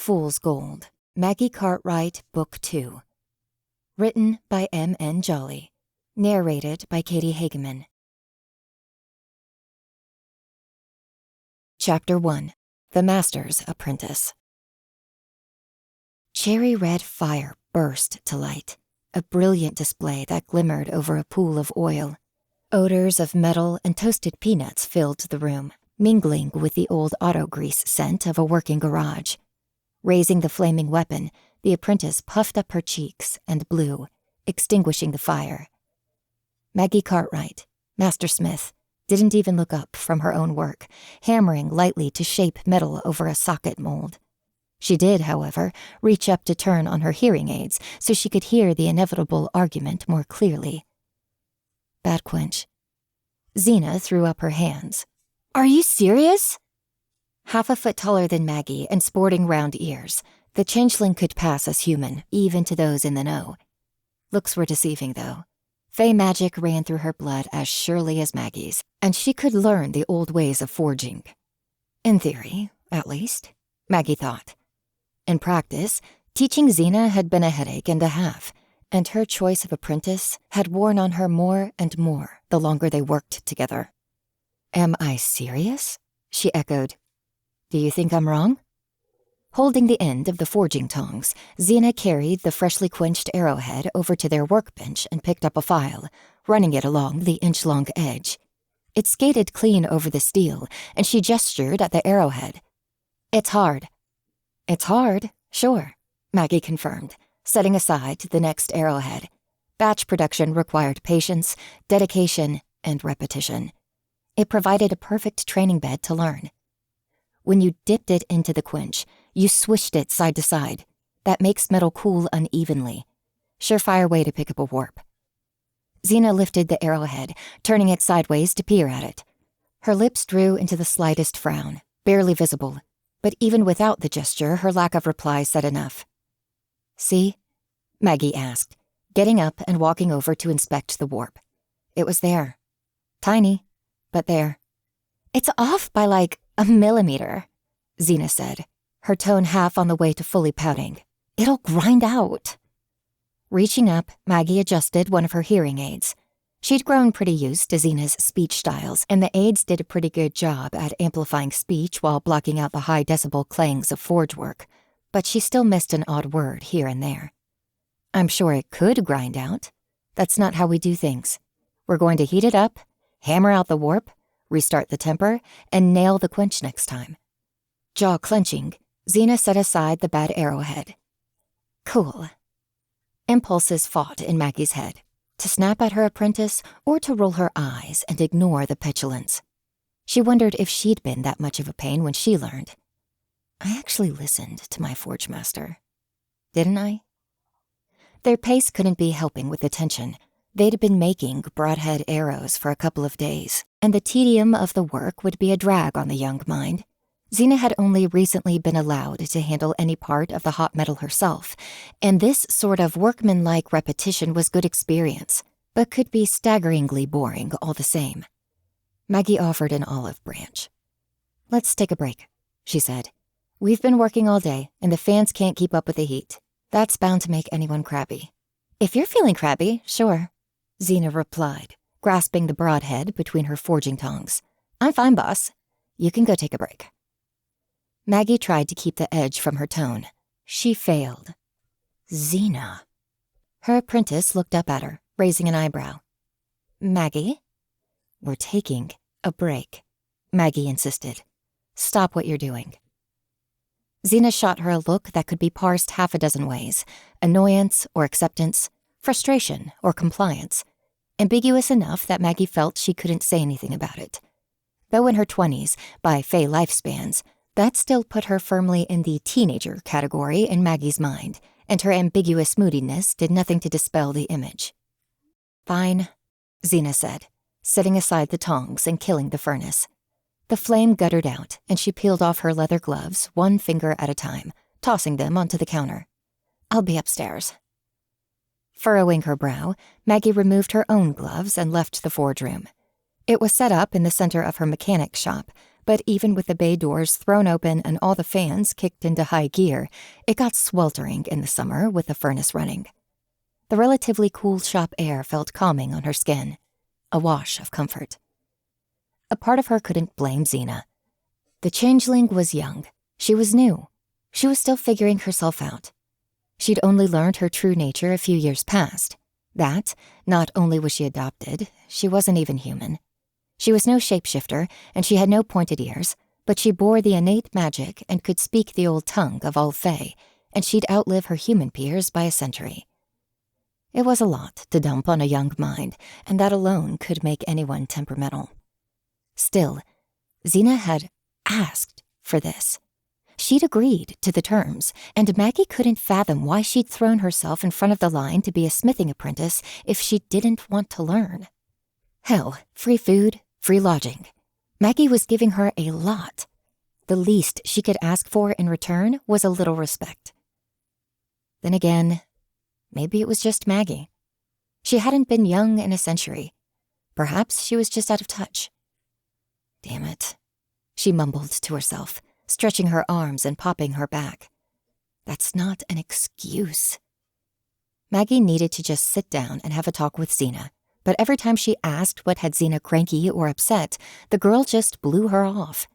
Fool's Gold, Maggie Cartwright, Book 2. Written by M.N. Jolly. Narrated by Katie Hageman. Chapter 1. The Master's Apprentice. Cherry red fire burst to light, a brilliant display that glimmered over a pool of oil. Odors of metal and toasted peanuts filled the room, mingling with the old auto grease scent of a working garage. Raising the flaming weapon, the apprentice puffed up her cheeks and blew, extinguishing the fire. Maggie Cartwright, master smith, didn't even look up from her own work, hammering lightly to shape metal over a socket mold. She did, however, reach up to turn on her hearing aids so she could hear the inevitable argument more clearly. Bad quench. Xena threw up her hands. "Are you serious?" Half a foot taller than Maggie and sporting round ears, the changeling could pass as human, even to those in the know. Looks were deceiving, though. Fey magic ran through her blood as surely as Maggie's, and she could learn the old ways of forging. In theory, at least, Maggie thought. In practice, teaching Xena had been a headache and a half, and her choice of apprentice had worn on her more and more the longer they worked together. "Am I serious?" she echoed. "Do you think I'm wrong?" Holding the end of the forging tongs, Xena carried the freshly quenched arrowhead over to their workbench and picked up a file, running it along the inch-long edge. It skated clean over the steel, and she gestured at the arrowhead. "It's hard." "It's hard, sure," Maggie confirmed, setting aside the next arrowhead. Batch production required patience, dedication, and repetition. It provided a perfect training bed to learn. When you dipped it into the quench, you swished it side to side. That makes metal cool unevenly. Surefire way to pick up a warp. Xena lifted the arrowhead, turning it sideways to peer at it. Her lips drew into the slightest frown, barely visible, but even without the gesture, her lack of reply said enough. "See?" Maggie asked, getting up and walking over to inspect the warp. It was there. Tiny, but there. "It's off by like a millimeter," Xena said, her tone half on the way to fully pouting. "It'll grind out." Reaching up, Maggie adjusted one of her hearing aids. She'd grown pretty used to Xena's speech styles, and the aids did a pretty good job at amplifying speech while blocking out the high decibel clangs of forge work, but she still missed an odd word here and there. "I'm sure it could grind out. That's not how we do things. We're going to heat it up, hammer out the warp, restart the temper, and nail the quench next time." Jaw clenching, Xena set aside the bad arrowhead. Cool. Impulses fought in Maggie's head, to snap at her apprentice or to roll her eyes and ignore the petulance. She wondered if she'd been that much of a pain when she learned. I actually listened to my forge master. Didn't I? Their pace couldn't be helping with the tension. They'd been making broadhead arrows for a couple of days, and the tedium of the work would be a drag on the young mind. Xena had only recently been allowed to handle any part of the hot metal herself, and this sort of workmanlike repetition was good experience, but could be staggeringly boring all the same. Maggie offered an olive branch. "Let's take a break," she said. "We've been working all day, and the fans can't keep up with the heat. That's bound to make anyone crabby." "If you're feeling crabby, sure," Xena replied, grasping the broadhead between her forging tongs. "I'm fine, boss. You can go take a break." Maggie tried to keep the edge from her tone. She failed. "Xena." Her apprentice looked up at her, raising an eyebrow. "Maggie?" "We're taking a break," Maggie insisted. "Stop what you're doing." Xena shot her a look that could be parsed half a dozen ways: annoyance or acceptance, frustration or compliance, ambiguous enough that Maggie felt she couldn't say anything about it. Though in her 20s, by Fey lifespans, that still put her firmly in the teenager category in Maggie's mind, and her ambiguous moodiness did nothing to dispel the image. "Fine," Xena said, setting aside the tongs and killing the furnace. The flame guttered out, and she peeled off her leather gloves one finger at a time, tossing them onto the counter. "I'll be upstairs." Furrowing her brow, Maggie removed her own gloves and left the forge room. It was set up in the center of her mechanic shop, But even with the bay doors thrown open and all the fans kicked into high gear, it got sweltering in the summer with the furnace running. The relatively cool shop air felt calming on her skin, a wash of comfort. A part of her couldn't blame Xena. The changeling was young. She was new. She was still figuring herself out. She'd only learned her true nature a few years past. That, not only was she adopted, she wasn't even human. She was no shapeshifter, and she had no pointed ears, but she bore the innate magic and could speak the old tongue of all Fae, and she'd outlive her human peers by a century. It was a lot to dump on a young mind, and that alone could make anyone temperamental. Still, Xena had asked for this. She'd agreed to the terms, and Maggie couldn't fathom why she'd thrown herself in front of the line to be a smithing apprentice if she didn't want to learn. Hell, free food, free lodging. Maggie was giving her a lot. The least she could ask for in return was a little respect. Then again, maybe it was just Maggie. She hadn't been young in a century. Perhaps she was just out of touch. Damn it, she mumbled to herself, stretching her arms and popping her back. That's not an excuse. Maggie needed to just sit down and have a talk with Xena, but every time she asked what had Xena cranky or upset, the girl just blew her off.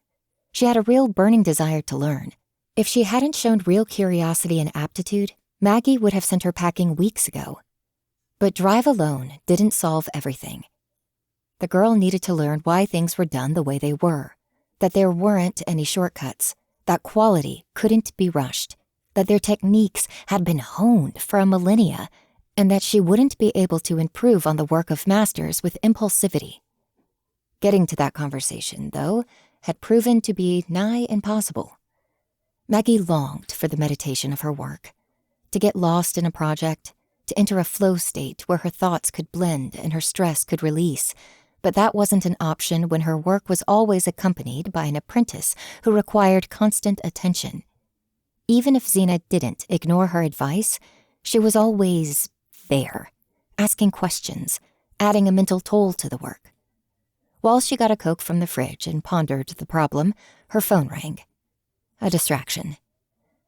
She had a real burning desire to learn. If she hadn't shown real curiosity and aptitude, Maggie would have sent her packing weeks ago. But drive alone didn't solve everything. The girl needed to learn why things were done the way they were, that there weren't any shortcuts, that quality couldn't be rushed, that their techniques had been honed for a millennia, and that she wouldn't be able to improve on the work of masters with impulsivity. Getting to that conversation, though, had proven to be nigh impossible. Maggie longed for the meditation of her work, to get lost in a project, to enter a flow state where her thoughts could blend and her stress could release, but that wasn't an option when her work was always accompanied by an apprentice who required constant attention. Even if Xena didn't ignore her advice, she was always there, asking questions, adding a mental toll to the work. While she got a Coke from the fridge and pondered the problem, her phone rang. A distraction.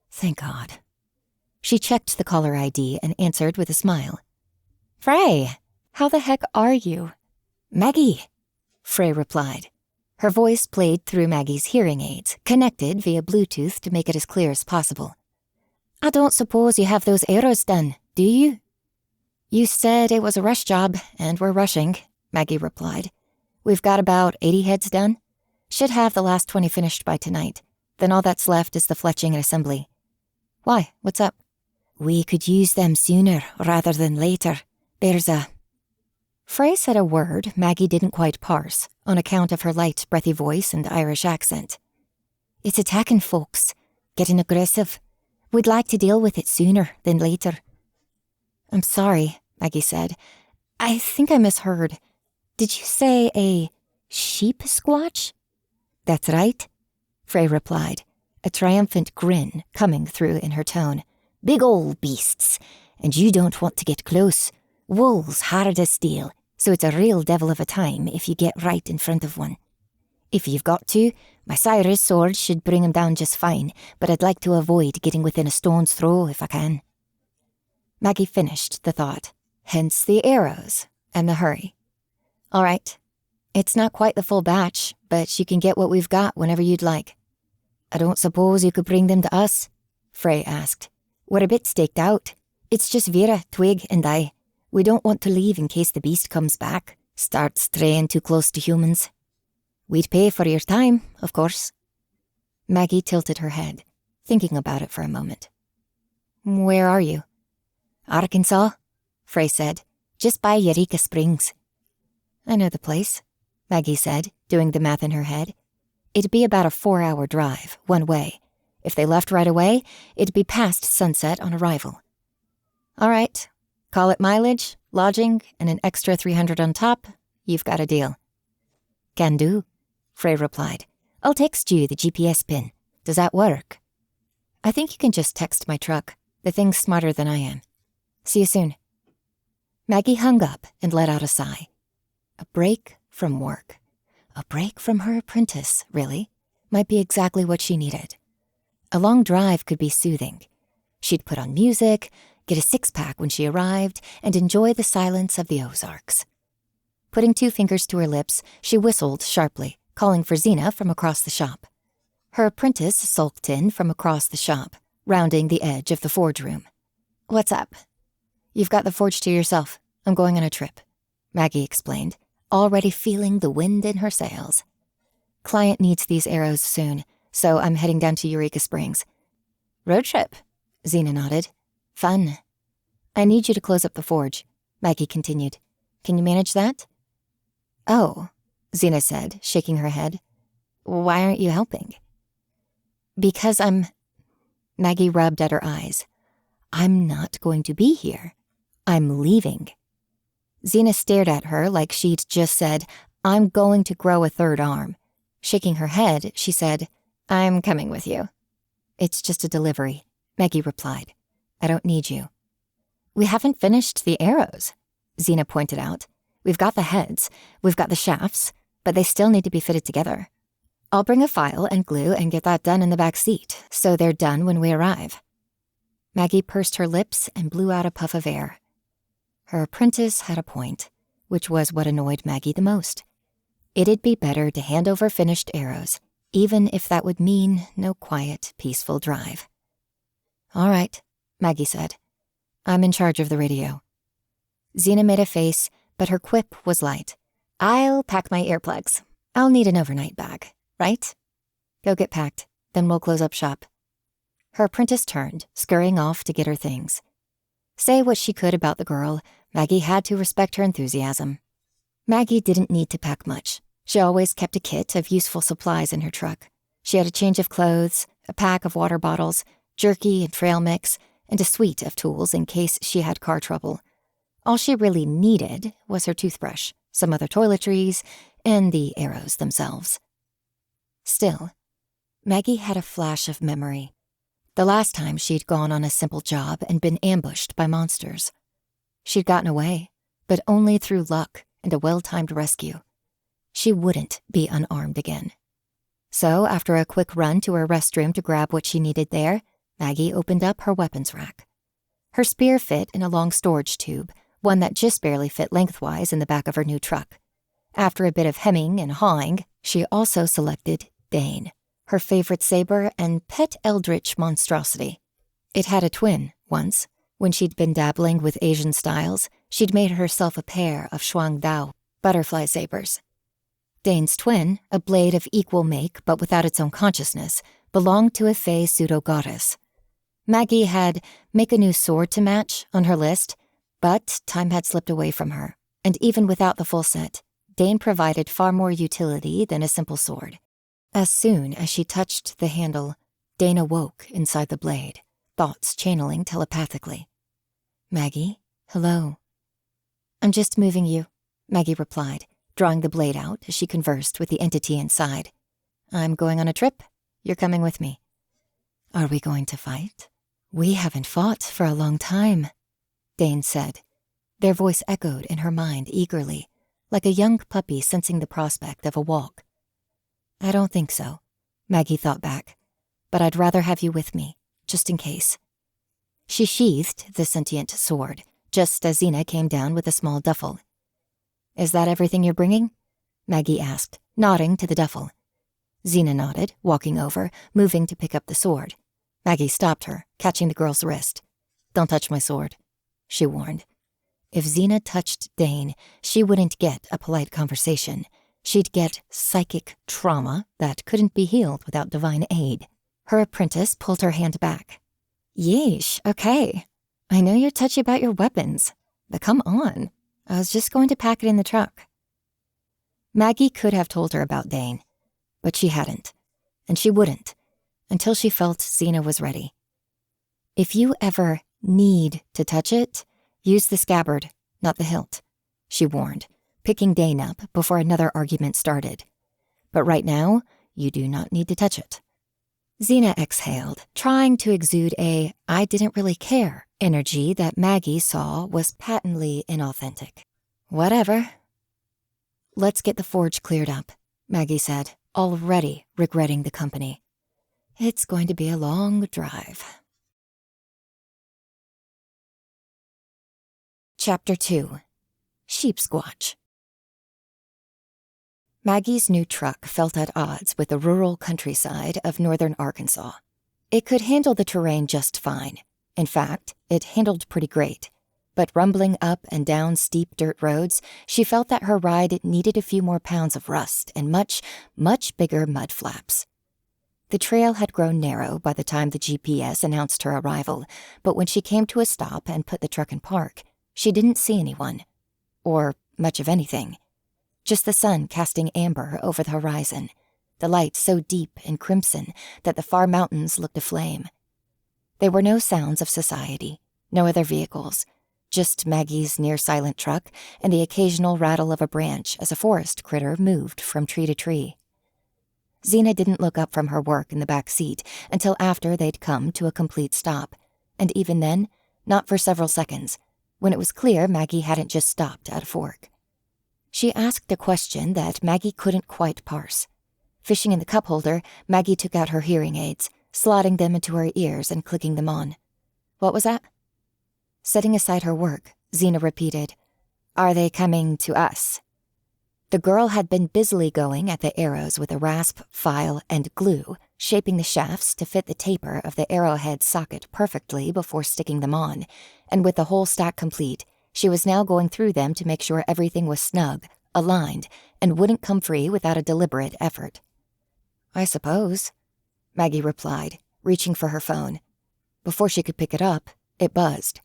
Thank God. She checked the caller ID and answered with a smile. Frey, how the heck are you? Maggie, Frey replied. Her voice played through Maggie's hearing aids, connected via Bluetooth to make it as clear as possible. I don't suppose you have those arrows done, do you? You said it was a rush job, and we're rushing, Maggie replied. We've got about 80 heads done. Should have the last 20 finished by tonight. Then all that's left is the fletching and assembly. Why? What's up? We could use them sooner rather than later. There's a... Frey said a word Maggie didn't quite parse, on account of her light, breathy voice and Irish accent. It's attacking folks, getting aggressive. We'd like to deal with it sooner than later. I'm sorry, Maggie said. I think I misheard. Did you say a sheep squatch? That's right, Frey replied, a triumphant grin coming through in her tone. Big old beasts, and you don't want to get close. Wool's hard as steel, so it's a real devil of a time if you get right in front of one. If you've got to, my Cyrus sword should bring him down just fine, but I'd like to avoid getting within a stone's throw if I can. Maggie finished the thought, hence the arrows and the hurry. All right, it's not quite the full batch, but you can get what we've got whenever you'd like. I don't suppose you could bring them to us? Frey asked. We're a bit staked out. It's just Vera, Twig, and I. We don't want to leave in case the beast comes back, starts straying too close to humans. We'd pay for your time, of course. Maggie tilted her head, thinking about it for a moment. Where are you? Arkansas, Frey said, just by Eureka Springs. I know the place, Maggie said, doing the math in her head. It'd be about a 4-hour drive, one way. If they left right away, it'd be past sunset on arrival. All right, call it mileage, lodging, and an extra 300 on top. You've got a deal. Can do, Frey replied. I'll text you the GPS pin. Does that work? I think you can just text my truck. The thing's smarter than I am. See you soon. Maggie hung up and let out a sigh. A break from work. A break from her apprentice, really. Might be exactly what she needed. A long drive could be soothing. She'd put on music, get a six-pack when she arrived, and enjoy the silence of the Ozarks. Putting 2 fingers to her lips, she whistled sharply, calling for Zena from across the shop. Her apprentice sulked in from across the shop, rounding the edge of the forge room. "What's up?" "You've got the forge to yourself. I'm going on a trip," Maggie explained, already feeling the wind in her sails. "Client needs these arrows soon, so I'm heading down to Eureka Springs." "Road trip," Zena nodded. "Fun." "I need you to close up the forge," Maggie continued. "Can you manage that?" "Oh," Zena said, shaking her head. "Why aren't you helping?" "Because Maggie rubbed at her eyes. "I'm not going to be here. I'm leaving." Zena stared at her like she'd just said, "I'm going to grow a 3rd arm." Shaking her head, she said, "I'm coming with you." "It's just a delivery," Maggie replied. "I don't need you." "We haven't finished the arrows," Zena pointed out. "We've got the heads, we've got the shafts, but they still need to be fitted together. I'll bring a file and glue and get that done in the back seat, so they're done when we arrive." Maggie pursed her lips and blew out a puff of air. Her apprentice had a point, which was what annoyed Maggie the most. It'd be better to hand over finished arrows, even if that would mean no quiet, peaceful drive. "All right," Maggie said. "I'm in charge of the radio." Zena made a face, but her quip was light. "I'll pack my earplugs. I'll need an overnight bag, right?" "Go get packed, then we'll close up shop." Her apprentice turned, scurrying off to get her things. Say what she could about the girl, Maggie had to respect her enthusiasm. Maggie didn't need to pack much. She always kept a kit of useful supplies in her truck. She had a change of clothes, a pack of water bottles, jerky and trail mix, and a suite of tools in case she had car trouble. All she really needed was her toothbrush, some other toiletries, and the arrows themselves. Still, Maggie had a flash of memory. The last time she'd gone on a simple job and been ambushed by monsters. She'd gotten away, but only through luck and a well-timed rescue. She wouldn't be unarmed again. So, after a quick run to her restroom to grab what she needed there, Maggie opened up her weapons rack. Her spear fit in a long storage tube, one that just barely fit lengthwise in the back of her new truck. After a bit of hemming and hawing, she also selected Dane, her favorite saber and pet eldritch monstrosity. It had a twin, once. When she'd been dabbling with Asian styles, she'd made herself a pair of Shuang Dao butterfly sabers. Dane's twin, a blade of equal make but without its own consciousness, belonged to a fey pseudo-goddess. Maggie had make a new sword to match on her list, but time had slipped away from her, and even without the full set, Dane provided far more utility than a simple sword. As soon as she touched the handle, Dane awoke inside the blade, thoughts channeling telepathically. "Maggie, hello." "I'm just moving you," Maggie replied, drawing the blade out as she conversed with the entity inside. "I'm going on a trip. You're coming with me." "Are we going to fight?" "We haven't fought for a long time," Dane said. Their voice echoed in her mind eagerly, like a young puppy sensing the prospect of a walk. "I don't think so," Maggie thought back, "but I'd rather have you with me, just in case." She sheathed the sentient sword, just as Zena came down with a small duffel. "Is that everything you're bringing?" Maggie asked, nodding to the duffel. Zena nodded, walking over, moving to pick up the sword. Maggie stopped her, catching the girl's wrist. "Don't touch my sword," she warned. If Zena touched Dane, she wouldn't get a polite conversation. She'd get psychic trauma that couldn't be healed without divine aid. Her apprentice pulled her hand back. "Yeesh, okay. I know you're touchy about your weapons, but come on. I was just going to pack it in the truck." Maggie could have told her about Dane, but she hadn't, and she wouldn't, until she felt Zena was ready. "If you ever need to touch it, use the scabbard, not the hilt," she warned, picking Dane up before another argument started. "But right now, you do not need to touch it." Zena exhaled, trying to exude a "I didn't really care" energy that Maggie saw was patently inauthentic. "Whatever." "Let's get the forge cleared up," Maggie said, already regretting the company. It's going to be a long drive. Chapter 2. Sheep Squatch. Maggie's new truck felt at odds with the rural countryside of northern Arkansas. It could handle the terrain just fine. In fact, it handled pretty great. But rumbling up and down steep dirt roads, she felt that her ride needed a few more pounds of rust and much, much bigger mud flaps. The trail had grown narrow by the time the GPS announced her arrival, but when she came to a stop and put the truck in park, she didn't see anyone. Or much of anything. Just the sun casting amber over the horizon, the light so deep and crimson that the far mountains looked aflame. There were no sounds of society, no other vehicles, just Maggie's near-silent truck and the occasional rattle of a branch as a forest critter moved from tree to tree. Zena didn't look up from her work in the back seat until after they'd come to a complete stop, and even then, not for several seconds, when it was clear Maggie hadn't just stopped at a fork. She asked a question that Maggie couldn't quite parse. Fishing in the cup holder, Maggie took out her hearing aids, slotting them into her ears and clicking them on. What was that? Setting aside her work, Zena repeated, "Are they coming to us?" The girl had been busily going at the arrows with a rasp, file, and glue, shaping the shafts to fit the taper of the arrowhead socket perfectly before sticking them on, and with the whole stack complete, she was now going through them to make sure everything was snug, aligned, and wouldn't come free without a deliberate effort. "I suppose," Maggie replied, reaching for her phone. Before she could pick it up, it buzzed.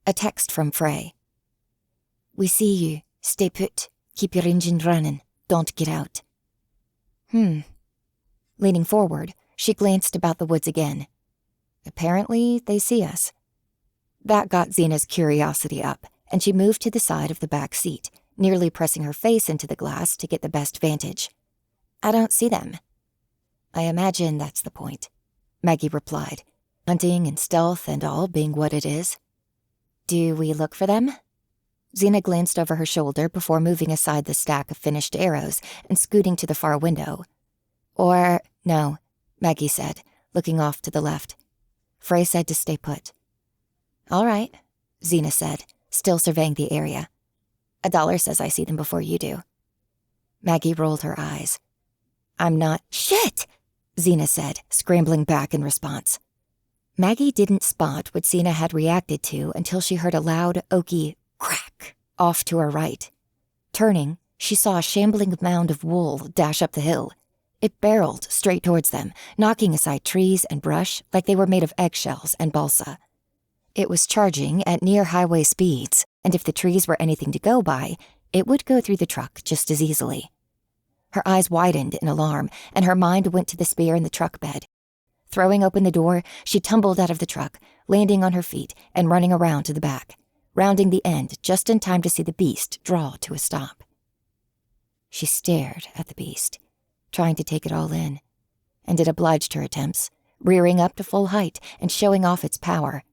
A text from Foray. "We see you. Stay put. Keep your engine running. Don't get out." Leaning forward, she glanced about the woods again. Apparently, they see us. That got Zena's curiosity up, and she moved to the side of the back seat, nearly pressing her face into the glass to get the best vantage. "I don't see them." "I imagine that's the point," Maggie replied, hunting and stealth and all being what it is. "Do we look for them?" Zena glanced over her shoulder before moving aside the stack of finished arrows and scooting to the far window. "Or, no," Maggie said, looking off to the left. Foray said to stay put. "All right," Zena said, still surveying the area. "$1 says I see them before you do." Maggie rolled her eyes. "I'm not—" "Shit!" Zena said, scrambling back in response. Maggie didn't spot what Zena had reacted to until she heard a loud, oaky crack off to her right. Turning, she saw a shambling mound of wool dash up the hill. It barreled straight towards them, knocking aside trees and brush like they were made of eggshells and balsa. It was charging at near highway speeds, and if the trees were anything to go by, it would go through the truck just as easily. Her eyes widened in alarm, and her mind went to the spear in the truck bed. Throwing open the door, she tumbled out of the truck, landing on her feet and running around to the back, rounding the end just in time to see the beast draw to a stop. She stared at the beast, trying to take it all in, and it obliged her attempts, rearing up to full height and showing off its power.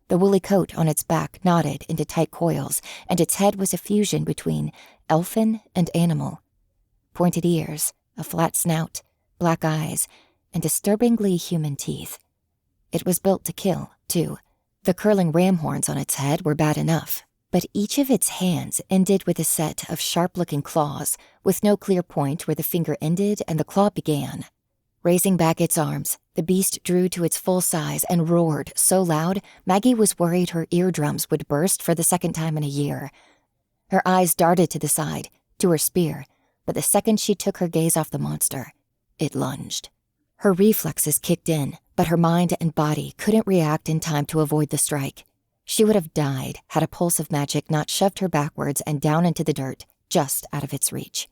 The woolly coat on its back knotted into tight coils, and its head was a fusion between elfin and animal. Pointed ears, a flat snout, black eyes, and disturbingly human teeth. It was built to kill, too. The curling ram horns on its head were bad enough, but each of its hands ended with a set of sharp-looking claws, with no clear point where the finger ended and the claw began. Raising back its arms, the beast drew to its full size and roared so loud, Maggie was worried her eardrums would burst for the second time in a year. Her eyes darted to the side, to her spear, but the second she took her gaze off the monster, it lunged. Her reflexes kicked in, but her mind and body couldn't react in time to avoid the strike. She would have died had a pulse of magic not shoved her backwards and down into the dirt, just out of its reach.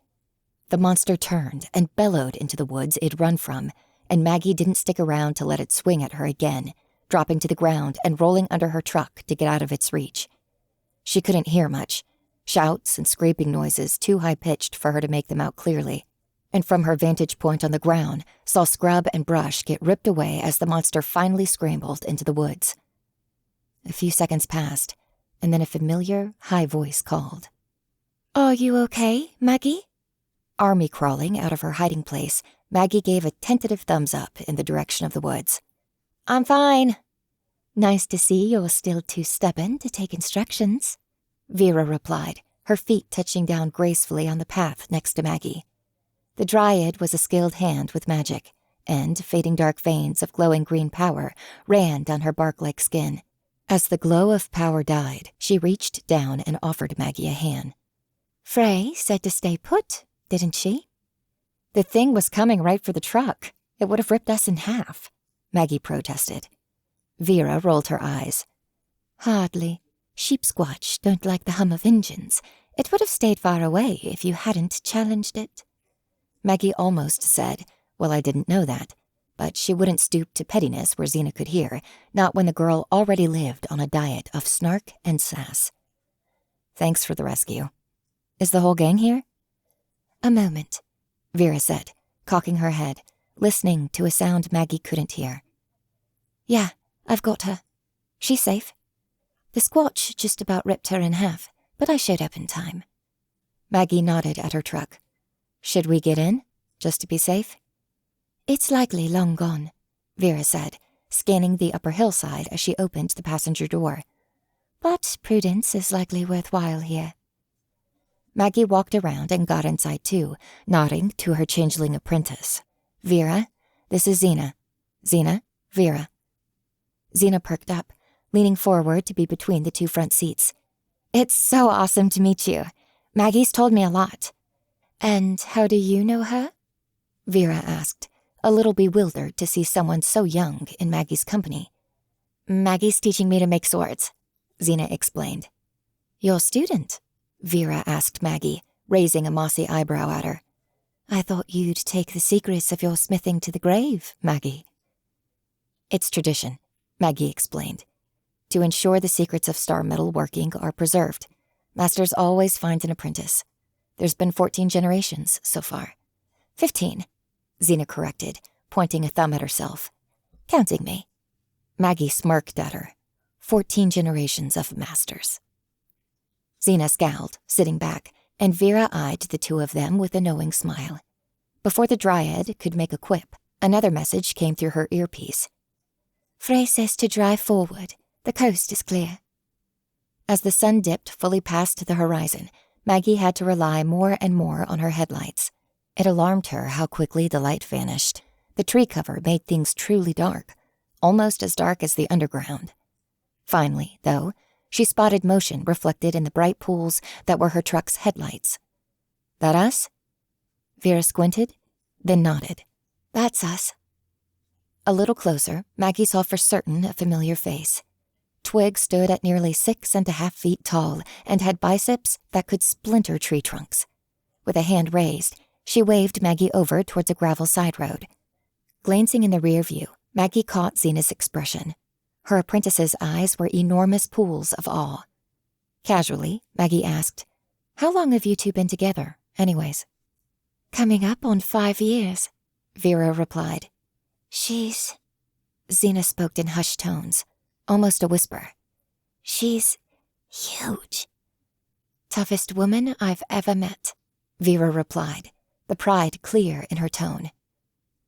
The monster turned and bellowed into the woods it'd run from, and Maggie didn't stick around to let it swing at her again, dropping to the ground and rolling under her truck to get out of its reach. She couldn't hear much, shouts and scraping noises too high-pitched for her to make them out clearly, and from her vantage point on the ground, saw scrub and brush get ripped away as the monster finally scrambled into the woods. A few seconds passed, and then a familiar, high voice called. "Are you okay, Maggie?" Army crawling out of her hiding place, Maggie gave a tentative thumbs up in the direction of the woods. "I'm fine." "Nice to see you're still too stubborn to take instructions," Vera replied, her feet touching down gracefully on the path next to Maggie. The dryad was a skilled hand with magic, and fading dark veins of glowing green power ran down her bark-like skin. As the glow of power died, she reached down and offered Maggie a hand. "Frey said to stay put, didn't she?" "The thing was coming right for the truck. It would have ripped us in half," Maggie protested. Vera rolled her eyes. "Hardly. Sheepsquatch don't like the hum of engines. It would have stayed far away if you hadn't challenged it." Maggie almost said, "Well, I didn't know that," but she wouldn't stoop to pettiness where Xena could hear, not when the girl already lived on a diet of snark and sass. "Thanks for the rescue. Is the whole gang here?" "A moment," Vera said, cocking her head, listening to a sound Maggie couldn't hear. "Yeah, I've got her. She's safe. The squatch just about ripped her in half, but I showed up in time." Maggie nodded at her truck. "Should we get in, just to be safe?" "It's likely long gone," Vera said, scanning the upper hillside as she opened the passenger door. "But prudence is likely worthwhile here." Maggie walked around and got inside too, nodding to her changeling apprentice. "Vera, this is Xena. Xena, Vera." Xena perked up, leaning forward to be between the two front seats. "It's so awesome to meet you. Maggie's told me a lot." "And how do you know her?" Vera asked, a little bewildered to see someone so young in Maggie's company. "Maggie's teaching me to make swords," Xena explained. "Your student?" Vera asked Maggie, raising a mossy eyebrow at her. "I thought you'd take the secrets of your smithing to the grave, Maggie." "It's tradition," Maggie explained. "To ensure the secrets of star metal working are preserved, masters always find an apprentice. There's been 14 generations so far." 15, Xena corrected, pointing a thumb at herself. "Counting me." Maggie smirked at her. 14 generations of masters. Xena scowled, sitting back, and Vera eyed the two of them with a knowing smile. Before the dryad could make a quip, another message came through her earpiece. "Frey says to drive forward. The coast is clear." As the sun dipped fully past the horizon, Maggie had to rely more and more on her headlights. It alarmed her how quickly the light vanished. The tree cover made things truly dark, almost as dark as the underground. Finally, though, she spotted motion reflected in the bright pools that were her truck's headlights. "That us?" Vera squinted, then nodded. "That's us." A little closer, Maggie saw for certain a familiar face. Twig stood at nearly 6.5 feet tall and had biceps that could splinter tree trunks. With a hand raised, she waved Maggie over towards a gravel side road. Glancing in the rear view, Maggie caught Xena's expression. Her apprentice's eyes were enormous pools of awe. Casually, Maggie asked, "How long have you two been together, anyways?" "Coming up on 5 years," Vera replied. "She's..." Xena spoke in hushed tones, almost a whisper. "She's huge." "Toughest woman I've ever met," Vera replied, the pride clear in her tone.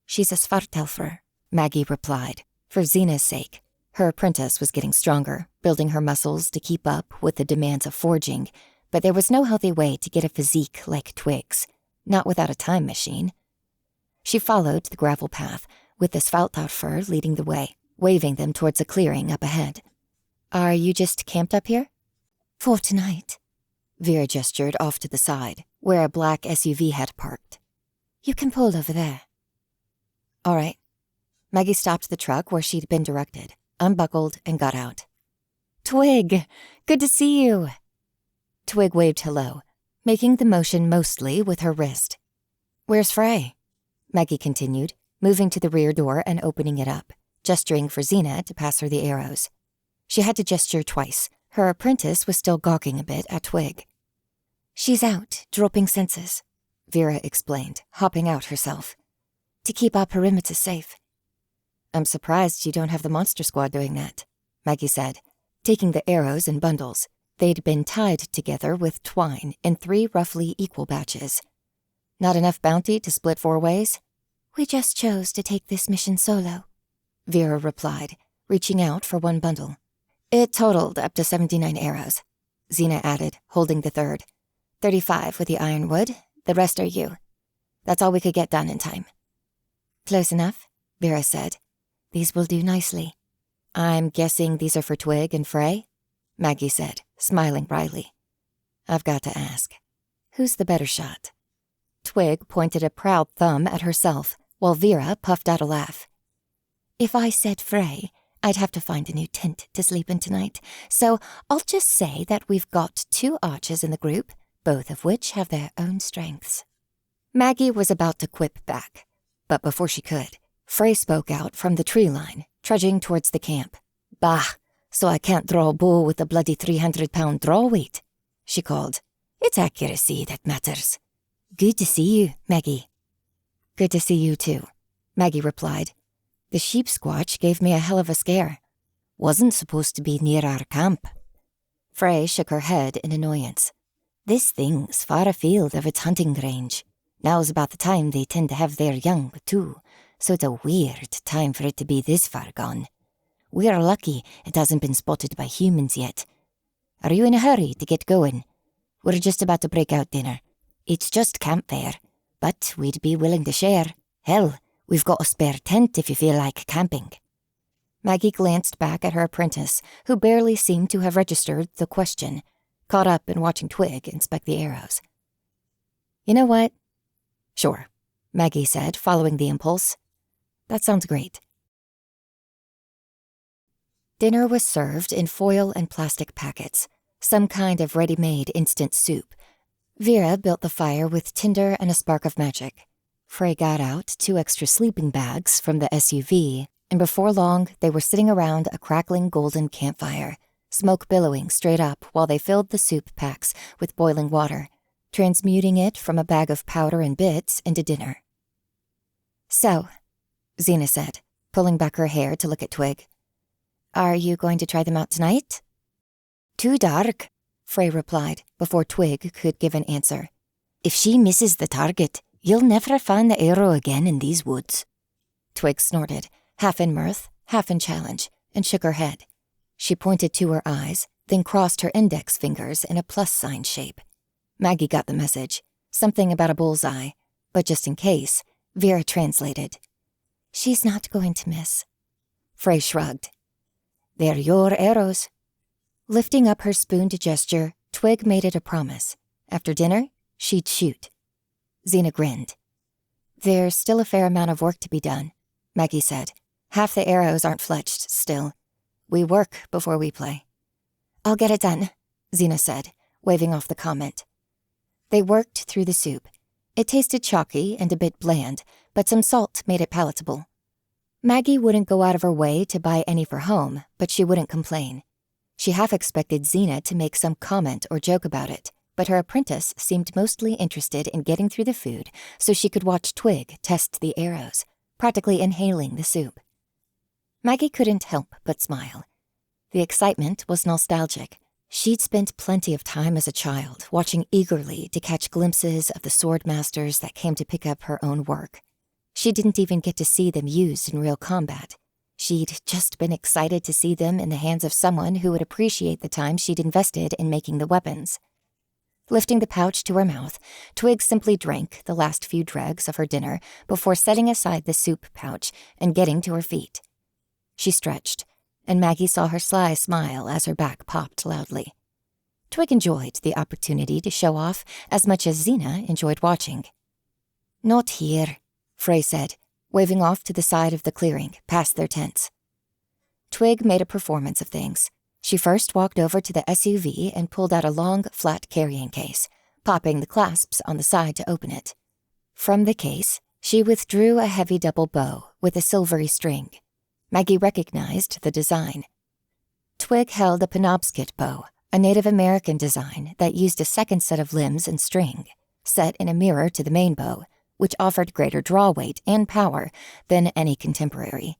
"She's a Svartalfur," Maggie replied, for Xena's sake. Her apprentice was getting stronger, building her muscles to keep up with the demands of forging, but there was no healthy way to get a physique like Twig's, not without a time machine. She followed the gravel path, with the Svartalfur leading the way, waving them towards a clearing up ahead. "Are you just camped up here?" "For tonight." Vera gestured off to the side, where a black SUV had parked. "You can pull over there." "All right." Maggie stopped the truck where she'd been directed, unbuckled, and got out. "Twig, good to see you." Twig waved hello, making the motion mostly with her wrist. "Where's Frey?" Maggie continued, moving to the rear door and opening it up, gesturing for Xena to pass her the arrows. She had to gesture twice. Her apprentice was still gawking a bit at Twig. "She's out, dropping sensors," Vera explained, hopping out herself. "To keep our perimeter safe." "I'm surprised you don't have the monster squad doing that," Maggie said, taking the arrows in bundles. They'd been tied together with twine in 3 roughly equal batches. Not enough bounty to split 4 ways? We just chose to take this mission solo, Vera replied, reaching out for one bundle. It totaled up to 79 arrows, Xena added, holding the 3rd. 35 with the ironwood, the rest are you. That's all we could get done in time. Close enough, Vera said. These will do nicely. I'm guessing these are for Twig and Foray? Maggie said, smiling wryly. I've got to ask, who's the better shot? Twig pointed a proud thumb at herself, while Vera puffed out a laugh. If I said Foray, I'd have to find a new tent to sleep in tonight, so I'll just say that we've got 2 archers in the group, both of which have their own strengths. Maggie was about to quip back, but before she could, Foray spoke out from the tree line, trudging towards the camp. Bah, so I can't draw a bow with a bloody 300-pound draw weight, she called. It's accuracy that matters. Good to see you, Maggie. Good to see you too, Maggie replied. The sheep squatch gave me a hell of a scare. Wasn't supposed to be near our camp. Foray shook her head in annoyance. This thing's far afield of its hunting range. Now's about the time they tend to have their young, too, so it's a weird time for it to be this far gone. We're lucky it hasn't been spotted by humans yet. Are you in a hurry to get going? We're just about to break out dinner. It's just campfare, but we'd be willing to share. Hell, we've got a spare tent if you feel like camping. Maggie glanced back at her apprentice, who barely seemed to have registered the question, caught up in watching Twig inspect the arrows. You know what? Sure, Maggie said, following the impulse. That sounds great. Dinner was served in foil and plastic packets, some kind of ready-made instant soup. Vera built the fire with tinder and a spark of magic. Foray got out 2 extra sleeping bags from the SUV, and before long they were sitting around a crackling golden campfire, smoke billowing straight up while they filled the soup packs with boiling water, transmuting it from a bag of powder and bits into dinner. So, Xena said, pulling back her hair to look at Twig. Are you going to try them out tonight? Too dark, Foray replied, before Twig could give an answer. If she misses the target, you'll never find the arrow again in these woods. Twig snorted, half in mirth, half in challenge, and shook her head. She pointed to her eyes, then crossed her index fingers in a plus sign shape. Maggie got the message, something about a bullseye, but just in case, Vera translated. She's not going to miss. Foray shrugged. They're your arrows. Lifting up her spooned gesture, Twig made it a promise. After dinner, she'd shoot. Xena grinned. There's still a fair amount of work to be done, Maggie said. Half the arrows aren't fletched still. We work before we play. I'll get it done, Xena said, waving off the comment. They worked through the soup. It tasted chalky and a bit bland, but some salt made it palatable. Maggie wouldn't go out of her way to buy any for home, but she wouldn't complain. She half expected Xena to make some comment or joke about it, but her apprentice seemed mostly interested in getting through the food so she could watch Twig test the arrows, practically inhaling the soup. Maggie couldn't help but smile. The excitement was nostalgic. She'd spent plenty of time as a child watching eagerly to catch glimpses of the sword masters that came to pick up her own work. She didn't even get to see them used in real combat. She'd just been excited to see them in the hands of someone who would appreciate the time she'd invested in making the weapons. Lifting the pouch to her mouth, Twig simply drank the last few dregs of her dinner before setting aside the soup pouch and getting to her feet. She stretched, and Maggie saw her sly smile as her back popped loudly. Twig enjoyed the opportunity to show off as much as Xena enjoyed watching. Not here, Foray said, waving off to the side of the clearing, past their tents. Twig made a performance of things. She first walked over to the SUV and pulled out a long, flat carrying case, popping the clasps on the side to open it. From the case, she withdrew a heavy double bow with a silvery string. Maggie recognized the design. Twig held a Penobscot bow, a Native American design that used a second set of limbs and string, set in a mirror to the main bow, which offered greater draw weight and power than any contemporary.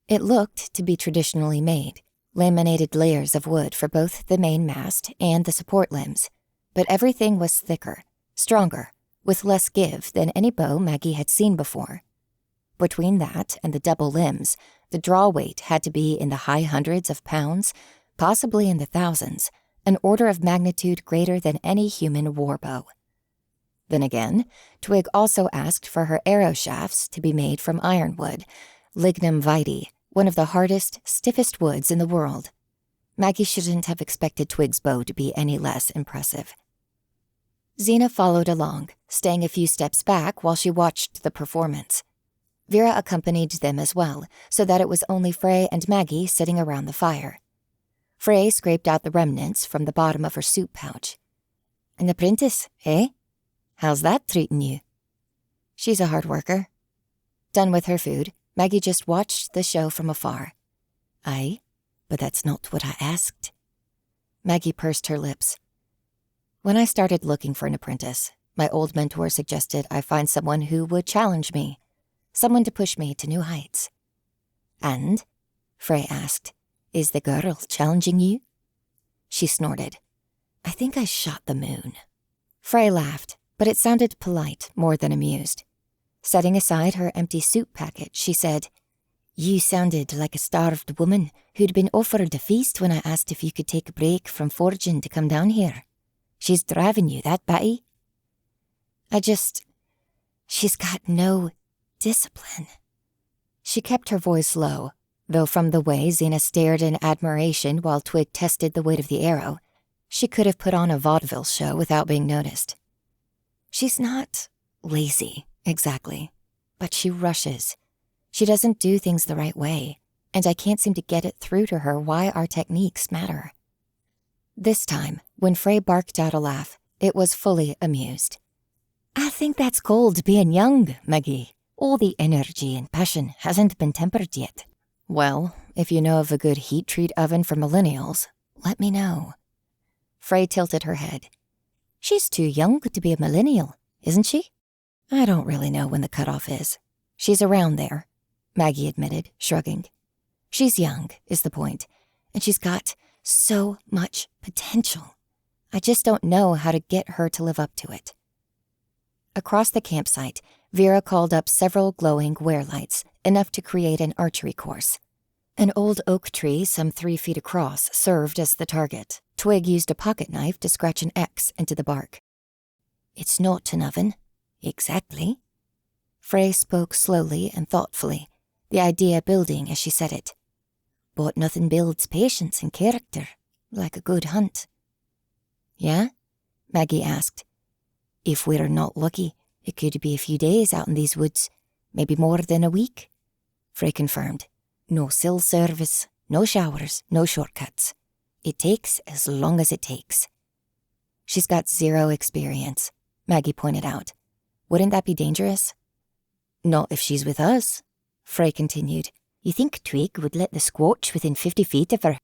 It looked to be traditionally made, laminated layers of wood for both the main mast and the support limbs, but everything was thicker, stronger, with less give than any bow Maggie had seen before. Between that and the double limbs, the draw weight had to be in the high hundreds of pounds, possibly in the thousands, an order of magnitude greater than any human war bow. Then again, Twig also asked for her arrow shafts to be made from ironwood, lignum vitae, one of the hardest, stiffest woods in the world. Maggie shouldn't have expected Twig's bow to be any less impressive. Xena followed along, staying a few steps back while she watched the performance. Vera accompanied them as well, so that it was only Frey and Maggie sitting around the fire. Frey scraped out the remnants from the bottom of her soup pouch. "An apprentice, eh? How's that treating you?" "She's a hard worker." Done with her food, Maggie just watched the show from afar. "Aye, but that's not what I asked." Maggie pursed her lips. "When I started looking for an apprentice, my old mentor suggested I find someone who would challenge me, someone to push me to new heights." "And?" Frey asked. "Is the girl challenging you?" She snorted. "I think I shot the moon." Frey laughed, but it sounded polite more than amused. Setting aside her empty soup packet, she said, "You sounded like a starved woman who'd been offered a feast when I asked if you could take a break from foraging to come down here. She's driving you, that Betty?" She's got no discipline." She kept her voice low, though from the way Xena stared in admiration while Twig tested the weight of the arrow, she could have put on a vaudeville show without being noticed. "She's not lazy, exactly, but she rushes. She doesn't do things the right way, and I can't seem to get it through to her why our techniques matter." This time, when Frey barked out a laugh, it was fully amused. "I think that's called being young, Maggie. All the energy and passion hasn't been tempered yet." "Well, if you know of a good heat treat oven for millennials, let me know." Frey tilted her head. "She's too young to be a millennial, isn't she?" "I don't really know when the cutoff is. She's around there," Maggie admitted, shrugging. "She's young, is the point, and she's got so much potential. I just don't know how to get her to live up to it." Across the campsite, Vera called up several glowing wear-lights, enough to create an archery course. An old oak tree some 3 feet across served as the target. Twig used a pocket knife to scratch an X into the bark. "It's not an oven." "Exactly." Frey spoke slowly and thoughtfully, the idea building as she said it. "But nothing builds patience and character like a good hunt." "Yeah?" Maggie asked. "If we're not lucky, it could be a few days out in these woods, maybe more than a week," Frey confirmed. "No cell service, no showers, no shortcuts. It takes as long as it takes." "She's got 0 experience," Maggie pointed out. "Wouldn't that be dangerous?" "Not if she's with us," Frey continued. "You think Twig would let the squatch within 50 feet of her?"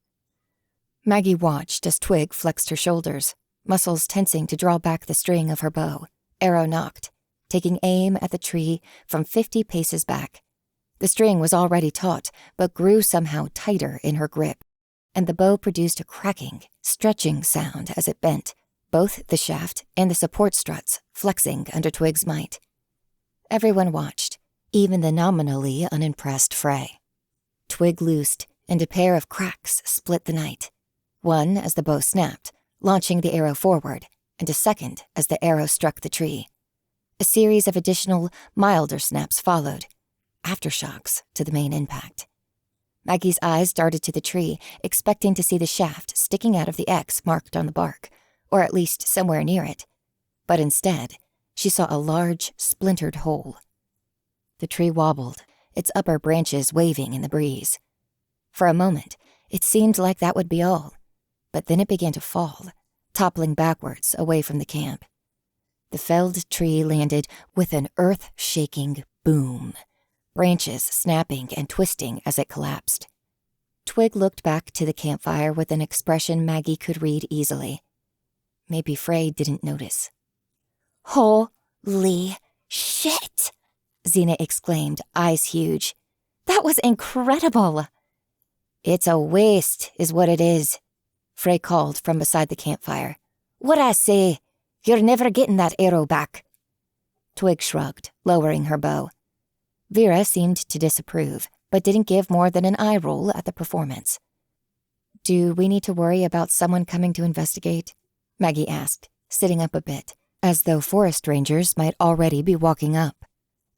Maggie watched as Twig flexed her shoulders, muscles tensing to draw back the string of her bow, arrow knocked, taking aim at the tree from 50 paces back. The string was already taut, but grew somehow tighter in her grip, and the bow produced a cracking, stretching sound as it bent, both the shaft and the support struts flexing under Twig's might. Everyone watched, even the nominally unimpressed Frey. Twig loosed, and a pair of cracks split the night. One as the bow snapped, launching the arrow forward, and a second as the arrow struck the tree. A series of additional, milder snaps followed, aftershocks to the main impact. Maggie's eyes darted to the tree, expecting to see the shaft sticking out of the X marked on the bark, or at least somewhere near it. But instead, she saw a large, splintered hole. The tree wobbled, its upper branches waving in the breeze. For a moment, it seemed like that would be all, but then it began to fall, toppling backwards away from the camp. The felled tree landed with an earth-shaking boom, branches snapping and twisting as it collapsed. Twig looked back to the campfire with an expression Maggie could read easily. Maybe Frey didn't notice. "Holy shit!" Xena exclaimed, eyes huge. "That was incredible!" "It's a waste, is what it is," Frey called from beside the campfire. "What I say? You're never getting that arrow back." Twig shrugged, lowering her bow. Vera seemed to disapprove, but didn't give more than an eye roll at the performance. Do we need to worry about someone coming to investigate? Maggie asked, sitting up a bit, as though forest rangers might already be walking up.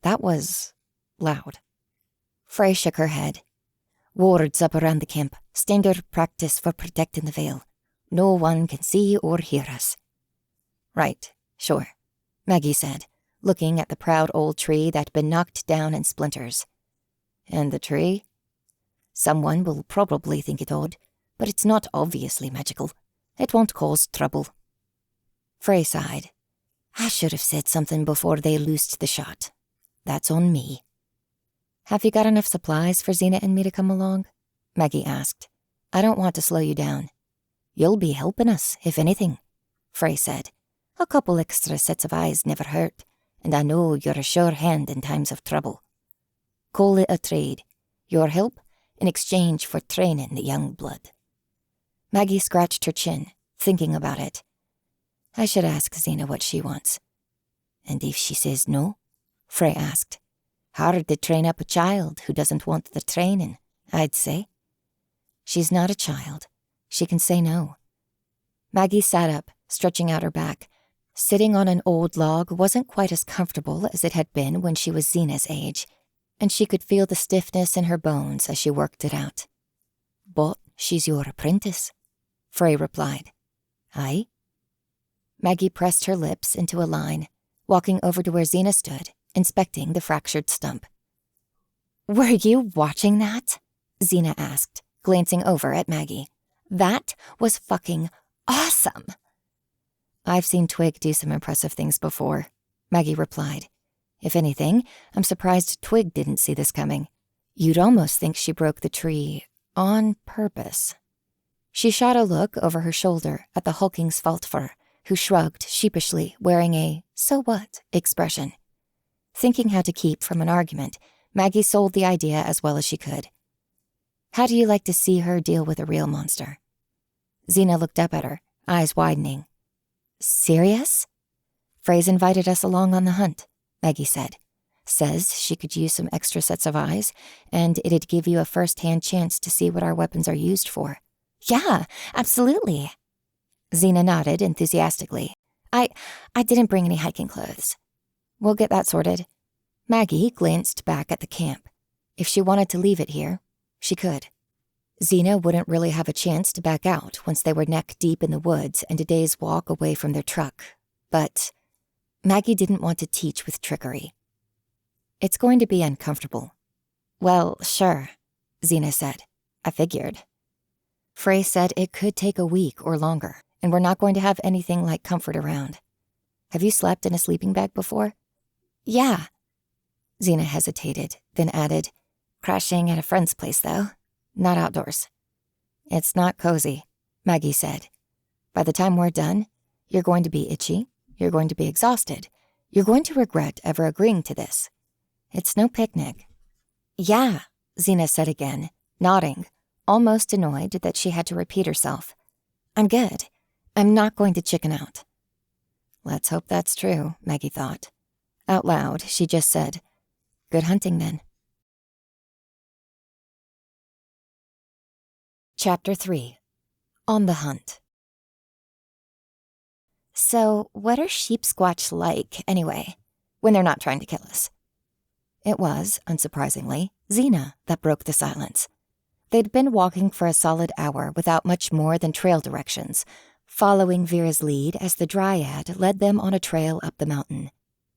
That was loud. Frey shook her head. Wards up around the camp, standard practice for protecting the Vale. No one can see or hear us. Right, sure, Maggie said, looking at the proud old tree that had been knocked down in splinters. And the tree? Someone will probably think it odd, but it's not obviously magical. It won't cause trouble. Frey sighed. I should have said something before they loosed the shot. That's on me. Have you got enough supplies for Xena and me to come along? Maggie asked. I don't want to slow you down. You'll be helping us, if anything, Frey said. A couple extra sets of eyes never hurt, and I know you're a sure hand in times of trouble. Call it a trade. Your help in exchange for training the young blood. Maggie scratched her chin, thinking about it. I should ask Xena what she wants. And if she says no? Frey asked. Hard to train up a child who doesn't want the training, I'd say. She's not a child. She can say no. Maggie sat up, stretching out her back. Sitting on an old log wasn't quite as comfortable as it had been when she was Xena's age, and she could feel the stiffness in her bones as she worked it out. But she's your apprentice, Frey replied. Aye? Maggie pressed her lips into a line, walking over to where Xena stood, inspecting the fractured stump. Were you watching that? Xena asked, glancing over at Maggie. That was fucking awesome. I've seen Twig do some impressive things before, Maggie replied. If anything, I'm surprised Twig didn't see this coming. You'd almost think she broke the tree on purpose. She shot a look over her shoulder at the hulking Svaltfur, who shrugged sheepishly, wearing a so what expression. Thinking how to keep from an argument, Maggie sold the idea as well as she could. How do you like to see her deal with a real monster? Xena looked up at her, eyes widening. Serious? Frey's invited us along on the hunt, Maggie said. Says she could use some extra sets of eyes, and it'd give you a first-hand chance to see what our weapons are used for. Yeah, absolutely. Xena nodded enthusiastically. I didn't bring any hiking clothes. We'll get that sorted. Maggie glanced back at the camp. If she wanted to leave it here, she could. Xena wouldn't really have a chance to back out once they were neck-deep in the woods and a day's walk away from their truck. But Maggie didn't want to teach with trickery. It's going to be uncomfortable. Well, sure, Xena said. I figured. Frey said it could take a week or longer, and we're not going to have anything like comfort around. Have you slept in a sleeping bag before? Yeah. Xena hesitated, then added, crashing at a friend's place, though. Not outdoors. It's not cozy, Maggie said. By the time we're done, you're going to be itchy, you're going to be exhausted, you're going to regret ever agreeing to this. It's no picnic. Yeah, Xena said again, nodding, almost annoyed that she had to repeat herself. I'm good. I'm not going to chicken out. Let's hope that's true, Maggie thought. Out loud, she just said, good hunting then. Chapter 3. On the Hunt. So, what are sheep squatch like, anyway, when they're not trying to kill us? It was, unsurprisingly, Xena that broke the silence. They'd been walking for a solid hour without much more than trail directions, following Vera's lead as the dryad led them on a trail up the mountain.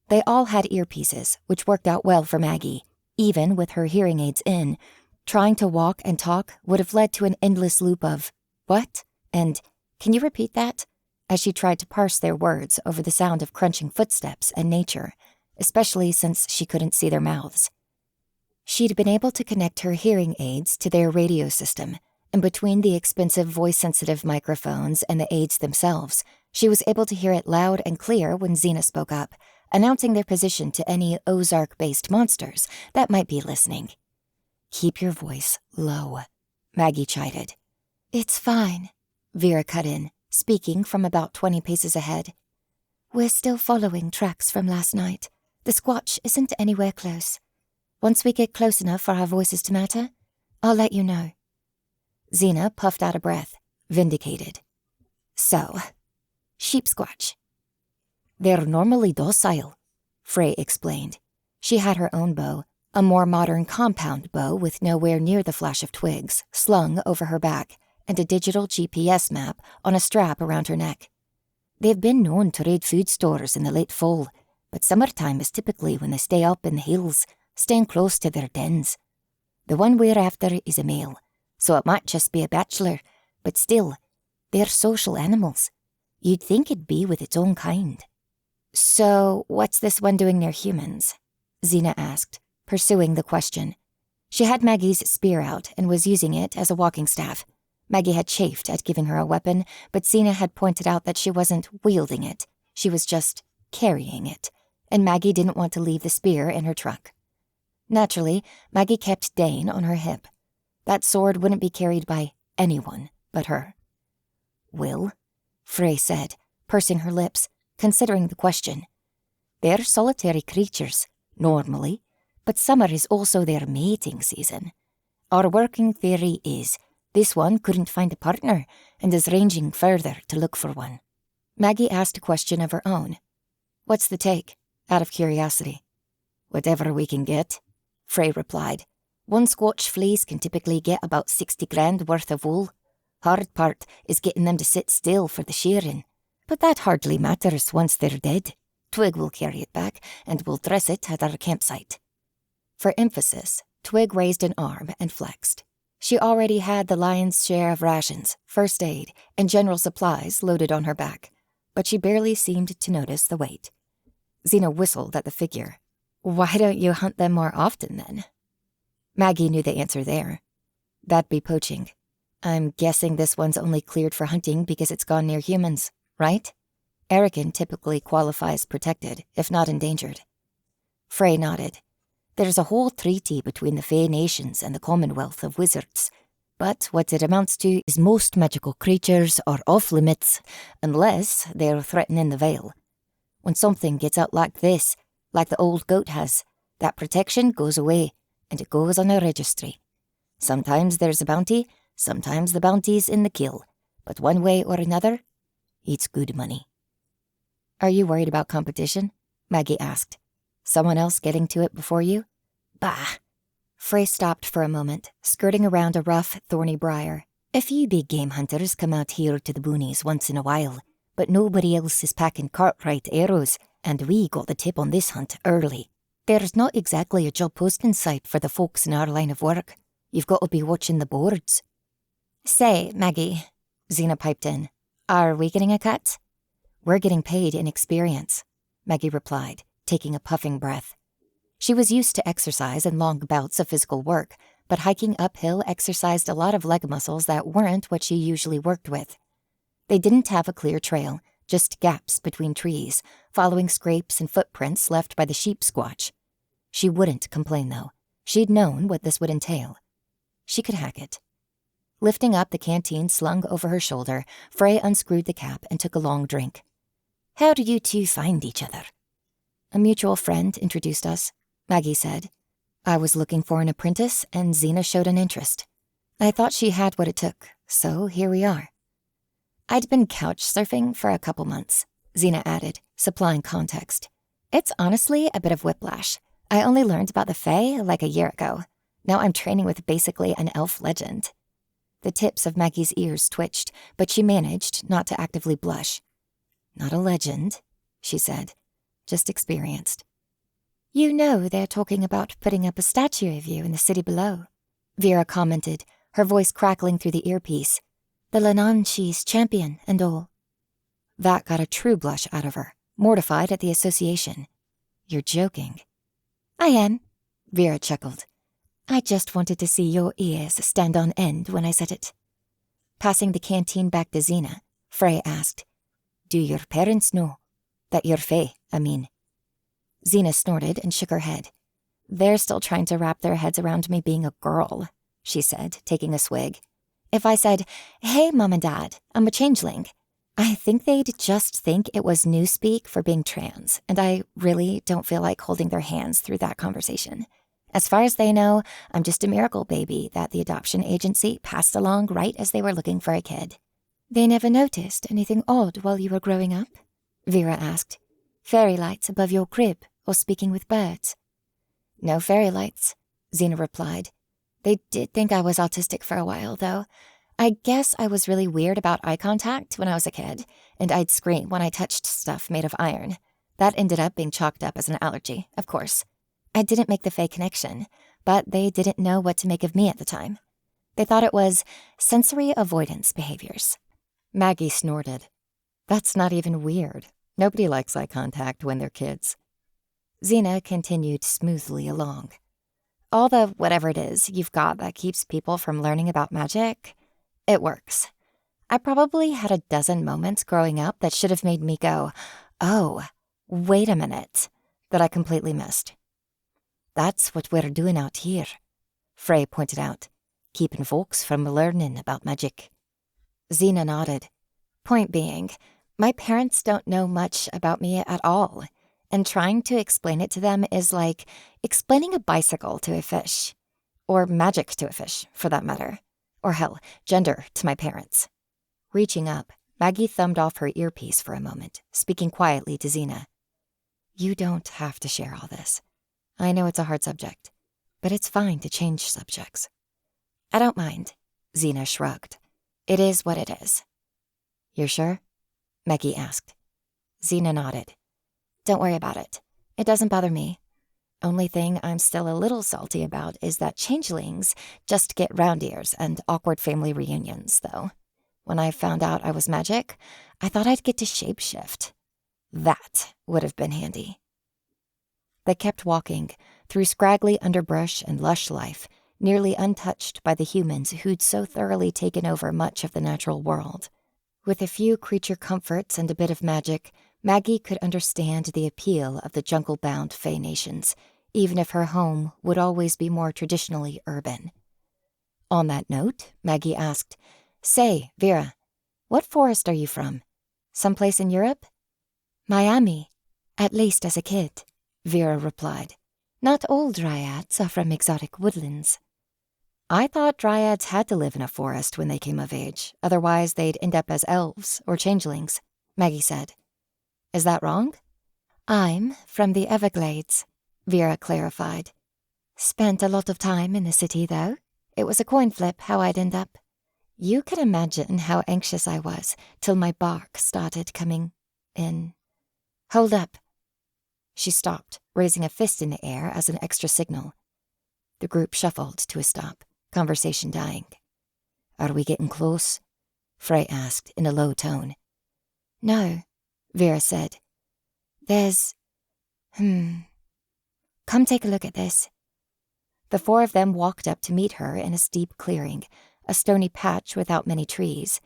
They all had earpieces, which worked out well for Maggie, even with her hearing aids in. Trying to walk and talk would have led to an endless loop of, what? And, can you repeat that? As she tried to parse their words over the sound of crunching footsteps and nature, especially since she couldn't see their mouths. She'd been able to connect her hearing aids to their radio system, and between the expensive voice-sensitive microphones and the aids themselves, she was able to hear it loud and clear when Xena spoke up, announcing their position to any Ozark-based monsters that might be listening. Keep your voice low, Maggie chided. It's fine, Vera cut in, speaking from about 20 paces ahead. We're still following tracks from last night. The squatch isn't anywhere close. Once we get close enough for our voices to matter, I'll let you know. Xena puffed out a breath, vindicated. So, sheep squatch. They're normally docile, Frey explained. She had her own bow, a more modern compound bow with nowhere near the flash of twigs, slung over her back, and a digital GPS map on a strap around her neck. They've been known to raid food stores in the late fall, but summertime is typically when they stay up in the hills, staying close to their dens. The one we're after is a male, so it might just be a bachelor, but still, they're social animals. You'd think it'd be with its own kind. So, what's this one doing near humans? Xena asked, pursuing the question. She had Maggie's spear out and was using it as a walking staff. Maggie had chafed at giving her a weapon, but Xena had pointed out that she wasn't wielding it. She was just carrying it, and Maggie didn't want to leave the spear in her truck. Naturally, Maggie kept Dane on her hip. That sword wouldn't be carried by anyone but her. Will, Frey said, pursing her lips, considering the question. They're solitary creatures, normally, but summer is also their mating season. Our working theory is this one couldn't find a partner and is ranging further to look for one. Maggie asked a question of her own. What's the take, out of curiosity? Whatever we can get, Frey replied. One squatch fleece can typically get about 60 grand worth of wool. Hard part is getting them to sit still for the shearing. But that hardly matters once they're dead. Twig will carry it back, and we'll dress it at our campsite. For emphasis, Twig raised an arm and flexed. She already had the lion's share of rations, first aid, and general supplies loaded on her back, but she barely seemed to notice the weight. Xena whistled at the figure. Why don't you hunt them more often, then? Maggie knew the answer there. That'd be poaching. I'm guessing this one's only cleared for hunting because it's gone near humans, right? Erican typically qualifies protected, if not endangered. Frey nodded. There's a whole treaty between the Fey nations and the Commonwealth of Wizards, but what it amounts to is most magical creatures are off limits unless they're threatening the Vale. When something gets out like this, like the old goat has, that protection goes away, and it goes on a registry. Sometimes there's a bounty, sometimes the bounty's in the kill, but one way or another, it's good money. Are you worried about competition? Maggie asked. Someone else getting to it before you? Bah! Frey stopped for a moment, skirting around a rough, thorny briar. A few big game hunters come out here to the boonies once in a while, but nobody else is packing Cartwright arrows, and we got the tip on this hunt early. There's not exactly a job posting site for the folks in our line of work. You've got to be watching the boards. Say, Maggie, Xena piped in, are we getting a cut? We're getting paid in experience, Maggie replied, taking a puffing breath. She was used to exercise and long bouts of physical work, but hiking uphill exercised a lot of leg muscles that weren't what she usually worked with. They didn't have a clear trail, just gaps between trees, following scrapes and footprints left by the sheep squatch. She wouldn't complain, though. She'd known what this would entail. She could hack it. Lifting up the canteen slung over her shoulder, Frey unscrewed the cap and took a long drink. How do you two find each other? A mutual friend introduced us, Maggie said. I was looking for an apprentice, and Xena showed an interest. I thought she had what it took, so here we are. I'd been couch surfing for a couple months, Xena added, supplying context. It's honestly a bit of whiplash. I only learned about the Fae like a year ago. Now I'm training with basically an elf legend. The tips of Maggie's ears twitched, but she managed not to actively blush. Not a legend, she said, just experienced. You know they're talking about putting up a statue of you in the city below, Vera commented, her voice crackling through the earpiece. The Lananchi's champion and all. That got a true blush out of her, mortified at the association. You're joking. I am, Vera chuckled. I just wanted to see your ears stand on end when I said it. Passing the canteen back to Xena, Frey asked, Do your parents know? That you're Fae, I mean. Xena snorted and shook her head. They're still trying to wrap their heads around me being a girl, she said, taking a swig. If I said, Hey, Mom and Dad, I'm a changeling, I think they'd just think it was newspeak for being trans, and I really don't feel like holding their hands through that conversation. As far as they know, I'm just a miracle baby that the adoption agency passed along right as they were looking for a kid. They never noticed anything odd while you were growing up? Vera asked. Fairy lights above your crib, or speaking with birds? No fairy lights, Xena replied. They did think I was autistic for a while, though. I guess I was really weird about eye contact when I was a kid, and I'd scream when I touched stuff made of iron. That ended up being chalked up as an allergy, of course. I didn't make the fake connection, but they didn't know what to make of me at the time. They thought it was sensory avoidance behaviors. Maggie snorted. That's not even weird. Nobody likes eye contact when they're kids. Xena continued smoothly along. All the whatever it is you've got that keeps people from learning about magic, it works. I probably had a dozen moments growing up that should have made me go, oh, wait a minute, that I completely missed. That's what we're doing out here, Frey pointed out, keeping folks from learning about magic. Xena nodded. Point being, my parents don't know much about me at all, and trying to explain it to them is like explaining a bicycle to a fish, or magic to a fish, for that matter, or hell, gender to my parents. Reaching up, Maggie thumbed off her earpiece for a moment, speaking quietly to Xena. You don't have to share all this. I know it's a hard subject, but it's fine to change subjects. I don't mind, Xena shrugged. It is what it is. You're sure? Maggie asked. Xena nodded. Don't worry about it. It doesn't bother me. Only thing I'm still a little salty about is that changelings just get round ears and awkward family reunions, though. When I found out I was magic, I thought I'd get to shapeshift. That would have been handy. They kept walking, through scraggly underbrush and lush life, nearly untouched by the humans who'd so thoroughly taken over much of the natural world. With a few creature comforts and a bit of magic, Maggie could understand the appeal of the jungle-bound Fae nations, even if her home would always be more traditionally urban. On that note, Maggie asked, Say, Vera, what forest are you from? Someplace in Europe? Miami, at least as a kid, Vera replied. Not all dryads are from exotic woodlands. I thought dryads had to live in a forest when they came of age, otherwise they'd end up as elves or changelings, Maggie said. Is that wrong? I'm from the Everglades, Vera clarified. Spent a lot of time in the city, though. It was a coin flip how I'd end up. You can imagine how anxious I was till my bark started coming in. Hold up. She stopped, raising a fist in the air as an extra signal. The group shuffled to a stop, conversation dying. Are we getting close? Frey asked in a low tone. No, Vera said. There's... Come take a look at this. The four of them walked up to meet her in a steep clearing, a stony patch without many trees.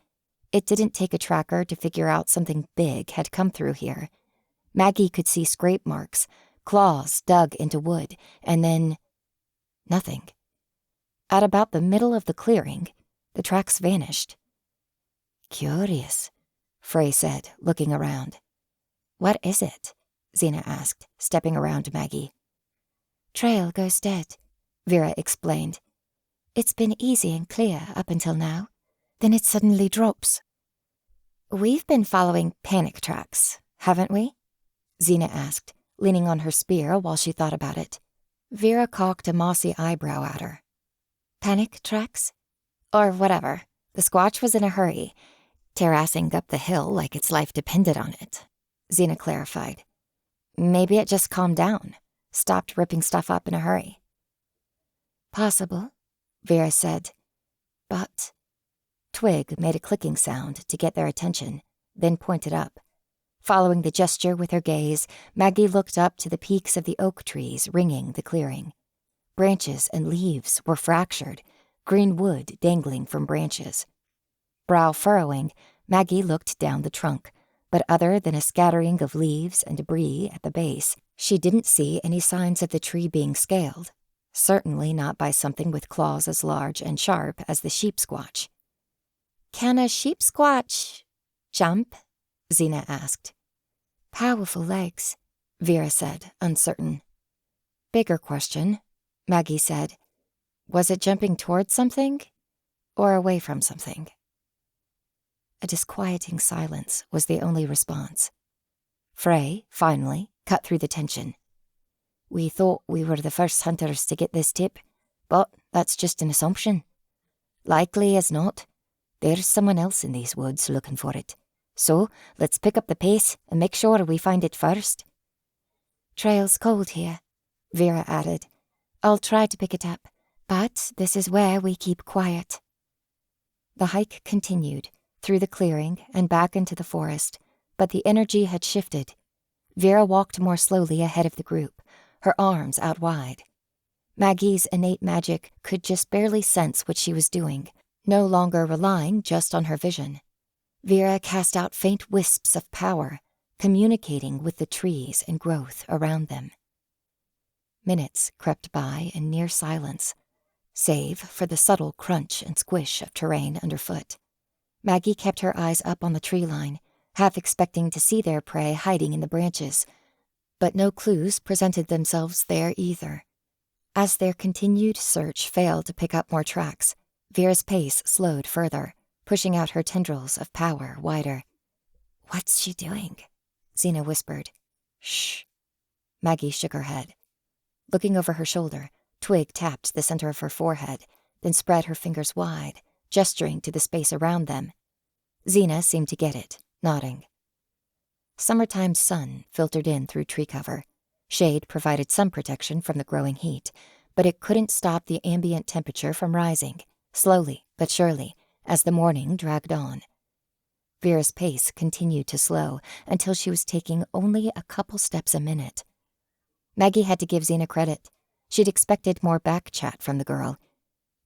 It didn't take a tracker to figure out something big had come through here. Maggie could see scrape marks, claws dug into wood, and then... nothing. At about the middle of the clearing, the tracks vanished. Curious, Frey said, looking around. What is it? Xena asked, stepping around Maggie. Trail goes dead, Vera explained. It's been easy and clear up until now. Then it suddenly drops. We've been following panic tracks, haven't we? Xena asked, leaning on her spear while she thought about it. Vera cocked a mossy eyebrow at her. Panic tracks? Or whatever. The Squatch was in a hurry, terracing up the hill like its life depended on it, Xena clarified. Maybe it just calmed down, stopped ripping stuff up in a hurry. Possible, Vera said. But... Twig made a clicking sound to get their attention, then pointed up. Following the gesture with her gaze, Maggie looked up to the peaks of the oak trees ringing the clearing. Branches and leaves were fractured, green wood dangling from branches. Brow furrowing, Maggie looked down the trunk, but other than a scattering of leaves and debris at the base, she didn't see any signs of the tree being scaled, certainly not by something with claws as large and sharp as the sheep squatch. Can a sheep squatch... Jump? Xena asked. Powerful legs, Vera said, uncertain. Bigger question, Maggie said. Was it jumping towards something or away from something? A disquieting silence was the only response. Frey, finally, cut through the tension. We thought we were the first hunters to get this tip, but that's just an assumption. Likely as not, there's someone else in these woods looking for it. So let's pick up the pace and make sure we find it first. Trail's cold here, Vera added. I'll try to pick it up, but this is where we keep quiet. The hike continued, through the clearing and back into the forest, but the energy had shifted. Vera walked more slowly ahead of the group, her arms out wide. Maggie's innate magic could just barely sense what she was doing, no longer relying just on her vision. Vera cast out faint wisps of power, communicating with the trees and growth around them. Minutes crept by in near silence, save for the subtle crunch and squish of terrain underfoot. Maggie kept her eyes up on the tree line, half expecting to see their prey hiding in the branches, but no clues presented themselves there either. As their continued search failed to pick up more tracks, Vera's pace slowed further, pushing out her tendrils of power wider. What's she doing? Xena whispered. Shh. Maggie shook her head. Looking over her shoulder, Twig tapped the center of her forehead, then spread her fingers wide, gesturing to the space around them. Xena seemed to get it, nodding. Summertime sun filtered in through tree cover. Shade provided some protection from the growing heat, but it couldn't stop the ambient temperature from rising, slowly but surely, as the morning dragged on. Vera's pace continued to slow until she was taking only a couple steps a minute. Maggie had to give Xena credit. She'd expected more back chat from the girl.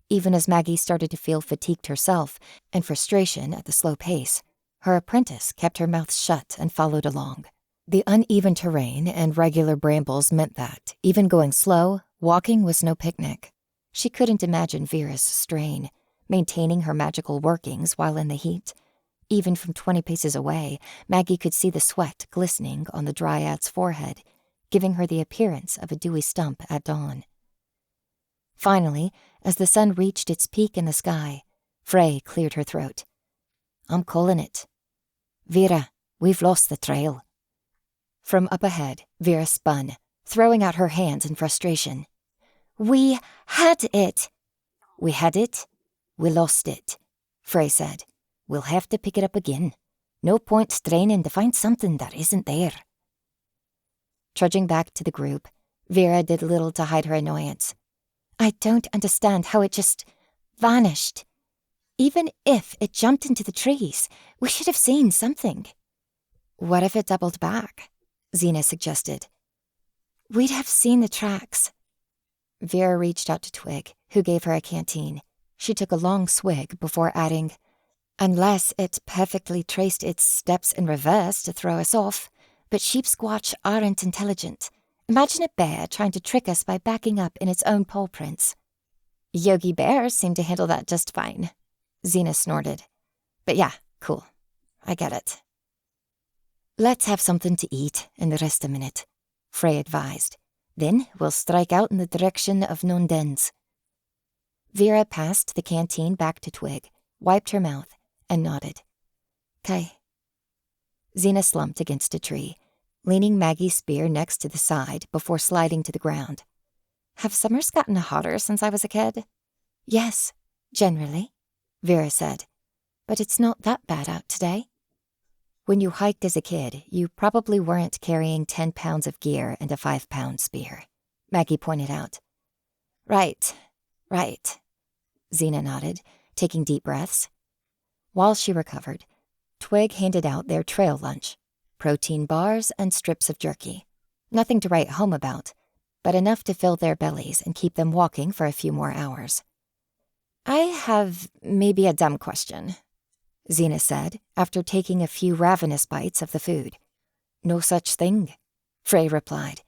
Even as Maggie started to feel fatigued herself and frustration at the slow pace, her apprentice kept her mouth shut and followed along. The uneven terrain and regular brambles meant that, even going slow, walking was no picnic. She couldn't imagine Vera's strain, maintaining her magical workings while in the heat. Even from 20 paces away, Maggie could see the sweat glistening on the dryad's forehead, giving her the appearance of a dewy stump at dawn. Finally, as the sun reached its peak in the sky, Frey cleared her throat. I'm calling it. Vera, we've lost the trail. From up ahead, Vera spun, throwing out her hands in frustration. We had it. We had it. We lost it, Frey said. We'll have to pick it up again. No point straining to find something that isn't there. Trudging back to the group, Vera did little to hide her annoyance. I don't understand how it just vanished. Even if it jumped into the trees, we should have seen something. What if it doubled back? Xena suggested. We'd have seen the tracks. Vera reached out to Twig, who gave her a canteen. She took a long swig before adding, unless it perfectly traced its steps in reverse to throw us off. But sheep-squatch aren't intelligent. Imagine a bear trying to trick us by backing up in its own paw prints. Yogi Bear seemed to handle that just fine. Xena snorted. But yeah, cool. I get it. Let's have something to eat and rest a minute, Frey advised. Then we'll strike out in the direction of Nondens. Vera passed the canteen back to Twig, wiped her mouth, and nodded. "'Kay." Xena slumped against a tree, leaning Maggie's spear next to the side before sliding to the ground. Have summers gotten hotter since I was a kid? Yes, generally, Vera said. But it's not that bad out today. When you hiked as a kid, you probably weren't carrying 10 pounds of gear and a 5-pound spear, Maggie pointed out. Right. Xena nodded, taking deep breaths. While she recovered, Twig handed out their trail lunch, protein bars and strips of jerky. Nothing to write home about, but enough to fill their bellies and keep them walking for a few more hours. I have maybe a dumb question, Xena said, after taking a few ravenous bites of the food. No such thing, Frey replied.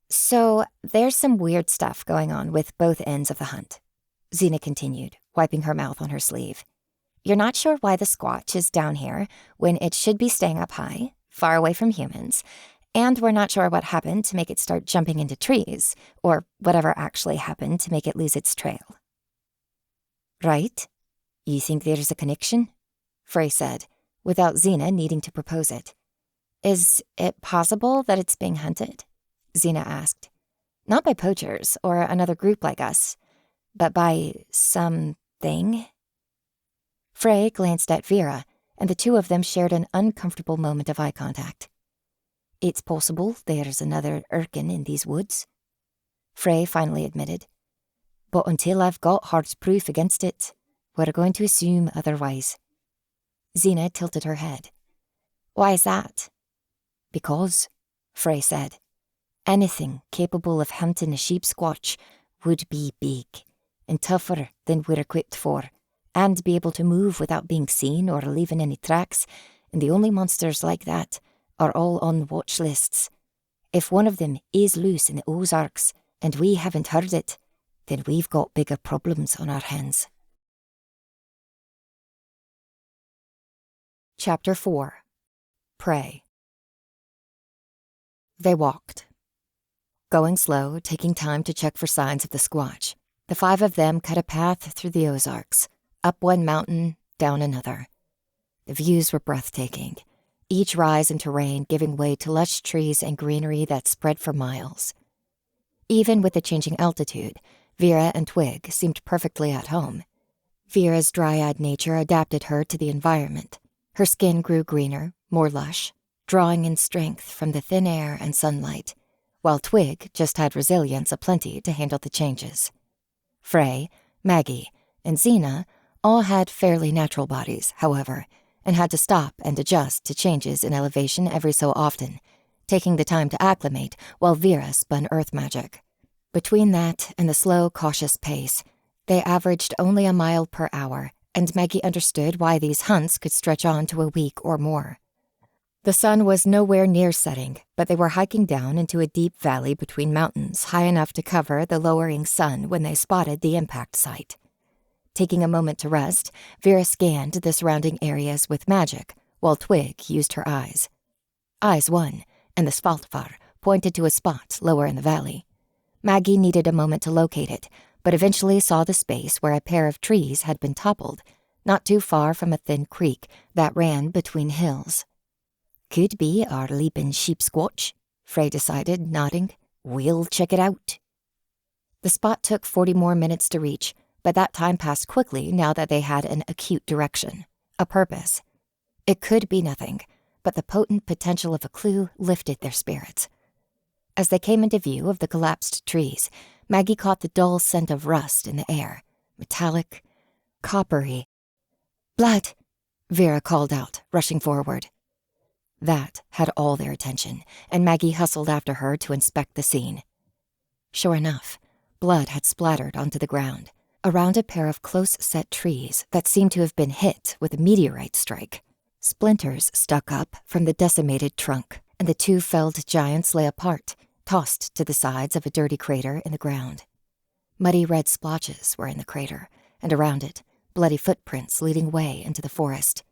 So there's some weird stuff going on with both ends of the hunt, Xena continued, wiping her mouth on her sleeve. You're not sure why the Squatch is down here when it should be staying up high, far away from humans, and we're not sure what happened to make it start jumping into trees, or whatever actually happened to make it lose its trail. Right? You think there's a connection? Frey said, without Xena needing to propose it. Is it possible that it's being hunted? Xena asked. Not by poachers or another group like us, but by something? Frey glanced at Vera, and the two of them shared an uncomfortable moment of eye contact. It's possible there's another Urkin in these woods, Frey finally admitted. But until I've got hard proof against it, we're going to assume otherwise. Xena tilted her head. Why is that? Because, Frey said, anything capable of hunting a sheep squatch would be big and tougher than we're equipped for, and be able to move without being seen or leaving any tracks, and the only monsters like that are all on watch lists. If one of them is loose in the Ozarks, and we haven't heard it, then we've got bigger problems on our hands. Chapter 4. Prey. They walked. Going slow, taking time to check for signs of the Squatch, the five of them cut a path through the Ozarks, up one mountain, down another. The views were breathtaking, each rise in terrain giving way to lush trees and greenery that spread for miles. Even with the changing altitude, Vera and Twig seemed perfectly at home. Vera's dryad nature adapted her to the environment. Her skin grew greener, more lush, drawing in strength from the thin air and sunlight, while Twig just had resilience aplenty to handle the changes. Frey, Maggie, and Xena all had fairly natural bodies, however, and had to stop and adjust to changes in elevation every so often, taking the time to acclimate while Vera spun earth magic. Between that and the slow, cautious pace, they averaged only a mile per hour, and Maggie understood why these hunts could stretch on to a week or more. The sun was nowhere near setting, but they were hiking down into a deep valley between mountains high enough to cover the lowering sun when they spotted the impact site. Taking a moment to rest, Vera scanned the surrounding areas with magic, while Twig used her eyes. Eyes won, and the Svaltvar pointed to a spot lower in the valley. Maggie needed a moment to locate it, but eventually saw the space where a pair of trees had been toppled, not too far from a thin creek that ran between hills. Could be our leaping sheep squatch, Frey decided, nodding. We'll check it out. The spot took 40 more minutes to reach, but that time passed quickly now that they had an acute direction, a purpose. It could be nothing, but the potent potential of a clue lifted their spirits. As they came into view of the collapsed trees, Maggie caught the dull scent of rust in the air, metallic, coppery. Blood, Vera called out, rushing forward. That had all their attention, and Maggie hustled after her to inspect the scene. Sure enough, blood had splattered onto the ground, around a pair of close-set trees that seemed to have been hit with a meteorite strike. Splinters stuck up from the decimated trunk, and the two felled giants lay apart, tossed to the sides of a dirty crater in the ground. Muddy red splotches were in the crater, and around it, bloody footprints leading way into the forest.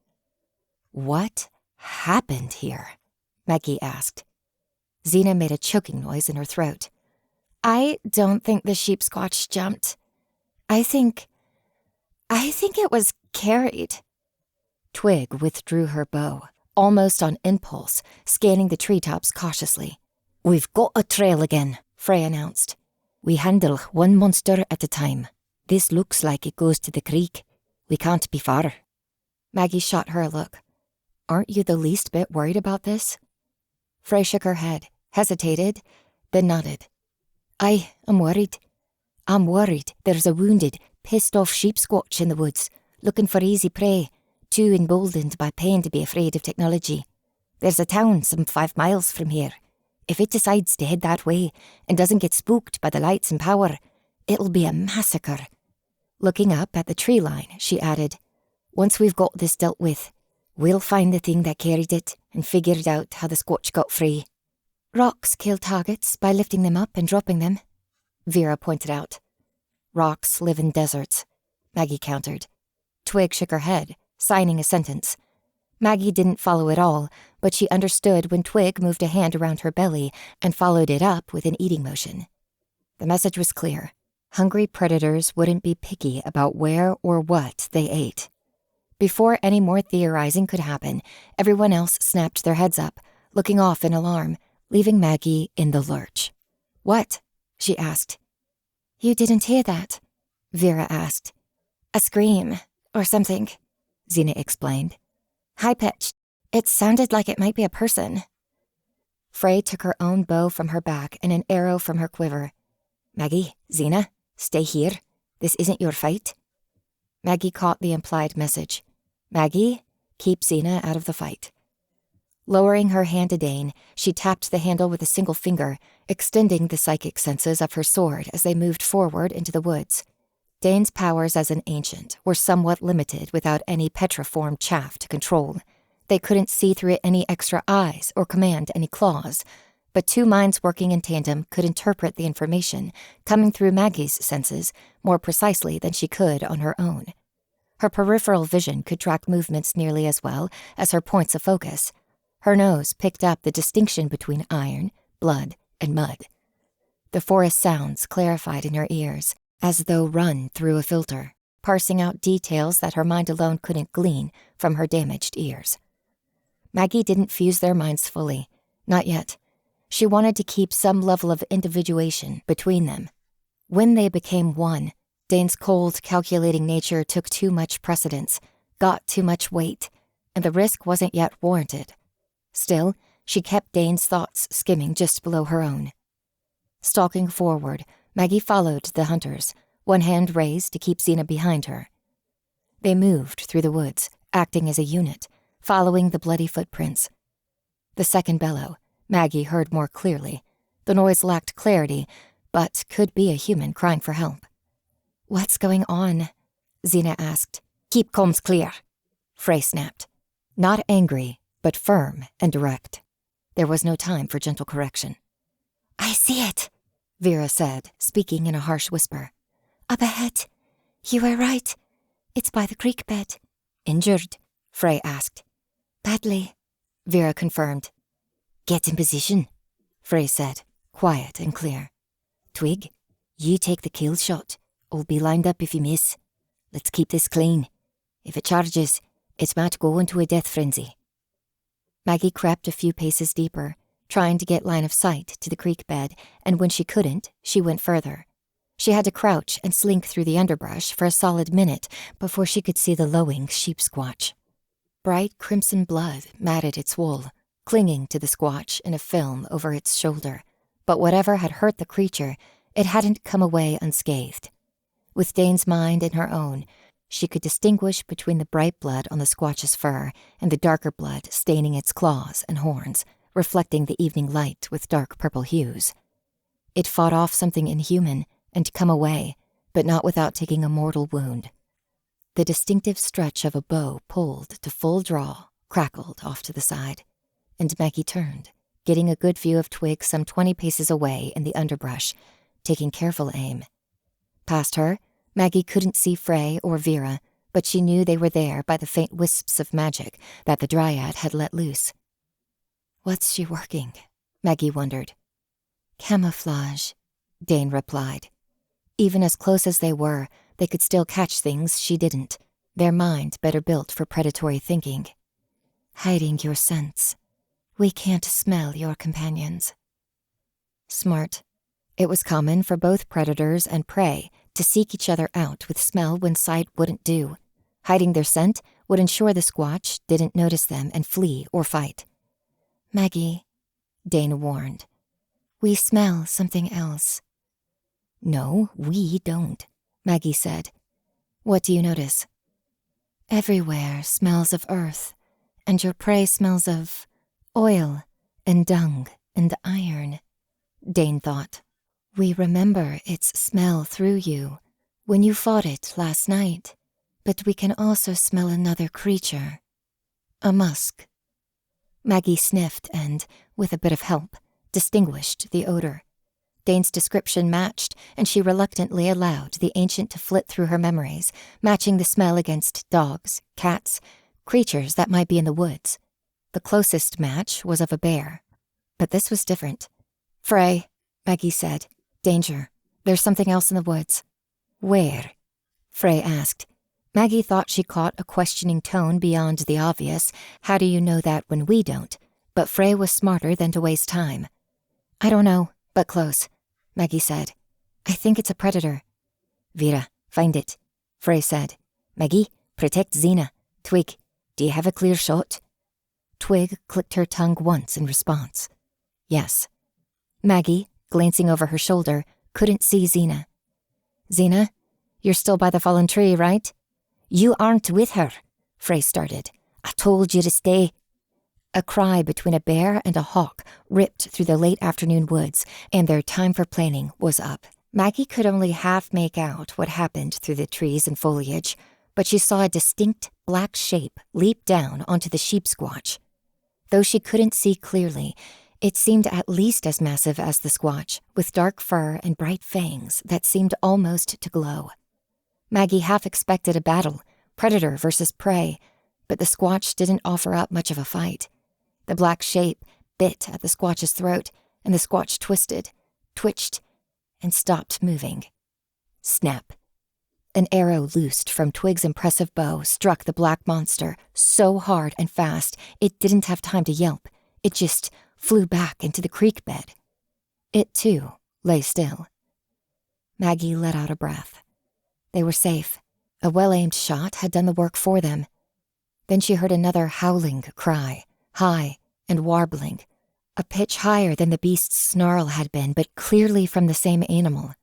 What happened here? Maggie asked. Xena made a choking noise in her throat. I don't think the sheep squatch jumped. I think it was carried. Twig withdrew her bow, almost on impulse, scanning the treetops cautiously. We've got a trail again, Frey announced. We handle one monster at a time. This looks like it goes to the creek. We can't be far. Maggie shot her a look. Aren't you the least bit worried about this? Frey shook her head, hesitated, then nodded. I'm worried. I'm worried there's a wounded, pissed-off sheep squatch in the woods, looking for easy prey, too emboldened by pain to be afraid of technology. There's a town some 5 miles from here. If it decides to head that way and doesn't get spooked by the lights and power, it'll be a massacre. Looking up at the tree line, she added, Once we've got this dealt with, we'll find the thing that carried it and figured out how the squatch got free. Rocks kill targets by lifting them up and dropping them, Vera pointed out. Rocks live in deserts, Maggie countered. Twig shook her head, signing a sentence. Maggie didn't follow it all, but she understood when Twig moved a hand around her belly and followed it up with an eating motion. The message was clear. Hungry predators wouldn't be picky about where or what they ate. Before any more theorizing could happen, everyone else snapped their heads up, looking off in alarm, leaving Maggie in the lurch. "What?" she asked. "You didn't hear that?" Vera asked. "A scream, or something," Zena explained. "High-pitched. It sounded like it might be a person." Frey took her own bow from her back and an arrow from her quiver. "Maggie, Zena, stay here. This isn't your fight." Maggie caught the implied message. "Maggie, keep Zena out of the fight." Lowering her hand to Dane, she tapped the handle with a single finger, extending the psychic senses of her sword as they moved forward into the woods. Dane's powers as an ancient were somewhat limited without any petriform chaff to control. They couldn't see through any extra eyes or command any claws, but two minds working in tandem could interpret the information coming through Maggie's senses more precisely than she could on her own. Her peripheral vision could track movements nearly as well as her points of focus. Her nose picked up the distinction between iron, blood, and mud. The forest sounds clarified in her ears, as though run through a filter, parsing out details that her mind alone couldn't glean from her damaged ears. Maggie didn't fuse their minds fully, not yet. She wanted to keep some level of individuation between them. When they became one, Dane's cold, calculating nature took too much precedence, got too much weight, and the risk wasn't yet warranted. Still, she kept Dane's thoughts skimming just below her own. Stalking forward, Maggie followed the hunters, one hand raised to keep Zena behind her. They moved through the woods, acting as a unit, following the bloody footprints. The second bellow, Maggie heard more clearly. The noise lacked clarity, but could be a human crying for help. "What's going on?" Zena asked. "Keep comms clear," Frey snapped. Not angry, but firm and direct. There was no time for gentle correction. "I see it," Vera said, speaking in a harsh whisper. "Up ahead. You were right. It's by the creek bed." "Injured?" Frey asked. "Badly," Vera confirmed. "Get in position," Frey said, quiet and clear. "Twig, you take the kill shot. I'll be lined up if you miss. Let's keep this clean. If it charges, it might go into a death frenzy." Maggie crept a few paces deeper, trying to get line of sight to the creek bed, and when she couldn't, she went further. She had to crouch and slink through the underbrush for a solid minute before she could see the lowing sheep squatch. Bright crimson blood matted its wool, clinging to the squatch in a film over its shoulder, but whatever had hurt the creature, it hadn't come away unscathed. With Dane's mind in her own, she could distinguish between the bright blood on the squatch's fur and the darker blood staining its claws and horns, reflecting the evening light with dark purple hues. It fought off something inhuman and come away, but not without taking a mortal wound. The distinctive stretch of a bow pulled to full draw crackled off to the side, and Maggie turned, getting a good view of Twig some 20 paces away in the underbrush, taking careful aim. Past her, Maggie couldn't see Frey or Vera, but she knew they were there by the faint wisps of magic that the dryad had let loose. "What's she working?" Maggie wondered. "Camouflage," Dane replied. Even as close as they were, they could still catch things she didn't, their mind better built for predatory thinking. "Hiding your scents. We can't smell your companions." Smart. It was common for both predators and prey to seek each other out with smell when sight wouldn't do. Hiding their scent would ensure the squatch didn't notice them and flee or fight. "Maggie," Dane warned, "we smell something else." "No, we don't," Maggie said. "What do you notice?" "Everywhere smells of earth, and your prey smells of oil and dung and iron," Dane thought. "We remember its smell through you when you fought it last night, but we can also smell another creature. A musk." Maggie sniffed and, with a bit of help, distinguished the odor. Dane's description matched, and she reluctantly allowed the ancient to flit through her memories, matching the smell against dogs, cats, creatures that might be in the woods. The closest match was of a bear. But this was different. "Frey," Maggie said. "Danger. There's something else in the woods." "Where?" Frey asked. Maggie thought she caught a questioning tone beyond the obvious. How do you know that when we don't? But Frey was smarter than to waste time. "I don't know, but close," Maggie said. "I think it's a predator." "Vera, find it," Frey said. "Maggie, protect Xena. Twig, do you have a clear shot?" Twig clicked her tongue once in response. Yes. Maggie, glancing over her shoulder, couldn't see Xena. "Xena, you're still by the fallen tree, right?" "You aren't with her," Frey started. "I told you to stay." A cry between a bear and a hawk ripped through the late afternoon woods, and their time for planning was up. Maggie could only half make out what happened through the trees and foliage, but she saw a distinct black shape leap down onto the sheep squatch. Though she couldn't see clearly, it seemed at least as massive as the squatch, with dark fur and bright fangs that seemed almost to glow. Maggie half expected a battle, predator versus prey, but the squatch didn't offer up much of a fight. The black shape bit at the squatch's throat, and the squatch twisted, twitched, and stopped moving. Snap. An arrow loosed from Twig's impressive bow struck the black monster so hard and fast it didn't have time to yelp. It just flew back into the creek bed. It, too, lay still. Maggie let out a breath. They were safe. A well-aimed shot had done the work for them. Then she heard another howling cry, high and warbling, a pitch higher than the beast's snarl had been, but clearly from the same animal.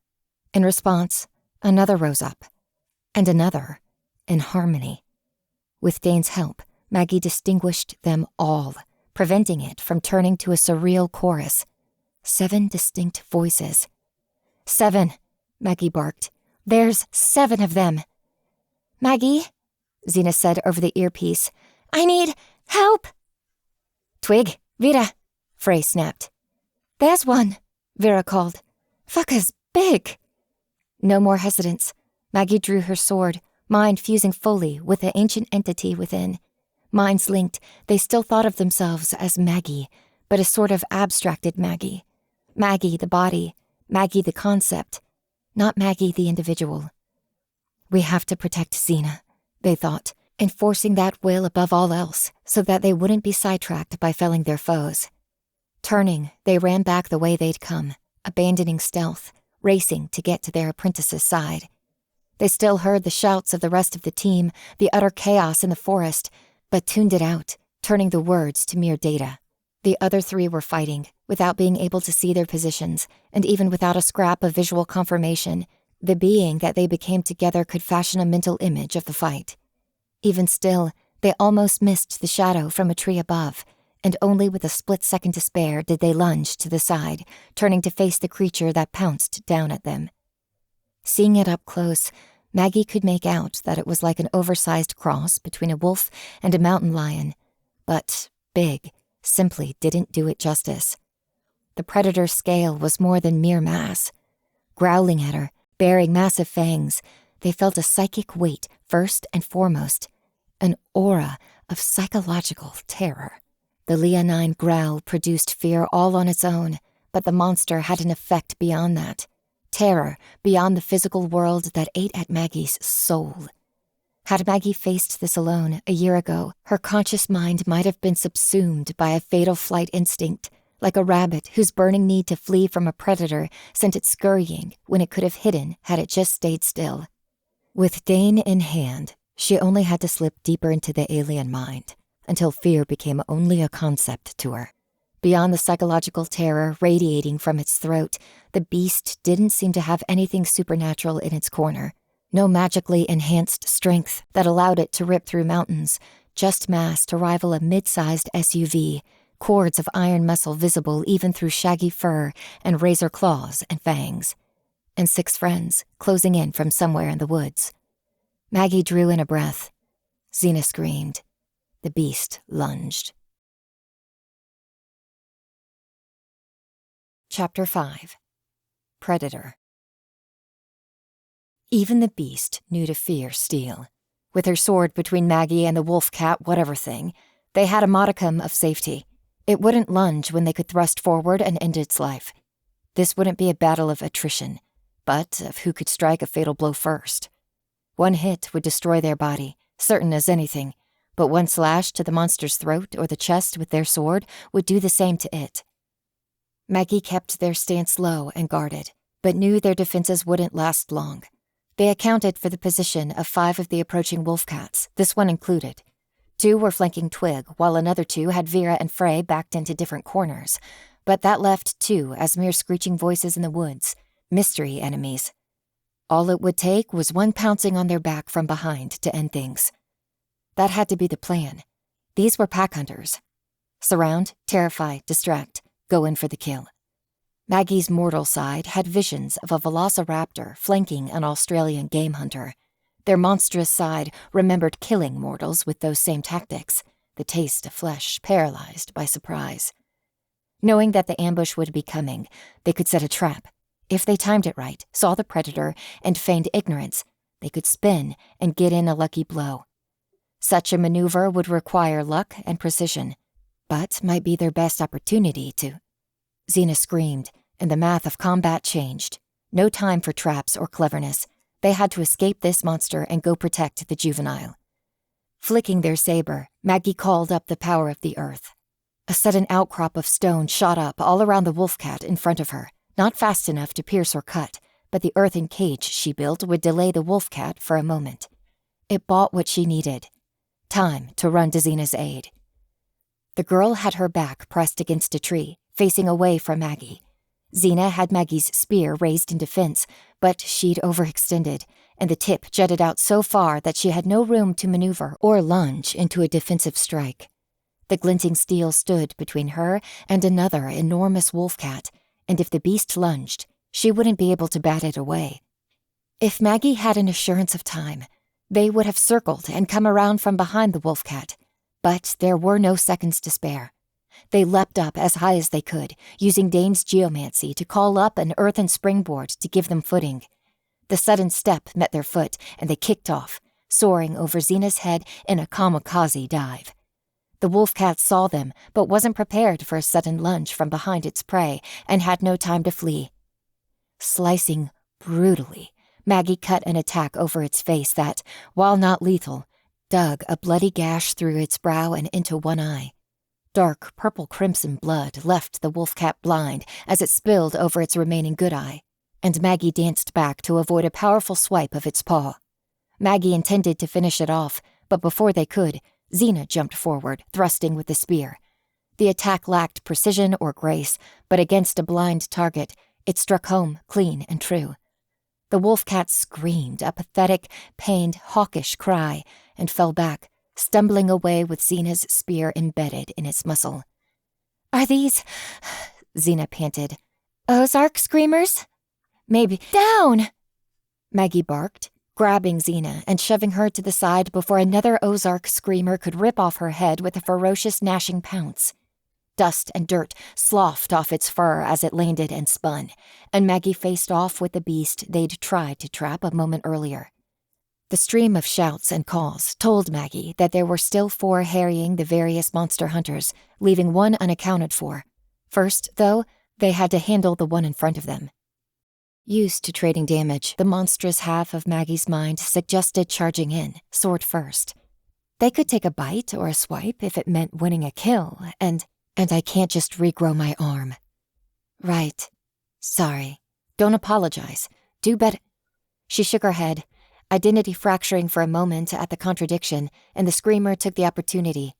In response, another rose up, and another, in harmony. With Dane's help, Maggie distinguished them all, preventing it from turning to a surreal chorus. 7 distinct voices. 7, Maggie barked. "There's 7 of them." "Maggie," Xena said over the earpiece, "I need help." "Twig, Vera," Frey snapped. "There's one," Vera called. "Fucker's big." No more hesitance. Maggie drew her sword, mind fusing fully with the ancient entity within. Minds linked, they still thought of themselves as Maggie, but a sort of abstracted Maggie. Maggie the body, Maggie the concept, not Maggie the individual. We have to protect Xena, they thought, enforcing that will above all else so that they wouldn't be sidetracked by felling their foes. Turning, they ran back the way they'd come, abandoning stealth, racing to get to their apprentice's side. They still heard the shouts of the rest of the team, the utter chaos in the forest, but tuned it out, turning the words to mere data. The other 3 were fighting, without being able to see their positions, and even without a scrap of visual confirmation, the being that they became together could fashion a mental image of the fight. Even still, they almost missed the shadow from a tree above, and only with a split second to spare did they lunge to the side, turning to face the creature that pounced down at them. Seeing it up close, Maggie could make out that it was like an oversized cross between a wolf and a mountain lion, but big simply didn't do it justice. The predator's scale was more than mere mass. Growling at her, bearing massive fangs, they felt a psychic weight first and foremost, an aura of psychological terror. The leonine growl produced fear all on its own, but the monster had an effect beyond that. Terror beyond the physical world that ate at Maggie's soul. Had Maggie faced this alone a year ago, her conscious mind might have been subsumed by a fatal flight instinct, like a rabbit whose burning need to flee from a predator sent it scurrying when it could have hidden had it just stayed still. With Dane in hand, she only had to slip deeper into the alien mind, until fear became only a concept to her. Beyond the psychological terror radiating from its throat, the beast didn't seem to have anything supernatural in its corner. No magically enhanced strength that allowed it to rip through mountains, just mass to rival a mid-sized SUV, cords of iron muscle visible even through shaggy fur and razor claws and fangs. And 6 friends closing in from somewhere in the woods. Maggie drew in a breath. Xena screamed. The beast lunged. Chapter 5. predator. Even the beast knew to fear steel. With her sword between Maggie and the wolf cat whatever thing, they had a modicum of safety. It wouldn't lunge when they could thrust forward and end its life. This wouldn't be a battle of attrition, but of who could strike a fatal blow first. One hit would destroy their body, certain as anything, but one slash to the monster's throat or the chest with their sword would do the same to it. Maggie kept their stance low and guarded, but knew their defenses wouldn't last long. They accounted for the position of 5 of the approaching wolf cats, this one included. 2 were flanking Twig, while another 2 had Vera and Frey backed into different corners, but that left 2 as mere screeching voices in the woods, mystery enemies. All it would take was one pouncing on their back from behind to end things. That had to be the plan. These were pack hunters. Surround, terrify, distract, go in for the kill. Maggie's mortal side had visions of a velociraptor flanking an Australian game hunter. Their monstrous side remembered killing mortals with those same tactics, the taste of flesh paralyzed by surprise. Knowing that the ambush would be coming, they could set a trap. If they timed it right, saw the predator, and feigned ignorance, they could spin and get in a lucky blow. Such a maneuver would require luck and precision, but might be their best opportunity to... Xena screamed, and the math of combat changed. No time for traps or cleverness. They had to escape this monster and go protect the juvenile. Flicking their saber, Maggie called up the power of the earth. A sudden outcrop of stone shot up all around the wolf cat in front of her, not fast enough to pierce or cut, but the earthen cage she built would delay the wolf cat for a moment. It bought what she needed. Time to run to Xena's aid. The girl had her back pressed against a tree, facing away from Maggie. Xena had Maggie's spear raised in defense, but she'd overextended, and the tip jutted out so far that she had no room to maneuver or lunge into a defensive strike. The glinting steel stood between her and another enormous wolf cat, and if the beast lunged, she wouldn't be able to bat it away. If Maggie had an assurance of time, they would have circled and come around from behind the wolf cat, but there were no seconds to spare. They leapt up as high as they could, using Dane's geomancy to call up an earthen springboard to give them footing. The sudden step met their foot, and they kicked off, soaring over Xena's head in a kamikaze dive. The wolf cat saw them, but wasn't prepared for a sudden lunge from behind its prey, and had no time to flee. Slicing brutally, Maggie cut an attack over its face that, while not lethal, dug a bloody gash through its brow and into one eye. Dark purple-crimson blood left the wolf cat blind as it spilled over its remaining good eye, and Maggie danced back to avoid a powerful swipe of its paw. Maggie intended to finish it off, but before they could, Xena jumped forward, thrusting with the spear. The attack lacked precision or grace, but against a blind target, it struck home clean and true. The wolf cat screamed a pathetic, pained, hawkish cry and fell back, stumbling away with Xena's spear embedded in its muscle. "Are these," Xena panted, "Ozark screamers?" "Maybe." "Down!" Maggie barked, grabbing Xena and shoving her to the side before another Ozark screamer could rip off her head with a ferocious gnashing pounce. Dust and dirt sloughed off its fur as it landed and spun, and Maggie faced off with the beast they'd tried to trap a moment earlier. The stream of shouts and calls told Maggie that there were still 4 harrying the various monster hunters, leaving one unaccounted for. First, though, they had to handle the one in front of them. Used to trading damage, the monstrous half of Maggie's mind suggested charging in, sword first. They could take a bite or a swipe if it meant winning a kill, and I can't just regrow my arm. Right. Sorry. Don't apologize. Do better. She shook her head, identity fracturing for a moment at the contradiction, and the screamer took the opportunity.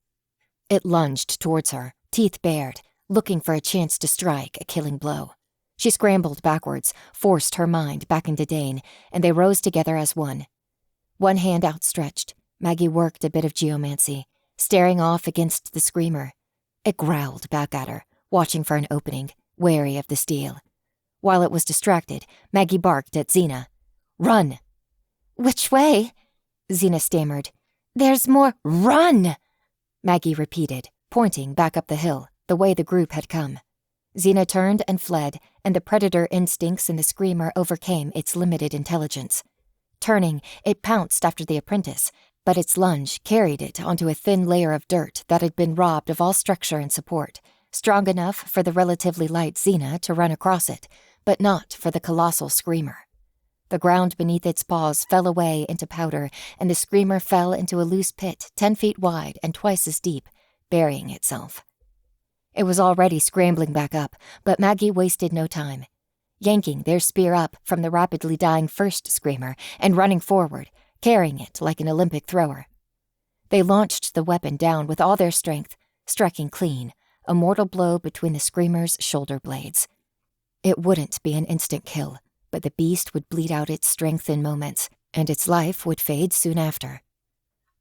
It lunged towards her, teeth bared, looking for a chance to strike a killing blow. She scrambled backwards, forced her mind back into Dane, and they rose together as one. One hand outstretched, Maggie worked a bit of geomancy, staring off against the screamer. It growled back at her, watching for an opening, wary of the steel. While it was distracted, Maggie barked at Xena. "Run!" "Which way?" Xena stammered. "There's more—" "Run!" Maggie repeated, pointing back up the hill, the way the group had come. Xena turned and fled, and the predator instincts in the screamer overcame its limited intelligence. Turning, it pounced after the apprentice, but its lunge carried it onto a thin layer of dirt that had been robbed of all structure and support, strong enough for the relatively light Xena to run across it, but not for the colossal screamer. The ground beneath its paws fell away into powder, and the screamer fell into a loose pit 10 feet wide and twice as deep, burying itself. It was already scrambling back up, but Maggie wasted no time. Yanking their spear up from the rapidly dying first screamer and running forward, carrying it like an Olympic thrower. They launched the weapon down with all their strength, striking clean, a mortal blow between the screamer's shoulder blades. It wouldn't be an instant kill, but the beast would bleed out its strength in moments, and its life would fade soon after.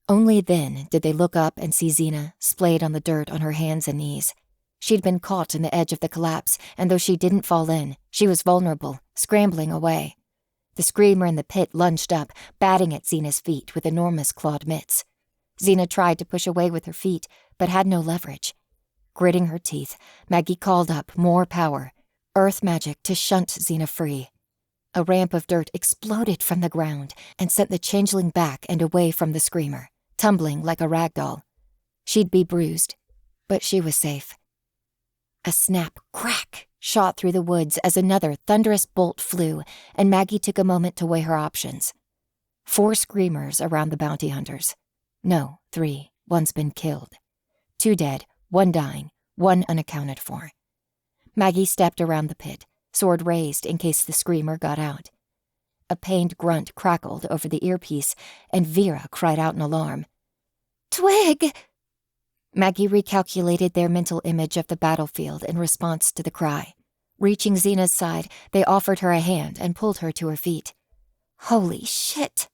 Only then did they look up and see Xena, splayed on the dirt on her hands and knees. She'd been caught in the edge of the collapse, and though she didn't fall in, she was vulnerable, scrambling away. The screamer in the pit lunged up, batting at Xena's feet with enormous clawed mitts. Xena tried to push away with her feet, but had no leverage. Gritting her teeth, Maggie called up more power, earth magic to shunt Xena free. A ramp of dirt exploded from the ground and sent the changeling back and away from the screamer, tumbling like a rag doll. She'd be bruised, but she was safe. A snap crack shot through the woods as another thunderous bolt flew, and Maggie took a moment to weigh her options. 4 screamers around the bounty hunters. No, 3. One's been killed. 2 dead, 1 dying, 1 unaccounted for. Maggie stepped around the pit, sword raised in case the screamer got out. A pained grunt crackled over the earpiece, and Vera cried out in alarm. "Twig!" Maggie recalculated their mental image of the battlefield in response to the cry. Reaching Xena's side, they offered her a hand and pulled her to her feet. "Holy shit!"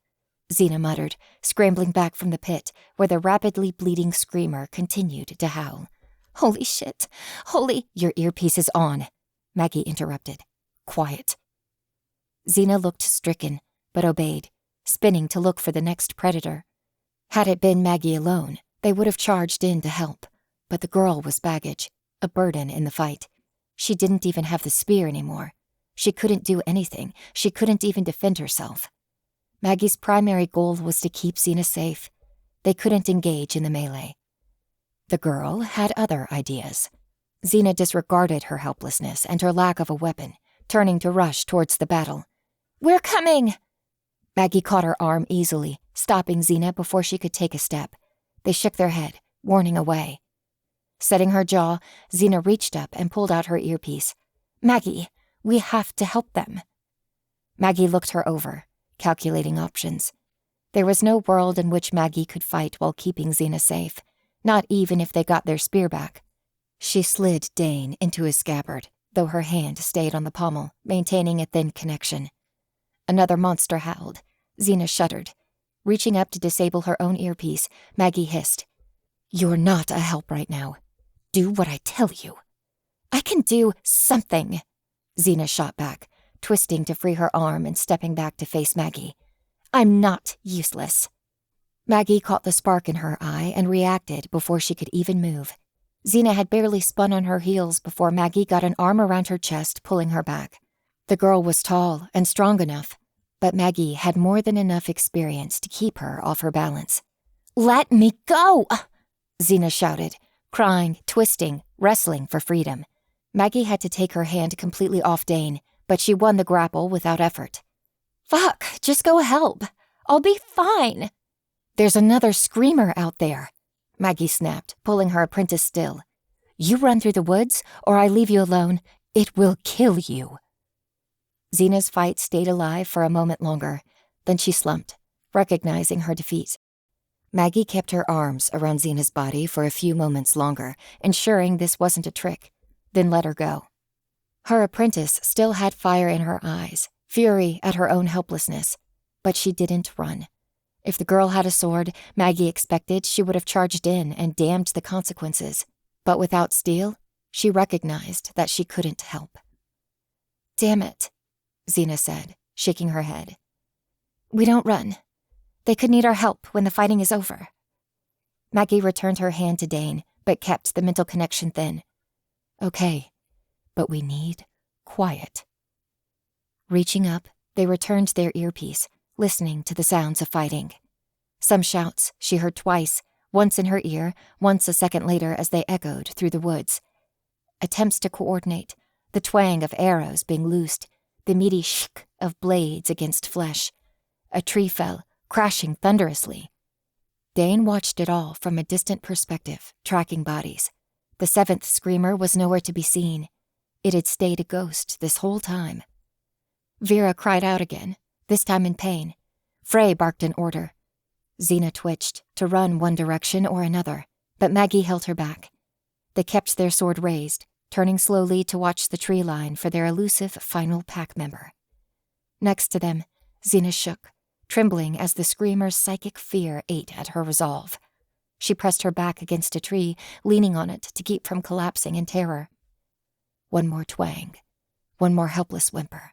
Xena muttered, scrambling back from the pit, where the rapidly bleeding screamer continued to howl. "Holy shit! Holy—" "Your earpiece is on," Maggie interrupted. "Quiet." Xena looked stricken, but obeyed, spinning to look for the next predator. Had it been Maggie alone, they would have charged in to help, but the girl was baggage, a burden in the fight. She didn't even have the spear anymore. She couldn't do anything. She couldn't even defend herself. Maggie's primary goal was to keep Xena safe. They couldn't engage in the melee. The girl had other ideas. Xena disregarded her helplessness and her lack of a weapon, turning to rush towards the battle. "We're coming!" Maggie caught her arm easily, stopping Xena before she could take a step. They shook their head, warning away. Setting her jaw, Xena reached up and pulled out her earpiece. "Maggie, we have to help them." Maggie looked her over, calculating options. There was no world in which Maggie could fight while keeping Xena safe, not even if they got their spear back. She slid Dane into his scabbard, though her hand stayed on the pommel, maintaining a thin connection. Another monster howled. Xena shuddered. Reaching up to disable her own earpiece, Maggie hissed, "You're not a help right now. Do what I tell you." "I can do something," Xena shot back, twisting to free her arm and stepping back to face Maggie. "I'm not useless." Maggie caught the spark in her eye and reacted before she could even move. Xena had barely spun on her heels before Maggie got an arm around her chest, pulling her back. The girl was tall and strong enough, but Maggie had more than enough experience to keep her off her balance. "Let me go!" Xena shouted, crying, twisting, wrestling for freedom. Maggie had to take her hand completely off Dane, but she won the grapple without effort. "Fuck, just go help. I'll be fine." "There's another screamer out there," Maggie snapped, pulling her apprentice still. "You run through the woods, or I leave you alone. It will kill you." Xena's fight stayed alive for a moment longer. Then she slumped, recognizing her defeat. Maggie kept her arms around Xena's body for a few moments longer, ensuring this wasn't a trick, then let her go. Her apprentice still had fire in her eyes, fury at her own helplessness, but she didn't run. If the girl had a sword, Maggie expected she would have charged in and damned the consequences. But without steel, she recognized that she couldn't help. "Damn it," Xena said, shaking her head. "We don't run. They could need our help when the fighting is over." Maggie returned her hand to Dane, but kept the mental connection thin. "Okay, but we need quiet. Reaching up, they returned their earpiece, listening to the sounds of fighting. Some shouts she heard twice, once in her ear, once a second later as they echoed through the woods. Attempts to coordinate, the twang of arrows being loosed, the meaty shk of blades against flesh. A tree fell, crashing thunderously. Dane watched it all from a distant perspective, tracking bodies. The seventh screamer was nowhere to be seen. It had stayed a ghost this whole time. Vera cried out again, this time in pain. Frey barked an order. Xena twitched, to run one direction or another, but Maggie held her back. They kept their sword raised, turning slowly to watch the tree line for their elusive final pack member. Next to them, Xena shook, trembling as the screamer's psychic fear ate at her resolve. She pressed her back against a tree, leaning on it to keep from collapsing in terror. One more twang, one more helpless whimper.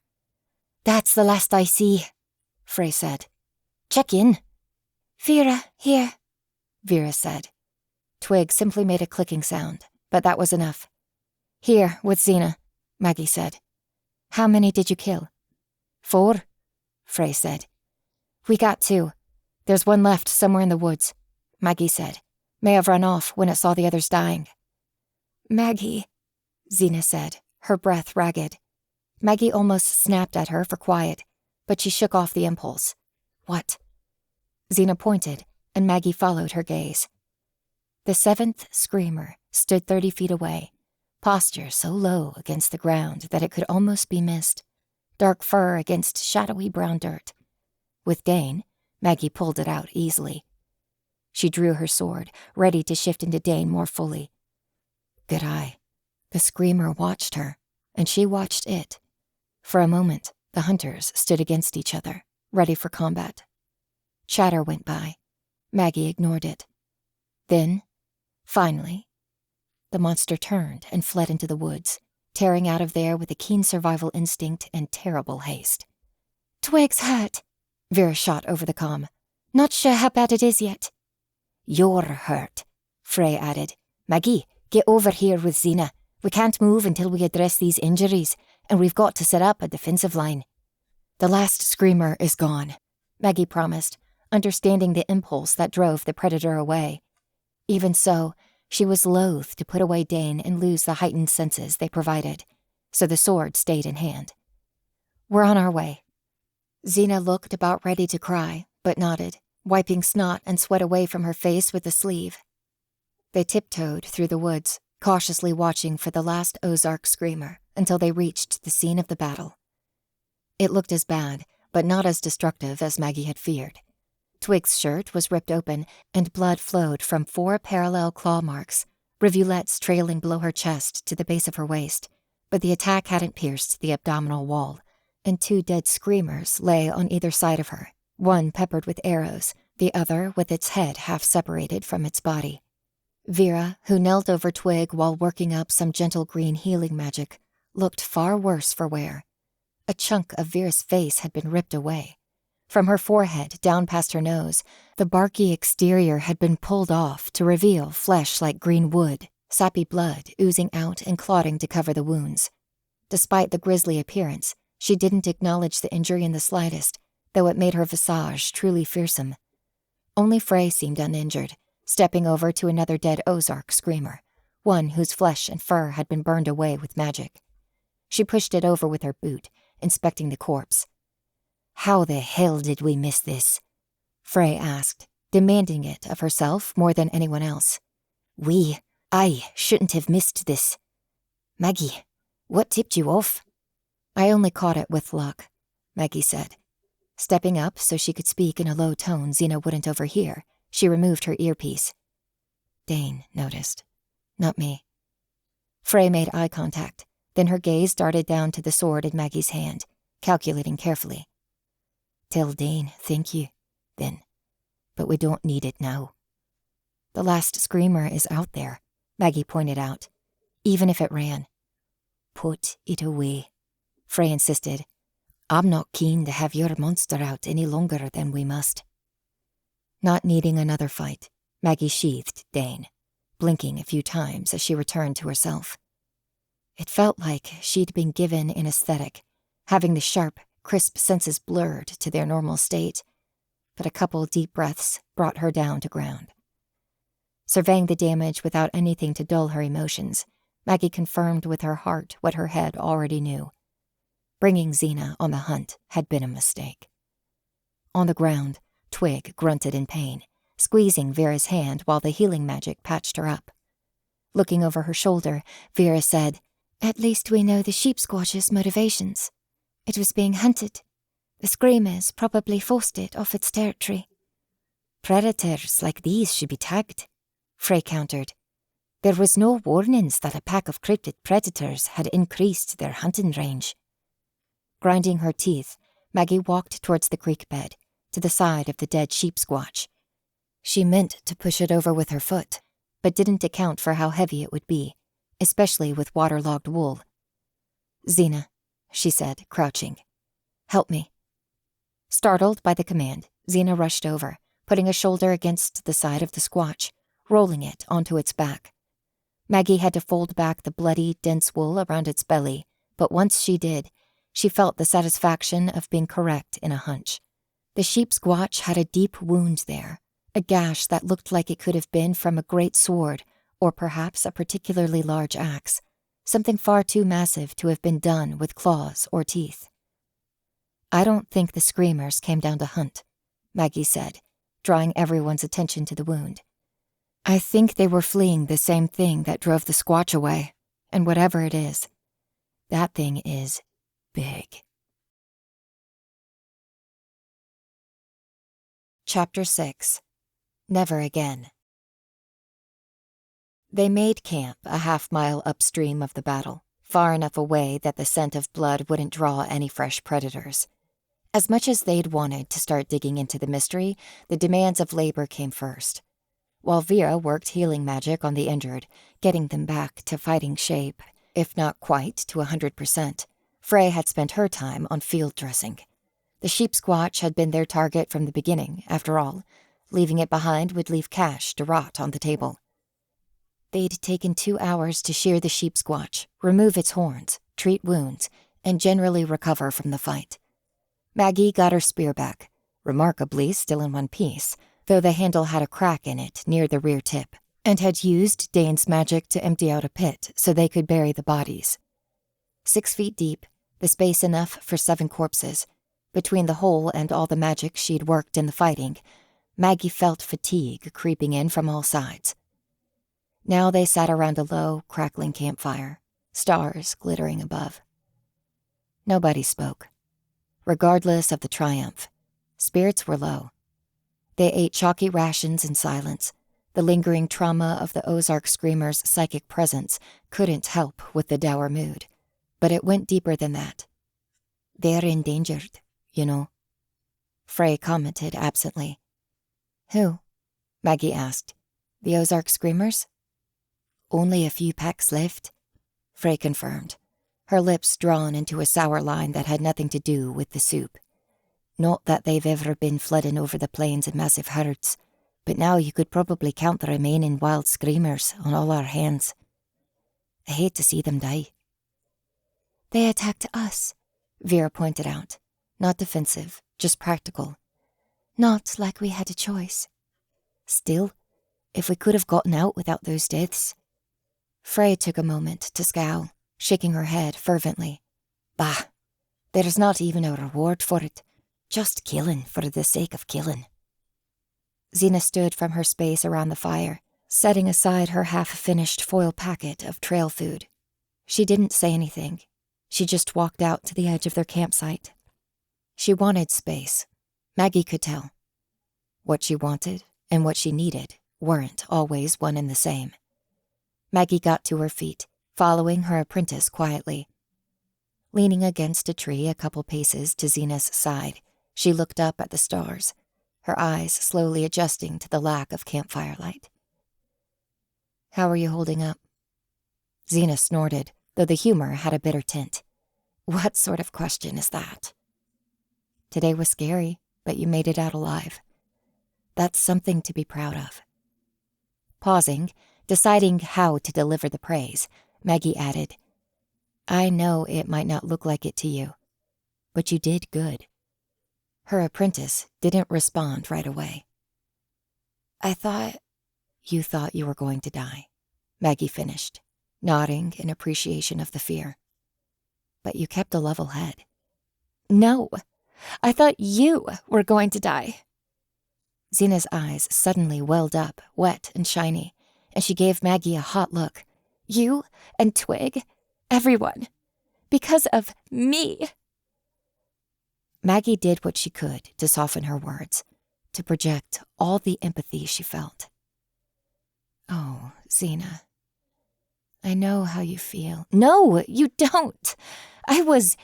"That's the last I see," Frey said. "Check in." "Vera, here," Vera said. Twig simply made a clicking sound, but that was enough. "Here, with Xena," Maggie said. "How many did you kill?" "4," Frey said. "We got 2. There's one left somewhere in the woods," Maggie said. "May have run off when it saw the others dying." "Maggie," Xena said, her breath ragged. Maggie almost snapped at her for quiet, but she shook off the impulse. "What?" Xena pointed, and Maggie followed her gaze. The seventh screamer stood 30 feet away, posture so low against the ground that it could almost be missed, dark fur against shadowy brown dirt. With Dane, Maggie pulled it out easily. She drew her sword, ready to shift into Dane more fully. Good eye. The screamer watched her, and she watched it. For a moment, the hunters stood against each other, ready for combat. Chatter went by. Maggie ignored it. Then, finally, the monster turned and fled into the woods, tearing out of there with a keen survival instinct and terrible haste. "Twig's hurt," Vera shot over the comm. "Not sure how bad it is yet." "You're hurt," Frey added. "Maggie, get over here with Xena. We can't move until we address these injuries, and we've got to set up a defensive line." "The last screamer is gone," Maggie promised, understanding the impulse that drove the predator away. Even so, she was loath to put away Dane and lose the heightened senses they provided, so the sword stayed in hand. "We're on our way." Xena looked about ready to cry, but nodded, wiping snot and sweat away from her face with the sleeve. They tiptoed through the woods, cautiously watching for the last Ozark screamer until they reached the scene of the battle. It looked as bad, but not as destructive as Maggie had feared. Twig's shirt was ripped open, and blood flowed from 4 parallel claw marks, rivulets trailing below her chest to the base of her waist, but the attack hadn't pierced the abdominal wall, and 2 dead screamers lay on either side of her, one peppered with arrows, the other with its head half separated from its body. Vera, who knelt over Twig while working up some gentle green healing magic, looked far worse for wear. A chunk of Vera's face had been ripped away. From her forehead down past her nose, the barky exterior had been pulled off to reveal flesh like green wood, sappy blood oozing out and clotting to cover the wounds. Despite the grisly appearance, she didn't acknowledge the injury in the slightest, though it made her visage truly fearsome. Only Frey seemed uninjured, stepping over to another dead Ozark screamer, one whose flesh and fur had been burned away with magic. She pushed it over with her boot, inspecting the corpse. "How the hell did we miss this?" Frey asked, demanding it of herself more than anyone else. I shouldn't have missed this. Maggie, what tipped you off?" "I only caught it with luck," Maggie said. Stepping up so she could speak in a low tone Xena wouldn't overhear, she removed her earpiece. Dane noticed, not me. Frey made eye contact, then her gaze darted down to the sword in Maggie's hand, calculating carefully. "Tell Dane, thank you, then. But we don't need it now." "The last screamer is out there," Maggie pointed out, "even if it ran." "Put it away," Frey insisted. "I'm not keen to have your monster out any longer than we must." Not needing another fight, Maggie sheathed Dane, blinking a few times as she returned to herself. It felt like she'd been given an aesthetic, having the sharp, crisp senses blurred to their normal state, but a couple deep breaths brought her down to ground. Surveying the damage without anything to dull her emotions, Maggie confirmed with her heart what her head already knew. Bringing Xena on the hunt had been a mistake. On the ground, Twig grunted in pain, squeezing Vera's hand while the healing magic patched her up. Looking over her shoulder, Vera said, "At least we know the sheep squatch's motivations. It was being hunted. The screamers probably forced it off its territory." "Predators like these should be tagged," Frey countered. "There was no warnings that a pack of cryptid predators had increased their hunting range." Grinding her teeth, Maggie walked towards the creek bed, to the side of the dead sheep squatch. She meant to push it over with her foot, but didn't account for how heavy it would be, especially with waterlogged wool. "Xena," she said, crouching. "Help me." Startled by the command, Xena rushed over, putting a shoulder against the side of the squatch, rolling it onto its back. Maggie had to fold back the bloody, dense wool around its belly, but once she did, she felt the satisfaction of being correct in a hunch. The sheep squatch had a deep wound there, a gash that looked like it could have been from a great sword, or perhaps a particularly large axe, something far too massive to have been done with claws or teeth. "I don't think the screamers came down to hunt," Maggie said, drawing everyone's attention to the wound. "I think they were fleeing the same thing that drove the squatch away, and whatever it is, that thing is big." Chapter 6. Never Again. They made camp a half-mile upstream of the battle, far enough away that the scent of blood wouldn't draw any fresh predators. As much as they'd wanted to start digging into the mystery, the demands of labor came first. While Vera worked healing magic on the injured, getting them back to fighting shape, if not quite to 100%, Frey had spent her time on field dressing. The sheep squatch had been their target from the beginning, after all. Leaving it behind would leave cash to rot on the table. They'd taken 2 hours to shear the sheep squatch, remove its horns, treat wounds, and generally recover from the fight. Maggie got her spear back, remarkably still in one piece, though the handle had a crack in it near the rear tip, and had used Dane's magic to empty out a pit so they could bury the bodies. 6 feet deep, the space enough for 7 corpses. Between the hole and all the magic she'd worked in the fighting, Maggie felt fatigue creeping in from all sides. Now they sat around a low, crackling campfire, stars glittering above. Nobody spoke. Regardless of the triumph, spirits were low. They ate chalky rations in silence. The lingering trauma of the Ozark Screamer's psychic presence couldn't help with the dour mood, but it went deeper than that. "They're endangered, you know," Frey commented absently. "Who?" Maggie asked. "The Ozark Screamers?" "Only a few packs left," Frey confirmed, her lips drawn into a sour line that had nothing to do with the soup. "Not that they've ever been flooding over the plains in massive herds, but now you could probably count the remaining wild screamers on all our hands. I hate to see them die." "They attacked us," Vera pointed out. Not defensive, just practical. "Not like we had a choice." "Still, if we could have gotten out without those deaths." Frey took a moment to scowl, shaking her head fervently. "Bah, there's not even a reward for it. Just killing for the sake of killing." Xena stood from her space around the fire, setting aside her half-finished foil packet of trail food. She didn't say anything. She just walked out to the edge of their campsite. She wanted space. Maggie could tell. What she wanted and what she needed weren't always one and the same. Maggie got to her feet, following her apprentice quietly. Leaning against a tree a couple paces to Xena's side, she looked up at the stars, her eyes slowly adjusting to the lack of campfire light. "How are you holding up?" Xena snorted, though the humor had a bitter tint. "What sort of question is that?" "Today was scary, but you made it out alive. That's something to be proud of." Pausing, deciding how to deliver the praise, Maggie added, I know it might not look like it to you, but you did good." Her apprentice didn't respond right away. You thought you were going to die," Maggie finished, nodding in appreciation of the fear. "But you kept a level head." "No, I thought you were going to die." Zena's eyes suddenly welled up, wet and shiny, and she gave Maggie a hot look. "You and Twig, everyone, because of me." Maggie did what she could to soften her words, to project all the empathy she felt. "Oh, Zena, I know how you feel." "No, you don't. I was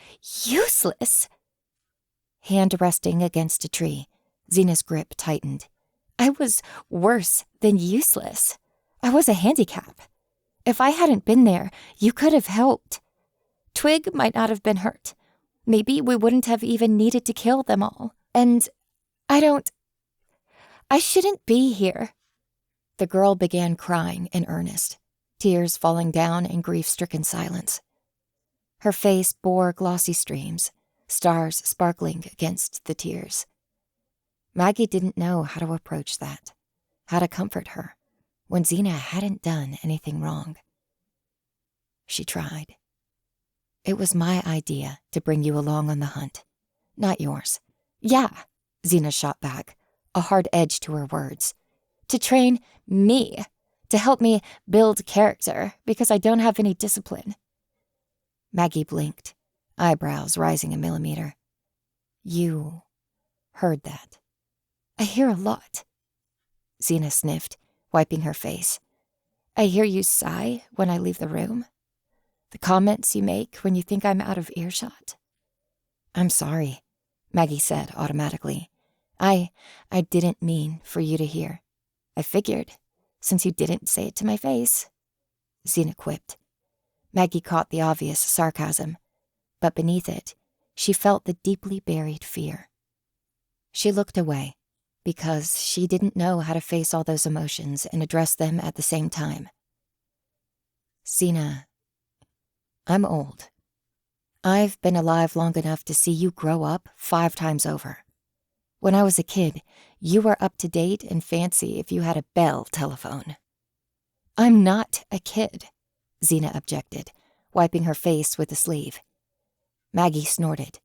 useless." Hand resting against a tree, Zena's grip tightened. "I was worse than useless. I was a handicap. If I hadn't been there, you could have helped. Twig might not have been hurt. Maybe we wouldn't have even needed to kill them all. And I shouldn't be here." The girl began crying in earnest, tears falling down in grief-stricken silence. Her face bore glossy streams, stars sparkling against the tears. Maggie didn't know how to approach that, how to comfort her, when Zena hadn't done anything wrong. She tried. "It was my idea to bring you along on the hunt, not yours." "Yeah," Zena shot back, a hard edge to her words. "To train me, to help me build character, because I don't have any discipline." Maggie blinked, eyebrows rising a millimeter. "You heard that." "I hear a lot." Zena sniffed, wiping her face. "I hear you sigh when I leave the room. The comments you make when you think I'm out of earshot." "I'm sorry," Maggie said automatically. I didn't mean for you to hear. I figured, since you didn't say it to my face." Zena quipped. Maggie caught the obvious sarcasm, but beneath it, she felt the deeply buried fear. She looked away, because she didn't know how to face all those emotions and address them at the same time. "Zena, I'm old. I've been alive long enough to see you grow up 5 times over. When I was a kid, you were up to date and fancy if you had a Bell telephone." "I'm not a kid," Zena objected, wiping her face with the sleeve. Maggie snorted.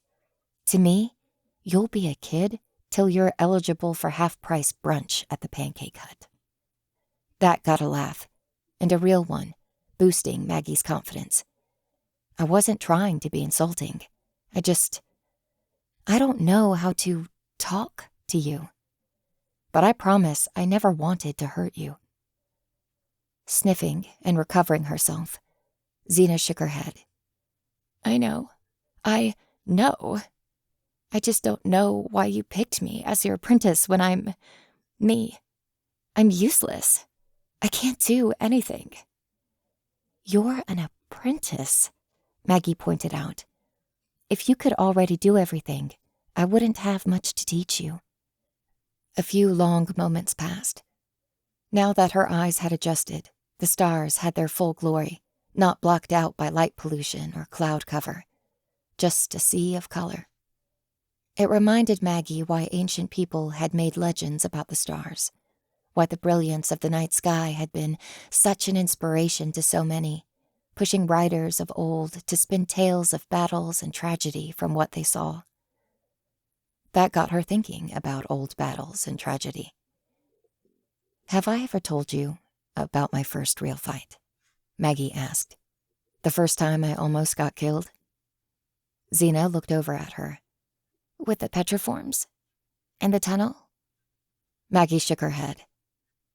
"To me, you'll be a kid till you're eligible for half-price brunch at the Pancake Hut." That got a laugh, and a real one, boosting Maggie's confidence. "I wasn't trying to be insulting. I don't know how to talk to you. But I promise I never wanted to hurt you." Sniffing and recovering herself, Zena shook her head. I know. I just don't know why you picked me as your apprentice when I'm me. I'm useless. I can't do anything." "You're an apprentice," Maggie pointed out. "If you could already do everything, I wouldn't have much to teach you." A few long moments passed. Now that her eyes had adjusted, the stars had their full glory, not blocked out by light pollution or cloud cover, just a sea of color. It reminded Maggie why ancient people had made legends about the stars, why the brilliance of the night sky had been such an inspiration to so many, pushing writers of old to spin tales of battles and tragedy from what they saw. That got her thinking about old battles and tragedy. "Have I ever told you about my first real fight?" Maggie asked. "The first time I almost got killed?" Zena looked over at her. "With the petriforms? In the tunnel?" Maggie shook her head.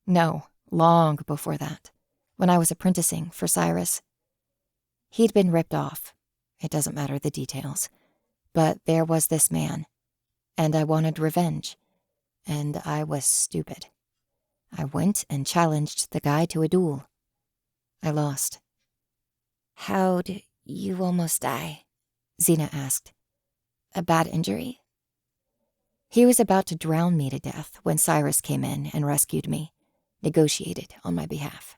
"No, long before that, when I was apprenticing for Cyrus. He'd been ripped off. It doesn't matter the details. But there was this man, and I wanted revenge, and I was stupid. I went and challenged the guy to a duel. I lost." "How'd you almost die?" Zena asked. "A bad injury?" "He was about to drown me to death when Cyrus came in and rescued me, negotiated on my behalf,"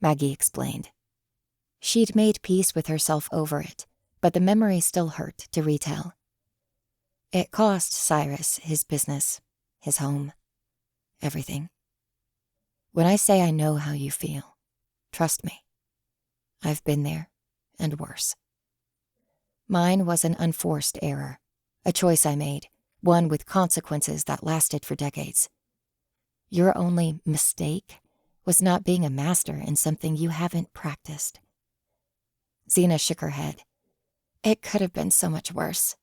Maggie explained. She'd made peace with herself over it, but the memory still hurt to retell. It cost Cyrus his business, his home, everything. When I say I know how you feel, trust me. I've been there, and worse. Mine was an unforced error, a choice I made, one with consequences that lasted for decades. Your only mistake was not being a master in something you haven't practiced. Xena shook her head. It could have been so much worse.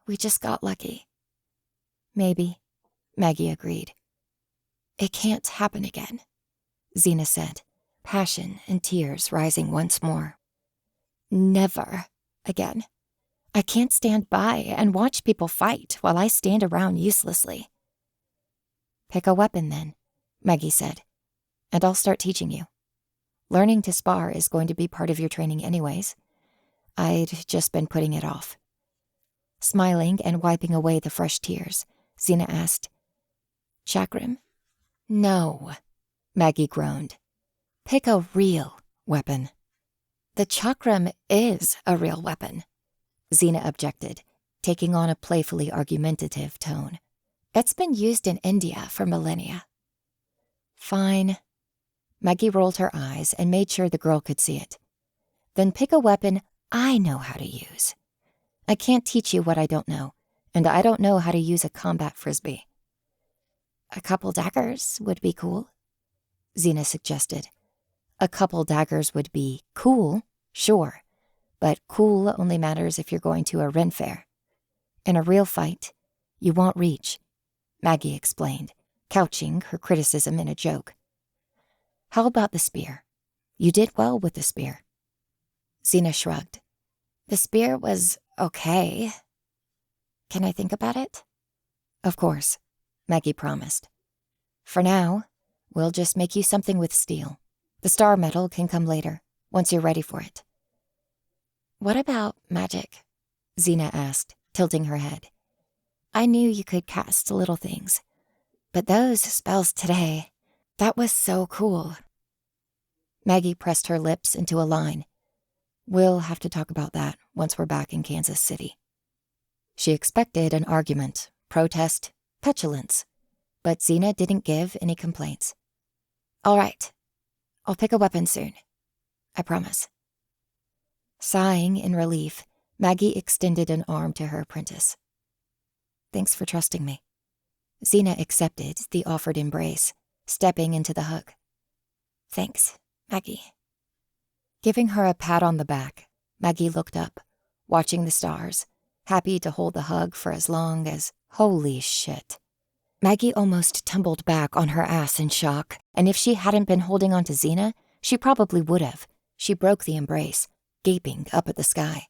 We just got lucky. Maybe, Maggie agreed. It can't happen again, Xena said, passion and tears rising once more. Never again. I can't stand by and watch people fight while I stand around uselessly. Pick a weapon then, Maggie said, and I'll start teaching you. Learning to spar is going to be part of your training anyways. I'd just been putting it off. Smiling and wiping away the fresh tears, Xena asked, Chakram? No, Maggie groaned. Pick a real weapon. The chakram is a real weapon, Xena objected, taking on a playfully argumentative tone. It's been used in India for millennia. Fine. Maggie rolled her eyes and made sure the girl could see it. Then pick a weapon I know how to use. I can't teach you what I don't know, and I don't know how to use a combat frisbee. A couple daggers would be cool, Xena suggested. A couple daggers would be cool, sure, but cool only matters if you're going to a Ren fair. In a real fight, you won't reach, Maggie explained, couching her criticism in a joke. How about the spear? You did well with the spear. Xena shrugged. The spear was okay. Can I think about it? Of course, Maggie promised. For now, we'll just make you something with steel. The star metal can come later, once you're ready for it. What about magic? Xena asked, tilting her head. I knew you could cast little things, but those spells today, that was so cool. Maggie pressed her lips into a line. We'll have to talk about that once we're back in Kansas City. She expected an argument, protest, petulance, but Xena didn't give any complaints. All right, I'll pick a weapon soon. I promise. Sighing in relief, Maggie extended an arm to her apprentice. Thanks for trusting me. Xena accepted the offered embrace, stepping into the hug. Thanks, Maggie. Giving her a pat on the back, Maggie looked up, watching the stars, happy to hold the hug for as long as... Holy shit. Maggie almost tumbled back on her ass in shock, and if she hadn't been holding on to Xena, she probably would have. She broke the embrace, gaping up at the sky.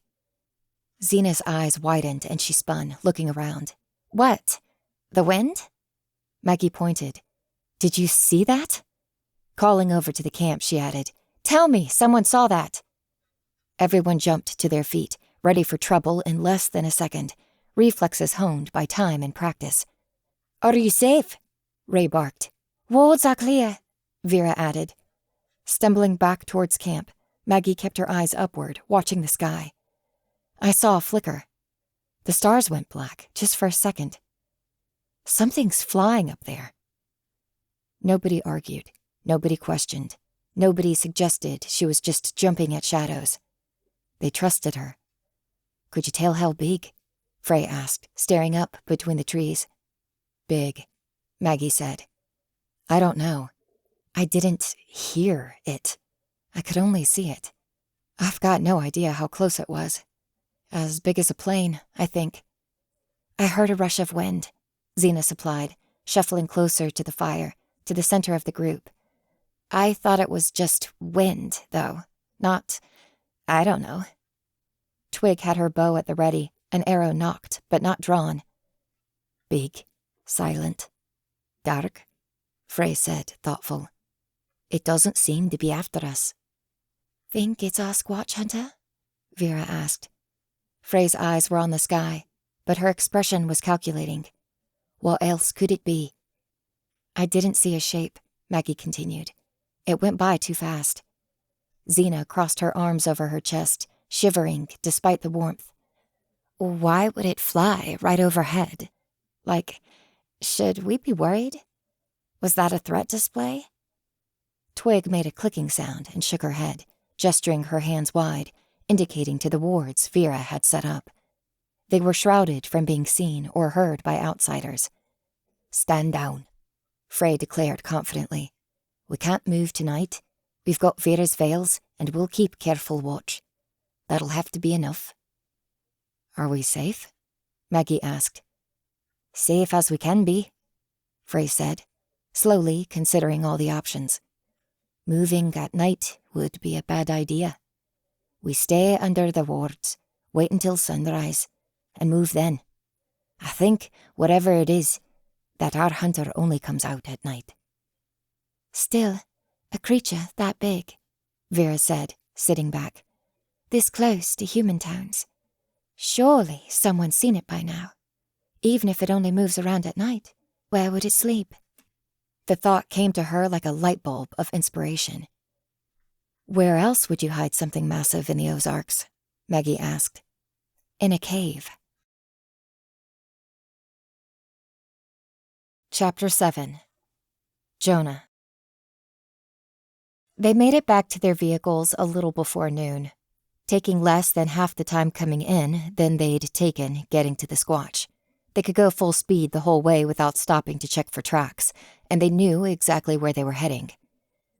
Xena's eyes widened and she spun, looking around. What? The wind? Maggie pointed. Did you see that? Calling over to the camp, she added, Tell me someone saw that. Everyone jumped to their feet, ready for trouble in less than a second, reflexes honed by time and practice. Are you safe? Ray barked. Wards are clear, Vera added. Stumbling back towards camp, Maggie kept her eyes upward, watching the sky. I saw a flicker. The stars went black, just for a second. Something's flying up there. Nobody argued. Nobody questioned. Nobody suggested she was just jumping at shadows. They trusted her. Could you tell how big? Frey asked, staring up between the trees. Big, Maggie said. I don't know. I didn't hear it. I could only see it. I've got no idea how close it was. As big as a plane, I think. I heard a rush of wind, Xena supplied, shuffling closer to the fire, to the center of the group. I thought it was just wind, though. Not, I don't know. Twig had her bow at the ready, an arrow nocked, but not drawn. Big, silent, dark, Frey said, thoughtful. It doesn't seem to be after us. Think it's our Squatch Hunter? Vera asked. Frey's eyes were on the sky, but her expression was calculating. What else could it be? I didn't see a shape, Maggie continued. It went by too fast. Xena crossed her arms over her chest, shivering despite the warmth. Why would it fly right overhead? Like, should we be worried? Was that a threat display? Twig made a clicking sound and shook her head, gesturing her hands wide, indicating to the wards Vera had set up. They were shrouded from being seen or heard by outsiders. Stand down, Frey declared confidently. We can't move tonight. We've got Vera's veils, and we'll keep careful watch. That'll have to be enough. Are we safe? Maggie asked. Safe as we can be, Frey said, slowly considering all the options. Moving at night would be a bad idea. We stay under the wards, wait until sunrise, and move then. I think, whatever it is, that our hunter only comes out at night. Still, a creature that big, Vera said, sitting back. This close to human towns. Surely someone's seen it by now. Even if it only moves around at night, where would it sleep? The thought came to her like a light bulb of inspiration. Where else would you hide something massive in the Ozarks? Maggie asked. In a cave. Chapter 7. Jonah. They made it back to their vehicles a little before noon, taking less than half the time coming in than they'd taken getting to the Squatch. They could go full speed the whole way without stopping to check for tracks, and they knew exactly where they were heading.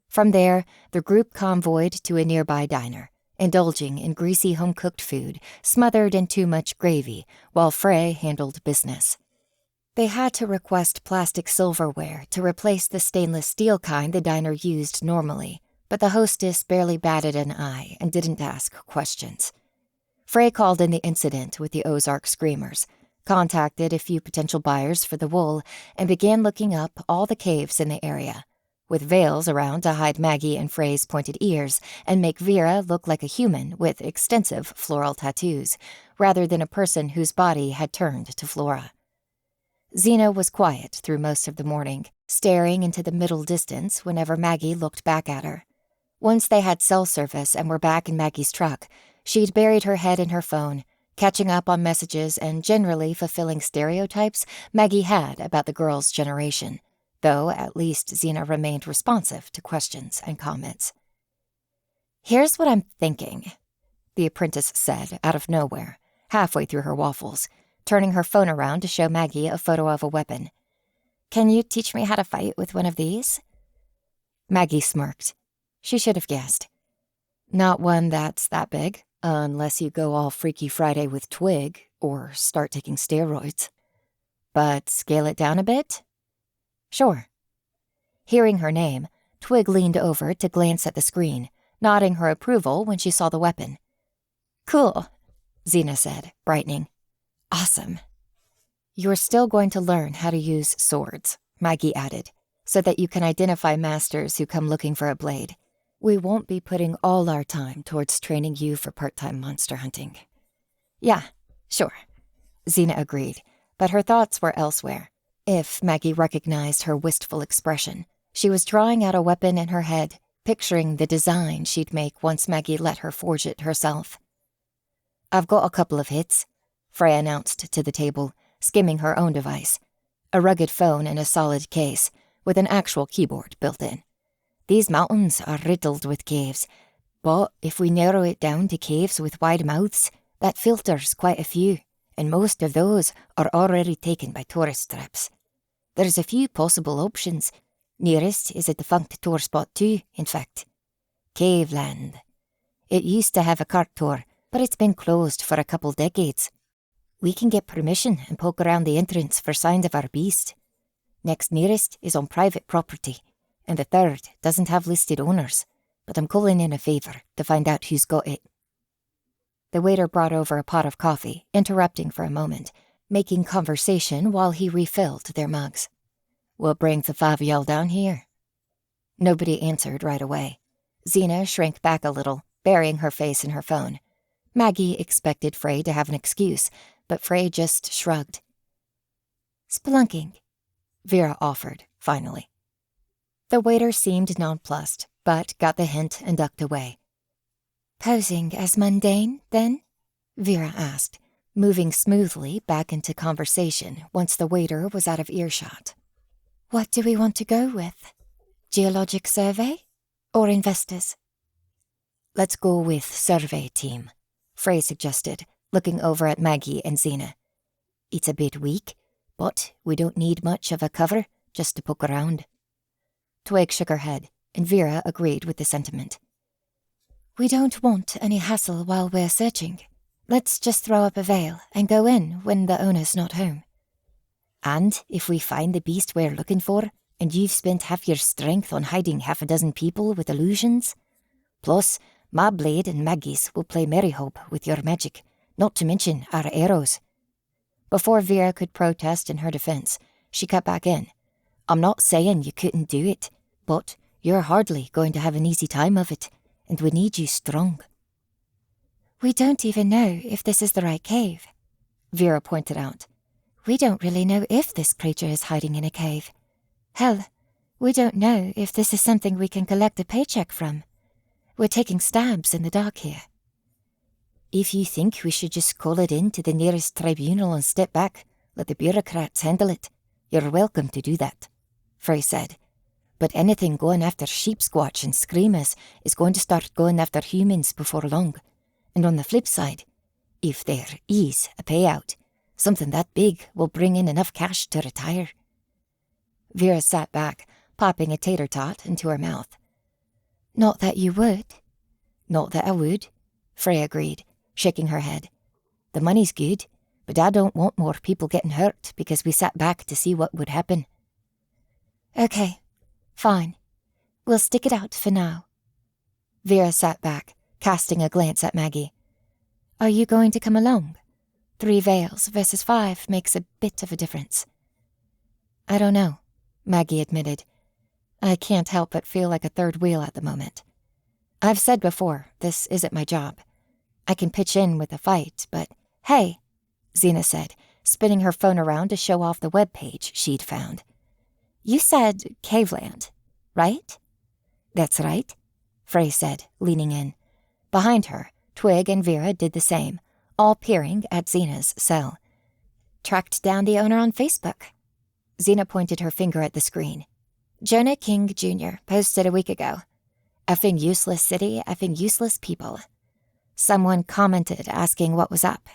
From there, the group convoyed to a nearby diner, indulging in greasy home-cooked food smothered in too much gravy while Frey handled business. They had to request plastic silverware to replace the stainless steel kind the diner used normally, but the hostess barely batted an eye and didn't ask questions. Frey called in the incident with the Ozark Screamers, contacted a few potential buyers for the wool, and began looking up all the caves in the area, with veils around to hide Maggie and Frey's pointed ears and make Vera look like a human with extensive floral tattoos, rather than a person whose body had turned to flora. Xena was quiet through most of the morning, staring into the middle distance whenever Maggie looked back at her. Once they had cell service and were back in Maggie's truck, she'd buried her head in her phone, catching up on messages and generally fulfilling stereotypes Maggie had about the girls' generation, though at least Xena remained responsive to questions and comments. Here's what I'm thinking, the apprentice said out of nowhere, halfway through her waffles, turning her phone around to show Maggie a photo of a weapon. Can you teach me how to fight with one of these? Maggie smirked. She should have guessed. Not one that's that big, unless you go all Freaky Friday with Twig or start taking steroids. But scale it down a bit? Sure. Hearing her name, Twig leaned over to glance at the screen, nodding her approval when she saw the weapon. Cool, Xena said, brightening. Awesome. You're still going to learn how to use swords, Maggie added, so that you can identify masters who come looking for a blade. We won't be putting all our time towards training you for part-time monster hunting. Yeah, sure, Xena agreed, but her thoughts were elsewhere. If Maggie recognized her wistful expression, she was drawing out a weapon in her head, picturing the design she'd make once Maggie let her forge it herself. I've got a couple of hits, Frey announced to the table, skimming her own device, a rugged phone in a solid case, with an actual keyboard built in. These mountains are riddled with caves, but if we narrow it down to caves with wide mouths, that filters quite a few, and most of those are already taken by tourist traps. There's a few possible options. Nearest is a defunct tour spot too, in fact. Caveland. It used to have a cart tour, but it's been closed for a couple decades. We can get permission and poke around the entrance for signs of our beast. Next nearest is on private property, and the third doesn't have listed owners, but I'm calling in a favor to find out who's got it. The waiter brought over a pot of coffee, interrupting for a moment, making conversation while he refilled their mugs. What brings the five of y'all down here? Nobody answered right away. Xena shrank back a little, burying her face in her phone. Maggie expected Frey to have an excuse, but Frey just shrugged. Spelunking, Vera offered, finally. The waiter seemed nonplussed, but got the hint and ducked away, Posing as mundane, then? Vera asked, moving smoothly back into conversation once the waiter was out of earshot. What do we want to go with? Geologic survey? Or investors? Let's go with survey team, Frey suggested, looking over at Maggie and Xena. It's a bit weak, but we don't need much of a cover just to poke around. Twig shook her head, and Vera agreed with the sentiment. We don't want any hassle while we're searching. Let's just throw up a veil and go in when the owner's not home. And if we find the beast we're looking for, and you've spent half your strength on hiding half a dozen people with illusions? Plus, my blade and Maggie's will play merry hope with your magic, not to mention our arrows. Before Vera could protest in her defense, she cut back in. I'm not saying you couldn't do it, but you're hardly going to have an easy time of it, and we need you strong. We don't even know if this is the right cave, Vera pointed out. We don't really know if this creature is hiding in a cave. Hell, we don't know if this is something we can collect a paycheck from. We're taking stabs in the dark here. If you think we should just call it in to the nearest tribunal and step back, let the bureaucrats handle it, you're welcome to do that, Frey said. But anything going after sheep squatch and screamers is going to start going after humans before long. And on the flip side, if there is a payout, something that big will bring in enough cash to retire. Vera sat back, popping a tater tot into her mouth. Not that you would. Not that I would, Frey agreed, shaking her head. The money's good, but I don't want more people getting hurt because we sat back to see what would happen. Okay, fine. We'll stick it out for now. Vera sat back, casting a glance at Maggie. Are you going to come along? 3 veils versus 5 makes a bit of a difference. I don't know, Maggie admitted. I can't help but feel like a third wheel at the moment. I've said before, this isn't my job. I can pitch in with a fight, but hey, Xena said, spinning her phone around to show off the web page she'd found. You said Caveland, right? That's right, Frey said, leaning in. Behind her, Twig and Vera did the same, all peering at Xena's cell. Tracked down the owner on Facebook. Xena pointed her finger at the screen. Jonah King Jr. posted a week ago. Effing useless city, effing useless people. Someone commented asking what was up.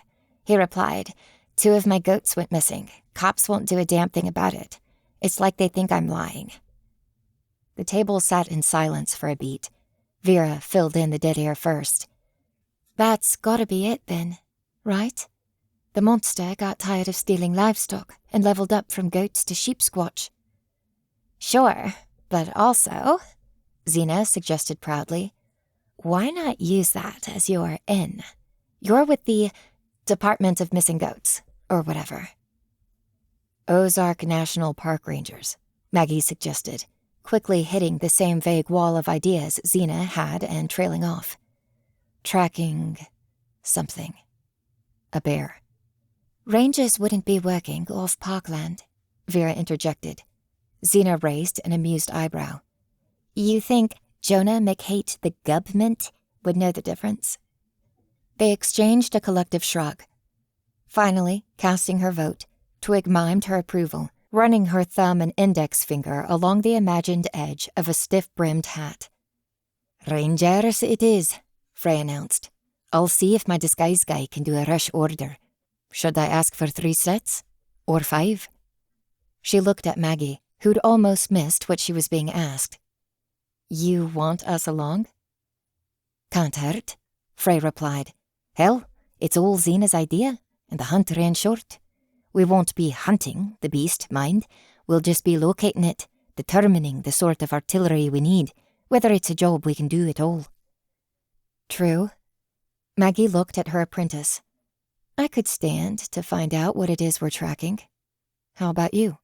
He replied, 2 of my goats went missing. Cops won't do a damn thing about it. It's like they think I'm lying. The table sat in silence for a beat. Vera filled in the dead air first. That's gotta be it then, right? The monster got tired of stealing livestock and leveled up from goats to sheep squatch. Sure, but also, Xena suggested proudly, why not use that as your in? You're with the Department of Missing Goats, or whatever. Ozark National Park Rangers, Maggie suggested, quickly hitting the same vague wall of ideas Xena had and trailing off. Tracking something. A bear. Rangers wouldn't be working off parkland, Vera interjected. Xena raised an amused eyebrow. You think Jonah McHate the Gubmint would know the difference? They exchanged a collective shrug. Finally, casting her vote, Twig mimed her approval, running her thumb and index finger along the imagined edge of a stiff-brimmed hat. Rangers it is, Frey announced. I'll see if my disguise guy can do a rush order. Should I ask for 3 sets? Or 5? She looked at Maggie, who'd almost missed what she was being asked. You want us along? Can't hurt, Frey replied. Hell, it's all Xena's idea, and the hunt ran short. We won't be hunting the beast, mind. We'll just be locating it, determining the sort of artillery we need, whether it's a job we can do at all. True. Maggie looked at her apprentice. I could stand to find out what it is we're tracking. How about you?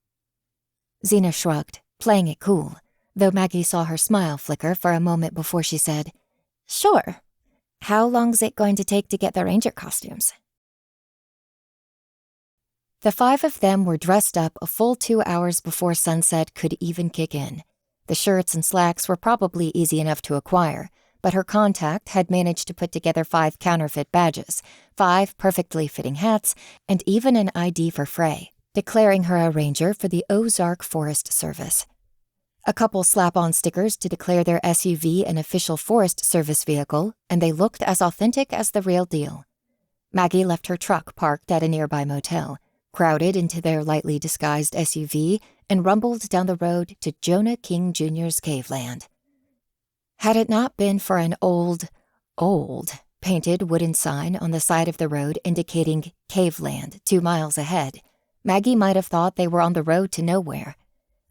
Xena shrugged, playing it cool, though Maggie saw her smile flicker for a moment before she said, Sure. How long's it going to take to get the ranger costumes? The 5 of them were dressed up a full 2 hours before sunset could even kick in. The shirts and slacks were probably easy enough to acquire, but her contact had managed to put together 5 counterfeit badges, 5 perfectly fitting hats, and even an ID for Frey, declaring her a ranger for the Ozark Forest Service. A couple slap-on stickers to declare their SUV an official Forest Service vehicle, and they looked as authentic as the real deal. Maggie left her truck parked at a nearby motel, crowded into their lightly disguised SUV, and rumbled down the road to Jonah King Jr.'s caveland. Had it not been for an old, painted wooden sign on the side of the road indicating caveland 2 miles ahead, Maggie might have thought they were on the road to nowhere.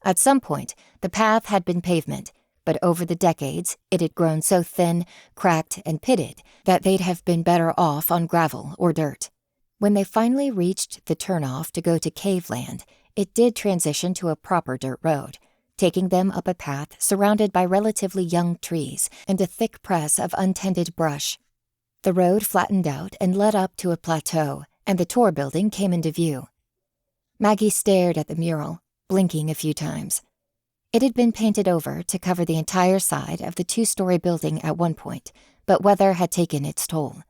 At some point, the path had been pavement, but over the decades, it had grown so thin, cracked, and pitted that they'd have been better off on gravel or dirt. When they finally reached the turnoff to go to caveland, it did transition to a proper dirt road, taking them up a path surrounded by relatively young trees and a thick press of untended brush. The road flattened out and led up to a plateau, and the tour building came into view. Maggie stared at the mural, blinking a few times. It had been painted over to cover the entire side of the 2-story building at one point, but weather had taken its toll.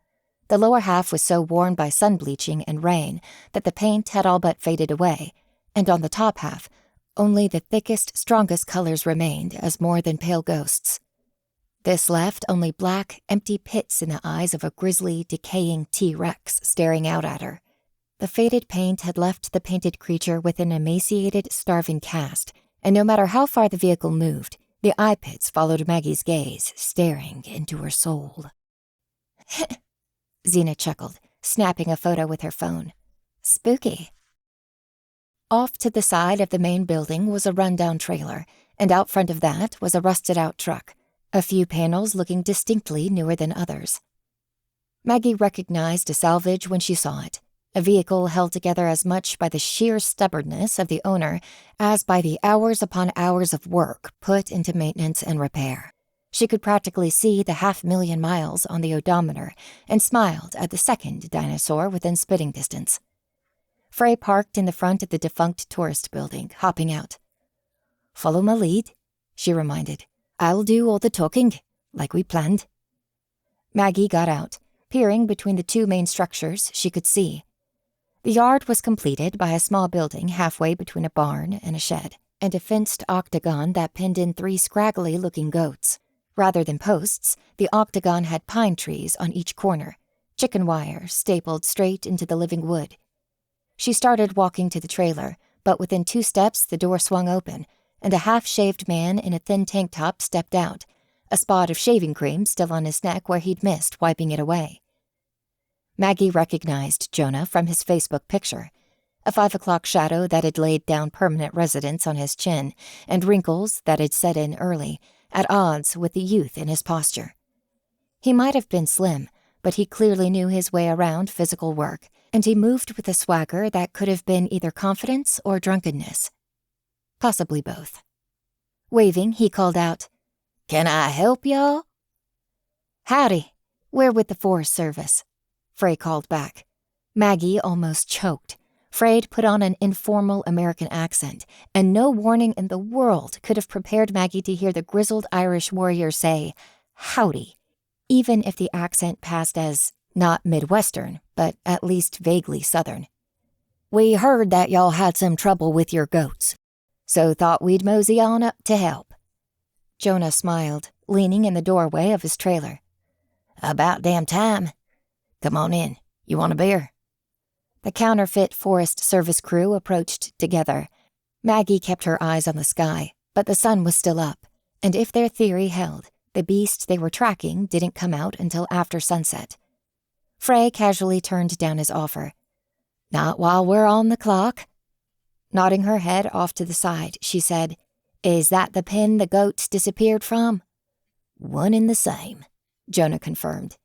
The lower half was so worn by sun bleaching and rain that the paint had all but faded away, and on the top half, only the thickest, strongest colors remained as more than pale ghosts. This left only black, empty pits in the eyes of a grisly, decaying T-Rex staring out at her. The faded paint had left the painted creature with an emaciated, starving cast, and no matter how far the vehicle moved, the eye pits followed Maggie's gaze, staring into her soul. Xena chuckled, snapping a photo with her phone. Spooky. Off to the side of the main building was a rundown trailer, and out front of that was a rusted-out truck, a few panels looking distinctly newer than others. Maggie recognized a salvage when she saw it, a vehicle held together as much by the sheer stubbornness of the owner as by the hours upon hours of work put into maintenance and repair. She could practically see the 500,000 miles on the odometer and smiled at the second dinosaur within spitting distance. Frey parked in the front of the defunct tourist building, hopping out. "Follow my lead," she reminded. "I'll do all the talking, like we planned." Maggie got out, peering between the 2 main structures she could see. The yard was completed by a small building halfway between a barn and a shed, and a fenced octagon that pinned in 3 scraggly-looking goats. Rather than posts, the octagon had pine trees on each corner, chicken wire stapled straight into the living wood. She started walking to the trailer, but within 2 steps the door swung open, and a half-shaved man in a thin tank top stepped out, a spot of shaving cream still on his neck where he'd missed wiping it away. Maggie recognized Jonah from his Facebook picture, a 5 o'clock shadow that had laid down permanent residence on his chin, and wrinkles that had set in early, at odds with the youth in his posture. He might have been slim, but he clearly knew his way around physical work, and he moved with a swagger that could have been either confidence or drunkenness. Possibly both. Waving, he called out, "Can I help y'all?" "Howdy, we're with the Forest Service," Frey called back. Maggie almost choked. Frey'd put on an informal American accent, and no warning in the world could have prepared Maggie to hear the grizzled Irish warrior say, "Howdy," even if the accent passed as not Midwestern, but at least vaguely Southern. "We heard that y'all had some trouble with your goats, so thought we'd mosey on up to help." Jonah smiled, leaning in the doorway of his trailer. "About damn time. Come on in. You want a beer?" The counterfeit Forest Service crew approached together. Maggie kept her eyes on the sky, but the sun was still up, and if their theory held, the beast they were tracking didn't come out until after sunset. Frey casually turned down his offer. "Not while we're on the clock." Nodding her head off to the side, she said, "Is that the pen the goats disappeared from?" "One and the same," Jonah confirmed.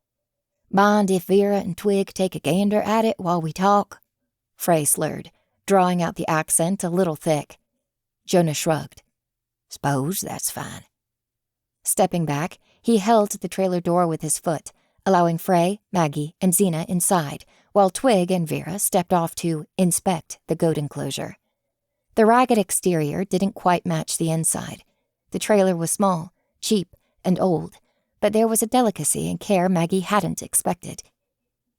"Mind if Vera and Twig take a gander at it while we talk?" Frey slurred, drawing out the accent a little thick. Jonah shrugged. "S'pose that's fine." Stepping back, he held the trailer door with his foot, allowing Frey, Maggie, and Xena inside, while Twig and Vera stepped off to inspect the goat enclosure. The ragged exterior didn't quite match the inside. The trailer was small, cheap, and old, but there was a delicacy and care Maggie hadn't expected.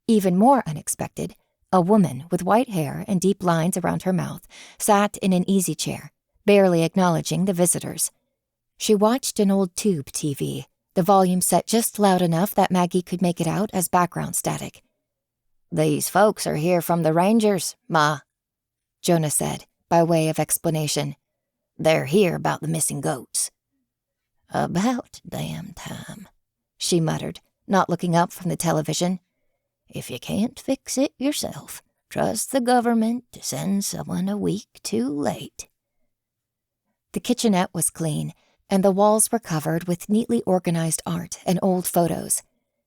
Even more unexpected, a woman with white hair and deep lines around her mouth sat in an easy chair, barely acknowledging the visitors. She watched an old tube TV, the volume set just loud enough that Maggie could make it out as background static. "These folks are here from the Rangers, Ma," Jonah said, by way of explanation. "They're here about the missing goats." "About damn time," she muttered, not looking up from the television. "If you can't fix it yourself, trust the government to send someone a week too late." The kitchenette was clean, and the walls were covered with neatly organized art and old photos.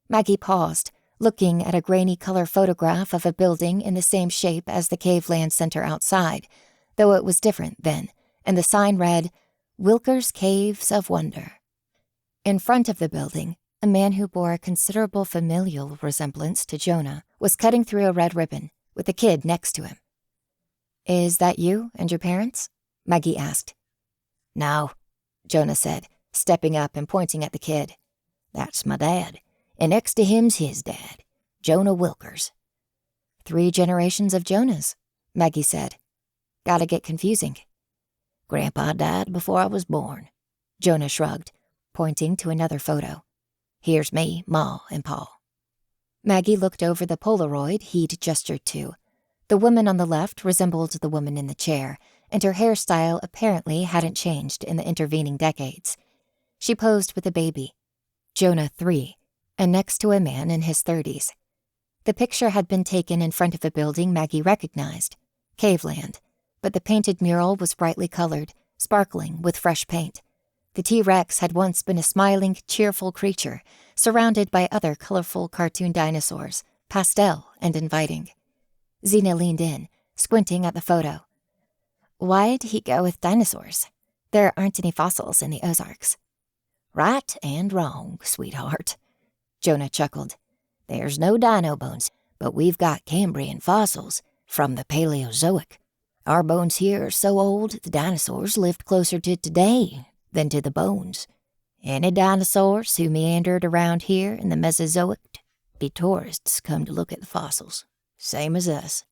Maggie paused, looking at a grainy color photograph of a building in the same shape as the Caveland Center outside, though it was different then, and the sign read, "Wilker's Caves of Wonder." In front of the building, a man who bore a considerable familial resemblance to Jonah was cutting through a red ribbon, with a kid next to him. "Is that you and your parents?" Maggie asked. "No," Jonah said, stepping up and pointing at the kid. "That's my dad, and next to him's his dad, Jonah Wilkers." "3 generations of Jonahs," Maggie said. "Gotta get confusing." "Grandpa died before I was born," Jonah shrugged, pointing to another photo. "Here's me, Ma, and Pa." Maggie looked over the Polaroid he'd gestured to. The woman on the left resembled the woman in the chair, and her hairstyle apparently hadn't changed in the intervening decades. She posed with a baby, Jonah 3, and next to a man in his 30s. The picture had been taken in front of a building Maggie recognized, Caveland, but the painted mural was brightly colored, sparkling with fresh paint. The T-Rex had once been a smiling, cheerful creature, surrounded by other colorful cartoon dinosaurs, pastel and inviting. Zena leaned in, squinting at the photo. "Why'd he go with dinosaurs? There aren't any fossils in the Ozarks." "Right and wrong, sweetheart," Jonah chuckled. "There's no dino bones, but we've got Cambrian fossils from the Paleozoic. Our bones here are so old the dinosaurs lived closer to today than to the bones. Any dinosaurs who meandered around here in the Mesozoic be tourists come to look at the fossils, same as us.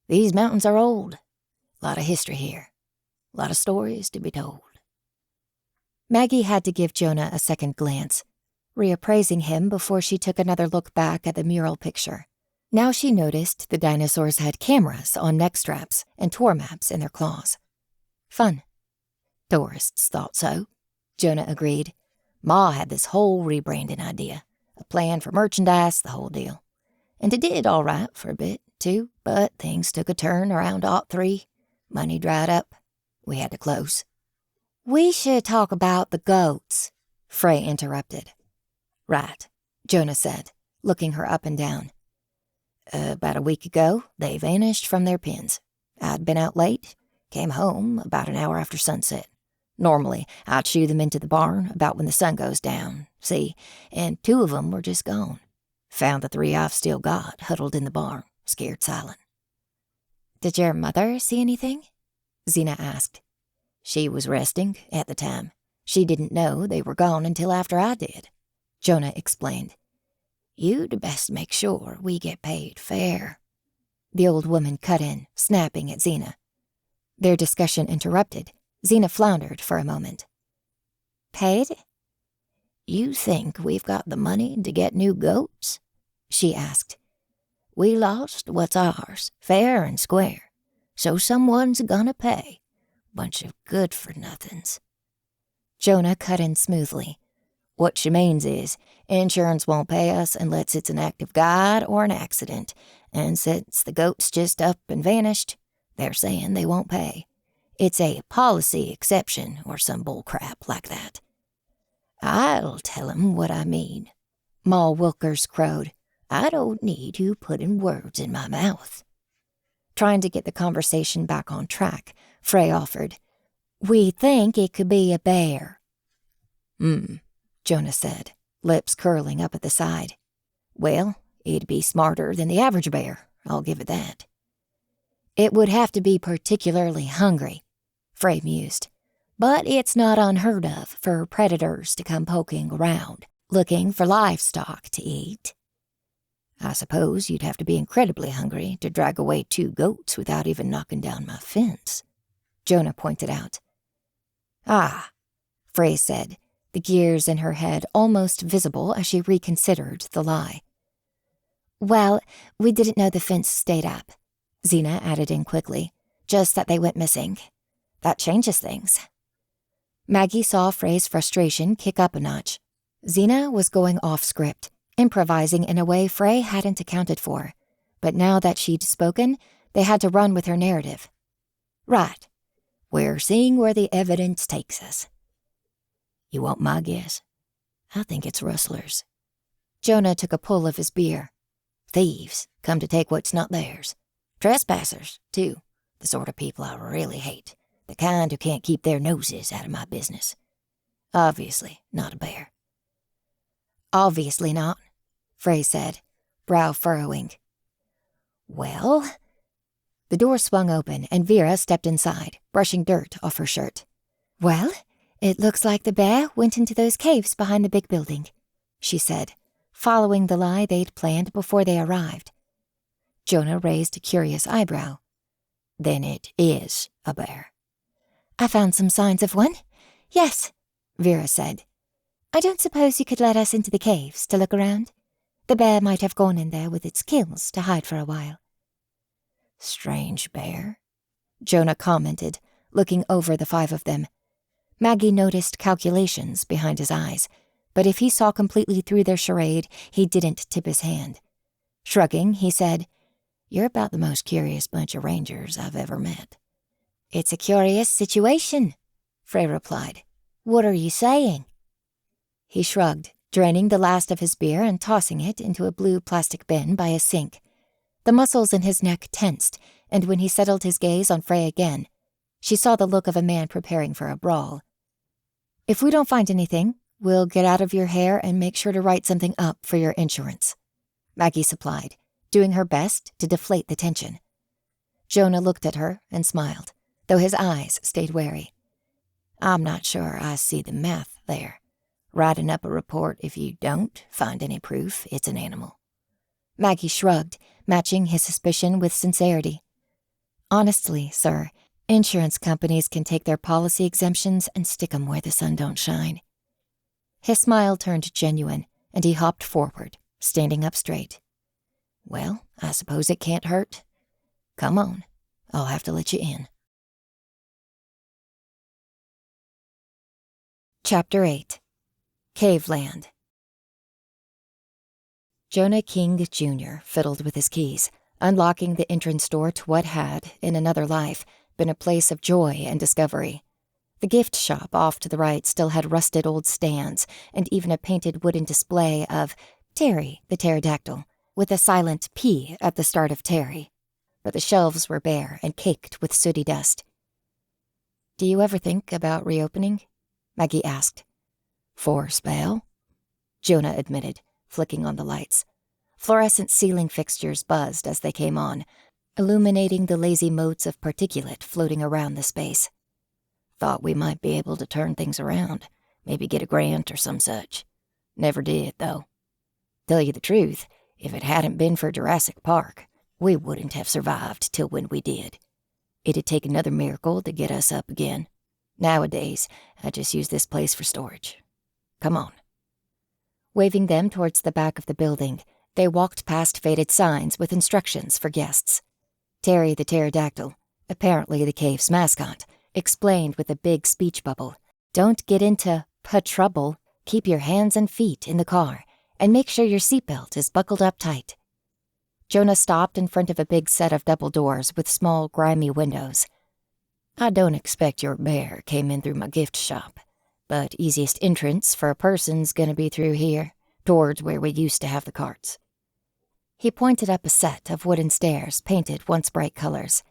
These mountains are old. A lot of history here. A lot of stories to be told." Maggie had to give Jonah a second glance, reappraising him before she took another look back at the mural picture. Now she noticed the dinosaurs had cameras on neck straps and tour maps in their claws. Fun. "Tourists thought so," Jonah agreed. "Ma had this whole rebranding idea, a plan for merchandise, the whole deal. And it did all right for a bit, too, but things took a turn around '03. Money dried up. We had to close." "We should talk about the goats," Frey interrupted. "Right," Jonah said, looking her up and down. About a week ago, they vanished from their pens. I'd been out late, came home about an hour after sunset. Normally, I'd shoo them into the barn about when the sun goes down, see, and 2 of them were just gone. Found the 3 I've still got huddled in the barn, scared silent." "Did your mother see anything?" Zena asked. "She was resting at the time. She didn't know they were gone until after I did," Jonah explained. "You'd best make sure we get paid fair." The old woman cut in, snapping at Zena. Their discussion interrupted. Zena floundered for a moment. "Paid?" "You think we've got the money to get new goats?" she asked. "We lost what's ours, fair and square, so someone's gonna pay. Bunch of good-for-nothings." Jonah cut in smoothly. "What she means is, insurance won't pay us unless it's an act of God or an accident, and since the goats just up and vanished, they're saying they won't pay. It's a policy exception or some bullcrap like that." "I'll tell 'em what I mean," Ma Wilkers crowed. "I don't need you putting words in my mouth." Trying to get the conversation back on track, Frey offered, "We think it could be a bear." Jonah said, lips curling up at the side. "Well, it'd be smarter than the average bear, I'll give it that." "It would have to be particularly hungry," Frey mused. "But it's not unheard of for predators to come poking around, Looking for livestock to eat? I suppose you'd have to be incredibly hungry to drag away 2 goats without even knocking down my fence, Jonah pointed out. Ah, Frey said, the gears in her head almost visible as she reconsidered the lie. Well, we didn't know the fence stayed up, Xena added in quickly, just that they went missing. That changes things. Maggie saw Frey's frustration kick up a notch. Xena was going off script, improvising in a way Frey hadn't accounted for. But now that she'd spoken, they had to run with her narrative. Right. We're seeing where the evidence takes us. You want my guess? I think it's rustlers. Jonah took a pull of his beer. Thieves, come to take what's not theirs. Trespassers, too. The sort of people I really hate. The kind who can't keep their noses out of my business. Obviously not a bear. Obviously not, Frey said, brow furrowing. Well? The door swung open and Vera stepped inside, brushing dirt off her shirt. Well, it looks like the bear went into those caves behind the big building, she said, following the lie they'd planned before they arrived. Jonah raised a curious eyebrow. Then it is a bear. I found some signs of one. Yes, Vera said. I don't suppose you could let us into the caves to look around? The bear might have gone in there with its kills to hide for a while. Strange bear, Jonah commented, looking over the 5 of them. Maggie noticed calculations behind his eyes, but if he saw completely through their charade, he didn't tip his hand. Shrugging, he said, You're about the most curious bunch of rangers I've ever met. It's a curious situation, Frey replied. What are you saying? He shrugged, draining the last of his beer and tossing it into a blue plastic bin by a sink. The muscles in his neck tensed, and when he settled his gaze on Frey again, she saw the look of a man preparing for a brawl. If we don't find anything, we'll get out of your hair and make sure to write something up for your insurance, Maggie supplied, doing her best to deflate the tension. Jonah looked at her and smiled, though his eyes stayed wary. I'm not sure I see the math there. Writing up a report if you don't find any proof it's an animal. Maggie shrugged, matching his suspicion with sincerity. Honestly, sir, insurance companies can take their policy exemptions and stick 'em where the sun don't shine. His smile turned genuine, and he hopped forward, standing up straight. Well, I suppose it can't hurt. Come on, I'll have to let you in. Chapter 8. Caveland. Jonah King Jr. fiddled with his keys, unlocking the entrance door to what had, in another life, been a place of joy and discovery. The gift shop off to the right still had rusted old stands and even a painted wooden display of Terry the pterodactyl, with a silent P at the start of Terry. But the shelves were bare and caked with sooty dust. Do you ever think about reopening? Maggie asked. For a spell? Jonah admitted, flicking on the lights. Fluorescent ceiling fixtures buzzed as they came on, illuminating the lazy motes of particulate floating around the space. Thought we might be able to turn things around, maybe get a grant or some such. Never did, though. Tell you the truth, if it hadn't been for Jurassic Park, we wouldn't have survived till when we did. It'd take another miracle to get us up again. Nowadays, I just use this place for storage. Come on. Waving them towards the back of the building, they walked past faded signs with instructions for guests. Terry the pterodactyl, apparently the cave's mascot, explained with a big speech bubble, Don't get into trouble. Keep your hands and feet in the car, and make sure your seatbelt is buckled up tight. Jonah stopped in front of a big set of double doors with small, grimy windows. I don't expect your bear came in through my gift shop, but easiest entrance for a person's gonna be through here, towards where we used to have the carts. He pointed up a set of wooden stairs painted once bright colors.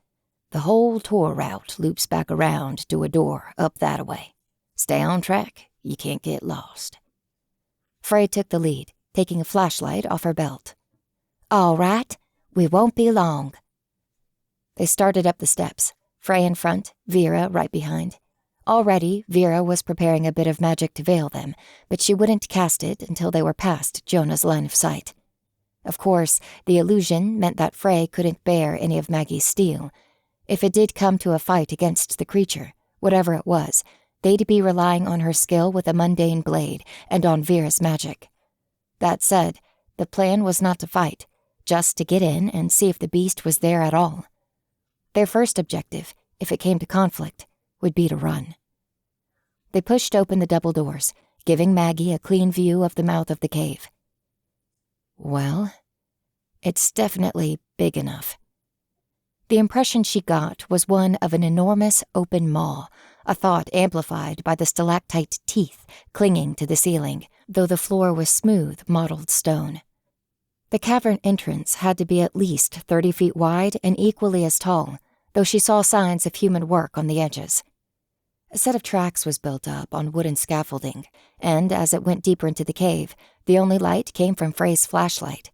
The whole tour route loops back around to a door up that-a-way. Stay on track, you can't get lost. Frey took the lead, taking a flashlight off her belt. All right, we won't be long. They started up the steps, Frey in front, Vera right behind. Already, Vera was preparing a bit of magic to veil them, but she wouldn't cast it until they were past Jonah's line of sight. Of course, the illusion meant that Frey couldn't bear any of Maggie's steel. If it did come to a fight against the creature, whatever it was, they'd be relying on her skill with a mundane blade and on Vera's magic. That said, the plan was not to fight, just to get in and see if the beast was there at all. Their first objective, if it came to conflict, would be to run. They pushed open the double doors, giving Maggie a clean view of the mouth of the cave. Well, it's definitely big enough. The impression she got was one of an enormous open maw, a thought amplified by the stalactite teeth clinging to the ceiling, though the floor was smooth, mottled stone. The cavern entrance had to be at least 30 feet wide and equally as tall, though she saw signs of human work on the edges. A set of tracks was built up on wooden scaffolding, and as it went deeper into the cave, the only light came from Frey's flashlight.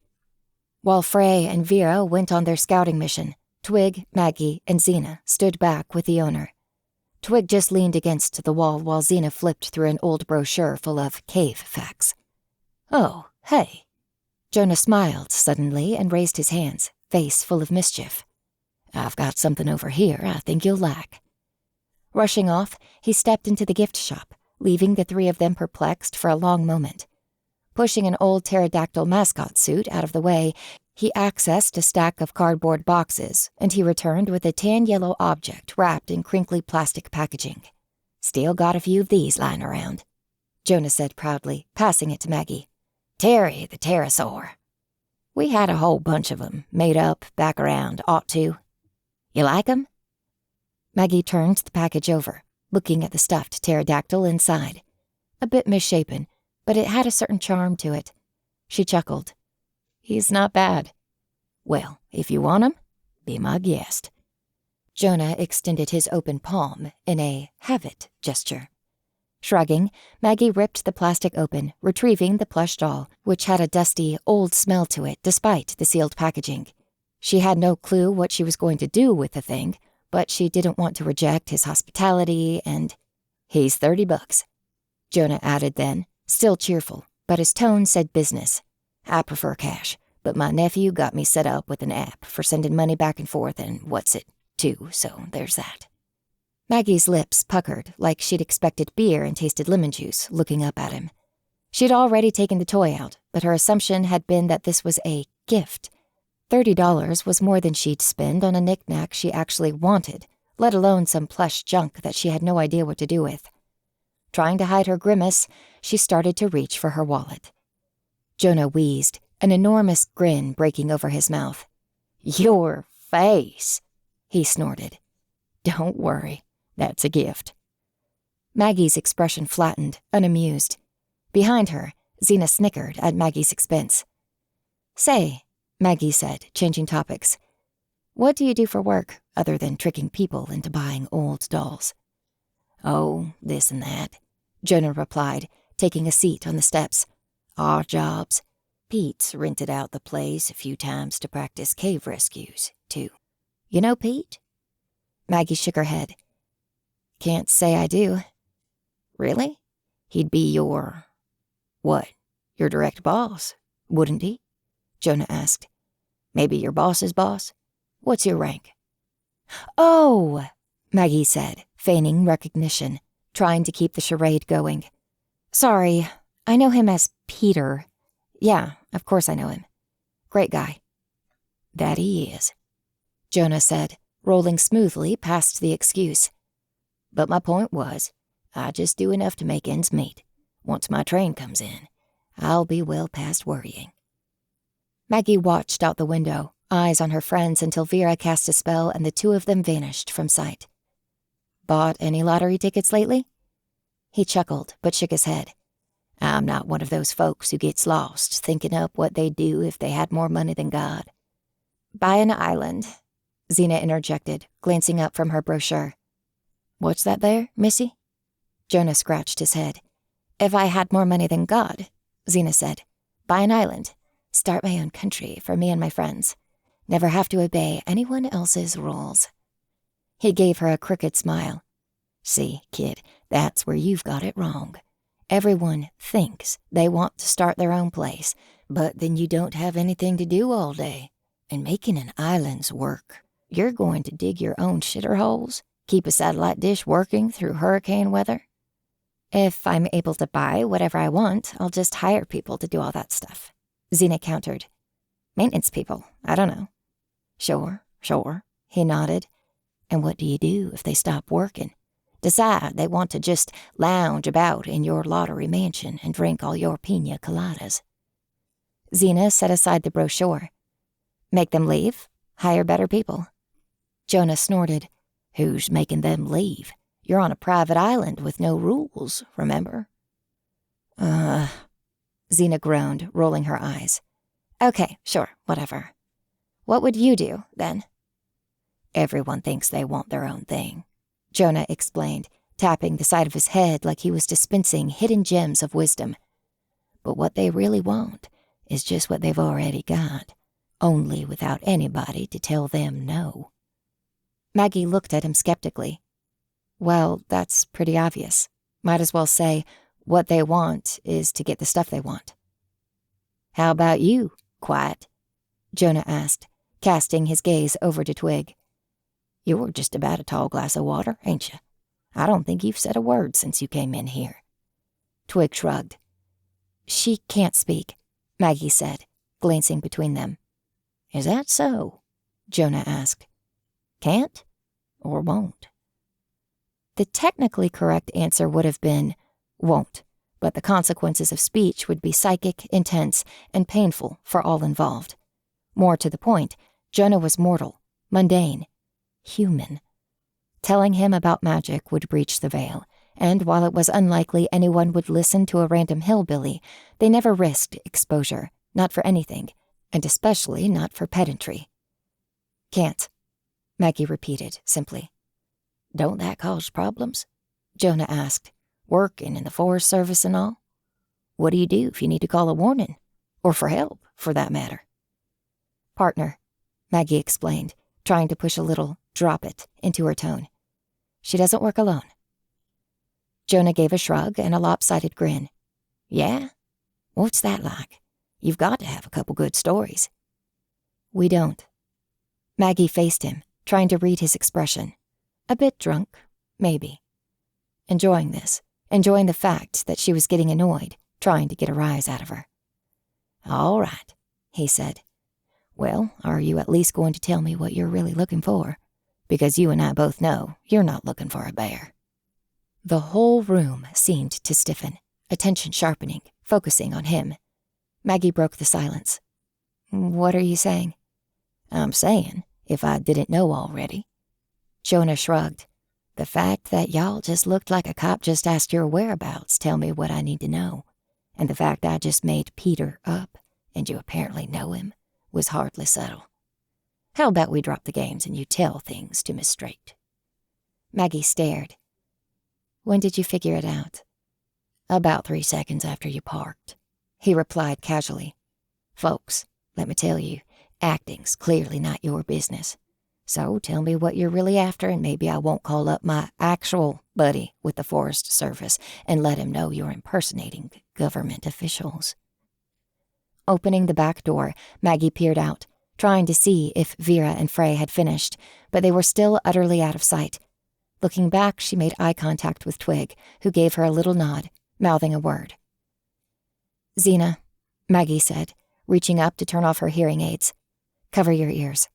While Frey and Vera went on their scouting mission, Twig, Maggie, and Xena stood back with the owner. Twig just leaned against the wall while Xena flipped through an old brochure full of cave facts. "Oh, hey." Jonah smiled suddenly and raised his hands, face full of mischief. "I've got something over here I think you'll like." Rushing off, he stepped into the gift shop, leaving the three of them perplexed for a long moment. Pushing an old pterodactyl mascot suit out of the way, he accessed a stack of cardboard boxes, and he returned with a tan-yellow object wrapped in crinkly plastic packaging. "Still got a few of these lying around," Jonah said proudly, passing it to Maggie. "Terry the pterosaur. We had a whole bunch of 'em made up back around ought to. You like 'em?" Maggie turned the package over, looking at the stuffed pterodactyl inside. A bit misshapen, but it had a certain charm to it. She chuckled. "He's not bad." "Well, if you want 'em, be my guest." Jonah extended his open palm in a have it gesture. Shrugging, Maggie ripped the plastic open, retrieving the plush doll, which had a dusty, old smell to it despite the sealed packaging. She had no clue what she was going to do with the thing, but she didn't want to reject his hospitality and... "He's $30, Jonah added then, still cheerful, but his tone said business. "I prefer cash, but my nephew got me set up with an app for sending money back and forth and too, so there's that." Maggie's lips puckered like she'd expected beer and tasted lemon juice, looking up at him. She'd already taken the toy out, but her assumption had been that this was a gift. $30 was more than she'd spend on a knick-knack she actually wanted, let alone some plush junk that she had no idea what to do with. Trying to hide her grimace, she started to reach for her wallet. Jonah wheezed, an enormous grin breaking over his mouth. "Your face," he snorted. "Don't worry, that's a gift." Maggie's expression flattened, unamused. Behind her, Xena snickered at Maggie's expense. "Say," Maggie said, changing topics, "what do you do for work, other than tricking people into buying old dolls?" "Oh, this and that," Jonah replied, taking a seat on the steps. "Our jobs. Pete's rented out the place a few times to practice cave rescues, too. You know Pete?" Maggie shook her head. "Can't say I do." "Really? He'd be your... what? Your direct boss, wouldn't he?" Jonah asked. "Maybe your boss's boss? What's your rank?" "Oh," Maggie said, feigning recognition, trying to keep the charade going. "Sorry, I know him as Peter. Yeah, of course I know him. Great guy." "That he is," Jonah said, rolling smoothly past the excuse. "But my point was, I just do enough to make ends meet. Once my train comes in, I'll be well past worrying." Maggie watched out the window, eyes on her friends until Vera cast a spell and the two of them vanished from sight. "Bought any lottery tickets lately?" He chuckled, but shook his head. "I'm not one of those folks who gets lost thinking up what they'd do if they had more money than God." "Buy an island," Xena interjected, glancing up from her brochure. "What's that there, missy?" Jonah scratched his head. "If I had more money than God," Xena said, "buy an island. Start my own country for me and my friends. Never have to obey anyone else's rules." He gave her a crooked smile. See, kid, that's where you've got it wrong. Everyone thinks they want to start their own place, but then you don't have anything to do all day. And making an island's work. You're going to dig your own shitter holes? Keep a satellite dish working through hurricane weather? If I'm able to buy whatever I want, I'll just hire people to do all that stuff. Xena countered. Maintenance people, I don't know. Sure, he nodded. And what do you do if they stop working? Decide they want to just lounge about in your lottery mansion and drink all your pina coladas. Xena set aside the brochure. Make them leave? Hire better people. Jonah snorted. Who's making them leave? You're on a private island with no rules, remember? Xena groaned, rolling her eyes. Okay, sure, whatever. What would you do, then? Everyone thinks they want their own thing, Jonah explained, tapping the side of his head like he was dispensing hidden gems of wisdom. But what they really want is just what they've already got, only without anybody to tell them no. Maggie looked at him skeptically. Well, that's pretty obvious. Might as well say, what they want is to get the stuff they want. How about you, Quiet? Jonah asked, casting his gaze over to Twig. You're just about a tall glass of water, ain't you? I don't think you've said a word since you came in here. Twig shrugged. She can't speak, Maggie said, glancing between them. Is that so? Jonah asked. Can't or won't? The technically correct answer would have been won't, but the consequences of speech would be psychic, intense, and painful for all involved. More to the point, Jonah was mortal, mundane, human. Telling him about magic would breach the veil, and while it was unlikely anyone would listen to a random hillbilly, they never risked exposure, not for anything, and especially not for pedantry. Can't, Maggie repeated simply. Don't that cause problems? Jonah asked. Working in the Forest Service and all? What do you do if you need to call a warning? Or for help, for that matter? Partner, Maggie explained, trying to push a little drop it into her tone. She doesn't work alone. Jonah gave a shrug and a lopsided grin. Yeah? What's that like? You've got to have a couple good stories. We don't. Maggie faced him, trying to read his expression. A bit drunk, maybe. Enjoying this, enjoying the fact that she was getting annoyed, trying to get a rise out of her. All right, he said. Well, are you at least going to tell me what you're really looking for? Because you and I both know you're not looking for a bear. The whole room seemed to stiffen, attention sharpening, focusing on him. Maggie broke the silence. What are you saying? I'm saying, if I didn't know already. Jonah shrugged. The fact that y'all just looked like a cop just asked your whereabouts tell me what I need to know. And the fact I just made Peter up, and you apparently know him, was hardly subtle. How about we drop the games and you tell things to Miss Straight? Maggie stared. When did you figure it out? About 3 seconds after you parked, he replied casually. Folks, let me tell you, acting's clearly not your business. So tell me what you're really after, and maybe I won't call up my actual buddy with the Forest Service and let him know you're impersonating government officials. Opening the back door, Maggie peered out, trying to see if Vera and Frey had finished, but they were still utterly out of sight. Looking back, she made eye contact with Twig, who gave her a little nod, mouthing a word. Xena, Maggie said, reaching up to turn off her hearing aids. Cover your ears.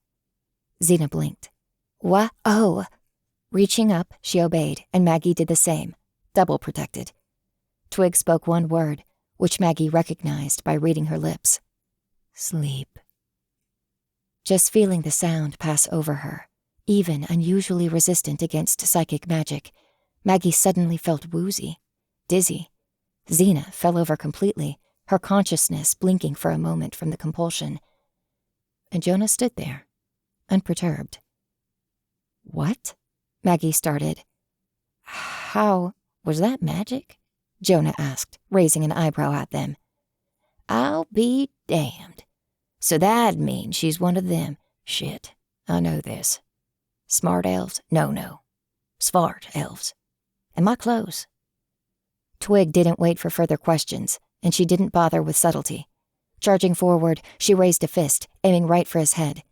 Xena blinked. What? Oh! Reaching up, she obeyed, and Maggie did the same, double protected. Twig spoke one word, which Maggie recognized by reading her lips. Sleep. Just feeling the sound pass over her, even unusually resistant against psychic magic, Maggie suddenly felt woozy, dizzy. Xena fell over completely, her consciousness blinking for a moment from the compulsion. And Jonah stood there, unperturbed. What? Maggie started. How was that magic? Jonah asked, raising an eyebrow at them. I'll be damned. So that means she's one of them. Shit, I know this. Smart elves? No. Svart elves. And my clothes." Twig didn't wait for further questions, and she didn't bother with subtlety. Charging forward, she raised a fist, aiming right for his head.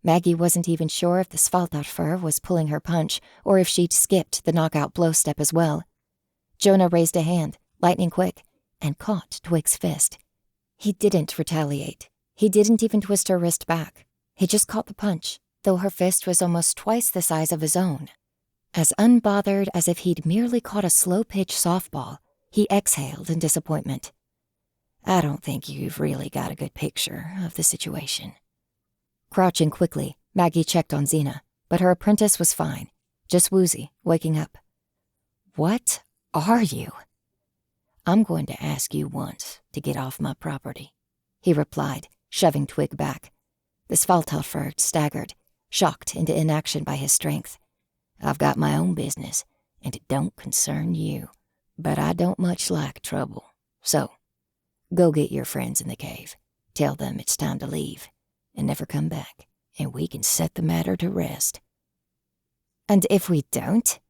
Maggie wasn't even sure if the Svaldarfur was pulling her punch or if she'd skipped the knockout blow step as well. Jonah raised a hand, lightning quick, and caught Twig's fist. He didn't retaliate. He didn't even twist her wrist back. He just caught the punch, though her fist was almost twice the size of his own. As unbothered as if he'd merely caught a slow-pitch softball, he exhaled in disappointment. "I don't think you've really got a good picture of the situation." Crouching quickly, Maggie checked on Xena, but her apprentice was fine, just woozy, waking up. "What are you?" "I'm going to ask you once to get off my property," he replied, shoving Twig back. The Svaldarfur staggered, shocked into inaction by his strength. "I've got my own business, and it don't concern you, but I don't much like trouble. So, go get your friends in the cave, tell them it's time to leave, and never come back, and we can set the matter to rest." "And if we don't?"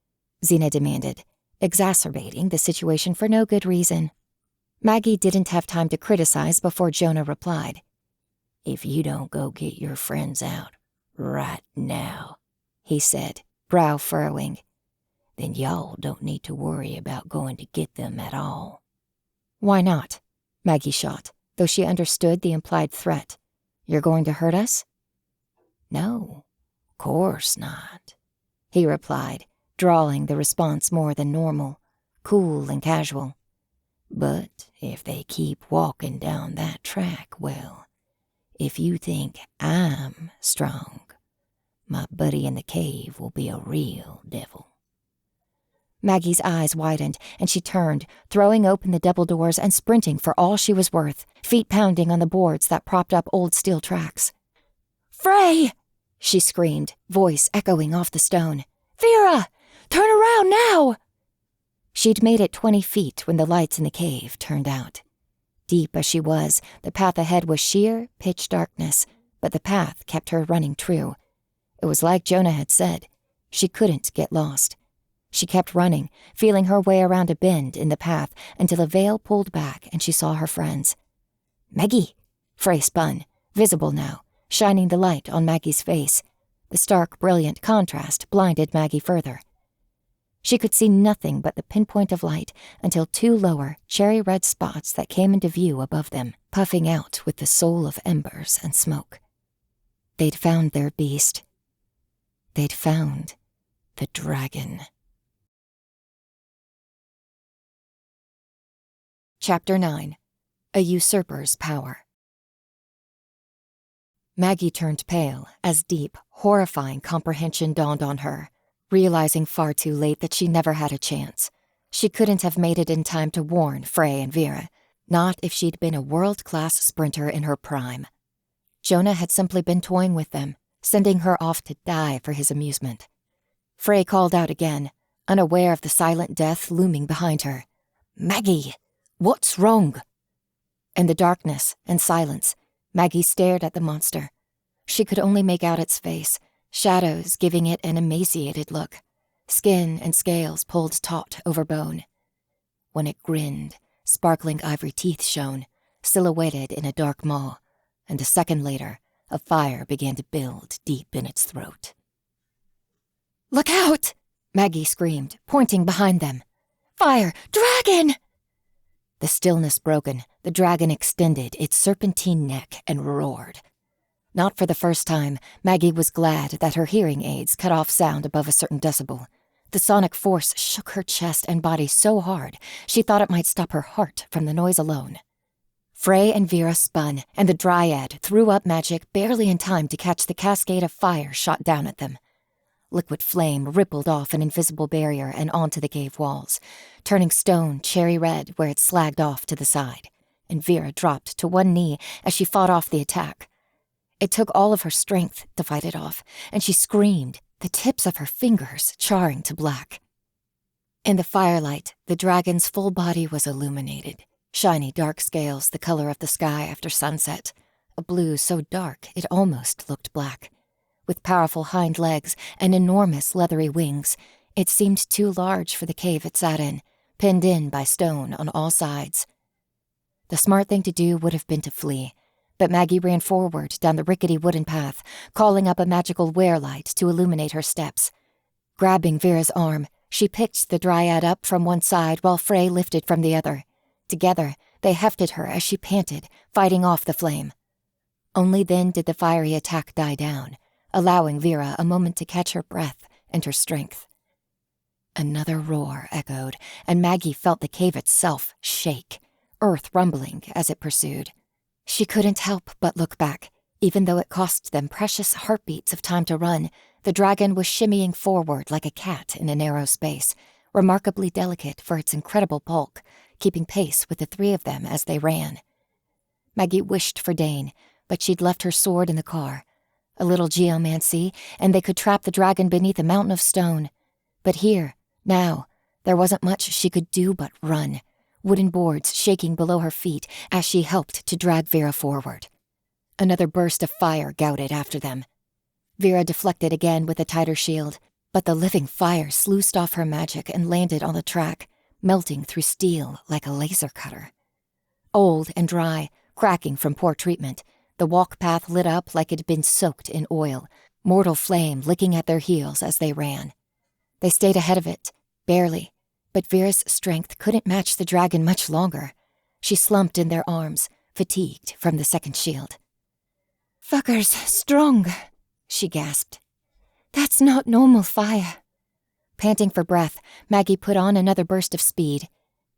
Xena demanded, exacerbating the situation for no good reason. Maggie didn't have time to criticize before Jonah replied. "If you don't go get your friends out right now," he said, brow furrowing, "then y'all don't need to worry about going to get them at all." "Why not?" Maggie shot, though she understood the implied threat. "You're going to hurt us?" "No, course not," he replied, drawling the response more than normal, cool and casual. "But if they keep walking down that track, well, if you think I'm strong, my buddy in the cave will be a real devil." Maggie's eyes widened, and she turned, throwing open the double doors and sprinting for all she was worth, feet pounding on the boards that propped up old steel tracks. "Frey!" she screamed, voice echoing off the stone. "Vera! Turn around now!" She'd made it 20 feet when the lights in the cave turned out. Deep as she was, the path ahead was sheer, pitch darkness, but the path kept her running true. It was like Jonah had said. She couldn't get lost. She kept running, feeling her way around a bend in the path until a veil pulled back and she saw her friends. "Maggie!" Frey spun, visible now, shining the light on Maggie's face. The stark, brilliant contrast blinded Maggie further. She could see nothing but the pinpoint of light until 2 lower, cherry-red spots that came into view above them, puffing out with the soul of embers and smoke. They'd found their beast. They'd found the dragon. Chapter 9. A Usurper's Power. Maggie turned pale as deep, horrifying comprehension dawned on her, realizing far too late that she never had a chance. She couldn't have made it in time to warn Frey and Vera, not if she'd been a world-class sprinter in her prime. Jonah had simply been toying with them, sending her off to die for his amusement. Frey called out again, unaware of the silent death looming behind her. "Maggie! What's wrong?" In the darkness and silence, Maggie stared at the monster. She could only make out its face, shadows giving it an emaciated look, skin and scales pulled taut over bone. When it grinned, sparkling ivory teeth shone, silhouetted in a dark maw, and a second later, a fire began to build deep in its throat. "Look out!" Maggie screamed, pointing behind them. "Fire! Dragon!" The stillness broken, the dragon extended its serpentine neck and roared. Not for the first time, Maggie was glad that her hearing aids cut off sound above a certain decibel. The sonic force shook her chest and body so hard, she thought it might stop her heart from the noise alone. Frey and Vera spun, and the dryad threw up magic barely in time to catch the cascade of fire shot down at them. Liquid flame rippled off an invisible barrier and onto the cave walls, turning stone cherry red where it slagged off to the side, and Vera dropped to one knee as she fought off the attack. It took all of her strength to fight it off, and she screamed, the tips of her fingers charring to black. In the firelight, the dragon's full body was illuminated, shiny dark scales the color of the sky after sunset, a blue so dark it almost looked black. With powerful hind legs and enormous leathery wings, It seemed too large for the cave it sat in, pinned in by stone on all sides. The smart thing to do would have been to flee, but Maggie ran forward down the rickety wooden path, calling up a magical wear-light to illuminate her steps. Grabbing Vera's arm, she picked the dryad up from one side while Frey lifted from the other. Together, they hefted her as she panted, fighting off the flame. Only then did the fiery attack die down, allowing Vera a moment to catch her breath and her strength. Another roar echoed, and Maggie felt the cave itself shake, earth rumbling as it pursued. She couldn't help but look back. Even though it cost them precious heartbeats of time to run, the dragon was shimmying forward like a cat in a narrow space, remarkably delicate for its incredible bulk, keeping pace with the three of them as they ran. Maggie wished for Dane, but she'd left her sword in the car. A little geomancy, and they could trap the dragon beneath a mountain of stone. But here, now, there wasn't much she could do but run, wooden boards shaking below her feet as she helped to drag Vera forward. Another burst of fire gouted after them. Vera deflected again with a tighter shield, but the living fire sluiced off her magic and landed on the track, melting through steel like a laser cutter. Old and dry, cracking from poor treatment, the walk path lit up like it had been soaked in oil, mortal flame licking at their heels as they ran. They stayed ahead of it, barely, but Vera's strength couldn't match the dragon much longer. She slumped in their arms, fatigued from the second shield. "Fucker's strong," she gasped. "That's not normal fire." Panting for breath, Maggie put on another burst of speed.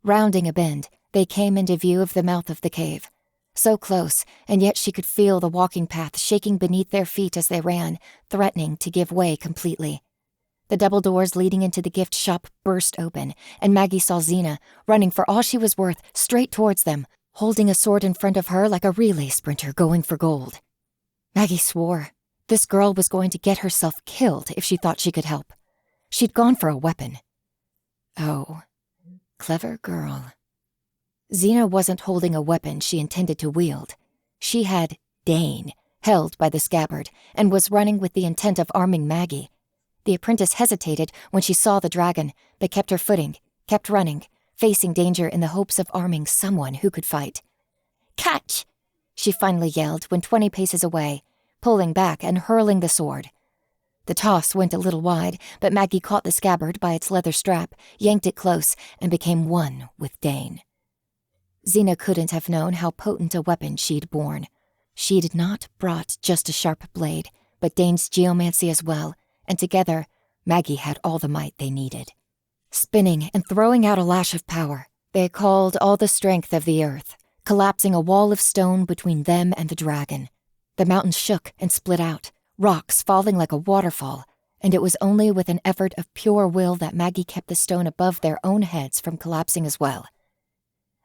Rounding a bend, they came into view of the mouth of the cave. So close, and yet she could feel the walking path shaking beneath their feet as they ran, threatening to give way completely. The double doors leading into the gift shop burst open, and Maggie saw Xena, running for all she was worth, straight towards them, holding a sword in front of her like a relay sprinter going for gold. Maggie swore. This girl was going to get herself killed if she thought she could help. She'd gone for a weapon. Oh, clever girl. Xena wasn't holding a weapon she intended to wield. She had Dane, held by the scabbard, and was running with the intent of arming Maggie. The apprentice hesitated when she saw the dragon, but kept her footing, kept running, facing danger in the hopes of arming someone who could fight. "Catch!" she finally yelled when 20 paces away, pulling back and hurling the sword. The toss went a little wide, but Maggie caught the scabbard by its leather strap, yanked it close, and became one with Dane. Xena couldn't have known how potent a weapon she'd borne. She'd not brought just a sharp blade, but Dane's geomancy as well, and together, Maggie had all the might they needed. Spinning and throwing out a lash of power, they called all the strength of the earth, collapsing a wall of stone between them and the dragon. The mountain shook and split out, rocks falling like a waterfall, and it was only with an effort of pure will that Maggie kept the stone above their own heads from collapsing as well.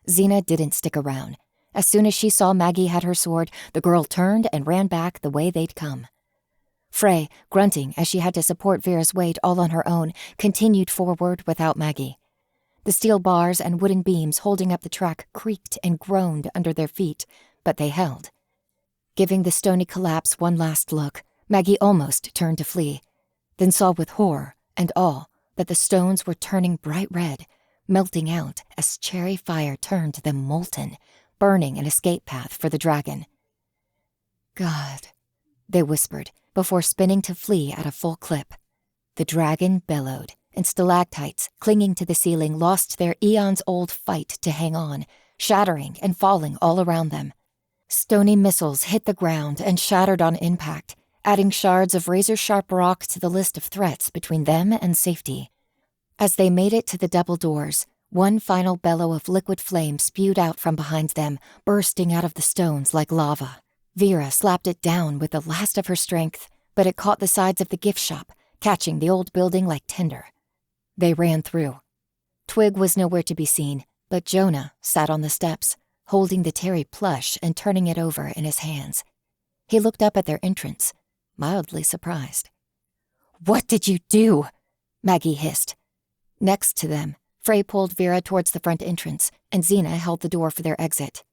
Xena didn't stick around. As soon as she saw Maggie had her sword, the girl turned and ran back the way they'd come. Frey, grunting as she had to support Vera's weight all on her own, continued forward without Maggie. The steel bars and wooden beams holding up the track creaked and groaned under their feet, but they held. Giving the stony collapse one last look, Maggie almost turned to flee, then saw with horror and awe that the stones were turning bright red, melting out as cherry fire turned them molten, burning an escape path for the dragon. "God," they whispered, before spinning to flee at a full clip. The dragon bellowed, and stalactites, clinging to the ceiling, lost their eons-old fight to hang on, shattering and falling all around them. Stony missiles hit the ground and shattered on impact, adding shards of razor-sharp rock to the list of threats between them and safety. As they made it to the double doors, one final bellow of liquid flame spewed out from behind them, bursting out of the stones like lava. Vera slapped it down with the last of her strength, but it caught the sides of the gift shop, catching the old building like tinder. They ran through. Twig was nowhere to be seen, but Jonah sat on the steps, holding the Terry plush and turning it over in his hands. He looked up at their entrance, mildly surprised. "What did you do?" Maggie hissed. Next to them, Frey pulled Vera towards the front entrance, and Xena held the door for their exit.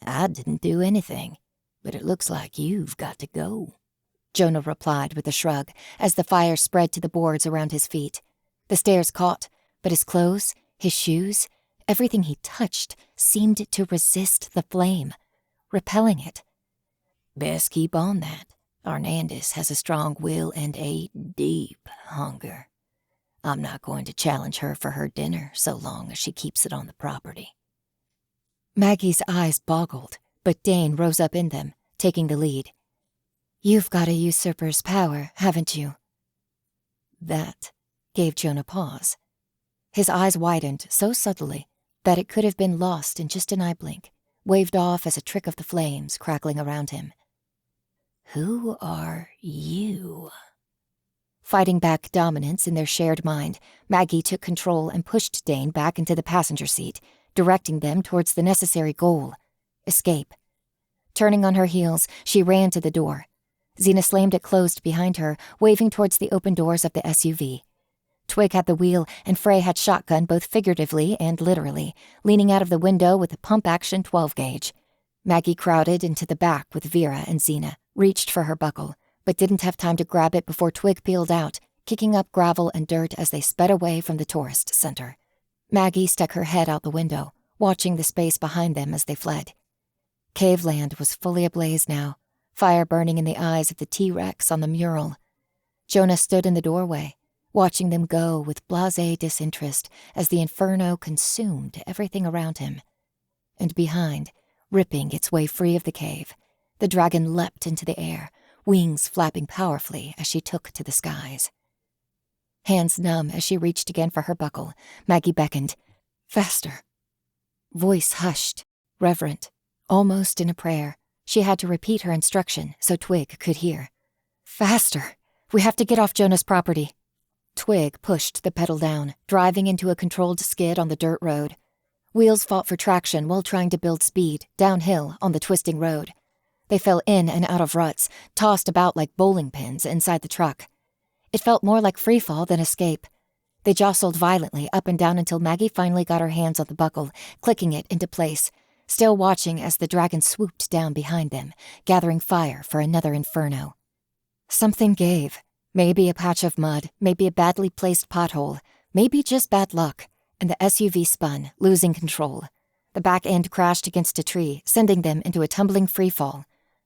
"I didn't do anything, but it looks like you've got to go," Jonah replied with a shrug as the fire spread to the boards around his feet. The stairs caught, but his clothes, his shoes, everything he touched seemed to resist the flame, repelling it. Best keep on that. Hernandez has a strong will and a deep hunger. I'm not going to challenge her for her dinner so long as she keeps it on the property. Maggie's eyes boggled, but Dane rose up in them, taking the lead. You've got a usurper's power, haven't you? That gave Jonah pause. His eyes widened so subtly that it could have been lost in just an eye blink, waved off as a trick of the flames crackling around him. Who are you? Fighting back dominance in their shared mind, Maggie took control and pushed Dane back into the passenger seat, directing them towards the necessary goal, escape. Turning on her heels, she ran to the door. Xena slammed it closed behind her, waving towards the open doors of the SUV. Twig had the wheel, and Frey had shotgun both figuratively and literally, leaning out of the window with a pump-action 12-gauge. Maggie crowded into the back with Vera and Xena, reached for her buckle, but didn't have time to grab it before Twig peeled out, kicking up gravel and dirt as they sped away from the tourist center. Maggie stuck her head out the window, watching the space behind them as they fled. Caveland was fully ablaze now, fire burning in the eyes of the T-Rex on the mural. Jonah stood in the doorway, watching them go with blasé disinterest as the inferno consumed everything around him. And behind, ripping its way free of the cave, the dragon leapt into the air, wings flapping powerfully as she took to the skies. Hands numb as she reached again for her buckle, Maggie beckoned. Faster. Voice hushed, reverent, almost in a prayer. She had to repeat her instruction so Twig could hear. Faster. We have to get off Jonah's property. Twig pushed the pedal down, driving into a controlled skid on the dirt road. Wheels fought for traction while trying to build speed, downhill on the twisting road. They fell in and out of ruts, tossed about like bowling pins inside the truck. It felt more like freefall than escape. They jostled violently up and down until Maggie finally got her hands on the buckle, clicking it into place, still watching as the dragon swooped down behind them, gathering fire for another inferno. Something gave. Maybe a patch of mud, maybe a badly placed pothole, maybe just bad luck, and the SUV spun, losing control. The back end crashed against a tree, sending them into a tumbling freefall.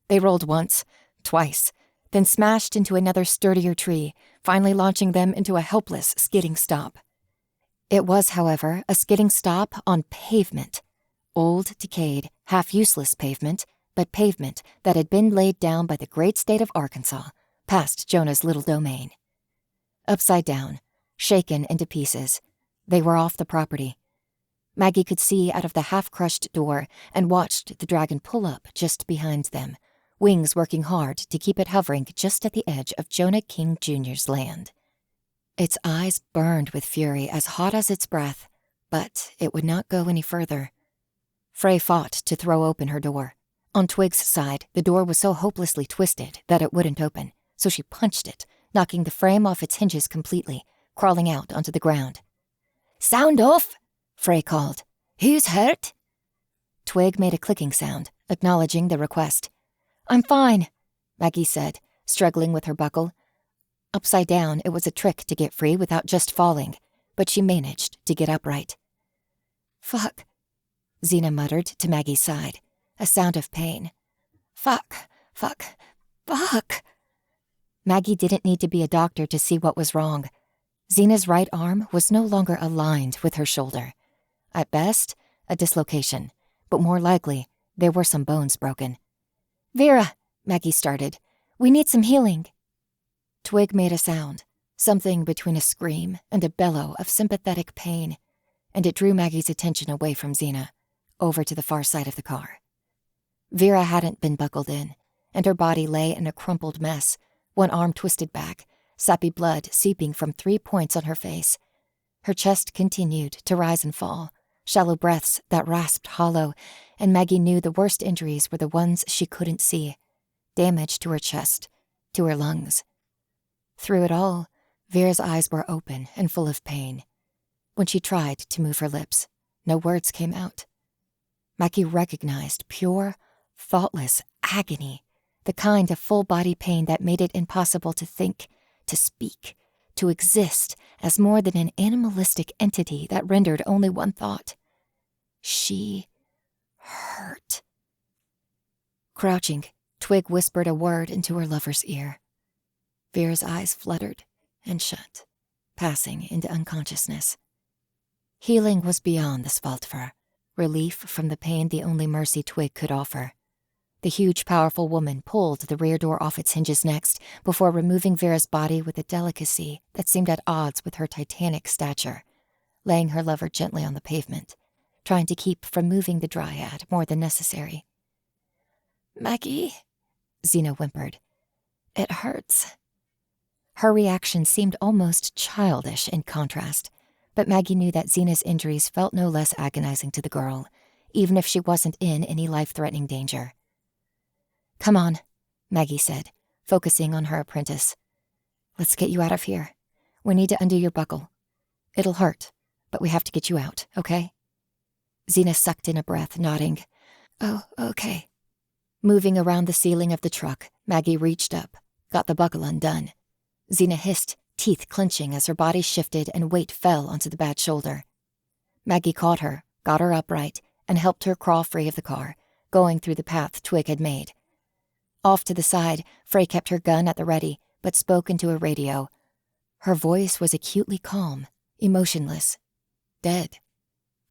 They rolled once, twice, then smashed into another sturdier tree, finally launching them into a helpless skidding stop. It was, however, a skidding stop on pavement. Old, decayed, half-useless pavement, but pavement that had been laid down by the great state of Arkansas, past Jonah's little domain. Upside down, shaken into pieces, they were off the property. Maggie could see out of the half-crushed door and watched the dragon pull up just behind them, wings working hard to keep it hovering just at the edge of Jonah King Jr.'s land. Its eyes burned with fury as hot as its breath, but it would not go any further. Frey fought to throw open her door. On Twig's side, the door was so hopelessly twisted that it wouldn't open, so she punched it, knocking the frame off its hinges completely, crawling out onto the ground. "Sound off!" Frey called. "Who's hurt?" Twig made a clicking sound, acknowledging the request. "I'm fine," Maggie said, struggling with her buckle. Upside down, it was a trick to get free without just falling, but she managed to get upright. "Fuck," Xena muttered to Maggie's side, a sound of pain. "Fuck, fuck, fuck." Maggie didn't need to be a doctor to see what was wrong. Xena's right arm was no longer aligned with her shoulder. At best, a dislocation, but more likely, there were some bones broken. "Vera," Maggie started, "we need some healing." Twig made a sound, something between a scream and a bellow of sympathetic pain, and it drew Maggie's attention away from Xena, over to the far side of the car. Vera hadn't been buckled in, and her body lay in a crumpled mess, one arm twisted back, sappy blood seeping from 3 points on her face. Her chest continued to rise and fall, shallow breaths that rasped hollow, and Maggie knew the worst injuries were the ones she couldn't see. Damage to her chest, to her lungs. Through it all, Vera's eyes were open and full of pain. When she tried to move her lips, no words came out. Maggie recognized pure, thoughtless agony, the kind of full-body pain that made it impossible to think, to speak, to exist as more than an animalistic entity that rendered only one thought. She hurt. Crouching, Twig whispered a word into her lover's ear. Vera's eyes fluttered and shut, passing into unconsciousness. Healing was beyond the Svaltver, relief from the pain the only mercy Twig could offer. The huge, powerful woman pulled the rear door off its hinges next, before removing Vera's body with a delicacy that seemed at odds with her titanic stature, laying her lover gently on the pavement, trying to keep from moving the dryad more than necessary. "Maggie," Xena whimpered. "It hurts." Her reaction seemed almost childish in contrast, but Maggie knew that Xena's injuries felt no less agonizing to the girl, even if she wasn't in any life-threatening danger. "Come on," Maggie said, focusing on her apprentice. "Let's get you out of here. We need to undo your buckle. It'll hurt, but we have to get you out, okay?" Xena sucked in a breath, nodding. "Oh, okay." Moving around the ceiling of the truck, Maggie reached up, got the buckle undone. Xena hissed, teeth clenching as her body shifted and weight fell onto the bad shoulder. Maggie caught her, got her upright, and helped her crawl free of the car, going through the path Twig had made. Off to the side, Frey kept her gun at the ready, but spoke into a radio. Her voice was acutely calm, emotionless, dead.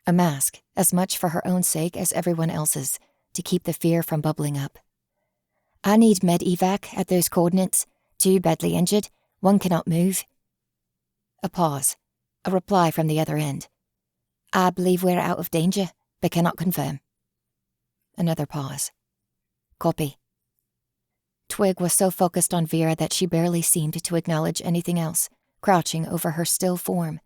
A mask, as much for her own sake as everyone else's, to keep the fear from bubbling up. "I need med evac at those coordinates. 2 badly injured, 1 cannot move." A pause, a reply from the other end. "I believe we're out of danger, but cannot confirm." Another pause. "Copy." Twig was so focused on Vera that she barely seemed to acknowledge anything else, crouching over her still form.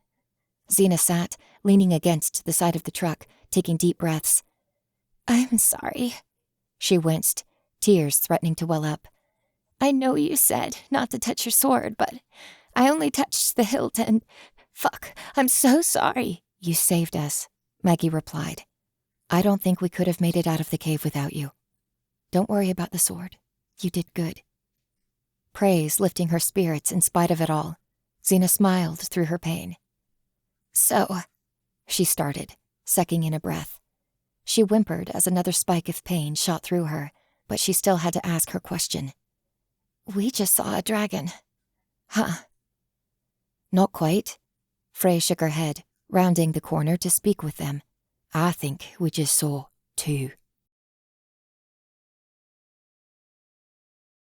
Xena sat, leaning against the side of the truck, taking deep breaths. "I'm sorry," she winced, tears threatening to well up. "I know you said not to touch your sword, but I only touched the hilt and... Fuck, I'm so sorry." "You saved us," Maggie replied. "I don't think we could have made it out of the cave without you. Don't worry about the sword. You did good." Praise lifting her spirits in spite of it all, Xena smiled through her pain. "So," she started, sucking in a breath. She whimpered as another spike of pain shot through her, but she still had to ask her question. "We just saw a dragon." "Huh?" "Not quite." Frey shook her head, rounding the corner to speak with them. "I think we just saw 2.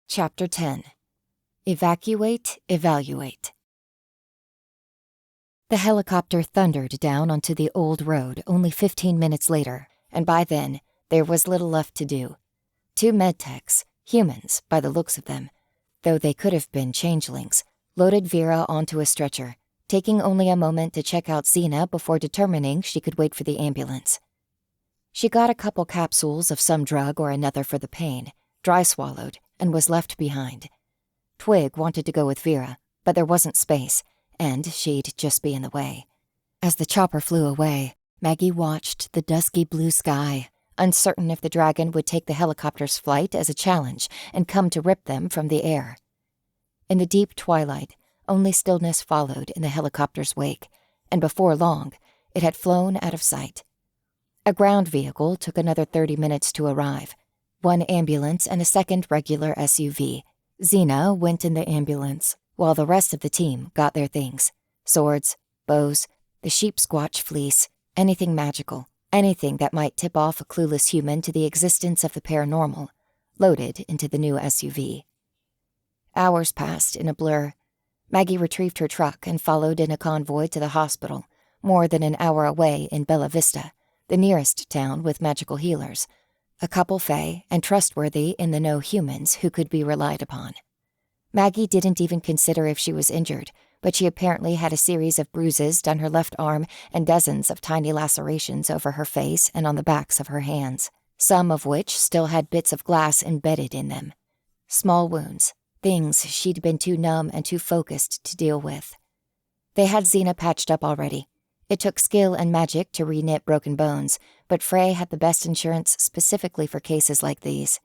Chapter 10. Evacuate, Evaluate. The helicopter thundered down onto the old road only 15 minutes later, and by then, there was little left to do. 2 medtechs, humans by the looks of them, though they could have been changelings, loaded Vera onto a stretcher, taking only a moment to check out Xena before determining she could wait for the ambulance. She got a couple capsules of some drug or another for the pain, dry swallowed, and was left behind. Twig wanted to go with Vera, but there wasn't space, and she'd just be in the way. As the chopper flew away, Maggie watched the dusky blue sky, uncertain if the dragon would take the helicopter's flight as a challenge and come to rip them from the air. In the deep twilight, only stillness followed in the helicopter's wake, and before long, it had flown out of sight. A ground vehicle took another 30 minutes to arrive. 1 ambulance and a second regular SUV. Xena went in the ambulance, while the rest of the team got their things. Swords, bows, the sheep squatch fleece, anything magical, anything that might tip off a clueless human to the existence of the paranormal, loaded into the new SUV. Hours passed in a blur. Maggie retrieved her truck and followed in a convoy to the hospital, more than an hour away in Bella Vista, the nearest town with magical healers. A couple Fae, and trustworthy in the know humans who could be relied upon. Maggie didn't even consider if she was injured, but she apparently had a series of bruises down her left arm and dozens of tiny lacerations over her face and on the backs of her hands, some of which still had bits of glass embedded in them. Small wounds, things she'd been too numb and too focused to deal with. They had Xena patched up already. It took skill and magic to reknit broken bones, but Frey had the best insurance specifically for cases like these.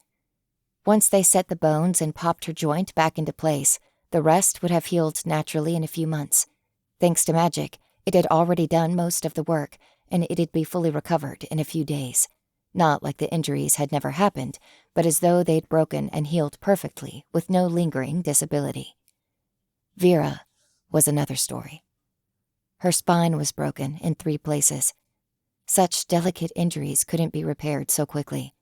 Once they set the bones and popped her joint back into place, The rest would have healed naturally in a few months. Thanks to magic, it had already done most of the work, and it'd be fully recovered in a few days. Not like the injuries had never happened, but as though they'd broken and healed perfectly, with no lingering disability. Vera was another story. Her spine was broken in 3 places. Such delicate injuries couldn't be repaired so quickly.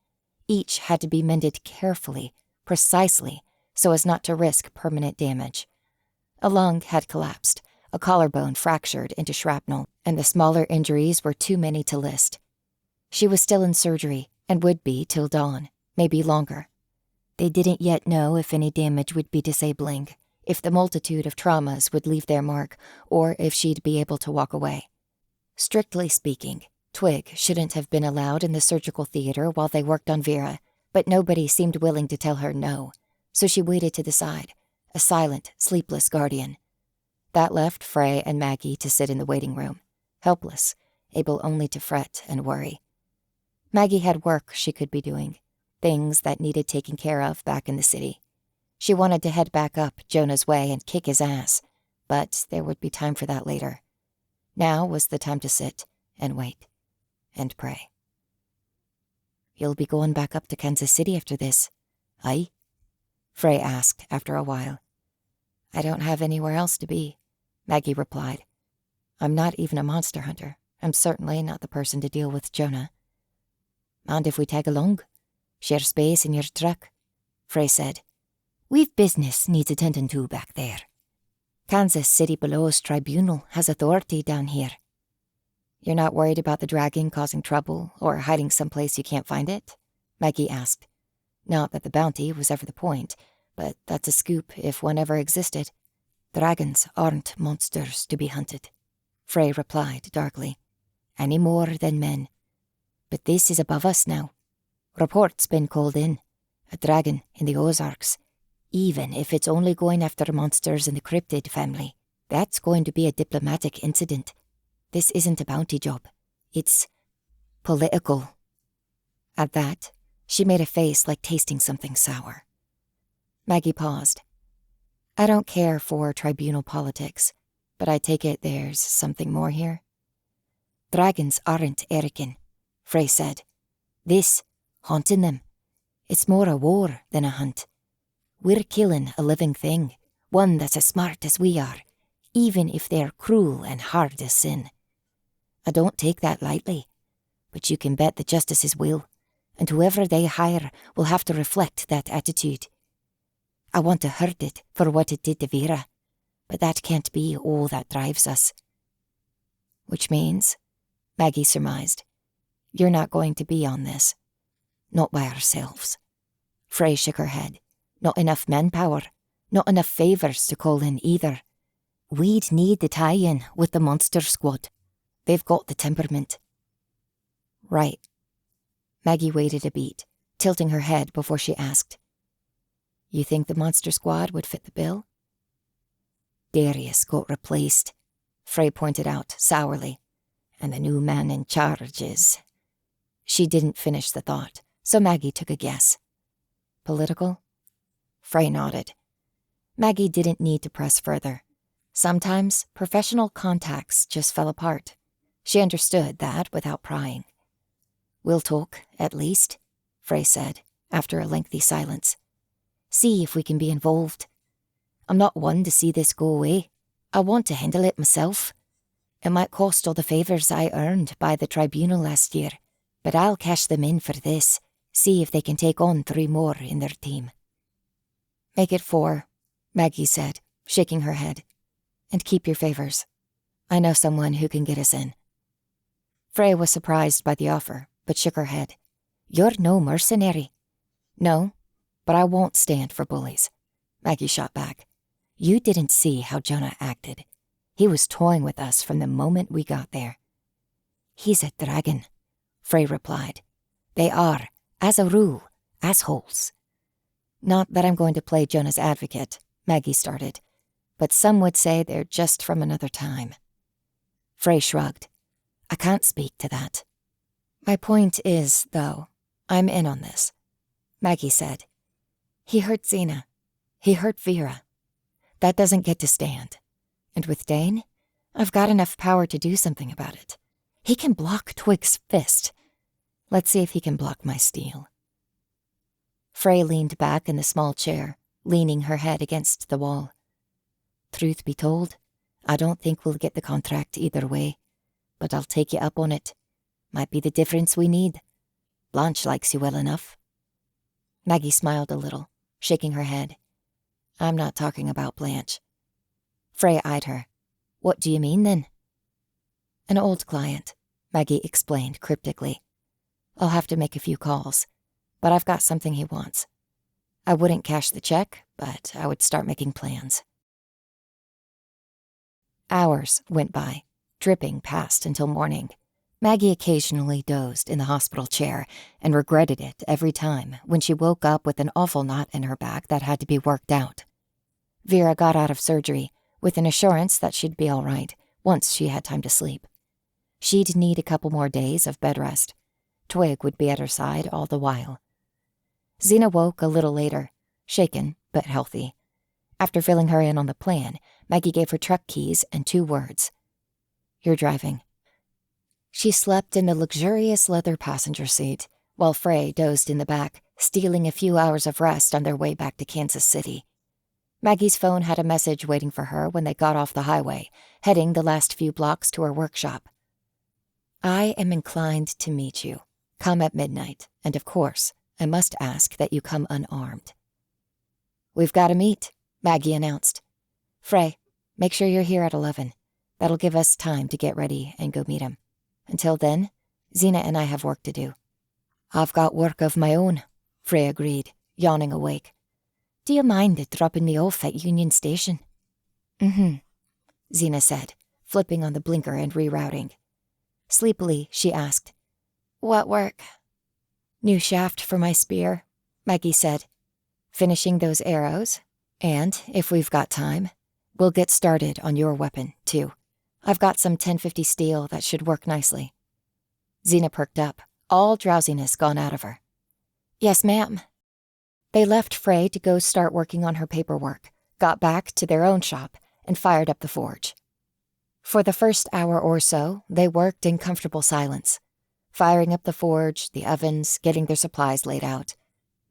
Each had to be mended carefully, precisely, so as not to risk permanent damage. A lung had collapsed, a collarbone fractured into shrapnel, and the smaller injuries were too many to list. She was still in surgery, and would be till dawn, maybe longer. They didn't yet know if any damage would be disabling, if the multitude of traumas would leave their mark, or if she'd be able to walk away. Strictly speaking, Twig shouldn't have been allowed in the surgical theater while they worked on Vera, but nobody seemed willing to tell her no, so she waited to the side, a silent, sleepless guardian. That left Frey and Maggie to sit in the waiting room, helpless, able only to fret and worry. Maggie had work she could be doing, things that needed taking care of back in the city. She wanted to head back up Jonah's way and kick his ass, but there would be time for that later. Now was the time to sit and wait and pray. "You'll be going back up to Kansas City after this, aye?" Frey asked after a while. "I don't have anywhere else to be," Maggie replied. "I'm not even a monster hunter. I'm certainly not the person to deal with Jonah." "And if we tag along? Share space in your truck?" Frey said. "We've business needs attending to back there. Kansas City Below's tribunal has authority down here." "You're not worried about the dragon causing trouble or hiding someplace you can't find it?" Maggie asked. Not that the bounty was ever the point, but that's a scoop if one ever existed. "Dragons aren't monsters to be hunted," Frey replied darkly. "Any more than men. But this is above us now. Report's been called in. A dragon in the Ozarks. Even if it's only going after monsters in the cryptid family, that's going to be a diplomatic incident. This isn't a bounty job. It's political." At that, she made a face like tasting something sour. Maggie paused. "I don't care for tribunal politics, but I take it there's something more here." "Dragons aren't Erican," Frey said. "This, haunting them, it's more a war than a hunt. We're killing a living thing, one that's as smart as we are, even if they're cruel and hard as sin. I don't take that lightly, but you can bet the justices will, and whoever they hire will have to reflect that attitude. I want to hurt it for what it did to Vera, but that can't be all that drives us." "Which means," Maggie surmised, "you're not going to be on this." "Not by ourselves." Frey shook her head. "Not enough manpower, not enough favors to call in either. We'd need the tie-in with the monster squad. They've got the temperament." "Right." Maggie waited a beat, tilting her head before she asked, "You think the monster squad would fit the bill?" "Darius got replaced," Frey pointed out sourly, "and the new man in charge is—" She didn't finish the thought, so Maggie took a guess. "Political?" Frey nodded. Maggie didn't need to press further. Sometimes professional contacts just fell apart. She understood that without prying. "We'll talk, at least," Frey said, after a lengthy silence. "See if we can be involved. I'm not one to see this go away. I want to handle it myself. It might cost all the favors I earned by the tribunal last year, but I'll cash them in for this, see if they can take on 3 more in their team." "Make it 4, Maggie said, shaking her head. "And keep your favors. I know someone who can get us in." Frey was surprised by the offer, but shook her head. "You're no mercenary." "No, but I won't stand for bullies," Maggie shot back. "You didn't see how Jonah acted. He was toying with us from the moment we got there." "He's a dragon," Frey replied. "They are, as a rule, assholes." "Not that I'm going to play Jonah's advocate," Maggie started, "but some would say they're just from another time." Frey shrugged. "I can't speak to that." "My point is, though, I'm in on this," Maggie said. "He hurt Xena. He hurt Vera. That doesn't get to stand. And with Dane, I've got enough power to do something about it. He can block Twig's fist. Let's see if he can block my steel. Frey leaned back in the small chair, leaning her head against the wall. Truth be told, I don't think we'll get the contract either way, but I'll take you up on it. Might be the difference we need. Blanche likes you well enough. Maggie smiled a little, shaking her head. I'm not talking about Blanche. Frey eyed her. What do you mean, then? An old client, Maggie explained cryptically. I'll have to make a few calls, but I've got something he wants. I wouldn't cash the check, but I would start making plans. Hours went by, dripping past until morning. Maggie occasionally dozed in the hospital chair and regretted it every time when she woke up with an awful knot in her back that had to be worked out. Vera got out of surgery with an assurance that she'd be all right once she had time to sleep. She'd need a couple more days of bed rest. Twig would be at her side all the while. Xena woke a little later, shaken but healthy. After filling her in on the plan, Maggie gave her truck keys and 2 words. You're driving. She slept in the luxurious leather passenger seat, while Frey dozed in the back, stealing a few hours of rest on their way back to Kansas City. Maggie's phone had a message waiting for her when they got off the highway, heading the last few blocks to her workshop. I am inclined to meet you. Come at midnight, and of course, I must ask that you come unarmed. We've got to meet, Maggie announced. Frey, make sure you're here at 11. That'll give us time to get ready and go meet him. Until then, Xena and I have work to do. I've got work of my own, Frey agreed, yawning awake. Do you mind dropping me off at Union Station? Xena said, flipping on the blinker and rerouting. Sleepily, she asked, What work? New shaft for my spear, Maggie said. Finishing those arrows, and, if we've got time, we'll get started on your weapon, too. I've got some 1050 steel that should work nicely. Xena perked up, all drowsiness gone out of her. Yes, ma'am. They left Frey to go start working on her paperwork, got back to their own shop, and fired up the forge. For the first hour or so, they worked in comfortable silence, firing up the forge, the ovens, getting their supplies laid out.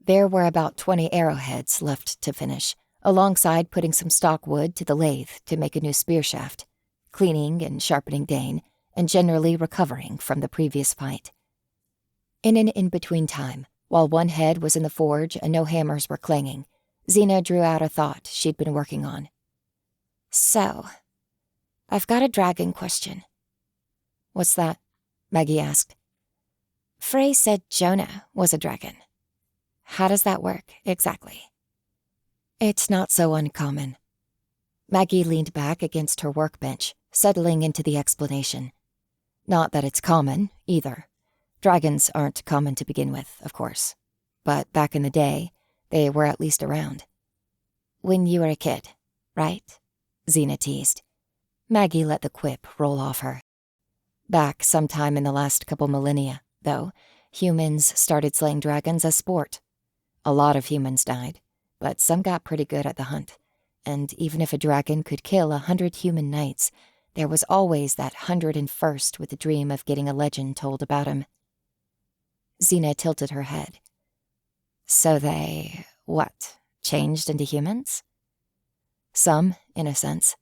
There were about 20 arrowheads left to finish, alongside putting some stock wood to the lathe to make a new spear shaft, cleaning and sharpening Dane, and generally recovering from the previous fight. In an in-between time, while one head was in the forge and no hammers were clanging, Xena drew out a thought she'd been working on. So, I've got a dragon question. What's that? Maggie asked. Frey said Jonah was a dragon. How does that work, exactly? It's not so uncommon. Maggie leaned back against her workbench, settling into the explanation. Not that it's common, either. Dragons aren't common to begin with, of course. But back in the day, they were at least around. When you were a kid, right? Xena teased. Maggie let the quip roll off her. Back sometime in the last couple millennia, though, humans started slaying dragons as sport. A lot of humans died, but some got pretty good at the hunt. And even if a dragon could kill 100 human knights, there was always that 101st with the dream of getting a legend told about him. Xena tilted her head. So they, changed into humans? Some, in a sense.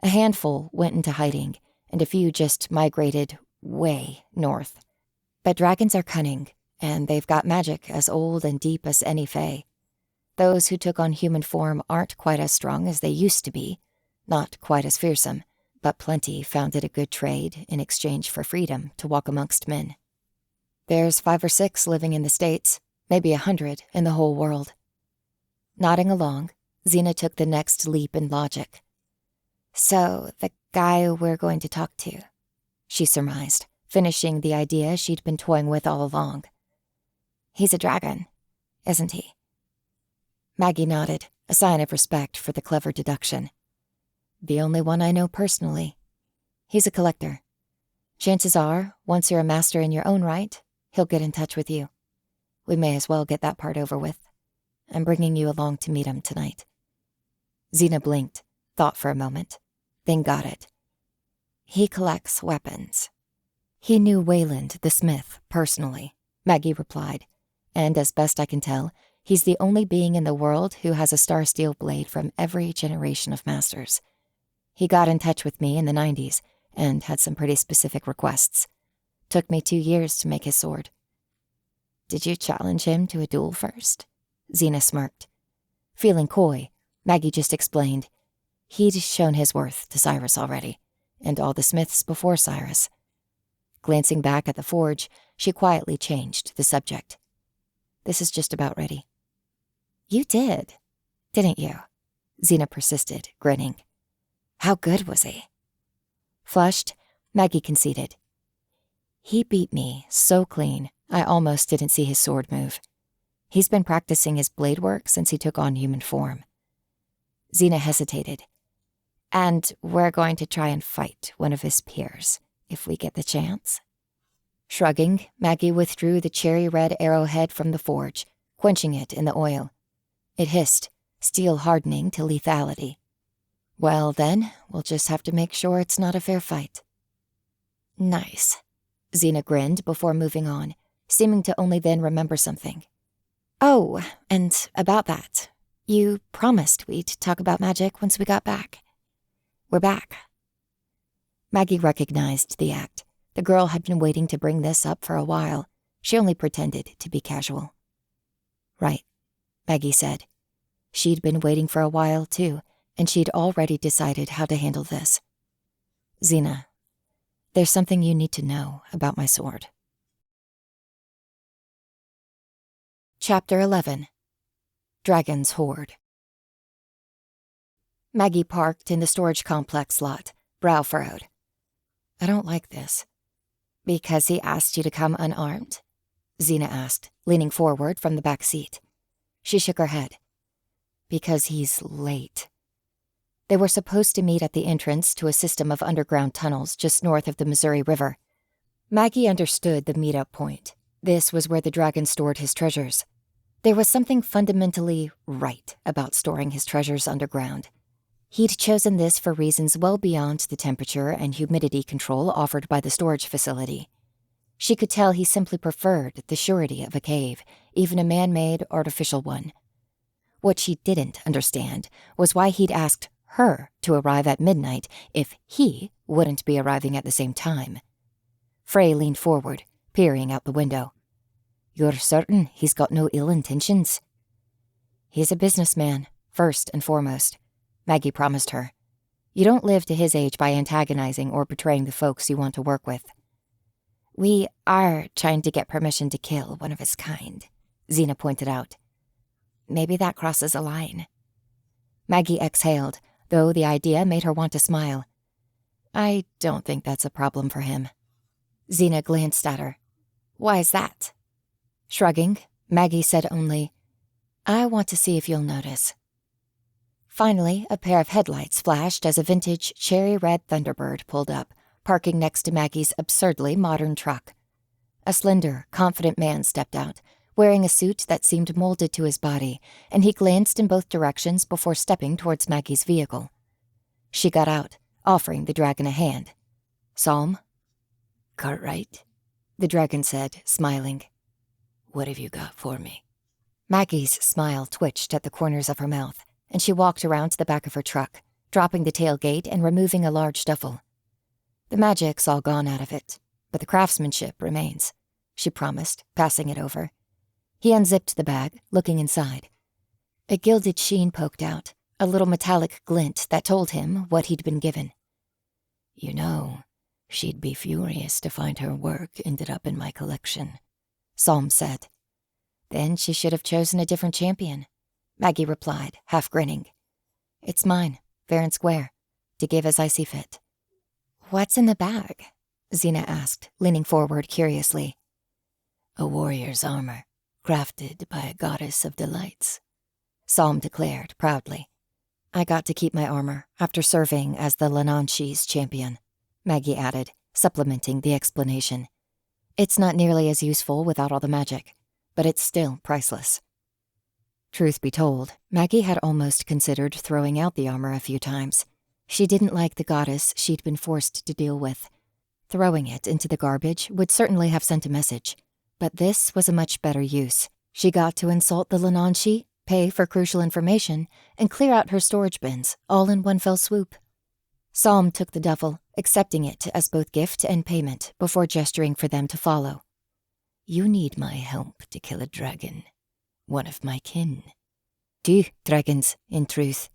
A handful went into hiding, and a few just migrated way north. But dragons are cunning, and they've got magic as old and deep as any fae. Those who took on human form aren't quite as strong as they used to be, not quite as fearsome, but plenty found it a good trade in exchange for freedom to walk amongst men. There's 5 or 6 living in the States, maybe 100 in the whole world. Nodding along, Xena took the next leap in logic. So, the guy we're going to talk to, she surmised, finishing the idea she'd been toying with all along. He's a dragon, isn't he? Maggie nodded, a sign of respect for the clever deduction. The only one I know personally. He's a collector. Chances are, once you're a master in your own right, he'll get in touch with you. We may as well get that part over with. I'm bringing you along to meet him tonight. Xena blinked, thought for a moment, then got it. He collects weapons. He knew Wayland the smith personally, Maggie replied, and as best I can tell, he's the only being in the world who has a star steel blade from every generation of masters. He got in touch with me in the 90s and had some pretty specific requests. Took me 2 years to make his sword. Did you challenge him to a duel first? Xena smirked. Feeling coy, Maggie just explained. He'd shown his worth to Cyrus already, and all the smiths before Cyrus. Glancing back at the forge, she quietly changed the subject. This is just about ready. You did, didn't you? Xena persisted, grinning. How good was he? Flushed, Maggie conceded. He beat me so clean, I almost didn't see his sword move. He's been practicing his blade work since he took on human form. Xena hesitated. And we're going to try and fight one of his peers, if we get the chance. Shrugging, Maggie withdrew the cherry-red arrowhead from the forge, quenching it in the oil. It hissed, steel hardening to lethality. Well, then, we'll just have to make sure it's not a fair fight. Nice. Xena grinned before moving on, seeming to only then remember something. Oh, and about that. You promised we'd talk about magic once we got back. We're back. Maggie recognized the act. The girl had been waiting to bring this up for a while. She only pretended to be casual. Right, Maggie said. She'd been waiting for a while, too, and she'd already decided how to handle this. Xena, there's something you need to know about my sword. Chapter 11. Dragon's Hoard. Maggie parked in the storage complex lot, brow furrowed. I don't like this. Because he asked you to come unarmed? Xena asked, leaning forward from the back seat. She shook her head. Because he's late. They were supposed to meet at the entrance to a system of underground tunnels just north of the Missouri River. Maggie understood the meet-up point. This was where the dragon stored his treasures. There was something fundamentally right about storing his treasures underground. He'd chosen this for reasons well beyond the temperature and humidity control offered by the storage facility. She could tell he simply preferred the surety of a cave, even a man-made, artificial one. What she didn't understand was why he'd asked her to arrive at midnight if he wouldn't be arriving at the same time. Frey leaned forward, peering out the window. You're certain he's got no ill intentions? He's a businessman, first and foremost, Maggie promised her. You don't live to his age by antagonizing or betraying the folks you want to work with. We are trying to get permission to kill one of his kind, Xena pointed out. Maybe that crosses a line. Maggie exhaled, though the idea made her want to smile. I don't think that's a problem for him. Xena glanced at her. Why is that? Shrugging, Maggie said only, I want to see if you'll notice. Finally, a pair of headlights flashed as a vintage cherry-red Thunderbird pulled up, parking next to Maggie's absurdly modern truck. A slender, confident man stepped out, wearing a suit that seemed molded to his body, and he glanced in both directions before stepping towards Maggie's vehicle. She got out, offering the dragon a hand. Psalm? Cartwright, the dragon said, smiling. What have you got for me? Maggie's smile twitched at the corners of her mouth, and she walked around to the back of her truck, dropping the tailgate and removing a large duffel. The magic's all gone out of it, but the craftsmanship remains, she promised, passing it over. He unzipped the bag, looking inside. A gilded sheen poked out, a little metallic glint that told him what he'd been given. You know, she'd be furious to find her work ended up in my collection, Psalm said. Then she should have chosen a different champion, Maggie replied, half grinning. It's mine, fair and square, to give as I see fit. What's in the bag? Xena asked, leaning forward curiously. A warrior's armor, crafted by a goddess of delights, Psalm declared proudly. I got to keep my armor after serving as the Lananshi's champion, Maggie added, supplementing the explanation. It's not nearly as useful without all the magic, but it's still priceless. Truth be told, Maggie had almost considered throwing out the armor a few times. She didn't like the goddess she'd been forced to deal with. Throwing it into the garbage would certainly have sent a message, but this was a much better use. She got to insult the Lananshi, pay for crucial information, and clear out her storage bins, all in one fell swoop. Psalm took the duffel, accepting it as both gift and payment before gesturing for them to follow. You need my help to kill a dragon. One of my kin. 2 dragons, in truth,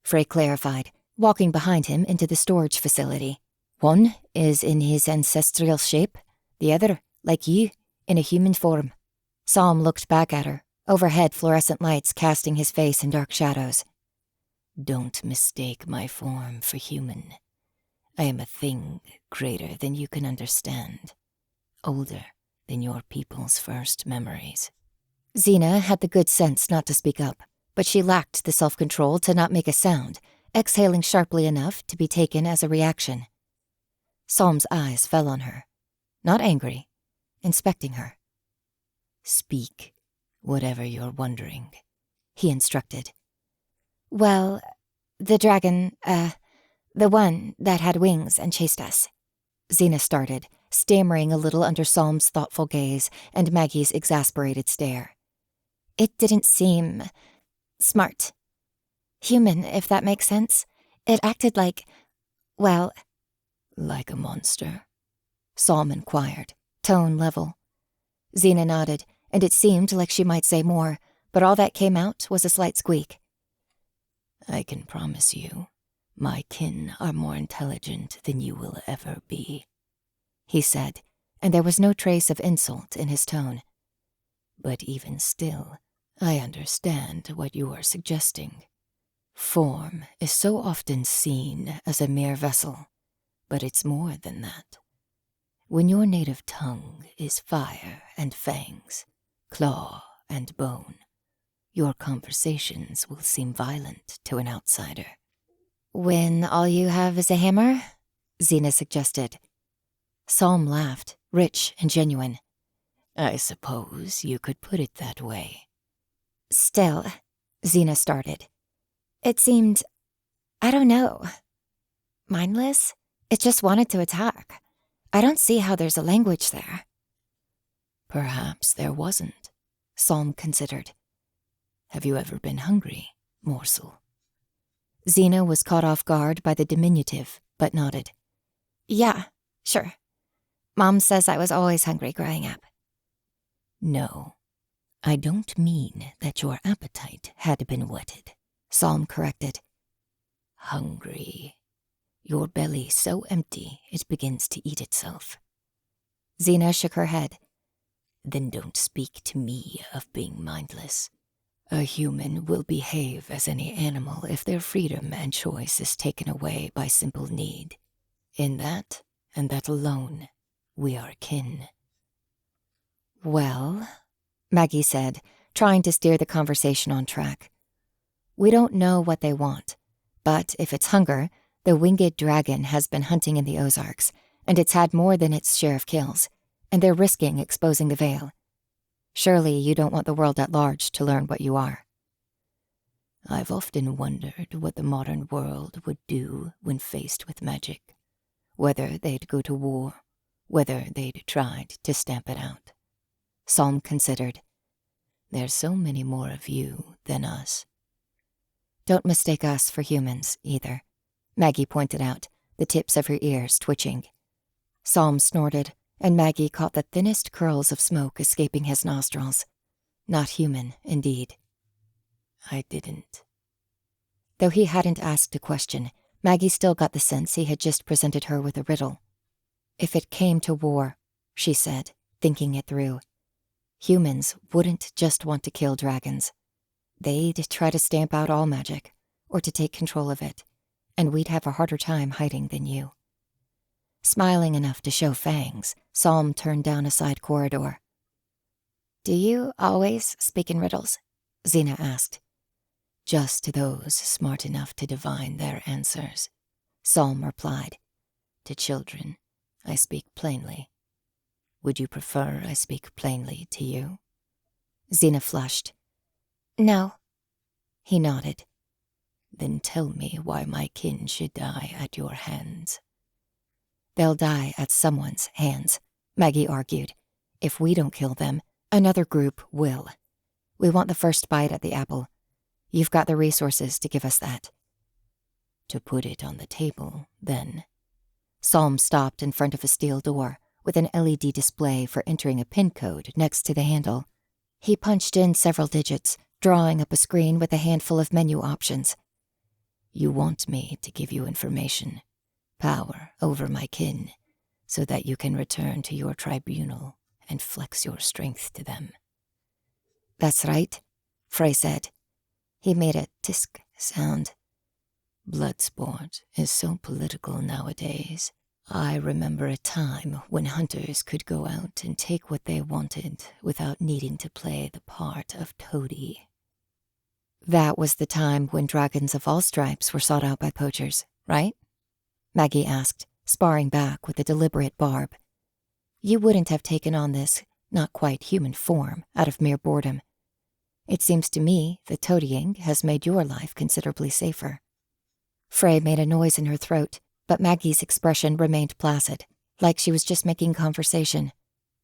Frey clarified, walking behind him into the storage facility. One is in his ancestral shape, the other, like you, in a human form. Psalm looked back at her, overhead fluorescent lights casting his face in dark shadows. Don't mistake my form for human. I am a thing greater than you can understand, older than your people's first memories. Xena had the good sense not to speak up, but she lacked the self-control to not make a sound, exhaling sharply enough to be taken as a reaction. Psalm's eyes fell on her, not angry, inspecting her. Speak, whatever you're wondering, he instructed. Well, the dragon, the one that had wings and chased us. Xena started, stammering a little under Psalm's thoughtful gaze and Maggie's exasperated stare. It didn't seem smart. Human, if that makes sense. It acted like, well... Like a monster? Psalm inquired, tone level. Xena nodded, and it seemed like she might say more, but all that came out was a slight squeak. I can promise you, my kin are more intelligent than you will ever be, he said, and there was no trace of insult in his tone. But even still, I understand what you are suggesting. Form is so often seen as a mere vessel, but it's more than that. When your native tongue is fire and fangs, claw and bone, your conversations will seem violent to an outsider. When all you have is a hammer? Xena suggested. Psalm laughed, rich and genuine. I suppose you could put it that way. Still, Xena started. It seemed, I don't know, mindless? It just wanted to attack. I don't see how there's a language there. Perhaps there wasn't, Psalm considered. Have you ever been hungry, morsel? Xena was caught off guard by the diminutive, but nodded. Yeah, sure. Mom says I was always hungry growing up. No, I don't mean that your appetite had been whetted, Psalm corrected. Hungry. Your belly so empty it begins to eat itself. Xena shook her head. Then don't speak to me of being mindless. A human will behave as any animal if their freedom and choice is taken away by simple need. In that, and that alone, we are kin. Well, Maggie said, trying to steer the conversation on track. We don't know what they want, but if it's hunger, the winged dragon has been hunting in the Ozarks, and it's had more than its share of kills, and they're risking exposing the veil. Surely you don't want the world at large to learn what you are. I've often wondered what the modern world would do when faced with magic. Whether they'd go to war, whether they'd tried to stamp it out. Psalm considered. There's so many more of you than us. Don't mistake us for humans, either, Maggie pointed out, the tips of her ears twitching. Psalm snorted, and Maggie caught the thinnest curls of smoke escaping his nostrils. Not human, indeed. I didn't. Though he hadn't asked a question, Maggie still got the sense he had just presented her with a riddle. If it came to war, she said, thinking it through, humans wouldn't just want to kill dragons. They'd try to stamp out all magic, or to take control of it, and we'd have a harder time hiding than you. Smiling enough to show fangs, Psalm turned down a side corridor. Do you always speak in riddles? Xena asked. Just to those smart enough to divine their answers, Psalm replied. To children, I speak plainly. Would you prefer I speak plainly to you? Xena flushed. No, He nodded. Then tell me why my kin should die at your hands. They'll die at someone's hands, Maggie argued. If we don't kill them, another group will. We want the first bite at the apple. You've got the resources to give us that. To put it on the table, then. Psalm stopped in front of a steel door with an LED display for entering a PIN code next to the handle. He punched in several digits, drawing up a screen with a handful of menu options. You want me to give you information, power over my kin, so that you can return to your tribunal and flex your strength to them. That's right, Frey said. He made a tisk sound. Bloodsport is so political nowadays. I remember a time when hunters could go out and take what they wanted without needing to play the part of toady. That was the time when dragons of all stripes were sought out by poachers, right? Maggie asked, sparring back with a deliberate barb. You wouldn't have taken on this not quite human form out of mere boredom. It seems to me that toadying has made your life considerably safer. Frey made a noise in her throat, but Maggie's expression remained placid, like she was just making conversation.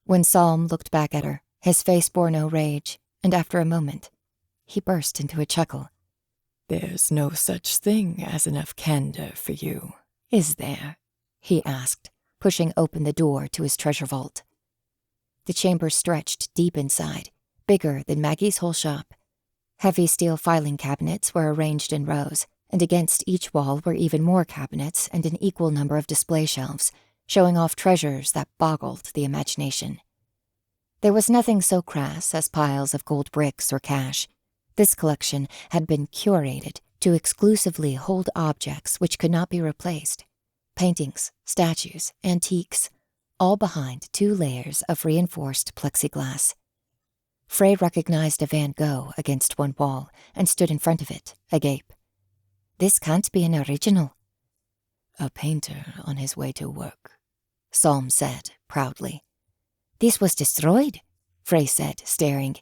When Psalm looked back at her, his face bore no rage, and after a moment, he burst into a chuckle. There's no such thing as enough candor for you, is there? He asked, pushing open the door to his treasure vault. The chamber stretched deep inside, bigger than Maggie's whole shop. Heavy steel filing cabinets were arranged in rows, and against each wall were even more cabinets and an equal number of display shelves, showing off treasures that boggled the imagination. There was nothing so crass as piles of gold bricks or cash. This collection had been curated to exclusively hold objects which could not be replaced. Paintings, statues, antiques, all behind 2 layers of reinforced plexiglass. Frey recognized a Van Gogh against one wall and stood in front of it, agape. This can't be an original. A painter on his way to work, Psalm said proudly. This was destroyed, Frey said, staring.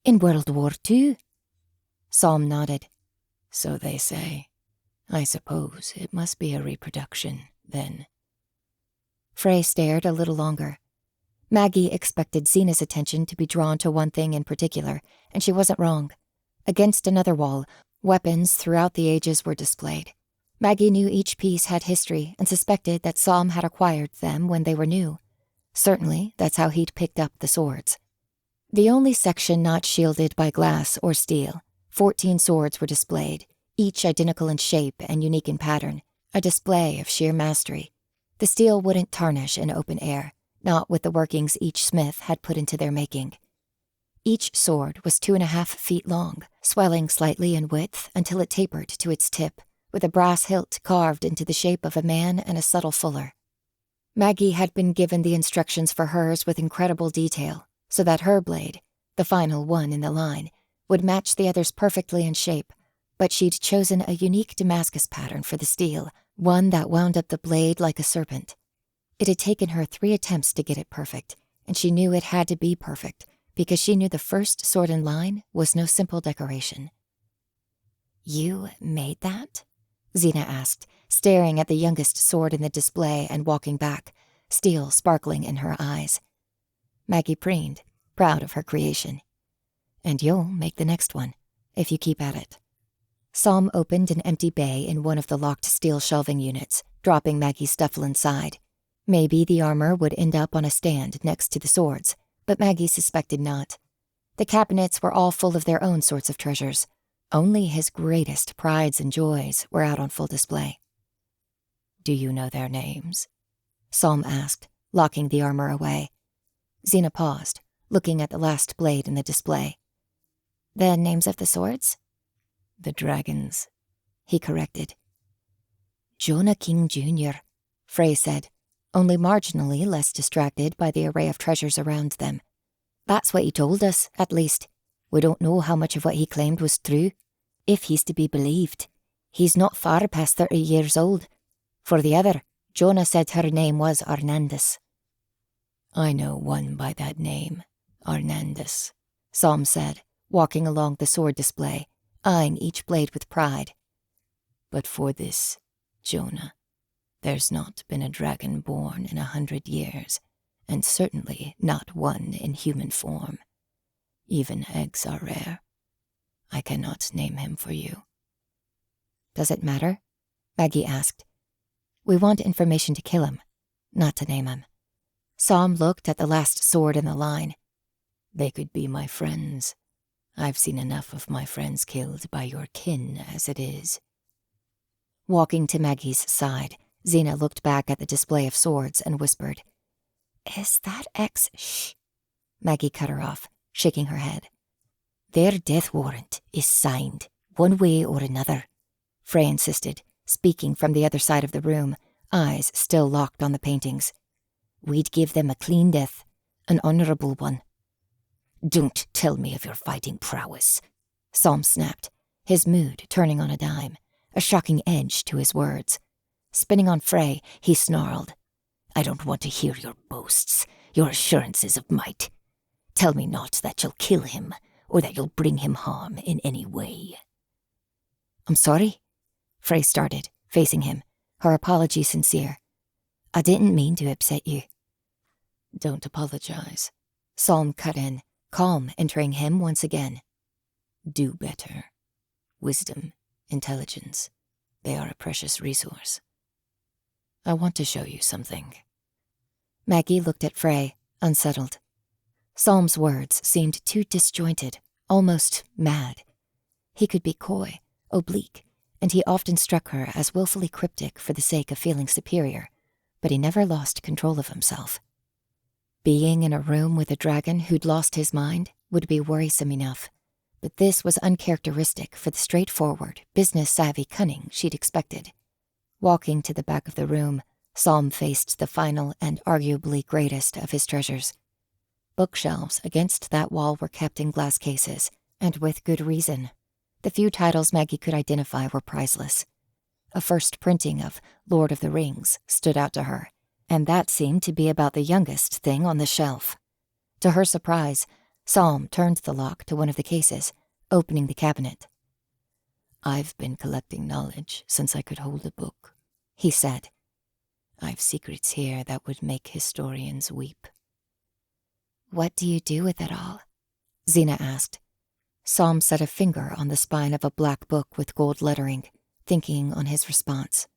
In World War II. Psalm nodded. So they say. I suppose it must be a reproduction, then. Frey stared a little longer. Maggie expected Zena's attention to be drawn to one thing in particular, and she wasn't wrong. Against another wall, weapons throughout the ages were displayed. Maggie knew each piece had history and suspected that Psalm had acquired them when they were new. Certainly, that's how he'd picked up the swords. The only section not shielded by glass or steel, 14 swords were displayed, each identical in shape and unique in pattern, a display of sheer mastery. The steel wouldn't tarnish in open air, not with the workings each smith had put into their making. Each sword was 2.5 feet long, swelling slightly in width until it tapered to its tip, with a brass hilt carved into the shape of a man and a subtle fuller. Maggie had been given the instructions for hers with incredible detail, so that her blade, the final one in the line, would match the others perfectly in shape, but she'd chosen a unique Damascus pattern for the steel, one that wound up the blade like a serpent. It had taken her 3 attempts to get it perfect, and she knew it had to be perfect, because she knew the first sword in line was no simple decoration. You made that? Zena asked, staring at the youngest sword in the display and walking back, steel sparkling in her eyes. Maggie preened, proud of her creation. And you'll make the next one, if you keep at it. Psalm opened an empty bay in one of the locked steel shelving units, dropping Maggie's duffel inside. Maybe the armor would end up on a stand next to the swords, but Maggie suspected not. The cabinets were all full of their own sorts of treasures. Only his greatest prides and joys were out on full display. Do you know their names? Psalm asked, locking the armor away. Zena paused, looking at the last blade in the display. The names of the swords? The dragons, he corrected. Jonah King Jr., Frey said, only marginally less distracted by the array of treasures around them. That's what he told us, at least. We don't know how much of what he claimed was true. If he's to be believed, he's not far past 30 years old. For the other, Jonah said her name was Arnandus. I know one by that name, Arnandus, Psalm said, walking along the sword display, eyeing each blade with pride. But for this, Jonah, there's not been a dragon born in 100 years, and certainly not one in human form. Even eggs are rare. I cannot name him for you. Does it matter? Maggie asked. We want information to kill him, not to name him. Psalm looked at the last sword in the line. They could be my friends. I've seen enough of my friends killed by your kin as it is. Walking to Maggie's side, Xena looked back at the display of swords and whispered, Is that Shh. Maggie cut her off, shaking her head. Their death warrant is signed, one way or another, Frey insisted, speaking from the other side of the room, eyes still locked on the paintings. We'd give them a clean death, an honorable one. Don't tell me of your fighting prowess, Psalm snapped, his mood turning on a dime, a shocking edge to his words. Spinning on Frey, he snarled, I don't want to hear your boasts, your assurances of might. Tell me not that you'll kill him, or that you'll bring him harm in any way. I'm sorry, Frey started, facing him, her apology sincere. I didn't mean to upset you. Don't apologize, Psalm cut in, calm entering him once again. Do better. Wisdom, intelligence, they are a precious resource. I want to show you something. Maggie looked at Frey, unsettled. Psalm's words seemed too disjointed, almost mad. He could be coy, oblique, and he often struck her as willfully cryptic for the sake of feeling superior, but he never lost control of himself. Being in a room with a dragon who'd lost his mind would be worrisome enough, but this was uncharacteristic for the straightforward, business-savvy cunning she'd expected. Walking to the back of the room, Psalm faced the final and arguably greatest of his treasures. Bookshelves against that wall were kept in glass cases, and with good reason. The few titles Maggie could identify were priceless. A first printing of Lord of the Rings stood out to her, and that seemed to be about the youngest thing on the shelf. To her surprise, Psalm turned the lock to one of the cases, opening the cabinet. I've been collecting knowledge since I could hold a book, he said. I've secrets here that would make historians weep. What do you do with it all? Xena asked. Psalm set a finger on the spine of a black book with gold lettering, thinking on his response.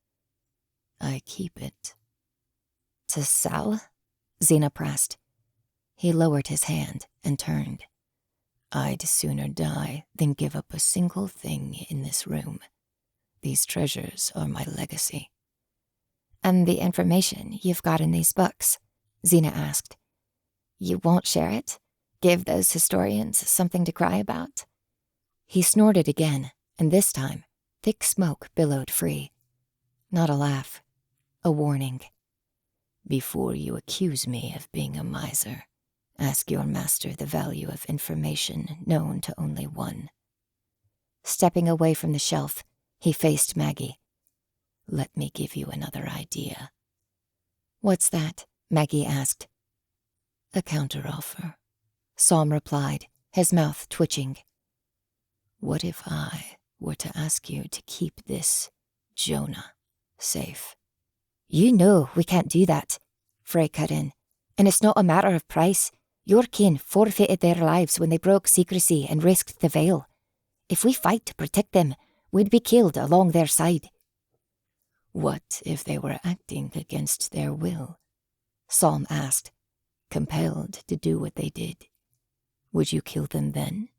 I keep it. To sell? Xena pressed. He lowered his hand and turned. I'd sooner die than give up a single thing in this room. These treasures are my legacy. And the information you've got in these books? Xena asked. You won't share it? Give those historians something to cry about? He snorted again, and this time, thick smoke billowed free. Not a laugh, a warning. Before you accuse me of being a miser, ask your master the value of information known to only one. Stepping away from the shelf, he faced Maggie. Let me give you another idea. What's that? Maggie asked. A counteroffer, Psalm replied, his mouth twitching. What if I were to ask you to keep this Jonah safe? You know we can't do that, Frey cut in. And it's not a matter of price. Your kin forfeited their lives when they broke secrecy and risked the veil. If we fight to protect them, we'd be killed along their side. What if they were acting against their will? Psalm asked, compelled to do what they did. Would you kill them then,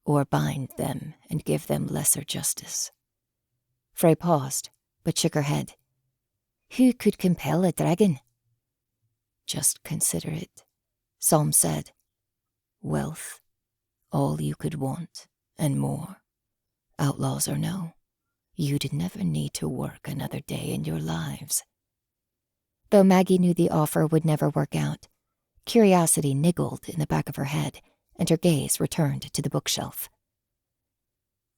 or bind them and give them lesser justice? Frey paused, but shook her head. Who could compel a dragon? Just consider it, Psalm said. Wealth, all you could want, and more. Outlaws or no, you'd never need to work another day in your lives. Though Maggie knew the offer would never work out, curiosity niggled in the back of her head, and her gaze returned to the bookshelf.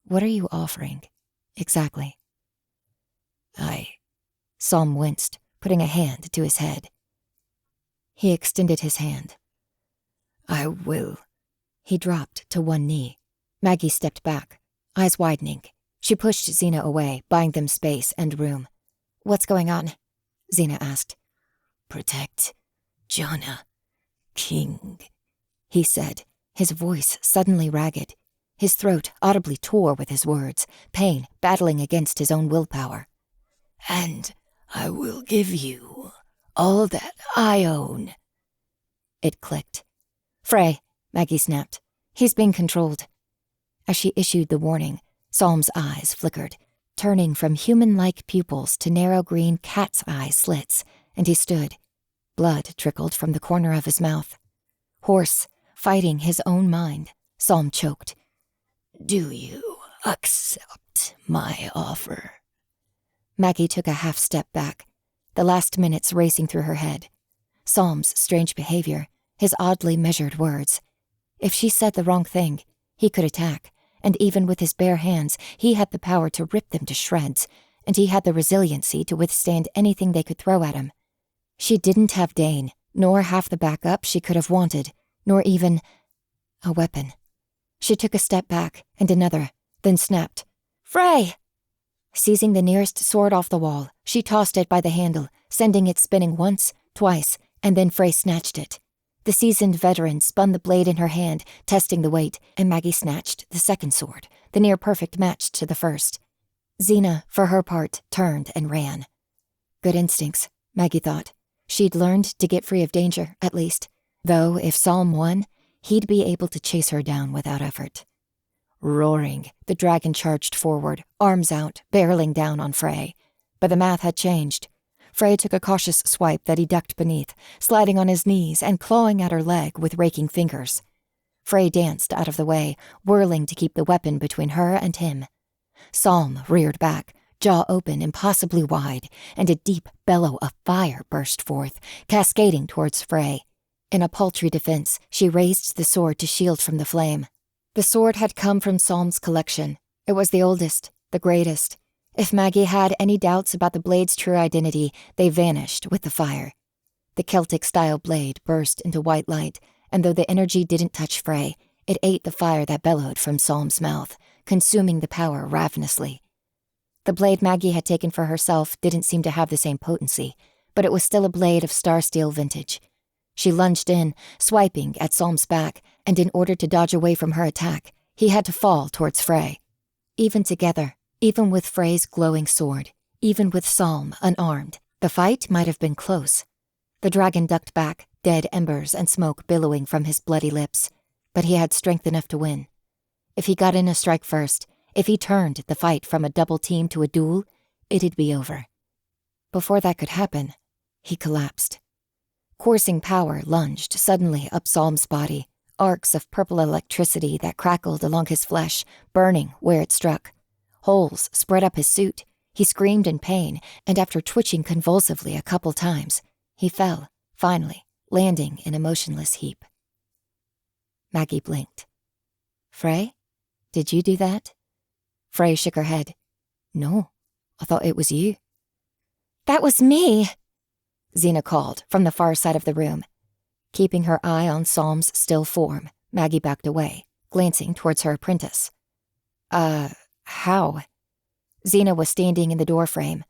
What are you offering, exactly? Psalm winced, putting a hand to his head. He extended his hand. I will. He dropped to one knee. Maggie stepped back, Eyes widening, she pushed Xena away, buying them space and room. "What's going on?" Xena asked. "Protect Jonah, King," he said, his voice suddenly ragged. His throat audibly tore with his words, pain battling against his own willpower. "And I will give you all that I own." It clicked. "Frey," Maggie snapped. "He's being controlled." As she issued the warning, Psalm's eyes flickered, turning from human-like pupils to narrow green cat's eye slits, and he stood. Blood trickled from the corner of his mouth. Hoarse, fighting his own mind, Psalm choked. "Do you accept my offer?" Maggie took a half-step back, the last minutes racing through her head. Psalm's strange behavior, his oddly measured words. If she said the wrong thing, he could attack, and even with his bare hands, he had the power to rip them to shreds, and he had the resiliency to withstand anything they could throw at him. She didn't have Dane, nor half the backup she could have wanted, nor even a weapon. She took a step back, and another, then snapped, "Frey!" Seizing the nearest sword off the wall, she tossed it by the handle, sending it spinning once, twice, and then Frey snatched it. The seasoned veteran spun the blade in her hand, testing the weight, and Maggie snatched the second sword, the near-perfect match to the first. Xena, for her part, turned and ran. Good instincts, Maggie thought. She'd learned to get free of danger, at least, though if Psalm won, he'd be able to chase her down without effort. Roaring, the dragon charged forward, arms out, barreling down on Frey. But the math had changed. Frey took a cautious swipe that he ducked beneath, sliding on his knees and clawing at her leg with raking fingers. Frey danced out of the way, whirling to keep the weapon between her and him. Psalm reared back, jaw open impossibly wide, and a deep bellow of fire burst forth, cascading towards Frey. In a paltry defense, she raised the sword to shield from the flame. The sword had come from Psalm's collection. It was the oldest, the greatest. If Maggie had any doubts about the blade's true identity, they vanished with the fire. The Celtic-style blade burst into white light, and though the energy didn't touch Frey, it ate the fire that bellowed from Psalm's mouth, consuming the power ravenously. The blade Maggie had taken for herself didn't seem to have the same potency, but it was still a blade of star steel vintage. She lunged in, swiping at Psalm's back, and in order to dodge away from her attack, he had to fall towards Frey. Even together, even with Frey's glowing sword, even with Psalm unarmed, the fight might have been close. The dragon ducked back, dead embers and smoke billowing from his bloody lips, but he had strength enough to win. If he got in a strike first, if he turned the fight from a double team to a duel, it'd be over. Before that could happen, he collapsed. Coursing power lunged suddenly up Psalm's body, arcs of purple electricity that crackled along his flesh, burning where it struck. Holes spread up his suit. He screamed in pain, and after twitching convulsively a couple times, he fell, finally, landing in a motionless heap. Maggie blinked. "Frey? Did you do that?" Frey shook her head. "No, I thought it was you." "That was me," Xena called from the far side of the room. Keeping her eye on Psalm's still form, Maggie backed away, glancing towards her apprentice. How?" Xena was standing in the doorframe.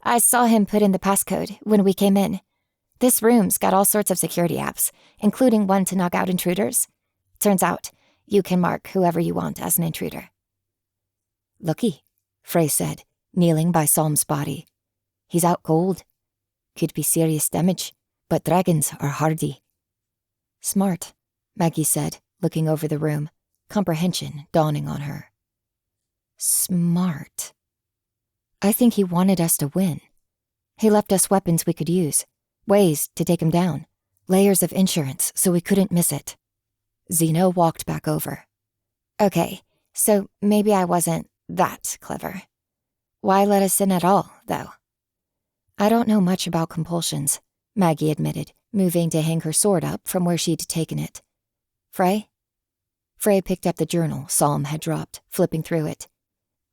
"I saw him put in the passcode when we came in. This room's got all sorts of security apps, including one to knock out intruders. Turns out, you can mark whoever you want as an intruder." "Lucky," Frey said, kneeling by Psalm's body. "He's out cold. Could be serious damage, but dragons are hardy." "Smart," Maggie said, looking over the room, comprehension dawning on her. "Smart. I think he wanted us to win. He left us weapons we could use, ways to take him down, layers of insurance so we couldn't miss it." Xena walked back over. "Okay, so maybe I wasn't that clever. Why let us in at all, though?" "I don't know much about compulsions," Maggie admitted, moving to hang her sword up from where she'd taken it. "Frey?" Frey picked up the journal Psalm had dropped, flipping through it.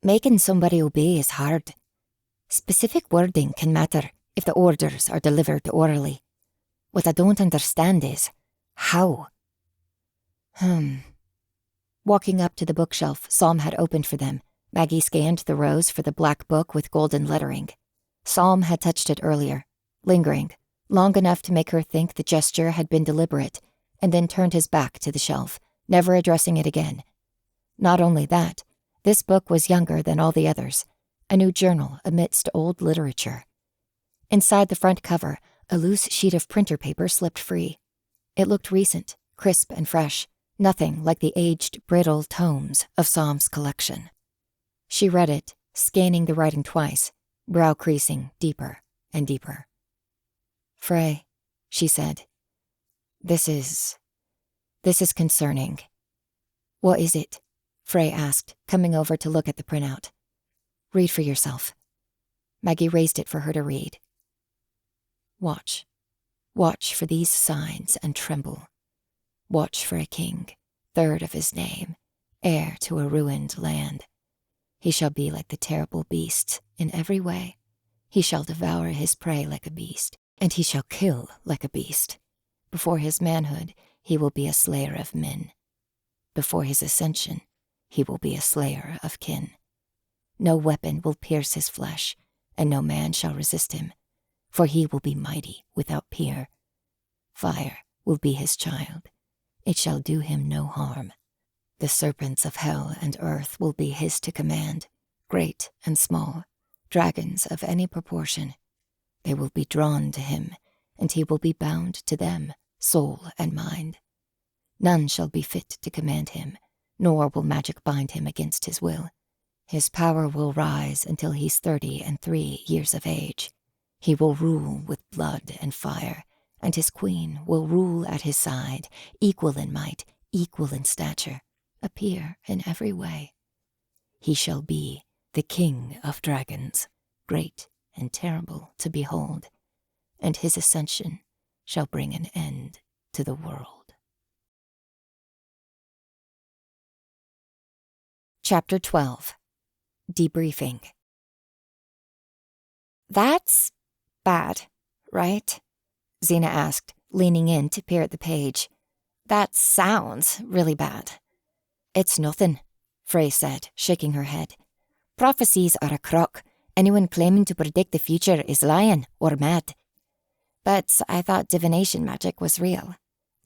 "Making somebody obey is hard. Specific wording can matter if the orders are delivered orally. What I don't understand is how." Walking up to the bookshelf Psalm had opened for them, Maggie scanned the rows for the black book with golden lettering. Psalm had touched it earlier, lingering, long enough to make her think the gesture had been deliberate, and then turned his back to the shelf, never addressing it again. Not only that, this book was younger than all the others, a new journal amidst old literature. Inside the front cover, a loose sheet of printer paper slipped free. It looked recent, crisp and fresh, nothing like the aged, brittle tomes of Psalm's collection. She read it, scanning the writing twice, brow creasing deeper and deeper. "Frey," she said, This is concerning." "What is it?" Frey asked, coming over to look at the printout. "Read for yourself." Maggie raised it for her to read. "Watch. Watch for these signs and tremble. Watch for a king, third of his name, heir to a ruined land. He shall be like the terrible beast in every way. He shall devour his prey like a beast, and he shall kill like a beast. Before his manhood, he will be a slayer of men. Before his ascension, he will be a slayer of kin. No weapon will pierce his flesh, and no man shall resist him, for he will be mighty without peer. Fire will be his child. It shall do him no harm. The serpents of hell and earth will be his to command, great and small, dragons of any proportion. They will be drawn to him, and he will be bound to them, soul and mind. None shall be fit to command him, nor will magic bind him against his will. His power will rise until he's 33 years of age. He will rule with blood and fire, and his queen will rule at his side, equal in might, equal in stature, a peer in every way. He shall be the king of dragons, great and terrible to behold, and his ascension shall bring an end to the world." Chapter 12. Debriefing. "That's bad, right?" Xena asked, leaning in to peer at the page. "That sounds really bad." "It's nothing," Frey said, shaking her head. "Prophecies are a crock. Anyone claiming to predict the future is lying or mad." "But I thought divination magic was real,"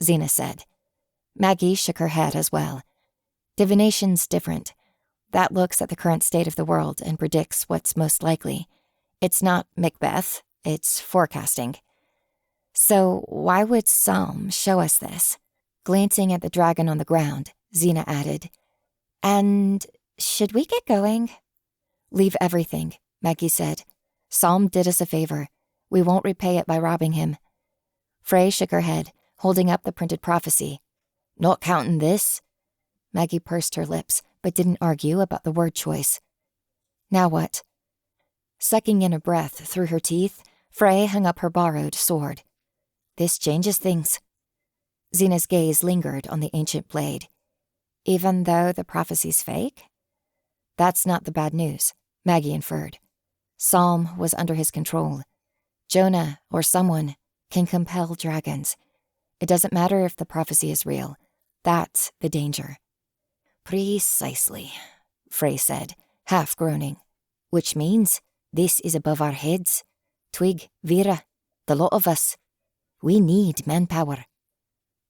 Xena said. Maggie shook her head as well. "Divination's different. That looks at the current state of the world and predicts what's most likely. It's not Macbeth, it's forecasting." "So why would Psalm show us this?" Glancing at the dragon on the ground, Xena added, "And should we get going?" "Leave everything," Maggie said. "Psalm did us a favor. We won't repay it by robbing him." Frey shook her head, holding up the printed prophecy. "Not counting this." Maggie pursed her lips, but didn't argue about the word choice. "Now what?" Sucking in a breath through her teeth, Frey hung up her borrowed sword. "This changes things." Xena's gaze lingered on the ancient blade. "Even though the prophecy's fake?" "That's not the bad news," Maggie inferred. Psalm was under his control. Jonah, or someone, can compel dragons. It doesn't matter if the prophecy is real. That's the danger. "Precisely," Frey said, half groaning. "Which means this is above our heads. Twig, Vera, the lot of us. We need manpower."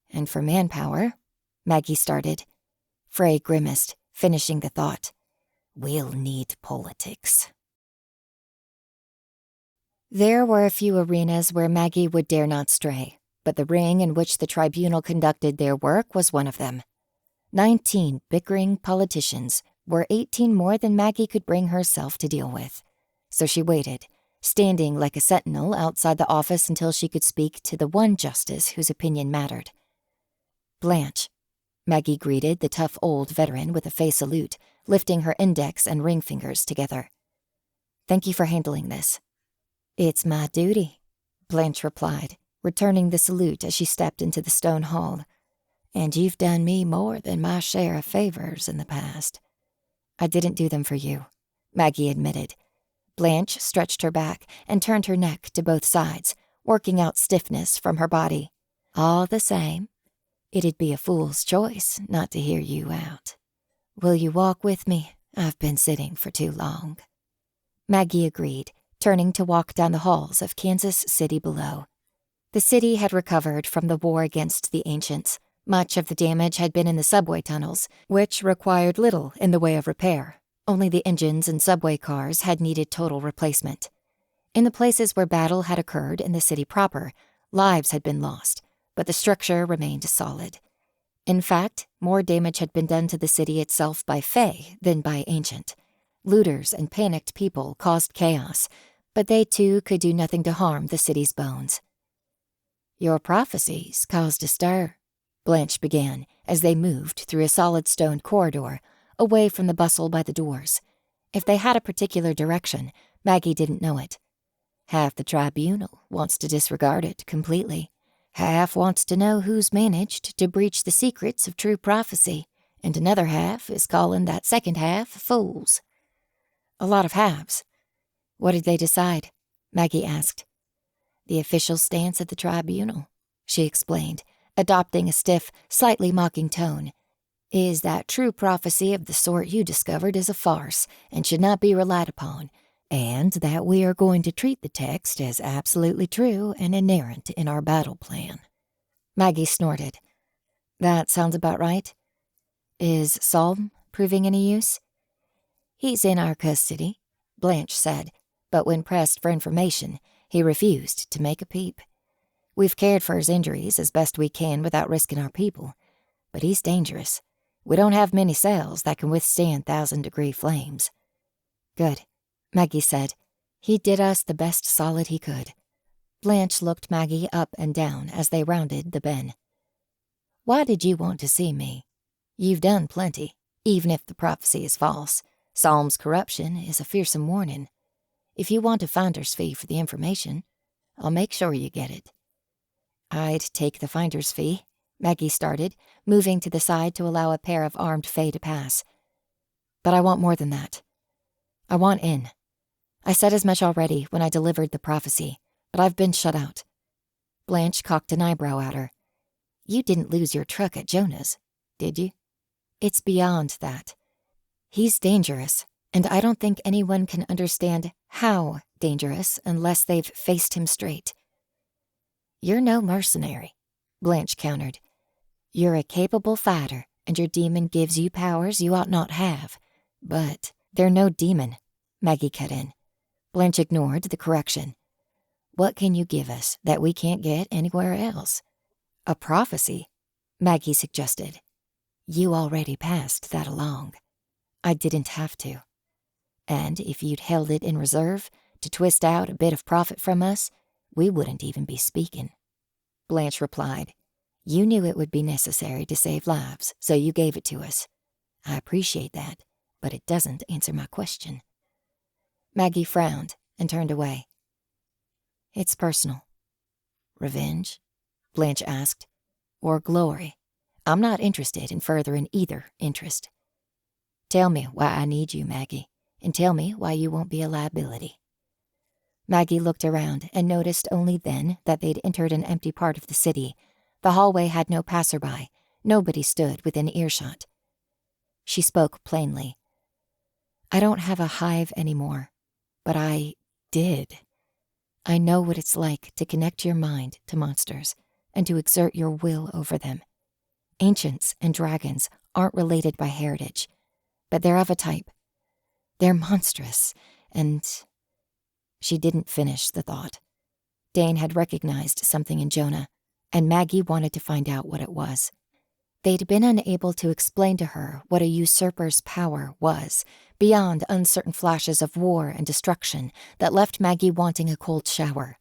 "And for manpower," Maggie started. Frey grimaced, finishing the thought. "We'll need politics." There were a few arenas where Maggie would dare not stray, but the ring in which the tribunal conducted their work was one of them. 19 bickering politicians were 18 more than Maggie could bring herself to deal with. So she waited, standing like a sentinel outside the office until she could speak to the one justice whose opinion mattered. "Blanche," Maggie greeted the tough old veteran with a face salute, lifting her index and ring fingers together. "Thank you for handling this." "It's my duty," Blanche replied, returning the salute as she stepped into the stone hall. "And you've done me more than my share of favors in the past." "I didn't do them for you," Maggie admitted. Blanche stretched her back and turned her neck to both sides, working out stiffness from her body. "All the same, it'd be a fool's choice not to hear you out." Will you walk with me? I've been sitting for too long. Maggie agreed, turning to walk down the halls of Kansas City below. The city had recovered from the war against the ancients. Much of the damage had been in the subway tunnels, which required little in the way of repair. Only the engines and subway cars had needed total replacement. In the places where battle had occurred in the city proper, lives had been lost, but the structure remained solid. In fact, more damage had been done to the city itself by Fae than by ancient. Looters and panicked people caused chaos, but they too could do nothing to harm the city's bones. Your prophecies caused a stir, Blanche began as they moved through a solid stone corridor, away from the bustle by the doors. If they had a particular direction, Maggie didn't know it. Half the tribunal wants to disregard it completely. Half wants to know who's managed to breach the secrets of true prophecy, and another half is calling that second half fools. A lot of halves. What did they decide? Maggie asked. The official stance at the tribunal, she explained, adopting a stiff, slightly mocking tone, is that true prophecy of the sort you discovered is a farce and should not be relied upon, and that we are going to treat the text as absolutely true and inerrant in our battle plan. Maggie snorted. That sounds about right. Is Psalm proving any use? He's in our custody, Blanche said, but when pressed for information, he refused to make a peep. We've cared for his injuries as best we can without risking our people, but he's dangerous. We don't have many cells that can withstand 1,000-degree flames. Good, Maggie said. He did us the best solid he could. Blanche looked Maggie up and down as they rounded the bend. Why did you want to see me? You've done plenty, even if the prophecy is false. Psalm's corruption is a fearsome warning. If you want a finder's fee for the information, I'll make sure you get it. I'd take the finder's fee, Maggie started, moving to the side to allow a pair of armed Fae to pass. But I want more than that. I want in. I said as much already when I delivered the prophecy, but I've been shut out. Blanche cocked an eyebrow at her. You didn't lose your truck at Jonah's, did you? It's beyond that. He's dangerous, and I don't think anyone can understand how dangerous unless they've faced him straight. You're no mercenary, Blanche countered. You're a capable fighter, and your demon gives you powers you ought not have. But they're no demon, Maggie cut in. Blanche ignored the correction. What can you give us that we can't get anywhere else? A prophecy, Maggie suggested. You already passed that along. I didn't have to. And if you'd held it in reserve to twist out a bit of profit from us, we wouldn't even be speaking. Blanche replied, You knew it would be necessary to save lives, so you gave it to us. I appreciate that, but it doesn't answer my question. Maggie frowned and turned away. It's personal. Revenge? Blanche asked. Or glory? I'm not interested in furthering either interest. Tell me why I need you, Maggie, and tell me why you won't be a liability. Maggie looked around and noticed only then that they'd entered an empty part of the city. The hallway had no passerby. Nobody stood within earshot. She spoke plainly. I don't have a hive anymore, but I did. I know what it's like to connect your mind to monsters and to exert your will over them. Ancients and dragons aren't related by heritage, but they're of a type. They're monstrous, and... She didn't finish the thought. Dane had recognized something in Jonah, and Maggie wanted to find out what it was. They'd been unable to explain to her what a usurper's power was, beyond uncertain flashes of war and destruction that left Maggie wanting a cold shower.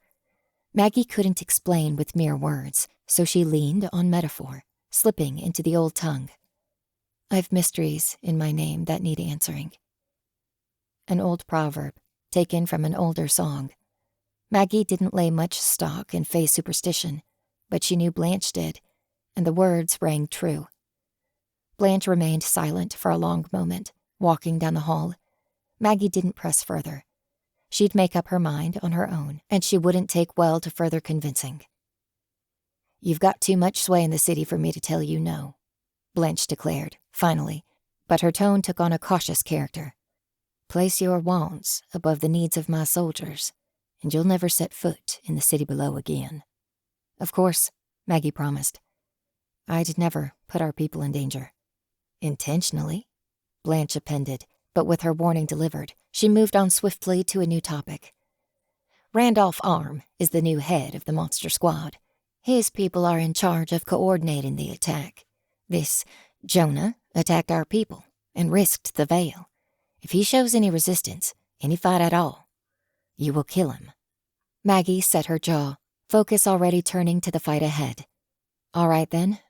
Maggie couldn't explain with mere words, so she leaned on metaphor, slipping into the old tongue. I've mysteries in my name that need answering. An old proverb, taken from an older song. Maggie didn't lay much stock in Fae superstition, but she knew Blanche did, and the words rang true. Blanche remained silent for a long moment, walking down the hall. Maggie didn't press further. She'd make up her mind on her own, and she wouldn't take well to further convincing. You've got too much sway in the city for me to tell you no, Blanche declared, finally, but her tone took on a cautious character. Place your wants above the needs of my soldiers, and you'll never set foot in the city below again. Of course, Maggie promised. I'd never put our people in danger. Intentionally, Blanche appended, but with her warning delivered, she moved on swiftly to a new topic. Randolph Arm is the new head of the monster squad. His people are in charge of coordinating the attack. This Jonah attacked our people and risked the veil. If he shows any resistance, any fight at all, you will kill him. Maggie set her jaw, focus already turning to the fight ahead. All right, then.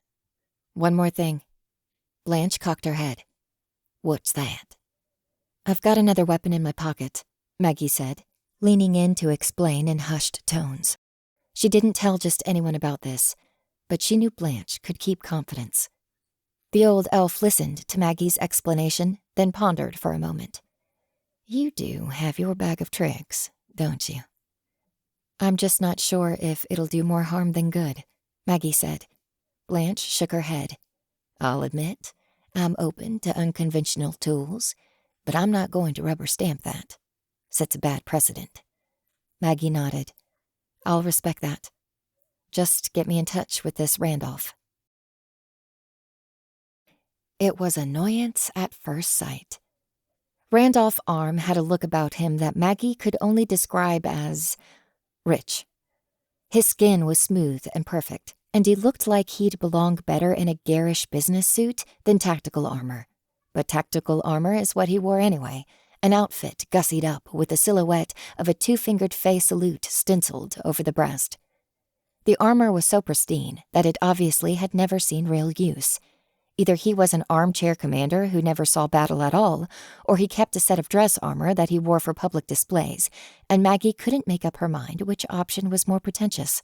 One more thing. Blanche cocked her head. What's that? I've got another weapon in my pocket, Maggie said, leaning in to explain in hushed tones. She didn't tell just anyone about this, but she knew Blanche could keep confidence. The old elf listened to Maggie's explanation, then pondered for a moment. You do have your bag of tricks, don't you? I'm just not sure if it'll do more harm than good, Maggie said. Blanche shook her head. I'll admit, I'm open to unconventional tools, but I'm not going to rubber stamp that. Sets a bad precedent. Maggie nodded. I'll respect that. Just get me in touch with this Randolph. It was annoyance at first sight. Randolph Arm had a look about him that Maggie could only describe as rich. His skin was smooth and perfect, and he looked like he'd belong better in a garish business suit than tactical armor. But tactical armor is what he wore anyway, an outfit gussied up with the silhouette of a two-fingered fey salute stenciled over the breast. The armor was so pristine that it obviously had never seen real use. Either he was an armchair commander who never saw battle at all, or he kept a set of dress armor that he wore for public displays, and Maggie couldn't make up her mind which option was more pretentious.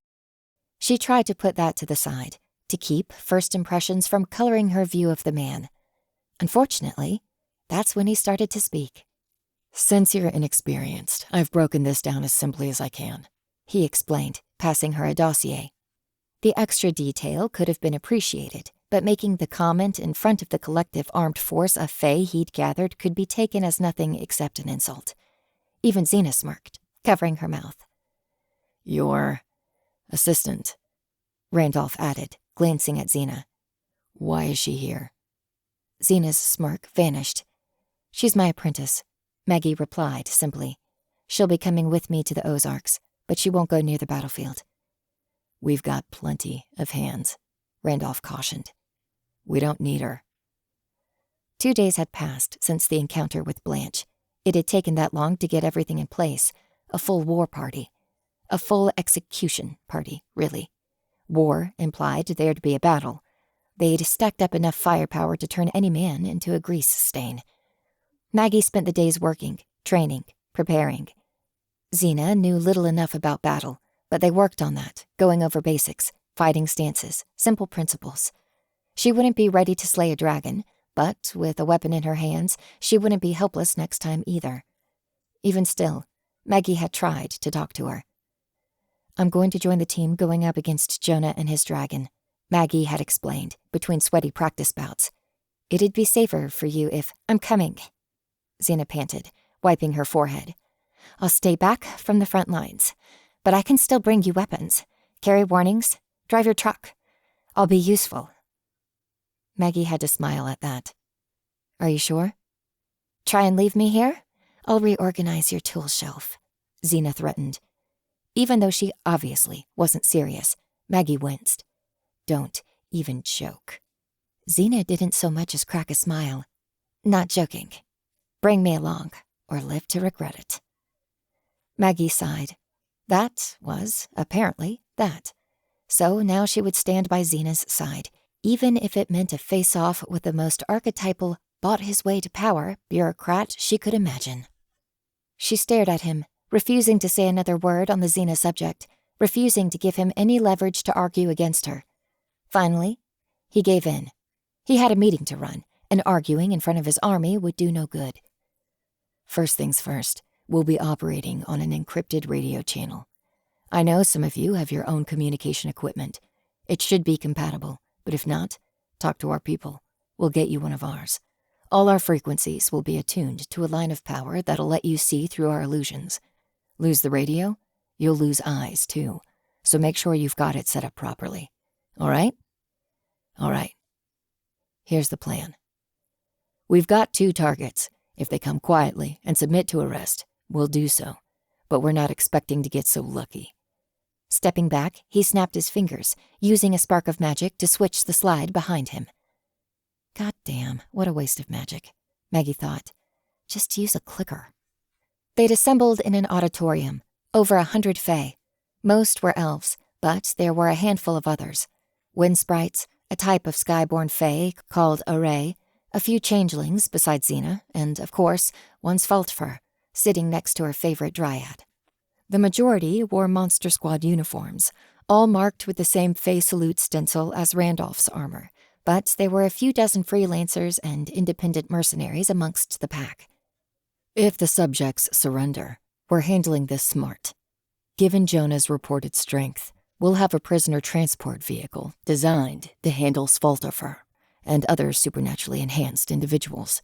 She tried to put that to the side, to keep first impressions from coloring her view of the man. Unfortunately, that's when he started to speak. Since you're inexperienced, I've broken this down as simply as I can, he explained, passing her a dossier. The extra detail could have been appreciated, but making the comment in front of the collective armed force of Fae he'd gathered could be taken as nothing except an insult. Even Xena smirked, covering her mouth. Your assistant, Randolph added, glancing at Xena. Why is she here? Xena's smirk vanished. She's my apprentice, Maggie replied simply. She'll be coming with me to the Ozarks, but she won't go near the battlefield. We've got plenty of hands, Randolph cautioned. We don't need her. 2 days had passed since the encounter with Blanche. It had taken that long to get everything in place. A full war party. A full execution party, really. War implied there'd be a battle. They'd stacked up enough firepower to turn any man into a grease stain. Maggie spent the days working, training, preparing. Xena knew little enough about battle, but they worked on that, going over basics, fighting stances, simple principles. She wouldn't be ready to slay a dragon, but with a weapon in her hands, she wouldn't be helpless next time either. Even still, Maggie had tried to talk to her. I'm going to join the team going up against Jonah and his dragon, Maggie had explained, between sweaty practice bouts. It'd be safer for you if I'm coming, Xena panted, wiping her forehead. I'll stay back from the front lines, but I can still bring you weapons, carry warnings, drive your truck. I'll be useful. Maggie had to smile at that. Are you sure? Try and leave me here? I'll reorganize your tool shelf, Xena threatened. Even though she obviously wasn't serious, Maggie winced. Don't even joke. Xena didn't so much as crack a smile. Not joking. Bring me along, or live to regret it. Maggie sighed. That was, apparently, that. So now she would stand by Xena's side, even if it meant a face-off with the most archetypal, bought-his-way-to-power bureaucrat she could imagine. She stared at him, refusing to say another word on the Xena subject, refusing to give him any leverage to argue against her. Finally, he gave in. He had a meeting to run, and arguing in front of his army would do no good. First things first, we'll be operating on an encrypted radio channel. I know some of you have your own communication equipment. It should be compatible, but if not, talk to our people. We'll get you one of ours. All our frequencies will be attuned to a line of power that'll let you see through our illusions. Lose the radio, you'll lose eyes too, so make sure you've got it set up properly. All right? All right. Here's the plan. We've got 2 targets. If they come quietly and submit to arrest, we'll do so, but we're not expecting to get so lucky. Stepping back, he snapped his fingers, using a spark of magic to switch the slide behind him. God damn, what a waste of magic, Maggie thought. Just use a clicker. They'd assembled in an auditorium, over 100 fae. Most were elves, but there were a handful of others. Wind sprites, a type of skyborn fae called foray, a few changelings besides Xena, and, of course, one Svaltfer, sitting next to her favorite dryad. The majority wore Monster Squad uniforms, all marked with the same fae salute stencil as Randolph's armor, but there were a few dozen freelancers and independent mercenaries amongst the pack. If the subjects surrender, we're handling this smart. Given Jonah's reported strength, we'll have a prisoner transport vehicle designed to handle Svaltfer and other supernaturally enhanced individuals.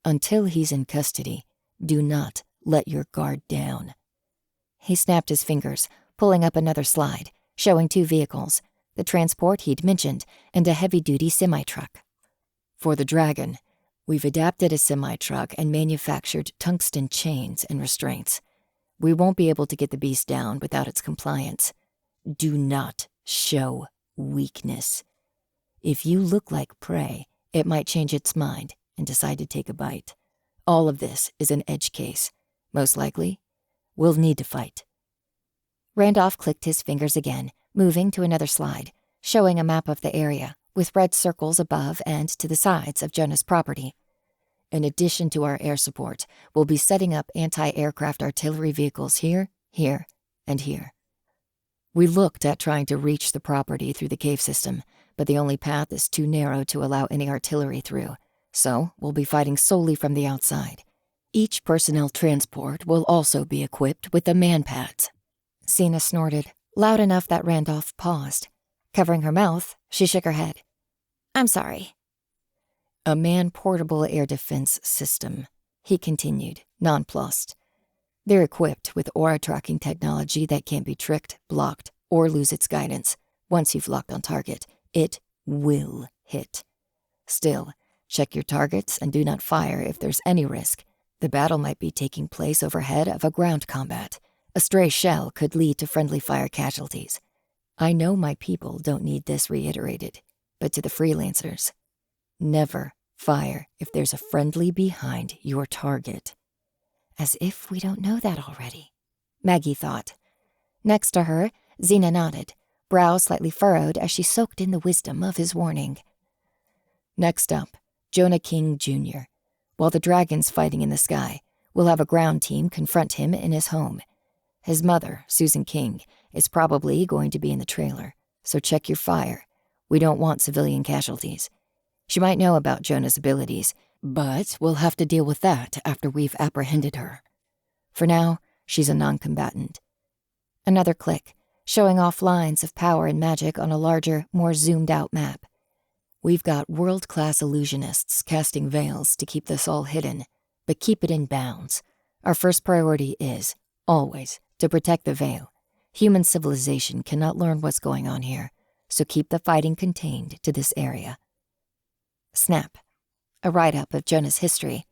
Until he's in custody, do not let your guard down. He snapped his fingers, pulling up another slide, showing 2 vehicles, the transport he'd mentioned, and a heavy-duty semi-truck. For the Dragon, we've adapted a semi-truck and manufactured tungsten chains and restraints. We won't be able to get the beast down without its compliance. Do not show weakness. If you look like prey, it might change its mind and decide to take a bite. All of this is an edge case. Most likely, we'll need to fight. Randolph clicked his fingers again, moving to another slide, showing a map of the area, with red circles above and to the sides of Jonah's property. In addition to our air support, we'll be setting up anti-aircraft artillery vehicles here, here, and here. We looked at trying to reach the property through the cave system, but the only path is too narrow to allow any artillery through, so we'll be fighting solely from the outside. Each personnel transport will also be equipped with the man-pads. Xena snorted, loud enough that Randolph paused. Covering her mouth, she shook her head. I'm sorry. A man-portable air defense system, he continued, nonplussed. They're equipped with aura tracking technology that can't be tricked, blocked, or lose its guidance. Once you've locked on target, it will hit. Still, check your targets and do not fire if there's any risk. The battle might be taking place overhead of a ground combat. A stray shell could lead to friendly fire casualties. I know my people don't need this reiterated, but to the freelancers, never fire if there's a friendly behind your target. As if we don't know that already, Maggie thought. Next to her, Xena nodded, brow slightly furrowed as she soaked in the wisdom of his warning. Next up, Jonah King Jr. While the Dragon's fighting in the sky, we'll have a ground team confront him in his home. His mother, Susan King, is probably going to be in the trailer, so check your fire. We don't want civilian casualties. She might know about Jonah's abilities, but we'll have to deal with that after we've apprehended her. For now, she's a non-combatant. Another click, showing off lines of power and magic on a larger, more zoomed-out map. We've got world-class illusionists casting veils to keep this all hidden, but keep it in bounds. Our first priority is, always, to protect the veil. Human civilization cannot learn what's going on here, so keep the fighting contained to this area. Snap. A write-up of Jonah's history.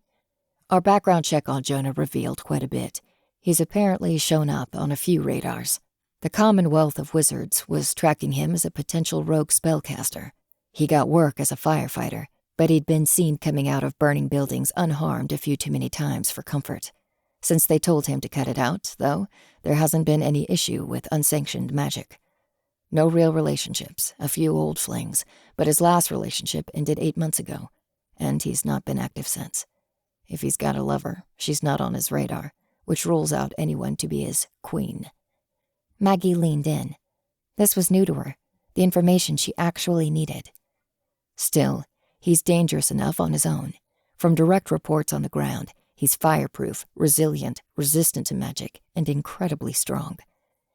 Our background check on Jonah revealed quite a bit. He's apparently shown up on a few radars. The Commonwealth of Wizards was tracking him as a potential rogue spellcaster. He got work as a firefighter, but he'd been seen coming out of burning buildings unharmed a few too many times for comfort. Since they told him to cut it out, though, there hasn't been any issue with unsanctioned magic. No real relationships, a few old flings, but his last relationship ended 8 months ago, and he's not been active since. If he's got a lover, she's not on his radar, which rules out anyone to be his queen. Maggie leaned in. This was new to her, the information she actually needed. Still, he's dangerous enough on his own. From direct reports on the ground, he's fireproof, resilient, resistant to magic, and incredibly strong.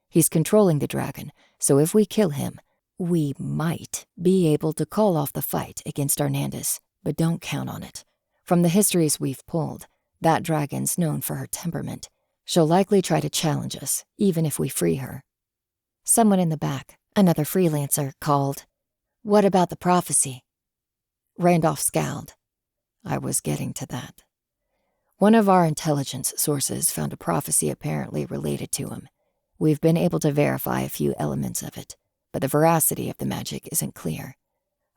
He's controlling the dragon, so if we kill him, we might be able to call off the fight against Arnandus, but don't count on it. From the histories we've pulled, that dragon's known for her temperament. She'll likely try to challenge us, even if we free her." Someone in the back, another freelancer, called, "What about the prophecy?" Randolph scowled. "I was getting to that. One of our intelligence sources found a prophecy apparently related to him. We've been able to verify a few elements of it, but the veracity of the magic isn't clear.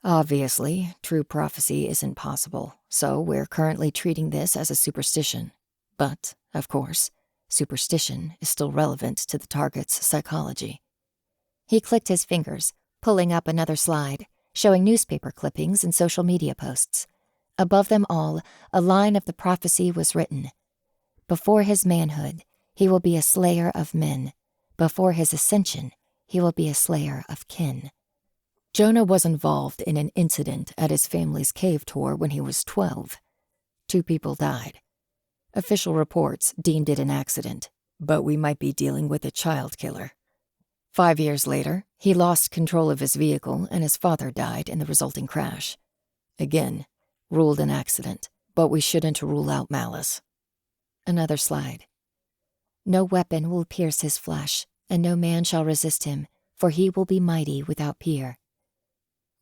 Obviously, true prophecy isn't possible, so we're currently treating this as a superstition. But, of course, superstition is still relevant to the target's psychology." He clicked his fingers, pulling up another slide, showing newspaper clippings and social media posts. Above them all, a line of the prophecy was written. "Before his manhood, he will be a slayer of men. Before his ascension, he will be a slayer of kin." Jonah was involved in an incident at his family's cave tour when he was 12. 2 people died. Official reports deemed it an accident, but we might be dealing with a child killer. 5 years later, he lost control of his vehicle and his father died in the resulting crash. Again, ruled an accident, but we shouldn't rule out malice. Another slide. "No weapon will pierce his flesh, and no man shall resist him, for he will be mighty without peer."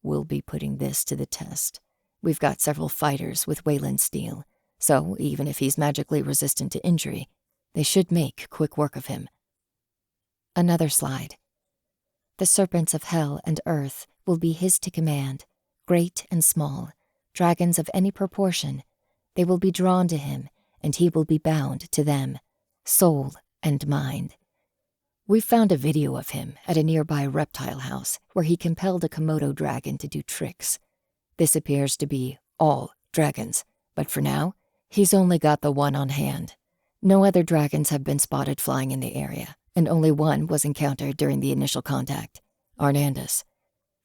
We'll be putting this to the test. We've got several fighters with Wayland steel, so even if he's magically resistant to injury, they should make quick work of him. Another slide. "The serpents of hell and earth will be his to command, great and small, dragons of any proportion. They will be drawn to him, and he will be bound to them, soul and mind." We found a video of him at a nearby reptile house where he compelled a Komodo dragon to do tricks. This appears to be all dragons, but for now, he's only got the one on hand. No other dragons have been spotted flying in the area, and only one was encountered during the initial contact, Arnandus.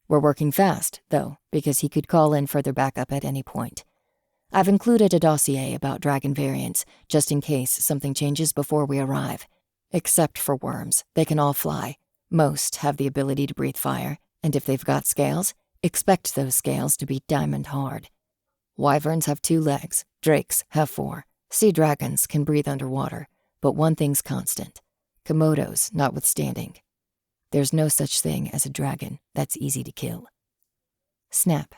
We're working fast, though, because he could call in further backup at any point. I've included a dossier about dragon variants, just in case something changes before we arrive. Except for worms, they can all fly. Most have the ability to breathe fire, and if they've got scales, expect those scales to be diamond hard. Wyverns have 2 legs, drakes have 4. Sea dragons can breathe underwater, but one thing's constant. Komodos notwithstanding. There's no such thing as a dragon that's easy to kill. Snap.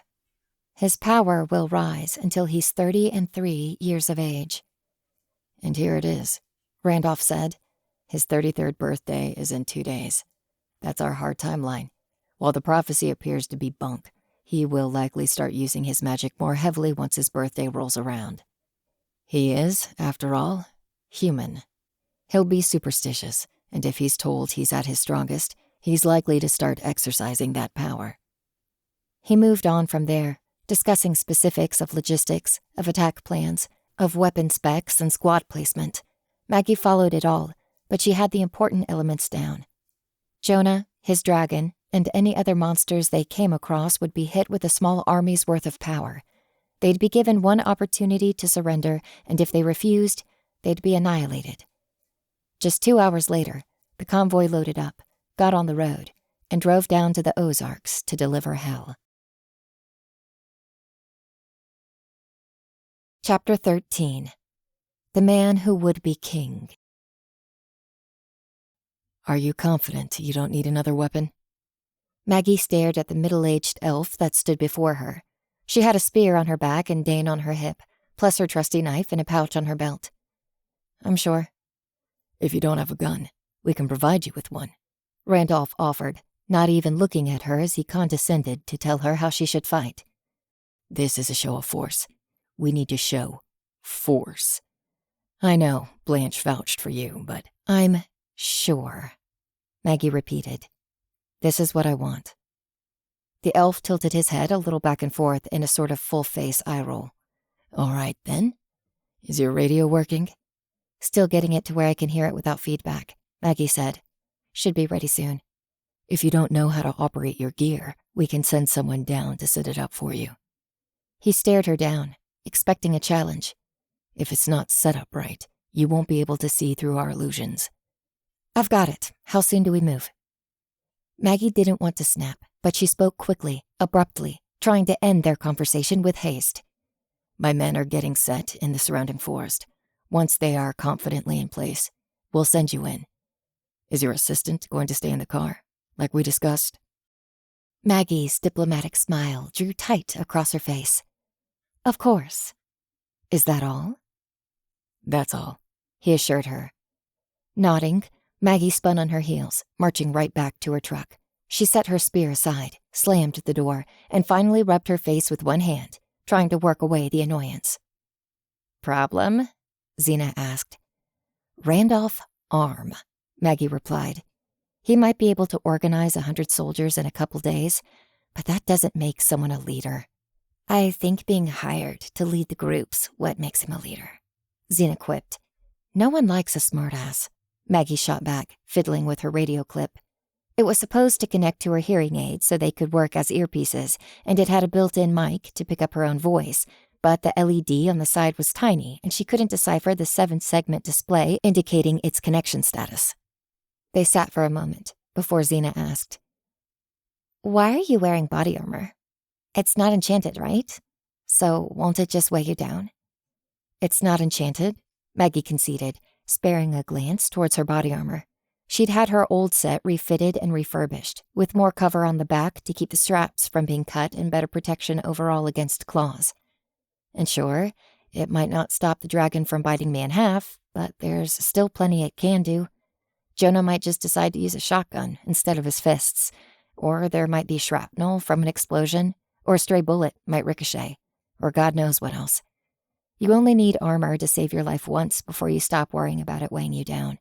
"His power will rise until he's 33 years of age." And here it is, Randolph said. His 33rd birthday is in 2 days. That's our hard timeline. While the prophecy appears to be bunk, he will likely start using his magic more heavily once his birthday rolls around. He is, after all, human. He'll be superstitious, and if he's told he's at his strongest, he's likely to start exercising that power. He moved on from there, discussing specifics of logistics, of attack plans, of weapon specs and squad placement. Maggie followed it all, but she had the important elements down. Jonah, his dragon, and any other monsters they came across would be hit with a small army's worth of power. They'd be given one opportunity to surrender, and if they refused, they'd be annihilated. Just 2 hours later, the convoy loaded up, got on the road, and drove down to the Ozarks to deliver hell. Chapter 13. The Man Who Would Be King. "Are you confident you don't need another weapon?" Maggie stared at the middle-aged elf that stood before her. She had a spear on her back and Dane on her hip, plus her trusty knife in a pouch on her belt. "I'm sure." "If you don't have a gun, we can provide you with one," Randolph offered, not even looking at her as he condescended to tell her how she should fight. "This is a show of force. We need to show force. I know Blanche vouched for you, but I'm sure," Maggie repeated. "This is what I want." The elf tilted his head a little back and forth in a sort of full-face eye roll. "All right, then. Is your radio working?" "Still getting it to where I can hear it without feedback," Maggie said. "Should be ready soon." "If you don't know how to operate your gear, we can send someone down to set it up for you." He stared her down, expecting a challenge. "If it's not set up right, you won't be able to see through our illusions." "I've got it. How soon do we move?" Maggie didn't want to snap, but she spoke quickly, abruptly, trying to end their conversation with haste. My men are getting set in the surrounding forest. Once they are confidently in place, we'll send you in. Is your assistant going to stay in the car, like we discussed?" Maggie's diplomatic smile drew tight across her face. "Of course." "Is that all?" "That's all," he assured her. Nodding, Maggie spun on her heels, marching right back to her truck. She set her spear aside, slammed the door, and finally rubbed her face with one hand, trying to work away the annoyance. "Problem?" Xena asked. "Randolph Arm," Maggie replied. "He might be able to organize 100 soldiers in a couple days, but that doesn't make someone a leader." "I think being hired to lead the group's what makes him a leader," Xena quipped. "No one likes a smartass," Maggie shot back, fiddling with her radio clip. It was supposed to connect to her hearing aids so they could work as earpieces, and it had a built-in mic to pick up her own voice, but the LED on the side was tiny and she couldn't decipher the 7-segment display indicating its connection status. They sat for a moment before Xena asked, "Why are you wearing body armor? It's not enchanted, right? So won't it just weigh you down?" "It's not enchanted," Maggie conceded, sparing a glance towards her body armor. She'd had her old set refitted and refurbished, with more cover on the back to keep the straps from being cut and better protection overall against claws. And sure, it might not stop the dragon from biting me in half, but there's still plenty it can do. Jonah might just decide to use a shotgun instead of his fists, or there might be shrapnel from an explosion, or a stray bullet might ricochet, or God knows what else. You only need armor to save your life once before you stop worrying about it weighing you down.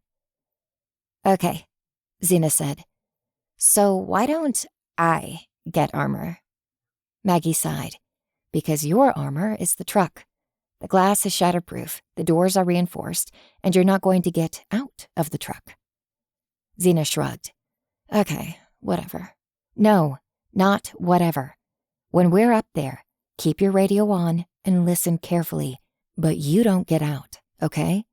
"Okay," Xena said. "So why don't I get armor?" Maggie sighed. "Because your armor is the truck. The glass is shatterproof, the doors are reinforced, and you're not going to get out of the truck." Xena shrugged. "Okay, whatever." "No, not whatever. When we're up there, keep your radio on and listen carefully, but you don't get out, okay?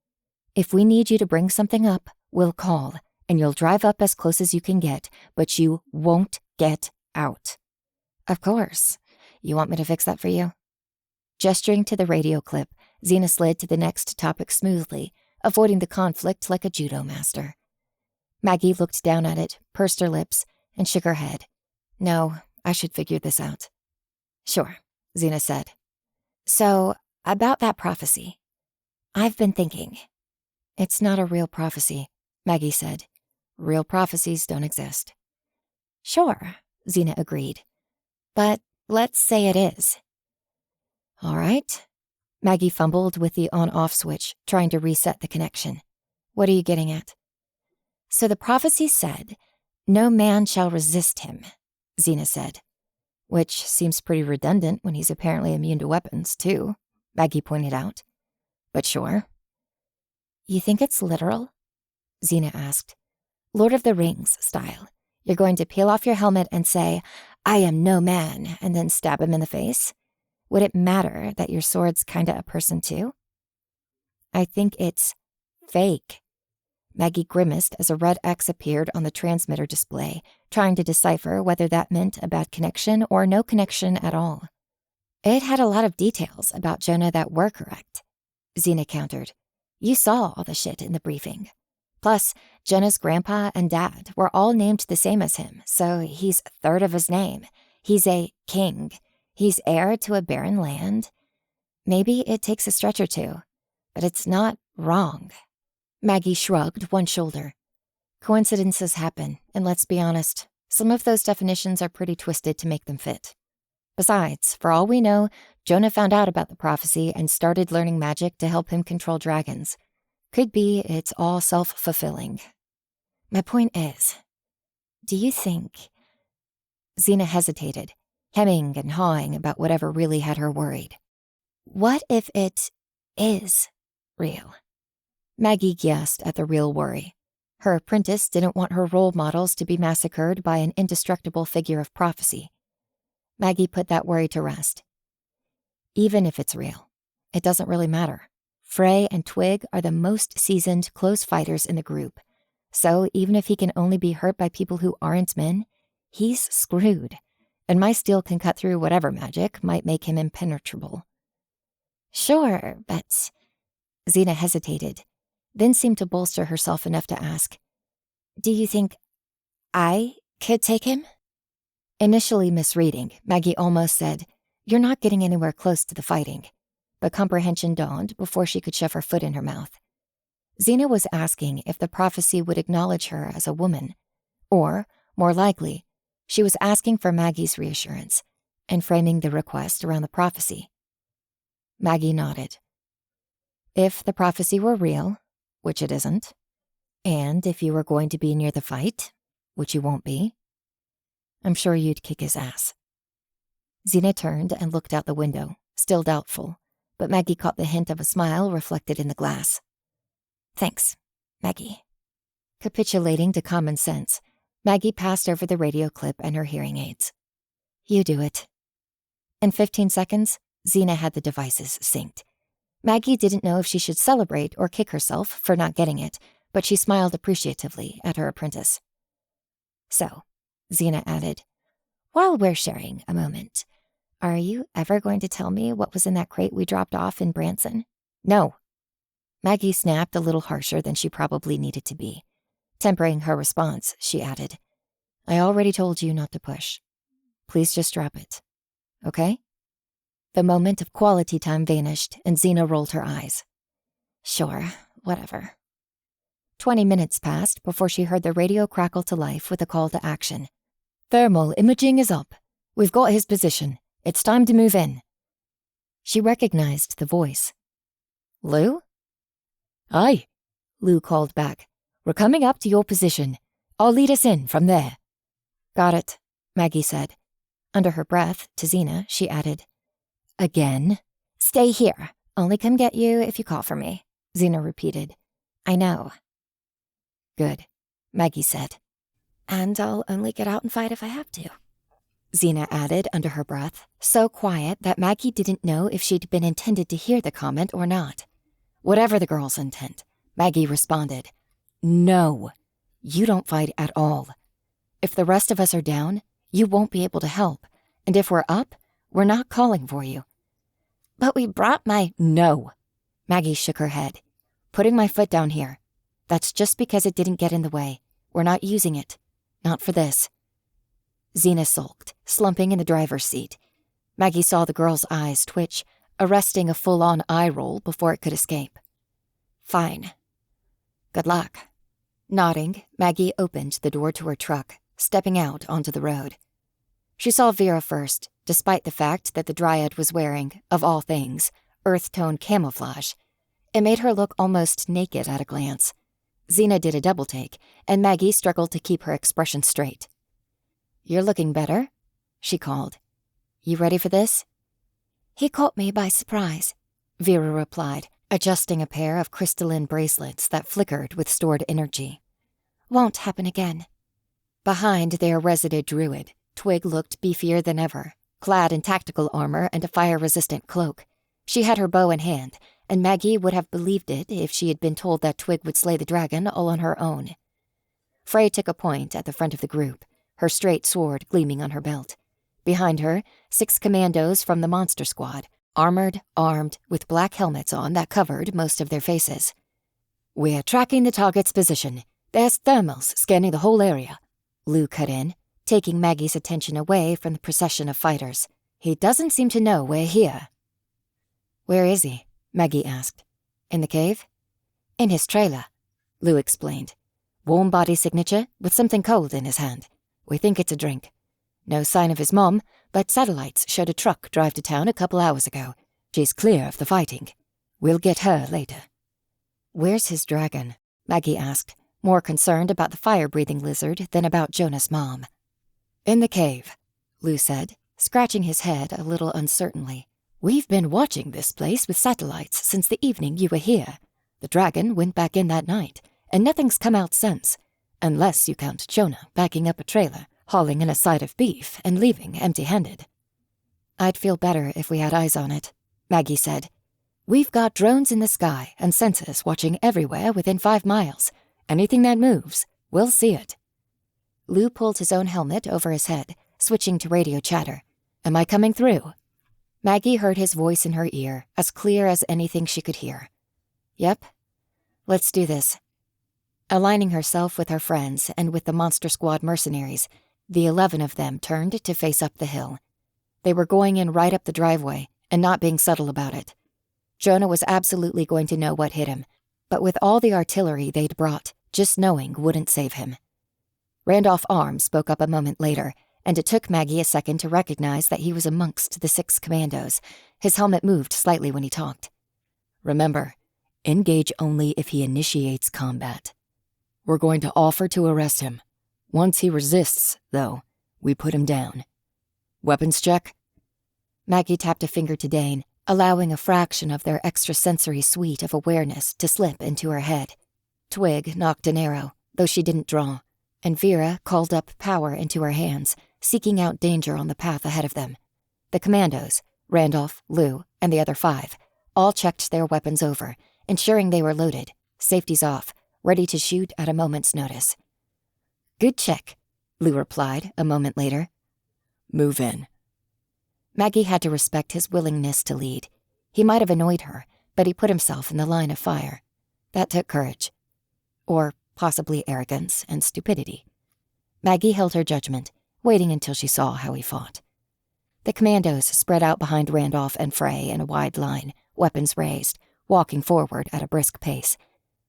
If we need you to bring something up, we'll call, and you'll drive up as close as you can get, but you won't get out." "Of course. You want me to fix that for you?" Gesturing to the radio clip, Xena slid to the next topic smoothly, avoiding the conflict like a judo master. Maggie looked down at it, pursed her lips, and shook her head. "No, I should figure this out." "Sure," Xena said. "So, about that prophecy. I've been thinking." "It's not a real prophecy," Maggie said. "Real prophecies don't exist." "Sure," Xena agreed. "But let's say it is." "All right." Maggie fumbled with the on-off switch, trying to reset the connection. "What are you getting at?" "So the prophecy said, 'No man shall resist him,'" Xena said. "Which seems pretty redundant when he's apparently immune to weapons, too," Maggie pointed out. "But sure." "You think it's literal?" Xena asked. "Lord of the Rings style. You're going to peel off your helmet and say, 'I am no man,' and then stab him in the face? Would it matter that your sword's kinda a person too?" "I think it's fake." Maggie grimaced as a red X appeared on the transmitter display, trying to decipher whether that meant a bad connection or no connection at all. "It had a lot of details about Jonah that were correct," Xena countered. "You saw all the shit in the briefing. Plus, Jonah's grandpa and dad were all named the same as him, so he's a third of his name. He's a king. He's heir to a barren land. Maybe it takes a stretch or two, but it's not wrong." Maggie shrugged one shoulder. "Coincidences happen, and let's be honest, some of those definitions are pretty twisted to make them fit. Besides, for all we know, Jonah found out about the prophecy and started learning magic to help him control dragons. Could be it's all self-fulfilling. My point is, do you think—" Xena hesitated, hemming and hawing about whatever really had her worried. "What if it is real?" Maggie guessed at the real worry. Her apprentice didn't want her role models to be massacred by an indestructible figure of prophecy. Maggie put that worry to rest. "Even if it's real, it doesn't really matter. Frey and Twig are the most seasoned close fighters in the group. So even if he can only be hurt by people who aren't men, he's screwed. And my steel can cut through whatever magic might make him impenetrable." Sure, but... Xena hesitated, then seemed to bolster herself enough to ask, "Do you think I could take him?" Initially misreading, Maggie almost said, "You're not getting anywhere close to the fighting," but comprehension dawned before she could shove her foot in her mouth. Xena was asking if the prophecy would acknowledge her as a woman, or, more likely, she was asking for Maggie's reassurance and framing the request around the prophecy. Maggie nodded. If the prophecy were real, which it isn't, and if you were going to be near the fight, which you won't be, I'm sure you'd kick his ass. Xena turned and looked out the window, still doubtful, but Maggie caught the hint of a smile reflected in the glass. Thanks, Maggie. Capitulating to common sense, Maggie passed over the radio clip and her hearing aids. You do it. In 15 seconds, Xena had the devices synced. Maggie didn't know if she should celebrate or kick herself for not getting it, but she smiled appreciatively at her apprentice. So, Xena added, while we're sharing a moment, are you ever going to tell me what was in that crate we dropped off in Branson? No. Maggie snapped a little harsher than she probably needed to be. Tempering her response, she added, I already told you not to push. Please just drop it. Okay? The moment of quality time vanished, and Xena rolled her eyes. Sure, whatever. 20 minutes passed before she heard the radio crackle to life with a call to action. Thermal imaging is up. We've got his position. It's time to move in. She recognized the voice. Lou? Aye, Lou called back. We're coming up to your position. I'll lead us in from there. Got it, Maggie said. Under her breath, to Xena, she added, Again? Stay here. Only come get you if you call for me, Xena repeated. I know. Good, Maggie said. And I'll only get out and fight if I have to, Xena added under her breath, so quiet that Maggie didn't know if she'd been intended to hear the comment or not. Whatever the girl's intent, Maggie responded, No, you don't fight at all. If the rest of us are down, you won't be able to help, and if we're up, we're not calling for you. But we brought my... No. Maggie shook her head. Putting my foot down here. That's just because it didn't get in the way. We're not using it. Not for this. Xena sulked, slumping in the driver's seat. Maggie saw the girl's eyes twitch, arresting a full-on eye roll before it could escape. Fine. Good luck. Nodding, Maggie opened the door to her truck, stepping out onto the road. She saw Vera first, despite the fact that the Dryad was wearing, of all things, earth-tone camouflage. It made her look almost naked at a glance. Xena did a double-take, and Maggie struggled to keep her expression straight. You're looking better, she called. You ready for this? He caught me by surprise, Vera replied, adjusting a pair of crystalline bracelets that flickered with stored energy. Won't happen again. Behind their resident druid, Twig looked beefier than ever, clad in tactical armor and a fire-resistant cloak. She had her bow in hand, and Maggie would have believed it if she had been told that Twig would slay the dragon all on her own. Frey took a point at the front of the group, her straight sword gleaming on her belt. Behind her, 6 commandos from the monster squad, armored, armed, with black helmets on that covered most of their faces. We're tracking the target's position. There's thermals scanning the whole area, Lou cut in, taking Maggie's attention away from the procession of fighters. He doesn't seem to know we're here. Where is he? Maggie asked. In the cave? In his trailer, Lou explained. Warm body signature with something cold in his hand. We think it's a drink. No sign of his mom, but satellites showed a truck drive to town a couple hours ago. She's clear of the fighting. We'll get her later. Where's his dragon? Maggie asked, more concerned about the fire-breathing lizard than about Jonah's mom. In the cave, Lou said, scratching his head a little uncertainly. We've been watching this place with satellites since the evening you were here. The dragon went back in that night, and nothing's come out since, unless you count Jonah backing up a trailer, hauling in a side of beef, and leaving empty-handed. I'd feel better if we had eyes on it, Maggie said. We've got drones in the sky and sensors watching everywhere within 5 miles. Anything that moves, we'll see it. Lou pulled his own helmet over his head, switching to radio chatter. Am I coming through? Maggie heard his voice in her ear, as clear as anything she could hear. Yep, let's do this. Aligning herself with her friends and with the Monster Squad mercenaries, the 11 of them turned to face up the hill. They were going in right up the driveway and not being subtle about it. Jonah was absolutely going to know what hit him, but with all the artillery they'd brought, just knowing wouldn't save him. Randolph Arm spoke up a moment later, and it took Maggie a second to recognize that he was amongst the 6 commandos. His helmet moved slightly when he talked. Remember, engage only if he initiates combat. We're going to offer to arrest him. Once he resists, though, we put him down. Weapons check? Maggie tapped a finger to Dane, allowing a fraction of their extrasensory suite of awareness to slip into her head. Twig knocked an arrow, though she didn't draw, and Vera called up power into her hands, seeking out danger on the path ahead of them. The commandos, Randolph, Lou, and the other 5, all checked their weapons over, ensuring they were loaded, safeties off, ready to shoot at a moment's notice. Good check, Lou replied a moment later. Move in. Maggie had to respect his willingness to lead. He might have annoyed her, but he put himself in the line of fire. That took courage. Or possibly arrogance and stupidity. Maggie held her judgment, waiting until she saw how he fought. The commandos spread out behind Randolph and Frey in a wide line, weapons raised, walking forward at a brisk pace.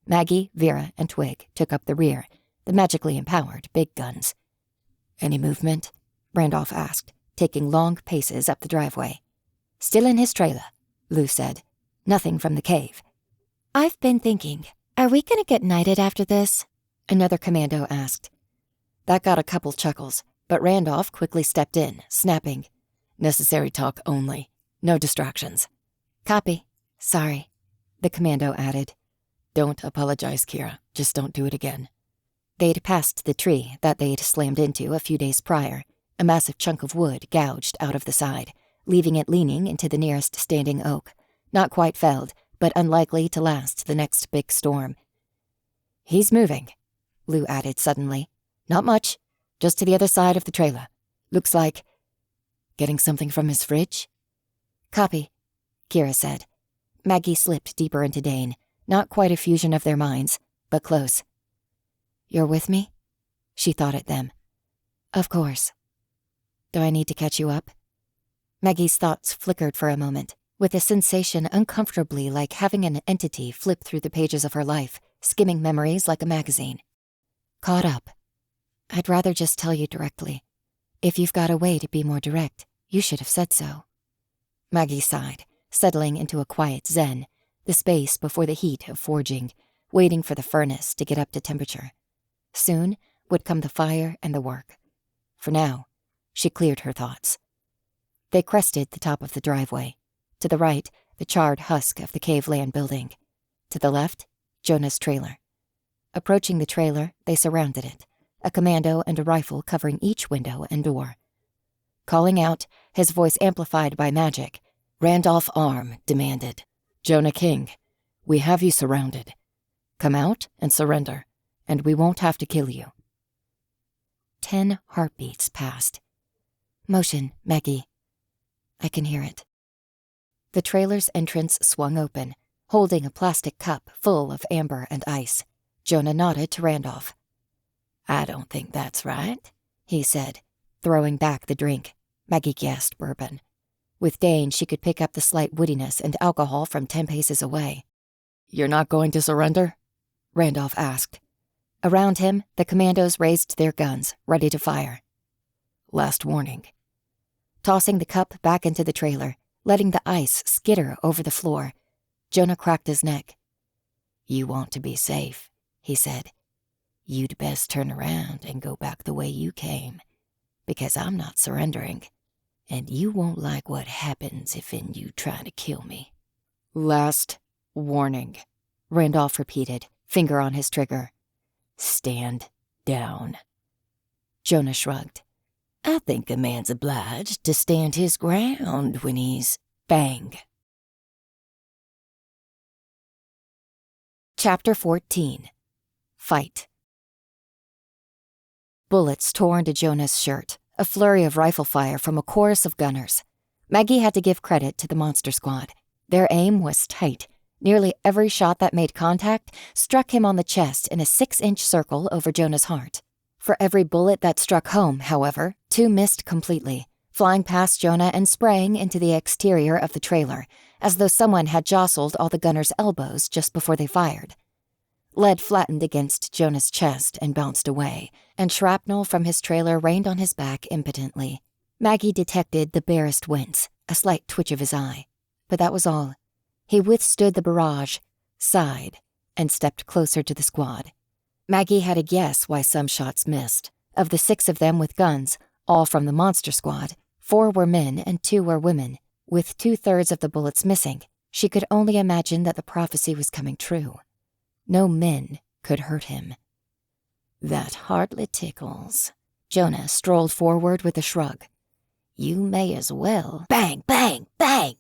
Maggie, Vera, and Twig took up the rear, the magically empowered big guns. Any movement? Randolph asked, taking long paces up the driveway. Still in his trailer, Lou said. Nothing from the cave. I've been thinking, are we going to get knighted after this? Another commando asked. That got a couple chuckles, but Randolph quickly stepped in, snapping. Necessary talk only. No distractions. Copy. Sorry, the commando added. Don't apologize, Kira. Just don't do it again. They'd passed the tree that they'd slammed into a few days prior, a massive chunk of wood gouged out of the side, leaving it leaning into the nearest standing oak, not quite felled, but unlikely to last the next big storm. He's moving, Lou added suddenly. Not much, just to the other side of the trailer. Looks like... Getting something from his fridge? Copy, Kira said. Maggie slipped deeper into Dane, not quite a fusion of their minds, but close. You're with me? She thought at them. Of course. Do I need to catch you up? Maggie's thoughts flickered for a moment, with a sensation uncomfortably like having an entity flip through the pages of her life, skimming memories like a magazine. Caught up. I'd rather just tell you directly. If you've got a way to be more direct, you should have said so. Maggie sighed, settling into a quiet zen, the space before the heat of forging, waiting for the furnace to get up to temperature. Soon would come the fire and the work. For now, she cleared her thoughts. They crested the top of the driveway. To the right, the charred husk of the cave land building. To the left, Jonah's trailer. Approaching the trailer, they surrounded it, a commando and a rifle covering each window and door. Calling out, his voice amplified by magic, Randolph Arm demanded, "Jonah King, we have you surrounded. Come out and surrender, and we won't have to kill you." 10 heartbeats passed. Motion, Maggie. I can hear it. The trailer's entrance swung open, holding a plastic cup full of amber and ice. Jonah nodded to Randolph. "I don't think that's right," he said, throwing back the drink. Maggie guessed bourbon. With Dane, she could pick up the slight woodiness and alcohol from 10 paces away. "You're not going to surrender?" Randolph asked. Around him, the commandos raised their guns, ready to fire. Last warning. Tossing the cup back into the trailer, letting the ice skitter over the floor, Jonah cracked his neck. "You want to be safe," he said. "You'd best turn around and go back the way you came, because I'm not surrendering, and you won't like what happens if you try to kill me." "Last warning," Randolph repeated, finger on his trigger. "Stand down." Jonah shrugged. "I think a man's obliged to stand his ground when he's..." Bang. Chapter 14. Fight. Bullets tore into Jonah's shirt, a flurry of rifle fire from a chorus of gunners. Maggie had to give credit to the monster squad. Their aim was tight. Nearly every shot that made contact struck him on the chest in a 6-inch circle over Jonah's heart. For every bullet that struck home, however, 2 missed completely, flying past Jonah and spraying into the exterior of the trailer, as though someone had jostled all the gunners' elbows just before they fired. Lead flattened against Jonah's chest and bounced away, and shrapnel from his trailer rained on his back impotently. Maggie detected the barest wince, a slight twitch of his eye. But that was all. He withstood the barrage, sighed, and stepped closer to the squad. Maggie had a guess why some shots missed. Of the 6 of them with guns, all from the monster squad, 4 were men and 2 were women. With 2/3 of the bullets missing, she could only imagine that the prophecy was coming true. No men could hurt him. That hardly tickles. Jonah strolled forward with a shrug. You may as well. Bang, bang, bang!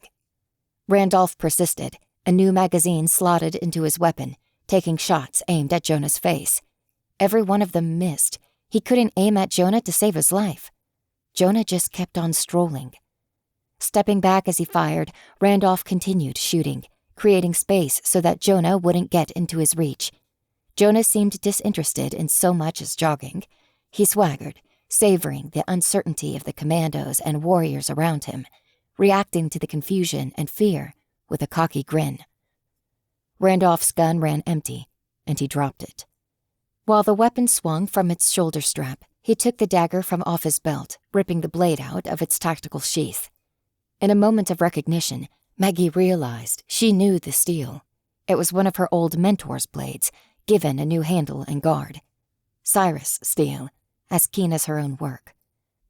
Randolph persisted, a new magazine slotted into his weapon, taking shots aimed at Jonah's face. Every one of them missed. He couldn't aim at Jonah to save his life. Jonah just kept on strolling. Stepping back as he fired, Randolph continued shooting, creating space so that Jonah wouldn't get into his reach. Jonah seemed disinterested in so much as jogging. He swaggered, savoring the uncertainty of the commandos and warriors around him, reacting to the confusion and fear with a cocky grin. Randolph's gun ran empty, and he dropped it. While the weapon swung from its shoulder strap, he took the dagger from off his belt, ripping the blade out of its tactical sheath. In a moment of recognition, Maggie realized she knew the steel. It was one of her old mentor's blades, given a new handle and guard. Cyrus steel, as keen as her own work.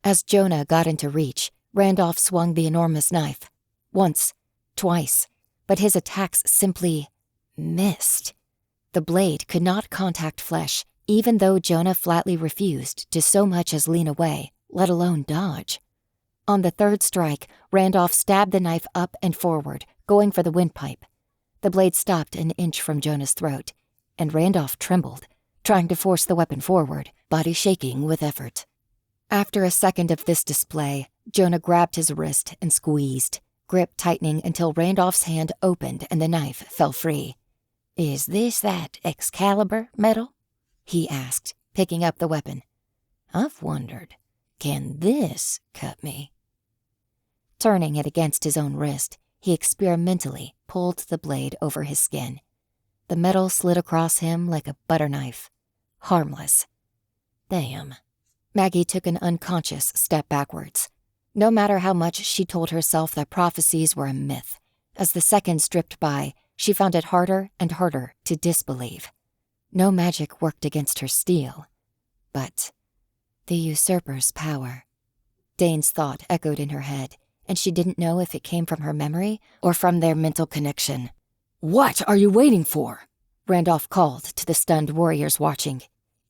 As Jonah got into reach, Randolph swung the enormous knife. Once, twice, but his attacks simply missed. The blade could not contact flesh, even though Jonah flatly refused to so much as lean away, let alone dodge. On the 3rd strike, Randolph stabbed the knife up and forward, going for the windpipe. The blade stopped an inch from Jonah's throat, and Randolph trembled, trying to force the weapon forward, body shaking with effort. After a second of this display, Jonah grabbed his wrist and squeezed, grip tightening until Randolph's hand opened and the knife fell free. Is this that Excalibur metal? He asked, picking up the weapon. I've wondered, can this cut me? Turning it against his own wrist, he experimentally pulled the blade over his skin. The metal slid across him like a butter knife. Harmless. Damn. Maggie took an unconscious step backwards. No matter how much she told herself that prophecies were a myth, as the seconds dripped by, she found it harder and harder to disbelieve. No magic worked against her steel. But the usurper's power. Dane's thought echoed in her head, and she didn't know if it came from her memory or from their mental connection. What are you waiting for? Randolph called to the stunned warriors watching.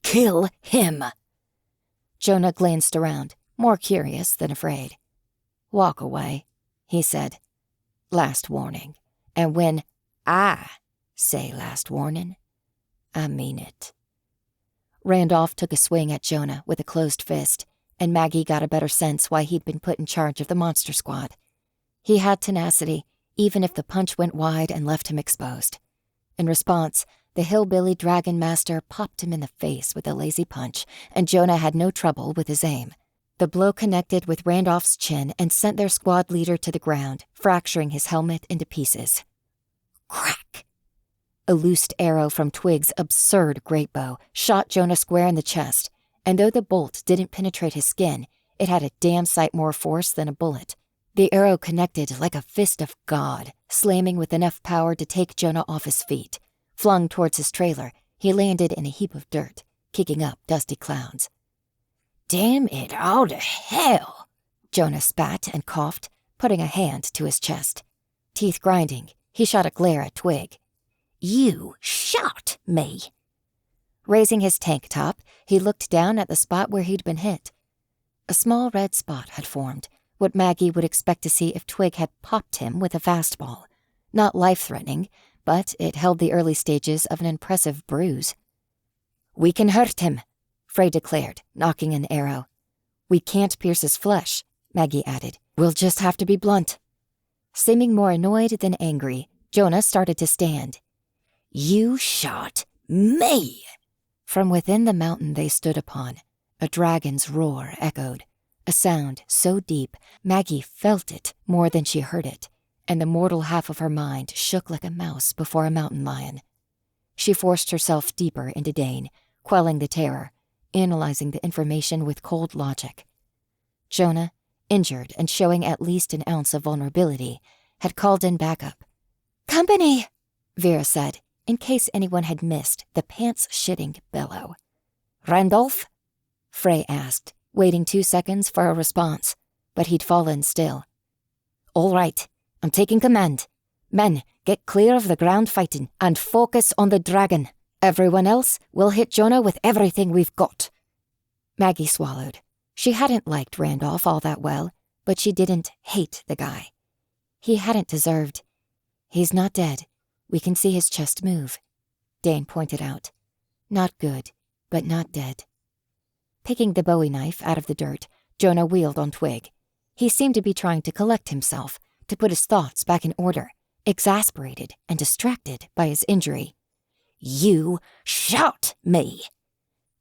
Kill him! Jonah glanced around, more curious than afraid. Walk away, he said. Last warning. And when I say last warning, I mean it. Randolph took a swing at Jonah with a closed fist, and Maggie got a better sense why he'd been put in charge of the monster squad. He had tenacity, even if the punch went wide and left him exposed. In response, the hillbilly dragon master popped him in the face with a lazy punch, and Jonah had no trouble with his aim. The blow connected with Randolph's chin and sent their squad leader to the ground, fracturing his helmet into pieces. Crack! A loosed arrow from Twig's absurd great bow shot Jonah square in the chest, and though the bolt didn't penetrate his skin, it had a damn sight more force than a bullet. The arrow connected like a fist of God, slamming with enough power to take Jonah off his feet. Flung towards his trailer, he landed in a heap of dirt, kicking up dusty clouds. Damn it all to hell! Jonah spat and coughed, putting a hand to his chest. Teeth grinding, he shot a glare at Twig. You shot me! Raising his tank top, he looked down at the spot where he'd been hit. A small red spot had formed, what Maggie would expect to see if Twig had popped him with a fastball. Not life-threatening, but it held the early stages of an impressive bruise. "We can hurt him," Frey declared, knocking an arrow. "We can't pierce his flesh," Maggie added, We'll just have to be blunt." Seeming more annoyed than angry, Jonah started to stand. "You shot me!" From within the mountain they stood upon, a dragon's roar echoed, a sound so deep Maggie felt it more than she heard it, and the mortal half of her mind shook like a mouse before a mountain lion. She forced herself deeper into Dane, quelling the terror, analyzing the information with cold logic. Jonah, injured and showing at least an ounce of vulnerability, had called in backup. "Company," Vera said, in case anyone had missed the pants-shitting bellow. "Randolph?" Frey asked, waiting 2 seconds for a response, but he'd fallen still. "All right, I'm taking command. Men, get clear of the ground fighting and focus on the dragon. Everyone else will hit Jonah with everything we've got." Maggie swallowed. She hadn't liked Randolph all that well, but she didn't hate the guy. He hadn't deserved. "He's not dead. We can see his chest move," Dane pointed out. "Not good, but not dead." Picking the Bowie knife out of the dirt, Jonah wheeled on Twig. He seemed to be trying to collect himself, to put his thoughts back in order, exasperated and distracted by his injury. "You shot me!"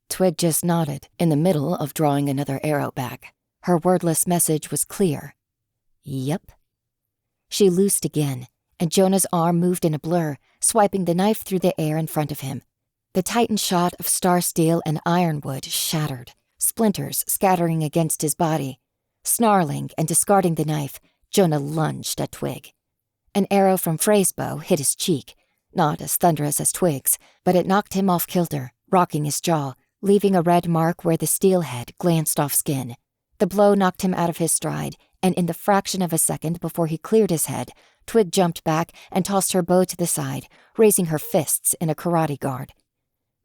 Twig just nodded, in the middle of drawing another arrow back. Her wordless message was clear. "Yep." She loosed again, and Jonah's arm moved in a blur, swiping the knife through the air in front of him. The titan shot of star steel and ironwood shattered, splinters scattering against his body. Snarling and discarding the knife, Jonah lunged at Twig. An arrow from Frey's bow hit his cheek, not as thunderous as Twig's, but it knocked him off kilter, rocking his jaw, leaving a red mark where the steel head glanced off skin. The blow knocked him out of his stride, and in the fraction of a second before he cleared his head, Twig jumped back and tossed her bow to the side, raising her fists in a karate guard.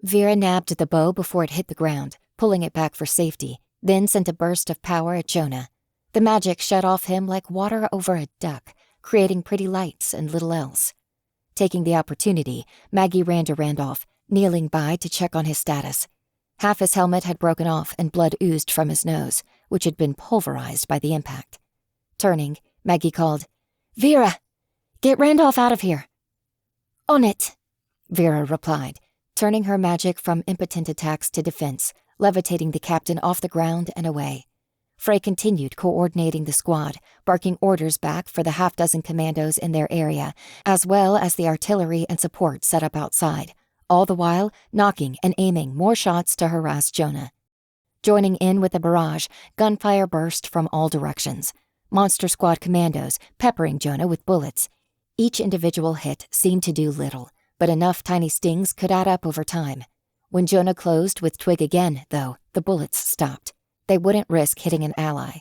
Vera nabbed the bow before it hit the ground, pulling it back for safety, then sent a burst of power at Jonah. The magic shed off him like water over a duck, creating pretty lights and little else. Taking the opportunity, Maggie ran to Randolph, kneeling by to check on his status. Half his helmet had broken off and blood oozed from his nose, which had been pulverized by the impact. Turning, Maggie called, "Vera, get Randolph out of here." "On it," Vera replied, turning her magic from impotent attacks to defense, levitating the captain off the ground and away. Frey continued coordinating the squad, barking orders back for the half-dozen commandos in their area, as well as the artillery and support set up outside, all the while knocking and aiming more shots to harass Jonah. Joining in with the barrage, gunfire burst from all directions. Monster Squad commandos peppering Jonah with bullets. Each individual hit seemed to do little, but enough tiny stings could add up over time. When Jonah closed with Twig again, though, the bullets stopped. They wouldn't risk hitting an ally.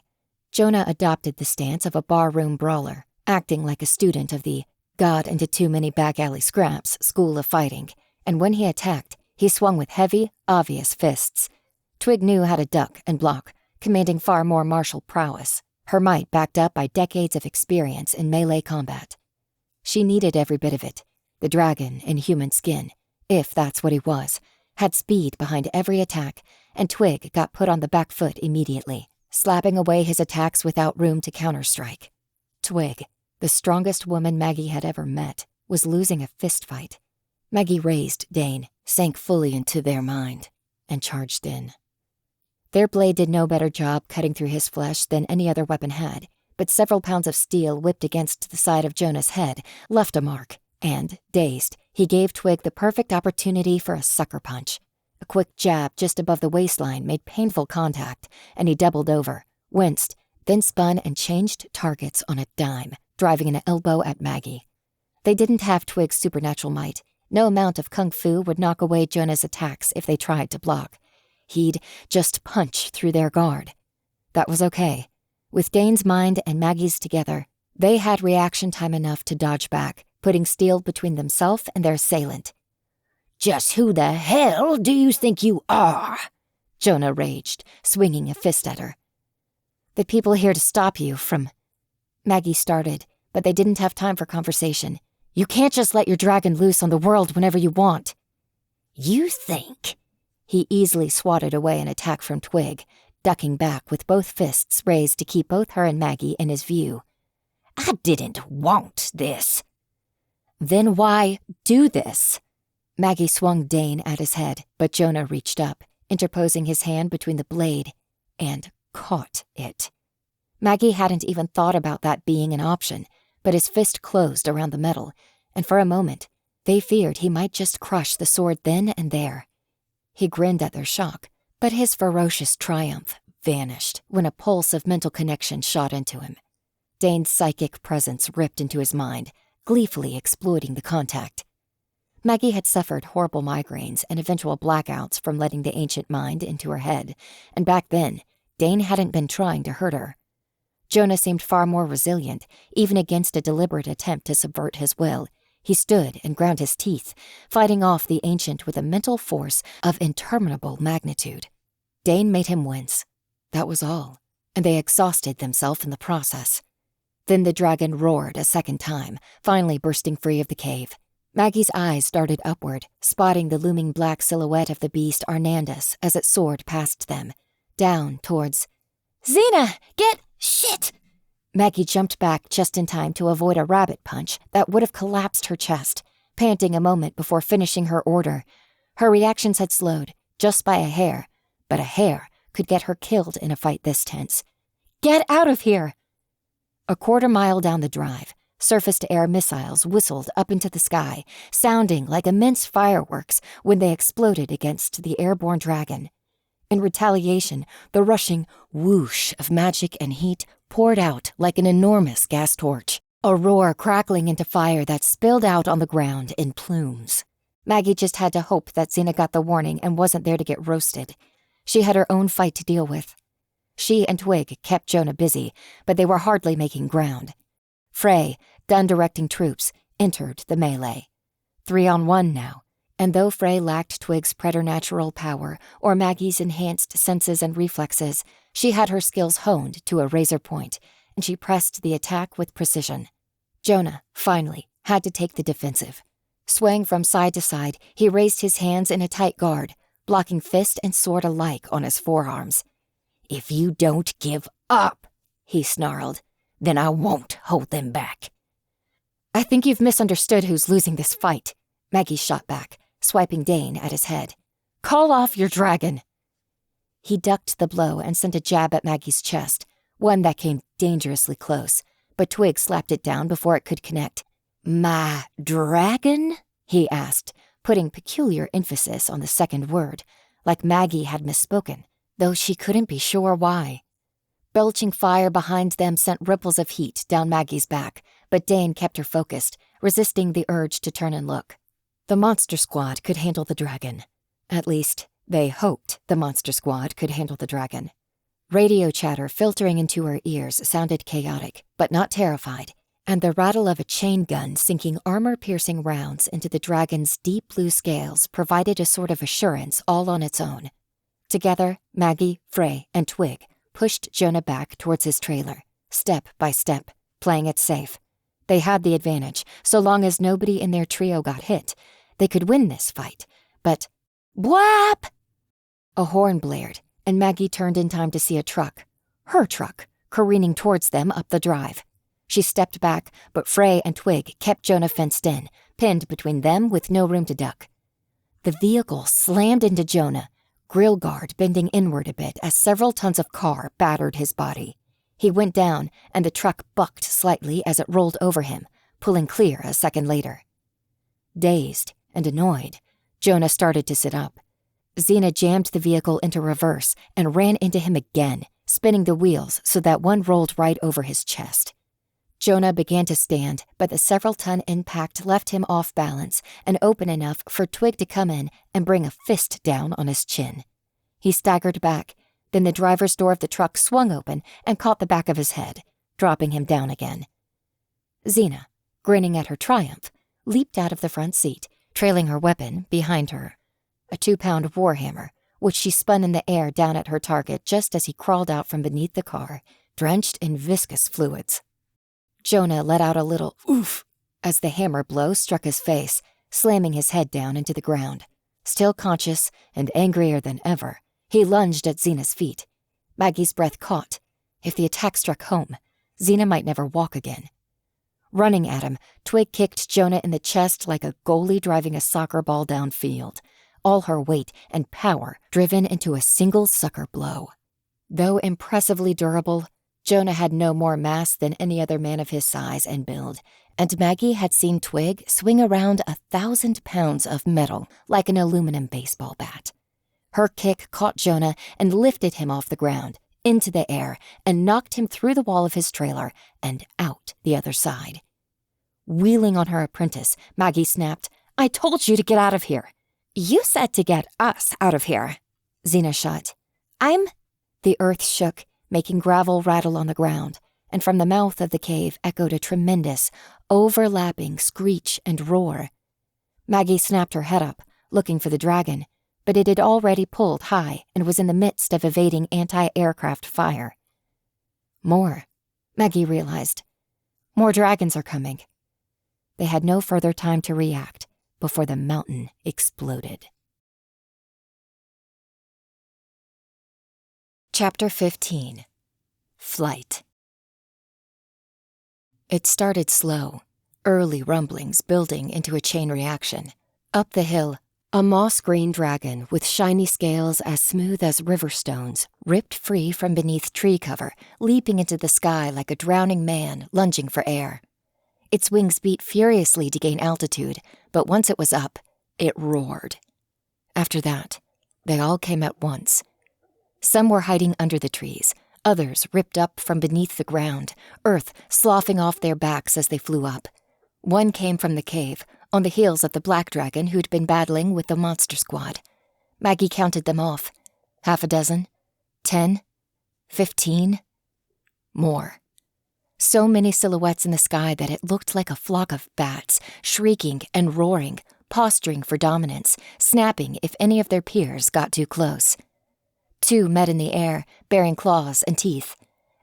Jonah adopted the stance of a barroom brawler, acting like a student of the "got into too many back alley scraps" school of fighting, and when he attacked, he swung with heavy, obvious fists. Twig knew how to duck and block, commanding far more martial prowess, her might backed up by decades of experience in melee combat. She needed every bit of it. The dragon in human skin, if that's what he was, had speed behind every attack, and Twig got put on the back foot immediately, slapping away his attacks without room to counterstrike. Twig, the strongest woman Maggie had ever met, was losing a fistfight. Maggie raised Dane, sank fully into their mind, and charged in. Their blade did no better job cutting through his flesh than any other weapon had, but several pounds of steel whipped against the side of Jonah's head left a mark, and, dazed, he gave Twig the perfect opportunity for a sucker punch. A quick jab just above the waistline made painful contact, and he doubled over, winced, then spun and changed targets on a dime, driving an elbow at Maggie. They didn't have Twig's supernatural might. No amount of kung fu would knock away Jonah's attacks if they tried to block. He'd just punch through their guard. That was okay. With Dane's mind and Maggie's together, they had reaction time enough to dodge back, putting steel between themselves and their assailant. "Just who the hell do you think you are?" Jonah raged, swinging a fist at her. "The people here to stop you from..." Maggie started, but they didn't have time for conversation. "You can't just let your dragon loose on the world whenever you want." "You think..." He easily swatted away an attack from Twig, ducking back with both fists raised to keep both her and Maggie in his view. I didn't want this. Then why do this? Maggie swung Dane at his head, but Jonah reached up, interposing his hand between the blade, and caught it. Maggie hadn't even thought about that being an option, but his fist closed around the metal, and for a moment, they feared he might just crush the sword then and there. He grinned at their shock, but his ferocious triumph vanished when a pulse of mental connection shot into him. Dane's psychic presence ripped into his mind, gleefully exploiting the contact. Maggie had suffered horrible migraines and eventual blackouts from letting the ancient mind into her head, and back then, Dane hadn't been trying to hurt her. Jonah seemed far more resilient, even against a deliberate attempt to subvert his will. He stood and ground his teeth, fighting off the ancient with a mental force of interminable magnitude. Dane made him wince. That was all, and they exhausted themselves in the process. Then the dragon roared a second time, finally bursting free of the cave. Maggie's eyes darted upward, spotting the looming black silhouette of the beast Arnandus as it soared past them, down towards... "Xena, get... shit!" Maggie jumped back just in time to avoid a rabbit punch that would have collapsed her chest, panting a moment before finishing her order. Her reactions had slowed, just by a hair, but a hair could get her killed in a fight this tense. "Get out of here!" A quarter-mile down the drive, surface-to-air missiles whistled up into the sky, sounding like immense fireworks when they exploded against the airborne dragon. In retaliation, the rushing whoosh of magic and heat poured out like an enormous gas torch, a roar crackling into fire that spilled out on the ground in plumes. Maggie just had to hope that Xena got the warning and wasn't there to get roasted. She had her own fight to deal with. She and Twig kept Jonah busy, but they were hardly making ground. Frey, done directing troops, entered the melee. 3-on-1 now, and though Frey lacked Twig's preternatural power or Maggie's enhanced senses and reflexes, she had her skills honed to a razor point, and she pressed the attack with precision. Jonah, finally, had to take the defensive. Swaying from side to side, he raised his hands in a tight guard, blocking fist and sword alike on his forearms. "If you don't give up," he snarled, "then I won't hold them back." "I think you've misunderstood who's losing this fight," Maggie shot back, swiping Dane at his head. "Call off your dragon." He ducked the blow and sent a jab at Maggie's chest, one that came dangerously close, but Twig slapped it down before it could connect. "My dragon?" he asked, putting peculiar emphasis on the second word, like Maggie had misspoken, though she couldn't be sure why. Belching fire behind them sent ripples of heat down Maggie's back, but Dane kept her focused, resisting the urge to turn and look. The Monster Squad could handle the dragon. At least, they hoped the Monster Squad could handle the dragon. Radio chatter filtering into her ears sounded chaotic, but not terrified, and the rattle of a chain gun sinking armor-piercing rounds into the dragon's deep blue scales provided a sort of assurance all on its own. Together, Maggie, Frey, and Twig pushed Jonah back towards his trailer, step by step, playing it safe. They had the advantage, so long as nobody in their trio got hit. They could win this fight, but... Blap! A horn blared, and Maggie turned in time to see a truck, her truck, careening towards them up the drive. She stepped back, but Frey and Twig kept Jonah fenced in, pinned between them with no room to duck. The vehicle slammed into Jonah, grill guard bending inward a bit as several tons of car battered his body. He went down, and the truck bucked slightly as it rolled over him, pulling clear a second later. Dazed and annoyed, Jonah started to sit up. Xena jammed the vehicle into reverse and ran into him again, spinning the wheels so that one rolled right over his chest. Jonah began to stand, but the several-ton impact left him off balance and open enough for Twig to come in and bring a fist down on his chin. He staggered back, then the driver's door of the truck swung open and caught the back of his head, dropping him down again. Xena, grinning at her triumph, leaped out of the front seat, trailing her weapon behind her. A 2-pound warhammer, which she spun in the air down at her target just as he crawled out from beneath the car, drenched in viscous fluids. Jonah let out a little oof as the hammer blow struck his face, slamming his head down into the ground. Still conscious and angrier than ever, he lunged at Xena's feet. Maggie's breath caught. If the attack struck home, Xena might never walk again. Running at him, Twig kicked Jonah in the chest like a goalie driving a soccer ball downfield, all her weight and power driven into a single sucker blow. Though impressively durable, Jonah had no more mass than any other man of his size and build, and Maggie had seen Twig swing around 1,000 pounds of metal like an aluminum baseball bat. Her kick caught Jonah and lifted him off the ground, into the air, and knocked him through the wall of his trailer and out the other side. Wheeling on her apprentice, Maggie snapped, "I told you to get out of here." "You said to get us out of here," Xena shot. The earth shook, making gravel rattle on the ground, and from the mouth of the cave echoed a tremendous, overlapping screech and roar. Maggie snapped her head up, looking for the dragon, but it had already pulled high and was in the midst of evading anti-aircraft fire. More, Maggie realized. More dragons are coming. They had no further time to react before the mountain exploded. Chapter 15. Flight. It started slow, early rumblings building into a chain reaction. Up the hill, a moss-green dragon with shiny scales as smooth as river stones ripped free from beneath tree cover, leaping into the sky like a drowning man lunging for air. Its wings beat furiously to gain altitude, but once it was up, it roared. After that, they all came at once. Some were hiding under the trees, others ripped up from beneath the ground, earth sloughing off their backs as they flew up. One came from the cave, on the heels of the black dragon who'd been battling with the monster squad. Maggie counted them off. 6, 10, 15. More. So many silhouettes in the sky that it looked like a flock of bats, shrieking and roaring, posturing for dominance, snapping if any of their peers got too close. 2 met in the air, bearing claws and teeth.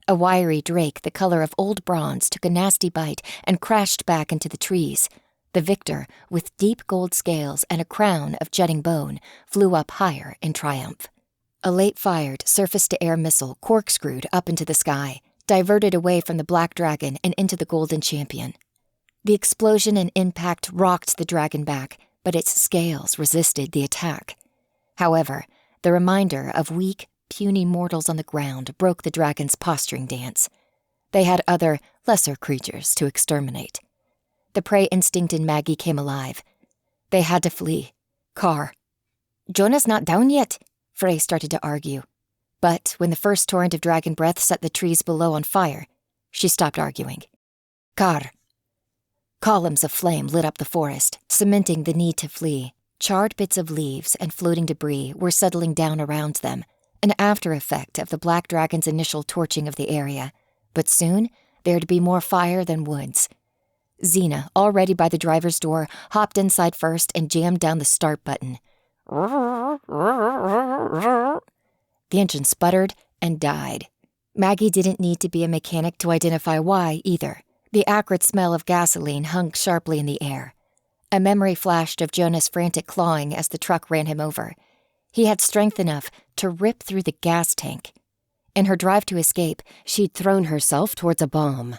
A wiry drake the color of old bronze took a nasty bite and crashed back into the trees. The victor, with deep gold scales and a crown of jutting bone, flew up higher in triumph. A late-fired surface-to-air missile corkscrewed up into the sky, diverted away from the black dragon and into the golden champion. The explosion and impact rocked the dragon back, but its scales resisted the attack. However, the reminder of weak, puny mortals on the ground broke the dragon's posturing dance. They had other, lesser creatures to exterminate. The prey instinct in Maggie came alive. They had to flee. Carr. "Jonah's not down yet," Frey started to argue. But when the first torrent of dragon breath set the trees below on fire, she stopped arguing. "Carr." Columns of flame lit up the forest, cementing the need to flee. Charred bits of leaves and floating debris were settling down around them, an after effect of the black dragon's initial torching of the area. But soon, there'd be more fire than woods. Xena, already by the driver's door, hopped inside first and jammed down the start button. The engine sputtered and died. Maggie didn't need to be a mechanic to identify why, either. The acrid smell of gasoline hung sharply in the air. A memory flashed of Jonah's frantic clawing as the truck ran him over. He had strength enough to rip through the gas tank. In her drive to escape, she'd thrown herself towards a bomb.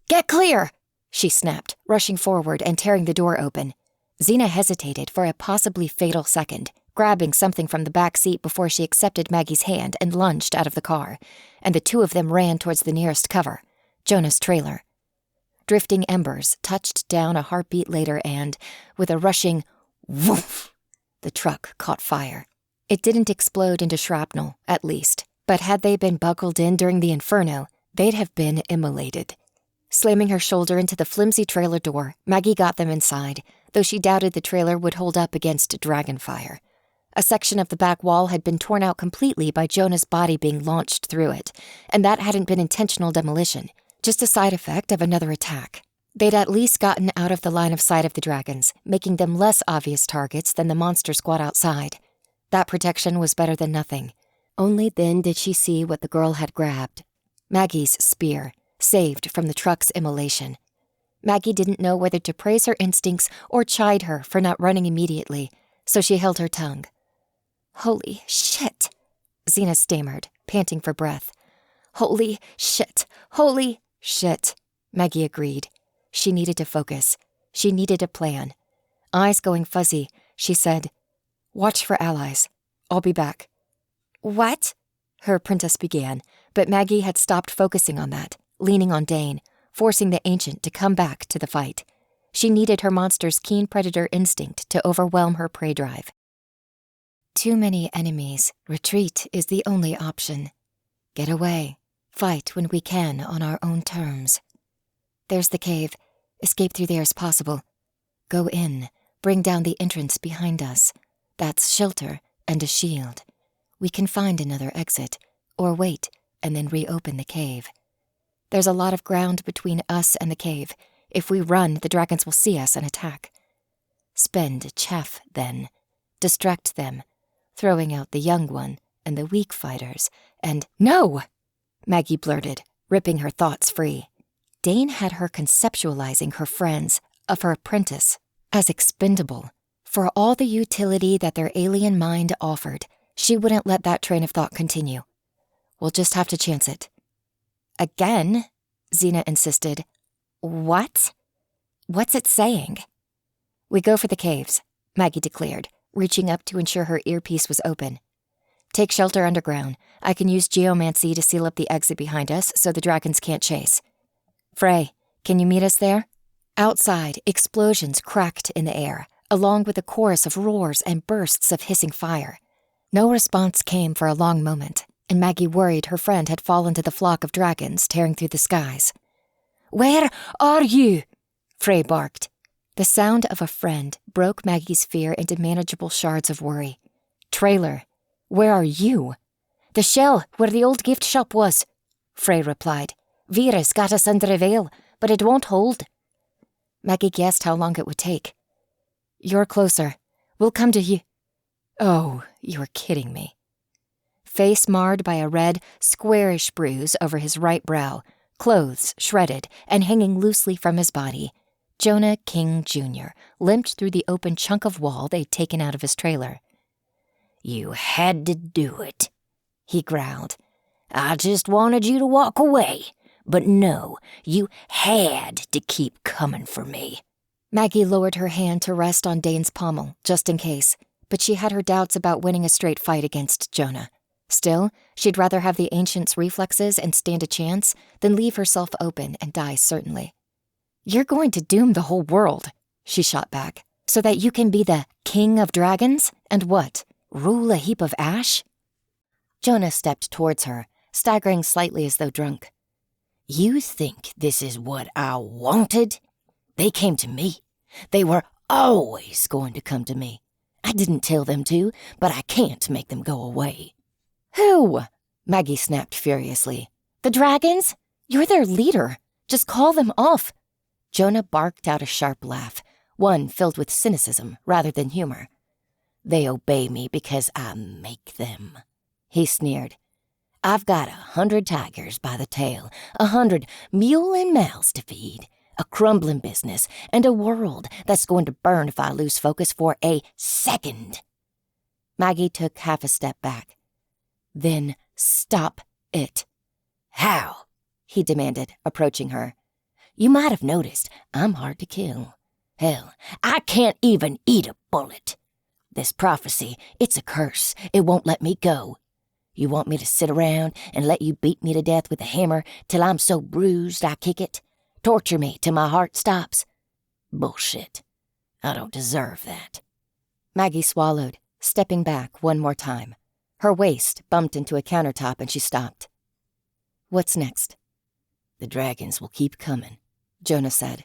"Get clear!" she snapped, rushing forward and tearing the door open. Xena hesitated for a possibly fatal second, grabbing something from the back seat before she accepted Maggie's hand and lunged out of the car, and the two of them ran towards the nearest cover, Jonah's trailer. Drifting embers touched down a heartbeat later and, with a rushing woof, the truck caught fire. It didn't explode into shrapnel, at least, but had they been buckled in during the inferno, they'd have been immolated. Slamming her shoulder into the flimsy trailer door, Maggie got them inside, though she doubted the trailer would hold up against dragon fire. A section of the back wall had been torn out completely by Jonah's body being launched through it, and that hadn't been intentional demolition, just a side effect of another attack. They'd at least gotten out of the line of sight of the dragons, making them less obvious targets than the monster squad outside. That protection was better than nothing. Only then did she see what the girl had grabbed. Maggie's spear, saved from the truck's immolation. Maggie didn't know whether to praise her instincts or chide her for not running immediately, so she held her tongue. "Holy shit," Xena stammered, panting for breath. Holy shit, holy shit, Maggie agreed. She needed to focus. She needed a plan. Eyes going fuzzy, she said, "Watch for allies. I'll be back." "What?" her apprentice began, but Maggie had stopped focusing on that, leaning on Dane, forcing the ancient to come back to the fight. She needed her monster's keen predator instinct to overwhelm her prey drive. Too many enemies. Retreat is the only option. Get away. Fight when we can on our own terms. There's the cave. Escape through there is possible. Go in. Bring down the entrance behind us. That's shelter and a shield. We can find another exit, or wait and then reopen the cave. There's a lot of ground between us and the cave. If we run, the dragons will see us and attack. Spend chaff, then. Distract them, throwing out the young one and the weak fighters, and— "No!" Maggie blurted, ripping her thoughts free. Dane had her conceptualizing her friends, of her apprentice, as expendable. For all the utility that their alien mind offered, she wouldn't let that train of thought continue. We'll just have to chance it. Again? Xena insisted. What? What's it saying? We go for the caves, Maggie declared, reaching up to ensure her earpiece was open. Take shelter underground. I can use geomancy to seal up the exit behind us so the dragons can't chase. Frey, can you meet us there? Outside, explosions cracked in the air, along with a chorus of roars and bursts of hissing fire. No response came for a long moment, and Maggie worried her friend had fallen to the flock of dragons tearing through the skies. Where are you? Frey barked. The sound of a friend broke Maggie's fear into manageable shards of worry. Trailer, where are you? The shell where the old gift shop was, Frey replied. Vera's got us under a veil, but it won't hold. Maggie guessed how long it would take. You're closer. We'll come to you. Oh, you're kidding me. Face marred by a red, squarish bruise over his right brow, clothes shredded and hanging loosely from his body, Jonah King Jr. limped through the open chunk of wall they'd taken out of his trailer. You had to do it, he growled. I just wanted you to walk away, but no, you had to keep coming for me. Maggie lowered her hand to rest on Dane's pommel, just in case, but she had her doubts about winning a straight fight against Jonah. Still, she'd rather have the ancient's reflexes and stand a chance than leave herself open and die certainly. You're going to doom the whole world, she shot back, so that you can be the king of dragons? And what, rule a heap of ash? Jonah stepped towards her, staggering slightly as though drunk. You think this is what I wanted? They came to me. They were always going to come to me. I didn't tell them to, but I can't make them go away. Who? Maggie snapped furiously. The dragons? You're their leader. Just call them off. Jonah barked out a sharp laugh, one filled with cynicism rather than humor. They obey me because I make them, he sneered. I've got 100 tigers by the tail, 100 mullein mouths to feed, a crumbling business, and a world that's going to burn if I lose focus for a second. Maggie took half a step back. Then stop it. How? He demanded, approaching her. You might have noticed I'm hard to kill. Hell, I can't even eat a bullet. This prophecy, it's a curse. It won't let me go. You want me to sit around and let you beat me to death with a hammer till I'm so bruised I kick it? Torture me till my heart stops? Bullshit. I don't deserve that. Maggie swallowed, stepping back one more time. Her waist bumped into a countertop and she stopped. What's next? The dragons will keep coming, Jonah said.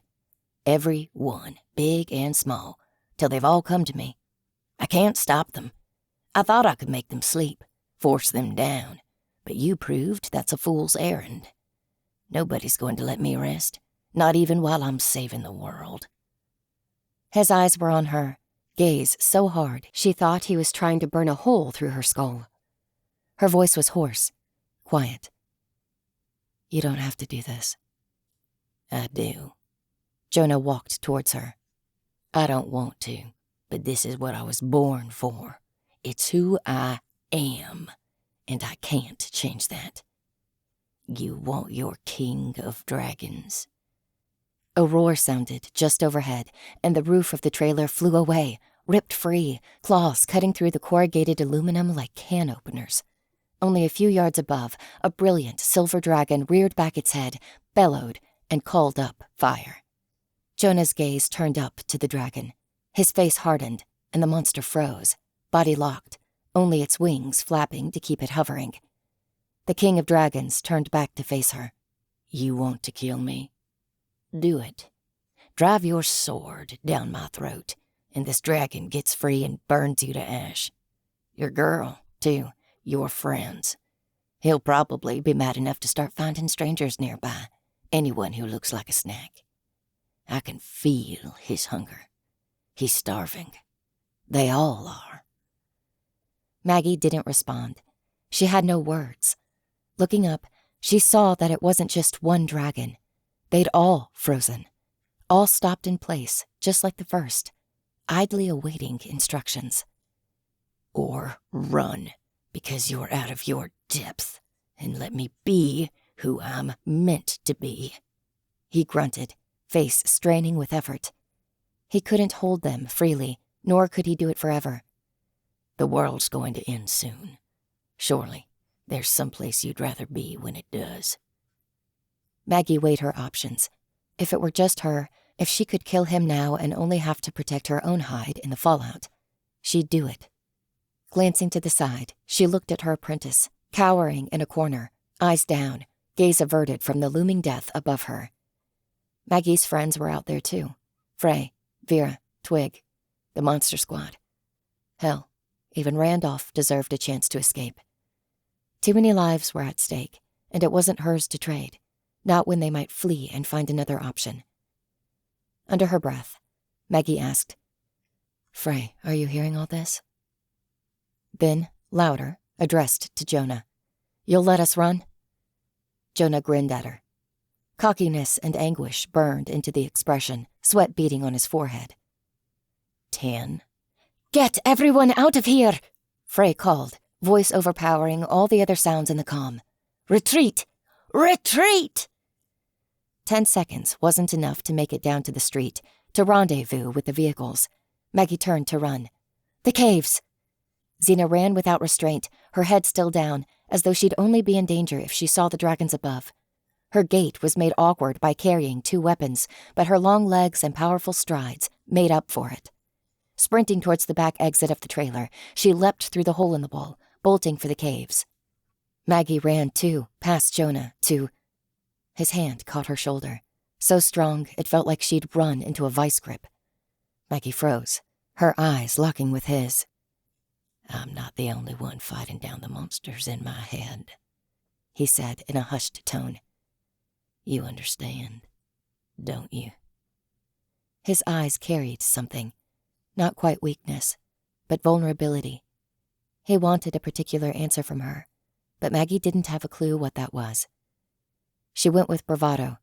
Every one, big and small, till they've all come to me. I can't stop them. I thought I could make them sleep, force them down, but you proved that's a fool's errand. Nobody's going to let me rest, not even while I'm saving the world. His eyes were on her, gaze so hard she thought he was trying to burn a hole through her skull. Her voice was hoarse, quiet. You don't have to do this. I do. Jonah walked towards her. I don't want to, but this is what I was born for. It's who I am. and I can't change that. You want your king of dragons." A roar sounded just overhead, and the roof of the trailer flew away, ripped free, claws cutting through the corrugated aluminum like can openers. Only a few yards above, a brilliant silver dragon reared back its head, bellowed, and called up fire. Jonah's gaze turned up to the dragon. His face hardened, and the monster froze, body locked, only its wings flapping to keep it hovering. The king of dragons turned back to face her. "You want to kill me? Do it. Drive your sword down my throat, and this dragon gets free and burns you to ash. Your girl, too, your friends. He'll probably be mad enough to start finding strangers nearby, anyone who looks like a snack. I can feel his hunger. He's starving. They all are." Maggie didn't respond. She had no words. Looking up, she saw that it wasn't just one dragon. They'd all frozen. All stopped in place, just like the first, idly awaiting instructions. "Or run, because you're out of your depth, and let me be who I'm meant to be," he grunted, face straining with effort. He couldn't hold them freely, nor could he do it forever. "The world's going to end soon. Surely, there's someplace you'd rather be when it does." Maggie weighed her options. If it were just her, if she could kill him now and only have to protect her own hide in the fallout, she'd do it. Glancing to the side, she looked at her apprentice, cowering in a corner, eyes down, gaze averted from the looming death above her. Maggie's friends were out there too. Frey, Vera, Twig, the monster squad. Hell, even Randolph deserved a chance to escape. Too many lives were at stake, and it wasn't hers to trade, not when they might flee and find another option. Under her breath, Maggie asked, "Frey, are you hearing all this?" Then, louder, addressed to Jonah. "You'll let us run?" Jonah grinned at her. Cockiness and anguish burned into the expression, sweat beading on his forehead. 10. "Get everyone out of here!" Frey called, voice overpowering all the other sounds in the comm. "Retreat! Retreat!" 10 seconds wasn't enough to make it down to the street, to rendezvous with the vehicles. Maggie turned to run. "The caves!" Xena ran without restraint, her head still down, as though she'd only be in danger if she saw the dragons above. Her gait was made awkward by carrying 2 weapons, but her long legs and powerful strides made up for it. Sprinting towards the back exit of the trailer, she leapt through the hole in the wall, bolting for the caves. Maggie ran, too, past Jonah, to... His hand caught her shoulder, so strong it felt like she'd run into a vice grip. Maggie froze, her eyes locking with his. "I'm not the only one fighting down the monsters in my head," he said in a hushed tone. "You understand, don't you?" His eyes carried something, not quite weakness, but vulnerability. He wanted a particular answer from her, but Maggie didn't have a clue what that was. She went with bravado.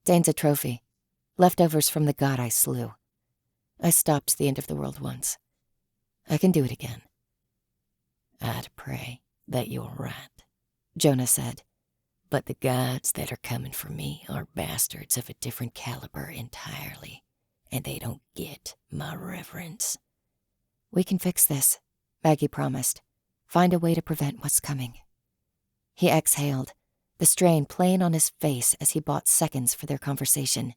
"Dane's a trophy. Leftovers from the god I slew. I stopped the end of the world once. I can do it again." "I'd pray that you're right," Jonah said. "But the gods that are coming for me are bastards of a different caliber entirely, and they don't get my reverence." "We can fix this," Maggie promised. "Find a way to prevent what's coming." He exhaled, the strain plain on his face as he bought seconds for their conversation.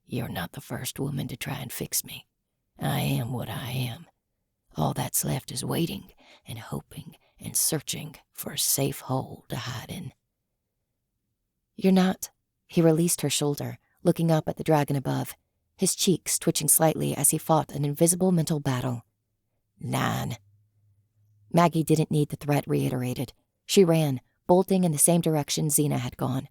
"You're not the first woman to try and fix me. I am what I am. All that's left is waiting and hoping and searching for a safe hole to hide in." "You're not..." He released her shoulder, looking up at the dragon above, his cheeks twitching slightly as he fought an invisible mental battle. 9. Maggie didn't need the threat reiterated. She ran, bolting in the same direction Xena had gone.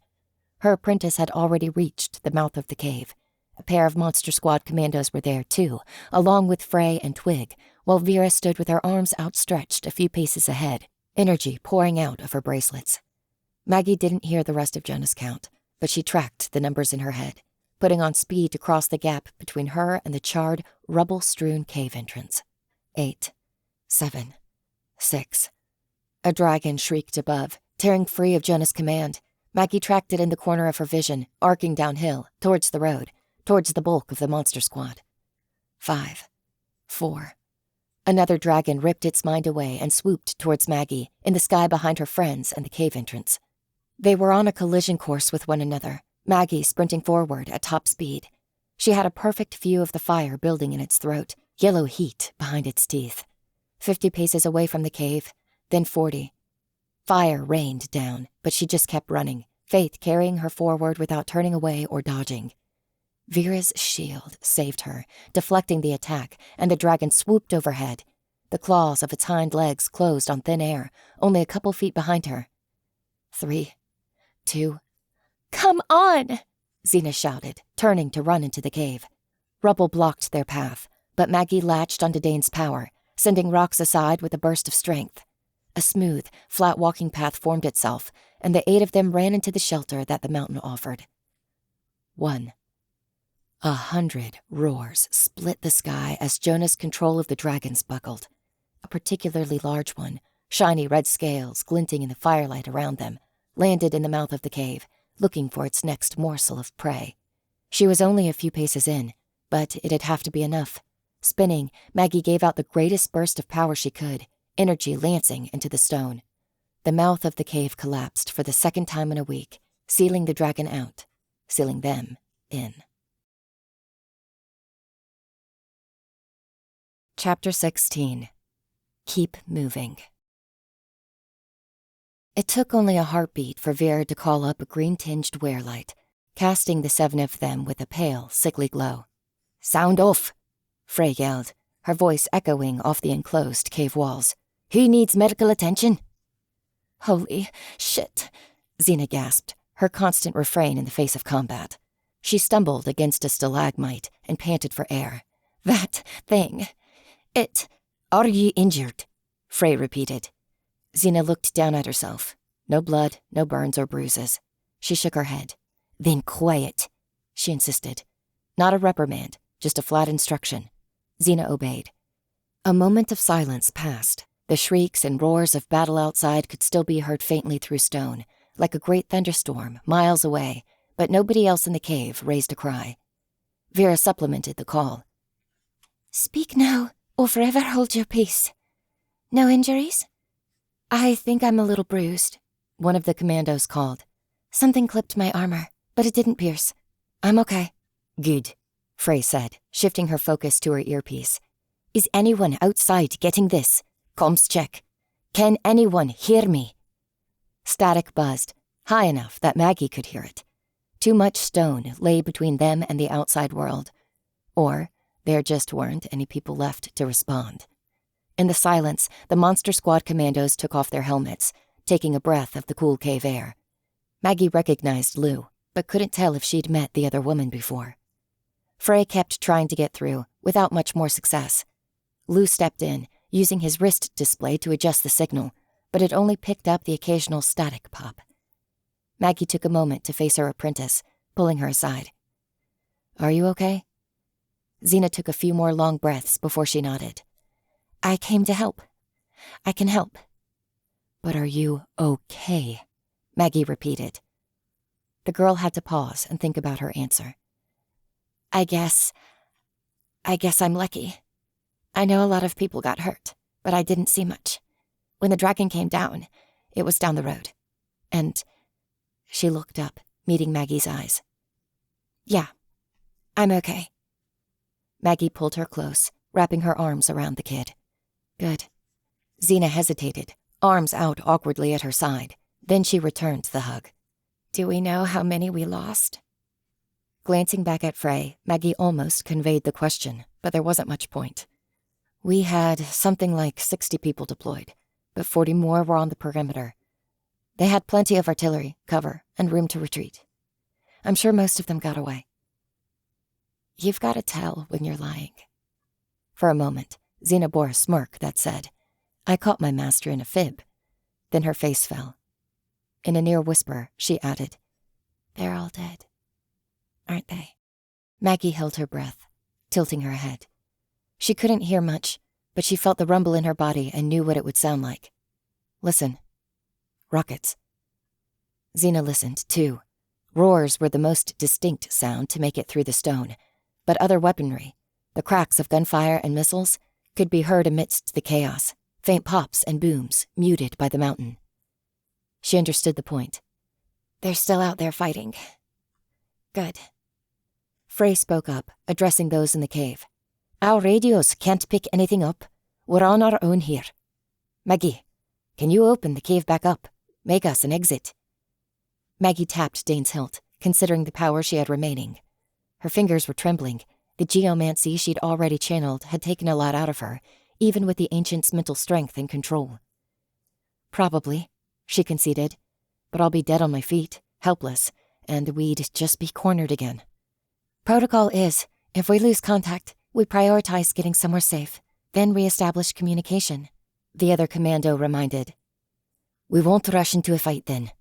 Her apprentice had already reached the mouth of the cave. A pair of Monster Squad commandos were there, too, along with Frey and Twig, while Vera stood with her arms outstretched a few paces ahead, energy pouring out of her bracelets. Maggie didn't hear the rest of Jonah's count, but she tracked the numbers in her head, putting on speed to cross the gap between her and the charred, rubble-strewn cave entrance. 8, 7, 6. A dragon shrieked above, tearing free of Jonah's command. Maggie tracked it in the corner of her vision, arcing downhill, towards the road, towards the bulk of the monster squad. 5, 4. Another dragon ripped its mind away and swooped towards Maggie, in the sky behind her friends and the cave entrance. They were on a collision course with one another, Maggie sprinting forward at top speed. She had a perfect view of the fire building in its throat, yellow heat behind its teeth. 50 paces away from the cave, then 40. Fire rained down, but she just kept running, Faith carrying her forward without turning away or dodging. Vera's shield saved her, deflecting the attack, and the dragon swooped overhead. The claws of its hind legs closed on thin air, only a couple feet behind her. 3, 2... "Come on!" Xena shouted, turning to run into the cave. Rubble blocked their path, but Maggie latched onto Dane's power, sending rocks aside with a burst of strength. A smooth, flat walking path formed itself, and the 8 of them ran into the shelter that the mountain offered. 1. 100 roars split the sky as Jonah's control of the dragons buckled. A particularly large one, shiny red scales glinting in the firelight around them, landed in the mouth of the cave, looking for its next morsel of prey. She was only a few paces in, but it'd have to be enough. Spinning, Maggie gave out the greatest burst of power she could, energy lancing into the stone. The mouth of the cave collapsed for the second time in a week, sealing the dragon out, sealing them in. Chapter 16. Keep moving. It took only a heartbeat for Vera to call up a green-tinged wear-light, casting the 7 of them with a pale, sickly glow. "Sound off!" Frey yelled, her voice echoing off the enclosed cave walls. "Who needs medical attention?" "Holy shit," Xena gasped, her constant refrain in the face of combat. She stumbled against a stalagmite and panted for air. "That thing. It—" "Are you injured?" Frey repeated. Xena looked down at herself. No blood, no burns or bruises. She shook her head. "Then quiet," she insisted. Not a reprimand, just a flat instruction. Xena obeyed. A moment of silence passed. The shrieks and roars of battle outside could still be heard faintly through stone, like a great thunderstorm, miles away, but nobody else in the cave raised a cry. Vera supplemented the call. "Speak now, or forever hold your peace. No injuries?" "I think I'm a little bruised," one of the commandos called. "Something clipped my armor, but it didn't pierce. I'm okay." "Good," Frey said, shifting her focus to her earpiece. "Is anyone outside getting this? Comms check. Can anyone hear me?" Static buzzed, high enough that Maggie could hear it. Too much stone lay between them and the outside world. Or there just weren't any people left to respond. In the silence, the Monster Squad commandos took off their helmets, taking a breath of the cool cave air. Maggie recognized Lou, but couldn't tell if she'd met the other woman before. Frey kept trying to get through, without much more success. Lou stepped in, using his wrist display to adjust the signal, but it only picked up the occasional static pop. Maggie took a moment to face her apprentice, pulling her aside. "Are you okay?" Xena took a few more long breaths before she nodded. "I came to help. I can help." "But are you okay?" Maggie repeated. The girl had to pause and think about her answer. I guess I'm lucky. I know a lot of people got hurt, but I didn't see much. When the dragon came down, it was down the road. And..." She looked up, meeting Maggie's eyes. "Yeah, I'm okay." Maggie pulled her close, wrapping her arms around the kid. "Good." Xena hesitated, arms out awkwardly at her side. Then she returned the hug. "Do we know how many we lost?" Glancing back at Frey, Maggie almost conveyed the question, but there wasn't much point. "We had something like 60 people deployed, but 40 more were on the perimeter. They had plenty of artillery, cover, and room to retreat. I'm sure most of them got away." "You've got to tell when you're lying." For a moment, Xena bore a smirk that said, "I caught my master in a fib." Then her face fell. In a near whisper, she added, "They're all dead, aren't they?" Maggie held her breath, tilting her head. She couldn't hear much, but she felt the rumble in her body and knew what it would sound like. Listen. Rockets. Xena listened, too. Roars were the most distinct sound to make it through the stone, but other weaponry, the cracks of gunfire and missiles, could be heard amidst the chaos, faint pops and booms muted by the mountain. She understood the point. They're still out there fighting. Good. Frey spoke up, addressing those in the cave. Our radios can't pick anything up. We're on our own here. Maggie, can you open the cave back up? Make us an exit. Maggie tapped Dane's hilt, considering the power she had remaining. Her fingers were trembling. The geomancy she'd already channeled had taken a lot out of her, even with the ancient's mental strength and control. Probably, she conceded, but I'll be dead on my feet, helpless, and we'd just be cornered again. Protocol is, if we lose contact, we prioritize getting somewhere safe, then re-establish communication, the other commando reminded. We won't rush into a fight then,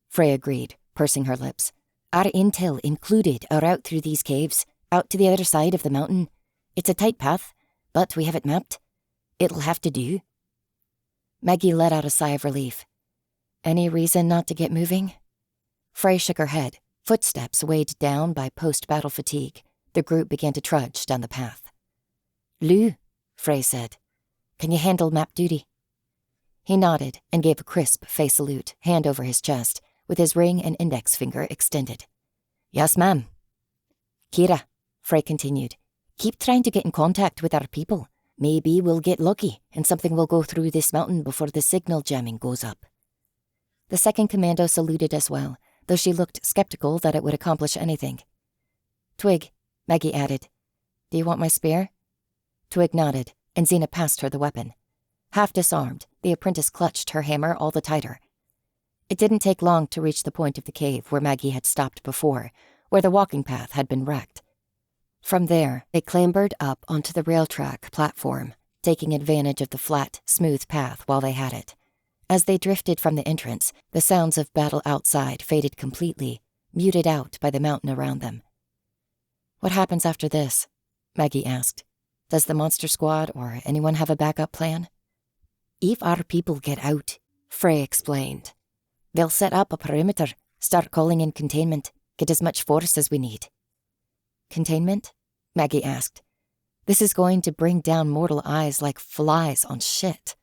Frey agreed, pursing her lips. Our intel included a route through these caves, out to the other side of the mountain. It's a tight path, but we have it mapped. It'll have to do. Maggie let out a sigh of relief. Any reason not to get moving? Frey shook her head, footsteps weighed down by post-battle fatigue. The group began to trudge down the path. Lou, Frey said, can you handle map duty? He nodded and gave a crisp face salute, hand over his chest, with his ring and index finger extended. Yes, ma'am. Kira, Frey continued, keep trying to get in contact with our people. Maybe we'll get lucky and something will go through this mountain before the signal jamming goes up. The second commando saluted as well, though she looked skeptical that it would accomplish anything. Twig, Maggie added. Do you want my spear? Twig nodded, and Xena passed her the weapon. Half disarmed, the apprentice clutched her hammer all the tighter. It didn't take long to reach the point of the cave where Maggie had stopped before, where the walking path had been wrecked. From there, they clambered up onto the rail track platform, taking advantage of the flat, smooth path while they had it. As they drifted from the entrance, the sounds of battle outside faded completely, muted out by the mountain around them. What happens after this? Maggie asked. Does the monster squad or anyone have a backup plan? If our people get out, Frey explained, they'll set up a perimeter, start calling in containment, get as much force as we need. Containment? Maggie asked. This is going to bring down mortal eyes like flies on shit.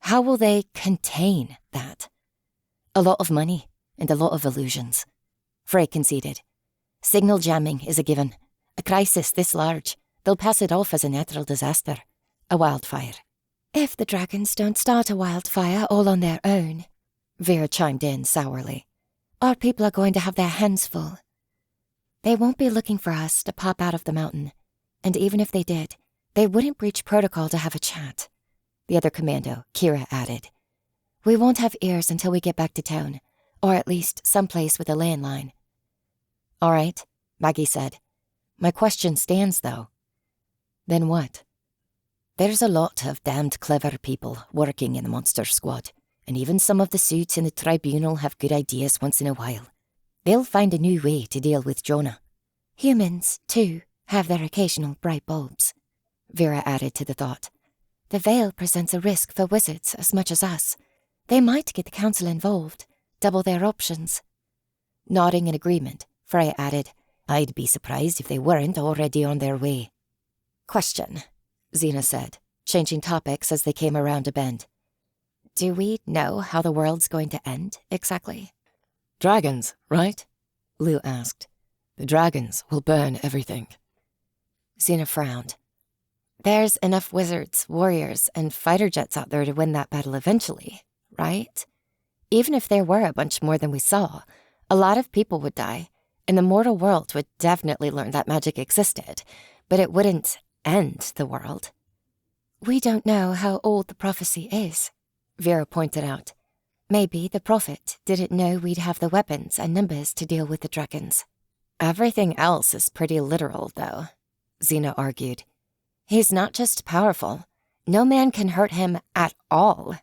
How will they contain that? A lot of money and a lot of illusions. Frey conceded. Signal jamming is a given. A crisis this large, they'll pass it off as a natural disaster, a wildfire. If the dragons don't start a wildfire all on their own, Vera chimed in sourly, our people are going to have their hands full. They won't be looking for us to pop out of the mountain, and even if they did, they wouldn't breach protocol to have a chat. The other commando, Kira, added. We won't have ears until we get back to town, or at least someplace with a landline. All right, Maggie said. My question stands, though. Then what? There's a lot of damned clever people working in the monster squad, and even some of the suits in the tribunal have good ideas once in a while. They'll find a new way to deal with Jonah. Humans, too, have their occasional bright bulbs, Vera added to the thought. The Veil presents a risk for wizards as much as us. They might get the council involved, double their options. Nodding in agreement, Frey added, I'd be surprised if they weren't already on their way. Question, Xena said, changing topics as they came around a bend. Do we know how the world's going to end, exactly? Dragons, right? Lou asked. The dragons will burn everything. Xena frowned. There's enough wizards, warriors, and fighter jets out there to win that battle eventually, right? Even if there were a bunch more than we saw, a lot of people would die, and the mortal world would definitely learn that magic existed, but it wouldn't end the world. We don't know how old the prophecy is, Vera pointed out. Maybe the prophet didn't know we'd have the weapons and numbers to deal with the dragons. Everything else is pretty literal, though, Xena argued. He's not just powerful. No man can hurt him at all.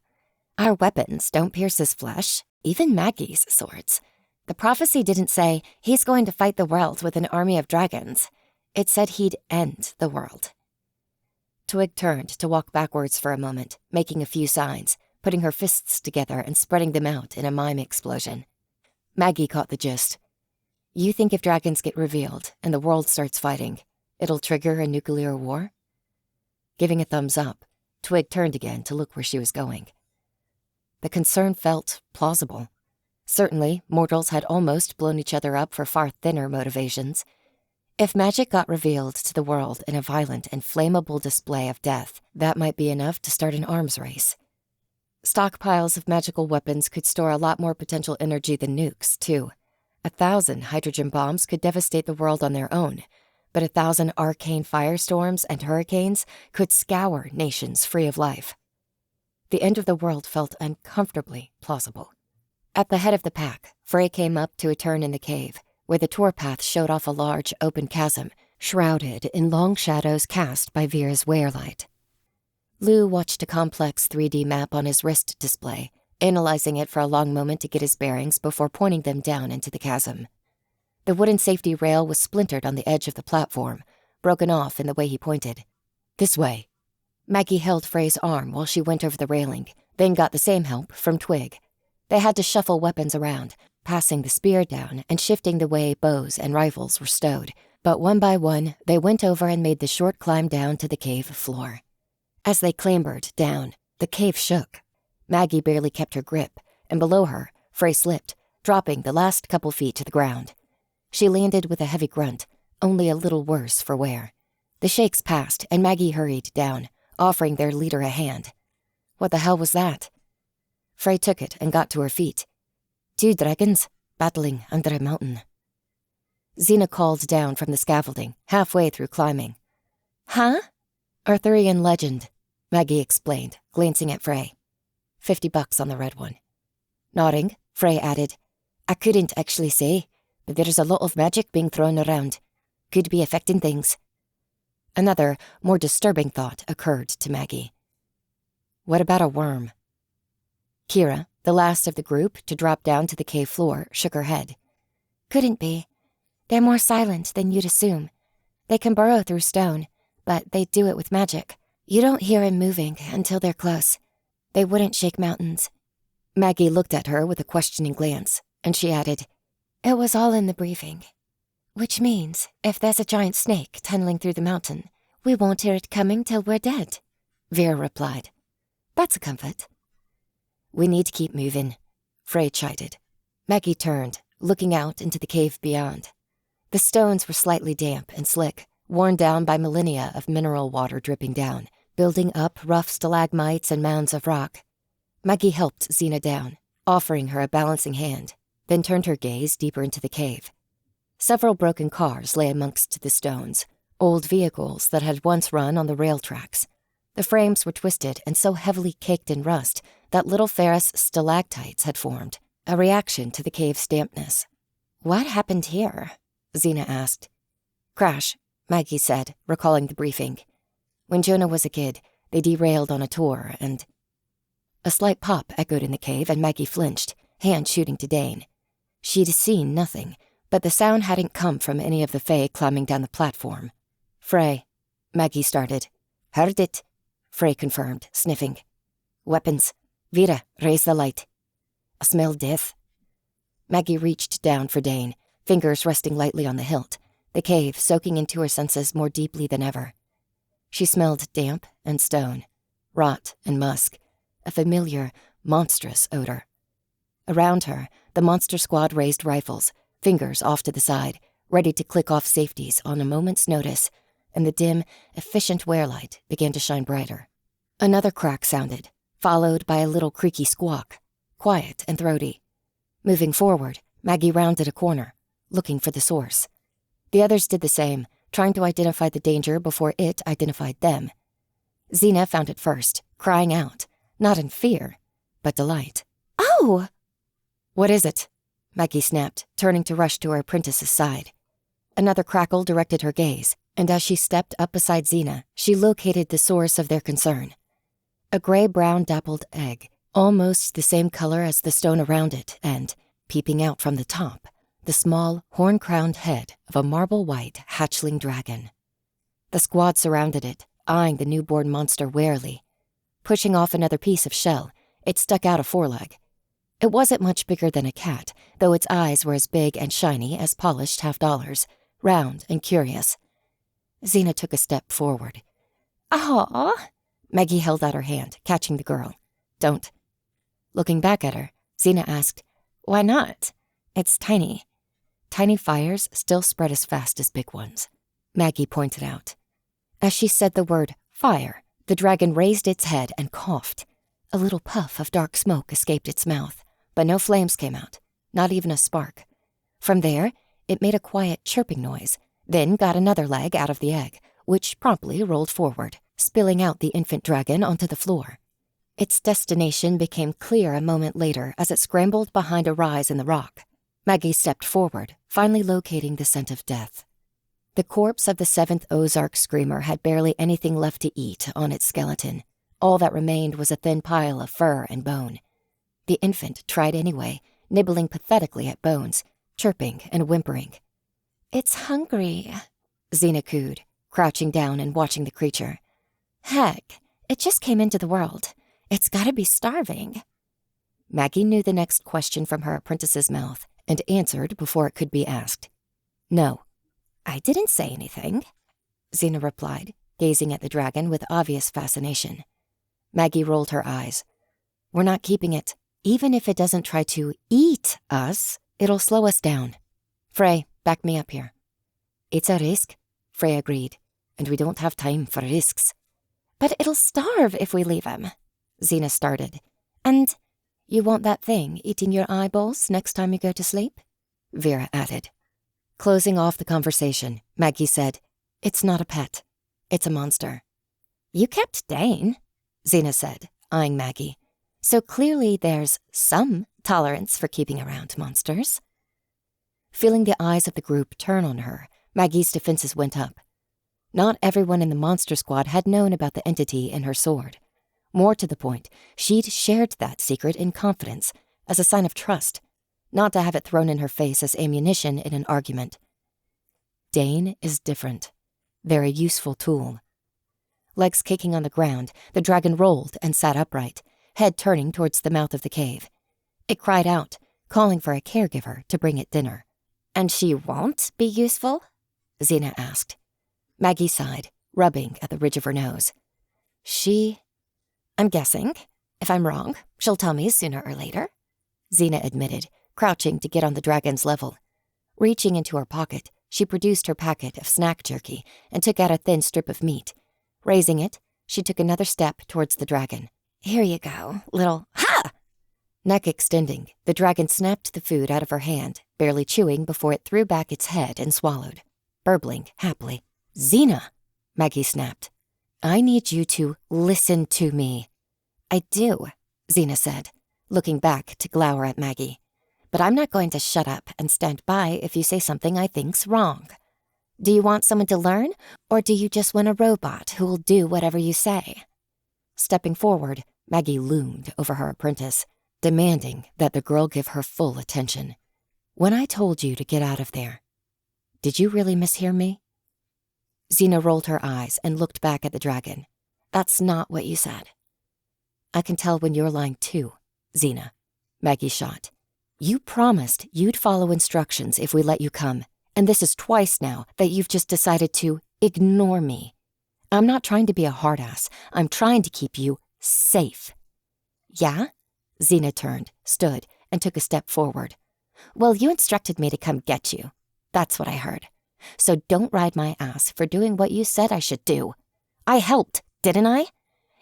Our weapons don't pierce his flesh, even Maggie's swords. The prophecy didn't say he's going to fight the world with an army of dragons. It said he'd end the world. Twig turned to walk backwards for a moment, making a few signs, putting her fists together and spreading them out in a mime explosion. Maggie caught the gist. You think if dragons get revealed and the world starts fighting, it'll trigger a nuclear war? Giving a thumbs up, Twig turned again to look where she was going. The concern felt plausible. Certainly, mortals had almost blown each other up for far thinner motivations. If magic got revealed to the world in a violent and flammable display of death, that might be enough to start an arms race. Stockpiles of magical weapons could store a lot more potential energy than nukes, too. 1,000 hydrogen bombs could devastate the world on their own, but 1,000 arcane firestorms and hurricanes could scour nations free of life. The end of the world felt uncomfortably plausible. At the head of the pack, Frey came up to a turn in the cave, where the tour path showed off a large open chasm, shrouded in long shadows cast by Veer's wearlight. Lou watched a complex 3D map on his wrist display, analyzing it for a long moment to get his bearings before pointing them down into the chasm. The wooden safety rail was splintered on the edge of the platform, broken off in the way he pointed. This way. Maggie held Frey's arm while she went over the railing, then got the same help from Twig. They had to shuffle weapons around, passing the spear down and shifting the way bows and rifles were stowed, but one by one they went over and made the short climb down to the cave floor. As they clambered down, the cave shook. Maggie barely kept her grip, and below her, Frey slipped, dropping the last couple feet to the ground. She landed with a heavy grunt, only a little worse for wear. The shakes passed, and Maggie hurried down, offering their leader a hand. What the hell was that? Frey took it and got to her feet. 2 dragons, battling under a mountain. Xena called down from the scaffolding, halfway through climbing. Huh? Arthurian legend, Maggie explained, glancing at Frey. $50 on the red one. Nodding, Frey added, I couldn't actually say, but there's a lot of magic being thrown around. Could be affecting things. Another, more disturbing thought occurred to Maggie. What about a worm? Kira, the last of the group to drop down to the cave floor, shook her head. Couldn't be. They're more silent than you'd assume. They can burrow through stone, but they do it with magic. You don't hear 'em moving until they're close. They wouldn't shake mountains. Maggie looked at her with a questioning glance, and she added, It was all in the briefing. Which means, if there's a giant snake tunneling through the mountain, we won't hear it coming till we're dead, Vera replied. That's a comfort. We need to keep moving, Frey chided. Maggie turned, looking out into the cave beyond. The stones were slightly damp and slick, worn down by millennia of mineral water dripping down, building up rough stalagmites and mounds of rock. Maggie helped Xena down, offering her a balancing hand, then turned her gaze deeper into the cave. Several broken cars lay amongst the stones, old vehicles that had once run on the rail tracks. The frames were twisted and so heavily caked in rust that little ferrous stalactites had formed, a reaction to the cave's dampness. What happened here? Xena asked. Crash, Maggie said, recalling the briefing. When Jonah was a kid, they derailed on a tour and... A slight pop echoed in the cave and Maggie flinched, hand shooting to Dane. She'd seen nothing, but the sound hadn't come from any of the Fae climbing down the platform. Frey, Maggie started. Heard it, Frey confirmed, sniffing. Weapons. Vera, raise the light. I smell death. Maggie reached down for Dane, fingers resting lightly on the hilt, the cave soaking into her senses more deeply than ever. She smelled damp and stone, rot and musk, a familiar, monstrous odor. Around her, the monster squad raised rifles, fingers off to the side, ready to click off safeties on a moment's notice, and the dim, efficient wearlight began to shine brighter. Another crack sounded, followed by a little creaky squawk, quiet and throaty. Moving forward, Maggie rounded a corner, looking for the source. The others did the same, trying to identify the danger before it identified them. Xena found it first, crying out, not in fear, but delight. Oh! What is it? Maggie snapped, turning to rush to her apprentice's side. Another crackle directed her gaze, and as she stepped up beside Xena, she located the source of their concern. A gray-brown dappled egg, almost the same color as the stone around it, and, peeping out from the top, the small, horn-crowned head of a marble-white hatchling dragon. The squad surrounded it, eyeing the newborn monster warily. Pushing off another piece of shell, It stuck out a foreleg. It wasn't much bigger than a cat, though its eyes were as big and shiny as polished $50, round and curious. Xena took a step forward. "Aw!" Maggie held out her hand, catching the girl. "Don't." Looking back at her, Xena asked, "Why not? It's tiny." Tiny fires still spread as fast as big ones, Maggie pointed out. As she said the word fire, the dragon raised its head and coughed. A little puff of dark smoke escaped its mouth, but no flames came out, not even a spark. From there, it made a quiet chirping noise, then got another leg out of the egg, which promptly rolled forward, spilling out the infant dragon onto the floor. Its destination became clear a moment later as it scrambled behind a rise in the rock. Maggie stepped forward, finally locating the scent of death. The corpse of the 7th Ozark screamer had barely anything left to eat on its skeleton. All that remained was a thin pile of fur and bone. The infant tried anyway, nibbling pathetically at bones, chirping and whimpering. "It's hungry," Xena cooed, crouching down and watching the creature. "Heck, it just came into the world. It's gotta be starving." Maggie knew the next question from her apprentice's mouth and answered before it could be asked. "No." "I didn't say anything," Xena replied, gazing at the dragon with obvious fascination. Maggie rolled her eyes. "We're not keeping it. Even if it doesn't try to eat us, it'll slow us down. Frey, back me up here." "It's a risk," Frey agreed, "and we don't have time for risks." "But it'll starve if we leave him," Xena started. "And you want that thing eating your eyeballs next time you go to sleep?" Vera added. Closing off the conversation, Maggie said, "It's not a pet. It's a monster." "You kept Dane," Xena said, eyeing Maggie. "So clearly there's some tolerance for keeping around monsters." Feeling the eyes of the group turn on her, Maggie's defenses went up. Not everyone in the monster squad had known about the entity in her sword. More to the point, she'd shared that secret in confidence, as a sign of trust, not to have it thrown in her face as ammunition in an argument. Dane is different. They're a useful tool. Legs kicking on the ground, the dragon rolled and sat upright, head turning towards the mouth of the cave. It cried out, calling for a caregiver to bring it dinner. "And she won't be useful?" Xena asked. Maggie sighed, rubbing at the ridge of her nose. "I'm guessing. If I'm wrong, she'll tell me sooner or later," Xena admitted, crouching to get on the dragon's level. Reaching into her pocket, she produced her packet of snack jerky and took out a thin strip of meat. Raising it, she took another step towards the dragon. "Here you go, little ha!" Neck extending, the dragon snapped the food out of her hand, barely chewing before it threw back its head and swallowed, burbling happily. "Xena," Maggie snapped. "I need you to listen to me." "I do," Xena said, looking back to glower at Maggie. "But I'm not going to shut up and stand by if you say something I think's wrong. Do you want someone to learn, or do you just want a robot who'll do whatever you say?" Stepping forward, Maggie loomed over her apprentice, demanding that the girl give her full attention. "When I told you to get out of there, did you really mishear me?" Xena rolled her eyes and looked back at the dragon. "That's not what you said." "I can tell when you're lying too, Xena," Maggie shot. "You promised you'd follow instructions if we let you come, and this is twice now that you've just decided to ignore me. I'm not trying to be a hard-ass. I'm trying to keep you safe." "Yeah?" Xena turned, stood, and took a step forward. "Well, you instructed me to come get you. That's what I heard. So don't ride my ass for doing what you said I should do. I helped, didn't I?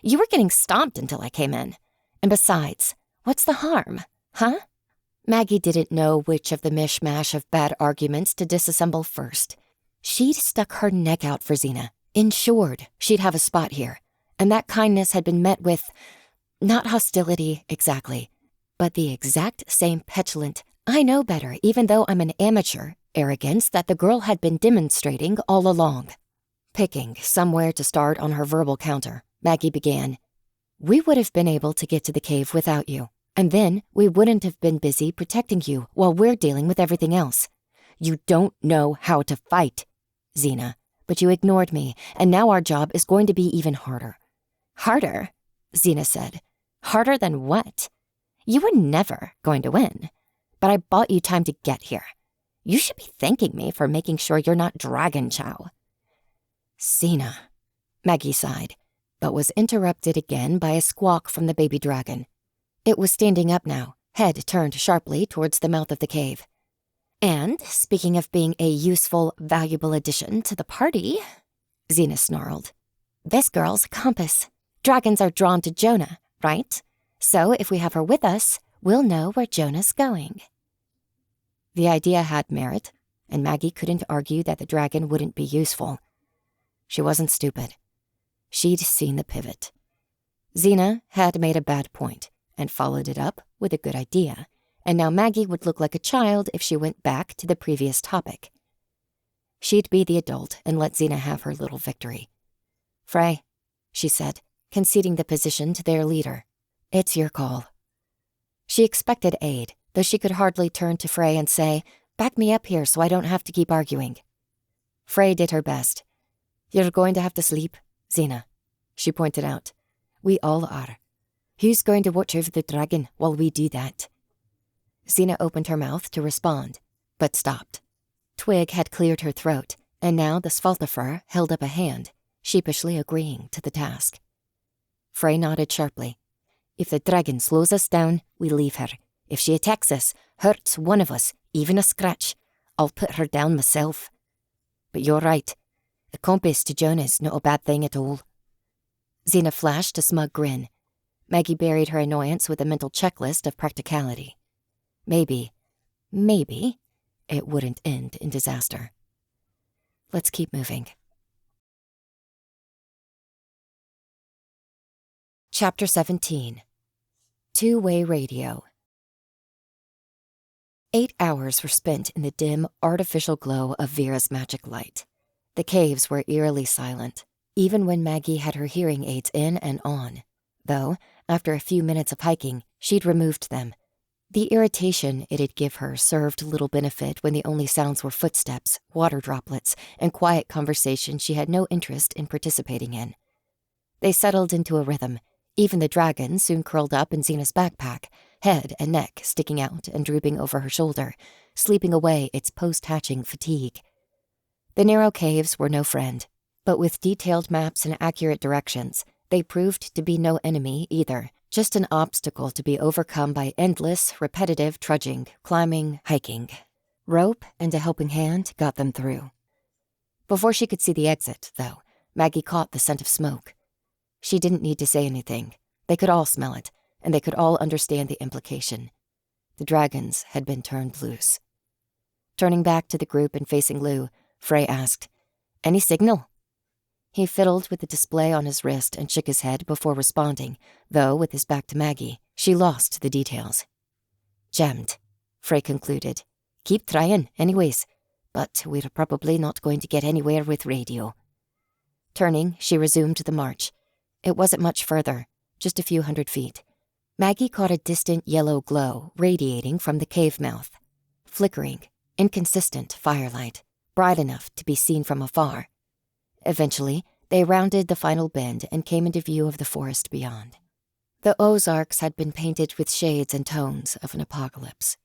You were getting stomped until I came in. And besides, what's the harm, huh?" Maggie didn't know which of the mishmash of bad arguments to disassemble first. She'd stuck her neck out for Xena, ensured she'd have a spot here, and that kindness had been met with, not hostility exactly, but the exact same petulant, "I know better even though I'm an amateur," arrogance that the girl had been demonstrating all along. Picking somewhere to start on her verbal counter, Maggie began, "We would have been able to get to the cave without you, and then we wouldn't have been busy protecting you while we're dealing with everything else. You don't know how to fight, Xena, but you ignored me, and now our job is going to be even harder." "Harder?" Xena said. Harder than what? You were never going to win, but I bought you time to get here. You should be thanking me for making sure you're not dragon chow. Xena, Maggie sighed, but was interrupted again by a squawk from the baby dragon. It was standing up now, head turned sharply towards the mouth of the cave. And, speaking of being a useful, valuable addition to the party, Xena snarled, this girl's a compass. Dragons are drawn to Jonah, right? So if we have her with us, we'll know where Jonah's going. The idea had merit, and Maggie couldn't argue that the dragon wouldn't be useful. She wasn't stupid. She'd seen the pivot. Xena had made a bad point and followed it up with a good idea, and now Maggie would look like a child if she went back to the previous topic. She'd be the adult and let Xena have her little victory. Frey, she said, conceding the position to their leader. It's your call. She expected aid, though she could hardly turn to Frey and say, back me up here so I don't have to keep arguing. Frey did her best. You're going to have to sleep, Xena, she pointed out. We all are. Who's going to watch over the dragon while we do that? Xena opened her mouth to respond, but stopped. Twig had cleared her throat, and now the Svaltifer held up a hand, sheepishly agreeing to the task. Frey nodded sharply. If the dragon slows us down, we leave her. If she attacks us, hurts one of us, even a scratch, I'll put her down myself. But you're right. The compass to Jonah's not a bad thing at all. Xena flashed a smug grin. Maggie buried her annoyance with a mental checklist of practicality. Maybe, it wouldn't end in disaster. Let's keep moving. Chapter 17. Two-Way Radio. 8 hours were spent in the dim, artificial glow of Vera's magic light. The caves were eerily silent, even when Maggie had her hearing aids in and on, though, after a few minutes of hiking, she'd removed them. The irritation it'd give her served little benefit when the only sounds were footsteps, water droplets, and quiet conversation she had no interest in participating in. They settled into a rhythm. Even the dragon soon curled up in Xena's backpack, head and neck sticking out and drooping over her shoulder, sleeping away its post-hatching fatigue. The narrow caves were no friend, but with detailed maps and accurate directions, they proved to be no enemy either, just an obstacle to be overcome by endless, repetitive trudging, climbing, hiking. Rope and a helping hand got them through. Before she could see the exit, though, Maggie caught the scent of smoke. She didn't need to say anything. They could all smell it, and they could all understand the implication. The dragons had been turned loose. Turning back to the group and facing Lou, Frey asked, "Any signal?" He fiddled with the display on his wrist and shook his head before responding, though with his back to Maggie, she lost the details. "Jammed," Frey concluded. "Keep trying, anyways, but we're probably not going to get anywhere with radio." Turning, she resumed the march. It wasn't much further, just a few 100 feet. Maggie caught a distant yellow glow radiating from the cave mouth. Flickering, inconsistent firelight, bright enough to be seen from afar. Eventually, they rounded the final bend and came into view of the forest beyond. The Ozarks had been painted with shades and tones of an apocalypse.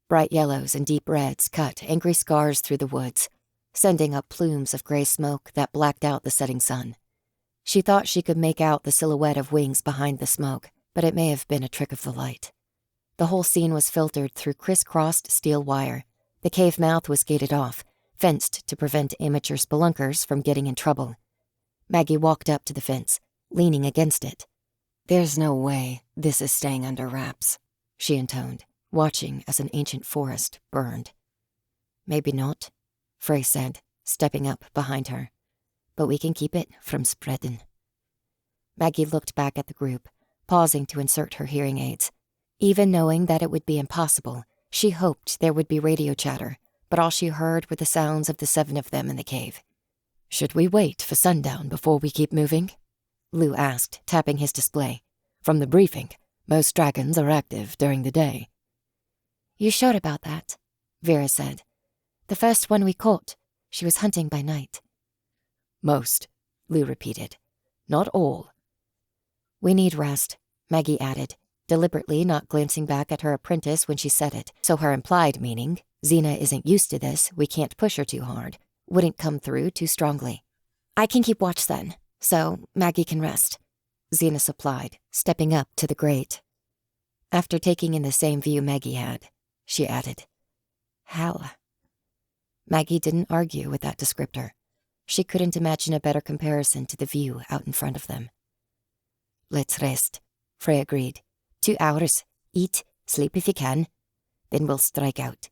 Bright yellows and deep reds cut angry scars through the woods, sending up plumes of gray smoke that blacked out the setting sun. She thought she could make out the silhouette of wings behind the smoke, but it may have been a trick of the light. The whole scene was filtered through criss-crossed steel wire. The cave mouth was gated off, fenced to prevent amateur spelunkers from getting in trouble. Maggie walked up to the fence, leaning against it. "There's no way this is staying under wraps," she intoned, watching as an ancient forest burned. "Maybe not," Frey said, stepping up behind her. "But we can keep it from spreading." Maggie looked back at the group, pausing to insert her hearing aids. Even knowing that it would be impossible, she hoped there would be radio chatter, but all she heard were the sounds of the 7 of them in the cave. "Should we wait for sundown before we keep moving?" Lou asked, tapping his display. "From the briefing, most dragons are active during the day." "You sure about that?" Vera said. "The first one we caught, she was hunting by night." "Most," Lou repeated. "Not all." "We need rest," Maggie added, deliberately not glancing back at her apprentice when she said it, so her implied meaning, Xena isn't used to this, we can't push her too hard, wouldn't come through too strongly. I can keep watch then, so Maggie can rest, Xena supplied, stepping up to the grate. After taking in the same view Maggie had, she added, Hell. Maggie didn't argue with that descriptor. She couldn't imagine a better comparison to the view out in front of them. Let's rest, Frey agreed. 2 hours. Eat, sleep if you can. Then we'll strike out.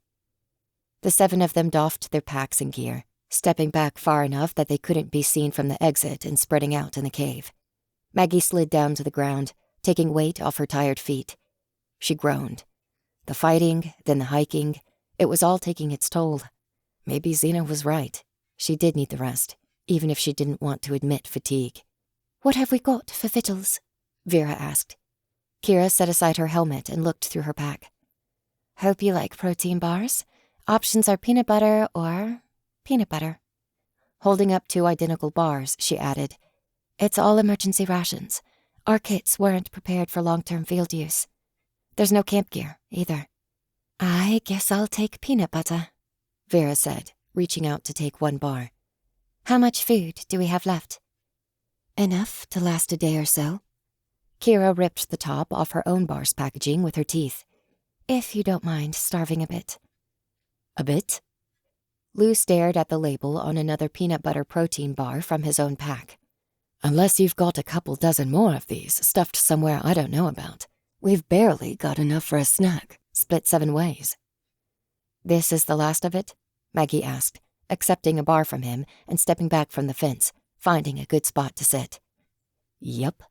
The 7 of them doffed their packs and gear, stepping back far enough that they couldn't be seen from the exit and spreading out in the cave. Maggie slid down to the ground, taking weight off her tired feet. She groaned. The fighting, then the hiking, it was all taking its toll. Maybe Xena was right. She did need the rest, even if she didn't want to admit fatigue. What have we got for victuals? Vera asked. Kira set aside her helmet and looked through her pack. Hope you like protein bars. Options are peanut butter or peanut butter. Holding up 2 identical bars, she added, It's all emergency rations. Our kits weren't prepared for long-term field use. There's no camp gear, either. I guess I'll take peanut butter, Vera said, reaching out to take 1 bar. How much food do we have left? Enough to last a day or so. Kira ripped the top off her own bar's packaging with her teeth. If you don't mind starving a bit. A bit? Lou stared at the label on another peanut butter protein bar from his own pack. Unless you've got a couple dozen more of these stuffed somewhere I don't know about. We've barely got enough for a snack, split 7 ways. This is the last of it? Maggie asked, accepting a bar from him and stepping back from the fence, finding a good spot to sit. Yup,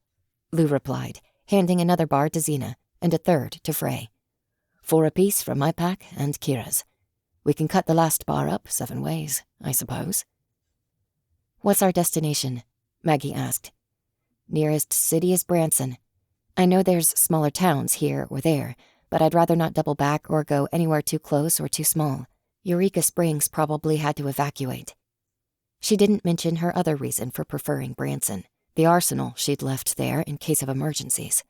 Lou replied, handing another bar to Xena and a third to Frey. 4 apiece from my pack and Kira's. We can cut the last bar up 7 ways, I suppose. What's our destination? Maggie asked. Nearest city is Branson. I know there's smaller towns here or there, but I'd rather not double back or go anywhere too close or too small. Eureka Springs probably had to evacuate. She didn't mention her other reason for preferring Branson, the arsenal she'd left there in case of emergencies.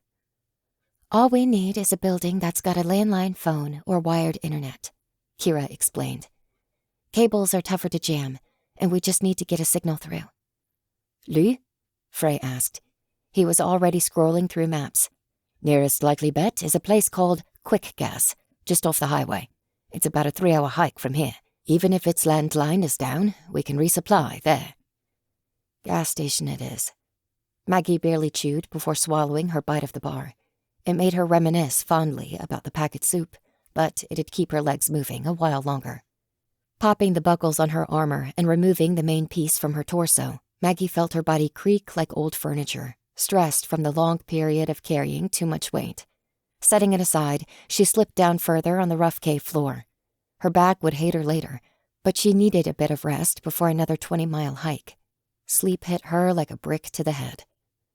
All we need is a building that's got a landline phone or wired internet, Kira explained. Cables are tougher to jam, and we just need to get a signal through. Lou? Frey asked. He was already scrolling through maps. Nearest likely bet is a place called Quick Gas, just off the highway. It's about a 3-hour hike from here. Even if its landline is down, we can resupply there. Gas station it is. Maggie barely chewed before swallowing her bite of the bar. It made her reminisce fondly about the packet soup, but it'd keep her legs moving a while longer. Popping the buckles on her armor and removing the main piece from her torso, Maggie felt her body creak like old furniture, stressed from the long period of carrying too much weight. Setting it aside, she slipped down further on the rough cave floor. Her back would hate her later, but she needed a bit of rest before another 20-mile hike. Sleep hit her like a brick to the head.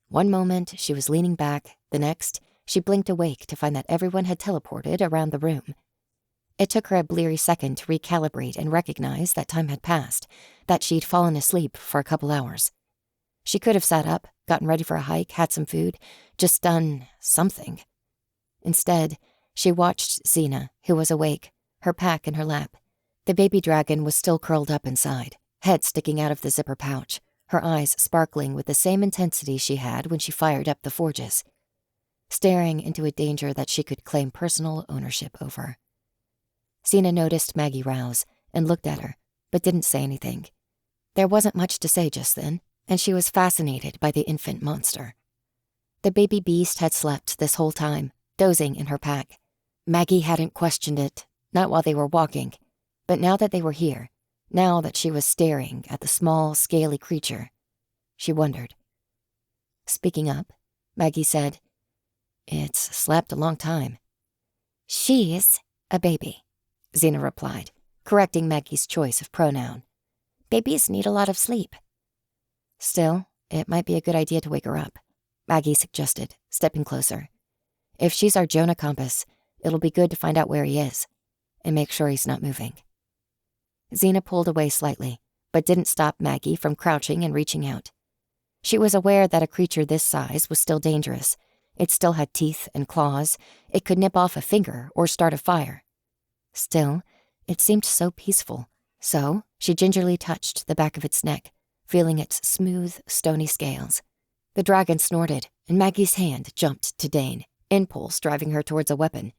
One moment, she was leaning back. The next, she blinked awake to find that everyone had teleported around the room. It took her a bleary second to recalibrate and recognize that time had passed, that she'd fallen asleep for a couple hours. She could have sat up, gotten ready for a hike, had some food, just done something. Instead, she watched Xena, who was awake, her pack in her lap. The baby dragon was still curled up inside, head sticking out of the zipper pouch, her eyes sparkling with the same intensity she had when she fired up the forges, staring into a danger that she could claim personal ownership over. Xena noticed Maggie rouse and looked at her, but didn't say anything. There wasn't much to say just then, and she was fascinated by the infant monster. The baby beast had slept this whole time, dozing in her pack. Maggie hadn't questioned it, not while they were walking, but now that they were here, now that she was staring at the small, scaly creature, she wondered. Speaking up, Maggie said, "It's slept a long time." "She's a baby," Xena replied, correcting Maggie's choice of pronoun. "Babies need a lot of sleep." "Still, it might be a good idea to wake her up," Maggie suggested, stepping closer. "If she's our Jonah compass, it'll be good to find out where he is, and make sure he's not moving." Xena pulled away slightly, but didn't stop Maggie from crouching and reaching out. She was aware that a creature this size was still dangerous, It still had teeth and claws. It could nip off a finger or start a fire. Still, it seemed so peaceful. So she gingerly touched the back of its neck, feeling its smooth, stony scales. The dragon snorted, and Maggie's hand jumped to Dane, impulse driving her towards a weapon.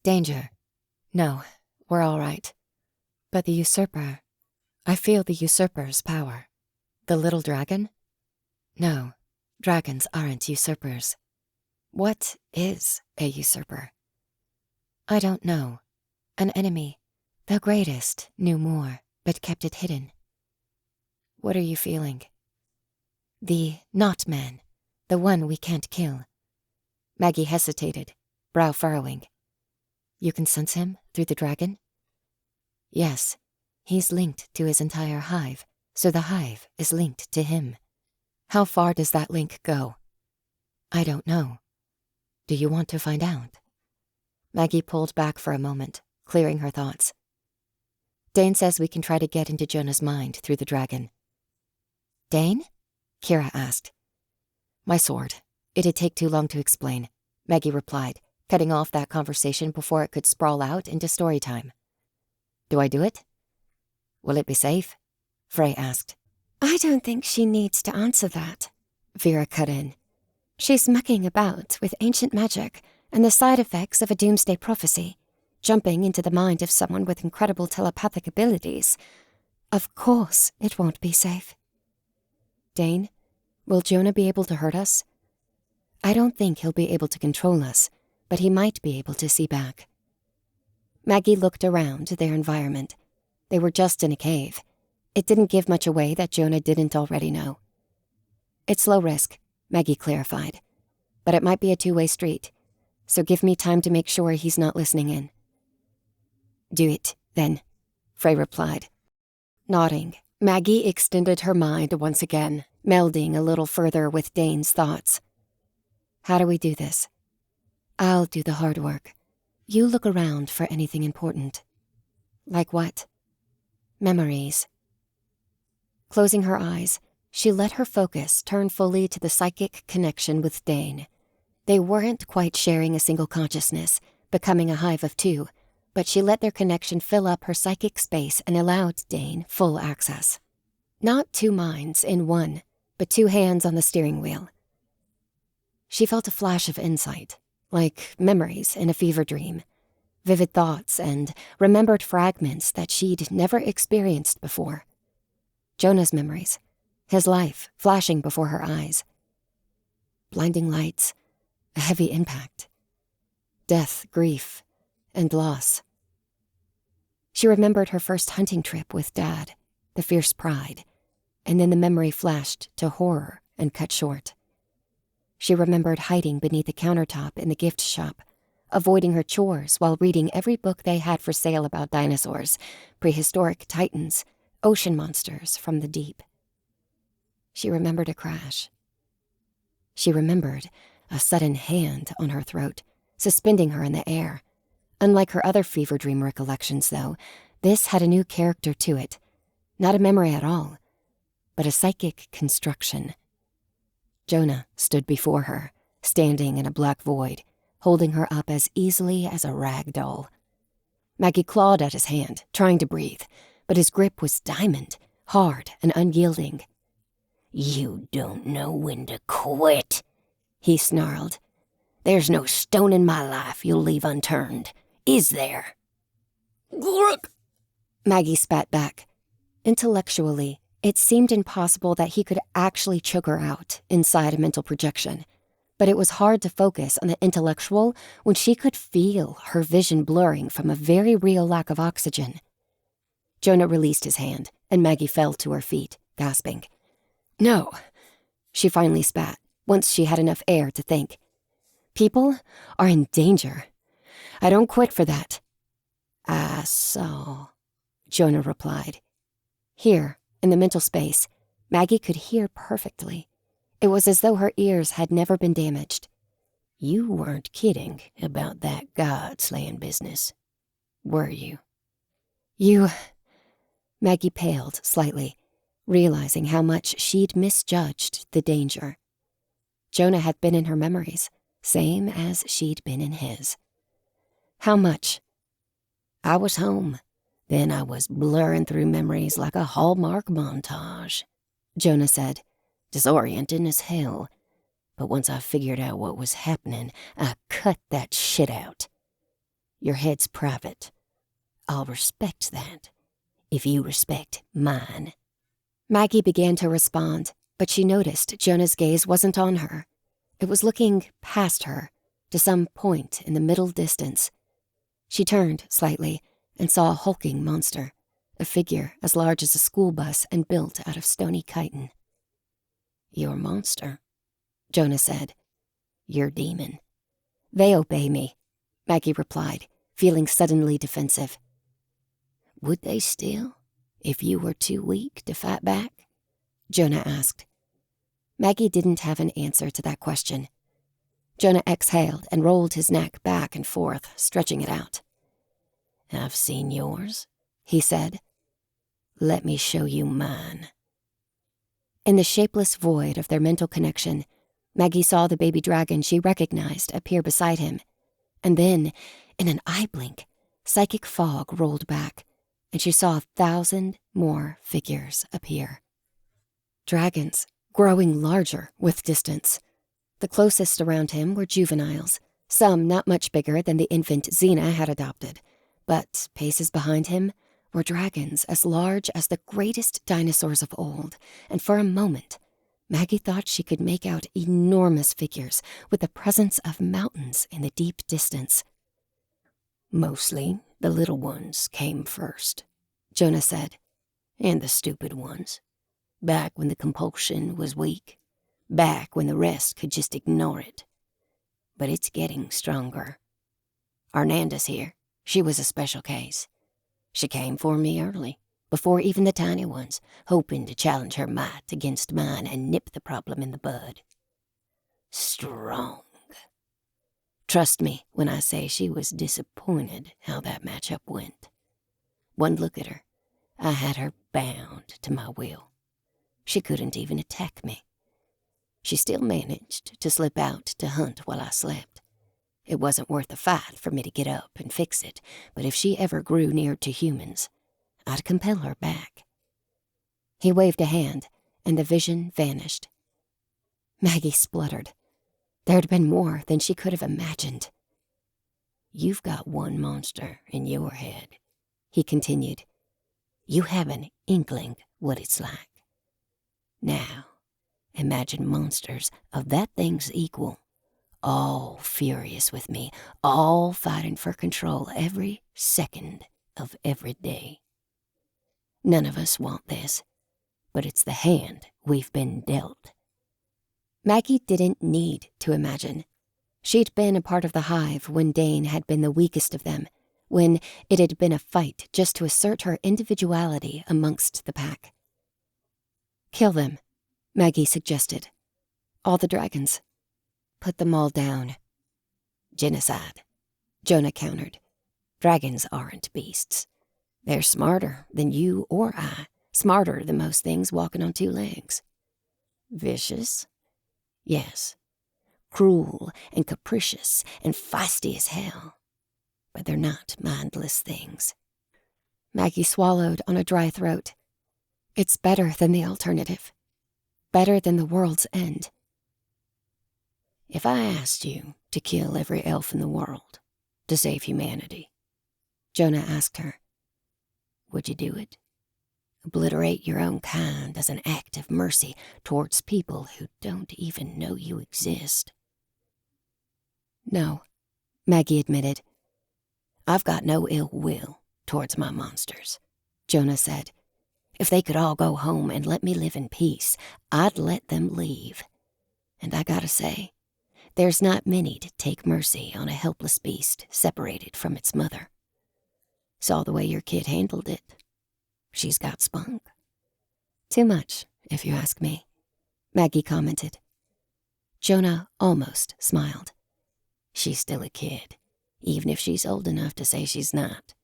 Danger. No, we're all right. But the usurper. I feel the usurper's power. The little dragon? No, dragons aren't usurpers. What is a usurper? I don't know. An enemy. The greatest knew more, but kept it hidden. What are you feeling? The not man. The one we can't kill. Maggie hesitated, brow furrowing. You can sense him through the dragon? Yes. He's linked to his entire hive, so the hive is linked to him. How far does that link go? I don't know. Do you want to find out? Maggie pulled back for a moment, clearing her thoughts. Dane says we can try to get into Jonah's mind through the dragon. Dane? Kira asked. My sword. It'd take too long to explain, Maggie replied, cutting off that conversation before it could sprawl out into story time. Do I do it? Will it be safe? Frey asked. I don't think she needs to answer that, Vera cut in. She's mucking about with ancient magic and the side effects of a doomsday prophecy, jumping into the mind of someone with incredible telepathic abilities. Of course it won't be safe. Dane, will Jonah be able to hurt us? I don't think he'll be able to control us, but he might be able to see back. Maggie looked around their environment. They were just in a cave. It didn't give much away that Jonah didn't already know. It's low risk, Maggie clarified, but it might be a two-way street, so give me time to make sure he's not listening in. Do it, then, Frey replied. Nodding, Maggie extended her mind once again, melding a little further with Dane's thoughts. How do we do this? I'll do the hard work. You look around for anything important. Like what? Memories. Closing her eyes, she let her focus turn fully to the psychic connection with Dane. They weren't quite sharing a single consciousness, becoming a hive of two, but she let their connection fill up her psychic space and allowed Dane full access. Not two minds in one, but two hands on the steering wheel. She felt a flash of insight, like memories in a fever dream, vivid thoughts and remembered fragments that she'd never experienced before. Jonah's memories, his life flashing before her eyes. Blinding lights, a heavy impact. Death, grief, and loss. She remembered her first hunting trip with Dad, the fierce pride, and then the memory flashed to horror and cut short. She remembered hiding beneath the countertop in the gift shop, avoiding her chores while reading every book they had for sale about dinosaurs, prehistoric titans, ocean monsters from the deep. She remembered a crash. She remembered a sudden hand on her throat, suspending her in the air. Unlike her other fever dream recollections, though, this had a new character to it. Not a memory at all, but a psychic construction. Jonah stood before her, standing in a black void, holding her up as easily as a rag doll. Maggie clawed at his hand, trying to breathe, but his grip was diamond, hard and unyielding. You don't know when to quit, he snarled. There's no stone in my life you'll leave unturned, is there? Glurk! Maggie spat back. Intellectually, it seemed impossible that he could actually choke her out inside a mental projection. But it was hard to focus on the intellectual when she could feel her vision blurring from a very real lack of oxygen. Jonah released his hand, and Maggie fell to her feet, gasping. No, she finally spat, once she had enough air to think. People are in danger. I don't quit for that. I saw, Jonah replied. Here, in the mental space, Maggie could hear perfectly. It was as though her ears had never been damaged. You weren't kidding about that god-slaying business, were you? Maggie paled slightly, realizing how much she'd misjudged the danger. Jonah had been in her memories, same as she'd been in his. How much? I was home. Then I was blurring through memories like a Hallmark montage, Jonah said, disorienting as hell. But once I figured out what was happening, I cut that shit out. Your head's private. I'll respect that, if you respect mine. Maggie began to respond, but she noticed Jonah's gaze wasn't on her. It was looking past her, to some point in the middle distance. She turned slightly and saw a hulking monster, a figure as large as a school bus and built out of stony chitin. Your monster, Jonah said. Your demon. They obey me, Maggie replied, feeling suddenly defensive. Would they still, if you were too weak to fight back? Jonah asked. Maggie didn't have an answer to that question. Jonah exhaled and rolled his neck back and forth, stretching it out. I've seen yours, he said. Let me show you mine. In the shapeless void of their mental connection, Maggie saw the baby dragon she recognized appear beside him. And then, in an eye blink, psychic fog rolled back, and she saw 1,000 more figures appear. Dragons, growing larger with distance. The closest around him were juveniles, some not much bigger than the infant Xena had adopted, but paces behind him were dragons as large as the greatest dinosaurs of old, and for a moment, Maggie thought she could make out enormous figures with the presence of mountains in the deep distance. Mostly the little ones came first, Jonah said, and the stupid ones. Back when the compulsion was weak, back when the rest could just ignore it. But it's getting stronger. Arnanda's here. She was a special case. She came for me early, before even the tiny ones, hoping to challenge her might against mine and nip the problem in the bud. Strong. Trust me when I say she was disappointed how that matchup went. One look at her, I had her bound to my will. She couldn't even attack me. She still managed to slip out to hunt while I slept. It wasn't worth the fight for me to get up and fix it, but if she ever grew near to humans, I'd compel her back. He waved a hand, and the vision vanished. Maggie spluttered. There'd been more than she could have imagined. You've got one monster in your head, he continued. You have an inkling what it's like. Now, imagine monsters of that thing's equal, all furious with me, all fighting for control every second of every day. None of us want this, but it's the hand we've been dealt. Maggie didn't need to imagine. She'd been a part of the hive when Dane had been the weakest of them, when it had been a fight just to assert her individuality amongst the pack. Kill them, Maggie suggested. All the dragons. Put them all down. Genocide, Jonah countered. Dragons aren't beasts. They're smarter than you or I, smarter than most things walking on two legs. Vicious? Yes. Cruel and capricious and feisty as hell. But they're not mindless things. Maggie swallowed on a dry throat. It's better than the alternative. Better than the world's end. If I asked you to kill every elf in the world to save humanity, Jonah asked her, would you do it? Obliterate your own kind as an act of mercy towards people who don't even know you exist? No, Maggie admitted. I've got no ill will towards my monsters, Jonah said. If they could all go home and let me live in peace, I'd let them leave. And I gotta say, there's not many to take mercy on a helpless beast separated from its mother. Saw the way your kid handled it. She's got spunk. Too much, if you ask me, Maggie commented. Jonah almost smiled. She's still a kid, even if she's old enough to say she's not.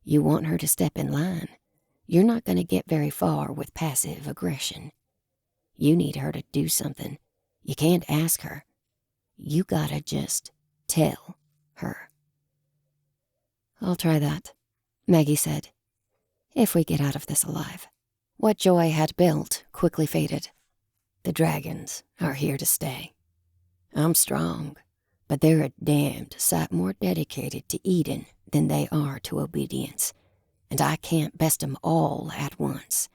You want her to step in line, you're not going to get very far with passive aggression. You need her to do something. You can't ask her. You gotta just tell her. I'll try that, Maggie said. If we get out of this alive. What Joy had built quickly faded. The dragons are here to stay. I'm strong, but they're a damned sight more dedicated to eating than they are to obedience, and I can't best 'em all at once.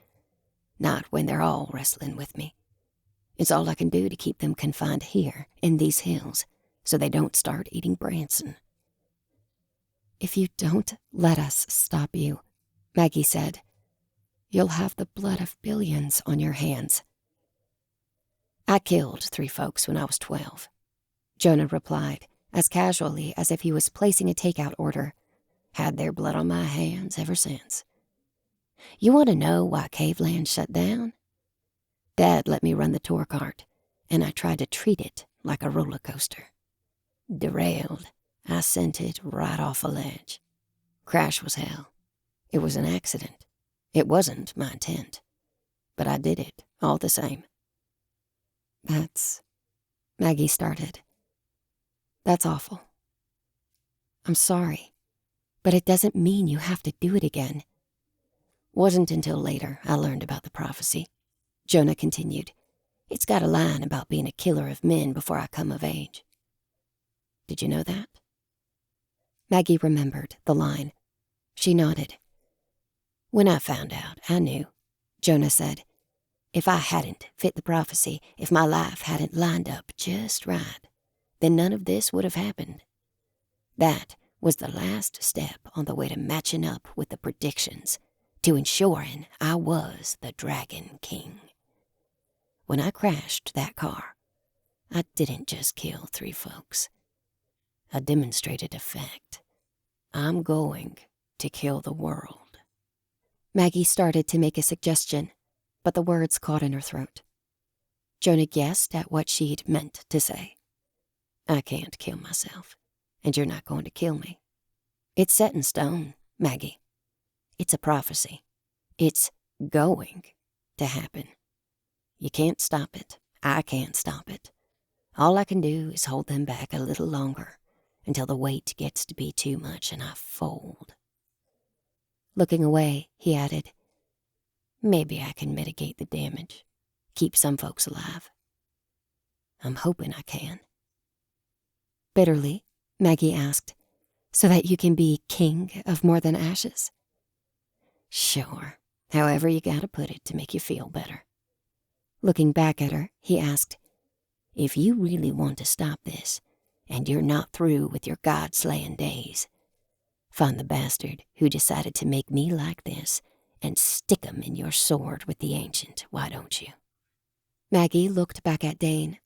Not when they're all wrestling with me. It's all I can do to keep them confined here in these hills so they don't start eating Branson. If you don't let us stop you, Maggie said, you'll have the blood of billions on your hands. I killed 3 folks when I was 12, Jonah replied, as casually as if he was placing a takeout order. Had their blood on my hands ever since. You want to know why Caveland shut down? Dad let me run the tour cart, and I tried to treat it like a roller coaster. Derailed, I sent it right off a ledge. Crash was hell. It was an accident. It wasn't my intent. But I did it all the same. Maggie started. That's awful. I'm sorry, but it doesn't mean you have to do it again. Wasn't until later I learned about the prophecy. Jonah continued. It's got a line about being a killer of men before I come of age. Did you know that? Maggie remembered the line. She nodded. When I found out, I knew, Jonah said. If I hadn't fit the prophecy, if my life hadn't lined up just right, then none of this would have happened. That was the last step on the way to matching up with the predictions, to ensuring I was the Dragon King. When I crashed that car, I didn't just kill 3 folks. I demonstrated a fact. I'm going to kill the world. Maggie started to make a suggestion, but the words caught in her throat. Jonah guessed at what she'd meant to say. I can't kill myself, and you're not going to kill me. It's set in stone, Maggie. It's a prophecy. It's going to happen. You can't stop it. I can't stop it. All I can do is hold them back a little longer until the weight gets to be too much and I fold. Looking away, he added, Maybe I can mitigate the damage, keep some folks alive. I'm hoping I can. Bitterly, Maggie asked, so that you can be king of more than ashes? Sure, however you gotta put it to make you feel better. Looking back at her, he asked, If you really want to stop this, and you're not through with your god-slaying days, find the bastard who decided to make me like this and stick him in your sword with the ancient, why don't you? Maggie looked back at Dane,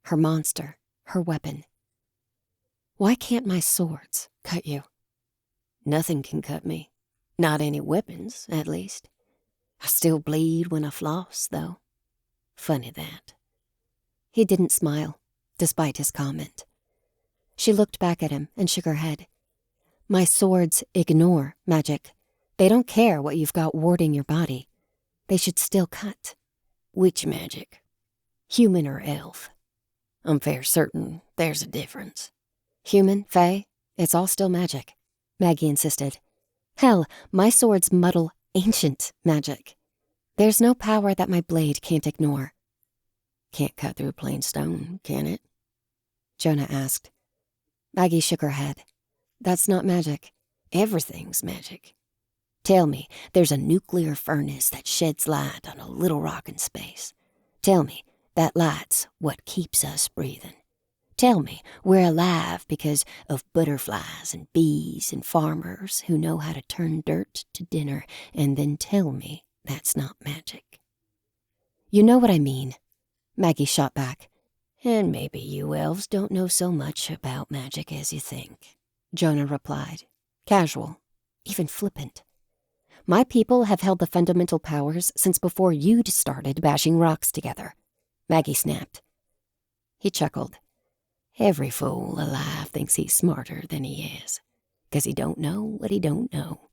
her monster, her weapon. Why can't my swords cut you? Nothing can cut me. Not any weapons, at least. I still bleed when I floss, though. Funny that. He didn't smile, despite his comment. She looked back at him and shook her head. My swords ignore magic. They don't care what you've got warding your body. They should still cut. Which magic? Human or elf? I'm fair certain there's a difference. Human, fae, it's all still magic, Maggie insisted. Hell, my swords muddle ancient magic. There's no power that my blade can't ignore. Can't cut through plain stone, can it? Jonah asked. Maggie shook her head. That's not magic. Everything's magic. Tell me there's a nuclear furnace that sheds light on a little rock in space. Tell me that light's what keeps us breathing. Tell me we're alive because of butterflies and bees and farmers who know how to turn dirt to dinner, and then tell me that's not magic. You know what I mean, Maggie shot back. And maybe you elves don't know so much about magic as you think, Jonah replied, casual, even flippant. My people have held the fundamental powers since before you'd started bashing rocks together, Maggie snapped. He chuckled. Every fool alive thinks he's smarter than he is, 'cause he don't know what he don't know.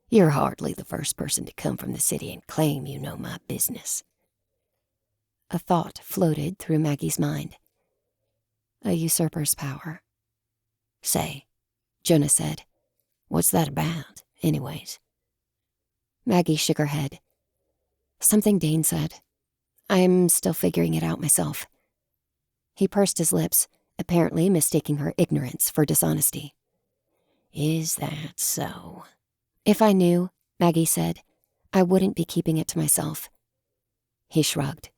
You're hardly the first person to come from the city and claim you know my business. A thought floated through Maggie's mind. A usurper's power. Say, Jonah said, what's that about, anyways? Maggie shook her head. Something Dane said. I'm still figuring it out myself. He pursed his lips, apparently mistaking her ignorance for dishonesty. Is that so? If I knew, Maggie said, I wouldn't be keeping it to myself. He shrugged.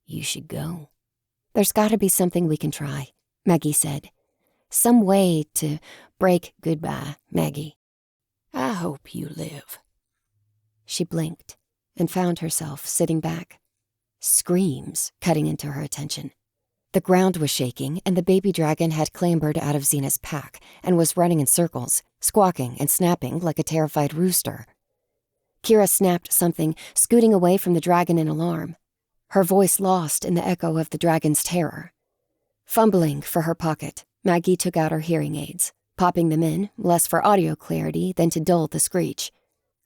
You should go. There's got to be something we can try, Maggie said. Some way to break Goodbye, Maggie. I hope you live. She blinked and found herself sitting back. Screams cutting into her attention. The ground was shaking, and the baby dragon had clambered out of Xena's pack and was running in circles, squawking and snapping like a terrified rooster. Kira snapped something, scooting away from the dragon in alarm, her voice lost in the echo of the dragon's terror. Fumbling for her pocket, Maggie took out her hearing aids, popping them in, less for audio clarity than to dull the screech.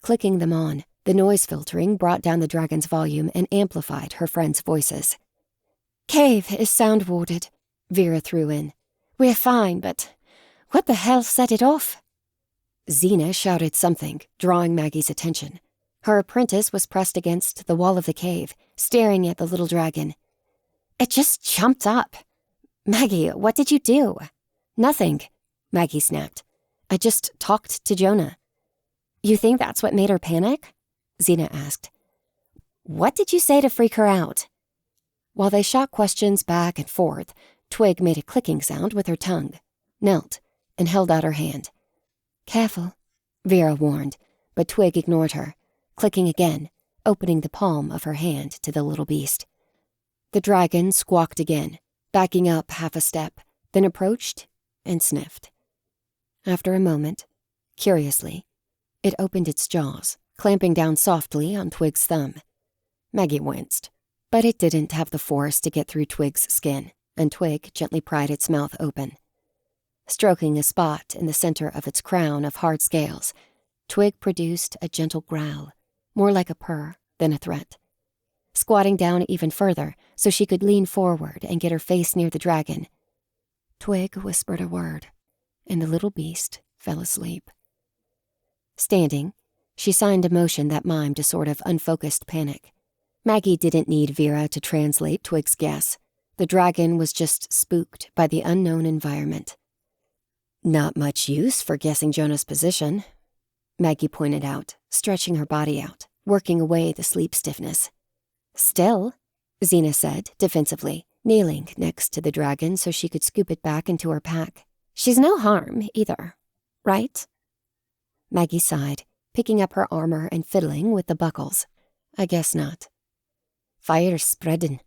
Clicking them on, the noise filtering brought down the dragon's volume and amplified her friends' voices. Cave is sound warded, Vera threw in. We're fine, but what the hell set it off? Xena shouted something, drawing Maggie's attention. Her apprentice was pressed against the wall of the cave, staring at the little dragon. It just jumped up. Maggie, what did you do? Nothing, Maggie snapped. I just talked to Jonah. You think that's what made her panic? Xena asked. What did you say to freak her out? While they shot questions back and forth, Twig made a clicking sound with her tongue, knelt, and held out her hand. Careful, Vera warned, but Twig ignored her, clicking again, opening the palm of her hand to the little beast. The dragon squawked again, backing up half a step, then approached and sniffed. After a moment, curiously, it opened its jaws, clamping down softly on Twig's thumb. Maggie winced, but it didn't have the force to get through Twig's skin, and Twig gently pried its mouth open. Stroking a spot in the center of its crown of hard scales, Twig produced a gentle growl, more like a purr than a threat. Squatting down even further so she could lean forward and get her face near the dragon, Twig whispered a word, and the little beast fell asleep. Standing, she signed a motion that mimed a sort of unfocused panic. Maggie didn't need Vera to translate Twig's guess. The dragon was just spooked by the unknown environment. Not much use for guessing Jonah's position, Maggie pointed out, stretching her body out, working away the sleep stiffness. Still, Xena said, defensively, kneeling next to the dragon so she could scoop it back into her pack. She's no harm, either, right? Maggie sighed, picking up her armor and fiddling with the buckles. I guess not. Fire's spreading,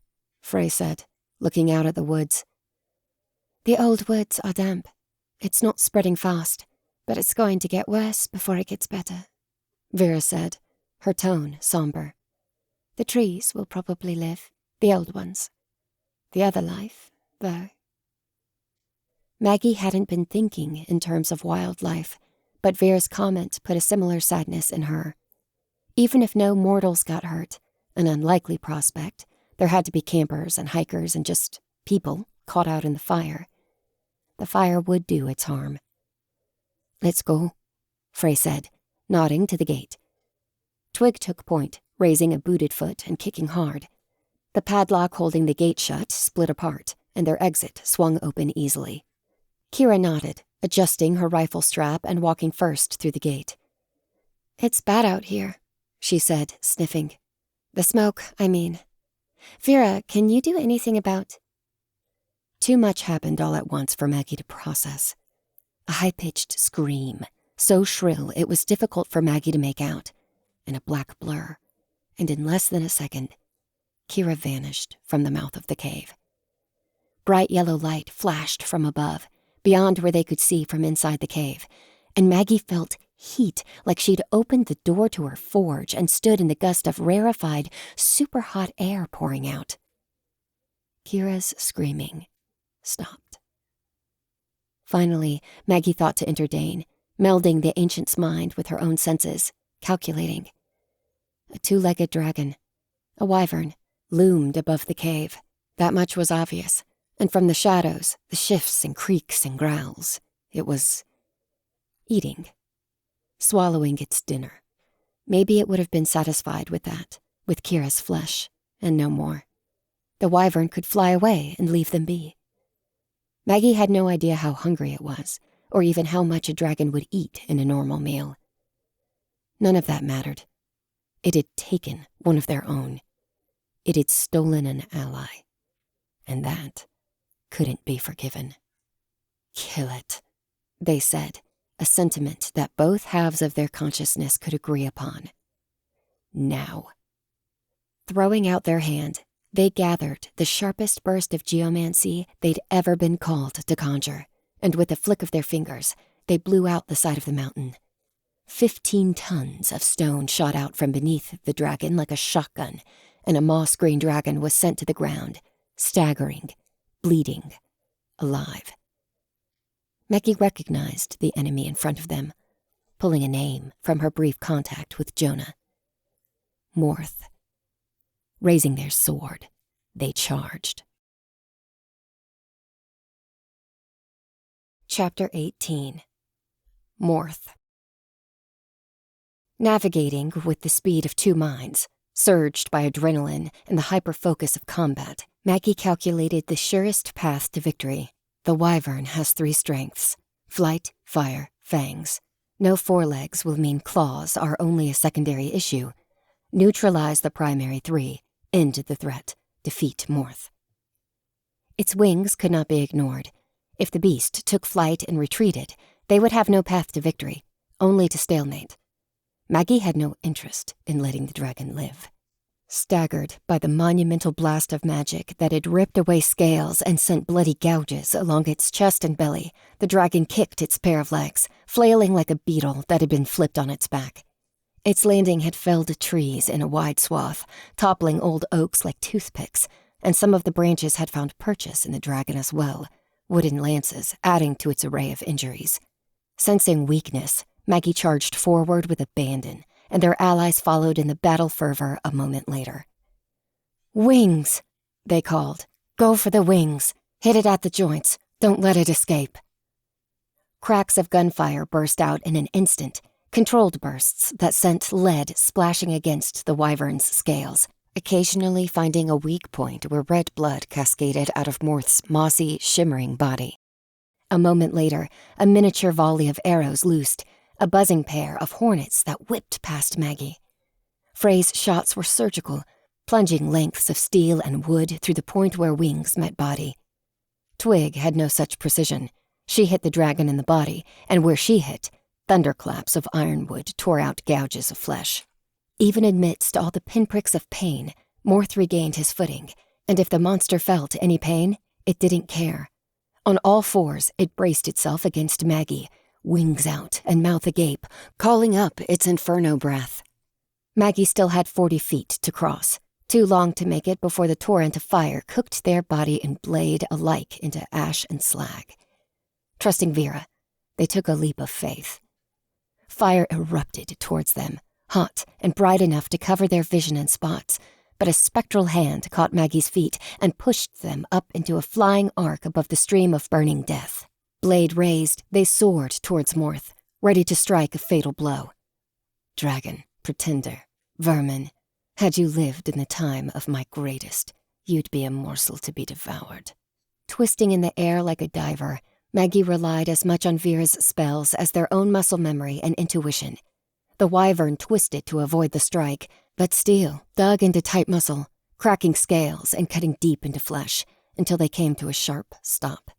Frey said, looking out at the woods. The old woods are damp. It's not spreading fast, but it's going to get worse before it gets better, Vera said, her tone somber. The trees will probably live, the old ones. The other life, though. Maggie hadn't been thinking in terms of wildlife, but Vera's comment put a similar sadness in her. Even if no mortals got hurt, an unlikely prospect, there had to be campers and hikers and just people caught out in the fire. The fire would do its harm. Let's go, Frey said, nodding to the gate. Twig took point, raising a booted foot and kicking hard. The padlock holding the gate shut split apart, and their exit swung open easily. Kira nodded, adjusting her rifle strap and walking first through the gate. It's bad out here, she said, sniffing. The smoke, I mean. Vera, can you do anything about... Too much happened all at once for Maggie to process. A high-pitched scream, so shrill it was difficult for Maggie to make out, and a black blur. And in less than a second, Kira vanished from the mouth of the cave. Bright yellow light flashed from above, beyond where they could see from inside the cave, and Maggie felt heat like she'd opened the door to her forge and stood in the gust of rarefied, super-hot air pouring out. Kira's screaming stopped. Finally, Maggie thought to enter Dane, melding the ancient's mind with her own senses, calculating. A two-legged dragon, a wyvern, loomed above the cave. That much was obvious, And from the shadows, the shifts and creaks and growls, it was eating, swallowing its dinner. Maybe it would have been satisfied with that, with Kira's flesh, and no more. The wyvern could fly away and leave them be. Maggie had no idea how hungry it was, or even how much a dragon would eat in a normal meal. None of that mattered. It had taken one of their own. It had stolen an ally. And that couldn't be forgiven. Kill it, they said, a sentiment that both halves of their consciousness could agree upon. Now. Throwing out their hand, they gathered the sharpest burst of geomancy they'd ever been called to conjure, and with a flick of their fingers, they blew out the side of the mountain. 15 tons of stone shot out from beneath the dragon like a shotgun, and a moss-green dragon was sent to the ground, staggering, bleeding, alive. Maggie recognized the enemy in front of them, pulling a name from her brief contact with Jonah. Morth. Raising their sword, they charged. Chapter 18. Morth. Navigating with the speed of two minds, surged by adrenaline and the hyper-focus of combat, Maggie calculated the surest path to victory. The wyvern has 3 strengths: flight, fire, fangs. No forelegs will mean claws are only a secondary issue. Neutralize the primary 3, end the threat, defeat Morth. Its wings could not be ignored. If the beast took flight and retreated, they would have no path to victory, only to stalemate. Maggie had no interest in letting the dragon live. Staggered by the monumental blast of magic that had ripped away scales and sent bloody gouges along its chest and belly, the dragon kicked its pair of legs, flailing like a beetle that had been flipped on its back. Its landing had felled trees in a wide swath, toppling old oaks like toothpicks, and some of the branches had found purchase in the dragon as well, wooden lances adding to its array of injuries. Sensing weakness, Maggie charged forward with abandon, and their allies followed in the battle fervor a moment later. "Wings!" they called. "Go for the wings! Hit it at the joints! Don't let it escape!" Cracks of gunfire burst out in an instant, controlled bursts that sent lead splashing against the wyvern's scales, occasionally finding a weak point where red blood cascaded out of Morth's mossy, shimmering body. A moment later, a miniature volley of arrows loosed, a buzzing pair of hornets that whipped past Maggie. Frey's shots were surgical, plunging lengths of steel and wood through the point where wings met body. Twig had no such precision. She hit the dragon in the body, and where she hit, thunderclaps of ironwood tore out gouges of flesh. Even amidst all the pinpricks of pain, Morth regained his footing, and if the monster felt any pain, it didn't care. On all fours, it braced itself against Maggie, wings out and mouth agape, calling up its inferno breath. Maggie still had 40 feet to cross, too long to make it before the torrent of fire cooked their body and blade alike into ash and slag. Trusting Vera, they took a leap of faith. Fire erupted towards them, hot and bright enough to cover their vision in spots, but a spectral hand caught Maggie's feet and pushed them up into a flying arc above the stream of burning death. Blade raised, they soared towards Morth, ready to strike a fatal blow. Dragon, pretender, vermin, had you lived in the time of my greatest, you'd be a morsel to be devoured. Twisting in the air like a diver, Maggie relied as much on Vera's spells as their own muscle memory and intuition. The wyvern twisted to avoid the strike, but steel dug into tight muscle, cracking scales and cutting deep into flesh until they came to a sharp stop.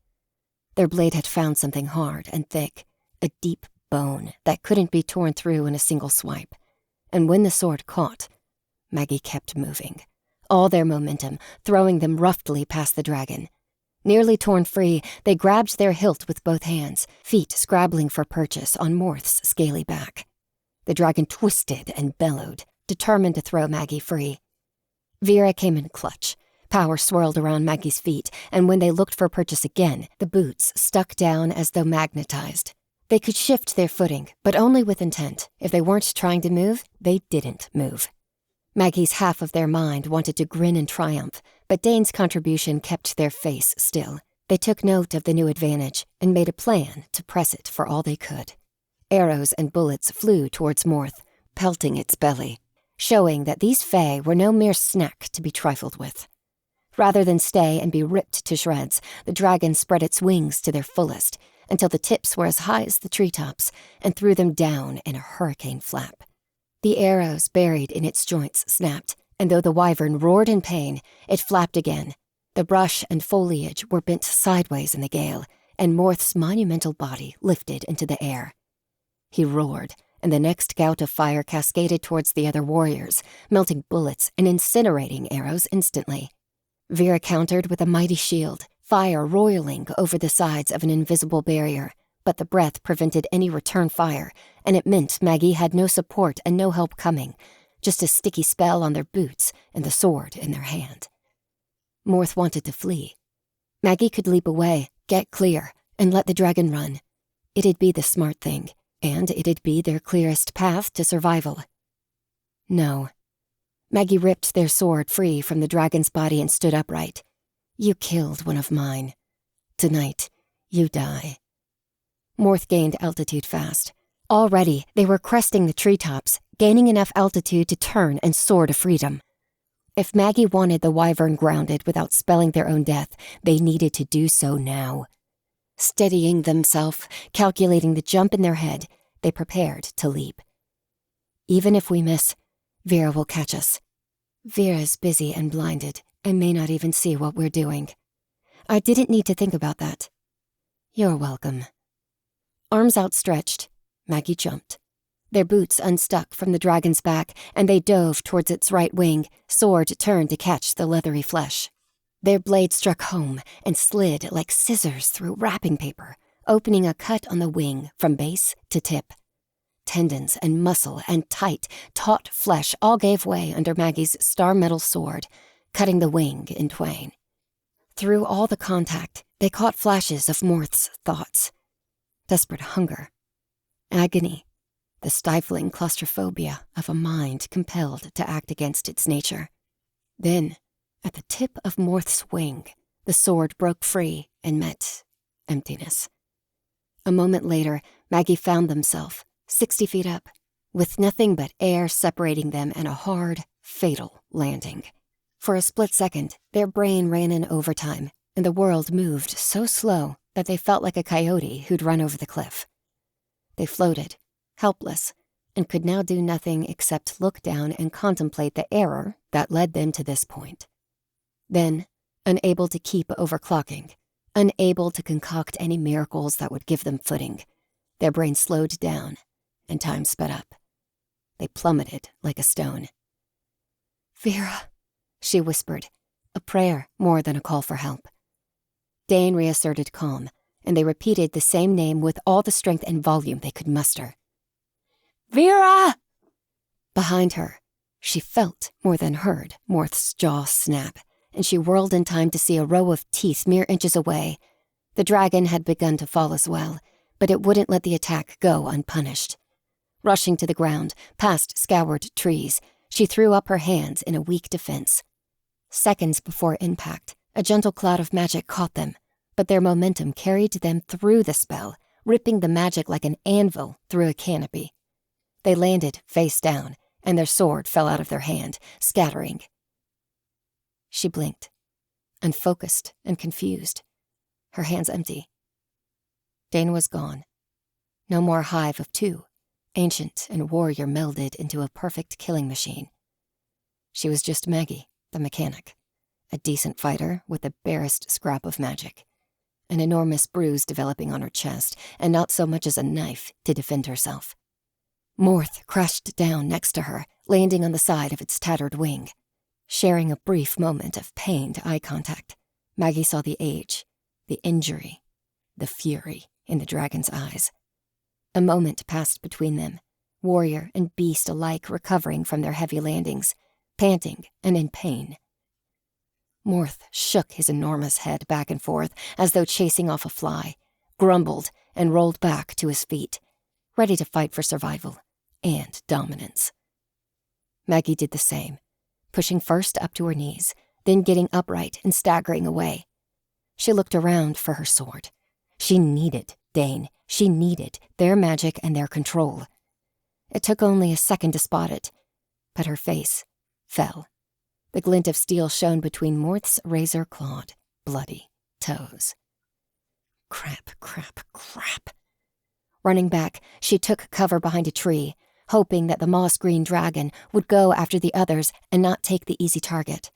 Their blade had found something hard and thick, a deep bone that couldn't be torn through in a single swipe. And when the sword caught, Maggie kept moving, all their momentum throwing them roughly past the dragon. Nearly torn free, they grabbed their hilt with both hands, feet scrabbling for purchase on Morth's scaly back. The dragon twisted and bellowed, determined to throw Maggie free. Vera came in clutch. Power swirled around Maggie's feet, and when they looked for purchase again, the boots stuck down as though magnetized. They could shift their footing, but only with intent. If they weren't trying to move, they didn't move. Maggie's half of their mind wanted to grin in triumph, but Dane's contribution kept their face still. They took note of the new advantage and made a plan to press it for all they could. Arrows and bullets flew towards Morth, pelting its belly, showing that these fae were no mere snack to be trifled with. Rather than stay and be ripped to shreds, the dragon spread its wings to their fullest until the tips were as high as the treetops and threw them down in a hurricane flap. The arrows buried in its joints snapped, and though the wyvern roared in pain, it flapped again. The brush and foliage were bent sideways in the gale, and Morth's monumental body lifted into the air. He roared, and the next gout of fire cascaded towards the other warriors, melting bullets and incinerating arrows instantly. Vera countered with a mighty shield, fire roiling over the sides of an invisible barrier, but the breath prevented any return fire, and it meant Maggie had no support and no help coming, just a sticky spell on their boots and the sword in their hand. Morth wanted to flee. Maggie could leap away, get clear, and let the dragon run. It'd be the smart thing, and it'd be their clearest path to survival. No. Maggie ripped their sword free from the dragon's body and stood upright. You killed one of mine. Tonight, you die. Morth gained altitude fast. Already, they were cresting the treetops, gaining enough altitude to turn and soar to freedom. If Maggie wanted the wyvern grounded without spelling their own death, they needed to do so now. Steadying themselves, calculating the jump in their head, they prepared to leap. Even if we miss, Vera will catch us. Vera's busy and blinded, and may not even see what we're doing. I didn't need to think about that. You're welcome. Arms outstretched, Maggie jumped. Their boots unstuck from the dragon's back, and they dove towards its right wing, sword turned to catch the leathery flesh. Their blade struck home and slid like scissors through wrapping paper, opening a cut on the wing from base to tip. Tendons and muscle and tight, taut flesh all gave way under Maggie's star metal sword, cutting the wing in twain. Through all the contact, they caught flashes of Morth's thoughts. Desperate hunger. Agony. The stifling claustrophobia of a mind compelled to act against its nature. Then, at the tip of Morth's wing, the sword broke free and met emptiness. A moment later, Maggie found themselves 60 feet up, with nothing but air separating them and a hard, fatal landing. For a split second, their brain ran in overtime, and the world moved so slow that they felt like a coyote who'd run over the cliff. They floated, helpless, and could now do nothing except look down and contemplate the error that led them to this point. Then, unable to keep overclocking, unable to concoct any miracles that would give them footing, their brain slowed down, and time sped up. They plummeted like a stone. Vera, she whispered, a prayer more than a call for help. Dane reasserted calm, and they repeated the same name with all the strength and volume they could muster. Vera! Behind her, she felt more than heard Morth's jaw snap, and she whirled in time to see a row of teeth mere inches away. The dragon had begun to fall as well, but it wouldn't let the attack go unpunished. Rushing to the ground, past scoured trees, she threw up her hands in a weak defense. Seconds before impact, a gentle cloud of magic caught them, but their momentum carried them through the spell, ripping the magic like an anvil through a canopy. They landed face down, and their sword fell out of their hand, scattering. She blinked, unfocused and confused, her hands empty. Dane was gone. No more hive of two, ancient and warrior melded into a perfect killing machine. She was just Maggie, the mechanic, a decent fighter with the barest scrap of magic, an enormous bruise developing on her chest, and not so much as a knife to defend herself. Morth crashed down next to her, landing on the side of its tattered wing. Sharing a brief moment of pained eye contact, Maggie saw the age, the injury, the fury in the dragon's eyes. A moment passed between them, warrior and beast alike recovering from their heavy landings, panting and in pain. Morth shook his enormous head back and forth as though chasing off a fly, grumbled, and rolled back to his feet, ready to fight for survival and dominance. Maggie did the same, pushing first up to her knees, then getting upright and staggering away. She looked around for her sword. She needed Dane. She needed their magic and their control. It took only a second to spot it, but her face fell. The glint of steel shone between Morth's razor-clawed, bloody toes. Crap, crap, crap. Running back, she took cover behind a tree, hoping that the moss-green dragon would go after the others and not take the easy target.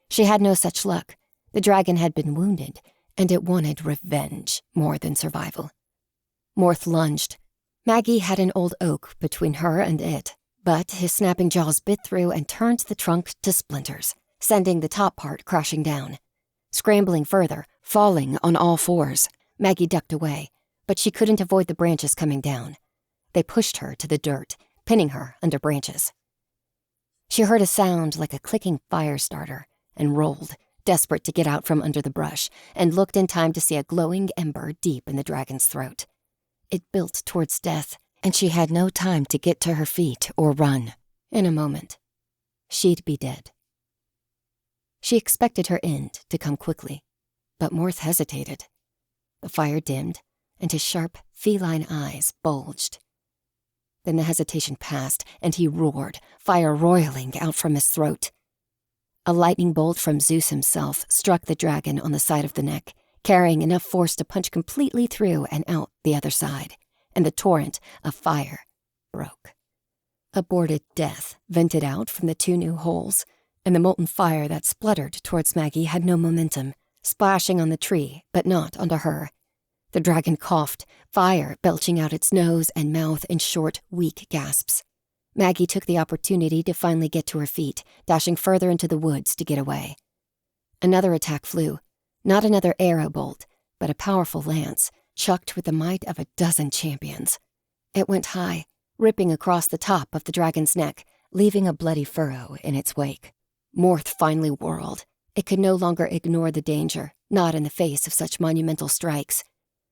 She had no such luck. The dragon had been wounded, and it wanted revenge more than survival. Morth lunged. Maggie had an old oak between her and it, but his snapping jaws bit through and turned the trunk to splinters, sending the top part crashing down. Scrambling further, falling on all fours, Maggie ducked away, but she couldn't avoid the branches coming down. They pushed her to the dirt, pinning her under branches. She heard a sound like a clicking fire starter and rolled, desperate to get out from under the brush, and looked in time to see a glowing ember deep in the dragon's throat. It built towards death, and she had no time to get to her feet or run. In a moment, she'd be dead. She expected her end to come quickly, but Morth hesitated. The fire dimmed, and his sharp, feline eyes bulged. Then the hesitation passed, and he roared, fire roiling out from his throat. A lightning bolt from Zeus himself struck the dragon on the side of the neck, carrying enough force to punch completely through and out the other side, and the torrent of fire broke. Aborted death vented out from the two new holes, and the molten fire that spluttered towards Maggie had no momentum, splashing on the tree, but not onto her. The dragon coughed, fire belching out its nose and mouth in short, weak gasps. Maggie took the opportunity to finally get to her feet, dashing further into the woods to get away. Another attack flew, not another arrow bolt, but a powerful lance, chucked with the might of a dozen champions. It went high, ripping across the top of the dragon's neck, leaving a bloody furrow in its wake. Morth finally whirled. It could no longer ignore the danger, not in the face of such monumental strikes.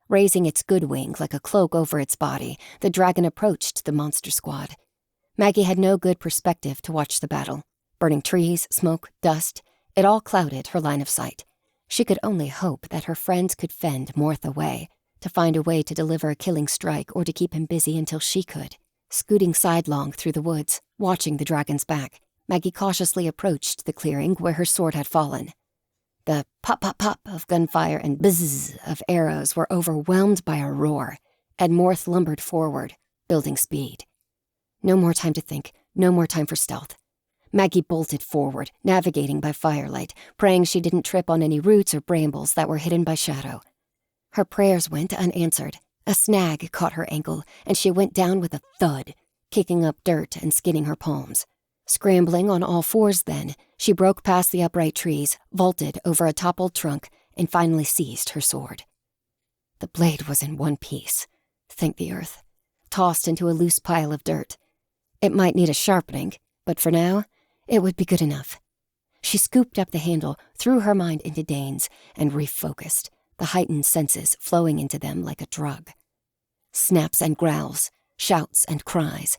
Raising its good wing like a cloak over its body, the dragon approached the monster squad. Maggie had no good perspective to watch the battle. Burning trees, smoke, dust, it all clouded her line of sight. She could only hope that her friends could fend Morth away, to find a way to deliver a killing strike or to keep him busy until she could. Scooting sidelong through the woods, watching the dragon's back, Maggie cautiously approached the clearing where her sword had fallen. The pop-pop-pop of gunfire and buzz of arrows were overwhelmed by a roar, and Morth lumbered forward, building speed. No more time to think, no more time for stealth. Maggie bolted forward, navigating by firelight, praying she didn't trip on any roots or brambles that were hidden by shadow. Her prayers went unanswered. A snag caught her ankle, and she went down with a thud, kicking up dirt and skinning her palms. Scrambling on all fours then, she broke past the upright trees, vaulted over a toppled trunk, and finally seized her sword. The blade was in one piece, thank the earth, tossed into a loose pile of dirt. It might need a sharpening, but for now, it would be good enough. She scooped up the handle, threw her mind into Dane's, and refocused, the heightened senses flowing into them like a drug. Snaps and growls, shouts and cries.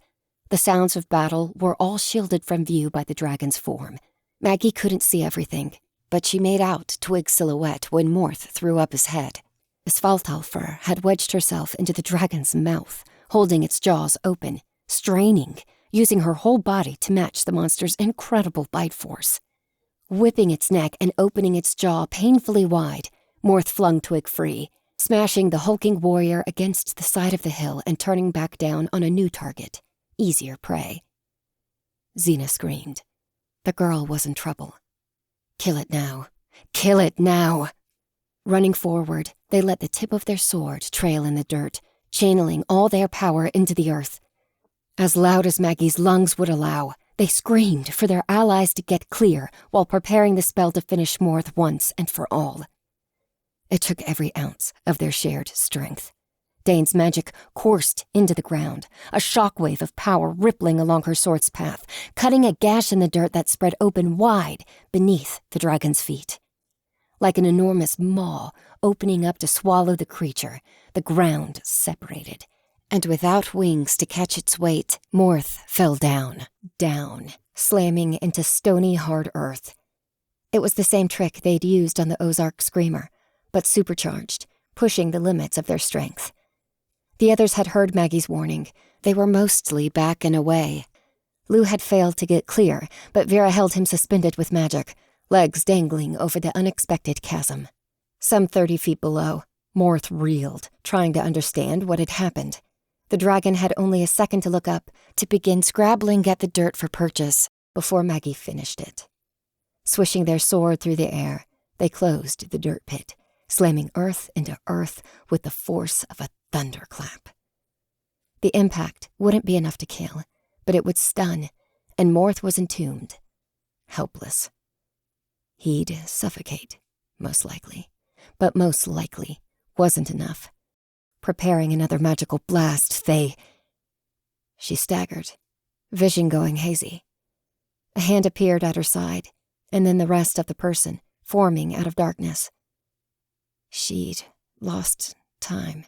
The sounds of battle were all shielded from view by the dragon's form. Maggie couldn't see everything, but she made out Twig's silhouette when Morth threw up his head. Svaltalfur had wedged herself into the dragon's mouth, holding its jaws open, straining, using her whole body to match the monster's incredible bite force. Whipping its neck and opening its jaw painfully wide, Morth flung Twig free, smashing the hulking warrior against the side of the hill and turning back down on a new target, easier prey. Xena screamed. The girl was in trouble. Kill it now. Kill it now! Running forward, they let the tip of their sword trail in the dirt, channeling all their power into the earth. As loud as Maggie's lungs would allow, they screamed for their allies to get clear while preparing the spell to finish Morth once and for all. It took every ounce of their shared strength. Dane's magic coursed into the ground, a shockwave of power rippling along her sword's path, cutting a gash in the dirt that spread open wide beneath the dragon's feet. Like an enormous maw opening up to swallow the creature, the ground separated, and without wings to catch its weight, Morth fell down, slamming into stony hard earth. It was the same trick they'd used on the Ozark Screamer, but supercharged, pushing the limits of their strength. The others had heard Maggie's warning. They were mostly back and away. Lou had failed to get clear, but Vera held him suspended with magic, legs dangling over the unexpected chasm. Some 30 feet below, Morth reeled, trying to understand what had happened. The dragon had only a second to look up, to begin scrabbling at the dirt for purchase, before Maggie finished it. Swishing their sword through the air, they closed the dirt pit, slamming earth into earth with the force of a thunderclap. The impact wouldn't be enough to kill, but it would stun, and Morth was entombed, helpless. He'd suffocate, most likely, but most likely wasn't enough. Preparing another magical blast, She staggered, vision going hazy. A hand appeared at her side, and then the rest of the person, forming out of darkness. She'd lost time.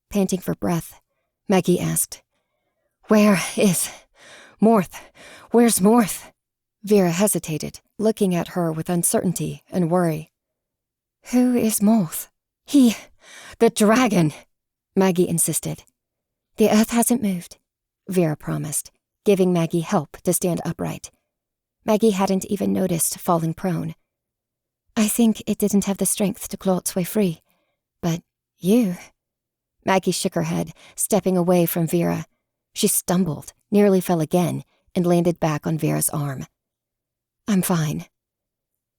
Panting for breath, Maggie asked, "Where is Morth? Where's Morth?" Vera hesitated, looking at her with uncertainty and worry. "Who is Morth?" The dragon," Maggie insisted. "The earth hasn't moved," Vera promised, giving Maggie help to stand upright. Maggie hadn't even noticed falling prone. "I think it didn't have the strength to claw its way free. But you..." Maggie shook her head, stepping away from Vera. She stumbled, nearly fell again, and landed back on Vera's arm. "I'm fine."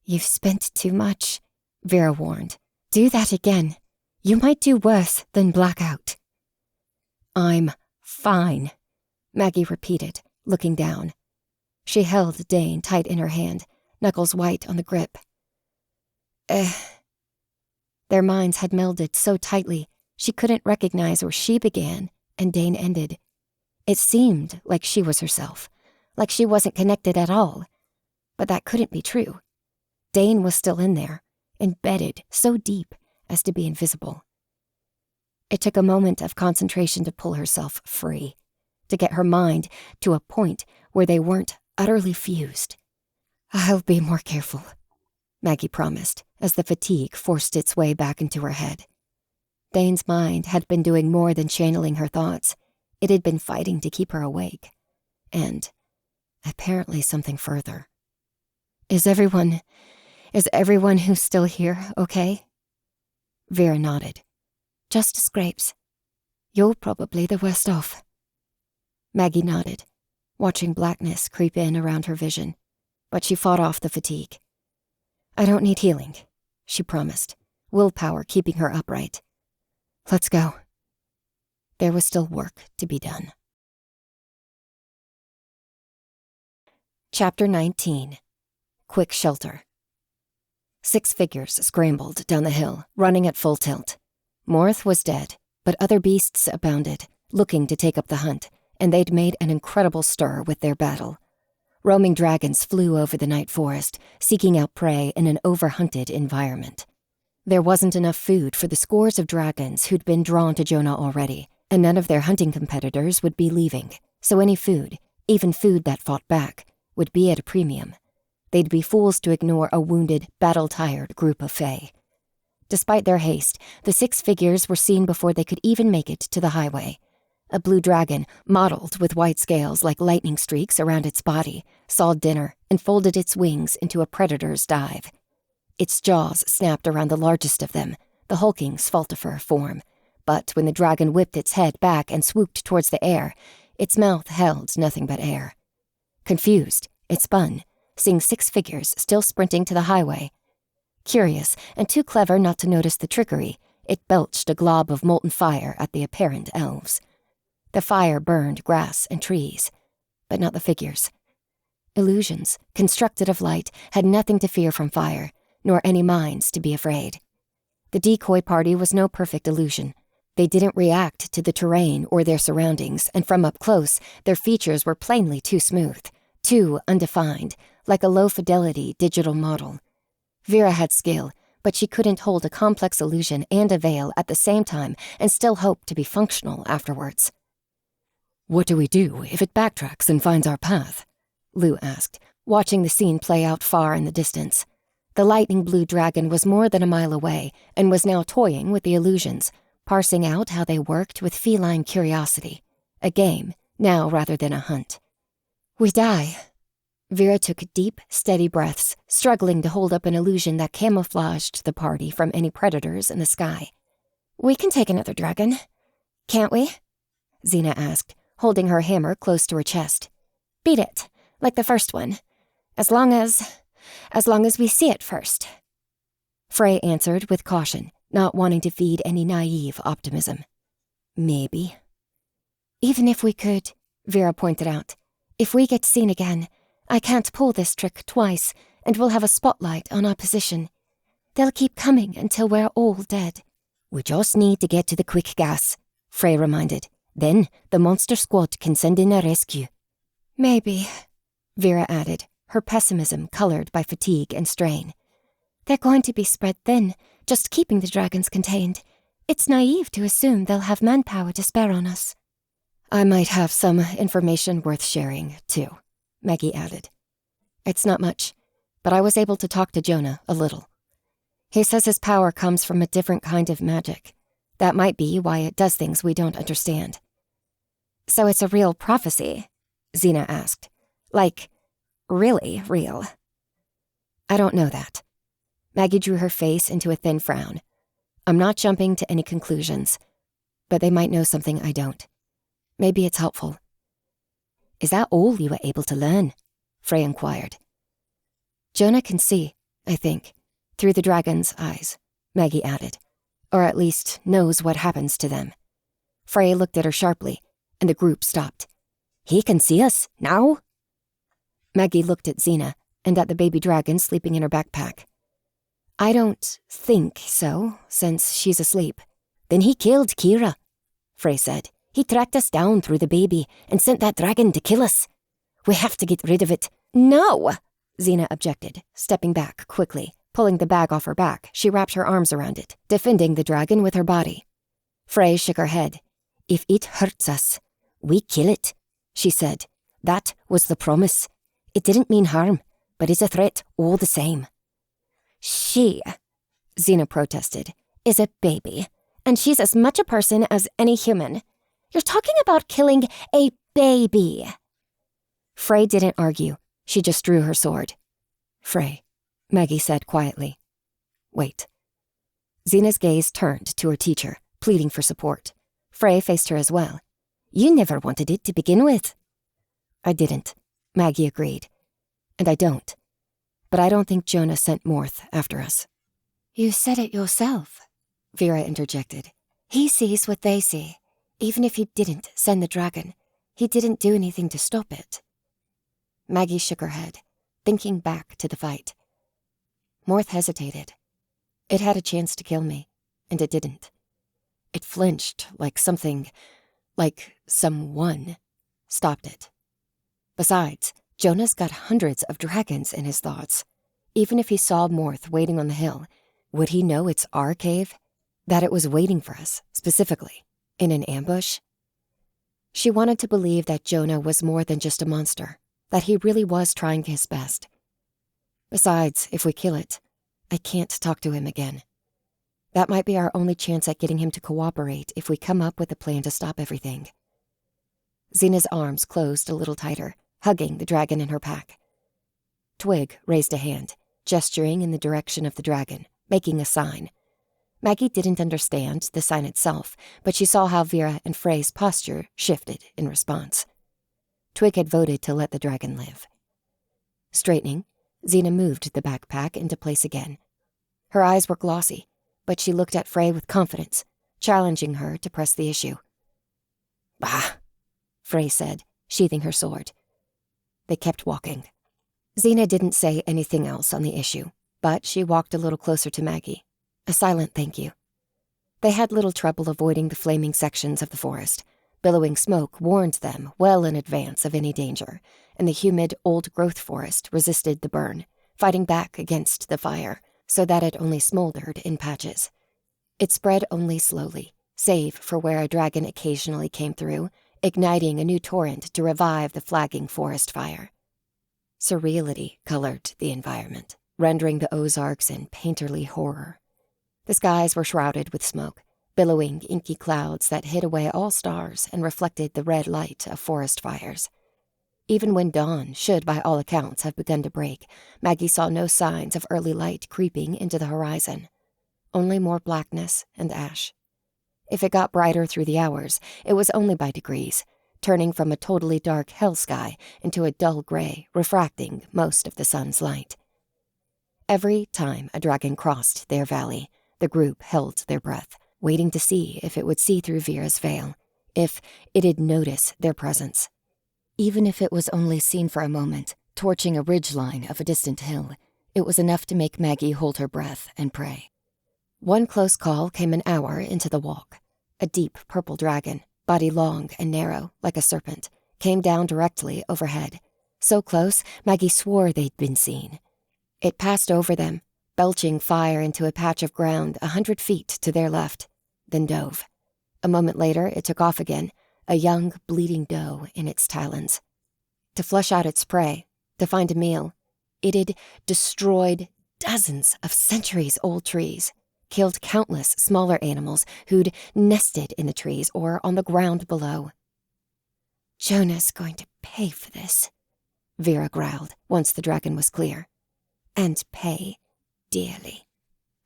"You've spent too much," Vera warned. "Do that again. You might do worse than black out." "I'm fine," Maggie repeated, looking down. She held Dane tight in her hand, knuckles white on the grip. Their minds had melded so tightly she couldn't recognize where she began and Dane ended. It seemed like she was herself, like she wasn't connected at all. But that couldn't be true. Dane was still in there, embedded so deep as to be invisible. It took a moment of concentration to pull herself free, to get her mind to a point where they weren't utterly fused. "I'll be more careful," Maggie promised, as the fatigue forced its way back into her head. Dane's mind had been doing more than channeling her thoughts. It had been fighting to keep her awake. And apparently something further. Is everyone who's still here okay?" Vera nodded. "Just scrapes. You're probably the worst off." Maggie nodded, watching blackness creep in around her vision, but she fought off the fatigue. "I don't need healing," she promised, willpower keeping her upright. "Let's go." There was still work to be done. Chapter 19. Quick Shelter. 6 figures scrambled down the hill, running at full tilt. Morth was dead, but other beasts abounded, looking to take up the hunt, and they'd made an incredible stir with their battle. Roaming dragons flew over the night forest, seeking out prey in an overhunted environment. There wasn't enough food for the scores of dragons who'd been drawn to Jonah already, and none of their hunting competitors would be leaving, so any food, even food that fought back, would be at a premium. They'd be fools to ignore a wounded, battle-tired group of fae. Despite their haste, the 6 figures were seen before they could even make it to the highway. A blue dragon, mottled with white scales like lightning streaks around its body, saw dinner and folded its wings into a predator's dive. Its jaws snapped around the largest of them, the hulking Svaltifer form, but when the dragon whipped its head back and swooped towards the air, its mouth held nothing but air. Confused, it spun, seeing 6 figures still sprinting to the highway. Curious and too clever not to notice the trickery, it belched a glob of molten fire at the apparent elves. The fire burned grass and trees, but not the figures. Illusions, constructed of light, had nothing to fear from fire, nor any minds to be afraid. The decoy party was no perfect illusion. They didn't react to the terrain or their surroundings, and from up close, their features were plainly too smooth, too undefined, like a low-fidelity digital model. Vera had skill, but she couldn't hold a complex illusion and a veil at the same time and still hope to be functional afterwards. "What do we do if it backtracks and finds our path?" Lou asked, watching the scene play out far in the distance. The lightning blue dragon was more than a mile away and was now toying with the illusions, parsing out how they worked with feline curiosity. A game, now rather than a hunt. We die. Vera took deep, steady breaths, struggling to hold up an illusion that camouflaged the party from any predators in the sky. We can take another dragon, can't we? Xena asked, holding her hammer close to her chest. Beat it, like the first one. As long as we see it first. Frey answered with caution, not wanting to feed any naive optimism. Maybe. Even if we could, Vera pointed out, if we get seen again, I can't pull this trick twice, and we'll have a spotlight on our position. They'll keep coming until we're all dead. We just need to get to the quick gas, Frey reminded. Then the monster squad can send in a rescue. Maybe, Vera added, her pessimism colored by fatigue and strain. They're going to be spread thin, just keeping the dragons contained. It's naive to assume they'll have manpower to spare on us. I might have some information worth sharing, too, Maggie added. It's not much, but I was able to talk to Jonah a little. He says his power comes from a different kind of magic. That might be why it does things we don't understand. So it's a real prophecy? Xena asked. Like, really real? I don't know that. Maggie drew her face into a thin frown. I'm not jumping to any conclusions, but they might know something I don't. Maybe it's helpful. Is that all you were able to learn? Frey inquired. Jonah can see, I think, through the dragon's eyes, Maggie added, or at least knows what happens to them. Frey looked at her sharply, and the group stopped. He can see us, now? Maggie looked at Xena and at the baby dragon sleeping in her backpack. I don't think so, since she's asleep. Then he killed Kira, Frey said. He tracked us down through the baby and sent that dragon to kill us. We have to get rid of it. No, Xena objected, stepping back quickly. Pulling the bag off her back, she wrapped her arms around it, defending the dragon with her body. Frey shook her head. If it hurts us, we kill it, she said. That was the promise. It didn't mean harm, but it's a threat all the same. She, Xena protested, is a baby, and she's as much a person as any human. You're talking about killing a baby. Frey didn't argue. She just drew her sword. Frey, Maggie said quietly. Wait. Xena's gaze turned to her teacher, pleading for support. Frey faced her as well. You never wanted it to begin with. I didn't, Maggie agreed. And I don't. But I don't think Jonah sent Morth after us. You said it yourself, Vera interjected. He sees what they see. Even if he didn't send the dragon, he didn't do anything to stop it. Maggie shook her head, thinking back to the fight. Morth hesitated. It had a chance to kill me, and it didn't. It flinched like something, like someone, stopped it. Besides, Jonah's got hundreds of dragons in his thoughts. Even if he saw Morth waiting on the hill, would he know it's our cave? That it was waiting for us, specifically, in an ambush? She wanted to believe that Jonah was more than just a monster, that he really was trying his best. Besides, if we kill it, I can't talk to him again. That might be our only chance at getting him to cooperate if we come up with a plan to stop everything. Xena's arms closed a little tighter, hugging the dragon in her pack. Twig raised a hand, gesturing in the direction of the dragon, making a sign. Maggie didn't understand the sign itself, but she saw how Vera and Frey's posture shifted in response. Twig had voted to let the dragon live. Straightening, Xena moved the backpack into place again. Her eyes were glossy, but she looked at Frey with confidence, challenging her to press the issue. Bah, Frey said, sheathing her sword. They kept walking. Xena didn't say anything else on the issue, but she walked a little closer to Maggie. A silent thank you. They had little trouble avoiding the flaming sections of the forest. Billowing smoke warned them well in advance of any danger, and the humid, old-growth forest resisted the burn, fighting back against the fire, so that it only smoldered in patches. It spread only slowly, save for where a dragon occasionally came through, igniting a new torrent to revive the flagging forest fire. Surreality colored the environment, rendering the Ozarks in painterly horror. The skies were shrouded with smoke, billowing inky clouds that hid away all stars and reflected the red light of forest fires. Even when dawn should, by all accounts, have begun to break, Maggie saw no signs of early light creeping into the horizon. Only more blackness and ash. If it got brighter through the hours, it was only by degrees, turning from a totally dark hell sky into a dull gray, refracting most of the sun's light. Every time a dragon crossed their valley, the group held their breath, waiting to see if it would see through Vera's veil, if it'd notice their presence. Even if it was only seen for a moment, torching a ridgeline of a distant hill, it was enough to make Maggie hold her breath and pray. One close call came an hour into the walk. A deep purple dragon, body long and narrow, like a serpent, came down directly overhead. So close, Maggie swore they'd been seen. It passed over them, belching fire into a patch of ground 100 feet to their left, then dove. A moment later, it took off again, a young, bleeding doe in its talons. To flush out its prey, to find a meal, it had destroyed dozens of centuries-old trees, killed countless smaller animals who'd nested in the trees or on the ground below. "Jonah's going to pay for this," Vera growled once the dragon was clear. "And pay dearly."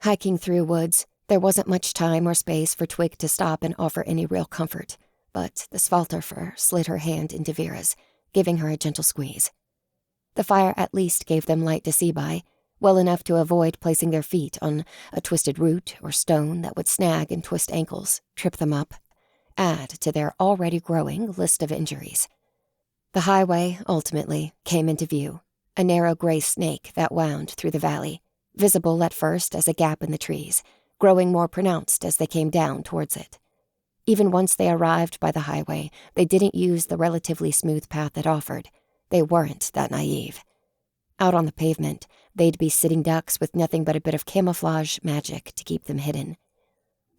Hiking through woods, there wasn't much time or space for Twig to stop and offer any real comfort, but the Svalterfer slid her hand into Vera's, giving her a gentle squeeze. The fire at least gave them light to see by, well enough to avoid placing their feet on a twisted root or stone that would snag and twist ankles, trip them up, add to their already growing list of injuries. The highway, ultimately, came into view, a narrow gray snake that wound through the valley, visible at first as a gap in the trees, growing more pronounced as they came down towards it. Even once they arrived by the highway, they didn't use the relatively smooth path it offered. They weren't that naive. Out on the pavement, they'd be sitting ducks with nothing but a bit of camouflage magic to keep them hidden.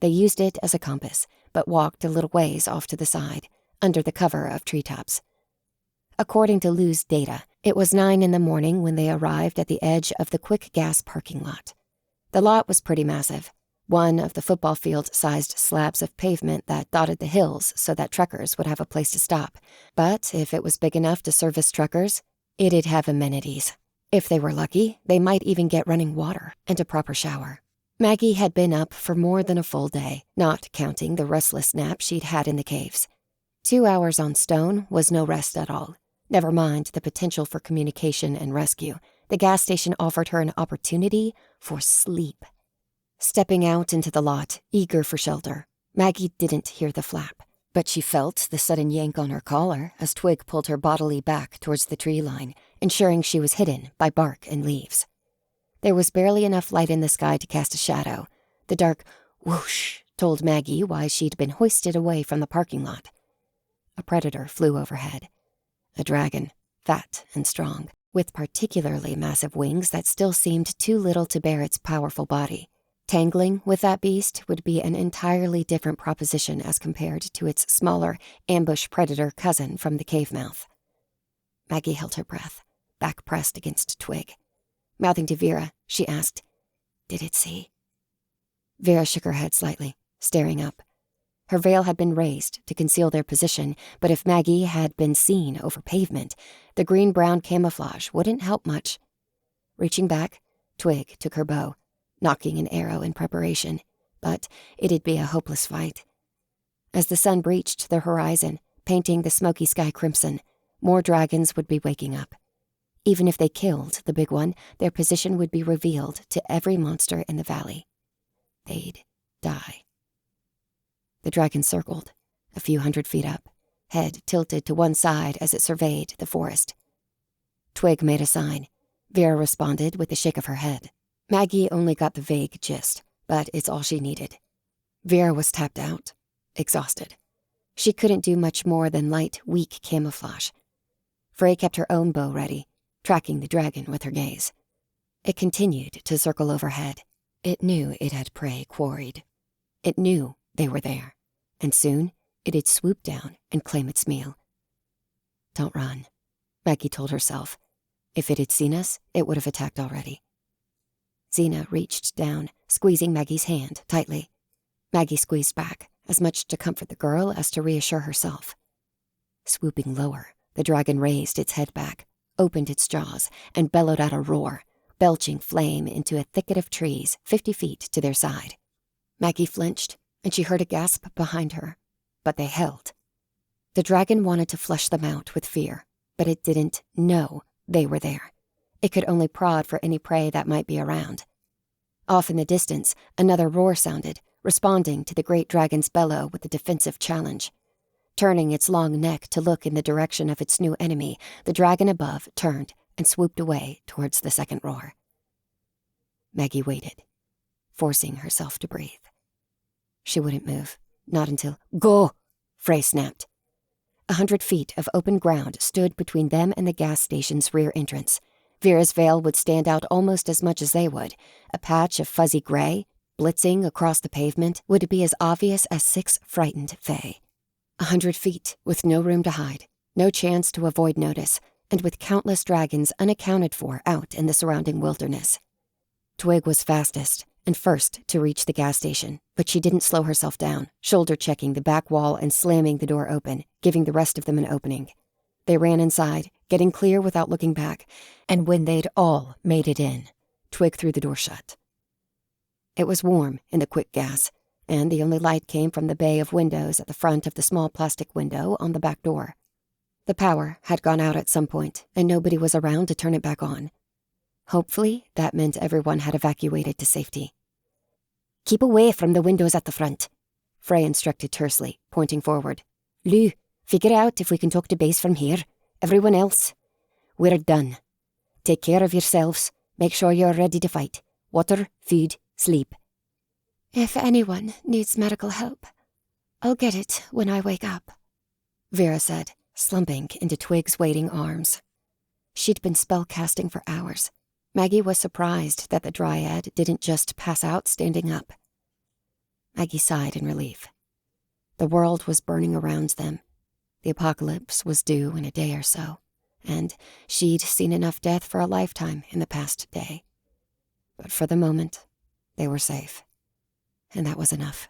They used it as a compass, but walked a little ways off to the side, under the cover of treetops. According to Lou's data, it was 9 in the morning when they arrived at the edge of the quick gas parking lot. The lot was pretty massive, one of the football field-sized slabs of pavement that dotted the hills so that truckers would have a place to stop. But if it was big enough to service truckers, it'd have amenities. If they were lucky, they might even get running water and a proper shower. Maggie had been up for more than a full day, not counting the restless nap she'd had in the caves. 2 hours on stone was no rest at all. Never mind the potential for communication and rescue. The gas station offered her an opportunity for sleep. Stepping out into the lot, eager for shelter, Maggie didn't hear the flap, but she felt the sudden yank on her collar as Twig pulled her bodily back towards the tree line, ensuring she was hidden by bark and leaves. There was barely enough light in the sky to cast a shadow. The dark whoosh told Maggie why she'd been hoisted away from the parking lot. A predator flew overhead. A dragon, fat and strong, with particularly massive wings that still seemed too little to bear its powerful body. Tangling with that beast would be an entirely different proposition as compared to its smaller ambush predator cousin from the cave mouth. Maggie held her breath, back pressed against Twig. Mouthing to Vera, she asked, "Did it see?" Vera shook her head slightly, staring up. Her veil had been raised to conceal their position, but if Maggie had been seen over pavement, the green-brown camouflage wouldn't help much. Reaching back, Twig took her bow, nocking an arrow in preparation, but it'd be a hopeless fight. As the sun breached the horizon, painting the smoky sky crimson, more dragons would be waking up. Even if they killed the big one, their position would be revealed to every monster in the valley. They'd die. The dragon circled, a few 100 feet up, head tilted to one side as it surveyed the forest. Twig made a sign. Vera responded with a shake of her head. Maggie only got the vague gist, but it's all she needed. Vera was tapped out, exhausted. She couldn't do much more than light, weak camouflage. Frey kept her own bow ready, tracking the dragon with her gaze. It continued to circle overhead. It knew it had prey quarried. It knew they were there, and soon it'd swoop down and claim its meal. "Don't run," Maggie told herself. If it had seen us, it would have attacked already. Xena reached down, squeezing Maggie's hand tightly. Maggie squeezed back, as much to comfort the girl as to reassure herself. Swooping lower, the dragon raised its head back, opened its jaws, and bellowed out a roar, belching flame into a thicket of trees 50 feet to their side. Maggie flinched, and she heard a gasp behind her, but they held. The dragon wanted to flush them out with fear, but it didn't know they were there. It could only prod for any prey that might be around. Off in the distance, another roar sounded, responding to the great dragon's bellow with a defensive challenge. Turning its long neck to look in the direction of its new enemy, the dragon above turned and swooped away towards the second roar. Maggie waited, forcing herself to breathe. She wouldn't move, not until, "Go!" Frey snapped. 100 feet of open ground stood between them and the gas station's rear entrance. Vera's veil would stand out almost as much as they would. A patch of fuzzy gray, blitzing across the pavement, would be as obvious as 6 frightened fae. 100 feet, with no room to hide, no chance to avoid notice, and with countless dragons unaccounted for out in the surrounding wilderness. Twig was fastest and first to reach the gas station, but she didn't slow herself down, shoulder-checking the back wall and slamming the door open, giving the rest of them an opening. They ran inside, getting clear without looking back, and when they'd all made it in, Twig threw the door shut. It was warm in the quick gas, and the only light came from the bay of windows at the front of the small plastic window on the back door. The power had gone out at some point, and nobody was around to turn it back on. Hopefully, that meant everyone had evacuated to safety. "Keep away from the windows at the front," Frey instructed tersely, pointing forward. "Lou, figure out if we can talk to base from here. Everyone else, we're done. Take care of yourselves. Make sure you're ready to fight. Water, food, sleep." "If anyone needs medical help, I'll get it when I wake up," Vera said, slumping into Twig's waiting arms. She'd been spellcasting for hours. Maggie was surprised that the dryad didn't just pass out standing up. Maggie sighed in relief. The world was burning around them. The apocalypse was due in a day or so, and she'd seen enough death for a lifetime in the past day. But for the moment, they were safe, and that was enough.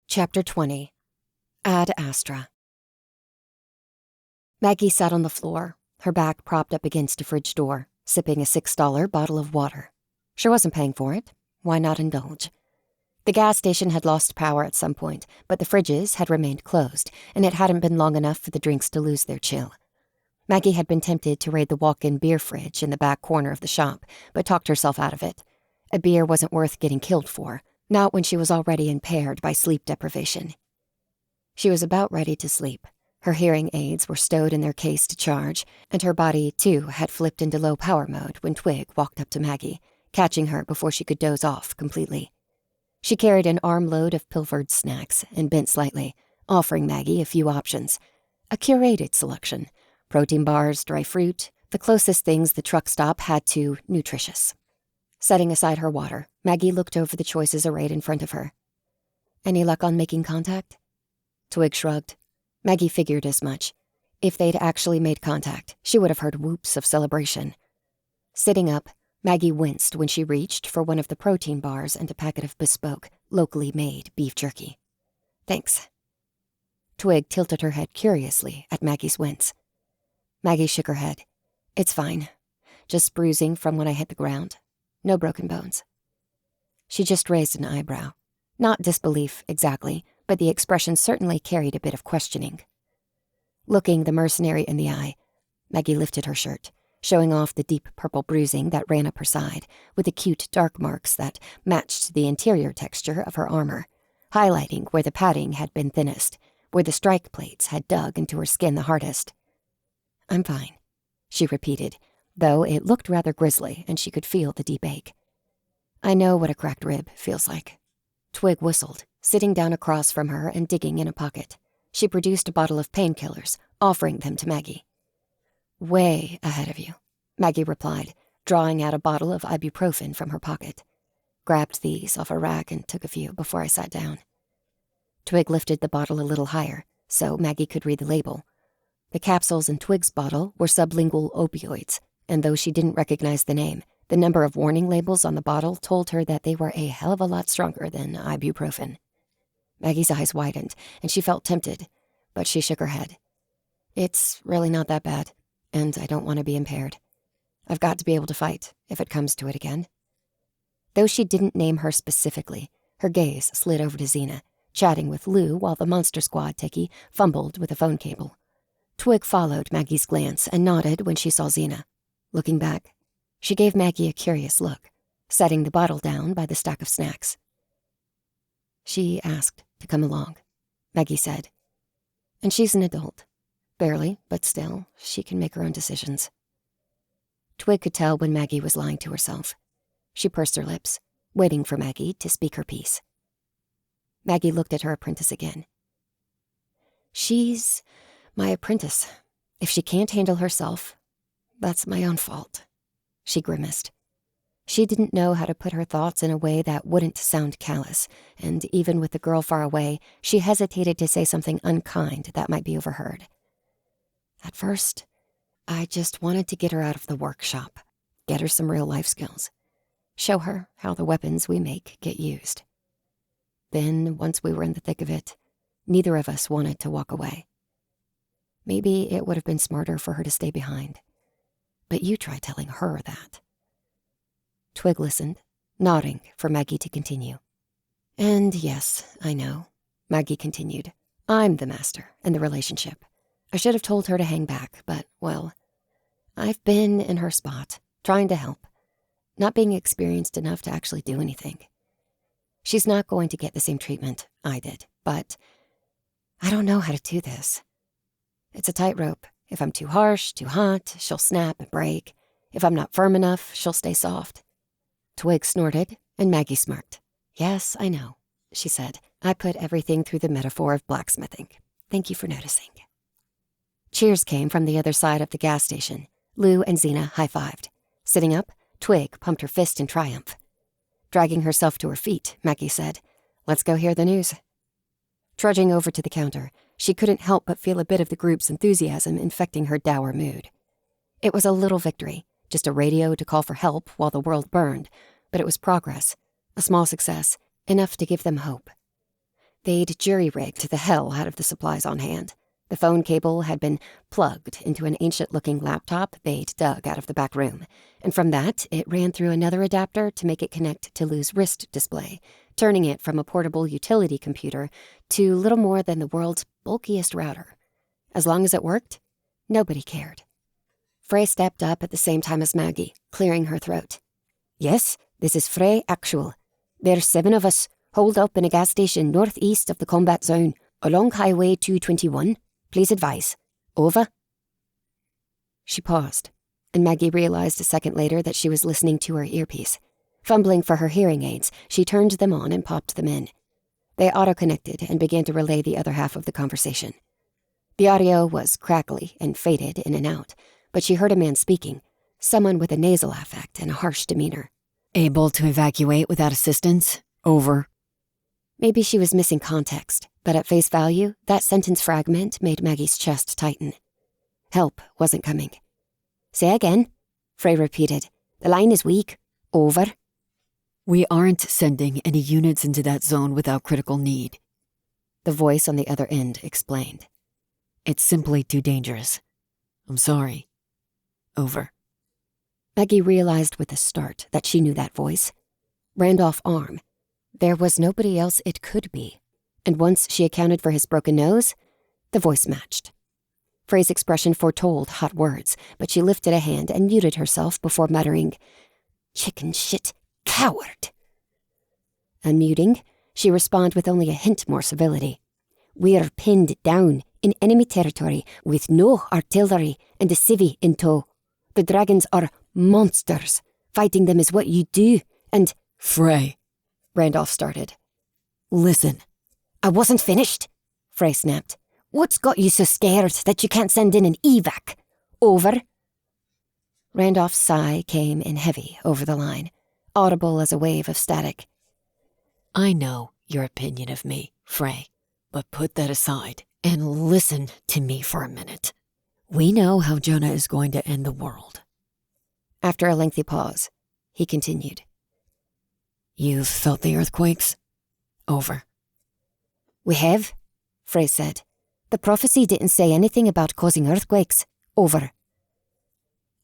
Chapter 20. Ad Astra. Maggie sat on the floor, her back propped up against a fridge door, sipping a $6 bottle of water. She wasn't paying for it. Why not indulge? The gas station had lost power at some point, but the fridges had remained closed, and it hadn't been long enough for the drinks to lose their chill. Maggie had been tempted to raid the walk-in beer fridge in the back corner of the shop, but talked herself out of it. A beer wasn't worth getting killed for, not when she was already impaired by sleep deprivation. She was about ready to sleep. Her hearing aids were stowed in their case to charge, and her body, too, had flipped into low power mode when Twig walked up to Maggie, catching her before she could doze off completely. She carried an armload of pilfered snacks and bent slightly, offering Maggie a few options. A curated selection. Protein bars, dry fruit, the closest things the truck stop had to nutritious. Setting aside her water, Maggie looked over the choices arrayed in front of her. "Any luck on making contact?" Twig shrugged. Maggie figured as much. If they'd actually made contact, she would have heard whoops of celebration. Sitting up, Maggie winced when she reached for one of the protein bars and a packet of bespoke, locally made beef jerky. "Thanks." Twig tilted her head curiously at Maggie's wince. Maggie shook her head. "It's fine. Just bruising from when I hit the ground. No broken bones." She just raised an eyebrow. Not disbelief, exactly, but the expression certainly carried a bit of questioning. Looking the mercenary in the eye, Maggie lifted her shirt, showing off the deep purple bruising that ran up her side, with the cute dark marks that matched the interior texture of her armor, highlighting where the padding had been thinnest, where the strike plates had dug into her skin the hardest. "I'm fine," she repeated, though it looked rather grisly and she could feel the deep ache. "I know what a cracked rib feels like." Twig whistled, sitting down across from her and digging in a pocket. She produced a bottle of painkillers, offering them to Maggie. "Way ahead of you," Maggie replied, drawing out a bottle of ibuprofen from her pocket. "Grabbed these off a rack and took a few before I sat down." Twig lifted the bottle a little higher, so Maggie could read the label. The capsules in Twig's bottle were sublingual opioids, and though she didn't recognize the name, the number of warning labels on the bottle told her that they were a hell of a lot stronger than ibuprofen. Maggie's eyes widened, and she felt tempted, but she shook her head. It's really not that bad, and I don't want to be impaired. I've got to be able to fight, if it comes to it again. Though she didn't name her specifically, her gaze slid over to Xena, chatting with Lou while the Monster Squad techie fumbled with a phone cable. Twig followed Maggie's glance and nodded when she saw Xena. Looking back, she gave Maggie a curious look, setting the bottle down by the stack of snacks. She asked to come along, Maggie said. And she's an adult. Barely, but still, she can make her own decisions. Twig could tell when Maggie was lying to herself. She pursed her lips, waiting for Maggie to speak her piece. Maggie looked at her apprentice again. She's my apprentice. If she can't handle herself, that's my own fault. She grimaced. She didn't know how to put her thoughts in a way that wouldn't sound callous, and even with the girl far away, she hesitated to say something unkind that might be overheard. At first, I just wanted to get her out of the workshop, get her some real life skills, show her how the weapons we make get used. Then, once we were in the thick of it, neither of us wanted to walk away. Maybe it would have been smarter for her to stay behind. But you try telling her that. Twig listened, nodding for Maggie to continue. And yes, I know, Maggie continued. I'm the master in the relationship. I should have told her to hang back, but, well, I've been in her spot, trying to help, not being experienced enough to actually do anything. She's not going to get the same treatment I did, but I don't know how to do this. It's a tightrope. If I'm too harsh, too hot, she'll snap and break. If I'm not firm enough, she'll stay soft. Twig snorted, and Maggie smirked. Yes, I know, she said. I put everything through the metaphor of blacksmithing. Thank you for noticing. Cheers came from the other side of the gas station. Lou and Xena high-fived. Sitting up, Twig pumped her fist in triumph. Dragging herself to her feet, Maggie said, Let's go hear the news. Trudging over to the counter, she couldn't help but feel a bit of the group's enthusiasm infecting her dour mood. It was a little victory, just a radio to call for help while the world burned, but it was progress, a small success, enough to give them hope. They'd jury-rigged the hell out of the supplies on hand. The phone cable had been plugged into an ancient-looking laptop they'd dug out of the back room, and from that, it ran through another adapter to make it connect to Lou's wrist display, turning it from a portable utility computer to little more than the world's bulkiest router. As long as it worked, nobody cared. Frey stepped up at the same time as Maggie, clearing her throat. Yes, this is Frey Actual. There's 7 of us, holed up in a gas station northeast of the combat zone, along Highway 221. Please advise. Over. She paused, and Maggie realized a second later that she was listening to her earpiece. Fumbling for her hearing aids, she turned them on and popped them in. They auto-connected and began to relay the other half of the conversation. The audio was crackly and faded in and out, but she heard a man speaking, someone with a nasal affect and a harsh demeanor. Able to evacuate without assistance? Over. Maybe she was missing context, but at face value, that sentence fragment made Maggie's chest tighten. Help wasn't coming. Say again, Frey repeated. The line is weak. Over. We aren't sending any units into that zone without critical need. The voice on the other end explained. It's simply too dangerous. I'm sorry. Over. Maggie realized with a start that she knew that voice. Randolph Arm. There was nobody else it could be. And once she accounted for his broken nose, the voice matched. Frey's expression foretold hot words, but she lifted a hand and muted herself before muttering, Chicken shit coward. Unmuting, she responded with only a hint more civility. We're pinned down in enemy territory with no artillery and a civvy in tow. The dragons are monsters. Fighting them is what you do, and— Frey, Randolph started. Listen. I wasn't finished, Frey snapped. What's got you so scared that you can't send in an evac? Over. Randolph's sigh came in heavy over the line, audible as a wave of static. I know your opinion of me, Frey, but put that aside and listen to me for a minute. We know how Jonah is going to end the world. After a lengthy pause, he continued. You've felt the earthquakes? Over. We have, Frey said. The prophecy didn't say anything about causing earthquakes. Over.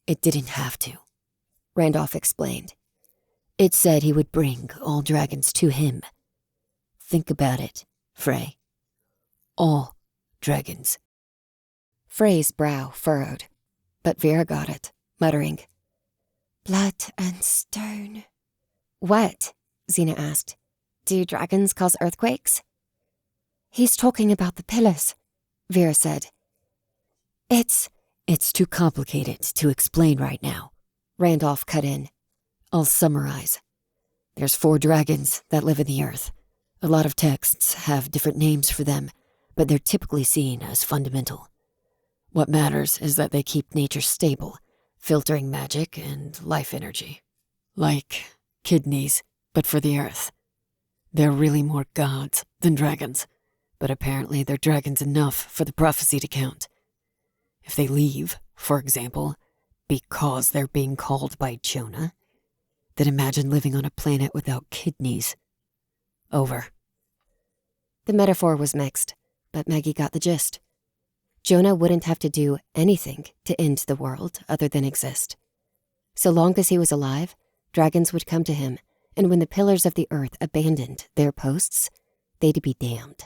It didn't have to, Randolph explained. It said he would bring all dragons to him. Think about it, Frey. All dragons. Frey's brow furrowed, but Vera got it, muttering, Blood and stone. What? Xena asked. Do dragons cause earthquakes? He's talking about the pillars, Vera said. It's too complicated to explain right now, Randolph cut in. I'll summarize. There's 4 dragons that live in the earth. A lot of texts have different names for them, but they're typically seen as fundamental. What matters is that they keep nature stable, filtering magic and life energy. Like kidneys, but for the earth. They're really more gods than dragons, but apparently they're dragons enough for the prophecy to count. If they leave, for example, because they're being called by Jonah, then imagine living on a planet without kidneys. Over. The metaphor was mixed, but Maggie got the gist. Jonah wouldn't have to do anything to end the world other than exist. So long as he was alive, dragons would come to him, and when the pillars of the earth abandoned their posts, they'd be damned.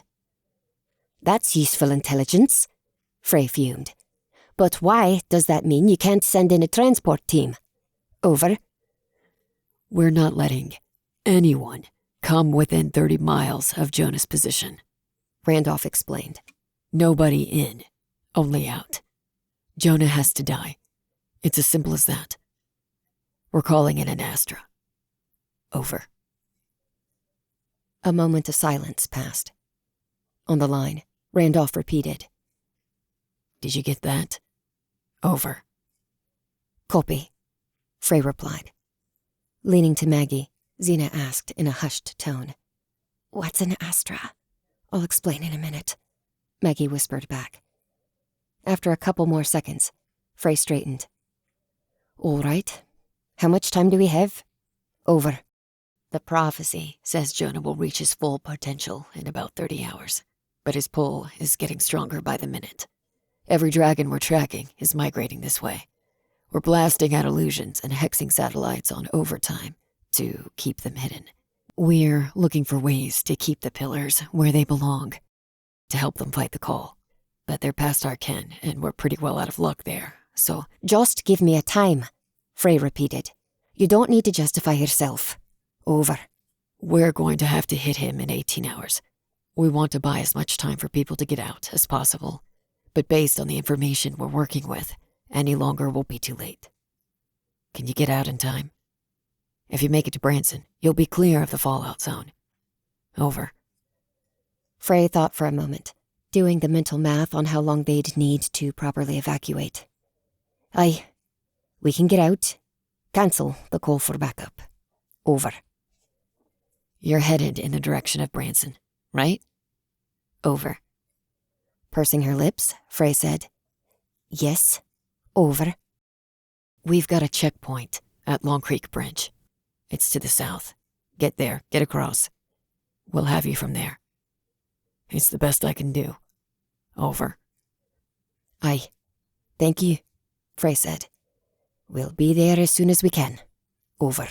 That's useful intelligence, Frey fumed. But why does that mean you can't send in a transport team? Over. We're not letting anyone come within 30 miles of Jonah's position, Randolph explained. Nobody in, only out. Jonah has to die. It's as simple as that. We're calling it an Astra. Over. A moment of silence passed. On the line, Randolph repeated. Did you get that? Over. Copy, Frey replied. Leaning to Maggie, Xena asked in a hushed tone. What's an Astra? I'll explain in a minute, Maggie whispered back. After a couple more seconds, Frey straightened. All right. How much time do we have? Over. The prophecy says Jonah will reach his full potential in about 30 hours, but his pull is getting stronger by the minute. Every dragon we're tracking is migrating this way. We're blasting out illusions and hexing satellites on overtime to keep them hidden. We're looking for ways to keep the pillars where they belong, to help them fight the call. But they're past our ken, and we're pretty well out of luck there, so... Just give me a time, Frey repeated. You don't need to justify yourself. Over. We're going to have to hit him in 18 hours. We want to buy as much time for people to get out as possible, but based on the information we're working with, any longer will be too late. Can you get out in time? If you make it to Branson, you'll be clear of the fallout zone. Over. Frey thought for a moment, doing the mental math on how long they'd need to properly evacuate. Aye. We can get out. Cancel the call for backup. Over. You're headed in the direction of Branson, right? Over. Pursing her lips, Frey said, Yes. Over. We've got a checkpoint at Long Creek Bridge. It's to the south. Get there, get across. We'll have you from there. It's the best I can do. Over. Aye. Thank you, Frey said. We'll be there as soon as we can. Over.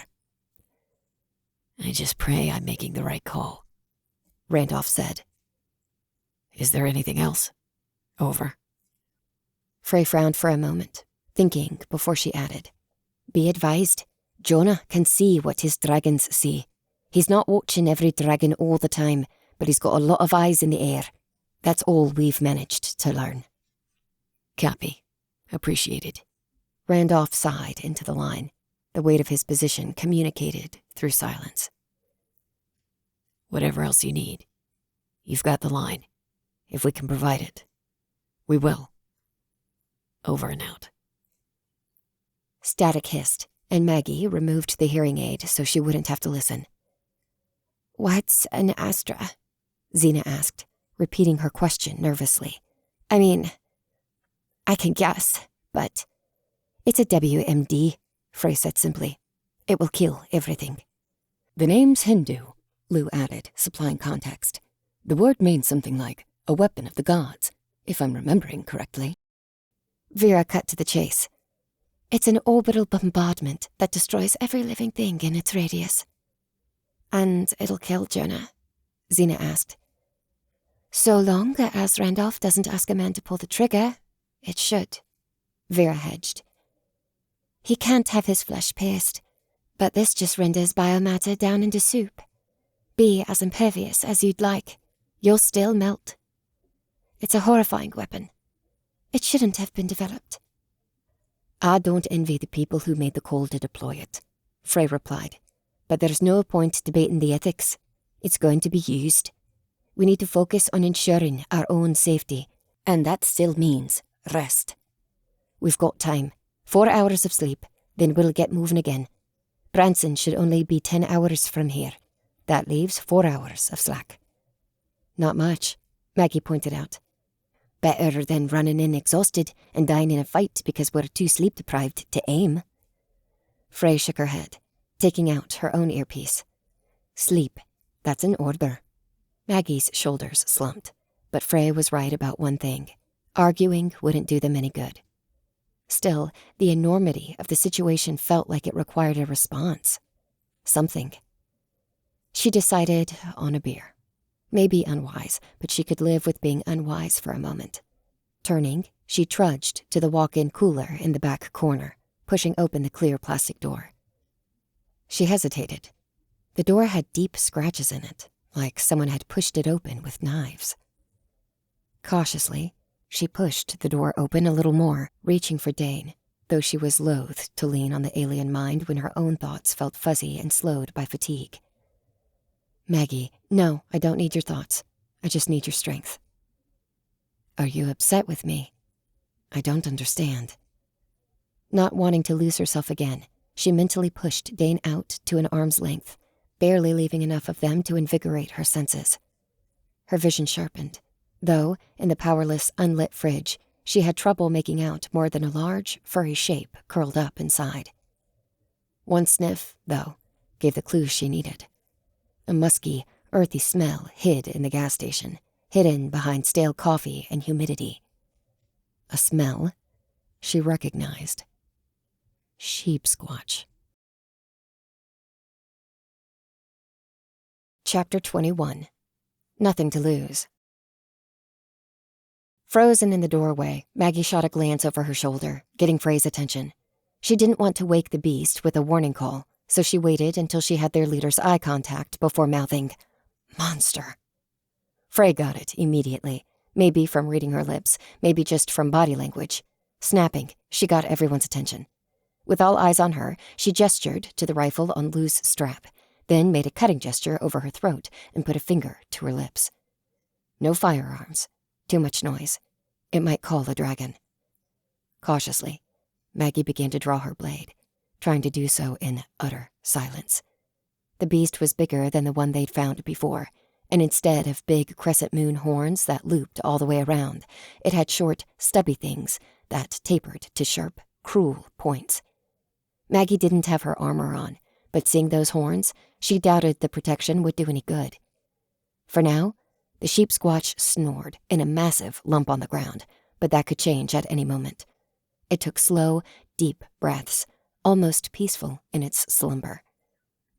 I just pray I'm making the right call, Randolph said. Is there anything else? Over. Frey frowned for a moment, thinking before she added. Be advised, Jonah can see what his dragons see. He's not watching every dragon all the time, but he's got a lot of eyes in the air. That's all we've managed to learn. Copy. Appreciated. Randolph sighed into the line, the weight of his position communicated through silence. Whatever else you need, you've got the line. If we can provide it, we will. Over and out. Static hissed, and Maggie removed the hearing aid so she wouldn't have to listen. What's an Astra? Xena asked, repeating her question nervously. I mean... I can guess, but it's a WMD, Frey said simply. It will kill everything. The name's Hindu, Lou added, supplying context. The word means something like a weapon of the gods, if I'm remembering correctly. Vera cut to the chase. It's an orbital bombardment that destroys every living thing in its radius. And it'll kill Jonah? Xena asked. So long as Randolph doesn't ask a man to pull the trigger, it should. Vera hedged. He can't have his flesh pierced, but this just renders biomatter down into soup. Be as impervious as you'd like. You'll still melt. It's a horrifying weapon. It shouldn't have been developed. I don't envy the people who made the call to deploy it, Frey replied. But there's no point debating the ethics. It's going to be used. We need to focus on ensuring our own safety, and that still means rest. We've got time. 4 hours of sleep, then we'll get moving again. Branson should only be 10 hours from here. That leaves 4 hours of slack. Not much, Maggie pointed out. Better than running in exhausted and dying in a fight because we're too sleep-deprived to aim. Frey shook her head, taking out her own earpiece. Sleep, that's an order. Maggie's shoulders slumped, but Frey was right about one thing. Arguing wouldn't do them any good. Still, the enormity of the situation felt like it required a response. Something. She decided on a beer. Maybe unwise, but she could live with being unwise for a moment. Turning, she trudged to the walk-in cooler in the back corner, pushing open the clear plastic door. She hesitated. The door had deep scratches in it, like someone had pushed it open with knives. Cautiously, she pushed the door open a little more, reaching for Dane, though she was loath to lean on the alien mind when her own thoughts felt fuzzy and slowed by fatigue. Maggie, no, I don't need your thoughts. I just need your strength. Are you upset with me? I don't understand. Not wanting to lose herself again, she mentally pushed Dane out to an arm's length, barely leaving enough of them to invigorate her senses. Her vision sharpened, though, in the powerless, unlit fridge, she had trouble making out more than a large, furry shape curled up inside. One sniff, though, gave the clue she needed. A musky, earthy smell hid in the gas station, hidden behind stale coffee and humidity. A smell she recognized. Sheep squatch. Chapter 21. Nothing to lose. Frozen in the doorway, Maggie shot a glance over her shoulder, getting Frey's attention. She didn't want to wake the beast with a warning call, so she waited until she had their leader's eye contact before mouthing, "Monster." Frey got it immediately, maybe from reading her lips, maybe just from body language. Snapping, she got everyone's attention. With all eyes on her, she gestured to the rifle on Lou's strap, then made a cutting gesture over her throat and put a finger to her lips. No firearms. Too much noise. It might call a dragon. Cautiously, Maggie began to draw her blade, trying to do so in utter silence. The beast was bigger than the one they'd found before, and instead of big crescent moon horns that looped all the way around, it had short, stubby things that tapered to sharp, cruel points. Maggie didn't have her armor on, but seeing those horns, she doubted the protection would do any good. For now, the sheep squatch snored in a massive lump on the ground, but that could change at any moment. It took slow, deep breaths, almost peaceful in its slumber.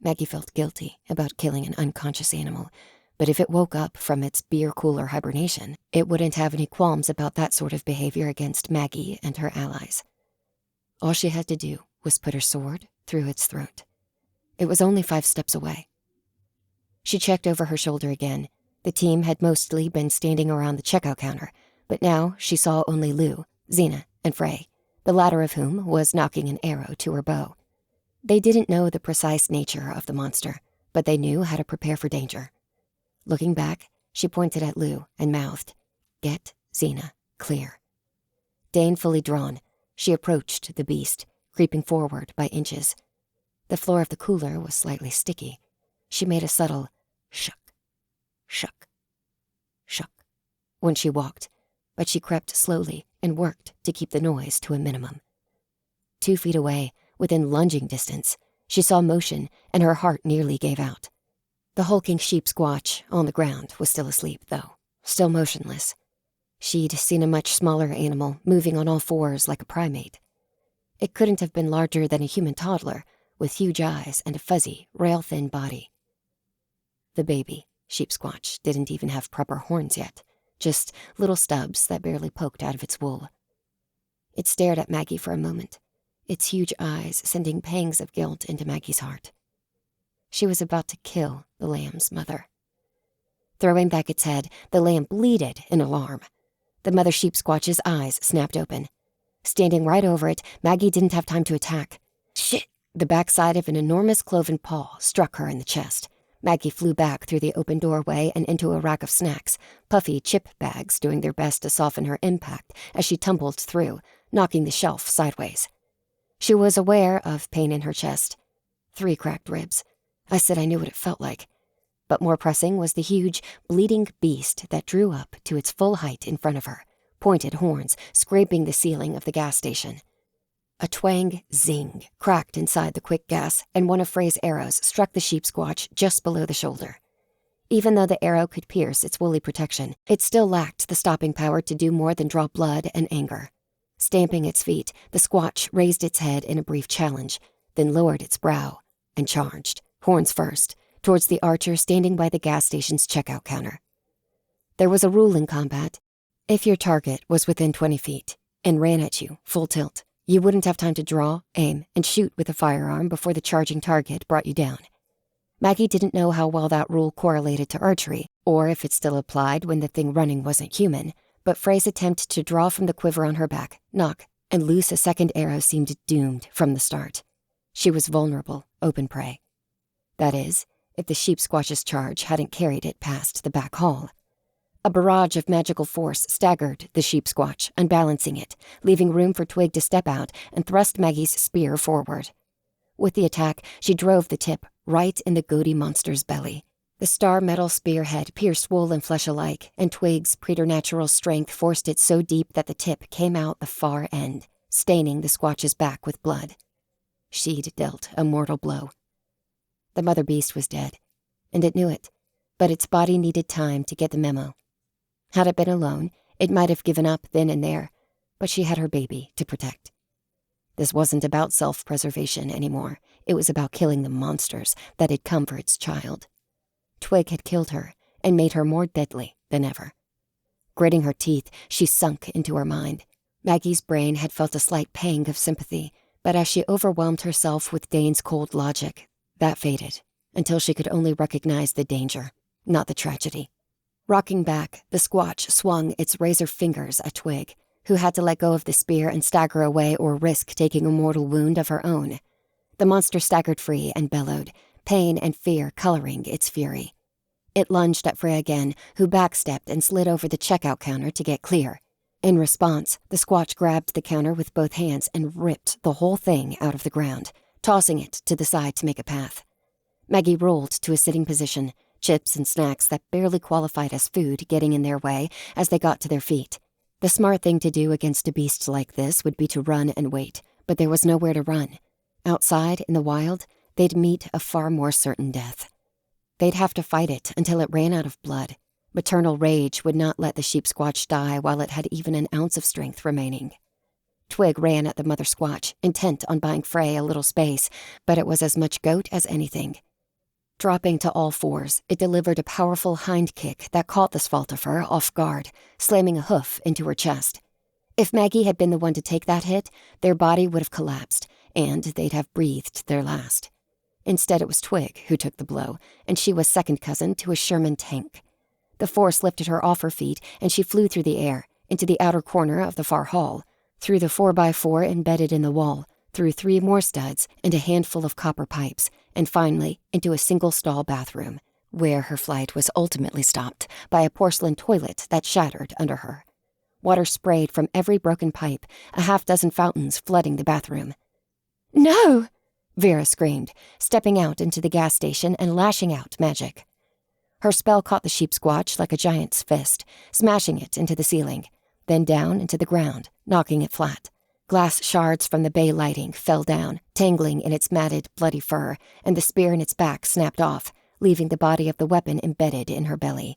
Maggie felt guilty about killing an unconscious animal, but if it woke up from its beer-cooler hibernation, it wouldn't have any qualms about that sort of behavior against Maggie and her allies. All she had to do was put her sword through its throat. It was only 5 steps away. She checked over her shoulder again. The team had mostly been standing around the checkout counter, but now she saw only Lou, Xena, and Frey, the latter of whom was knocking an arrow to her bow. They didn't know the precise nature of the monster, but they knew how to prepare for danger. Looking back, she pointed at Lou and mouthed, "Get Xena clear." Dane fully drawn, she approached the beast, creeping forward by inches. The floor of the cooler was slightly sticky. She made a subtle shuck, shuck, shuck when she walked, but she crept slowly and worked to keep the noise to a minimum. 2 feet away, within lunging distance, she saw motion and her heart nearly gave out. The hulking sheep squatch on the ground was still asleep, though, still motionless. She'd seen a much smaller animal moving on all fours like a primate. It couldn't have been larger than a human toddler, with huge eyes and a fuzzy, rail-thin body. The baby sheep squatch didn't even have proper horns yet, just little stubs that barely poked out of its wool. It stared at Maggie for a moment, its huge eyes sending pangs of guilt into Maggie's heart. She was about to kill the lamb's mother. Throwing back its head, the lamb bleated in alarm. The mother sheep squatch's eyes snapped open. Standing right over it, Maggie didn't have time to attack. Shit! The backside of an enormous cloven paw struck her in the chest. Maggie flew back through the open doorway and into a rack of snacks, puffy chip bags doing their best to soften her impact as she tumbled through, knocking the shelf sideways. She was aware of pain in her chest. 3 cracked ribs. I said I knew what it felt like. But more pressing was the huge, bleeding beast that drew up to its full height in front of her, pointed horns scraping the ceiling of the gas station. A twang zing cracked inside the quick gas, and one of Frey's arrows struck the sheep squatch just below the shoulder. Even though the arrow could pierce its woolly protection, it still lacked the stopping power to do more than draw blood and anger. Stamping its feet, the squatch raised its head in a brief challenge, then lowered its brow and charged, horns first, towards the archer standing by the gas station's checkout counter. There was a rule in combat. If your target was within 20 feet and ran at you full tilt, you wouldn't have time to draw, aim, and shoot with a firearm before the charging target brought you down. Maggie didn't know how well that rule correlated to archery, or if it still applied when the thing running wasn't human, but Frey's attempt to draw from the quiver on her back, knock, and loose a second arrow seemed doomed from the start. She was vulnerable, open prey. That is, if the sheep squatch's charge hadn't carried it past the back hall. A barrage of magical force staggered the sheep squatch, unbalancing it, leaving room for Twig to step out and thrust Maggie's spear forward. With the attack, she drove the tip right in the goaty monster's belly. The star metal spearhead pierced wool and flesh alike, and Twig's preternatural strength forced it so deep that the tip came out the far end, staining the squatch's back with blood. She'd dealt a mortal blow. The mother beast was dead, and it knew it, but its body needed time to get the memo. Had it been alone, it might have given up then and there, but she had her baby to protect. This wasn't about self-preservation anymore. It was about killing the monsters that had come for its child. Twig had killed her and made her more deadly than ever. Gritting her teeth, she sunk into her mind. Maggie's brain had felt a slight pang of sympathy, but as she overwhelmed herself with Dane's cold logic, that faded, until she could only recognize the danger, not the tragedy. Rocking back, the squatch swung its razor fingers at Twig, who had to let go of the spear and stagger away or risk taking a mortal wound of her own. The monster staggered free and bellowed, pain and fear coloring its fury. It lunged at Frey again, who backstepped and slid over the checkout counter to get clear. In response, the squatch grabbed the counter with both hands and ripped the whole thing out of the ground, tossing it to the side to make a path. Maggie rolled to a sitting position, chips and snacks that barely qualified as food getting in their way as they got to their feet. The smart thing to do against a beast like this would be to run and wait, but there was nowhere to run. Outside, in the wild, they'd meet a far more certain death. They'd have to fight it until it ran out of blood. Maternal rage would not let the sheep squatch die while it had even an ounce of strength remaining. Twig ran at the mother squatch, intent on buying Frey a little space, but it was as much goat as anything. Dropping to all fours, it delivered a powerful hind kick that caught the Svaltifer off guard, slamming a hoof into her chest. If Maggie had been the one to take that hit, their body would have collapsed, and they'd have breathed their last. Instead, it was Twig who took the blow, and she was second cousin to a Sherman tank. The force lifted her off her feet, and she flew through the air, into the outer corner of the far hall, through the 4x4 embedded in the wall, through 3 more studs and a handful of copper pipes, and finally into a single-stall bathroom, where her flight was ultimately stopped by a porcelain toilet that shattered under her. Water sprayed from every broken pipe, a half-dozen fountains flooding the bathroom. "No!" Vera screamed, stepping out into the gas station and lashing out magic. Her spell caught the sheep squatch like a giant's fist, smashing it into the ceiling. then down into the ground, knocking it flat. Glass shards from the bay lighting fell down, tangling in its matted, bloody fur, and the spear in its back snapped off, leaving the body of the weapon embedded in her belly.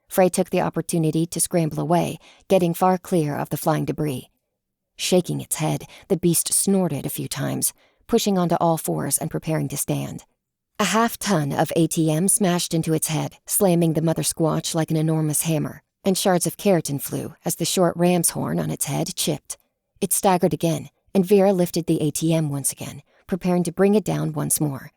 Frey took the opportunity to scramble away, getting far clear of the flying debris. Shaking its head, the beast snorted a few times, pushing onto all fours and preparing to stand. A half-ton of ATM smashed into its head, slamming the mother squatch like an enormous hammer, and shards of keratin flew as the short ram's horn on its head chipped. It staggered again, and Vera lifted the ATM once again, preparing to bring it down once more.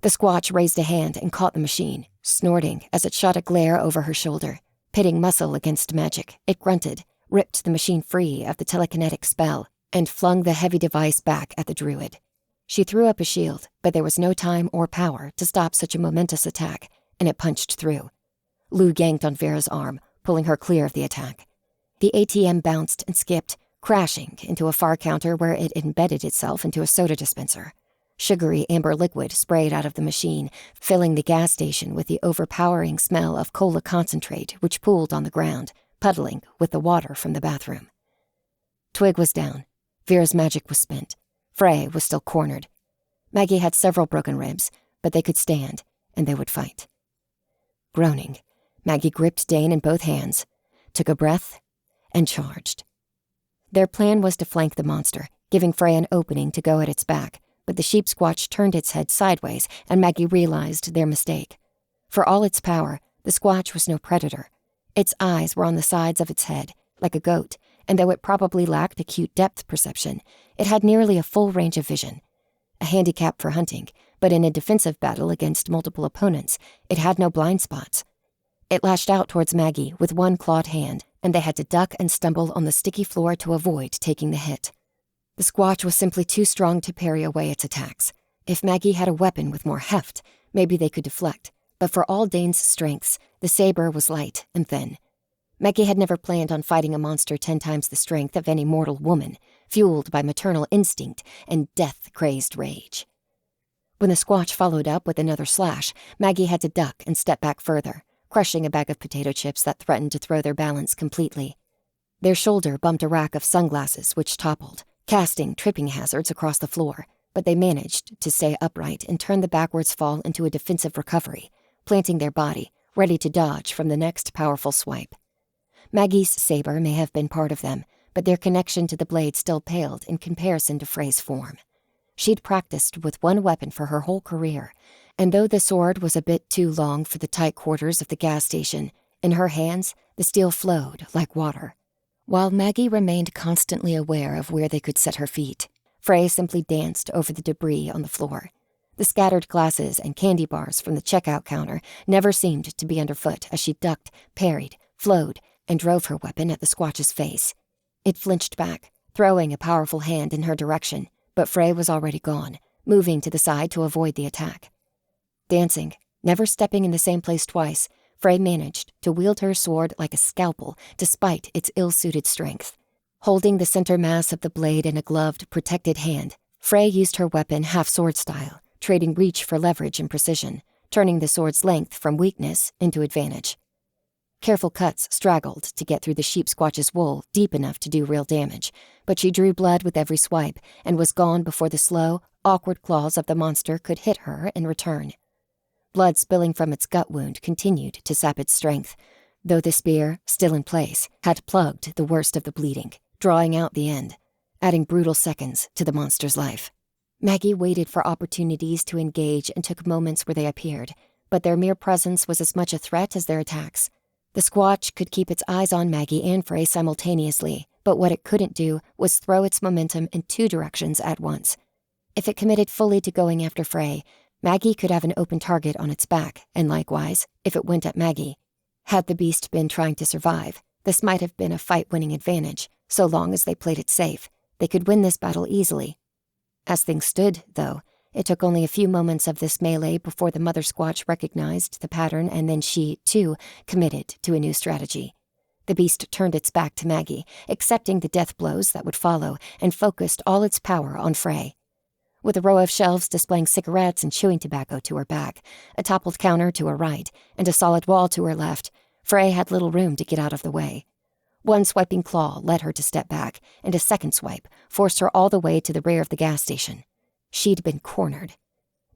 The squatch raised a hand and caught the machine, snorting as it shot a glare over her shoulder. Pitting muscle against magic, it grunted, ripped the machine free of the telekinetic spell, and flung the heavy device back at the druid. She threw up a shield, but there was no time or power to stop such a momentous attack, and it punched through. Lou yanked on Vera's arm, pulling her clear of the attack. The ATM bounced and skipped, crashing into a far counter where it embedded itself into a soda dispenser. Sugary amber liquid sprayed out of the machine, filling the gas station with the overpowering smell of cola concentrate which pooled on the ground, puddling with the water from the bathroom. Twig was down. Vera's magic was spent. Frey was still cornered. Maggie had several broken ribs, but they could stand, and they would fight. Groaning, Maggie gripped Dane in both hands, took a breath, and charged. Their plan was to flank the monster, giving Frey an opening to go at its back, but the sheep squatch turned its head sideways, and Maggie realized their mistake. For all its power, the squatch was no predator. Its eyes were on the sides of its head, like a goat, and though it probably lacked acute depth perception, it had nearly a full range of vision. A handicap for hunting, but in a defensive battle against multiple opponents, it had no blind spots. It lashed out towards Maggie with one clawed hand, and they had to duck and stumble on the sticky floor to avoid taking the hit. The squatch was simply too strong to parry away its attacks. If Maggie had a weapon with more heft, maybe they could deflect, but for all Dane's strengths, the saber was light and thin. Maggie had never planned on fighting a monster 10 times the strength of any mortal woman, fueled by maternal instinct and death-crazed rage. When the squatch followed up with another slash, Maggie had to duck and step back further, crushing a bag of potato chips that threatened to throw their balance completely. Their shoulder bumped a rack of sunglasses which toppled, casting tripping hazards across the floor, but they managed to stay upright and turn the backwards fall into a defensive recovery, planting their body, ready to dodge from the next powerful swipe. Maggie's saber may have been part of them, but their connection to the blade still paled in comparison to Frey's form. She'd practiced with one weapon for her whole career, and though the sword was a bit too long for the tight quarters of the gas station, in her hands the steel flowed like water. While Maggie remained constantly aware of where they could set her feet, Frey simply danced over the debris on the floor. The scattered glasses and candy bars from the checkout counter never seemed to be underfoot as she ducked, parried, flowed, and drove her weapon at the squatch's face. It flinched back, throwing a powerful hand in her direction, but Frey was already gone, moving to the side to avoid the attack. Dancing, never stepping in the same place twice, Frey managed to wield her sword like a scalpel despite its ill-suited strength. Holding the center mass of the blade in a gloved, protected hand, Frey used her weapon half-sword style, trading reach for leverage and precision, turning the sword's length from weakness into advantage. Careful cuts straggled to get through the sheep squatch's wool deep enough to do real damage, but she drew blood with every swipe and was gone before the slow, awkward claws of the monster could hit her in return. Blood spilling from its gut wound continued to sap its strength, though the spear, still in place, had plugged the worst of the bleeding, drawing out the end, adding brutal seconds to the monster's life. Maggie waited for opportunities to engage and took moments where they appeared, but their mere presence was as much a threat as their attacks. The squatch could keep its eyes on Maggie and Frey simultaneously, but what it couldn't do was throw its momentum in 2 directions at once. If it committed fully to going after Frey, Maggie could have an open target on its back, and likewise, if it went at Maggie. Had the beast been trying to survive, this might have been a fight-winning advantage, so long as they played it safe. They could win this battle easily. As things stood, though, it took only a few moments of this melee before the mother squatch recognized the pattern, and then she, too, committed to a new strategy. The beast turned its back to Maggie, accepting the death blows that would follow, and focused all its power on Frey. With a row of shelves displaying cigarettes and chewing tobacco to her back, a toppled counter to her right, and a solid wall to her left, Frey had little room to get out of the way. One swiping claw led her to step back, and a second swipe forced her all the way to the rear of the gas station. She'd been cornered.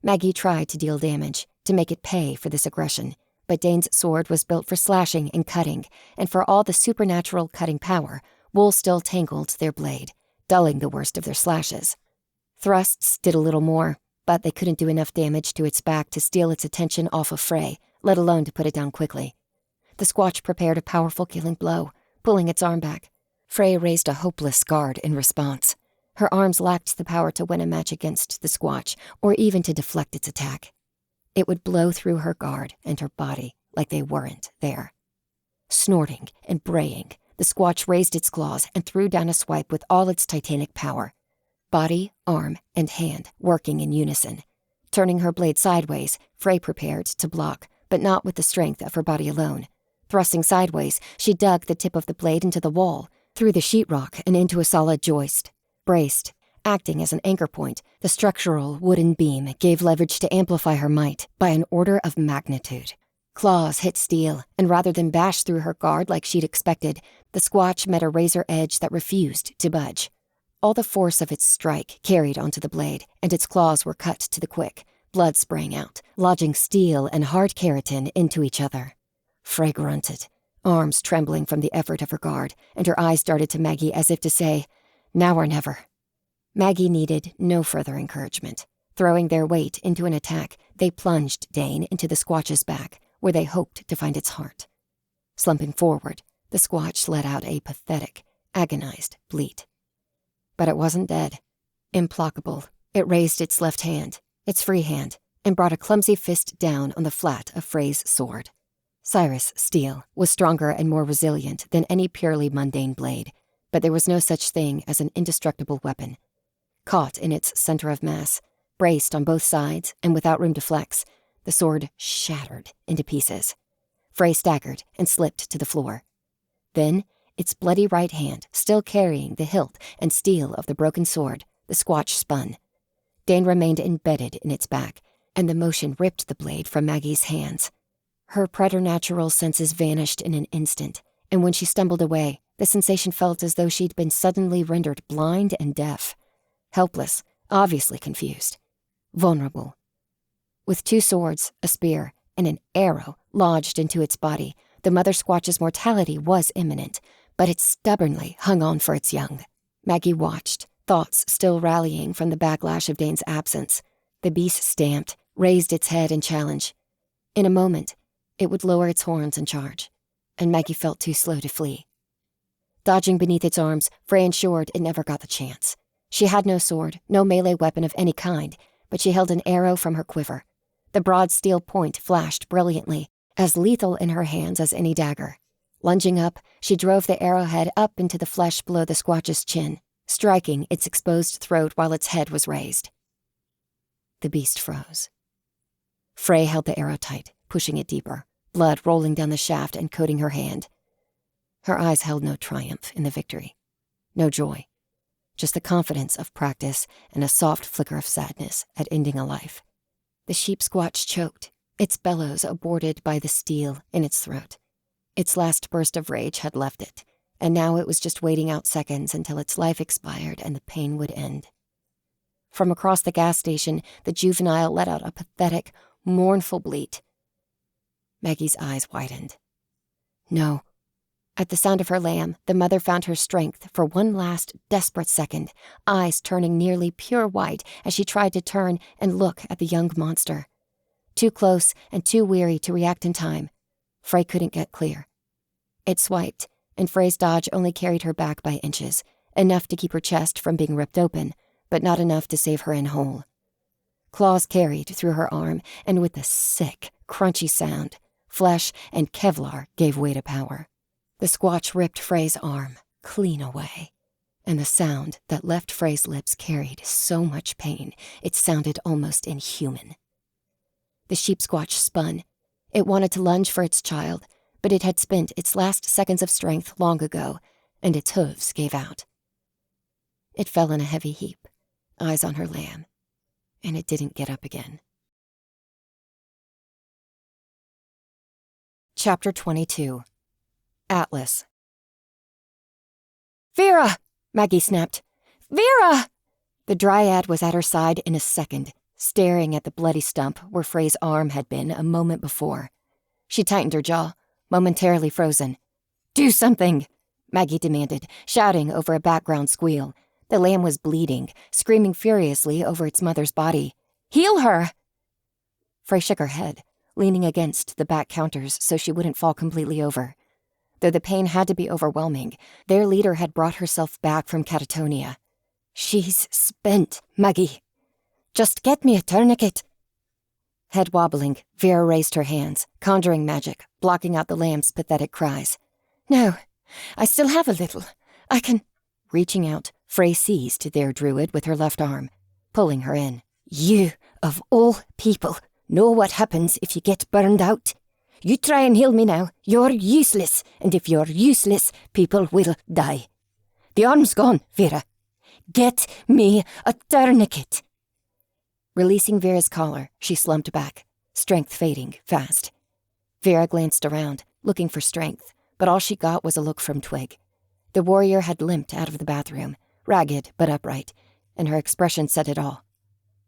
Maggie tried to deal damage, to make it pay for this aggression, but Dane's sword was built for slashing and cutting, and for all the supernatural cutting power, wool still tangled their blade, dulling the worst of their slashes. Thrusts did a little more, but they couldn't do enough damage to its back to steal its attention off of Foray, let alone to put it down quickly. The Squatch prepared a powerful killing blow, pulling its arm back. Foray raised a hopeless guard in response. Her arms lacked the power to win a match against the Squatch, or even to deflect its attack. It would blow through her guard and her body like they weren't there. Snorting and braying, the Squatch raised its claws and threw down a swipe with all its titanic power. Body, arm, and hand working in unison. Turning her blade sideways, Foray prepared to block, but not with the strength of her body alone. Thrusting sideways, she dug the tip of the blade into the wall, through the sheetrock and into a solid joist. Braced, acting as an anchor point, the structural wooden beam gave leverage to amplify her might by an order of magnitude. Claws hit steel, and rather than bash through her guard like she'd expected, the Squatch met a razor edge that refused to budge. All the force of its strike carried onto the blade, and its claws were cut to the quick, blood spraying out, lodging steel and hard keratin into each other. Foray grunted, arms trembling from the effort of her guard, and her eyes darted to Maggie as if to say, "Now or never." Maggie needed no further encouragement. Throwing their weight into an attack, they plunged Dane into the Squatch's back, where they hoped to find its heart. Slumping forward, the Squatch let out a pathetic, agonized bleat. But it wasn't dead. Implacable, it raised its left hand, its free hand, and brought a clumsy fist down on the flat of Frey's sword. Cyrus' steel was stronger and more resilient than any purely mundane blade, but there was no such thing as an indestructible weapon. Caught in its center of mass, braced on both sides and without room to flex, the sword shattered into pieces. Foray staggered and slipped to the floor. Then, its bloody right hand still carrying the hilt and steel of the broken sword, the Squatch spun. Dane remained embedded in its back, and the motion ripped the blade from Maggie's hands. Her preternatural senses vanished in an instant, and when she stumbled away, the sensation felt as though she'd been suddenly rendered blind and deaf. Helpless, obviously confused. Vulnerable. With 2 swords, a spear, and an arrow lodged into its body, the mother Squatch's mortality was imminent, but it stubbornly hung on for its young. Maggie watched, thoughts still rallying from the backlash of Dane's absence. The beast stamped, raised its head in challenge. In a moment, it would lower its horns and charge, and Maggie felt too slow to flee. Dodging beneath its arms, Foray ensured it never got the chance. She had no sword, no melee weapon of any kind, but she held an arrow from her quiver. The broad steel point flashed brilliantly, as lethal in her hands as any dagger. Lunging up, she drove the arrowhead up into the flesh below the Squatch's chin, striking its exposed throat while its head was raised. The beast froze. Foray held the arrow tight, pushing it deeper, blood rolling down the shaft and coating her hand. Her eyes held no triumph in the victory, no joy, just the confidence of practice and a soft flicker of sadness at ending a life. The sheep Squatch choked, its bellows aborted by the steel in its throat. Its last burst of rage had left it, and now it was just waiting out seconds until its life expired and the pain would end. From across the gas station, the juvenile let out a pathetic, mournful bleat. Maggie's eyes widened. No. At the sound of her lamb, the mother found her strength for one last desperate second, eyes turning nearly pure white as she tried to turn and look at the young monster. Too close and too weary to react in time, Foray couldn't get clear. It swiped, and Frey's dodge only carried her back by inches, enough to keep her chest from being ripped open, but not enough to save her in whole. Claws carried through her arm, and with a sick, crunchy sound, flesh and Kevlar gave way to power. The Squatch ripped Frey's arm clean away, and the sound that left Frey's lips carried so much pain it sounded almost inhuman. The sheep Squatch spun. It wanted to lunge for its child, but it had spent its last seconds of strength long ago, and its hooves gave out. It fell in a heavy heap, eyes on her lamb, and it didn't get up again. Chapter 22. Atlas. Vera! Maggie snapped. Vera! The dryad was at her side in a second, staring at the bloody stump where Frey's arm had been a moment before. She tightened her jaw, momentarily frozen. Do something, Maggie demanded, shouting over a background squeal. The lamb was bleeding, screaming furiously over its mother's body. Heal her! Frey shook her head, leaning against the back counters so she wouldn't fall completely over. Though the pain had to be overwhelming, their leader had brought herself back from catatonia. She's spent, Maggie. Just get me a tourniquet. Head wobbling, Vera raised her hands, conjuring magic, blocking out the lamb's pathetic cries. No, I still have a little. I can... Reaching out, Frey seized their druid with her left arm, pulling her in. You, of all people, know what happens if you get burned out. You try and heal me now. You're useless, and if you're useless, people will die. The arm's gone, Vera. Get me a tourniquet. Releasing Vera's collar, she slumped back, strength fading fast. Vera glanced around, looking for strength, but all she got was a look from Twig. The warrior had limped out of the bathroom, ragged but upright, and her expression said it all.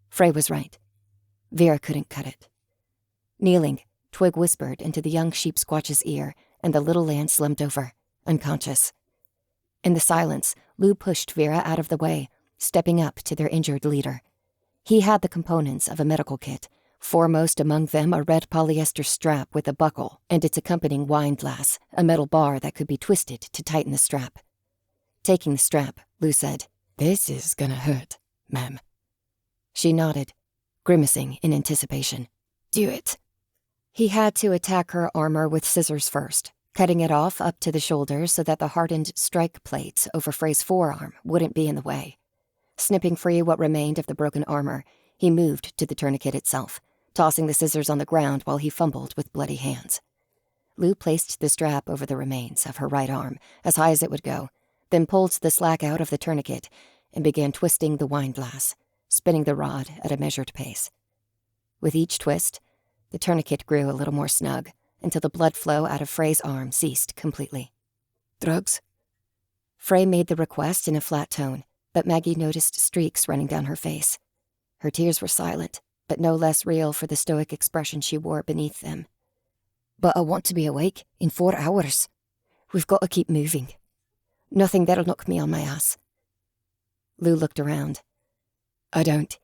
Frey was right. Vera couldn't cut it. Kneeling, Twig whispered into the young sheep squatch's ear, and the little lamb slumped over, unconscious. In the silence, Lou pushed Vera out of the way, stepping up to their injured leader. He had the components of a medical kit, foremost among them a red polyester strap with a buckle and its accompanying wine glass, a metal bar that could be twisted to tighten the strap. Taking the strap, Lou said, "This is gonna hurt, ma'am." She nodded, grimacing in anticipation. "Do it." He had to attack her armor with scissors first, cutting it off up to the shoulder so that the hardened strike plates over Frey's forearm wouldn't be in the way. Snipping free what remained of the broken armor, he moved to the tourniquet itself, tossing the scissors on the ground while he fumbled with bloody hands. Lou placed the strap over the remains of her right arm, as high as it would go, then pulled the slack out of the tourniquet and began twisting the wine glass, spinning the rod at a measured pace. With each twist, the tourniquet grew a little more snug until the blood flow out of Frey's arm ceased completely. "Drugs?" Frey made the request in a flat tone, but Maggie noticed streaks running down her face. Her tears were silent, but no less real for the stoic expression she wore beneath them. "But I want to be awake in 4 hours. We've got to keep moving. Nothing that'll knock me on my ass." Lou looked around. "I don't.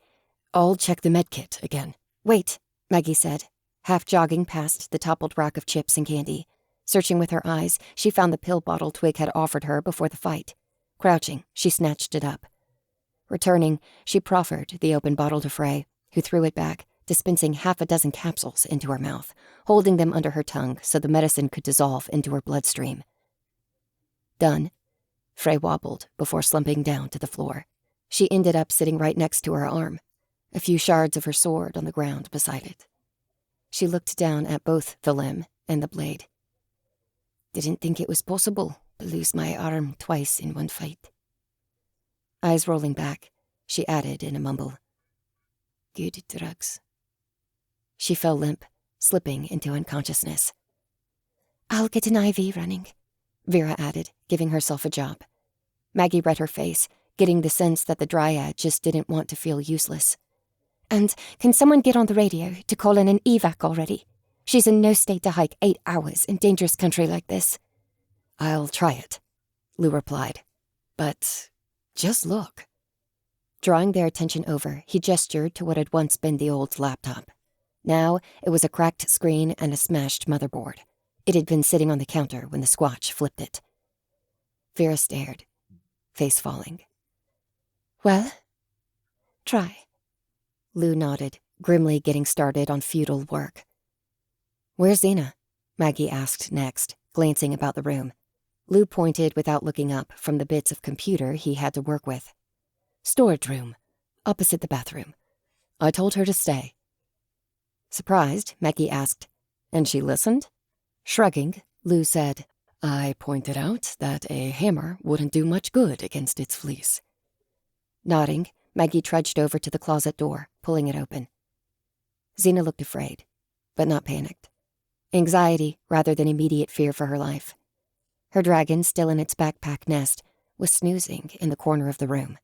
I'll check the medkit again." "Wait," Maggie said, half jogging past the toppled rack of chips and candy. Searching with her eyes, she found the pill bottle Twig had offered her before the fight. Crouching, she snatched it up. Returning, she proffered the open bottle to Frey, who threw it back, dispensing 6 capsules into her mouth, holding them under her tongue so the medicine could dissolve into her bloodstream. Done. Frey wobbled before slumping down to the floor. She ended up sitting right next to her arm, a few shards of her sword on the ground beside it. She looked down at both the limb and the blade. "Didn't think it was possible to lose my arm twice in one fight." Eyes rolling back, she added in a mumble, "Good drugs." She fell limp, slipping into unconsciousness. "I'll get an IV running," Vera added, giving herself a job. Maggie read her face, getting the sense that the dryad just didn't want to feel useless. "And can someone get on the radio to call in an evac already? She's in no state to hike 8 hours in dangerous country like this." "I'll try it," Lou replied. "But just look." Drawing their attention over, he gestured to what had once been the old laptop. Now it was a cracked screen and a smashed motherboard. It had been sitting on the counter when the squatch flipped it. Vera stared, face falling. "Well, try." Lou nodded, grimly getting started on futile work. "Where's Zena?" Maggie asked next, glancing about the room. Lou pointed without looking up from the bits of computer he had to work with. "Storage room, opposite the bathroom. I told her to stay." Surprised, Maggie asked, "And she listened?" Shrugging, Lou said, "I pointed out that a hammer wouldn't do much good against its fleas." Nodding, Maggie trudged over to the closet door, pulling it open. Zena looked afraid, but not panicked. Anxiety rather than immediate fear for her life. Her dragon, still in its backpack nest, was snoozing in the corner of the room.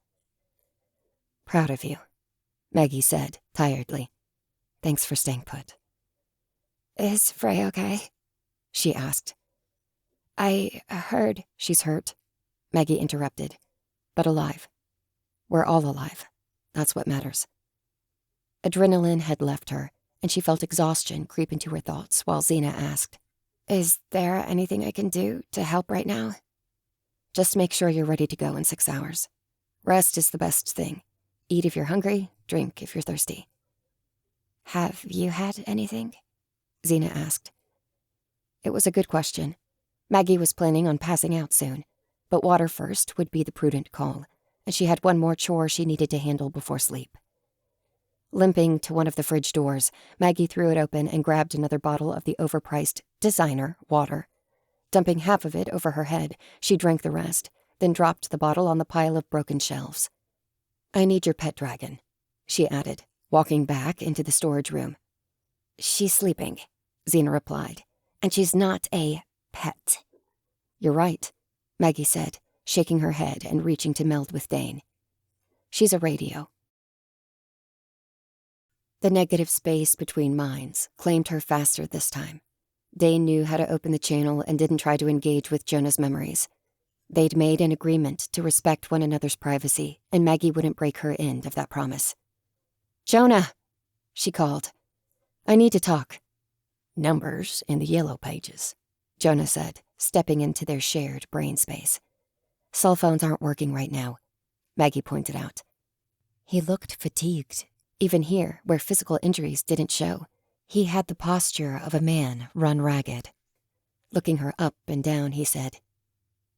"Proud of you," Maggie said, tiredly. "Thanks for staying put." "Is Frey okay?" she asked. "I heard she's hurt," Maggie interrupted, "but alive. We're all alive. That's what matters." Adrenaline had left her, and she felt exhaustion creep into her thoughts while Xena asked, "Is there anything I can do to help right now?" "Just make sure you're ready to go in 6 hours. Rest is the best thing. Eat if you're hungry, drink if you're thirsty." "Have you had anything?" Xena asked. It was a good question. Maggie was planning on passing out soon, but water first would be the prudent call, and she had one more chore she needed to handle before sleep. Limping to one of the fridge doors, Maggie threw it open and grabbed another bottle of the overpriced designer water. Dumping half of it over her head, she drank the rest, then dropped the bottle on the pile of broken shelves. "I need your pet dragon," she added, walking back into the storage room. "She's sleeping," Xena replied, "and she's not a pet." "You're right," Maggie said, shaking her head and reaching to meld with Dane. "She's a radio." The negative space between minds claimed her faster this time. Dane knew how to open the channel and didn't try to engage with Jonah's memories. They'd made an agreement to respect one another's privacy, and Maggie wouldn't break her end of that promise. "Jonah!" she called. "I need to talk." "Numbers in the yellow pages," Jonah said, stepping into their shared brain space. "Cell phones aren't working right now," Maggie pointed out. He looked fatigued. Even here, where physical injuries didn't show, he had the posture of a man run ragged. Looking her up and down, he said,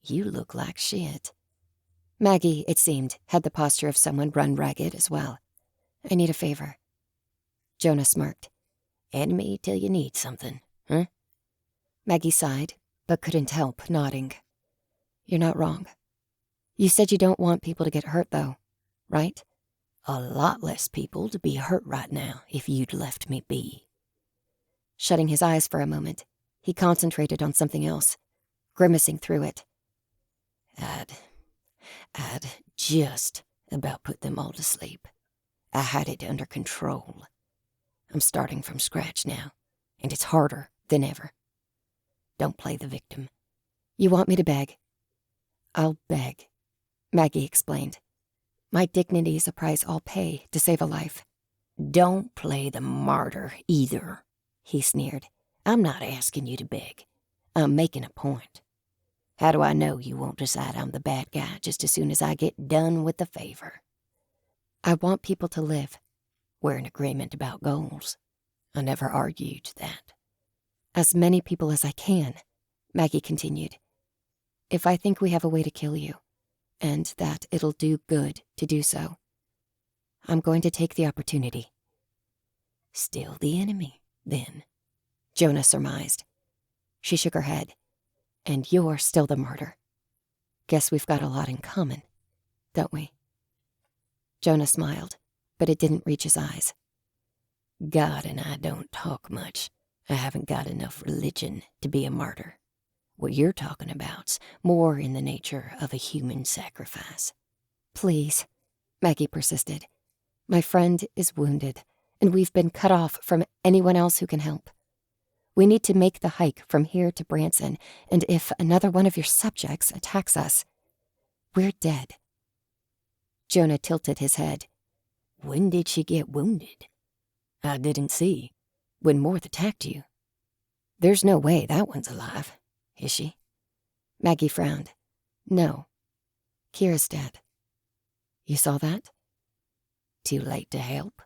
"You look like shit." Maggie, it seemed, had the posture of someone run ragged as well. "I need a favor." Jonah smirked. "Enemy till you need something, huh?" Maggie sighed, but couldn't help nodding. "You're not wrong. You said you don't want people to get hurt, though, right?" "A lot less people to be hurt right now if you'd left me be." Shutting his eyes for a moment, he concentrated on something else, grimacing through it. I'd just about put them all to sleep. I had it under control. I'm starting from scratch now, and it's harder than ever. Don't play the victim." "You want me to beg?" "I'll beg," Maggie explained. "My dignity's a price I'll pay to save a life." "Don't play the martyr either," he sneered. "I'm not asking you to beg. I'm making a point. How do I know you won't decide I'm the bad guy just as soon as I get done with the favor?" "I want people to live." "We're in agreement about goals. I never argued that." "As many people as I can," Maggie continued. "If I think we have a way to kill you, and that it'll do good to do so, I'm going to take the opportunity." "Still the enemy, then," Jonah surmised. She shook her head. "And you're still the martyr. Guess we've got a lot in common, don't we?" Jonah smiled, but it didn't reach his eyes. "God and I don't talk much. I haven't got enough religion to be a martyr. What you're talking about's more in the nature of a human sacrifice." "Please," Maggie persisted. "My friend is wounded, and we've been cut off from anyone else who can help. We need to make the hike from here to Branson, and if another one of your subjects attacks us, we're dead." Jonah tilted his head. "When did she get wounded?" "I didn't see. When Morth attacked you." "There's no way that one's alive, is she?" Maggie frowned. "No. Kira's dead." "You saw that?" "Too late to help.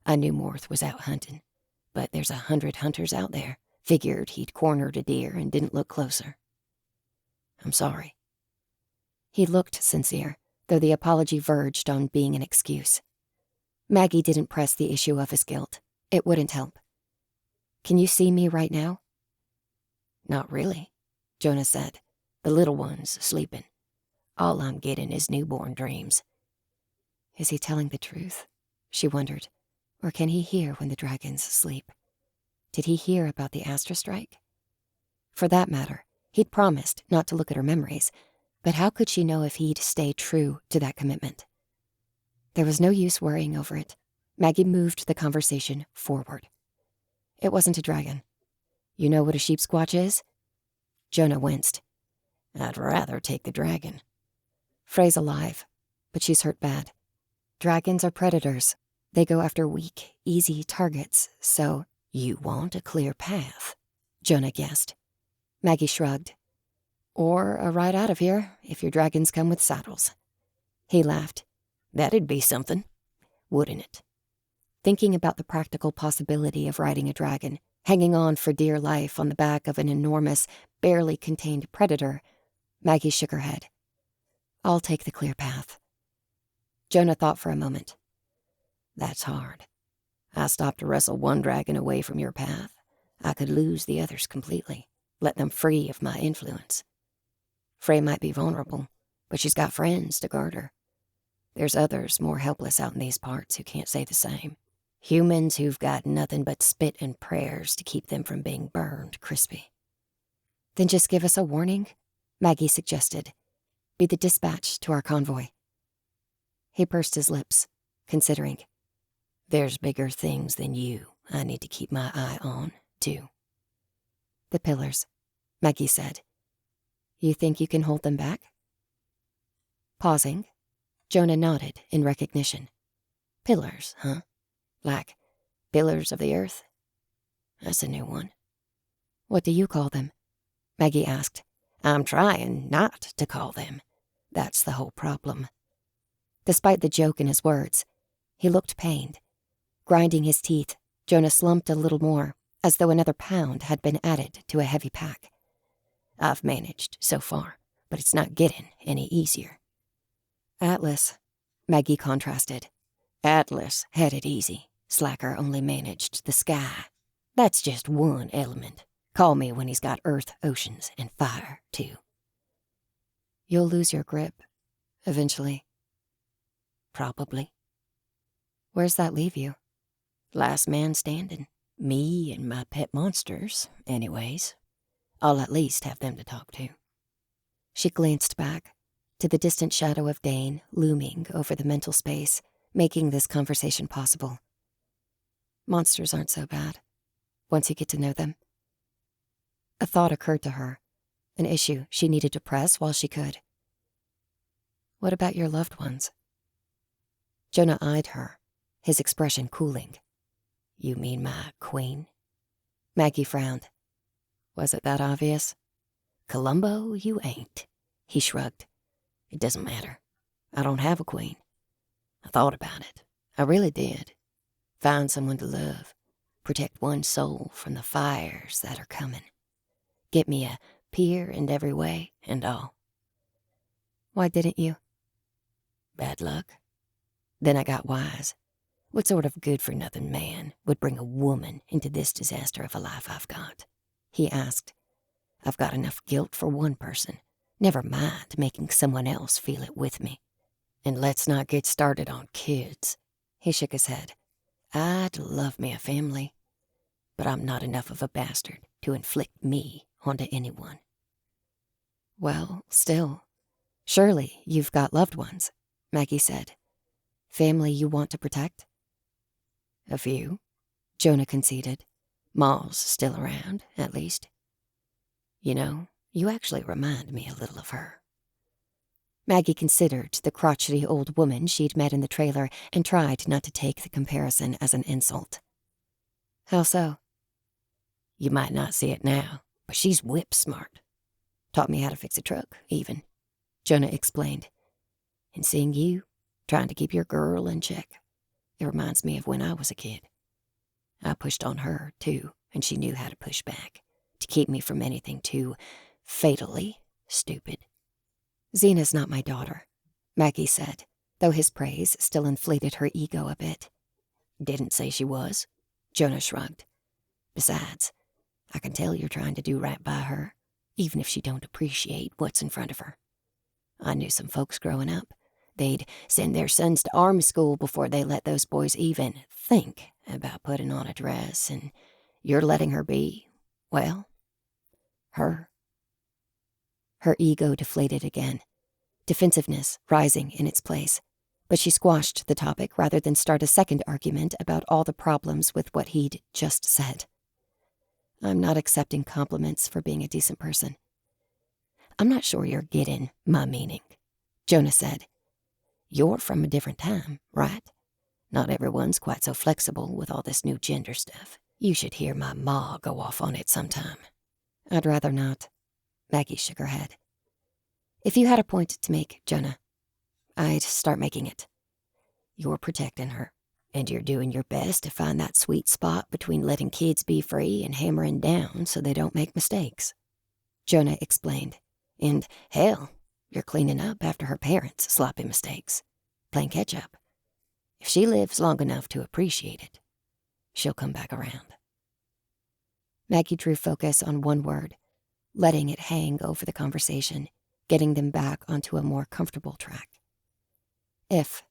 I knew Morth was out hunting, but there's 100 hunters out there. Figured he'd cornered a deer and didn't look closer. I'm sorry." He looked sincere, though the apology verged on being an excuse. Maggie didn't press the issue of his guilt. It wouldn't help. "Can you see me right now?" "Not really," Jonah said. "The little one's sleeping. All I'm getting is newborn dreams." Is he telling the truth? She wondered. Or can he hear when the dragons sleep? Did he hear about the Astra strike? For that matter, he'd promised not to look at her memories, But how could she know if he'd stay true to that commitment? There was no use worrying over it. Maggie moved the conversation forward. It wasn't a dragon. You know what a sheep squatch is? Jonah winced. I'd rather take the dragon. Frey's alive, but she's hurt bad. Dragons are predators. They go after weak, easy targets, so you want a clear path, Jonah guessed. Maggie shrugged. Or a ride out of here, if your dragons come with saddles. He laughed. That'd be something, wouldn't it? Thinking about the practical possibility of riding a dragon, hanging on for dear life on the back of an enormous, barely contained predator, Maggie shook her head. I'll take the clear path. Jonah thought for a moment. That's hard. I stopped to wrestle one dragon away from your path. I could lose the others completely, let them free of my influence. Frey might be vulnerable, but she's got friends to guard her. There's others more helpless out in these parts who can't say the same. Humans who've got nothing but spit and prayers to keep them from being burned crispy. Then just give us a warning, Maggie suggested. Be the dispatch to our convoy. He pursed his lips, considering. There's bigger things than you I need to keep my eye on, too. The pillars, Maggie said. You think you can hold them back? Pausing, Jonah nodded in recognition. Pillars, huh? Like pillars of the earth? That's a new one. What do you call them? Maggie asked. I'm trying not to call them. That's the whole problem. Despite the joke in his words, he looked pained. Grinding his teeth, Jonah slumped a little more, as though another pound had been added to a heavy pack. I've managed so far, but it's not getting any easier. Atlas, Maggie contrasted. Atlas had it easy. Slacker only managed the sky. That's just one element. Call me when he's got earth, oceans, and fire, too. You'll lose your grip, eventually. Probably. Where's that leave you? Last man standing. Me and my pet monsters, anyways. I'll at least have them to talk to. She glanced back to the distant shadow of Dane looming over the mental space, making this conversation possible. Monsters aren't so bad, once you get to know them. A thought occurred to her, an issue she needed to press while she could. What about your loved ones? Jonah eyed her, his expression cooling. You mean my queen? Maggie frowned. Was it that obvious? Columbo, you ain't, he shrugged. It doesn't matter. I don't have a queen. I thought about it. I really did. Find someone to love. Protect one soul from the fires that are coming. Get me a peer in every way and all. Why didn't you? Bad luck. Then I got wise. What sort of good-for-nothing man would bring a woman into this disaster of a life I've got? He asked. I've got enough guilt for one person. Never mind making someone else feel it with me. And let's not get started on kids. He shook his head. I'd love me a family, but I'm not enough of a bastard to inflict me onto anyone. Well, still, surely you've got loved ones, Maggie said. Family you want to protect? A few, Jonah conceded. Ma's still around, at least. You know, you actually remind me a little of her. Maggie considered the crotchety old woman she'd met in the trailer and tried not to take the comparison as an insult. How so? You might not see it now, but she's whip smart. Taught me how to fix a truck, even, Jonah explained. And seeing you, trying to keep your girl in check, it reminds me of when I was a kid. I pushed on her, too, and she knew how to push back, to keep me from anything too fatally stupid. Zena's not my daughter, Maggie said, though his praise still inflated her ego a bit. Didn't say she was, Jonah shrugged. Besides, I can tell you're trying to do right by her, even if she don't appreciate what's in front of her. I knew some folks growing up. They'd send their sons to army school before they let those boys even think about putting on a dress, and you're letting her be, well, her. Her ego deflated again, defensiveness rising in its place. But she squashed the topic rather than start a second argument about all the problems with what he'd just said. I'm not accepting compliments for being a decent person. I'm not sure you're getting my meaning, Jonah said. You're from a different time, right? Not everyone's quite so flexible with all this new gender stuff. You should hear my ma go off on it sometime. I'd rather not. Maggie shook her head. If you had a point to make, Jonah, I'd start making it. You're protecting her, and you're doing your best to find that sweet spot between letting kids be free and hammering down so they don't make mistakes. Jonah explained. And, hell, you're cleaning up after her parents' sloppy mistakes. Playing catch-up. If she lives long enough to appreciate it, she'll come back around. Maggie drew focus on one word, letting it hang over the conversation, getting them back onto a more comfortable track. If.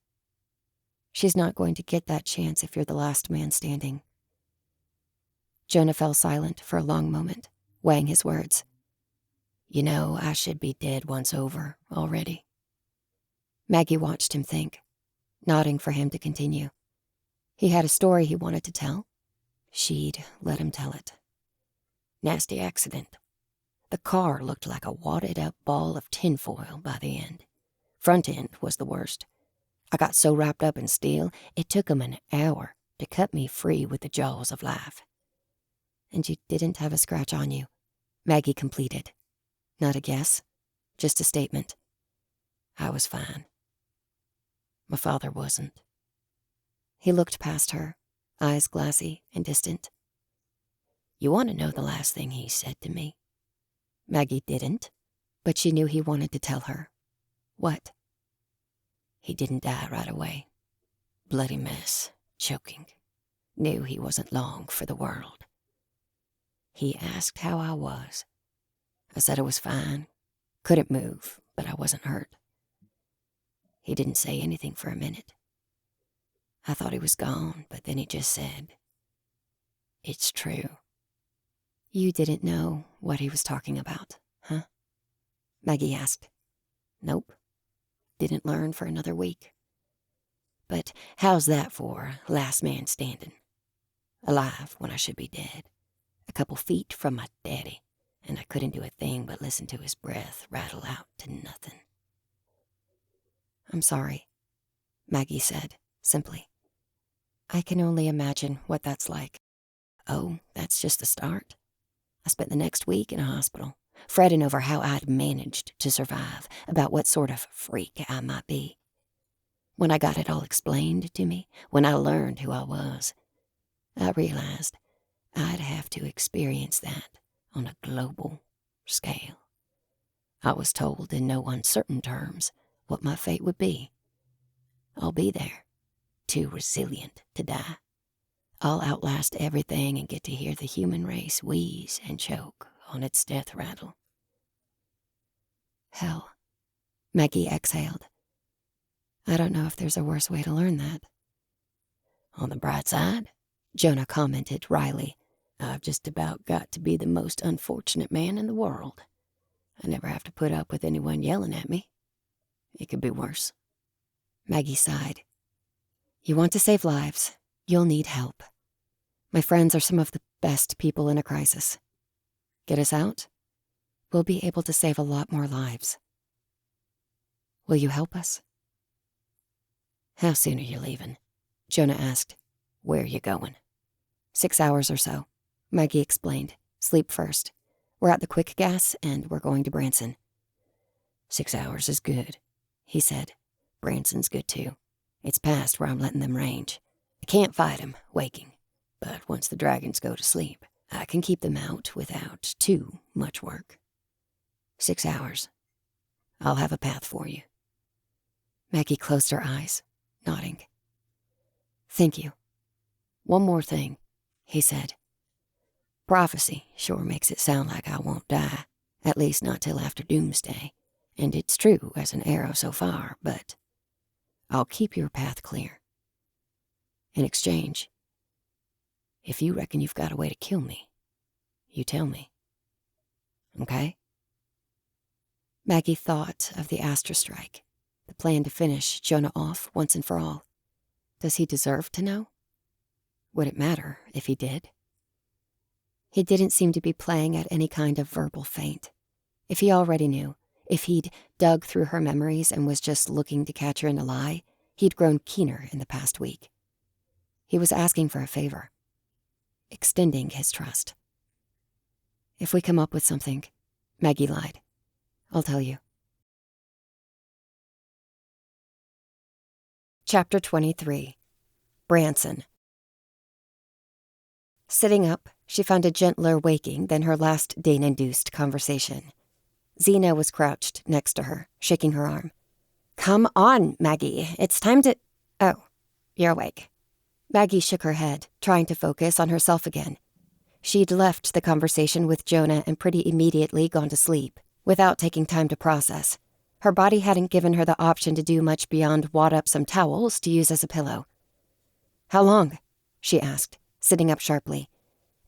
She's not going to get that chance if you're the last man standing. Jonah fell silent for a long moment, weighing his words. You know, I should be dead once over already. Maggie watched him think, nodding for him to continue. He had a story he wanted to tell. She'd let him tell it. Nasty accident. The car looked like a wadded-up ball of tinfoil by the end. Front end was the worst. I got so wrapped up in steel, it took 'em an hour to cut me free with the jaws of life. And you didn't have a scratch on you, Maggie completed. Not a guess, just a statement. I was fine. My father wasn't. He looked past her, eyes glassy and distant. You want to know the last thing he said to me? Maggie didn't, but she knew he wanted to tell her. What? He didn't die right away. Bloody mess, choking. Knew he wasn't long for the world. He asked how I was. I said I was fine, couldn't move, but I wasn't hurt. He didn't say anything for a minute. I thought he was gone, but then he just said, It's true. You didn't know what he was talking about, huh? Maggie asked. Nope. Didn't learn for another week. But how's that for last man standing? Alive when I should be dead. A couple feet from my daddy, and I couldn't do a thing but listen to his breath rattle out to nothing. I'm sorry, Maggie said, simply. I can only imagine what that's like. Oh, that's just the start. I spent the next week in a hospital, fretting over how I'd managed to survive, about what sort of freak I might be. When I got it all explained to me, when I learned who I was, I realized I'd have to experience that on a global scale. I was told in no uncertain terms what my fate would be. I'll be there, too resilient to die. I'll outlast everything and get to hear the human race wheeze and choke on its death rattle. Hell, Maggie exhaled. I don't know if there's a worse way to learn that. On the bright side, Jonah commented wryly, I've just about got to be the most unfortunate man in the world. I never have to put up with anyone yelling at me. It could be worse. Maggie sighed. You want to save lives, you'll need help. My friends are some of the best people in a crisis. Get us out? We'll be able to save a lot more lives. Will you help us? How soon are you leaving? Jonah asked. Where are you going? 6 hours or so, Maggie explained. Sleep first. We're at the quick gas and we're going to Branson. 6 hours is good, he said. Branson's good too. It's past where I'm letting them range. I can't fight 'em waking, but once the dragons go to sleep, I can keep them out without too much work. 6 hours. I'll have a path for you. Maggie closed her eyes, nodding. Thank you. One more thing, he said. Prophecy sure makes it sound like I won't die, at least not till after doomsday, and it's true as an arrow so far, but I'll keep your path clear. In exchange, if you reckon you've got a way to kill me, you tell me. Okay? Maggie thought of the Astra strike, the plan to finish Jonah off once and for all. Does he deserve to know? Would it matter if he did? He didn't seem to be playing at any kind of verbal feint. If he already knew, if he'd dug through her memories and was just looking to catch her in a lie, he'd grown keener in the past week. He was asking for a favor, extending his trust. If we come up with something, Maggie lied, I'll tell you. Chapter 23. Branson. Sitting up, she found a gentler waking than her last Dane-induced conversation. Zena was crouched next to her, shaking her arm. "Come on, Maggie. It's time to—" "Oh, you're awake." Maggie shook her head, trying to focus on herself again. She'd left the conversation with Jonah and pretty immediately gone to sleep, without taking time to process. Her body hadn't given her the option to do much beyond wad up some towels to use as a pillow. "How long?" she asked, sitting up sharply.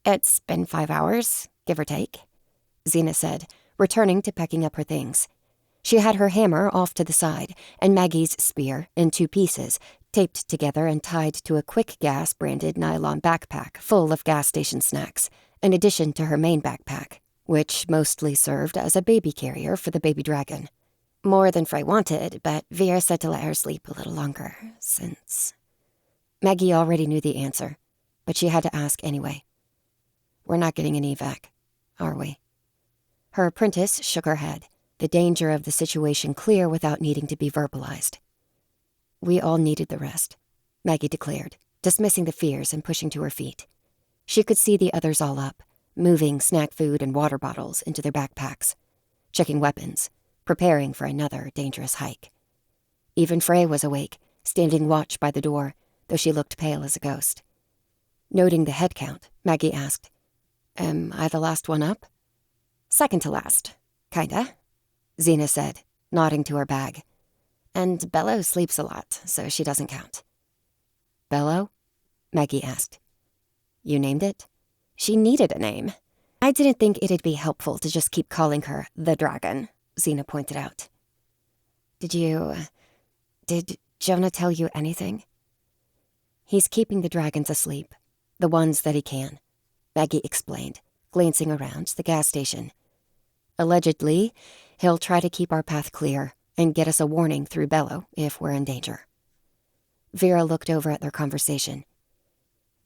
"It's been 5 hours, give or take," Zena said, returning to packing up her things. She had her hammer off to the side, and Maggie's spear in 2 pieces, taped together and tied to a Quick Gas branded nylon backpack full of gas station snacks, in addition to her main backpack, which mostly served as a baby carrier for the baby dragon. More than Frey wanted, but Vera said to let her sleep a little longer, since... Maggie already knew the answer, but she had to ask anyway. "We're not getting an evac, are we?" Her apprentice shook her head, the danger of the situation clear without needing to be verbalized. "We all needed the rest," Maggie declared, dismissing the fears and pushing to her feet. She could see the others all up, moving snack food and water bottles into their backpacks, checking weapons, preparing for another dangerous hike. Even Frey was awake, standing watch by the door, though she looked pale as a ghost. Noting the head count, Maggie asked, "Am I the last one up?" "Second to last, kinda," Zena said, nodding to her bag. "And Bello sleeps a lot, so she doesn't count." "Bello?" Maggie asked. "You named it?" "She needed a name. I didn't think it'd be helpful to just keep calling her the dragon," Zena pointed out. Did Jonah tell you anything?" "He's keeping the dragons asleep, the ones that he can," Maggie explained, glancing around the gas station. "Allegedly, he'll try to keep our path clear and get us a warning through Bello if we're in danger." Vera looked over at their conversation.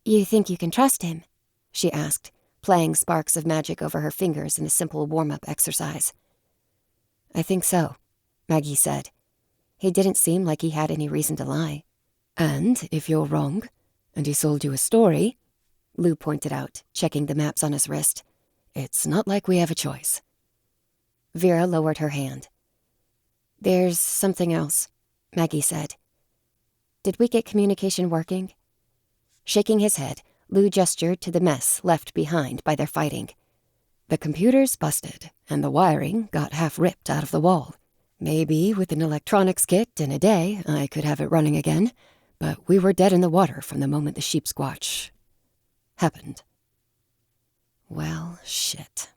"You think you can trust him?" she asked, playing sparks of magic over her fingers in a simple warm-up exercise. "I think so," Maggie said. "He didn't seem like he had any reason to lie." "And if you're wrong, and he sold you a story," Lou pointed out, checking the maps on his wrist, "it's not like we have a choice." Vera lowered her hand. "There's something else," Maggie said. "Did we get communication working?" Shaking his head, Lou gestured to the mess left behind by their fighting. "The computer's busted, and the wiring got half ripped out of the wall. Maybe with an electronics kit in a day, I could have it running again, but we were dead in the water from the moment the sheep squatch happened." Well, shit.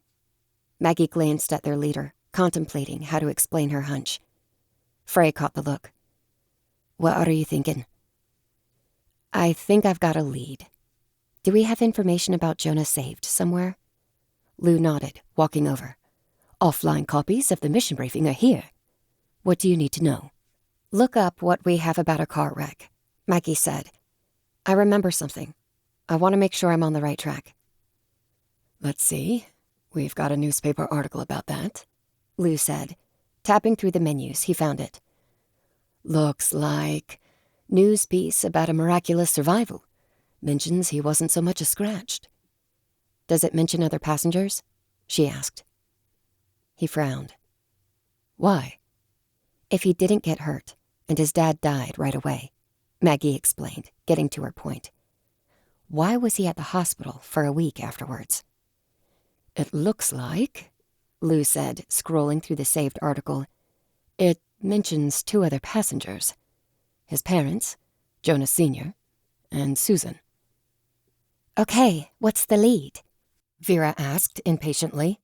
Maggie glanced at their leader, contemplating how to explain her hunch. Frey caught the look. "What are you thinking?" "I think I've got a lead. Do we have information about Jonah saved somewhere?" Lou nodded, walking over. "Offline copies of the mission briefing are here. What do you need to know?" "Look up what we have about a car wreck," Maggie said. "I remember something. I want to make sure I'm on the right track." "Let's see. We've got a newspaper article about that," Lou said. Tapping through the menus, he found it. "Looks like news piece about a miraculous survival. Mentions he wasn't so much as scratched." "Does it mention other passengers?" she asked. He frowned. "Why?" "If he didn't get hurt, and his dad died right away," Maggie explained, getting to her point. "Why was he at the hospital for a week afterwards?" "It looks like," Lou said, scrolling through the saved article, "it mentions 2 other passengers. His parents, Jonah Sr., and Susan." "Okay, what's the lead?" Vera asked impatiently.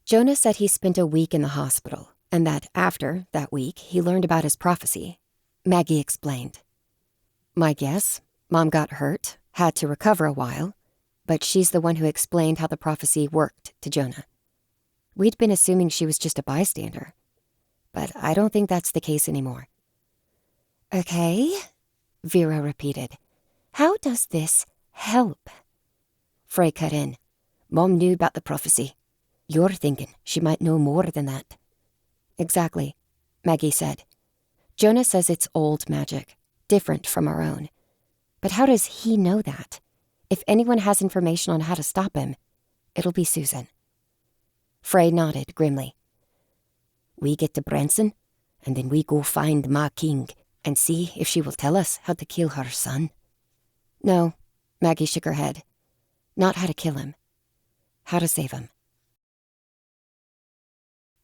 "Jonah said he spent a week in the hospital, and that after that week he learned about his prophecy. Maggie explained. My guess, Mom got hurt, had to recover a while, but she's the one who explained how the prophecy worked to Jonah. We'd been assuming she was just a bystander, but I don't think that's the case anymore. Okay, Vera repeated. How does this help? Frey cut in. Mom knew about the prophecy. You're thinking she might know more than that. Exactly, Maggie said. Jonah says it's old magic, different from our own. But how does he know that? If anyone has information on how to stop him, it'll be Susan. Frey nodded grimly. We get to Branson, and then we go find Ma King and see if she will tell us how to kill her son. No, Maggie shook her head. Not how to kill him. How to save him.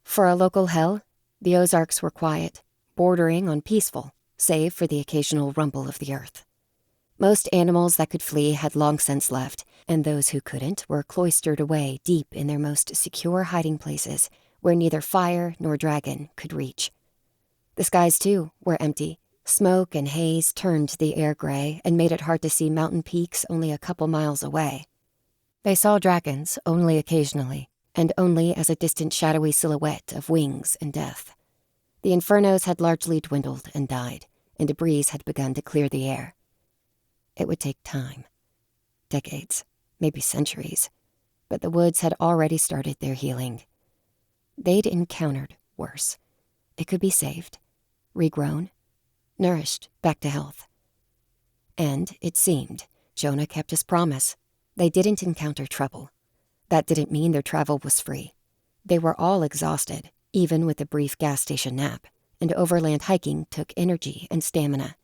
For a local hell, the Ozarks were quiet, bordering on peaceful, save for the occasional rumble of the earth. Most animals that could flee had long since left, and those who couldn't were cloistered away deep in their most secure hiding places, where neither fire nor dragon could reach. The skies, too, were empty. Smoke and haze turned the air gray and made it hard to see mountain peaks only a couple miles away. They saw dragons only occasionally, and only as a distant shadowy silhouette of wings and death. The infernos had largely dwindled and died, and a breeze had begun to clear the air. It would take time. Decades, maybe centuries. But the woods had already started their healing. They'd encountered worse. It could be saved, regrown, nourished back to health. And, it seemed, Jonah kept his promise. They didn't encounter trouble. That didn't mean their travel was free. They were all exhausted, even with a brief gas station nap, and overland hiking took energy and stamina.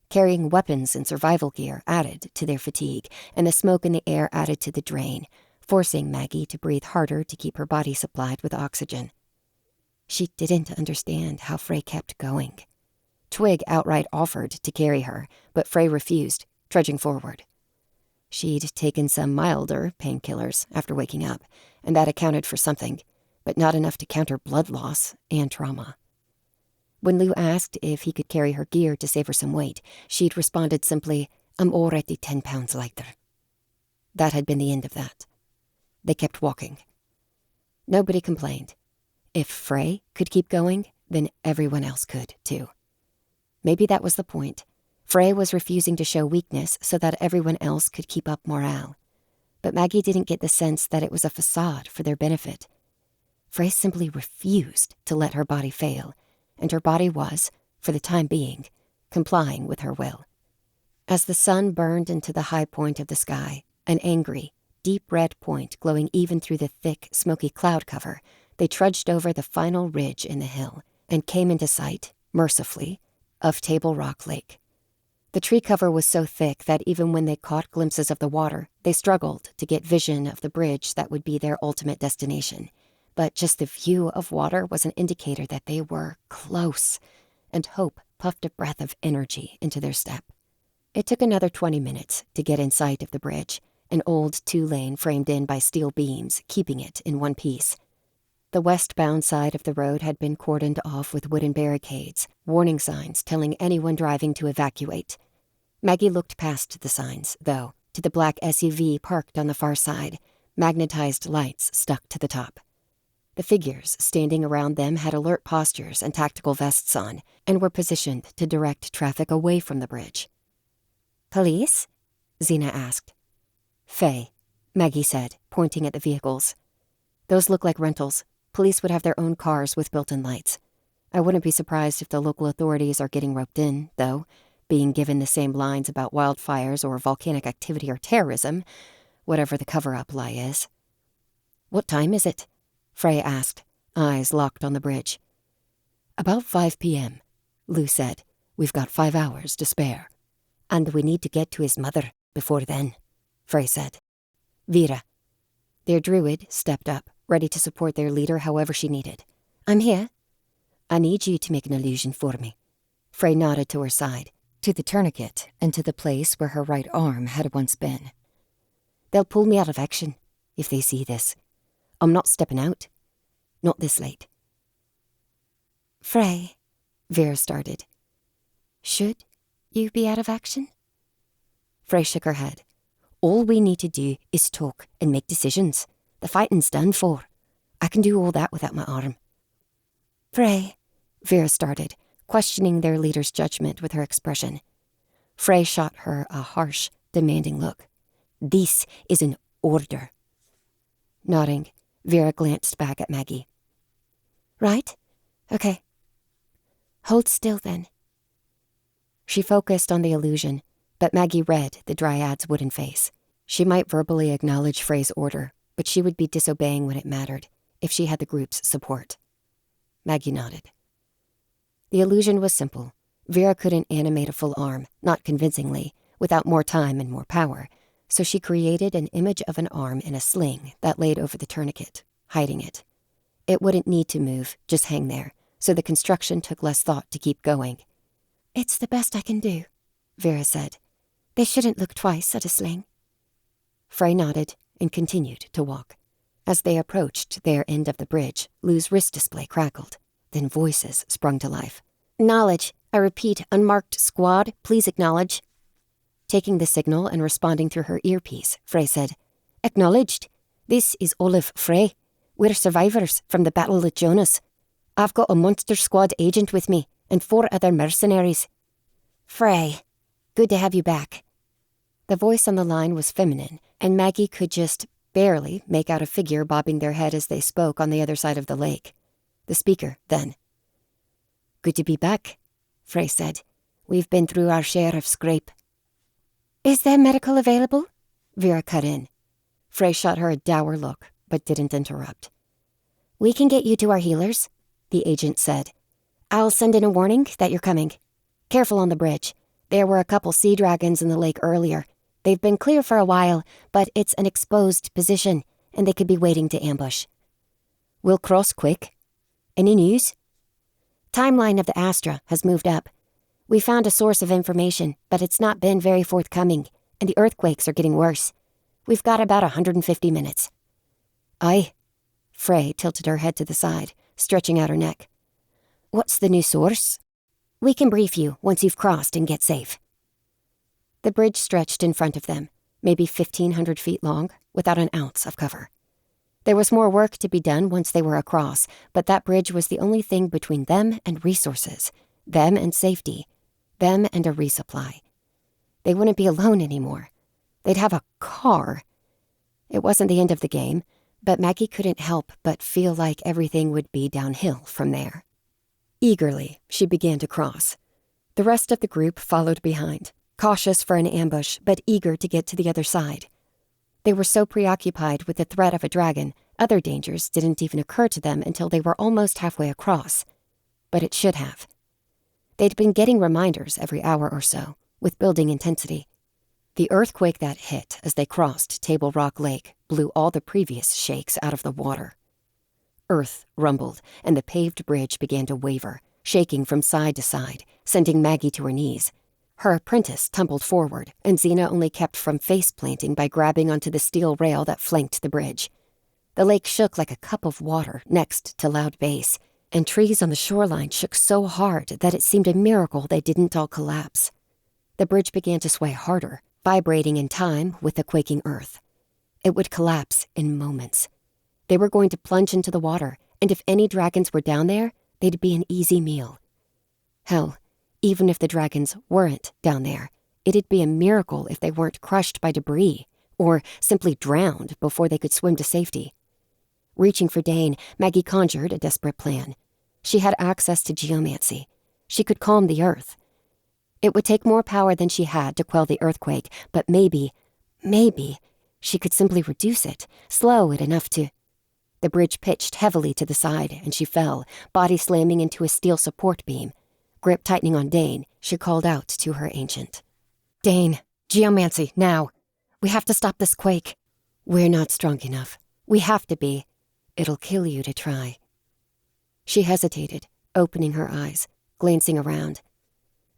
Carrying weapons and survival gear added to their fatigue, and the smoke in the air added to the drain, forcing Maggie to breathe harder to keep her body supplied with oxygen. She didn't understand how Frey kept going. Twig outright offered to carry her, but Frey refused, trudging forward. She'd taken some milder painkillers after waking up, and that accounted for something, but not enough to counter blood loss and trauma. When Lou asked if he could carry her gear to save her some weight, she'd responded simply, I'm already 10 pounds lighter. That had been the end of that. They kept walking. Nobody complained. If Frey could keep going, then everyone else could, too. Maybe that was the point. Frey was refusing to show weakness so that everyone else could keep up morale. But Maggie didn't get the sense that it was a facade for their benefit. Frey simply refused to let her body fail, and her body was, for the time being, complying with her will. As the sun burned into the high point of the sky, an angry, deep red point glowing even through the thick, smoky cloud cover, they trudged over the final ridge in the hill and came into sight, mercifully, of Table Rock Lake. The tree cover was so thick that even when they caught glimpses of the water, they struggled to get vision of the bridge that would be their ultimate destination. But just the view of water was an indicator that they were close, and hope puffed a breath of energy into their step. It took another 20 minutes to get in sight of the bridge, an old 2-lane framed in by steel beams, keeping it in one piece. The westbound side of the road had been cordoned off with wooden barricades, warning signs telling anyone driving to evacuate. Maggie looked past the signs, though, to the black SUV parked on the far side, magnetized lights stuck to the top. The figures standing around them had alert postures and tactical vests on, and were positioned to direct traffic away from the bridge. Police? Xena asked. Faye, Maggie said, pointing at the vehicles. Those look like rentals. Police would have their own cars with built-in lights. I wouldn't be surprised if the local authorities are getting roped in, though, being given the same lines about wildfires or volcanic activity or terrorism, whatever the cover-up lie is. What time is it? Frey asked, eyes locked on the bridge. About 5 p.m., Lou said. We've got 5 hours to spare. And we need to get to his mother before then, Frey said. Vera. Their druid stepped up, ready to support their leader however she needed. I'm here. I need you to make an illusion for me. Frey nodded to her side, to the tourniquet and to the place where her right arm had once been. They'll pull me out of action if they see this. I'm not stepping out. Not this late. Frey, Vera started. Should you be out of action? Frey shook her head. All we need to do is talk and make decisions. The fighting's done for. I can do all that without my arm. Frey, Vera started, questioning their leader's judgment with her expression. Frey shot her a harsh, demanding look. This is an order. Nodding, Vera glanced back at Maggie. Right? Okay. Hold still then. She focused on the illusion, but Maggie read the dryad's wooden face. She might verbally acknowledge Frey's order, but she would be disobeying when it mattered, if she had the group's support. Maggie nodded. The illusion was simple. Vera couldn't animate a full arm, not convincingly, without more time and more power, so she created an image of an arm in a sling that laid over the tourniquet, hiding it. It wouldn't need to move, just hang there, so the construction took less thought to keep going. It's the best I can do, Vera said. They shouldn't look twice at a sling. Frey nodded and continued to walk. As they approached their end of the bridge, Lou's wrist display crackled. Then voices sprung to life. Knowledge. I repeat, unmarked squad, please acknowledge. Taking the signal and responding through her earpiece, Frey said, Acknowledged. This is Olive Frey. We're survivors from the Battle of Jonas. I've got a Monster Squad agent with me and 4 other mercenaries. Frey, good to have you back. The voice on the line was feminine, and Maggie could just barely make out a figure bobbing their head as they spoke on the other side of the lake. The speaker, then. Good to be back, Frey said. We've been through our share of scrape. Is there medical available? Vera cut in. Frey shot her a dour look, but didn't interrupt. We can get you to our healers, the agent said. I'll send in a warning that you're coming. Careful on the bridge. There were a couple sea dragons in the lake earlier. They've been clear for a while, but it's an exposed position, and they could be waiting to ambush. We'll cross quick. Any news? Timeline of the Astra has moved up. We found a source of information, but it's not been very forthcoming, and the earthquakes are getting worse. We've got about 150 minutes. Aye. Frey tilted her head to the side, stretching out her neck. What's the new source? We can brief you once you've crossed and get safe. The bridge stretched in front of them, maybe 1,500 feet long, without an ounce of cover. There was more work to be done once they were across, but that bridge was the only thing between them and resources, them and safety, them and a resupply. They wouldn't be alone anymore. They'd have a car. It wasn't the end of the game, but Maggie couldn't help but feel like everything would be downhill from there. Eagerly, she began to cross. The rest of the group followed behind, cautious for an ambush, but eager to get to the other side. They were so preoccupied with the threat of a dragon, other dangers didn't even occur to them until they were almost halfway across. But it should have. They'd been getting reminders every hour or so, with building intensity. The earthquake that hit as they crossed Table Rock Lake blew all the previous shakes out of the water. Earth rumbled, and the paved bridge began to waver, shaking from side to side, sending Maggie to her knees. Her apprentice tumbled forward, and Xena only kept from face-planting by grabbing onto the steel rail that flanked the bridge. The lake shook like a cup of water next to loud bass, and trees on the shoreline shook so hard that it seemed a miracle they didn't all collapse. The bridge began to sway harder, vibrating in time with the quaking earth. It would collapse in moments. They were going to plunge into the water, and if any dragons were down there, they'd be an easy meal. Hell, even if the dragons weren't down there, it'd be a miracle if they weren't crushed by debris, or simply drowned before they could swim to safety. Reaching for Dane, Maggie conjured a desperate plan. She had access to geomancy. She could calm the earth. It would take more power than she had to quell the earthquake, but maybe, she could simply reduce it, slow it enough to... The bridge pitched heavily to the side, and she fell, body slamming into a steel support beam. Grip tightening on Dane, she called out to her ancient. Dane, geomancy, now. We have to stop this quake. We're not strong enough. We have to be. It'll kill you to try. She hesitated, opening her eyes, glancing around.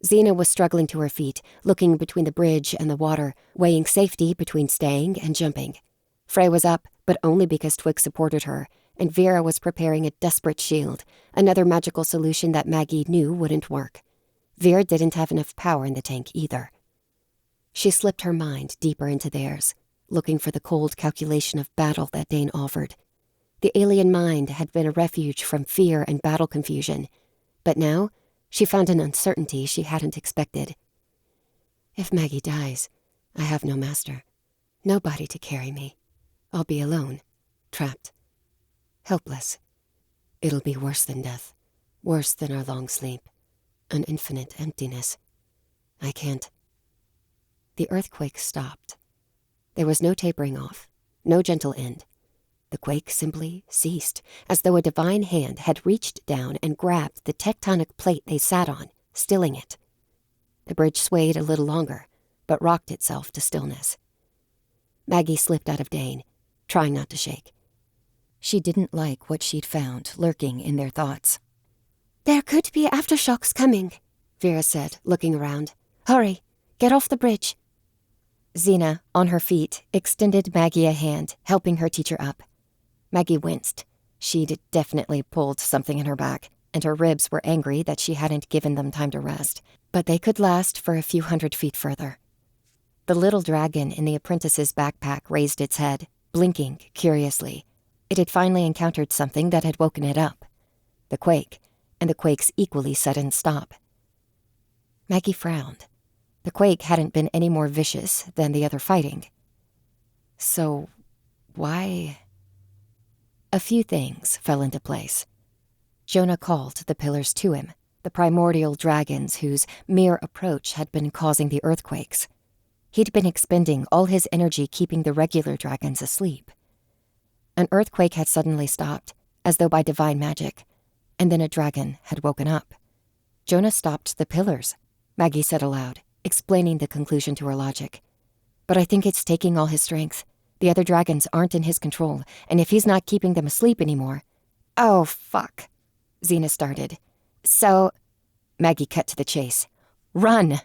Xena was struggling to her feet, looking between the bridge and the water, weighing safety between staying and jumping. Frey was up, but only because Twig supported her, and Vera was preparing a desperate shield, another magical solution that Maggie knew wouldn't work. Vera didn't have enough power in the tank either. She slipped her mind deeper into theirs, looking for the cold calculation of battle that Dane offered. The alien mind had been a refuge from fear and battle confusion, but now she found an uncertainty she hadn't expected. If Maggie dies, I have no master, nobody to carry me. I'll be alone, trapped, helpless. It'll be worse than death, worse than our long sleep, an infinite emptiness. I can't. The earthquake stopped. There was no tapering off, no gentle end. The quake simply ceased, as though a divine hand had reached down and grabbed the tectonic plate they sat on, stilling it. The bridge swayed a little longer, but rocked itself to stillness. Maggie slipped out of Dane, trying not to shake. She didn't like what she'd found lurking in their thoughts. There could be aftershocks coming, Vera said, looking around. Hurry, get off the bridge. Xena, on her feet, extended Maggie a hand, helping her teacher up. Maggie winced. She'd definitely pulled something in her back, and her ribs were angry that she hadn't given them time to rest, but they could last for a few 100 feet further. The little dragon in the apprentice's backpack raised its head, blinking curiously. It had finally encountered something that had woken it up. The quake, and the quake's equally sudden stop. Maggie frowned. The quake hadn't been any more vicious than the other fighting. So, why? A few things fell into place. Jonah called the pillars to him, the primordial dragons whose mere approach had been causing the earthquakes. He'd been expending all his energy keeping the regular dragons asleep. An earthquake had suddenly stopped, as though by divine magic, and then a dragon had woken up. Jonah stopped the pillars, Maggie said aloud, explaining the conclusion to her logic. But I think it's taking all his strength. The other dragons aren't in his control, and if he's not keeping them asleep anymore... Oh, fuck, Xena started. So... Maggie cut to the chase. Run!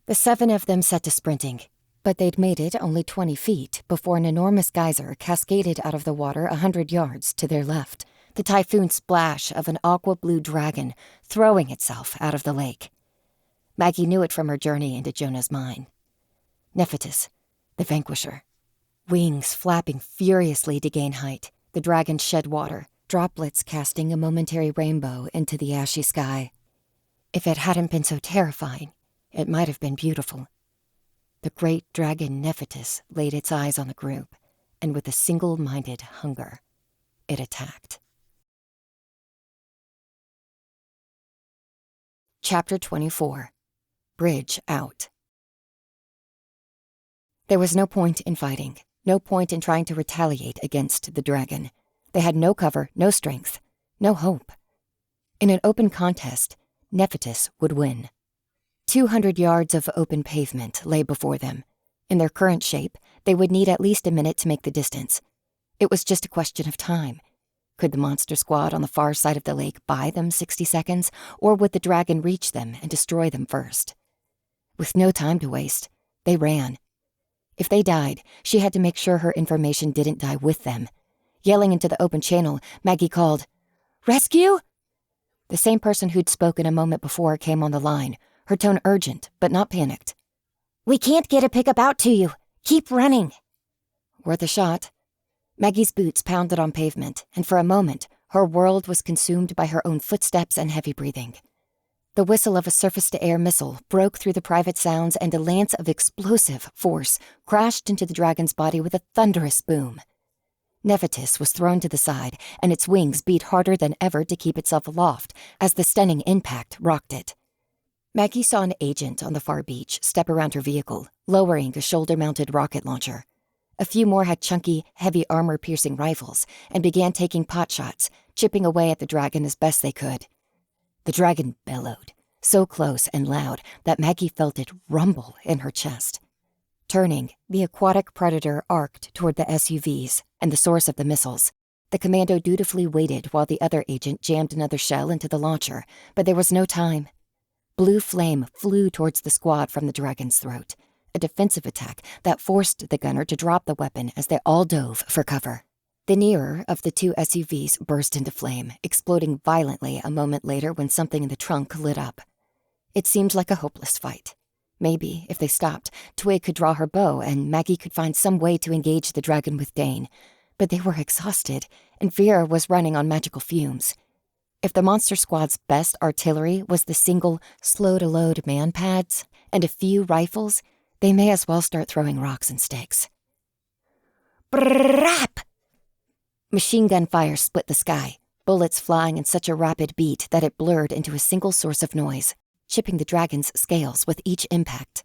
The 7 of them set to sprinting, but they'd made it only 20 feet before an enormous geyser cascaded out of the water 100 yards to their left, the typhoon splash of an aqua-blue dragon throwing itself out of the lake. Maggie knew it from her journey into Jonah's mind. Nephitis, the vanquisher. Wings flapping furiously to gain height, the dragon shed water, droplets casting a momentary rainbow into the ashy sky. If it hadn't been so terrifying, it might have been beautiful. The great dragon Nephitis laid its eyes on the group, and with a single-minded hunger, it attacked. Chapter 24. Bridge Out. There was no point in fighting, no point in trying to retaliate against the dragon. They had no cover, no strength, no hope. In an open contest, Nephitis would win. 200 yards of open pavement lay before them. In their current shape, they would need at least a minute to make the distance. It was just a question of time. Could the monster squad on the far side of the lake buy them 60 seconds, or would the dragon reach them and destroy them first? With no time to waste, they ran. If they died, she had to make sure her information didn't die with them. Yelling into the open channel, Maggie called, "Rescue?" The same person who'd spoken a moment before came on the line, her tone urgent, but not panicked. We can't get a pickup out to you. Keep running. Worth a shot. Maggie's boots pounded on pavement, and for a moment, her world was consumed by her own footsteps and heavy breathing. The whistle of a surface-to-air missile broke through the private sounds, and a lance of explosive force crashed into the dragon's body with a thunderous boom. Nephitis was thrown to the side, and its wings beat harder than ever to keep itself aloft as the stunning impact rocked it. Maggie saw an agent on the far beach step around her vehicle, lowering a shoulder-mounted rocket launcher. A few more had chunky, heavy armor-piercing rifles and began taking potshots, chipping away at the dragon as best they could. The dragon bellowed, so close and loud that Maggie felt it rumble in her chest. Turning, the aquatic predator arced toward the SUVs and the source of the missiles. The commando dutifully waited while the other agent jammed another shell into the launcher, but there was no time. Blue flame flew towards the squad from the dragon's throat, a defensive attack that forced the gunner to drop the weapon as they all dove for cover. The nearer of the two SUVs burst into flame, exploding violently a moment later when something in the trunk lit up. It seemed like a hopeless fight. Maybe, if they stopped, Twig could draw her bow and Maggie could find some way to engage the dragon with Dane. But they were exhausted, and Vera was running on magical fumes. If the monster squad's best artillery was the single, slow-to-load man-pads and a few rifles, they may as well start throwing rocks and sticks. Brrrrap! Machine gun fire split the sky, bullets flying in such a rapid beat that it blurred into a single source of noise, chipping the dragon's scales with each impact.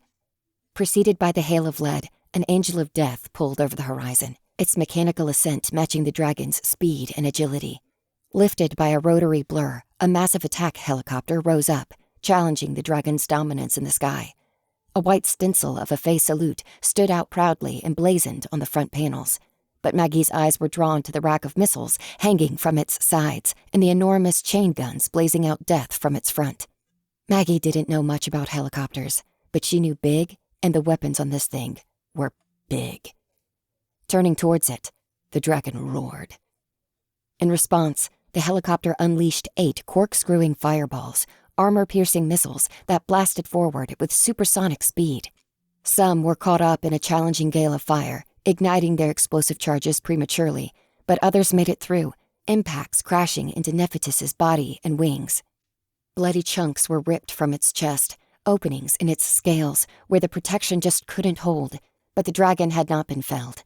Preceded by the hail of lead, an angel of death pulled over the horizon, its mechanical ascent matching the dragon's speed and agility. Lifted by a rotary blur, a massive attack helicopter rose up, challenging the dragon's dominance in the sky. A white stencil of a fey salute stood out proudly emblazoned on the front panels, but Maggie's eyes were drawn to the rack of missiles hanging from its sides and the enormous chain guns blazing out death from its front. Maggie didn't know much about helicopters, but she knew big, and the weapons on this thing were big. Turning towards it, the dragon roared. In response, the helicopter unleashed 8 corkscrewing fireballs, armor-piercing missiles that blasted forward with supersonic speed. Some were caught up in a challenging gale of fire, igniting their explosive charges prematurely, but others made it through, impacts crashing into Nephitis's body and wings. Bloody chunks were ripped from its chest, openings in its scales where the protection just couldn't hold, but the dragon had not been felled.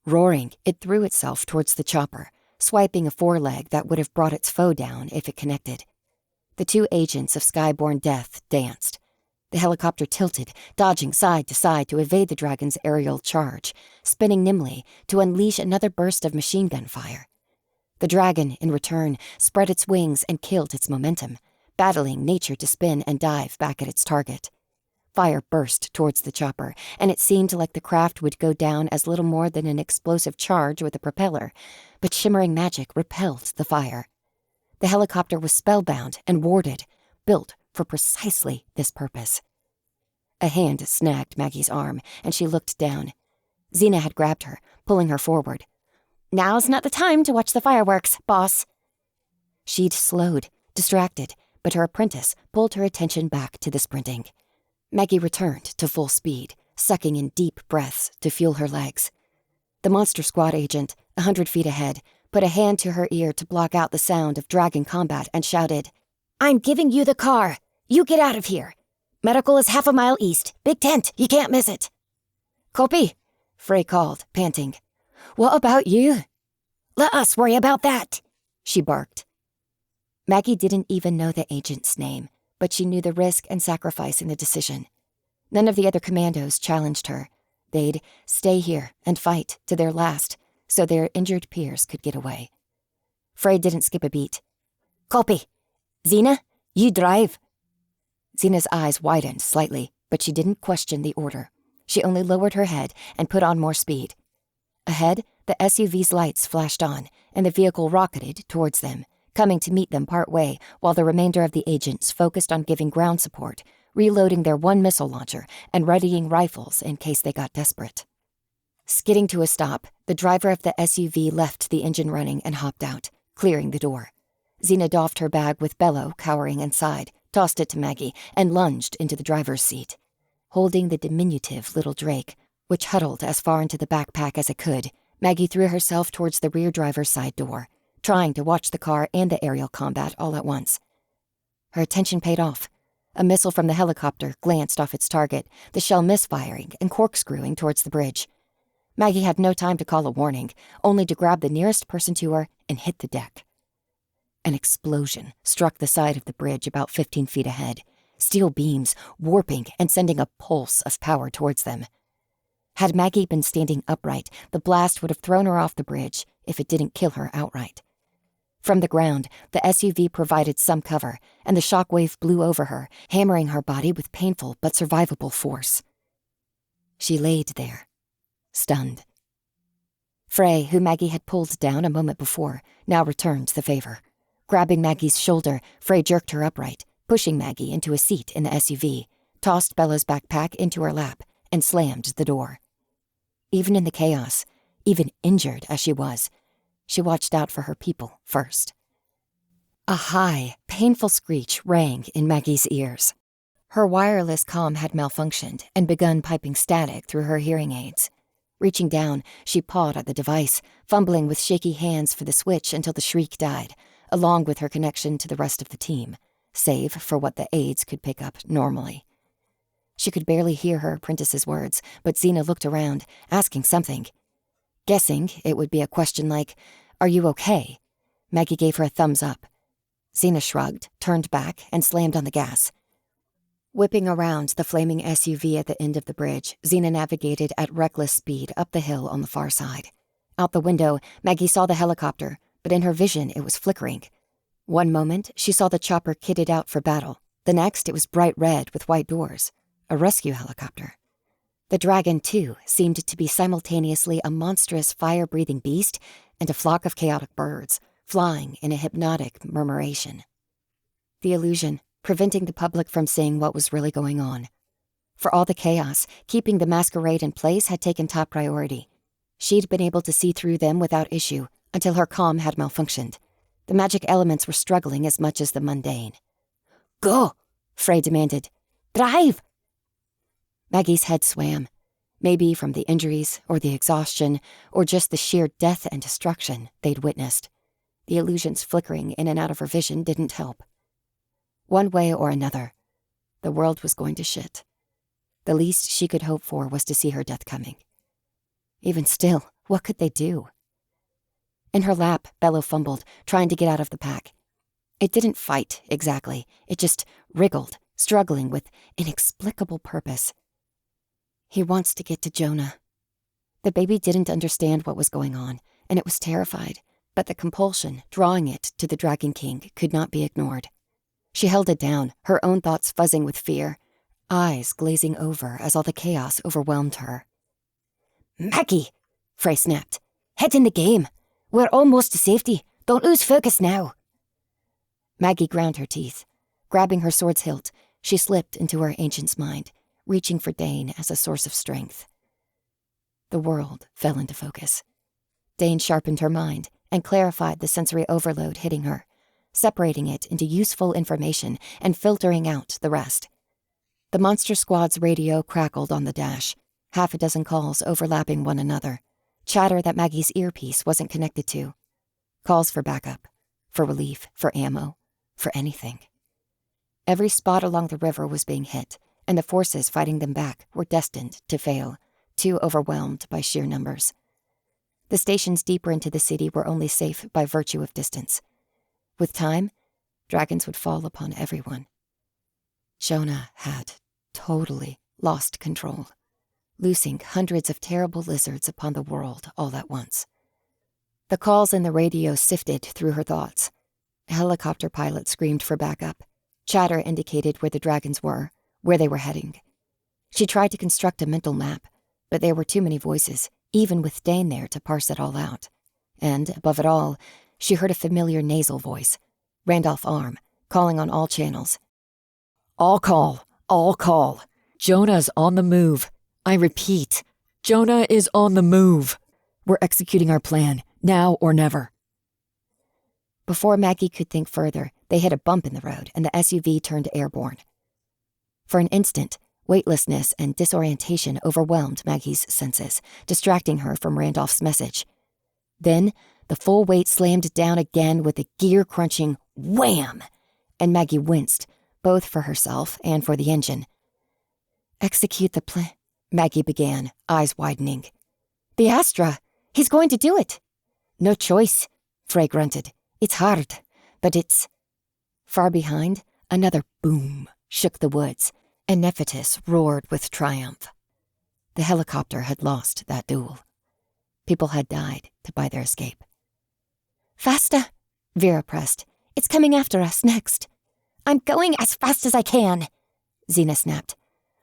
Roaring, it threw itself towards the chopper, swiping a foreleg that would have brought its foe down if it connected. The two agents of skyborn death danced. The helicopter tilted, dodging side to side to evade the dragon's aerial charge, spinning nimbly to unleash another burst of machine gun fire. The dragon, in return, spread its wings and killed its momentum, battling nature to spin and dive back at its target. Fire burst towards the chopper, and it seemed like the craft would go down as little more than an explosive charge with a propeller, but shimmering magic repelled the fire. The helicopter was spellbound and warded, built for precisely this purpose. A hand snagged Maggie's arm, and she looked down. Xena had grabbed her, pulling her forward. "Now's not the time to watch the fireworks, boss." She'd slowed, distracted, but her apprentice pulled her attention back to the sprinting. Maggie returned to full speed, sucking in deep breaths to fuel her legs. The monster squad agent, 100 feet ahead, put a hand to her ear to block out the sound of dragon combat and shouted, "I'm giving you the car. You get out of here. Medical is half a mile east. Big tent. You can't miss it." "Copy," Frey called, panting. "What about you?" "Let us worry about that," she barked. Maggie didn't even know the agent's name, but she knew the risk and sacrifice in the decision. None of the other commandos challenged her. They'd stay here and fight to their last so their injured peers could get away. Frey didn't skip a beat. "Copy. Xena, you drive." Xena's eyes widened slightly, but she didn't question the order. She only lowered her head and put on more speed. Ahead, the SUV's lights flashed on, and the vehicle rocketed towards them, coming to meet them partway while the remainder of the agents focused on giving ground support, reloading their one missile launcher, and readying rifles in case they got desperate. Skidding to a stop, the driver of the SUV left the engine running and hopped out, clearing the door. Xena doffed her bag with Bello cowering inside, tossed it to Maggie, and lunged into the driver's seat. Holding the diminutive little Drake, which huddled as far into the backpack as it could, Maggie threw herself towards the rear driver's side door, trying to watch the car and the aerial combat all at once. Her attention paid off. A missile from the helicopter glanced off its target, the shell misfiring and corkscrewing towards the bridge. Maggie had no time to call a warning, only to grab the nearest person to her and hit the deck. An explosion struck the side of the bridge about 15 feet ahead, steel beams warping and sending a pulse of power towards them. Had Maggie been standing upright, the blast would have thrown her off the bridge if it didn't kill her outright. From the ground, the SUV provided some cover, and the shockwave blew over her, hammering her body with painful but survivable force. She laid there, stunned. Frey, who Maggie had pulled down a moment before, now returned the favor. Grabbing Maggie's shoulder, Frey jerked her upright, pushing Maggie into a seat in the SUV, tossed Bella's backpack into her lap, and slammed the door. Even in the chaos, even injured as she was, She watched out for her people first. A high, painful screech rang in Maggie's ears. Her wireless comm had malfunctioned and begun piping static through her hearing aids. Reaching down, she pawed at the device, fumbling with shaky hands for the switch until the shriek died, along with her connection to the rest of the team, save for what the aids could pick up normally. She could barely hear her apprentice's words, but Xena looked around, asking something. Guessing it would be a question like, "Are you okay?" Maggie gave her a thumbs up. Xena shrugged, turned back, and slammed on the gas. Whipping around the flaming SUV at the end of the bridge, Xena navigated at reckless speed up the hill on the far side. Out the window, Maggie saw the helicopter, but in her vision it was flickering. One moment, she saw the chopper kitted out for battle. The next, it was bright red with white doors. A rescue helicopter. The dragon, too, seemed to be simultaneously a monstrous fire-breathing beast and a flock of chaotic birds, flying in a hypnotic murmuration. The illusion, preventing the public from seeing what was really going on. For all the chaos, keeping the masquerade in place had taken top priority. She'd been able to see through them without issue until her comm had malfunctioned. The magic elements were struggling as much as the mundane. "Go!" Frey demanded. "Drive!" Maggie's head swam, maybe from the injuries or the exhaustion or just the sheer death and destruction they'd witnessed. The illusions flickering in and out of her vision didn't help. One way or another, the world was going to shit. The least she could hope for was to see her death coming. Even still, what could they do? In her lap, Bello fumbled, trying to get out of the pack. It didn't fight, exactly. It just wriggled, struggling with inexplicable purpose. He wants to get to Jonah. The baby didn't understand what was going on, and it was terrified, but the compulsion drawing it to the Dragon King could not be ignored. She held it down, her own thoughts fuzzing with fear, eyes glazing over as all the chaos overwhelmed her. "Maggie!" Frey snapped. "Head in the game. We're almost to safety. Don't lose focus now." Maggie ground her teeth. Grabbing her sword's hilt, she slipped into her ancient's mind, reaching for Dane as a source of strength. The world fell into focus. Dane sharpened her mind and clarified the sensory overload hitting her, separating it into useful information and filtering out the rest. The monster squad's radio crackled on the dash, half a dozen calls overlapping one another, chatter that Maggie's earpiece wasn't connected to. Calls for backup, for relief, for ammo, for anything. Every spot along the river was being hit, and the forces fighting them back were destined to fail, too overwhelmed by sheer numbers. The stations deeper into the city were only safe by virtue of distance. With time, dragons would fall upon everyone. Jonah had totally lost control, loosing hundreds of terrible lizards upon the world all at once. The calls in the radio sifted through her thoughts. A helicopter pilot screamed for backup. Chatter indicated where the dragons were, where they were heading. She tried to construct a mental map, but there were too many voices, even with Dane there to parse it all out. And, above it all, she heard a familiar nasal voice, Randolph Arm, calling on all channels. All call. Jonah's on the move. I repeat, Jonah is on the move. We're executing our plan, now or never." Before Maggie could think further, they hit a bump in the road and the SUV turned airborne. For an instant, weightlessness and disorientation overwhelmed Maggie's senses, distracting her from Randolph's message. Then, the full weight slammed down again with a gear-crunching wham, and Maggie winced, both for herself and for the engine. "Execute the plan," Maggie began, eyes widening. "The Astra! He's going to do it!" "No choice," Frey grunted. "It's hard, but it's—" Far behind, another boom shook the woods, and Nephitis roared with triumph. The helicopter had lost that duel. People had died to buy their escape. "Faster," Vera pressed. "It's coming after us next." "I'm going as fast as I can," Xena snapped.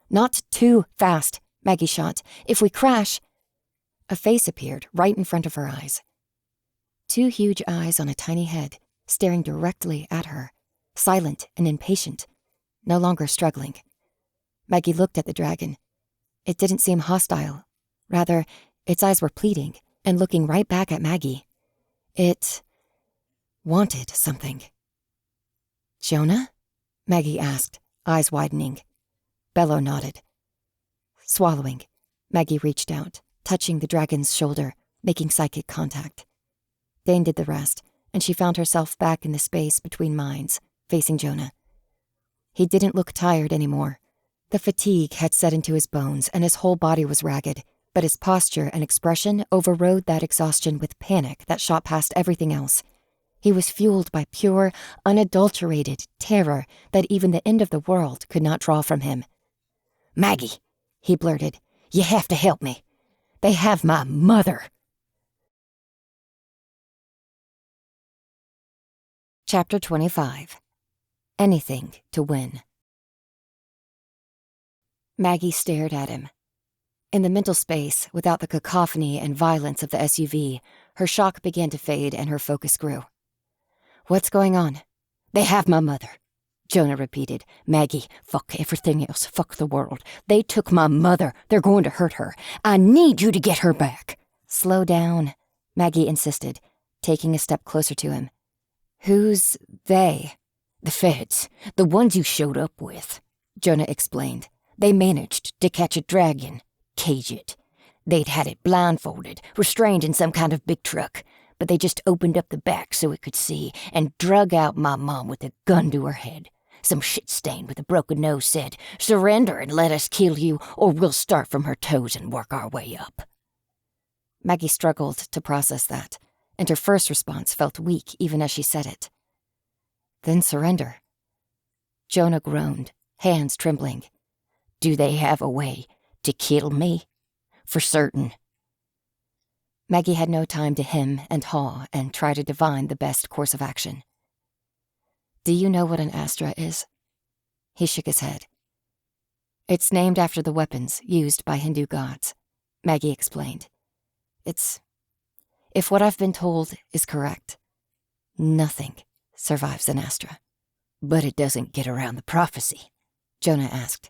"Not too fast," Maggie shot. "If we crash—" A face appeared right in front of her eyes. Two huge eyes on a tiny head, staring directly at her, silent and impatient, no longer struggling. Maggie looked at the dragon. It didn't seem hostile. Rather, its eyes were pleading and looking right back at Maggie. It wanted something. Jonah? Maggie asked, eyes widening. Bello nodded. Swallowing, Maggie reached out, touching the dragon's shoulder, making psychic contact. Dane did the rest, and she found herself back in the space between minds, facing Jonah. He didn't look tired anymore. The fatigue had set into his bones, and his whole body was ragged, but his posture and expression overrode that exhaustion with panic that shot past everything else. He was fueled by pure, unadulterated terror that even the end of the world could not draw from him. "Maggie," he blurted, "you have to help me. They have my mother." Chapter 25. Anything to win. Maggie stared at him. In the mental space, without the cacophony and violence of the SUV, her shock began to fade and her focus grew. What's going on? "They have my mother," Jonah repeated. "Maggie, fuck everything else. Fuck the world. They took my mother. They're going to hurt her. I need you to get her back." Slow down, Maggie insisted, taking a step closer to him. Who's they? "The feds. The ones you showed up with," Jonah explained. "They managed to catch a dragon, cage it. They'd had it blindfolded, restrained in some kind of big truck, but they just opened up the back so it could see and drug out my mom with a gun to her head. Some shit stain with a broken nose said, 'Surrender and let us kill you, or we'll start from her toes and work our way up.'" Maggie struggled to process that, and her first response felt weak even as she said it. "Then surrender." Jonah groaned, hands trembling. "Do they have a way to kill me? For certain?" Maggie had no time to hem and haw and try to divine the best course of action. "Do you know what an astra is?" He shook his head. "It's named after the weapons used by Hindu gods," Maggie explained. If what I've been told is correct, nothing survives an astra." "But it doesn't get around the prophecy?" Jonah asked.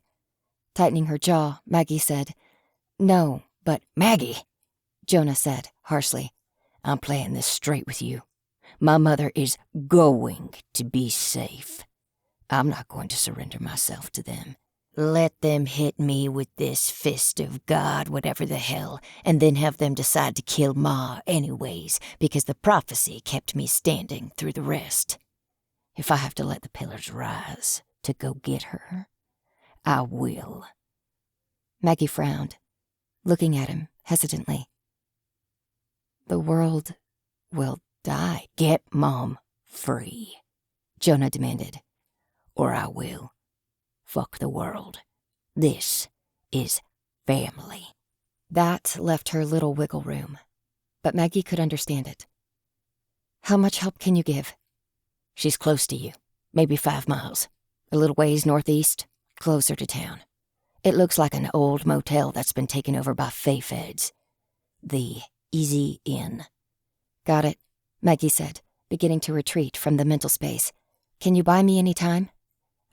Tightening her jaw, Maggie said, "No, but—" "Maggie," Jonah said harshly, "I'm playing this straight with you. My mother is going to be safe. I'm not going to surrender myself to them. Let them hit me with this fist of God, whatever the hell, and then have them decide to kill Ma anyways, because the prophecy kept me standing through the rest. If I have to let the pillars rise to go get her, I will." Maggie frowned, looking at him hesitantly. "The world will die." "Get Mom free," Jonah demanded, "or I will. Fuck the world. This is family." That left her little wiggle room, but Maggie could understand it. "How much help can you give?" "She's close to you, maybe 5 miles. A little ways northeast, closer to town. It looks like an old motel that's been taken over by Fey feds. The Easy Inn." "Got it," Maggie said, beginning to retreat from the mental space. "Can you buy me any time?"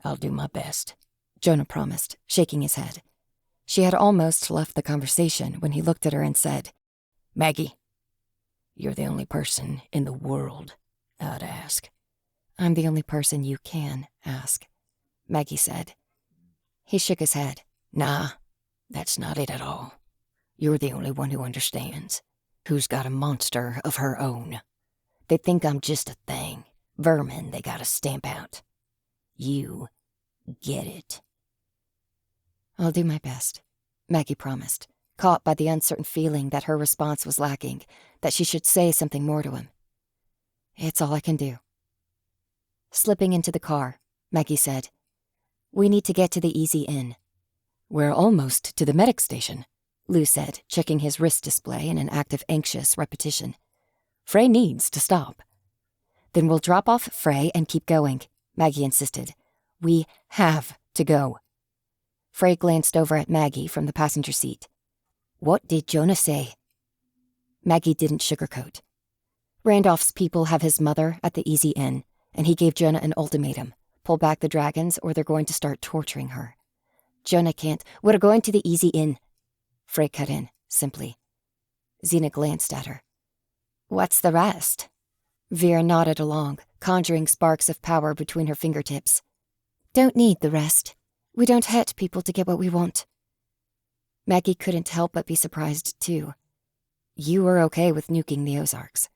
"I'll do my best," Jonah promised, shaking his head. She had almost left the conversation when he looked at her and said, "Maggie, you're the only person in the world I'd ask." "I'm the only person you can ask," Maggie said. He shook his head. "Nah, that's not it at all. You're the only one who understands, who's got a monster of her own. They think I'm just a thing, vermin they gotta stamp out. You get it." "I'll do my best," Maggie promised, caught by the uncertain feeling that her response was lacking, that she should say something more to him. "It's all I can do." Slipping into the car, Maggie said, "We need to get to the Easy Inn." "We're almost to the medic station," Lou said, checking his wrist display in an act of anxious repetition. "Frey needs to stop." "Then we'll drop off Frey and keep going," Maggie insisted. "We have to go." Frey glanced over at Maggie from the passenger seat. "What did Jonah say?" Maggie didn't sugarcoat. Randolph's people have his mother at the Easy Inn, and he gave Jonah an ultimatum. Pull back the dragons or they're going to start torturing her. "Jonah can't. We're going to the Easy Inn," Frey cut in, simply. Xena glanced at her. "What's the rest?" Vera nodded along, conjuring sparks of power between her fingertips. Don't need the rest. We don't hurt people to get what we want. Maggie couldn't help but be surprised, too. You were okay with nuking the Ozarks.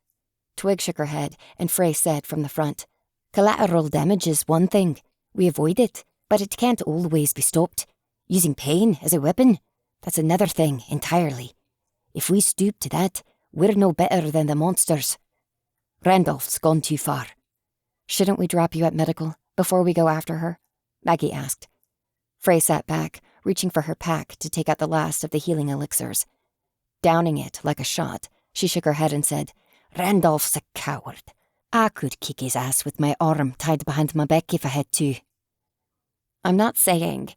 Twig shook her head, and Frey said from the front, Collateral damage is one thing. We avoid it, but it can't always be stopped. Using pain as a weapon, that's another thing entirely. If we stoop to that, we're no better than the monsters. Randolph's gone too far. Shouldn't we drop you at medical before we go after her? Maggie asked. Frey sat back, reaching for her pack to take out the last of the healing elixirs. Downing it like a shot, she shook her head and said, Randolph's a coward. I could kick his ass with my arm tied behind my back if I had to. I'm not saying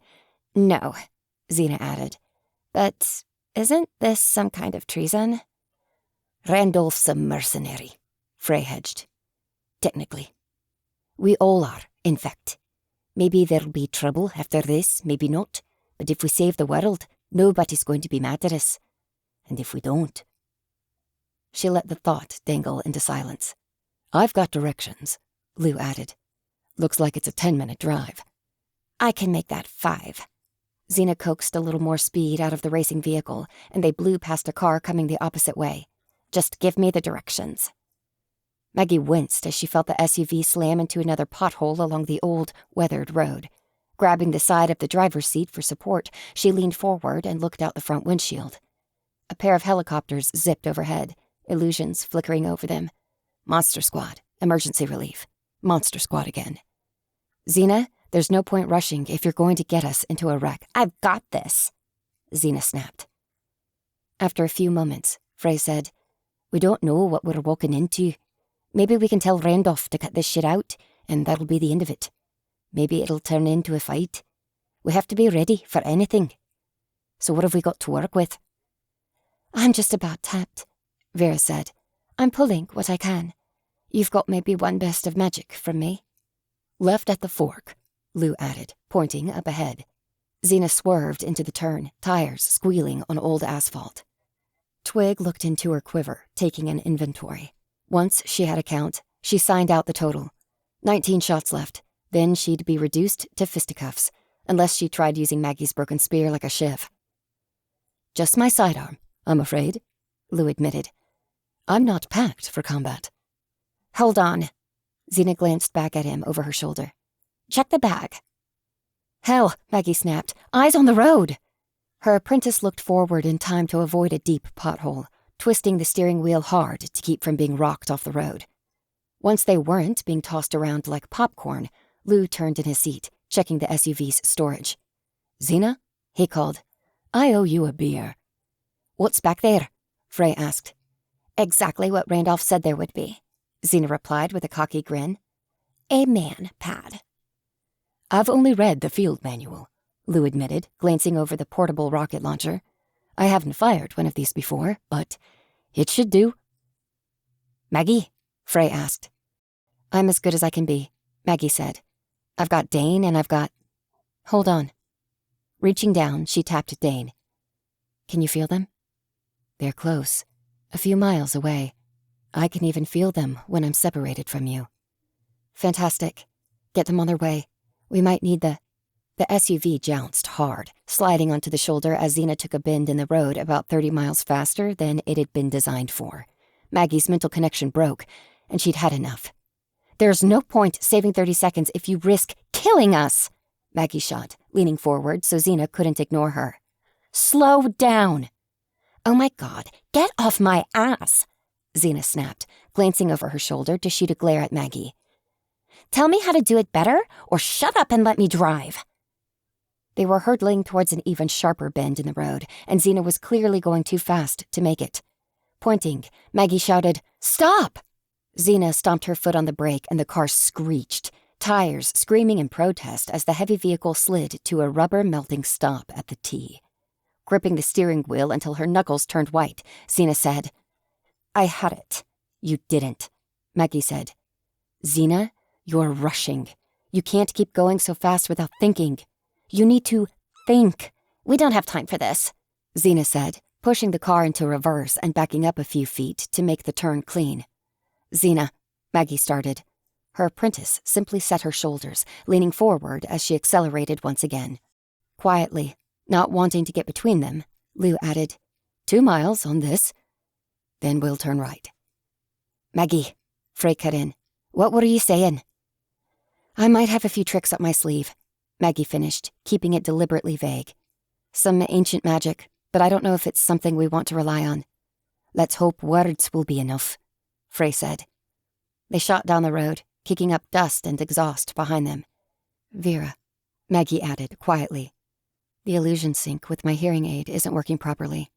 no, Xena added. But isn't this some kind of treason? Randolph's a mercenary, Frey hedged. Technically. We all are, in fact. Maybe there'll be trouble after this, maybe not. But if we save the world, nobody's going to be mad at us. And if we don't... She let the thought dangle into silence. I've got directions, Lou added. Looks like it's a 10-minute drive. I can make that 5. Xena coaxed a little more speed out of the racing vehicle, and they blew past a car coming the opposite way. Just give me the directions. Maggie winced as she felt the SUV slam into another pothole along the old, weathered road. Grabbing the side of the driver's seat for support, she leaned forward and looked out the front windshield. A pair of helicopters zipped overhead, illusions flickering over them. Monster Squad, emergency relief. Monster Squad again. Xena, there's no point rushing if you're going to get us into a wreck. I've got this, Xena snapped. After a few moments, Frey said, We don't know what we're walking into. Maybe we can tell Randolph to cut this shit out, and that'll be the end of it. Maybe it'll turn into a fight. We have to be ready for anything. So what have we got to work with? I'm just about tapped, Vera said. I'm pulling what I can. You've got maybe one burst of magic from me. Left at the fork, Lou added, pointing up ahead. Xena swerved into the turn, tires squealing on old asphalt. Twig looked into her quiver, taking an inventory. Once she had a count, she signed out the total. 19 shots left. Then she'd be reduced to fisticuffs, unless she tried using Maggie's broken spear like a shiv. Just my sidearm, I'm afraid, Lou admitted. I'm not packed for combat. Hold on. Xena glanced back at him over her shoulder. Check the bag. Hell, Maggie snapped. Eyes on the road! Her apprentice looked forward in time to avoid a deep pothole, twisting the steering wheel hard to keep from being rocked off the road. Once they weren't being tossed around like popcorn, Lou turned in his seat, checking the SUV's storage. Xena? He called. I owe you a beer. What's back there? Frey asked. Exactly what Randolph said there would be, Xena replied with a cocky grin. A man pad. I've only read the field manual, Lou admitted, glancing over the portable rocket launcher. I haven't fired one of these before, but it should do. Maggie? Frey asked. I'm as good as I can be, Maggie said. I've got Dane and I've got... Hold on. Reaching down, she tapped Dane. Can you feel them? They're close, a few miles away. I can even feel them when I'm separated from you. Fantastic. Get them on their way. We might need the SUV jounced hard, sliding onto the shoulder as Xena took a bend in the road about 30 miles faster than it had been designed for. Maggie's mental connection broke, and she'd had enough. There's no point saving 30 seconds if you risk killing us, Maggie shot, leaning forward so Xena couldn't ignore her. Slow down. Oh my God, get off my ass, Xena snapped, glancing over her shoulder to shoot a glare at Maggie. Tell me how to do it better, or shut up and let me drive. They were hurtling towards an even sharper bend in the road, and Xena was clearly going too fast to make it. Pointing, Maggie shouted, Stop! Xena stomped her foot on the brake and the car screeched, tires screaming in protest as the heavy vehicle slid to a rubber-melting stop at the T. Gripping the steering wheel until her knuckles turned white, Xena said, I had it. You didn't, Maggie said. Xena, you're rushing. You can't keep going so fast without thinking. You need to think. We don't have time for this, Xena said, pushing the car into reverse and backing up a few feet to make the turn clean. Xena, Maggie started. Her apprentice simply set her shoulders, leaning forward as she accelerated once again. Quietly, not wanting to get between them, Lou added, 2 miles on this. Then we'll turn right. Maggie, Frey cut in. What were you saying? I might have a few tricks up my sleeve, Maggie finished, keeping it deliberately vague. Some ancient magic, but I don't know if it's something we want to rely on. Let's hope words will be enough, Frey said. They shot down the road, kicking up dust and exhaust behind them. Vera, Maggie added quietly. The illusion sync with my hearing aid isn't working properly.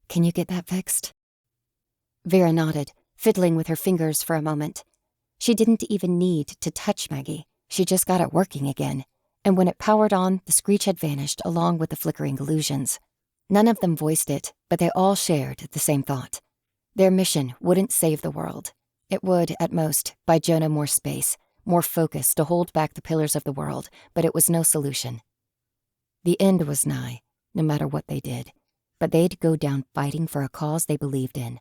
Can you get that fixed? Vera nodded, fiddling with her fingers for a moment. She didn't even need to touch Maggie. She just got it working again. And when it powered on, the screech had vanished along with the flickering illusions. None of them voiced it, but they all shared the same thought. Their mission wouldn't save the world. It would, at most, buy Jonah more space, more focus to hold back the pillars of the world, but it was no solution. The end was nigh, no matter what they did, but they'd go down fighting for a cause they believed in.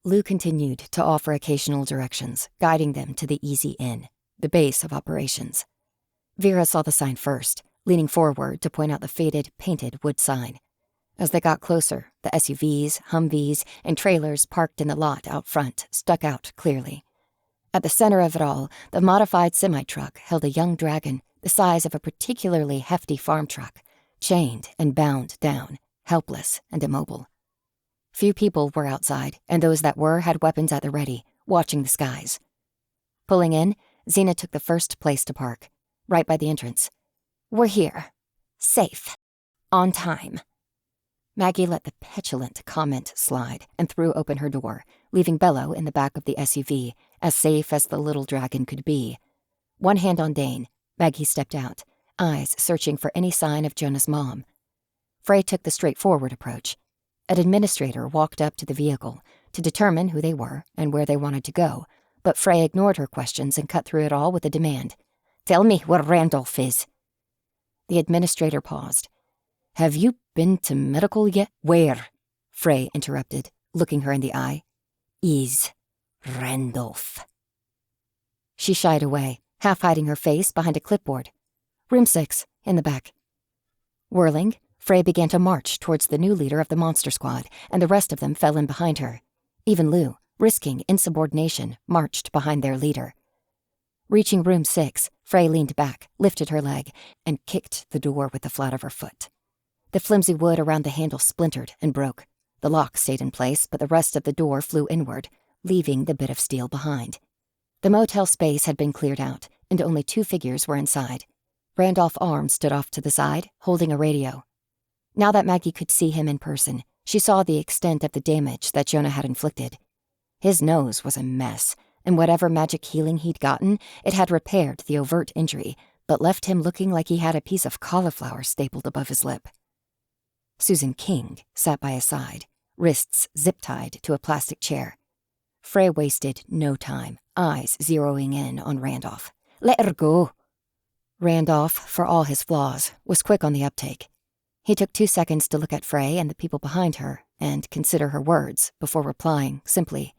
Lou continued to offer occasional directions, guiding them to the easy inn, the base of operations. Vera saw the sign first, leaning forward to point out the faded, painted wood sign. As they got closer, the SUVs, Humvees, and trailers parked in the lot out front stuck out clearly. At the center of it all, the modified semi-truck held a young dragon the size of a particularly hefty farm truck, chained and bound down, helpless and immobile. Few people were outside, and those that were had weapons at the ready, watching the skies. Pulling in, Xena took the first place to park, right by the entrance. We're here. Safe. On time. Maggie let the petulant comment slide and threw open her door, leaving Bello in the back of the SUV, as safe as the little dragon could be. One hand on Dane, Maggie stepped out, eyes searching for any sign of Jonah's mom. Frey took the straightforward approach. An administrator walked up to the vehicle to determine who they were and where they wanted to go, but Frey ignored her questions and cut through it all with a demand. Tell me where Randolph is. The administrator paused. Have you been to medical yet? Where? Frey interrupted, looking her in the eye. Is Randolph. She shied away, half hiding her face behind a clipboard. Room 6, in the back. Whirling, Frey began to march towards the new leader of the monster squad, and the rest of them fell in behind her. Even Lou, risking insubordination, marched behind their leader. Reaching room 6, Frey leaned back, lifted her leg, and kicked the door with the flat of her foot. The flimsy wood around the handle splintered and broke. The lock stayed in place, but the rest of the door flew inward, leaving the bit of steel behind. The motel space had been cleared out, and only 2 figures were inside. Randolph Arms stood off to the side, holding a radio. Now that Maggie could see him in person, she saw the extent of the damage that Jonah had inflicted. His nose was a mess, and whatever magic healing he'd gotten, it had repaired the overt injury, but left him looking like he had a piece of cauliflower stapled above his lip. Susan King sat by his side, wrists zip-tied to a plastic chair. Frey wasted no time, eyes zeroing in on Randolph. Let her go. Randolph, for all his flaws, was quick on the uptake. He took 2 seconds to look at Frey and the people behind her and consider her words before replying simply,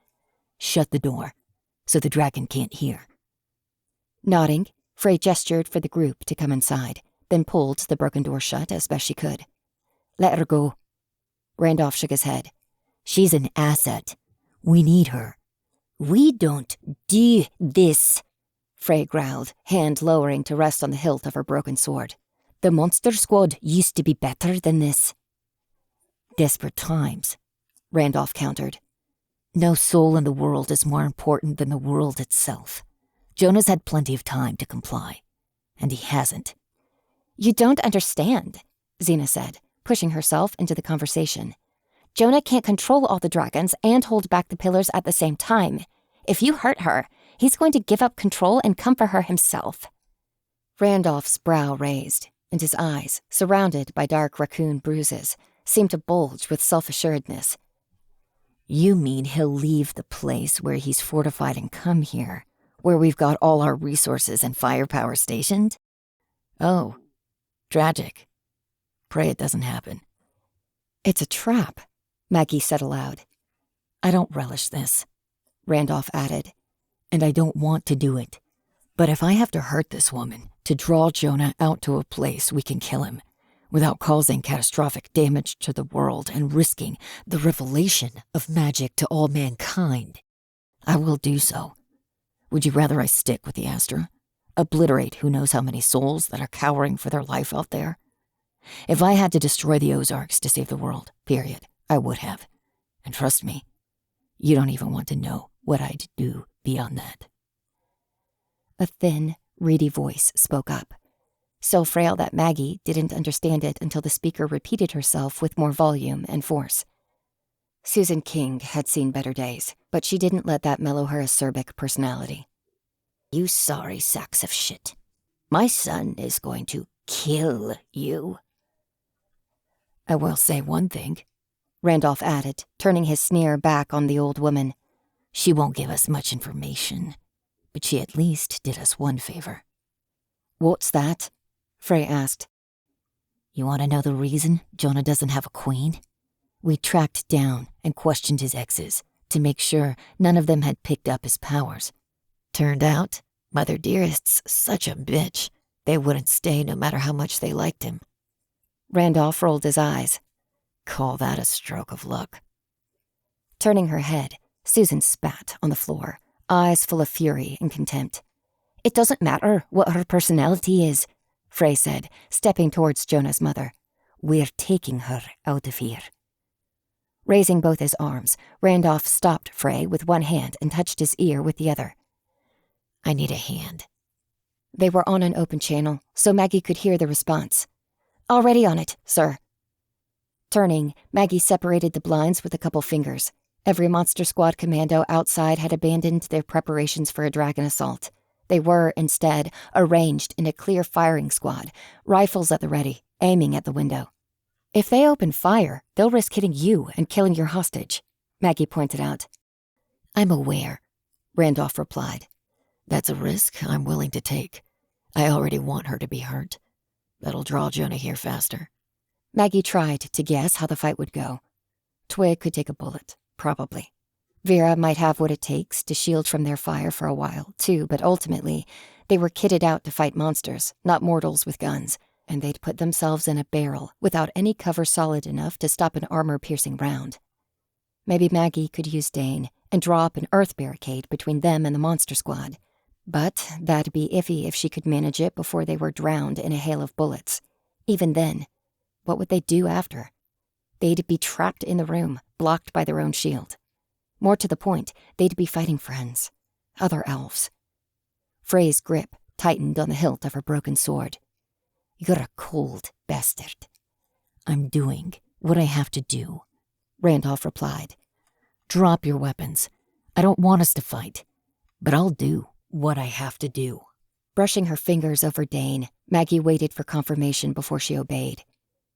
Shut the door, so the dragon can't hear. Nodding, Frey gestured for the group to come inside, then pulled the broken door shut as best she could. Let her go. Randolph shook his head. She's an asset. We need her. We don't do this, Frey growled, hand lowering to rest on the hilt of her broken sword. The monster squad used to be better than this. Desperate times, Randolph countered. No soul in the world is more important than the world itself. Jonah's had plenty of time to comply, and he hasn't. You don't understand, Xena said, pushing herself into the conversation. Jonah can't control all the dragons and hold back the pillars at the same time. If you hurt her, he's going to give up control and come for her himself. Randolph's brow raised, and his eyes, surrounded by dark raccoon bruises, seemed to bulge with self-assuredness. You mean he'll leave the place where he's fortified and come here, where we've got all our resources and firepower stationed? Oh, tragic. Pray it doesn't happen. It's a trap, Maggie said aloud. I don't relish this, Randolph added. and I don't want to do it. But if I have to hurt this woman to draw Jonah out to a place we can kill him, without causing catastrophic damage to the world and risking the revelation of magic to all mankind, I will do so. Would you rather I stick with the Astra? Obliterate who knows how many souls that are cowering for their life out there? If I had to destroy the Ozarks to save the world, period, I would have. And trust me, you don't even want to know what I'd do beyond that. A thin, reedy voice spoke up, so frail that Maggie didn't understand it until the speaker repeated herself with more volume and force. Susan King had seen better days, but she didn't let that mellow her acerbic personality. You sorry sacks of shit. My son is going to kill you. I will say one thing, Randolph added, turning his sneer back on the old woman. She won't give us much information, but she at least did us one favor. What's that? Frey asked. You want to know the reason Jonah doesn't have a queen? We tracked down and questioned his exes to make sure none of them had picked up his powers. Turned out, Mother Dearest's such a bitch, they wouldn't stay no matter how much they liked him. Randolph rolled his eyes. Call that a stroke of luck. Turning her head, Susan spat on the floor, eyes full of fury and contempt. It doesn't matter what her personality is, Frey said, stepping towards Jonah's mother. We're taking her out of here. Raising both his arms, Randolph stopped Frey with one hand and touched his ear with the other. I need a hand. They were on an open channel, so Maggie could hear the response. Already on it, sir. Turning, Maggie separated the blinds with a couple fingers. Every Monster Squad commando outside had abandoned their preparations for a dragon assault. They were, instead, arranged in a clear firing squad, rifles at the ready, aiming at the window. If they open fire, they'll risk hitting you and killing your hostage, Maggie pointed out. I'm aware, Randolph replied. That's a risk I'm willing to take. I already want her to be hurt. That'll draw Jonah here faster. Maggie tried to guess how the fight would go. Twig could take a bullet, probably. Vera might have what it takes to shield from their fire for a while, too, but ultimately, they were kitted out to fight monsters, not mortals with guns, and they'd put themselves in a barrel without any cover solid enough to stop an armor-piercing round. Maybe Maggie could use Dane and draw up an earth barricade between them and the Monster Squad. But that'd be iffy if she could manage it before they were drowned in a hail of bullets. Even then, what would they do after? They'd be trapped in the room, blocked by their own shield. More to the point, they'd be fighting friends. Other elves. Frey's grip tightened on the hilt of her broken sword. You're a cold bastard. I'm doing what I have to do, Randolph replied. Drop your weapons. I don't want us to fight, but I'll do what I have to do. Brushing her fingers over Dane, Maggie waited for confirmation before she obeyed.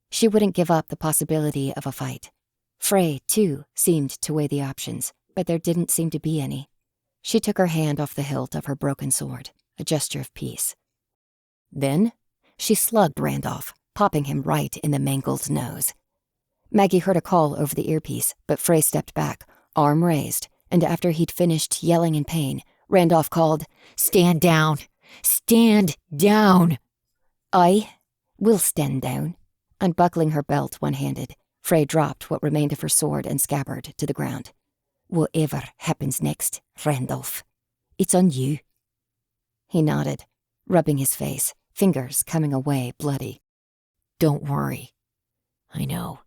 She wouldn't give up the possibility of a fight. Frey, too, seemed to weigh the options, but there didn't seem to be any. She took her hand off the hilt of her broken sword, a gesture of peace. Then, she slugged Randolph, popping him right in the mangled nose. Maggie heard a call over the earpiece, but Frey stepped back, arm raised, and after he'd finished yelling in pain, Randolph called, "Stand down! Stand down!" "I will stand down." Unbuckling her belt one-handed, Frey dropped what remained of her sword and scabbard to the ground. "Whatever happens next, Randolph, it's on you." He nodded, rubbing his face, fingers coming away bloody. Don't worry. I know.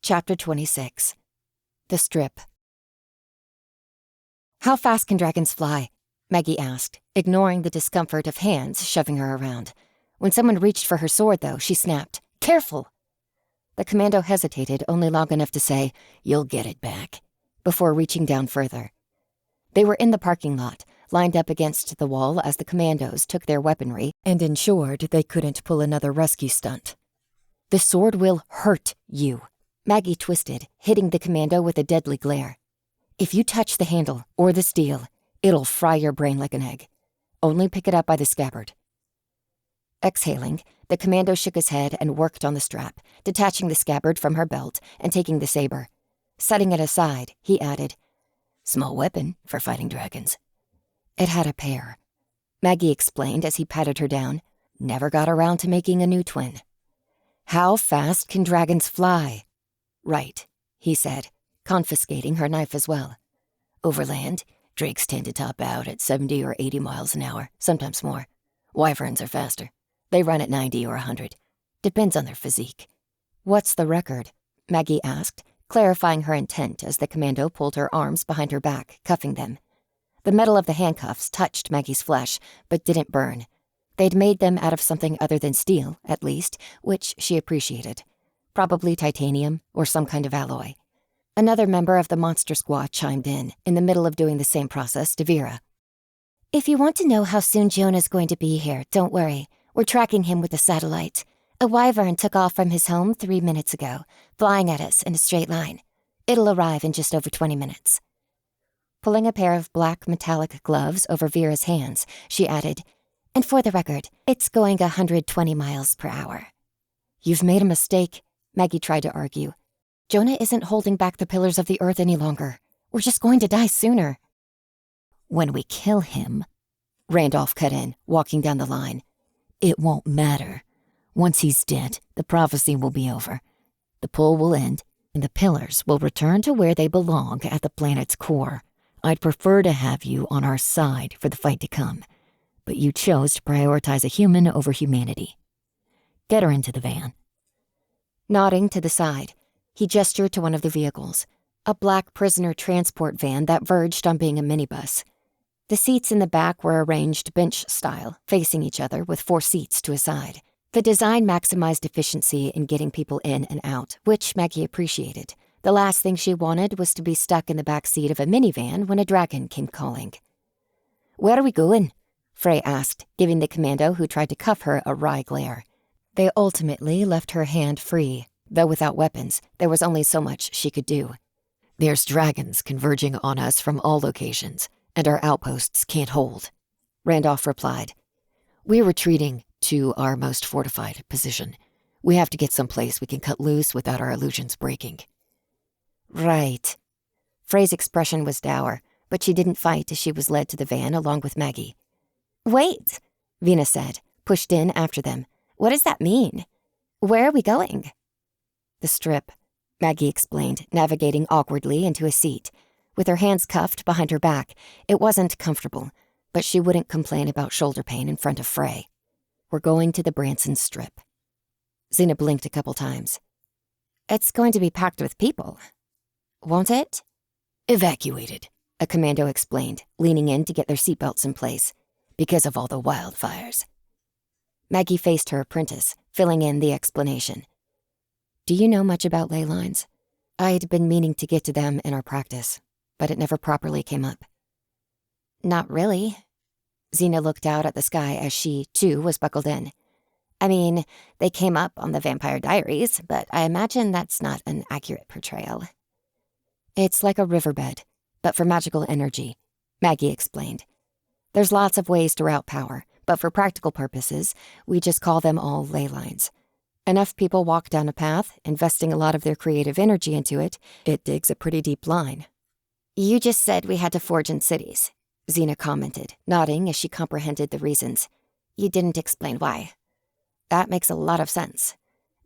Chapter 26. The Strip. "How fast can dragons fly?" Maggie asked, ignoring the discomfort of hands shoving her around. When someone reached for her sword, though, she snapped, "Careful!" The commando hesitated only long enough to say, "You'll get it back," before reaching down further. They were in the parking lot, lined up against the wall as the commandos took their weaponry and ensured they couldn't pull another rescue stunt. "The sword will hurt you." Maggie twisted, hitting the commando with a deadly glare. "If you touch the handle or the steel, it'll fry your brain like an egg. Only pick it up by the scabbard." Exhaling, the commando shook his head and worked on the strap, detaching the scabbard from her belt and taking the saber. Setting it aside, he added, "Small weapon for fighting dragons." It had a pair. Maggie explained as he patted her down. "Never got around to making a new twin." "How fast can dragons fly?" "Right," he said, confiscating her knife as well. "Overland, drakes tend to top out at 70 or 80 miles an hour, sometimes more. Wyverns are faster. They run at 90 or 100. Depends on their physique." "What's the record?" Maggie asked, clarifying her intent as the commando pulled her arms behind her back, cuffing them. The metal of the handcuffs touched Maggie's flesh, but didn't burn. They'd made them out of something other than steel, at least, which she appreciated. Probably titanium or some kind of alloy. Another member of the monster squad chimed in the middle of doing the same process to Vera. "If you want to know how soon Jonah's going to be here, don't worry. We're tracking him with the satellite. A wyvern took off from his home 3 minutes ago, flying at us in a straight line. It'll arrive in just over 20 minutes. Pulling a pair of black metallic gloves over Vera's hands, she added, "And for the record, it's going 120 miles per hour. "You've made a mistake," Maggie tried to argue. "Jonah isn't holding back the pillars of the earth any longer. We're just going to die sooner." "When we kill him," Randolph cut in, walking down the line, "it won't matter. Once he's dead, the prophecy will be over. The pull will end, and the pillars will return to where they belong at the planet's core. I'd prefer to have you on our side for the fight to come, but you chose to prioritize a human over humanity. Get her into the van." Nodding to the side, he gestured to one of the vehicles, a black prisoner transport van that verged on being a minibus. The seats in the back were arranged bench-style, facing each other with 4 seats to a side. The design maximized efficiency in getting people in and out, which Maggie appreciated. The last thing she wanted was to be stuck in the back seat of a minivan when a dragon came calling. "Where are we going?" Frey asked, giving the commando who tried to cuff her a wry glare. They ultimately left her hand free, though without weapons, there was only so much she could do. "There's dragons converging on us from all locations, and our outposts can't hold," Randolph replied. "We're retreating to our most fortified position. We have to get someplace we can cut loose without our illusions breaking." "Right." Frey's expression was dour, but she didn't fight as she was led to the van along with Maggie. "Wait," Vina said, pushed in after them. "What does that mean? Where are we going?" "The strip," Maggie explained, navigating awkwardly into a seat. With her hands cuffed behind her back, it wasn't comfortable, but she wouldn't complain about shoulder pain in front of Frey. "We're going to the Branson Strip." Zena blinked a couple times. "It's going to be packed with people, won't it?" "Evacuated," a commando explained, leaning in to get their seatbelts in place. "because of all the wildfires." Maggie faced her apprentice, filling in the explanation. "Do you know much about ley lines? I'd been meaning to get to them in our practice, but it never properly came up." "Not really." Zena looked out at the sky as she, too, was buckled in. "I mean, they came up on the Vampire Diaries, but I imagine that's not an accurate portrayal." "It's like a riverbed, but for magical energy," Maggie explained. "There's lots of ways to route power, but for practical purposes, we just call them all ley lines. Enough people walk down a path, investing a lot of their creative energy into it, it digs a pretty deep line." "You just said we had to forge in cities," Zena commented, nodding as she comprehended the reasons. "You didn't explain why." "That makes a lot of sense.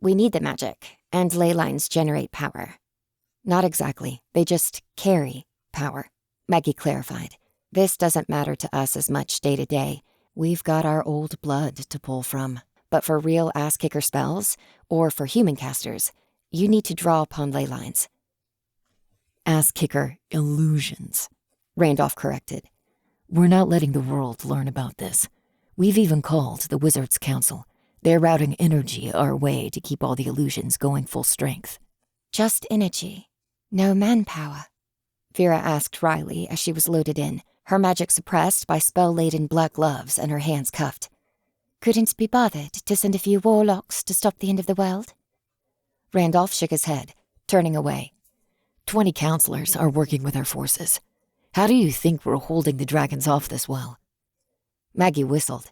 We need the magic, and ley lines generate power." "Not exactly. They just carry power," Maggie clarified. "This doesn't matter to us as much day to day. We've got our old blood to pull from. But for real ass-kicker spells, or for human casters, you need to draw upon ley lines." "Ass-kicker illusions," Randolph corrected. "We're not letting the world learn about this. We've even called the Wizards' Council. They're routing energy our way to keep all the illusions going full strength." "Just energy, no manpower?" Vera asked wryly as she was loaded in, her magic suppressed by spell-laden black gloves and her hands cuffed. "Couldn't be bothered to send a few warlocks to stop the end of the world?" Randolph shook his head, turning away. 20 counselors are working with our forces. How do you think we're holding the dragons off this well?" Maggie whistled.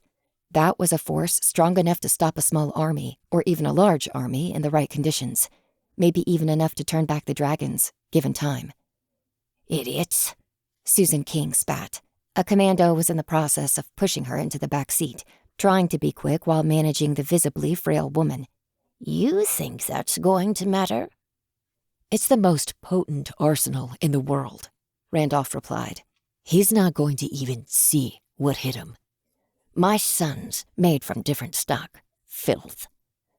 That was a force strong enough to stop a small army, or even a large army, in the right conditions. maybe even enough to turn back the dragons, given time. Idiots, Susan King spat. A commando was in the process of pushing her into the back seat, trying to be quick while managing the visibly frail woman. You think that's going to matter? It's the most potent arsenal in the world, Randolph replied. He's not going to even see what hit him. My son's made from different stock. Filth.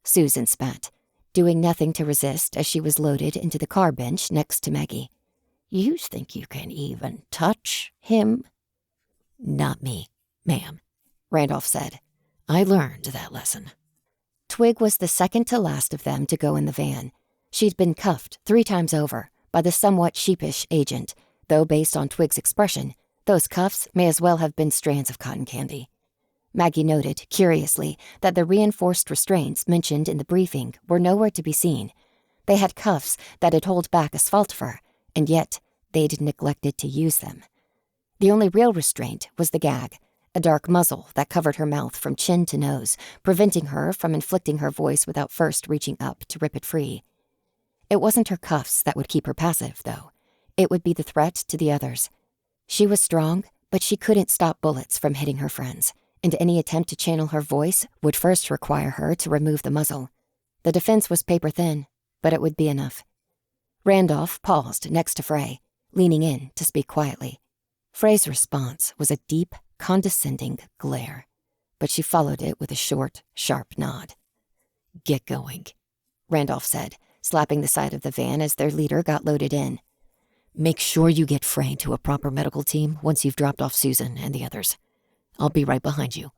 Susan spat, doing nothing to resist as she was loaded into the car bench next to Maggie. You think you can even touch him? Not me, ma'am, Randolph said. I learned that lesson. Twig was the second to last of them to go in the van. She'd been cuffed 3 times over by the somewhat sheepish agent, though based on Twig's expression, those cuffs may as well have been strands of cotton candy. Maggie noted, curiously, that the reinforced restraints mentioned in the briefing were nowhere to be seen. They had cuffs that'd hold back asphalt fur, and yet they'd neglected to use them. The only real restraint was the gag, a dark muzzle that covered her mouth from chin to nose, preventing her from inflicting her voice without first reaching up to rip it free. It wasn't her cuffs that would keep her passive, though. It would be the threat to the others. She was strong, but she couldn't stop bullets from hitting her friends, and any attempt to channel her voice would first require her to remove the muzzle. The defense was paper thin, but it would be enough. Randolph paused next to Frey, leaning in to speak quietly. Frey's response was a deep, condescending glare, but she followed it with a short, sharp nod. Get going, Randolph said, slapping the side of the van as their leader got loaded in. Make sure you get Frey to a proper medical team once you've dropped off Susan and the others. I'll be right behind you.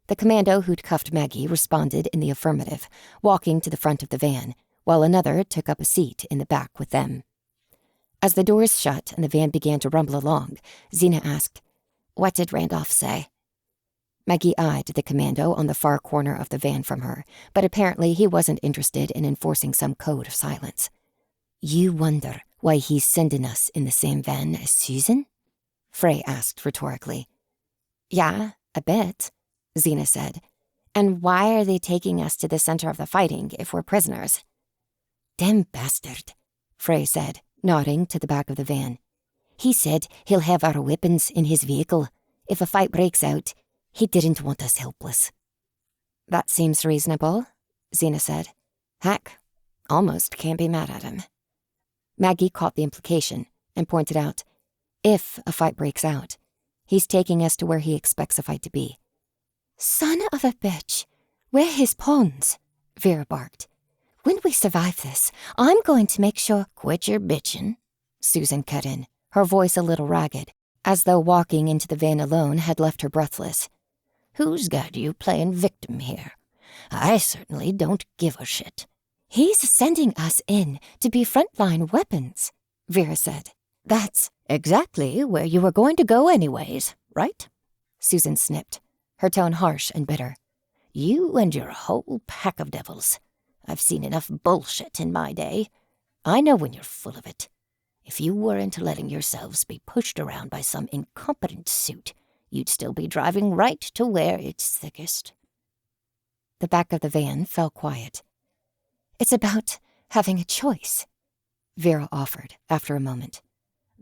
The commando who'd cuffed Maggie responded in the affirmative, walking to the front of the van, while another took up a seat in the back with them. As the doors shut and the van began to rumble along, Zena asked, What did Randolph say? Maggie eyed the commando on the far corner of the van from her, but apparently he wasn't interested in enforcing some code of silence. You wonder why he's sending us in the same van as Susan? Frey asked rhetorically. Yeah, a bit, Zena said. And why are they taking us to the center of the fighting if we're prisoners? Damn bastard, Frey said, nodding to the back of the van. He said he'll have our weapons in his vehicle. If a fight breaks out, he didn't want us helpless. That seems reasonable, Zena said. Heck, almost can't be mad at him. Maggie caught the implication and pointed out, if a fight breaks out, he's taking us to where he expects a fight to be. Son of a bitch, we're his pawns, Vera barked. When we survive this, I'm going to make sure— Quit your bitchin', Susan cut in, her voice a little ragged, as though walking into the van alone had left her breathless. Who's got you playing victim here? I certainly don't give a shit. He's sending us in to be frontline weapons, Vera said. That's exactly where you were going to go anyways, right? Susan snipped, her tone harsh and bitter. You and your whole pack of devils. I've seen enough bullshit in my day. I know when you're full of it. If you weren't letting yourselves be pushed around by some incompetent suit, you'd still be driving right to where it's thickest. The back of the van fell quiet. It's about having a choice, Vera offered after a moment.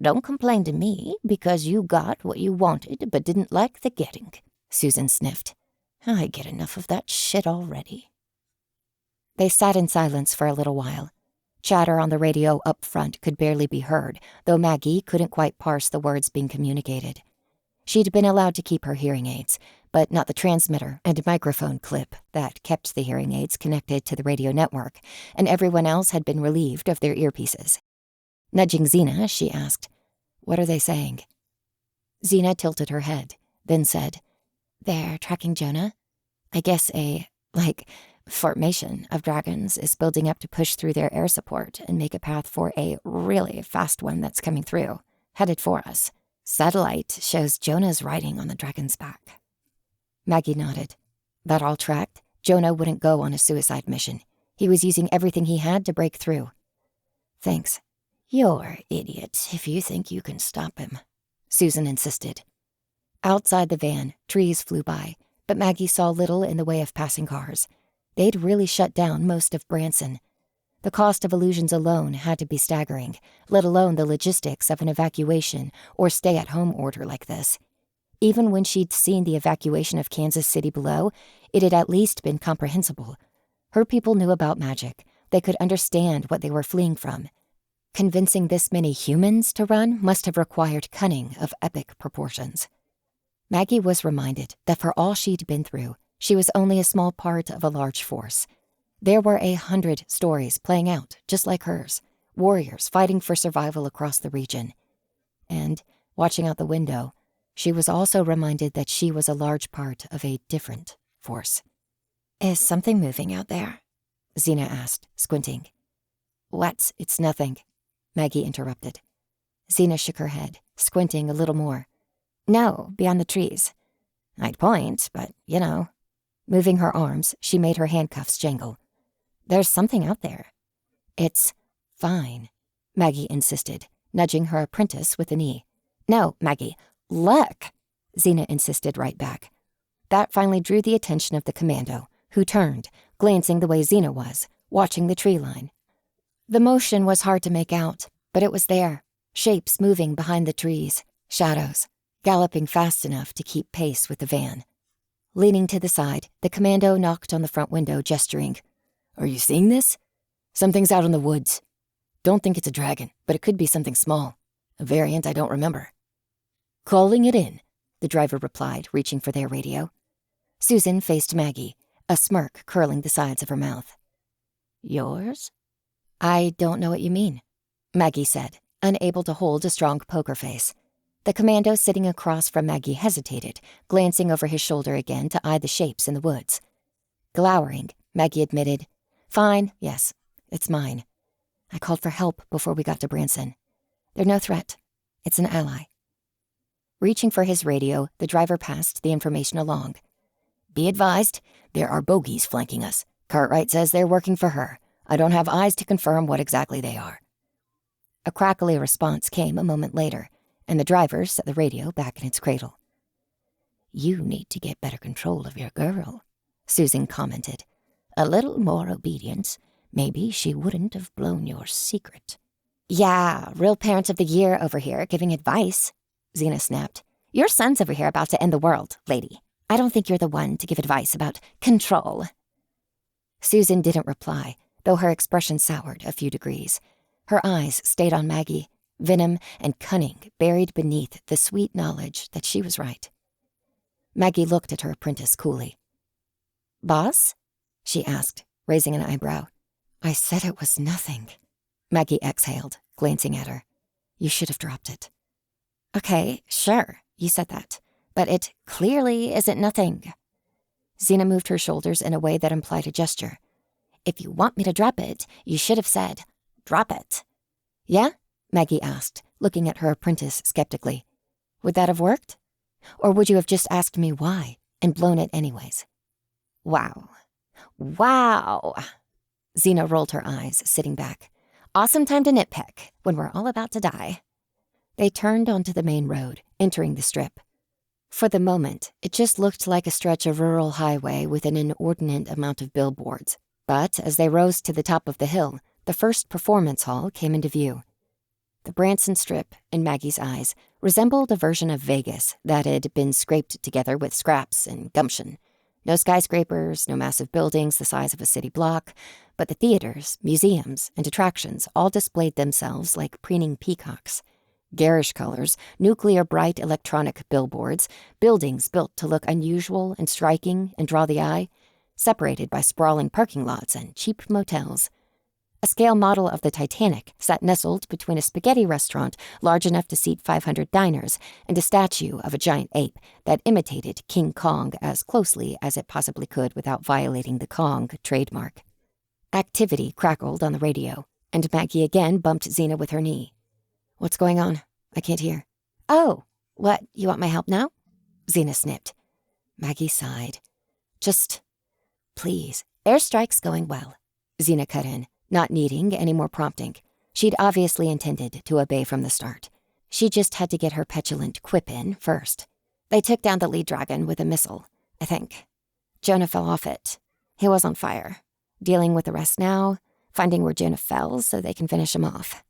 Don't complain to me because you got what you wanted but didn't like the getting, Susan sniffed. I get enough of that shit already. They sat in silence for a little while. Chatter on the radio up front could barely be heard, though Maggie couldn't quite parse the words being communicated. She'd been allowed to keep her hearing aids, but not the transmitter and microphone clip that kept the hearing aids connected to the radio network, and everyone else had been relieved of their earpieces. Nudging Zena, she asked, "What are they saying?" Zena tilted her head, then said, "They're tracking Jonah. I guess formation of dragons is building up to push through their air support and make a path for a really fast one that's coming through, headed for us. Satellite shows Jonah's riding on the dragon's back." Maggie nodded. That all tracked, Jonah wouldn't go on a suicide mission. He was using everything he had to break through. "Thanks." "You're idiots if you think you can stop him," Susan insisted. Outside the van, trees flew by, but Maggie saw little in the way of passing cars. They'd really shut down most of Branson. The cost of illusions alone had to be staggering, let alone the logistics of an evacuation or stay-at-home order like this. Even when she'd seen the evacuation of Kansas City below, it had at least been comprehensible. Her people knew about magic. They could understand what they were fleeing from. Convincing this many humans to run must have required cunning of epic proportions. Maggie was reminded that for all she'd been through, she was only a small part of a large force. There were 100 stories playing out just like hers, warriors fighting for survival across the region. And, watching out the window, she was also reminded that she was a large part of a different force. Is something moving out there? Xena asked, squinting. What? It's nothing, Maggie interrupted. Xena shook her head, squinting a little more. No, beyond the trees. I'd point, but, you know. Moving her arms, she made her handcuffs jangle. There's something out there. It's fine, Maggie insisted, nudging her apprentice with a knee. No, Maggie, look, Xena insisted right back. That finally drew the attention of the commando, who turned, glancing the way Xena was, watching the tree line. The motion was hard to make out, but it was there, shapes moving behind the trees, shadows, galloping fast enough to keep pace with the van. Leaning to the side, the commando knocked on the front window, gesturing. Are you seeing this? Something's out in the woods. Don't think it's a dragon, but it could be something small. A variant I don't remember. Calling it in, the driver replied, reaching for their radio. Susan faced Maggie, a smirk curling the sides of her mouth. Yours? I don't know what you mean, Maggie said, unable to hold a strong poker face. The commando sitting across from Maggie hesitated, glancing over his shoulder again to eye the shapes in the woods. Glowering, Maggie admitted, Fine, yes, it's mine. I called for help before we got to Branson. They're no threat. It's an ally. Reaching for his radio, the driver passed the information along. Be advised, there are bogies flanking us. Cartwright says they're working for her. I don't have eyes to confirm what exactly they are. A crackly response came a moment later, and the driver set the radio back in its cradle. You need to get better control of your girl, Susan commented. A little more obedience. Maybe she wouldn't have blown your secret. Yeah, real parent of the year over here giving advice, Xena snapped. Your son's over here about to end the world, lady. I don't think you're the one to give advice about control. Susan didn't reply, though her expression soured a few degrees. Her eyes stayed on Maggie, venom and cunning buried beneath the sweet knowledge that she was right. Maggie looked at her apprentice coolly. Boss? She asked, raising an eyebrow. I said it was nothing. Maggie exhaled, glancing at her. You should have dropped it. Okay, sure, you said that. But it clearly isn't nothing. Xena moved her shoulders in a way that implied a gesture. If you want me to drop it, you should have said, drop it. Yeah? Maggie asked, looking at her apprentice skeptically. Would that have worked? Or would you have just asked me why and blown it anyways? Wow. Wow. Xena rolled her eyes, sitting back. Awesome time to nitpick when we're all about to die. They turned onto the main road, entering the strip. For the moment, it just looked like a stretch of rural highway with an inordinate amount of billboards. But as they rose to the top of the hill, the first performance hall came into view. The Branson Strip, in Maggie's eyes, resembled a version of Vegas that had been scraped together with scraps and gumption. No skyscrapers, no massive buildings the size of a city block, but the theaters, museums, and attractions all displayed themselves like preening peacocks. Garish colors, nuclear-bright electronic billboards, buildings built to look unusual and striking and draw the eye, separated by sprawling parking lots and cheap motels. A scale model of the Titanic sat nestled between a spaghetti restaurant large enough to seat 500 diners and a statue of a giant ape that imitated King Kong as closely as it possibly could without violating the Kong trademark. Activity crackled on the radio, and Maggie again bumped Xena with her knee. What's going on? I can't hear. Oh, what, you want my help now? Xena snipped. Maggie sighed. Just, please. Airstrike's going well, Xena cut in, not needing any more prompting. She'd obviously intended to obey from the start. She just had to get her petulant quip in first. They took down the lead dragon with a missile, I think. Jonah fell off it. He was on fire. Dealing with the rest now. finding where Jonah fell so they can finish him off.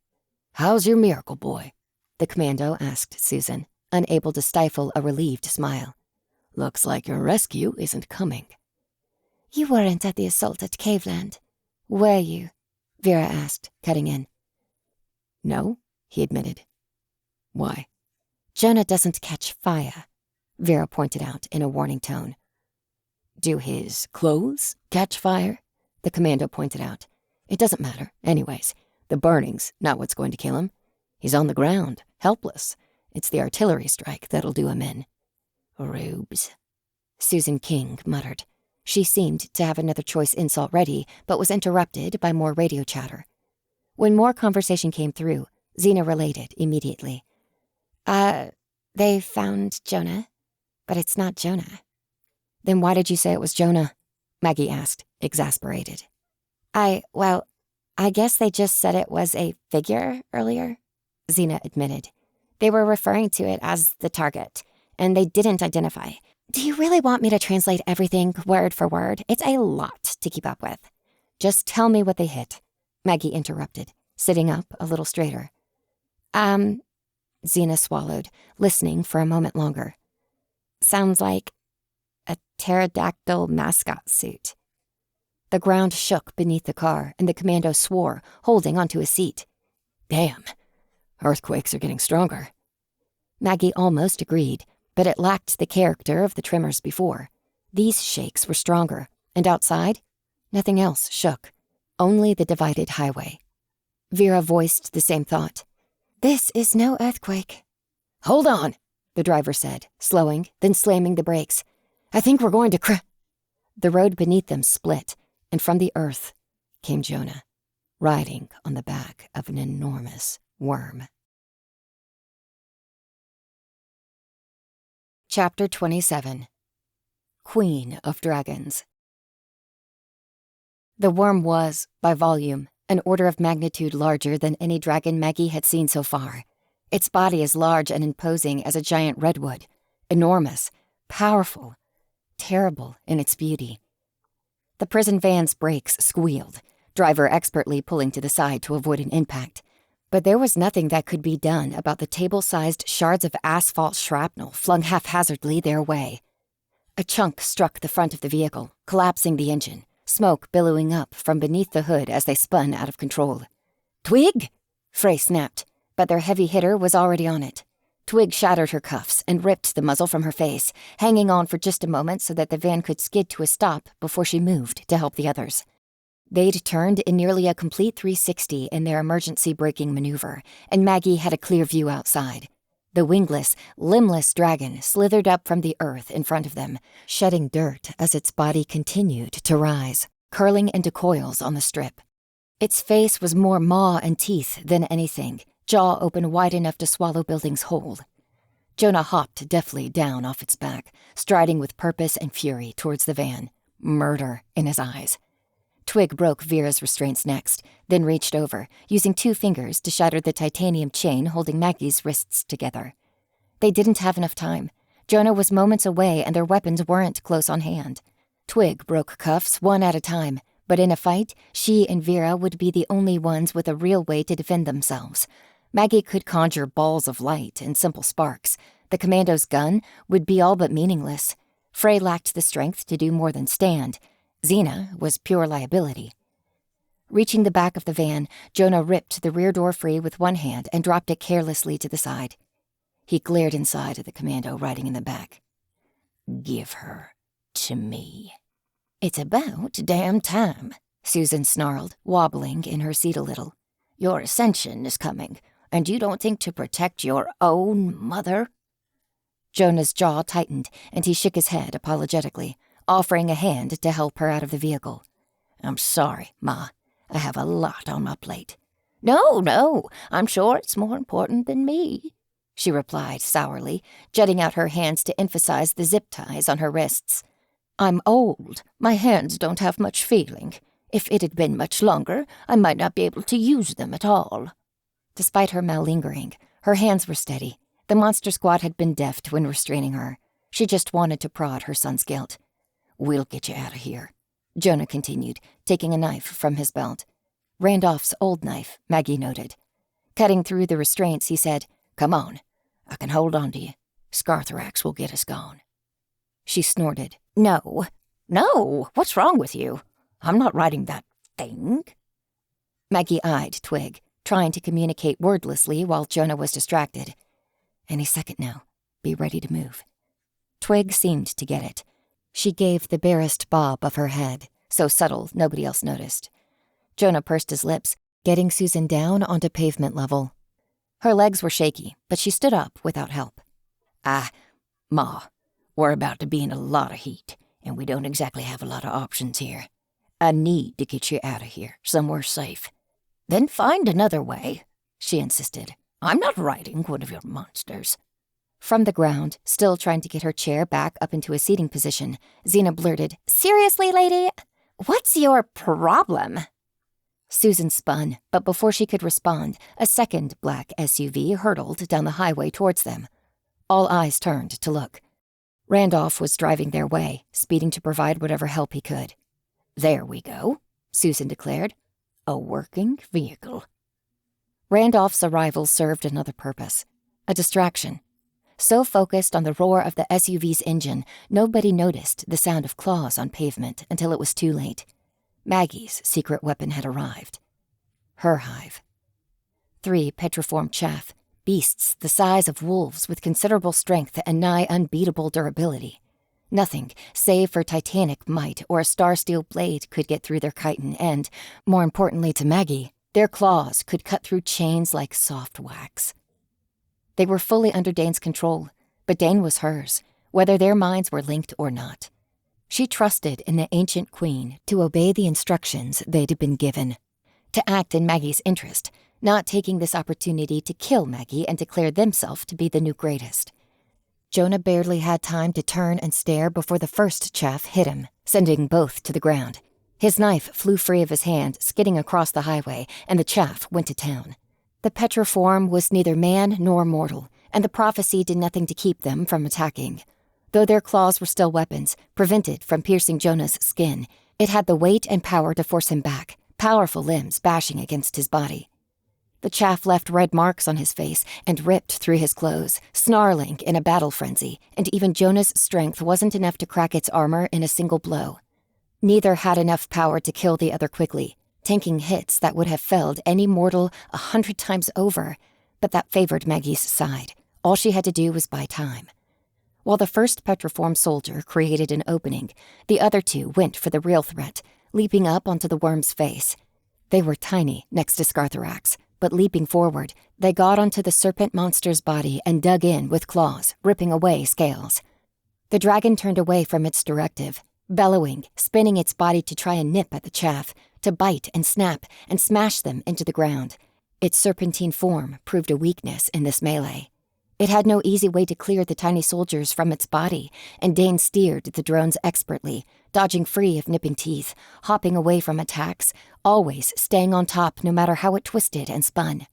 "How's your miracle boy?" the commando asked Susan, unable to stifle a relieved smile. "Looks like your rescue isn't coming." You weren't at the assault at Caveland, were you? Vera asked, cutting in. No, he admitted. Why? Jonah doesn't catch fire, Vera pointed out in a warning tone. Do his clothes catch fire? The commando pointed out. It doesn't matter. Anyways, the burning's not what's going to kill him. He's on the ground, helpless. It's the artillery strike that'll do him in. Rubes, Susan King muttered. She seemed to have another choice insult ready, but was interrupted by more radio chatter. When more conversation came through, Xena related immediately. They found Jonah, but it's not Jonah. Then why did you say it was Jonah? Maggie asked, exasperated. I guess they just said it was a figure earlier, Xena admitted. They were referring to it as the target, and they didn't identify. Do you really want me to translate everything word for word? It's a lot to keep up with. Just tell me what they hit, Maggie interrupted, sitting up a little straighter. Xena swallowed, listening for a moment longer. Sounds like a pterodactyl mascot suit. The ground shook beneath the car, and the commando swore, holding onto his seat. Damn, earthquakes are getting stronger. Maggie almost agreed, but it lacked the character of the tremors before. These shakes were stronger, and outside, nothing else shook, only the divided highway. Vera voiced the same thought. This is no earthquake. Hold on, the driver said, slowing, then slamming the brakes. I think we're going to The road beneath them split, and from the earth came Jonah, riding on the back of an enormous worm. Chapter 27. Queen of Dragons. The worm was, by volume, an order of magnitude larger than any dragon Maggie had seen so far. Its body as large and imposing as a giant redwood, enormous, powerful, terrible in its beauty. The prison van's brakes squealed, driver expertly pulling to the side to avoid an impact. But there was nothing that could be done about the table-sized shards of asphalt shrapnel flung haphazardly their way. A chunk struck the front of the vehicle, collapsing the engine, smoke billowing up from beneath the hood as they spun out of control. Twig! Frey snapped, but their heavy hitter was already on it. Twig shattered her cuffs and ripped the muzzle from her face, hanging on for just a moment so that the van could skid to a stop before she moved to help the others. They'd turned in nearly a complete 360 in their emergency braking maneuver, and Maggie had a clear view outside. The wingless, limbless dragon slithered up from the earth in front of them, shedding dirt as its body continued to rise, curling into coils on the strip. Its face was more maw and teeth than anything, jaw open wide enough to swallow buildings whole. Jonah hopped deftly down off its back, striding with purpose and fury towards the van, murder in his eyes. Twig broke Vera's restraints next, then reached over, using 2 fingers to shatter the titanium chain holding Maggie's wrists together. They didn't have enough time. Jonah was moments away and their weapons weren't close on hand. Twig broke cuffs one at a time, but in a fight, she and Vera would be the only ones with a real way to defend themselves. Maggie could conjure balls of light and simple sparks. The commando's gun would be all but meaningless. Frey lacked the strength to do more than stand. Xena was pure liability. Reaching the back of the van, Jonah ripped the rear door free with one hand and dropped it carelessly to the side. He glared inside at the commando riding in the back. Give her to me. It's about damn time, Susan snarled, wobbling in her seat a little. Your ascension is coming, and you don't think to protect your own mother? Jonah's jaw tightened, and he shook his head apologetically, offering a hand to help her out of the vehicle. I'm sorry, Ma. I have a lot on my plate. No, I'm sure it's more important than me, she replied sourly, jutting out her hands to emphasize the zip ties on her wrists. I'm old. My hands don't have much feeling. If it had been much longer, I might not be able to use them at all. Despite her malingering, her hands were steady. The monster squad had been deft when restraining her. She just wanted to prod her son's guilt. We'll get you out of here, Jonah continued, taking a knife from his belt. Randolph's old knife, Maggie noted. Cutting through the restraints, he said, "Come on. I can hold on to you. Scarthrax will get us gone." She snorted. No, what's wrong with you? I'm not riding that thing." Maggie eyed Twig, trying to communicate wordlessly while Jonah was distracted. "Any second now. Be ready to move." Twig seemed to get it. She gave the barest bob of her head, so subtle nobody else noticed. Jonah pursed his lips, getting Susan down onto pavement level. Her legs were shaky, but she stood up without help. Ma, we're about to be in a lot of heat, and we don't exactly have a lot of options here. I need to get you out of here, somewhere safe." "Then find another way," she insisted. "I'm not riding one of your monsters." From the ground, still trying to get her chair back up into a seating position, Xena blurted, "Seriously, lady? What's your problem?" Susan spun, but before she could respond, a second black SUV hurtled down the highway towards them. All eyes turned to look. Randolph was driving their way, speeding to provide whatever help he could. "There we go," Susan declared. "A working vehicle." Randolph's arrival served another purpose, a distraction. So focused on the roar of the SUV's engine, nobody noticed the sound of claws on pavement until it was too late. Maggie's secret weapon had arrived. Her hive. 3 petriform chaff, beasts the size of wolves with considerable strength and nigh unbeatable durability. Nothing, save for titanic might or a star-steel blade, could get through their chitin and, more importantly to Maggie, their claws could cut through chains like soft wax. They were fully under Dane's control, but Dane was hers, whether their minds were linked or not. She trusted in the ancient queen to obey the instructions they'd been given, to act in Maggie's interest, not taking this opportunity to kill Maggie and declare themselves to be the new greatest. Jonah barely had time to turn and stare before the first chaff hit him, sending both to the ground. His knife flew free of his hand, skidding across the highway, and the chaff went to town. The petriform was neither man nor mortal, and the prophecy did nothing to keep them from attacking. Though their claws were still weapons, prevented from piercing Jonah's skin, it had the weight and power to force him back, powerful limbs bashing against his body. The chaff left red marks on his face and ripped through his clothes, snarling in a battle frenzy, and even Jonah's strength wasn't enough to crack its armor in a single blow. Neither had enough power to kill the other quickly, tanking hits that would have felled any mortal 100 times over, but that favored Maggie's side. All she had to do was buy time. While the first petriform soldier created an opening, the other 2 went for the real threat, leaping up onto the worm's face. They were tiny next to Scarthrax, but leaping forward, they got onto the serpent monster's body and dug in with claws, ripping away scales. The dragon turned away from its directive, bellowing, spinning its body to try and nip at the chaff, to bite and snap and smash them into the ground. Its serpentine form proved a weakness in this melee. It had no easy way to clear the tiny soldiers from its body, and Dane steered the drones expertly, dodging free of nipping teeth, hopping away from attacks, always staying on top no matter how it twisted and spun.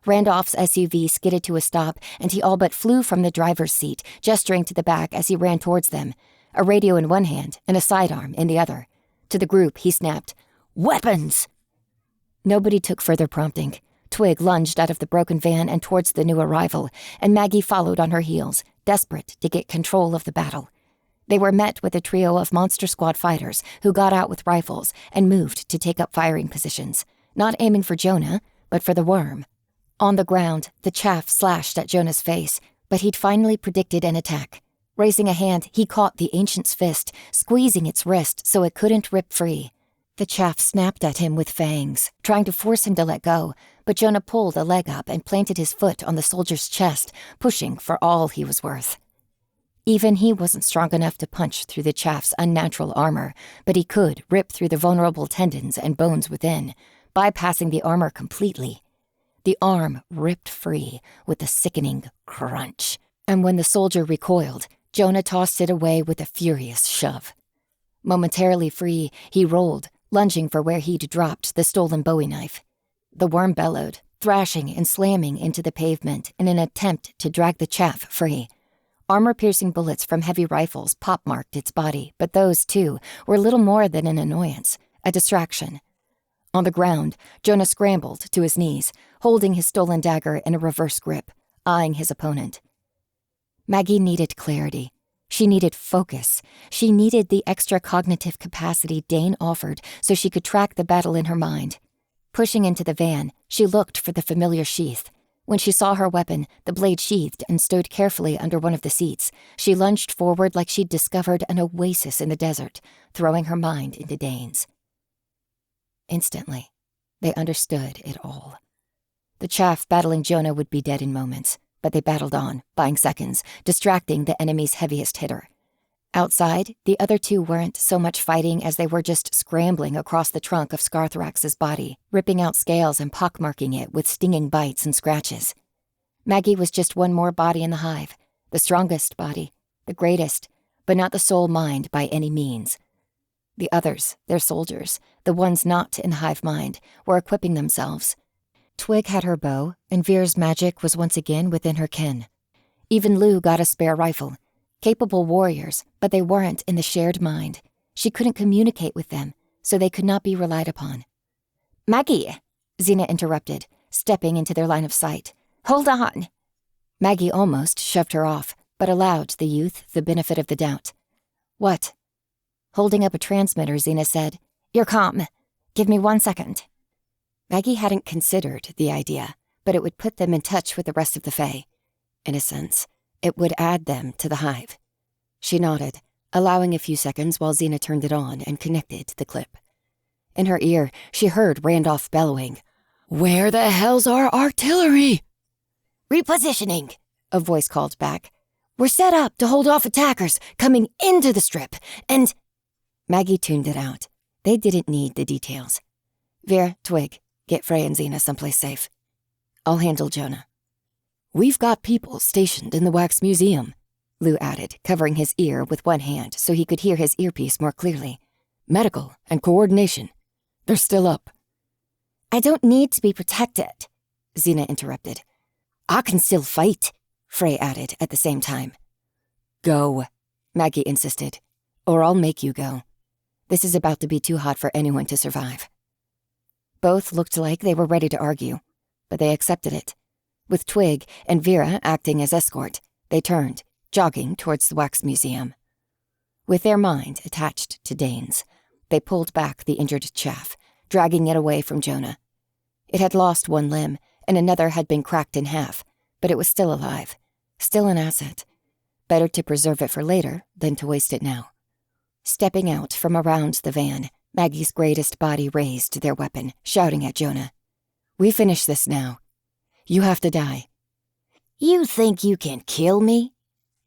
Randolph's SUV skidded to a stop, and he all but flew from the driver's seat, gesturing to the back as he ran towards them, a radio in one hand and a sidearm in the other. To the group, he snapped, "Weapons!" Nobody took further prompting. Twig lunged out of the broken van and towards the new arrival, and Maggie followed on her heels, desperate to get control of the battle. They were met with a trio of Monster Squad fighters who got out with rifles and moved to take up firing positions, not aiming for Jonah, but for the worm. On the ground, the chaff slashed at Jonah's face, but he'd finally predicted an attack. Raising a hand, he caught the ancient's fist, squeezing its wrist so it couldn't rip free. The chaff snapped at him with fangs, trying to force him to let go, but Jonah pulled a leg up and planted his foot on the soldier's chest, pushing for all he was worth. Even he wasn't strong enough to punch through the chaff's unnatural armor, but he could rip through the vulnerable tendons and bones within, bypassing the armor completely. The arm ripped free with a sickening crunch, and when the soldier recoiled, Jonah tossed it away with a furious shove. Momentarily free, he rolled, lunging for where he'd dropped the stolen Bowie knife. The worm bellowed, thrashing and slamming into the pavement in an attempt to drag the chaff free. Armor-piercing bullets from heavy rifles pop-marked its body, but those, too, were little more than an annoyance, a distraction. On the ground, Jonah scrambled to his knees, holding his stolen dagger in a reverse grip, eyeing his opponent. Maggie needed clarity. She needed focus. She needed the extra cognitive capacity Dane offered so she could track the battle in her mind. Pushing into the van, she looked for the familiar sheath. When she saw her weapon, the blade sheathed and stowed carefully under one of the seats, she lunged forward like she'd discovered an oasis in the desert, throwing her mind into Dane's. Instantly, they understood it all. The chaff battling Jonah would be dead in moments, but they battled on, buying seconds, distracting the enemy's heaviest hitter. Outside, the other two weren't so much fighting as they were just scrambling across the trunk of Scarthrax's body, ripping out scales and pockmarking it with stinging bites and scratches. Maggie was just one more body in the hive, the strongest body, the greatest, but not the sole mind by any means. The others, their soldiers, the ones not in the hive mind, were equipping themselves. Twig had her bow, and Veer's magic was once again within her ken. Even Lou got a spare rifle. Capable warriors, but they weren't in the shared mind. She couldn't communicate with them, so they could not be relied upon. Maggie, Xena interrupted, stepping into their line of sight. Hold on. Maggie almost shoved her off, but allowed the youth the benefit of the doubt. What? Holding up a transmitter, Xena said, You're calm. Give me 1 second. Maggie hadn't considered the idea, but it would put them in touch with the rest of the Fae. In a sense, it would add them to the hive. She nodded, allowing a few seconds while Xena turned it on and connected the clip. In her ear, she heard Randolph bellowing, "Where the hell's our artillery?" Repositioning, a voice called back. We're set up to hold off attackers coming into the strip, and... Maggie tuned it out. They didn't need the details. Veer, Twig, get Frey and Xena someplace safe. I'll handle Jonah. We've got people stationed in the Wax Museum, Lou added, covering his ear with one hand so he could hear his earpiece more clearly. Medical and coordination. They're still up. I don't need to be protected, Xena interrupted. I can still fight, Frey added at the same time. Go, Maggie insisted, or I'll make you go. This is about to be too hot for anyone to survive. Both looked like they were ready to argue, but they accepted it. With Twig and Vera acting as escort, they turned, jogging towards the Wax Museum. With their mind attached to Dane's, they pulled back the injured chaff, dragging it away from Jonah. It had lost one limb, and another had been cracked in half, but it was still alive, still an asset. Better to preserve it for later than to waste it now. Stepping out from around the van, Maggie's greatest body raised their weapon, shouting at Jonah. We finish this now. You have to die. You think you can kill me?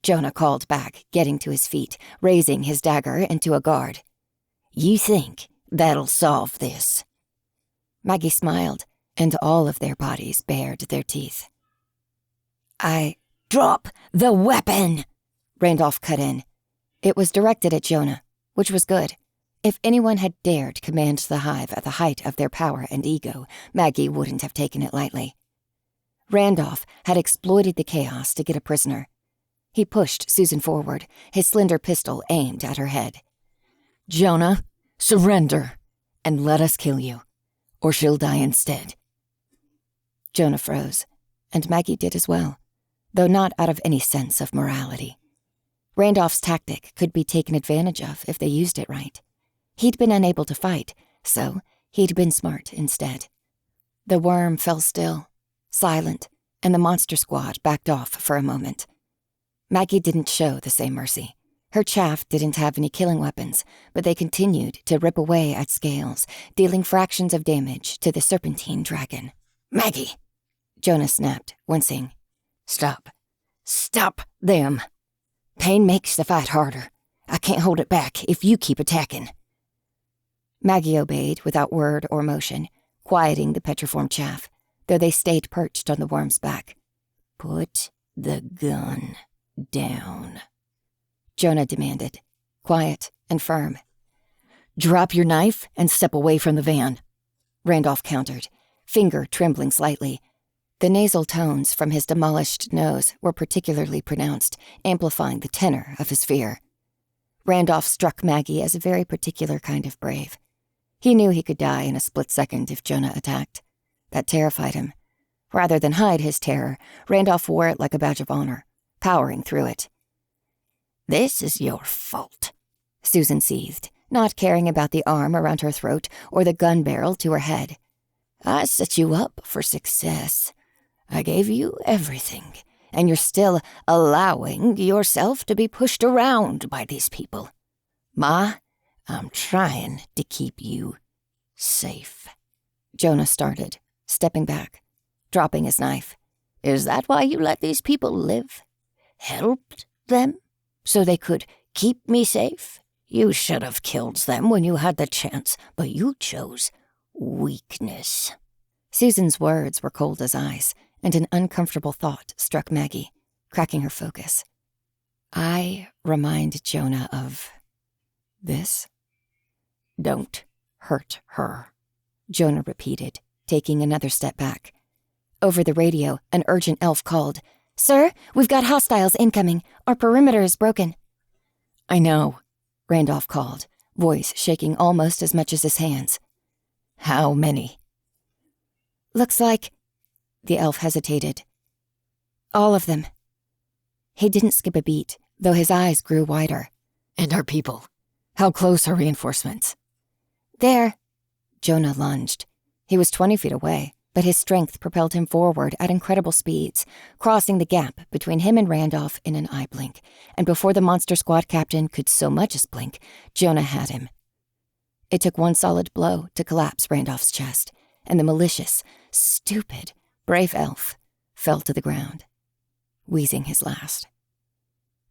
Jonah called back, getting to his feet, raising his dagger into a guard. You think that'll solve this? Maggie smiled, and all of their bodies bared their teeth. Drop the weapon! Randolph cut in. It was directed at Jonah, which was good. If anyone had dared command the hive at the height of their power and ego, Maggie wouldn't have taken it lightly. Randolph had exploited the chaos to get a prisoner. He pushed Susan forward, his slender pistol aimed at her head. Jonah, surrender, and let us kill you, or she'll die instead. Jonah froze, and Maggie did as well, though not out of any sense of morality. Randolph's tactic could be taken advantage of if they used it right. He'd been unable to fight, so he'd been smart instead. The worm fell still, silent, and the monster squad backed off for a moment. Maggie didn't show the same mercy. Her chaff didn't have any killing weapons, but they continued to rip away at scales, dealing fractions of damage to the serpentine dragon. Maggie! Jonah snapped, wincing. Stop. Stop them. Pain makes the fight harder. I can't hold it back if you keep attacking. Maggie obeyed without word or motion, quieting the petriform chaff, though they stayed perched on the worm's back. Put the gun down, Jonah demanded, quiet and firm. Drop your knife and step away from the van, Randolph countered, finger trembling slightly. The nasal tones from his demolished nose were particularly pronounced, amplifying the tenor of his fear. Randolph struck Maggie as a very particular kind of brave. He knew he could die in a split second if Jonah attacked. That terrified him. Rather than hide his terror, Randolph wore it like a badge of honor, powering through it. "This is your fault," Susan seethed, not caring about the arm around her throat or the gun barrel to her head. "I set you up for success. I gave you everything, and you're still allowing yourself to be pushed around by these people. Ma, I'm trying to keep you safe." Jonah started, stepping back, dropping his knife. "Is that why you let these people live? Helped them so they could keep me safe? You should have killed them when you had the chance, but you chose weakness." Susan's words were cold as ice, and an uncomfortable thought struck Maggie, cracking her focus. I remind Jonah of this? "Don't hurt her," Jonah repeated, taking another step back. Over the radio, an urgent elf called, "Sir, we've got hostiles incoming. Our perimeter is broken." "I know," Randolph called, voice shaking almost as much as his hands. "How many?" "Looks like..." The elf hesitated. "All of them." He didn't skip a beat, though his eyes grew wider. "And our people? How close are reinforcements?" "There." Jonah lunged. He was 20 feet away, but his strength propelled him forward at incredible speeds, crossing the gap between him and Randolph in an eye blink, and before the monster squad captain could so much as blink, Jonah had him. It took one solid blow to collapse Randolph's chest, and the malicious, stupid, brave elf fell to the ground, wheezing his last.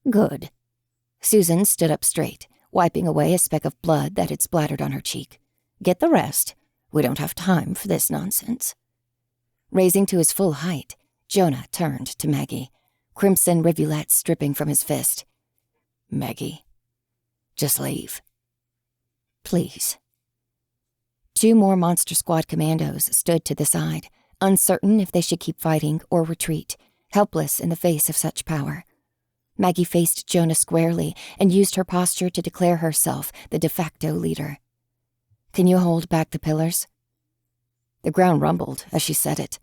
"Good." Susan stood up straight, wiping away a speck of blood that had splattered on her cheek. "Get the rest. We don't have time for this nonsense." Raising to his full height, Jonah turned to Maggie, crimson rivulets dripping from his fist. "Maggie, just leave. Please." 2 more Monster Squad commandos stood to the side, uncertain if they should keep fighting or retreat, helpless in the face of such power. Maggie faced Jonah squarely and used her posture to declare herself the de facto leader. "Can you hold back the pillars?" The ground rumbled as she said it.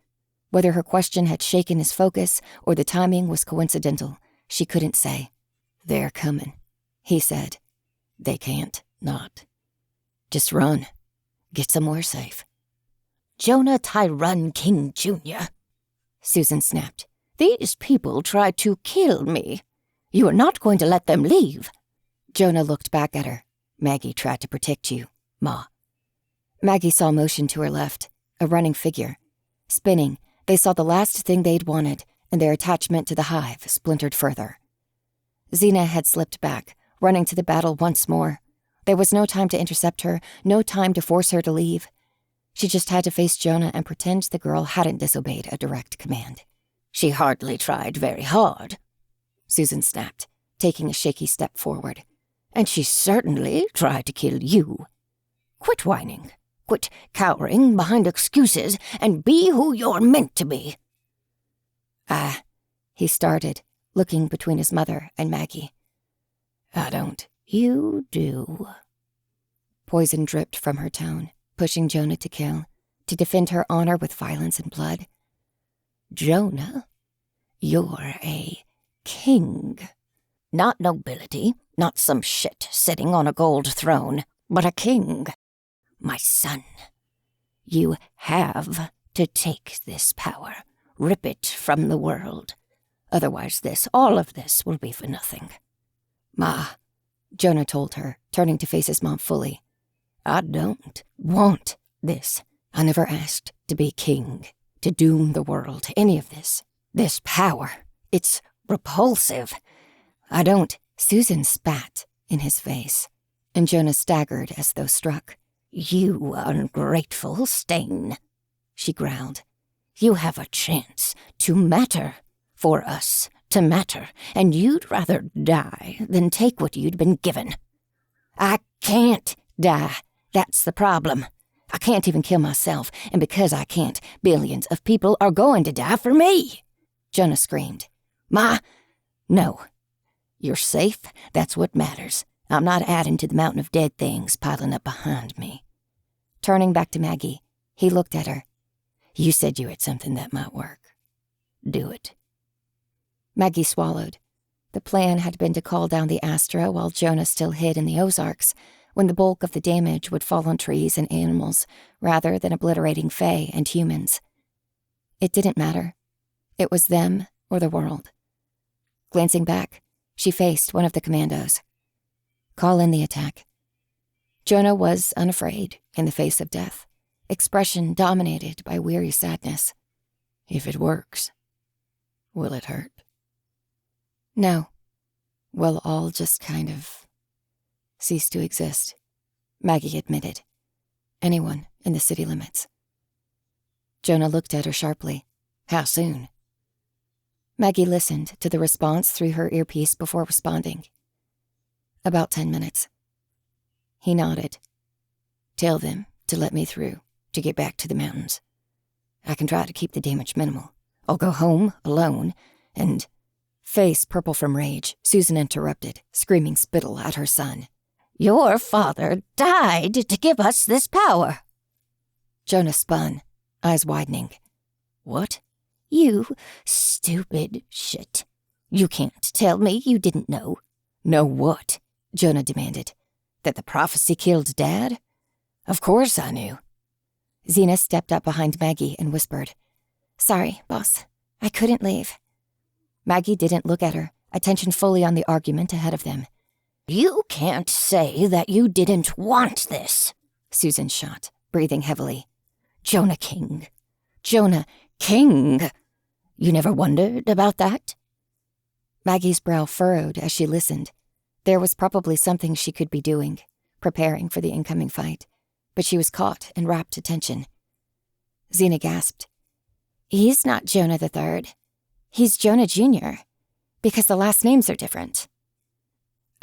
Whether her question had shaken his focus or the timing was coincidental, she couldn't say. "They're coming," he said. "They can't not. Just run. Get somewhere safe." "Jonah Tyrone King Jr.," Susan snapped. "These people tried to kill me. You are not going to let them leave." Jonah looked back at her. "Maggie tried to protect you, Ma." Maggie saw motion to her left, a running figure. Spinning, they saw the last thing they'd wanted, and their attachment to the hive splintered further. Xena had slipped back, running to the battle once more. There was no time to intercept her, no time to force her to leave. She just had to face Jonah and pretend the girl hadn't disobeyed a direct command. "She hardly tried very hard," Susan snapped, taking a shaky step forward. "And she certainly tried to kill you. Quit whining. Quit cowering behind excuses and be who you're meant to be." He started, looking between his mother and Maggie. "I don't." "You do." Poison dripped from her tone, pushing Jonah to kill, to defend her honor with violence and blood. "Jonah, you're a king. Not nobility, not some shit sitting on a gold throne, but a king. My son, you have to take this power, rip it from the world. Otherwise all of this will be for nothing." "Ma," Jonah told her, turning to face his mom fully. "I don't want this. I never asked to be king, to doom the world, any of this. This power, it's repulsive. I don't." Susan spat in his face, and Jonah staggered as though struck. "You ungrateful stain," she growled. "You have a chance to matter, for us to matter, and you'd rather die than take what you'd been given." "I can't die. That's the problem. I can't even kill myself, and because I can't, billions of people are going to die for me," Jonah screamed. "Ma, no. You're safe. That's what matters. I'm not adding to the mountain of dead things piling up behind me." Turning back to Maggie, he looked at her. You said you had something that might work. Do it. Maggie swallowed. The plan had been to call down the Astra while Jonah still hid in the Ozarks, when the bulk of the damage would fall on trees and animals, rather than obliterating Fae and humans. It didn't matter. It was them or the world. Glancing back, she faced one of the commandos. Call in the attack. Jonah was unafraid in the face of death, expression dominated by weary sadness. If it works, will it hurt? No. We'll all just kind of cease to exist, Maggie admitted. Anyone in the city limits. Jonah looked at her sharply. How soon? Maggie listened to the response through her earpiece before responding. About 10 minutes. He nodded. Tell them to let me through, to get back to the mountains. I can try to keep the damage minimal. I'll go home alone, and... Face purple from rage, Susan interrupted, screaming spittle at her son. Your father died to give us this power. Jonah spun, eyes widening. What? You stupid shit. You can't tell me you didn't know. Know what? Jonah demanded. That the prophecy killed Dad? Of course I knew. Xena stepped up behind Maggie and whispered. Sorry, boss. I couldn't leave. Maggie didn't look at her, attention fully on the argument ahead of them. You can't say that you didn't want this, Susan shot, breathing heavily. Jonah King. Jonah King. You never wondered about that? Maggie's brow furrowed as she listened. There was probably something she could be doing, preparing for the incoming fight, but she was caught in rapt attention. Xena gasped. He's not Jonah the Third. He's Jonah Jr., because the last names are different.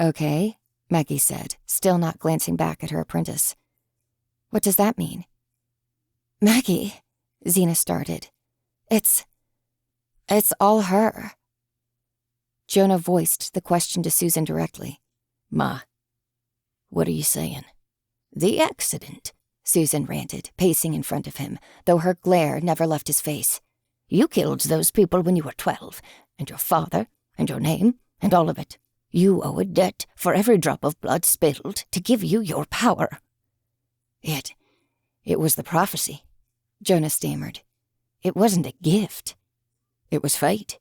Okay, Maggie said, still not glancing back at her apprentice. What does that mean? Maggie, Xena started. It's all her. Jonah voiced the question to Susan directly. Ma, what are you saying? The accident, Susan ranted, pacing in front of him, though her glare never left his face. You killed those people when you were 12, and your father, and your name, and all of it. You owe a debt for every drop of blood spilled to give you your power. It was the prophecy, Jonah stammered. It wasn't a gift. It was fate.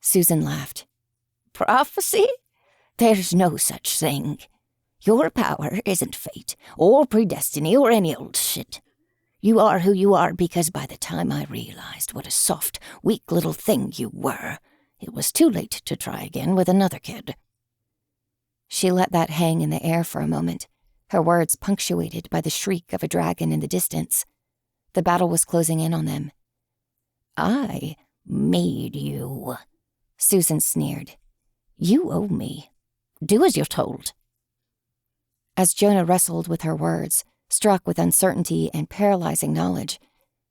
Susan laughed. Prophecy? There's no such thing. Your power isn't fate, or predestiny, or any old shit. You are who you are because by the time I realized what a soft, weak little thing you were, it was too late to try again with another kid. She let that hang in the air for a moment, her words punctuated by the shriek of a dragon in the distance. The battle was closing in on them. I made you, Susan sneered. You owe me. Do as you're told. As Jonah wrestled with her words, struck with uncertainty and paralyzing knowledge,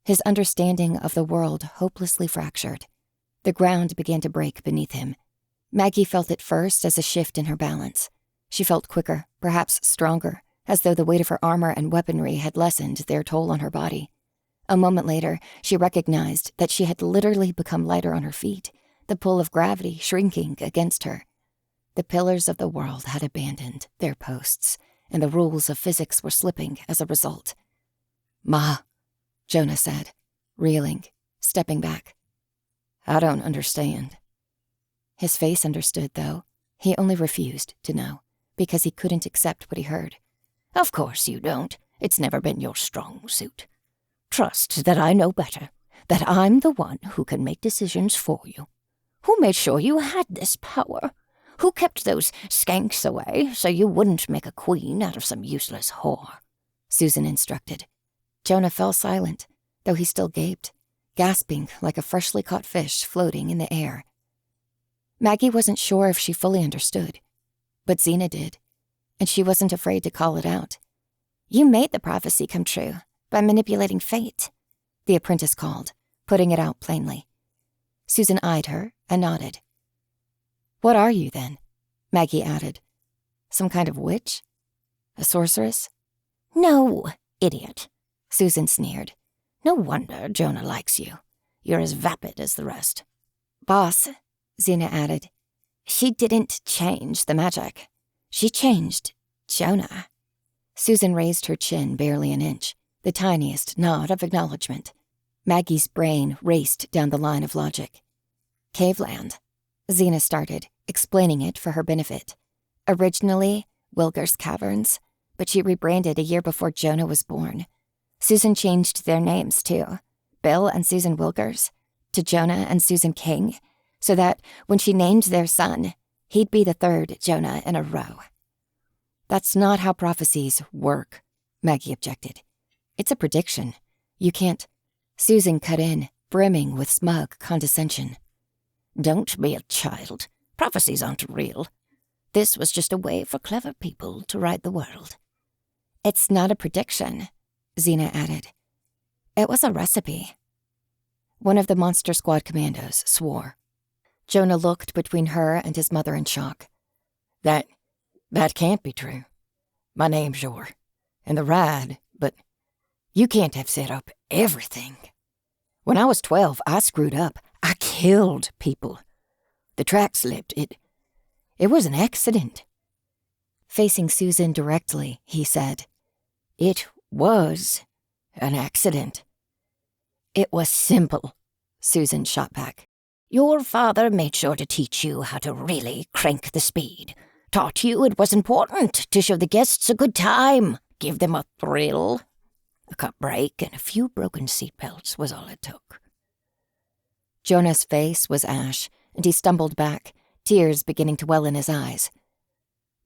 his understanding of the world hopelessly fractured. The ground began to break beneath him. Maggie felt it first as a shift in her balance. She felt quicker, perhaps stronger, as though the weight of her armor and weaponry had lessened their toll on her body. A moment later, she recognized that she had literally become lighter on her feet, the pull of gravity shrinking against her. The pillars of the world had abandoned their posts, and the rules of physics were slipping as a result. Ma, Jonah said, reeling, stepping back. I don't understand. His face understood, though. He only refused to know, because he couldn't accept what he heard. Of course you don't. It's never been your strong suit. Trust that I know better, that I'm the one who can make decisions for you. Who made sure you had this power? Who kept those skanks away so you wouldn't make a queen out of some useless whore? Susan instructed. Jonah fell silent, though he still gaped, gasping like a freshly caught fish floating in the air. Maggie wasn't sure if she fully understood, but Xena did, and she wasn't afraid to call it out. You made the prophecy come true by manipulating fate, the apprentice called, putting it out plainly. Susan eyed her and nodded. What are you, then? Maggie added. Some kind of witch? A sorceress? No, idiot," Susan sneered. "No wonder Jonah likes you. You're as vapid as the rest." "Boss," Xena added, "she didn't change the magic. She changed Jonah." Susan raised her chin barely an inch, the tiniest nod of acknowledgement. Maggie's brain raced down the line of logic. "Caveland," Xena started, explaining it for her benefit. "Originally, Wilger's Caverns, but she rebranded a year before Jonah was born. Susan changed their names, too, Bill and Susan Wilgers, to Jonah and Susan King, so that when she named their son, he'd be the third Jonah in a row." "That's not how prophecies work," Maggie objected. "It's a prediction. You can't—" Susan cut in, brimming with smug condescension. "Don't be a child. Prophecies aren't real. This was just a way for clever people to write the world." "It's not a prediction," Xena added. "It was a recipe." One of the Monster Squad commandos swore. Jonah looked between her and his mother in shock. That can't be true. My name's Yor, and the ride, but you can't have set up everything. When I was 12, I screwed up. I killed people. The track slipped. It was an accident." Facing Susan directly, he said, "It was an accident." "It was simple," Susan shot back. "Your father made sure to teach you how to really crank the speed. Taught you it was important to show the guests a good time, give them a thrill. A cut brake and a few broken seatbelts was all it took." Jonah's face was ash, and he stumbled back, tears beginning to well in his eyes.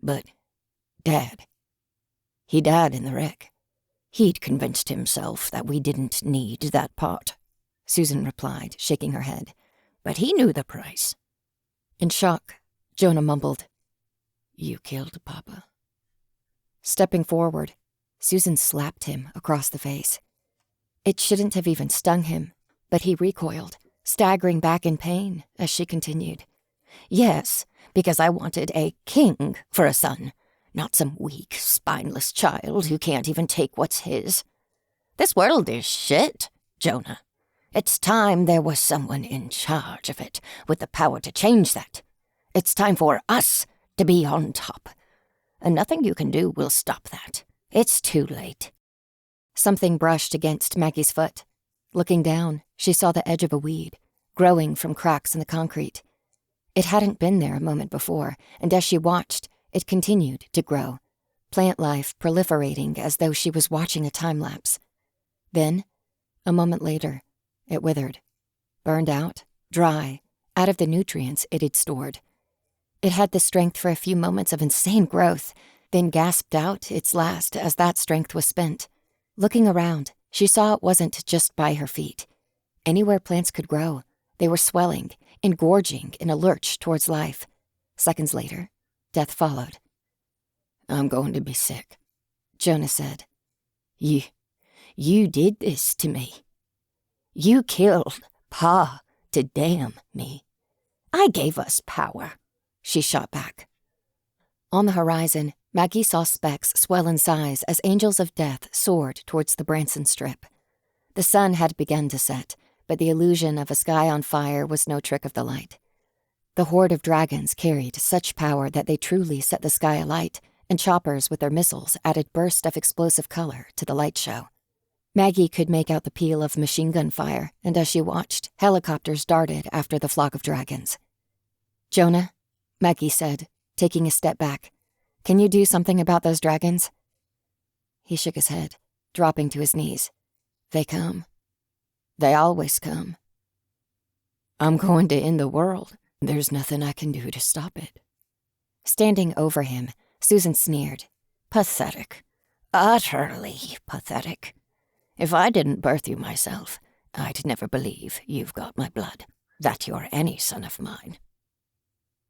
"But Dad, he died in the wreck. He'd convinced himself that we didn't need that part," Susan replied, shaking her head. "But he knew the price." In shock, Jonah mumbled, "You killed Papa." Stepping forward, Susan slapped him across the face. It shouldn't have even stung him, but he recoiled, staggering back in pain as she continued. "Yes, because I wanted a king for a son, not some weak, spineless child who can't even take what's his. This world is shit, Jonah. It's time there was someone in charge of it with the power to change that. It's time for us to be on top. And nothing you can do will stop that. It's too late." Something brushed against Maggie's foot. Looking down, she saw the edge of a weed, growing from cracks in the concrete. It hadn't been there a moment before, and as she watched, it continued to grow, plant life proliferating as though she was watching a time-lapse. Then, a moment later, it withered, burned out, dry, out of the nutrients it had stored. It had the strength for a few moments of insane growth, then gasped out its last as that strength was spent. Looking around, she saw it wasn't just by her feet. Anywhere plants could grow, they were swelling, engorging in a lurch towards life. Seconds later, death followed. "I'm going to be sick," Jonah said. You did this to me. You killed Pa to damn me. I gave us power," she shot back. On the horizon, Maggie saw specks swell in size as angels of death soared towards the Branson Strip. The sun had begun to set, but the illusion of a sky on fire was no trick of the light. The horde of dragons carried such power that they truly set the sky alight, and choppers with their missiles added burst of explosive color to the light show. Maggie could make out the peal of machine gun fire, and as she watched, helicopters darted after the flock of dragons. "Jonah," Maggie said, taking a step back, "can you do something about those dragons?" He shook his head, dropping to his knees. "They come. They always come. I'm going to end the world. There's nothing I can do to stop it." Standing over him, Susan sneered. Pathetic. Utterly pathetic. If I didn't birth you myself, I'd never believe you've got my blood, that you're any son of mine.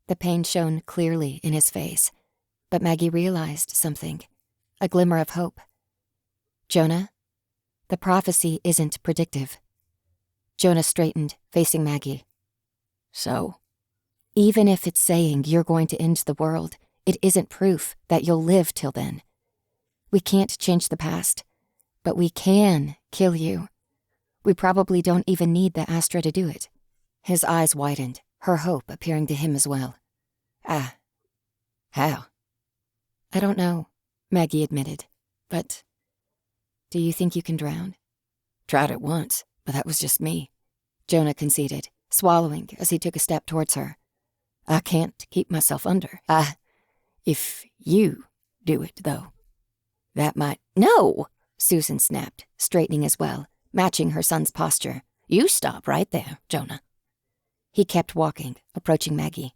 The pain shone clearly in his face, but Maggie realized something, a glimmer of hope. "Jonah, the prophecy isn't predictive." Jonah straightened, facing Maggie. "So?" "Even if it's saying you're going to end the world, it isn't proof that you'll live till then. We can't change the past, But we can kill you. We probably don't even need the Astra to do it." His eyes widened, her hope appearing to him as well. How? "I don't know," Maggie admitted. "But do you think you can drown?" Tried it once, but that was just me," Jonah conceded, swallowing as he took a step towards her. "I can't keep myself under. If you do it, though, that might—" "No!" Susan snapped, straightening as well, matching her son's posture. "You stop right there, Jonah." He kept walking, approaching Maggie.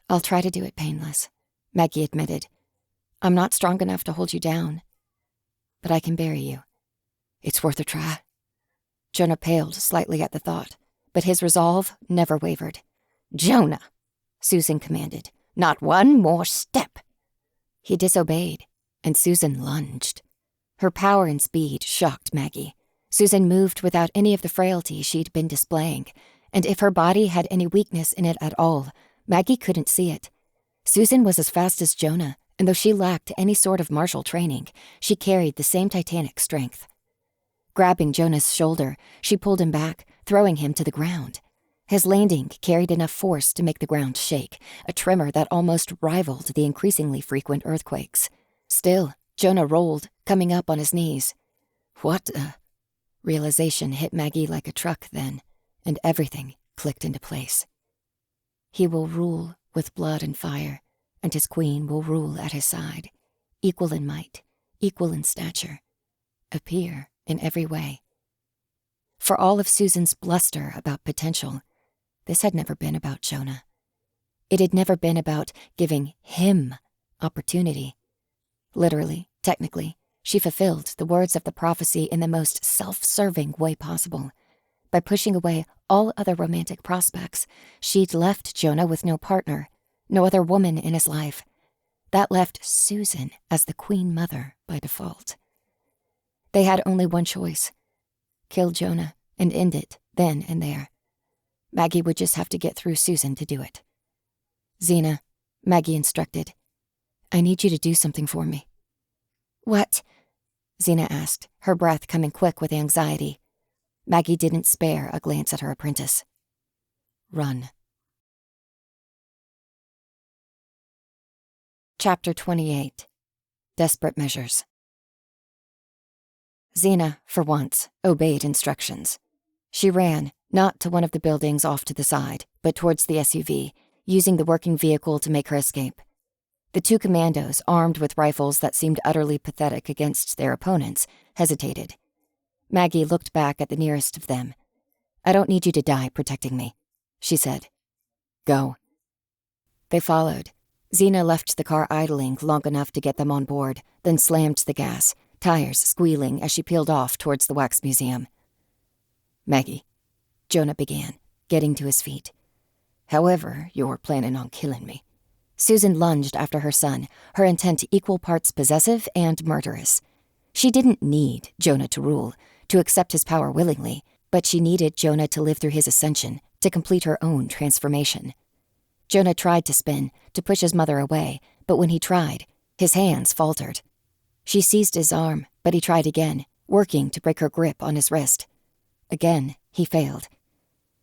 "I'll try to do it painless," Maggie admitted. "I'm not strong enough to hold you down, but I can bury you." "It's worth a try." Jonah paled slightly at the thought, but his resolve never wavered. "Jonah," Susan commanded. "not one more step." He disobeyed, and Susan lunged. Her power and speed shocked Maggie. Susan moved without any of the frailty she'd been displaying, and if her body had any weakness in it at all, Maggie couldn't see it. Susan was as fast as Jonah, and though she lacked any sort of martial training, she carried the same titanic strength. Grabbing Jonah's shoulder, she pulled him back, throwing him to the ground. His landing carried enough force to make the ground shake, a tremor that almost rivaled the increasingly frequent earthquakes. Still, Jonah rolled, coming up on his knees. "What the—" Realization hit Maggie like a truck then, and everything clicked into place. He will rule with blood and fire, and his queen will rule at his side, equal in might, equal in stature, appear in every way. For all of Susan's bluster about potential, this had never been about Jonah. It had never been about giving him opportunity. Literally, technically, she fulfilled the words of the prophecy in the most self-serving way possible. By pushing away all other romantic prospects, she'd left Jonah with no partner, no other woman in his life. That left Susan as the queen mother by default. They had only one choice: kill Jonah and end it then and there. Maggie would just have to get through Susan to do it. "Xena," Maggie instructed, "I need you to do something for me." "What?" Xena asked, her breath coming quick with anxiety. Maggie didn't spare a glance at her apprentice. "Run." Chapter 28. Desperate Measures. Xena, for once, obeyed instructions. She ran, not to one of the buildings off to the side, but towards the SUV, using the working vehicle to make her escape. The two commandos, armed with rifles that seemed utterly pathetic against their opponents, hesitated. Maggie looked back at the nearest of them. "I don't need you to die protecting me," she said. "Go." They followed. Xena left the car idling long enough to get them on board, then slammed the gas, tires squealing as she peeled off towards the wax museum. "Maggie," Jonah began, getting to his feet. "however you're planning on killing me." Susan lunged after her son, her intent equal parts possessive and murderous. She didn't need Jonah to rule, to accept his power willingly, but she needed Jonah to live through his ascension, to complete her own transformation. Jonah tried to spin, to push his mother away, but when he tried, his hands faltered. She seized his arm, but he tried again, working to break her grip on his wrist. Again, he failed.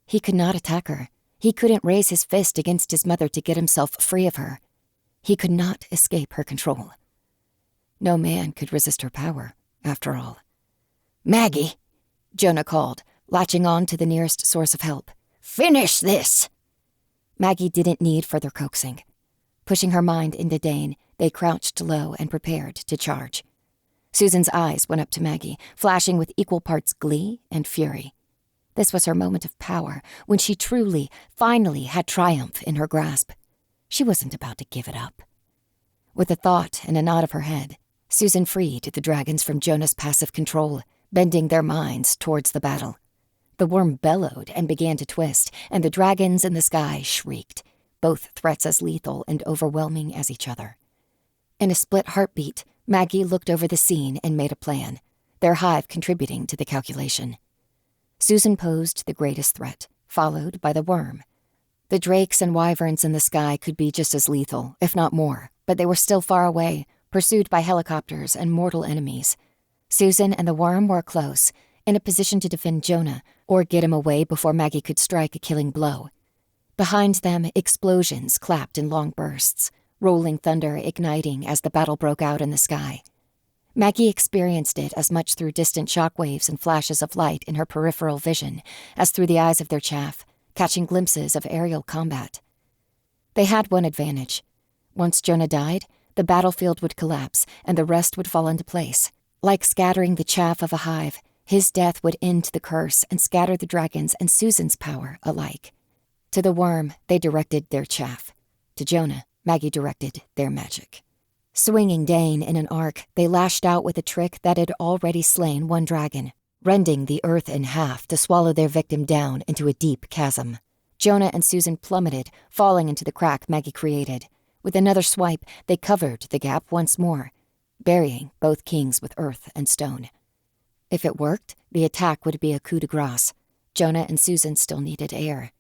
He could not attack her. He couldn't raise his fist against his mother to get himself free of her. He could not escape her control. No man could resist her power, after all. "Maggie," Jonah called, latching on to the nearest source of help. "Finish this!" Maggie didn't need further coaxing. Pushing her mind into Dane, they crouched low and prepared to charge. Susan's eyes went up to Maggie, flashing with equal parts glee and fury. This was her moment of power, when she truly, finally had triumph in her grasp. She wasn't about to give it up. With a thought and a nod of her head, Susan freed the dragons from Jonah's passive control, bending their minds towards the battle. The worm bellowed and began to twist, and the dragons in the sky shrieked, both threats as lethal and overwhelming as each other. In a split heartbeat, Maggie looked over the scene and made a plan, their hive contributing to the calculation. Susan posed the greatest threat, followed by the worm. The drakes and wyverns in the sky could be just as lethal, if not more, but they were still far away, pursued by helicopters and mortal enemies. Susan and the worm were close, in a position to defend Jonah or get him away before Maggie could strike a killing blow. Behind them, explosions clapped in long bursts, rolling thunder igniting as the battle broke out in the sky. Maggie experienced it as much through distant shockwaves and flashes of light in her peripheral vision as through the eyes of their chaff, catching glimpses of aerial combat. They had one advantage. Once Jonah died, the battlefield would collapse and the rest would fall into place. Like scattering the chaff of a hive, his death would end the curse and scatter the dragons and Susan's power alike. To the worm, they directed their chaff. To Jonah, Maggie directed their magic. Swinging Dane in an arc, they lashed out with a trick that had already slain one dragon, rending the earth in half to swallow their victim down into a deep chasm. Jonah and Susan plummeted, falling into the crack Maggie created. With another swipe, they covered the gap once more, burying both kings with earth and stone. If it worked, the attack would be a coup de grace. Jonah and Susan still needed air.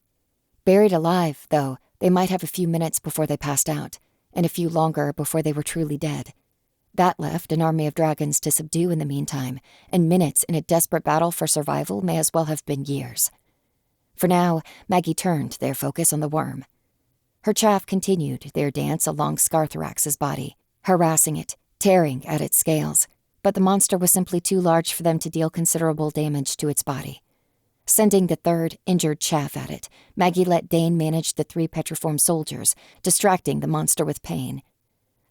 Buried alive, though, they might have a few minutes before they passed out, and a few longer before they were truly dead. That left an army of dragons to subdue in the meantime, and minutes in a desperate battle for survival may as well have been years. For now, Maggie turned their focus on the worm. Her chaff continued their dance along Scarthorax's body, harassing it, tearing at its scales, but the monster was simply too large for them to deal considerable damage to its body. Sending the third, injured chaff at it, Maggie let Dane manage the 3 petriform soldiers, distracting the monster with pain.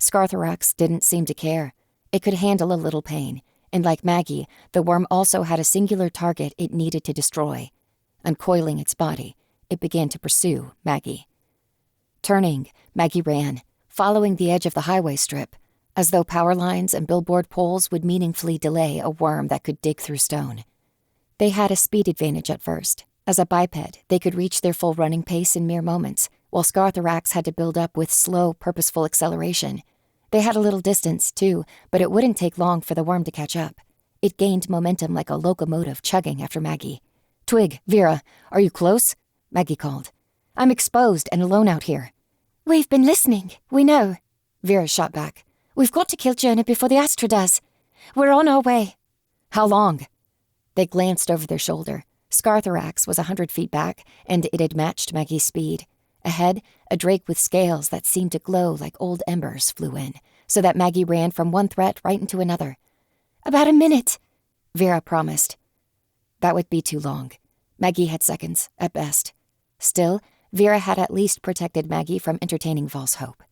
Scarthorax didn't seem to care. It could handle a little pain, and like Maggie, the worm also had a singular target it needed to destroy. Uncoiling its body, it began to pursue Maggie. Turning, Maggie ran, following the edge of the highway strip, as though power lines and billboard poles would meaningfully delay a worm that could dig through stone. They had a speed advantage at first. As a biped, they could reach their full running pace in mere moments, while Scarthorax had to build up with slow, purposeful acceleration. They had a little distance, too, but it wouldn't take long for the worm to catch up. It gained momentum like a locomotive chugging after Maggie. "Twig, Vera, are you close?" Maggie called. "I'm exposed and alone out here." "We've been listening. We know." Vera shot back. "We've got to kill Jonah before the Astra does. We're on our way." "How long?" They glanced over their shoulder. Scarthorax was 100 feet back, and it had matched Maggie's speed. Ahead, a drake with scales that seemed to glow like old embers flew in, so that Maggie ran from one threat right into another. "About a minute," Vera promised. That would be too long. Maggie had seconds, at best. Still, Vera had at least protected Maggie from entertaining false hope.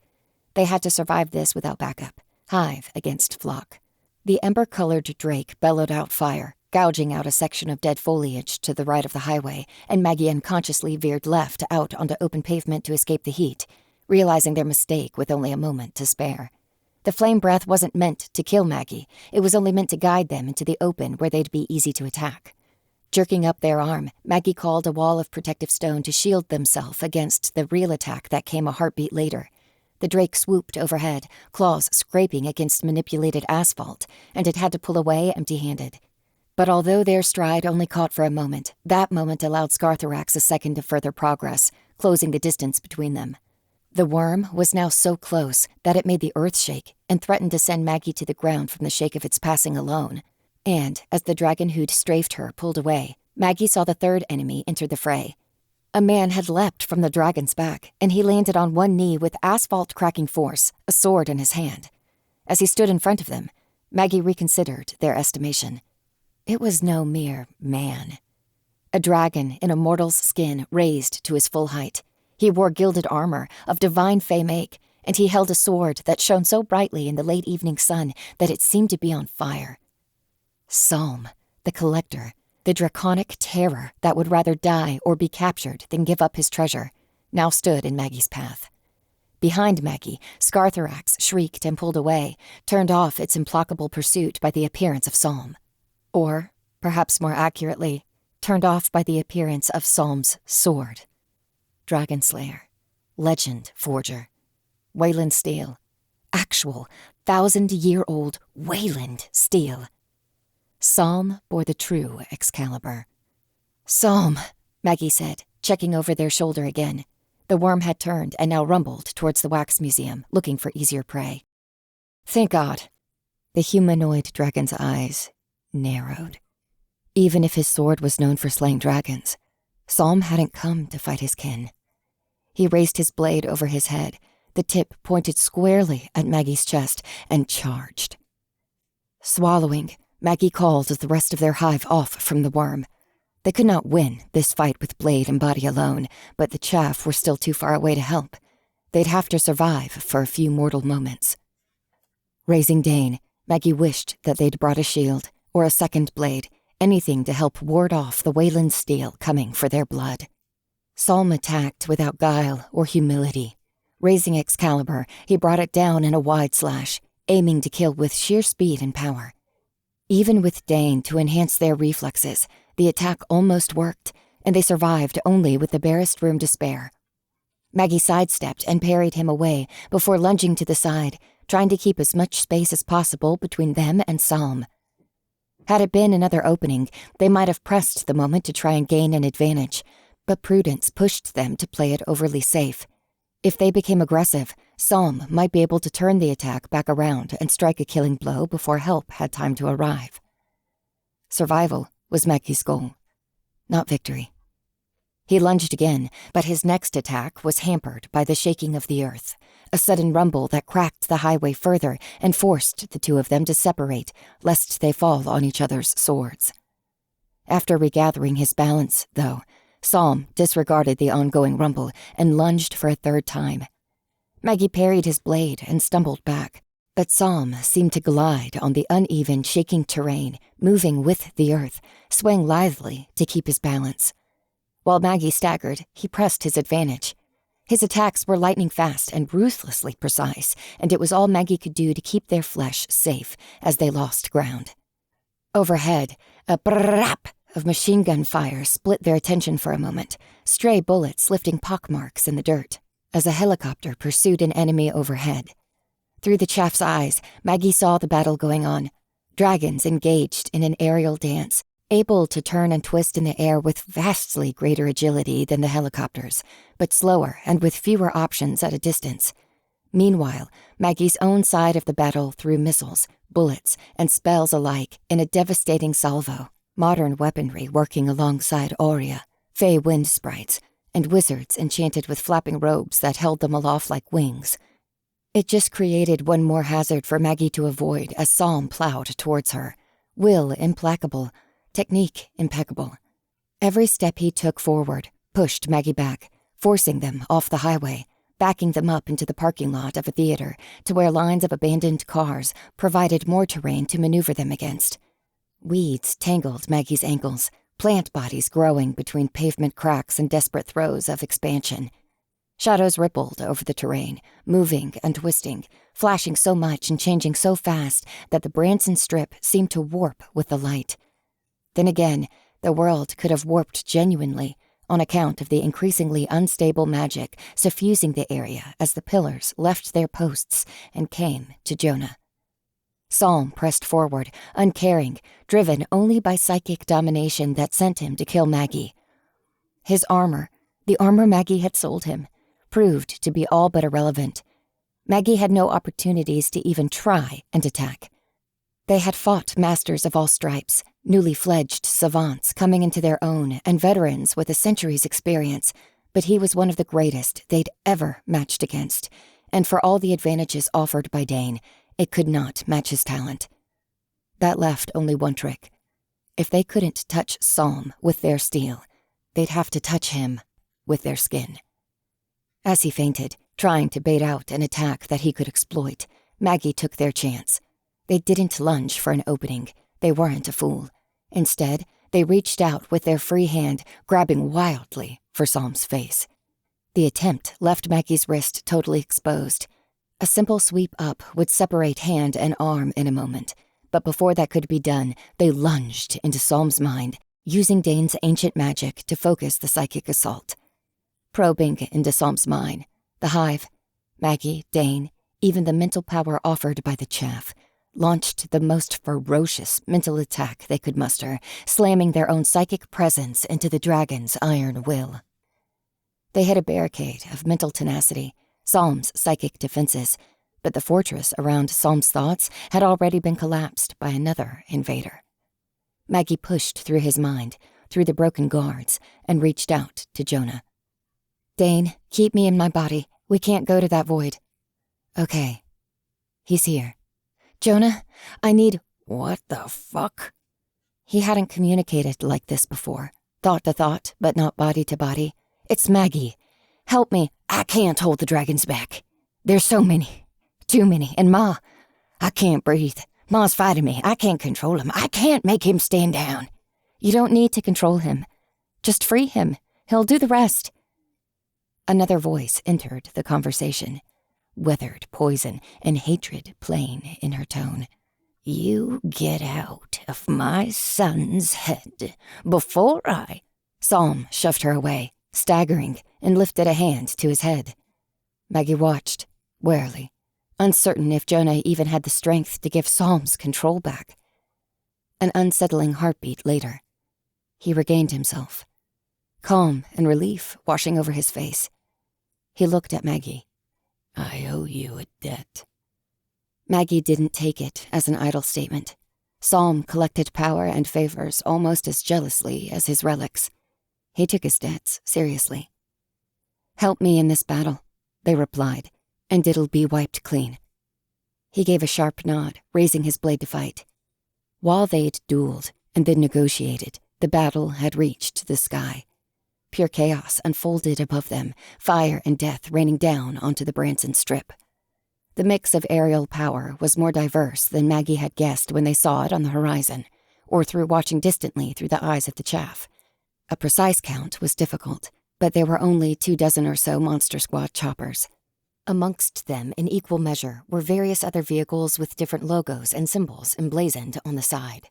They had to survive this without backup. Hive against flock. The ember-colored drake bellowed out fire, gouging out a section of dead foliage to the right of the highway, and Maggie unconsciously veered left out onto open pavement to escape the heat, realizing their mistake with only a moment to spare. The flame breath wasn't meant to kill Maggie. It was only meant to guide them into the open where they'd be easy to attack. Jerking up their arm, Maggie called a wall of protective stone to shield themselves against the real attack that came a heartbeat later. The drake swooped overhead, claws scraping against manipulated asphalt, and it had to pull away empty-handed. But although their stride only caught for a moment, that moment allowed Scarthorax a second of further progress, closing the distance between them. The worm was now so close that it made the earth shake and threatened to send Maggie to the ground from the shake of its passing alone. And, as the dragon who'd strafed her pulled away, Maggie saw the third enemy enter the fray. A man had leapt from the dragon's back, and he landed on one knee with asphalt-cracking force, a sword in his hand. As he stood in front of them, Maggie reconsidered their estimation. It was no mere man. A dragon in a mortal's skin raised to his full height. He wore gilded armor of divine fey make, and he held a sword that shone so brightly in the late evening sun that it seemed to be on fire. Psalm, the collector, the draconic terror that would rather die or be captured than give up his treasure, now stood in Maggie's path. Behind Maggie, Scarthorax shrieked and pulled away, turned off its implacable pursuit by the appearance of Psalm. Or, perhaps more accurately, turned off by the appearance of Psalm's sword. Dragon Slayer, legend forger, Wayland steel, actual 1,000-year-old Wayland steel. Psalm bore the true Excalibur. "Psalm," Maggie said, checking over their shoulder again. The worm had turned and now rumbled towards the wax museum, looking for easier prey. "Thank God." The humanoid dragon's eyes, narrowed. Even if his sword was known for slaying dragons, Psalm hadn't come to fight his kin. He raised his blade over his head, the tip pointed squarely at Maggie's chest, and charged. Swallowing, Maggie called the rest of their hive off from the worm. They could not win this fight with blade and body alone, but the chaff were still too far away to help. They'd have to survive for a few mortal moments. Raising Dane, Maggie wished that they'd brought a shield or a second blade, anything to help ward off the Wayland steel coming for their blood. Psalm attacked without guile or humility. Raising Excalibur, he brought it down in a wide slash, aiming to kill with sheer speed and power. Even with Dane to enhance their reflexes, the attack almost worked, and they survived only with the barest room to spare. Maggie sidestepped and parried him away before lunging to the side, trying to keep as much space as possible between them and Psalm. Had it been another opening, they might have pressed the moment to try and gain an advantage, but prudence pushed them to play it overly safe. If they became aggressive, Psalm might be able to turn the attack back around and strike a killing blow before help had time to arrive. Survival was Maggie's goal, not victory. He lunged again, but his next attack was hampered by the shaking of the earth, a sudden rumble that cracked the highway further and forced the two of them to separate, lest they fall on each other's swords. After regathering his balance, though, Psalm disregarded the ongoing rumble and lunged for a third time. Maggie parried his blade and stumbled back, but Psalm seemed to glide on the uneven, shaking terrain, moving with the earth, swaying lithely to keep his balance. While Maggie staggered, he pressed his advantage. His attacks were lightning fast and ruthlessly precise, and it was all Maggie could do to keep their flesh safe as they lost ground. Overhead, a brrrrap of machine gun fire split their attention for a moment, stray bullets lifting pockmarks in the dirt, as a helicopter pursued an enemy overhead. Through the chaff's eyes, Maggie saw the battle going on. Dragons engaged in an aerial dance, able to turn and twist in the air with vastly greater agility than the helicopters, but slower and with fewer options at a distance. Meanwhile, Maggie's own side of the battle threw missiles, bullets, and spells alike in a devastating salvo, modern weaponry working alongside Aurea, fey wind sprites, and wizards enchanted with flapping robes that held them aloft like wings. It just created one more hazard for Maggie to avoid as Psalm plowed towards her, will implacable, technique impeccable. Every step he took forward pushed Maggie back, forcing them off the highway, backing them up into the parking lot of a theater to where lines of abandoned cars provided more terrain to maneuver them against. Weeds tangled Maggie's ankles, plant bodies growing between pavement cracks and desperate throes of expansion. Shadows rippled over the terrain, moving and twisting, flashing so much and changing so fast that the Branson Strip seemed to warp with the light. Then again, the world could have warped genuinely on account of the increasingly unstable magic suffusing the area as the pillars left their posts and came to Jonah. Psalm pressed forward, uncaring, driven only by psychic domination that sent him to kill Maggie. His armor, the armor Maggie had sold him, proved to be all but irrelevant. Maggie had no opportunities to even try and attack. They had fought masters of all stripes, newly fledged savants coming into their own and veterans with a century's experience, but he was one of the greatest they'd ever matched against, and for all the advantages offered by Dane, it could not match his talent. That left only one trick. If they couldn't touch Psalm with their steel, they'd have to touch him with their skin. As he fainted, trying to bait out an attack that he could exploit, Maggie took their chance. They didn't lunge for an opening. They weren't a fool. Instead, they reached out with their free hand, grabbing wildly for Psalm's face. The attempt left Maggie's wrist totally exposed. A simple sweep up would separate hand and arm in a moment, but before that could be done, they lunged into Psalm's mind, using Dane's ancient magic to focus the psychic assault. Probing into Psalm's mind, the hive, Maggie, Dane, even the mental power offered by the chaff, launched the most ferocious mental attack they could muster, slamming their own psychic presence into the dragon's iron will. They hit a barricade of mental tenacity, Psalm's psychic defenses, but the fortress around Psalm's thoughts had already been collapsed by another invader. Maggie pushed through his mind, through the broken guards, and reached out to Jonah. Dane, keep me in my body. We can't go to that void. Okay. He's here. Jonah, I need— What the fuck? He hadn't communicated like this before. Thought to thought, but not body to body. It's Maggie. Help me. I can't hold the dragons back. There's so many. Too many. And Ma, I can't breathe. Ma's fighting me. I can't control him. I can't make him stand down. You don't need to control him. Just free him. He'll do the rest. Another voice entered the conversation, weathered poison and hatred plain in her tone. You get out of my son's head before I— Psalm shoved her away, staggering, and lifted a hand to his head. Maggie watched, warily, uncertain if Jonah even had the strength to give Psalm's control back. An unsettling heartbeat later. He regained himself, calm and relief washing over his face. He looked at Maggie. I owe you a debt. Maggie didn't take it as an idle statement. Psalm collected power and favors almost as jealously as his relics. He took his debts seriously. Help me in this battle, they replied, and it'll be wiped clean. He gave a sharp nod, raising his blade to fight. While they'd dueled and then negotiated, the battle had reached the sky. Pure chaos unfolded above them, fire and death raining down onto the Branson Strip. The mix of aerial power was more diverse than Maggie had guessed when they saw it on the horizon, or through watching distantly through the eyes of the chaff. A precise count was difficult, but there were only 24 or so Monster Squad choppers. Amongst them, in equal measure, were various other vehicles with different logos and symbols emblazoned on the side.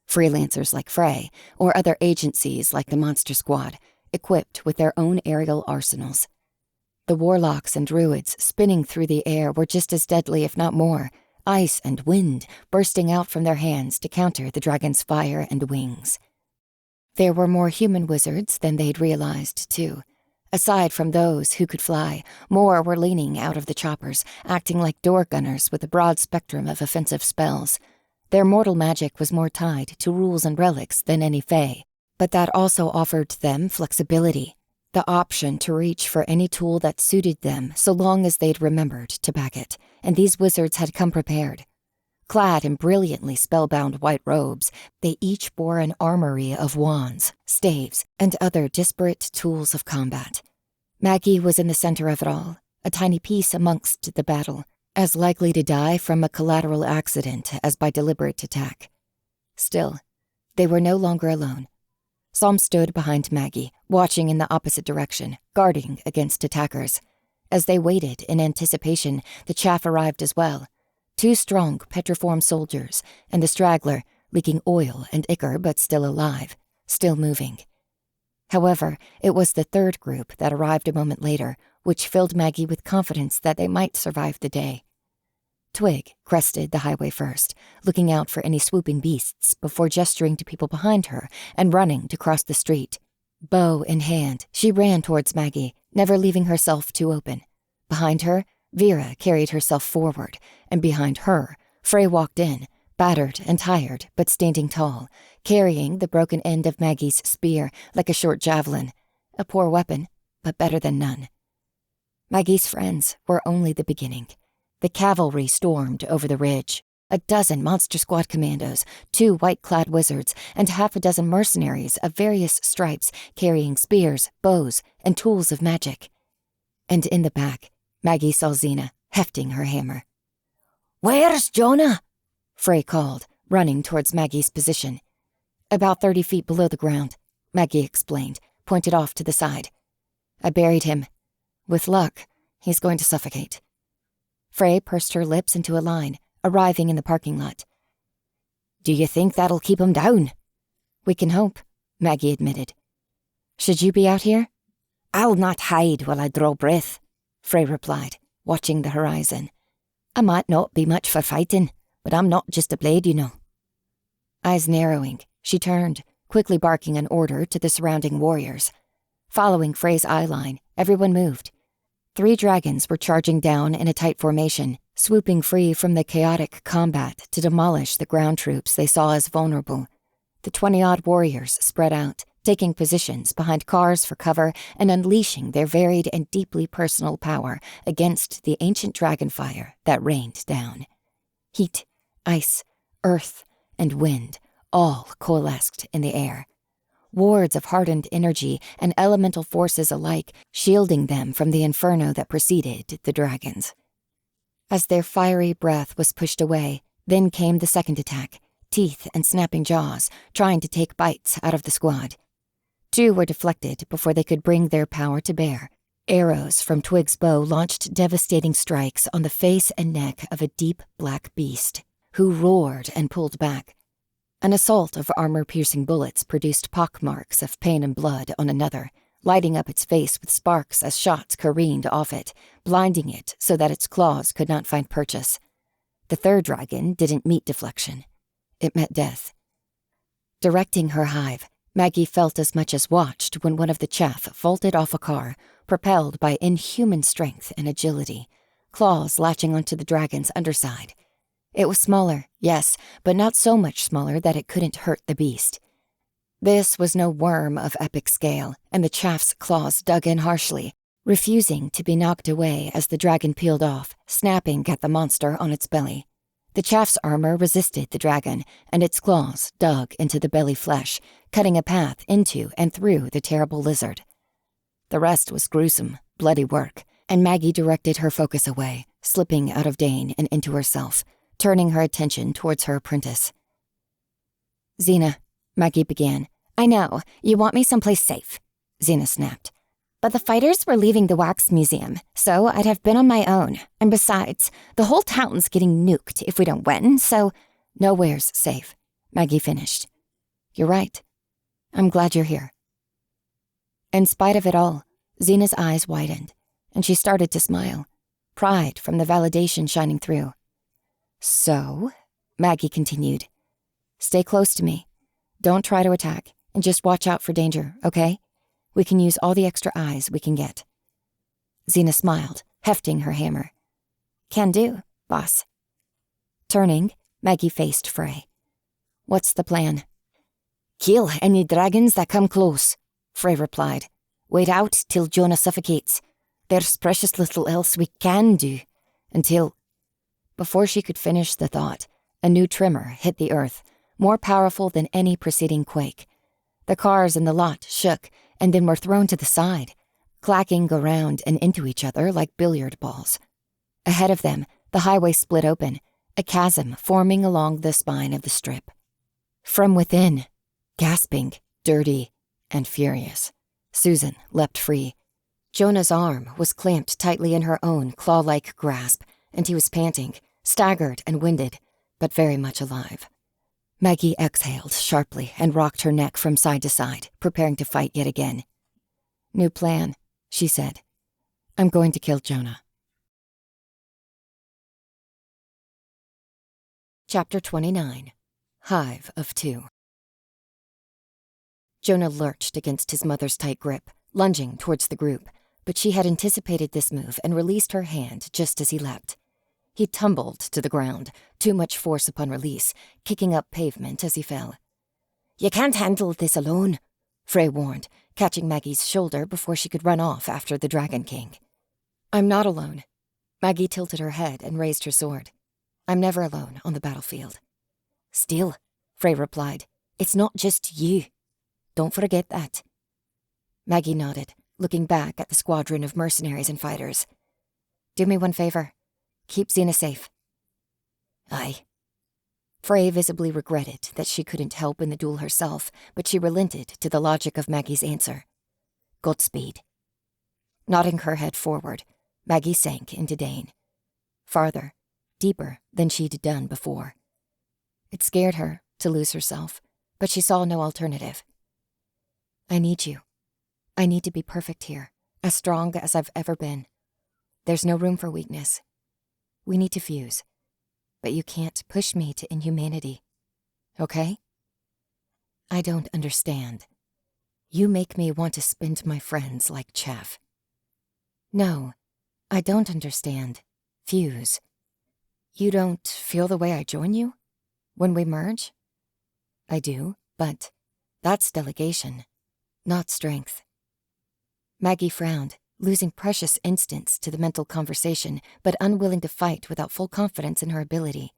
Freelancers like Foray, or other agencies like the Monster Squad, equipped with their own aerial arsenals. The warlocks and druids spinning through the air were just as deadly, if not more, ice and wind bursting out from their hands to counter the dragon's fire and wings. There were more human wizards than they'd realized, too. Aside from those who could fly, more were leaning out of the choppers, acting like door gunners with a broad spectrum of offensive spells. Their mortal magic was more tied to rules and relics than any fae, but that also offered them flexibility, the option to reach for any tool that suited them so long as they'd remembered to back it, and these wizards had come prepared. Clad in brilliantly spellbound white robes, they each bore an armory of wands, staves, and other disparate tools of combat. Maggie was in the center of it all, a tiny piece amongst the battle, as likely to die from a collateral accident as by deliberate attack. Still, they were no longer alone. Psalm stood behind Maggie, watching in the opposite direction, guarding against attackers. As they waited in anticipation, the chaff arrived as well. 2 strong, petriform soldiers, and the straggler, leaking oil and ichor but still alive, still moving. However, it was the third group that arrived a moment later, which filled Maggie with confidence that they might survive the day. Twig crested the highway first, looking out for any swooping beasts before gesturing to people behind her and running to cross the street. Bow in hand, she ran towards Maggie, never leaving herself too open. Behind her, Vera carried herself forward, and behind her, Frey walked in, battered and tired, but standing tall, carrying the broken end of Maggie's spear like a short javelin. A poor weapon, but better than none. Maggie's friends were only the beginning. The cavalry stormed over the ridge. 12 Monster Squad commandos, 2 white-clad wizards, and half a dozen mercenaries of various stripes carrying spears, bows, and tools of magic. And in the back, Maggie saw Xena hefting her hammer. "Where's Jonah?" Frey called, running towards Maggie's position. "About 30 feet below the ground," Maggie explained, pointed off to the side. "I buried him. With luck, he's going to suffocate." Frey pursed her lips into a line, arriving in the parking lot. "Do you think that'll keep him down?" "We can hope," Maggie admitted. "Should you be out here?" "I'll not hide while I draw breath," Frey replied, watching the horizon. "I might not be much for fighting, but I'm not just a blade, you know." Eyes narrowing, she turned, quickly barking an order to the surrounding warriors. Following Frey's eye line, everyone moved. 3 dragons were charging down in a tight formation, swooping free from the chaotic combat to demolish the ground troops they saw as vulnerable. The 20-odd warriors spread out, taking positions behind cars for cover and unleashing their varied and deeply personal power against the ancient dragonfire that rained down. Heat, ice, earth, and wind all coalesced in the air. Wards of hardened energy and elemental forces alike, shielding them from the inferno that preceded the dragons. As their fiery breath was pushed away, then came the second attack, teeth and snapping jaws, trying to take bites out of the squad. 2 were deflected before they could bring their power to bear. Arrows from Twig's bow launched devastating strikes on the face and neck of a deep black beast, who roared and pulled back. An assault of armor-piercing bullets produced pockmarks of pain and blood on another, lighting up its face with sparks as shots careened off it, blinding it so that its claws could not find purchase. The third dragon didn't meet deflection. It met death. Directing her hive, Maggie felt as much as watched when one of the chaff vaulted off a car, propelled by inhuman strength and agility, claws latching onto the dragon's underside. It was smaller, yes, but not so much smaller that it couldn't hurt the beast. This was no worm of epic scale, and the chaff's claws dug in harshly, refusing to be knocked away as the dragon peeled off, snapping at the monster on its belly. The chaff's armor resisted the dragon, and its claws dug into the belly flesh, cutting a path into and through the terrible lizard. The rest was gruesome, bloody work, and Maggie directed her focus away, slipping out of Dane and into herself, turning her attention towards her apprentice. "Xena," Maggie began. "I know, you want me someplace safe," Xena snapped. "But the fighters were leaving the wax museum, so I'd have been on my own. And besides, the whole town's getting nuked if we don't win, so—" "Nowhere's safe," Maggie finished. "You're right. I'm glad you're here." In spite of it all, Xena's eyes widened, and she started to smile, pride from the validation shining through. "So," Maggie continued, "stay close to me. Don't try to attack, and just watch out for danger, okay? We can use all the extra eyes we can get." Xena smiled, hefting her hammer. "Can do, boss." Turning, Maggie faced Frey. "What's the plan?" "Kill any dragons that come close," Frey replied. "Wait out till Jonah suffocates. There's precious little else we can do until—" Before she could finish the thought, a new tremor hit the earth, more powerful than any preceding quake. The cars in the lot shook and then were thrown to the side, clacking around and into each other like billiard balls. Ahead of them, the highway split open, a chasm forming along the spine of the strip. From within, gasping, dirty, and furious, Susan leapt free. Jonah's arm was clamped tightly in her own claw-like grasp, and he was panting, staggered and winded, but very much alive. Maggie exhaled sharply and rocked her neck from side to side, preparing to fight yet again. "New plan," she said. "I'm going to kill Jonah." Chapter 29. Hive of 2. Jonah lurched against his mother's tight grip, lunging towards the group, but she had anticipated this move and released her hand just as he leapt. He tumbled to the ground, too much force upon release, kicking up pavement as he fell. "You can't handle this alone," Frey warned, catching Maggie's shoulder before she could run off after the Dragon King. "I'm not alone." Maggie tilted her head and raised her sword. "I'm never alone on the battlefield." "Still," Frey replied, "it's not just you. Don't forget that." Maggie nodded, looking back at the squadron of mercenaries and fighters. "Do me one favor. Keep Xena safe." "Aye." Frey visibly regretted that she couldn't help in the duel herself, but she relented to the logic of Maggie's answer. "Godspeed." Nodding her head forward, Maggie sank into Dane. Farther, deeper than she'd done before. It scared her to lose herself, but she saw no alternative. "I need you. I need to be perfect here, as strong as I've ever been. There's no room for weakness. We need to fuse, but you can't push me to inhumanity. Okay? I don't understand. You make me want to spend my friends like chaff." "No, I don't understand. Fuse. You don't feel the way I join you? When we merge?" "I do," But that's delegation, not strength. Maggie frowned, losing precious instants to the mental conversation, but unwilling to fight without full confidence in her ability.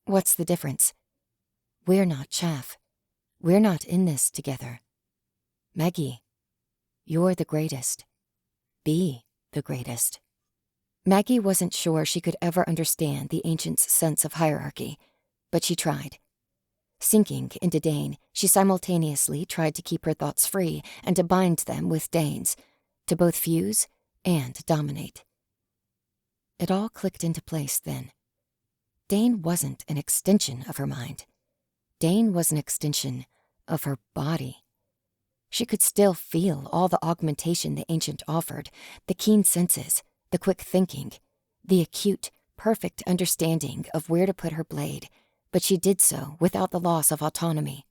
What's the difference? We're not chaff. We're not in this together. Maggie, you're the greatest. Be the greatest. Maggie wasn't sure she could ever understand the ancient's sense of hierarchy, but she tried. Sinking into Dane, she simultaneously tried to keep her thoughts free and to bind them with Dane's, to both fuse and dominate. It all clicked into place then. Dane wasn't an extension of her mind. Dane was an extension of her body. She could still feel all the augmentation the ancient offered, the keen senses, the quick thinking, the acute, perfect understanding of where to put her blade, but she did so without the loss of autonomy.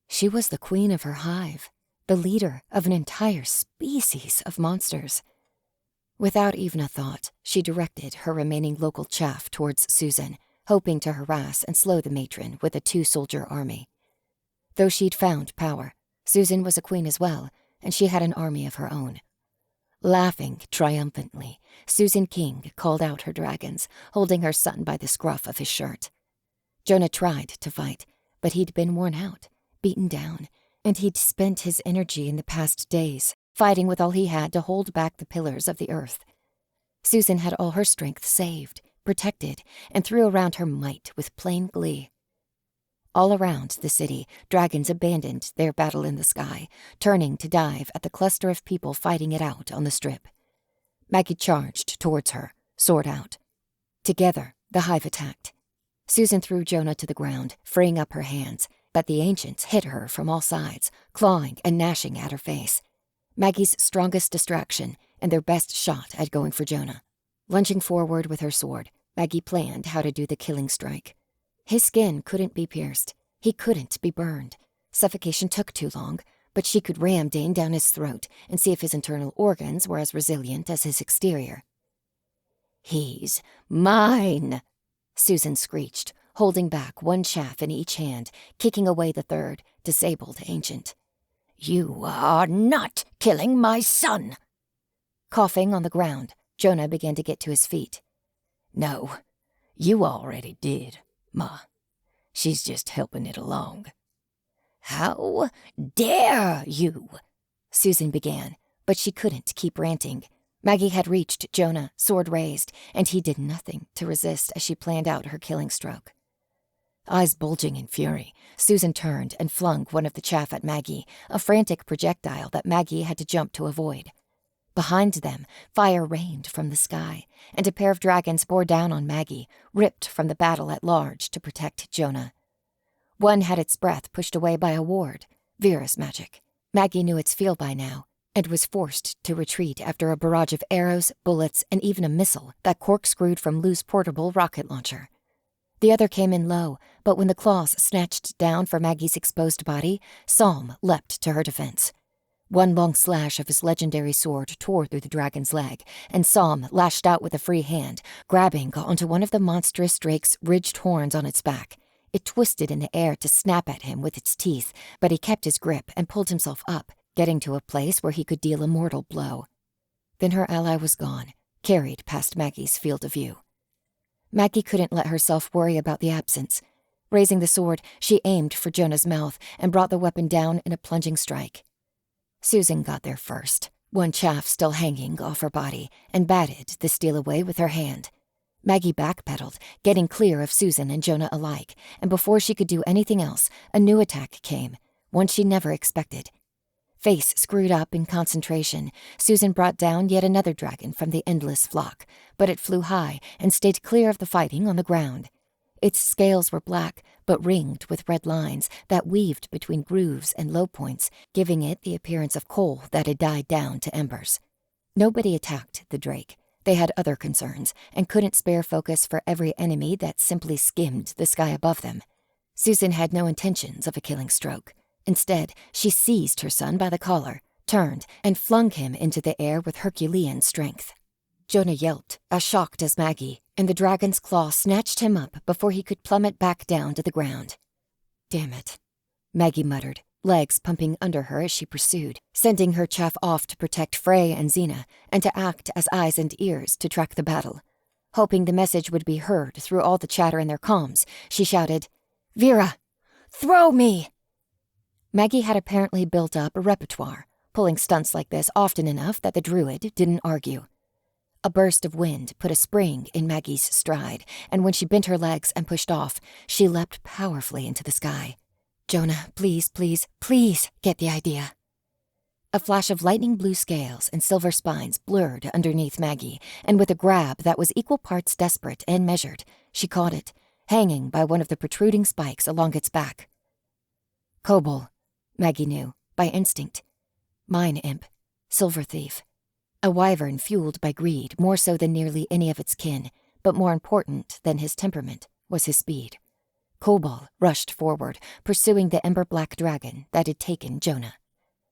She was the queen of her hive, the leader of an entire species of monsters. Without even a thought, she directed her remaining local chaff towards Susan, hoping to harass and slow the matron with a 2-soldier army. Though she'd found power, Susan was a queen as well, and she had an army of her own. Laughing triumphantly, Susan King called out her dragons, holding her son by the scruff of his shirt. Jonah tried to fight, but he'd been worn out, beaten down, and he'd spent his energy in the past days, fighting with all he had to hold back the pillars of the earth. Susan had all her strength saved, protected, and threw around her might with plain glee. All around the city, dragons abandoned their battle in the sky, turning to dive at the cluster of people fighting it out on the strip. Maggie charged towards her, sword out. Together, the hive attacked. Susan threw Jonah to the ground, freeing up her hands, but the ancients hit her from all sides, clawing and gnashing at her face. Maggie's strongest distraction and their best shot at going for Jonah. Lunging forward with her sword, Maggie planned how to do the killing strike. His skin couldn't be pierced. He couldn't be burned. Suffocation took too long, but she could ram Dane down his throat and see if his internal organs were as resilient as his exterior. "He's mine," Susan screeched, holding back one chaff in each hand, kicking away the third, disabled ancient. "You are not killing my son." Coughing on the ground, Jonah began to get to his feet. "No, you already did, Ma. She's just helping it along." "How dare you?" Susan began, but she couldn't keep ranting. Maggie had reached Jonah, sword raised, and he did nothing to resist as she planned out her killing stroke. Eyes bulging in fury, Susan turned and flung one of the chaff at Maggie, a frantic projectile that Maggie had to jump to avoid. Behind them, fire rained from the sky, and a pair of dragons bore down on Maggie, ripped from the battle at large to protect Jonah. One had its breath pushed away by a ward, Vera's magic. Maggie knew its feel by now, and was forced to retreat after a barrage of arrows, bullets, and even a missile that corkscrewed from Lou's portable rocket launcher. The other came in low, but when the claws snatched down for Maggie's exposed body, Psalm leapt to her defense. One long slash of his legendary sword tore through the dragon's leg, and Psalm lashed out with a free hand, grabbing onto one of the monstrous drake's ridged horns on its back. It twisted in the air to snap at him with its teeth, but he kept his grip and pulled himself up, getting to a place where he could deal a mortal blow. Then her ally was gone, carried past Maggie's field of view. Maggie couldn't let herself worry about the absence. Raising the sword, she aimed for Jonah's mouth and brought the weapon down in a plunging strike. Susan got there first, one chaff still hanging off her body, and batted the steel away with her hand. Maggie backpedaled, getting clear of Susan and Jonah alike, and before she could do anything else, a new attack came, one she never expected. Face screwed up in concentration, Susan brought down yet another dragon from the endless flock, but it flew high and stayed clear of the fighting on the ground. Its scales were black, but ringed with red lines that weaved between grooves and low points, giving it the appearance of coal that had died down to embers. Nobody attacked the drake. They had other concerns, and couldn't spare focus for every enemy that simply skimmed the sky above them. Susan had no intentions of a killing stroke. Instead, she seized her son by the collar, turned, and flung him into the air with Herculean strength. Jonah yelped, as shocked as Maggie, and the dragon's claw snatched him up before he could plummet back down to the ground. Damn it. Maggie muttered, legs pumping under her as she pursued, sending her chaff off to protect Frey and Xena and to act as eyes and ears to track the battle. Hoping the message would be heard through all the chatter in their comms, she shouted, "Vera, throw me!" Maggie had apparently built up a repertoire, pulling stunts like this often enough that the druid didn't argue. A burst of wind put a spring in Maggie's stride, and when she bent her legs and pushed off, she leapt powerfully into the sky. "Jonah, please, please, please get the idea." A flash of lightning blue scales and silver spines blurred underneath Maggie, and with a grab that was equal parts desperate and measured, she caught it, hanging by one of the protruding spikes along its back. Kobold, Maggie knew, by instinct. Mine imp, silver thief. A wyvern fueled by greed more so than nearly any of its kin, but more important than his temperament was his speed. Kobold rushed forward, pursuing the ember-black dragon that had taken Jonah.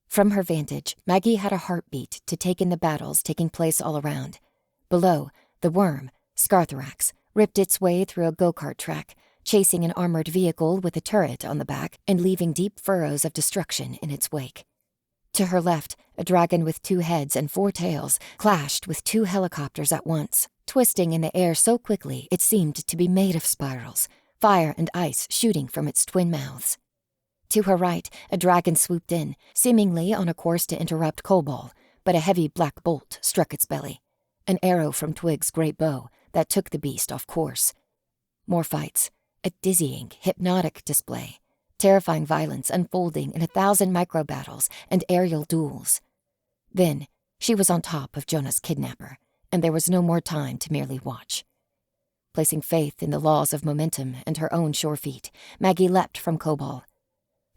From her vantage, Maggie had a heartbeat to take in the battles taking place all around. Below, the worm, Scarthrax, ripped its way through a go-kart track, chasing an armored vehicle with a turret on the back and leaving deep furrows of destruction in its wake. To her left, a dragon with 2 heads and 4 tails clashed with 2 helicopters at once, twisting in the air so quickly it seemed to be made of spirals, fire and ice shooting from its twin mouths. To her right, a dragon swooped in, seemingly on a course to interrupt Kobold, but a heavy black bolt struck its belly, an arrow from Twig's great bow that took the beast off course. More fights, a dizzying, hypnotic display, terrifying violence unfolding in 1,000 micro-battles and aerial duels. Then, she was on top of Jonah's kidnapper, and there was no more time to merely watch. Placing faith in the laws of momentum and her own sure feet, Maggie leapt from Kobold.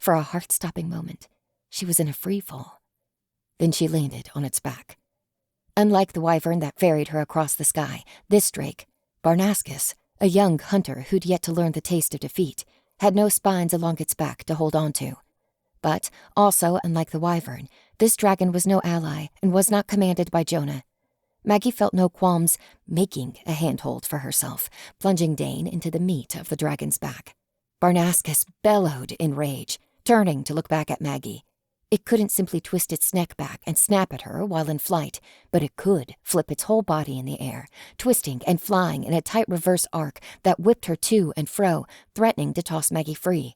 For a heart-stopping moment, she was in a free fall. Then she landed on its back. Unlike the wyvern that ferried her across the sky, this drake, Barnascus, a young hunter who'd yet to learn the taste of defeat, had no spines along its back to hold on to. But, also unlike the wyvern, this dragon was no ally and was not commanded by Jonah. Maggie felt no qualms making a handhold for herself, plunging Dane into the meat of the dragon's back. Barnascus bellowed in rage, turning to look back at Maggie. It couldn't simply twist its neck back and snap at her while in flight, but it could flip its whole body in the air, twisting and flying in a tight reverse arc that whipped her to and fro, threatening to toss Maggie free.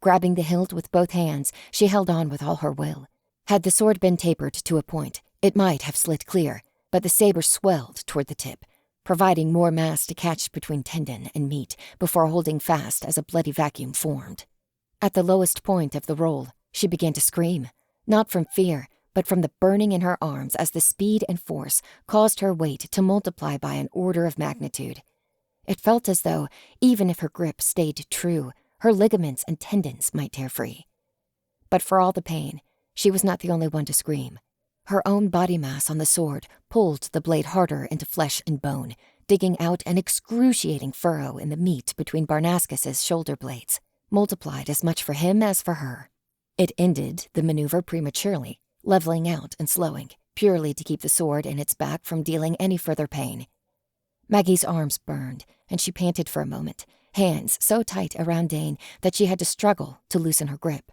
Grabbing the hilt with both hands, she held on with all her will. Had the sword been tapered to a point, it might have slid clear, but the saber swelled toward the tip, providing more mass to catch between tendon and meat before holding fast as a bloody vacuum formed. At the lowest point of the roll, she began to scream, not from fear, but from the burning in her arms as the speed and force caused her weight to multiply by an order of magnitude. It felt as though, even if her grip stayed true, her ligaments and tendons might tear free. But for all the pain, she was not the only one to scream. Her own body mass on the sword pulled the blade harder into flesh and bone, digging out an excruciating furrow in the meat between Barnascus's shoulder blades, multiplied as much for him as for her. It ended the maneuver prematurely, leveling out and slowing, purely to keep the sword in its back from dealing any further pain. Maggie's arms burned, and she panted for a moment, hands so tight around Dane that she had to struggle to loosen her grip.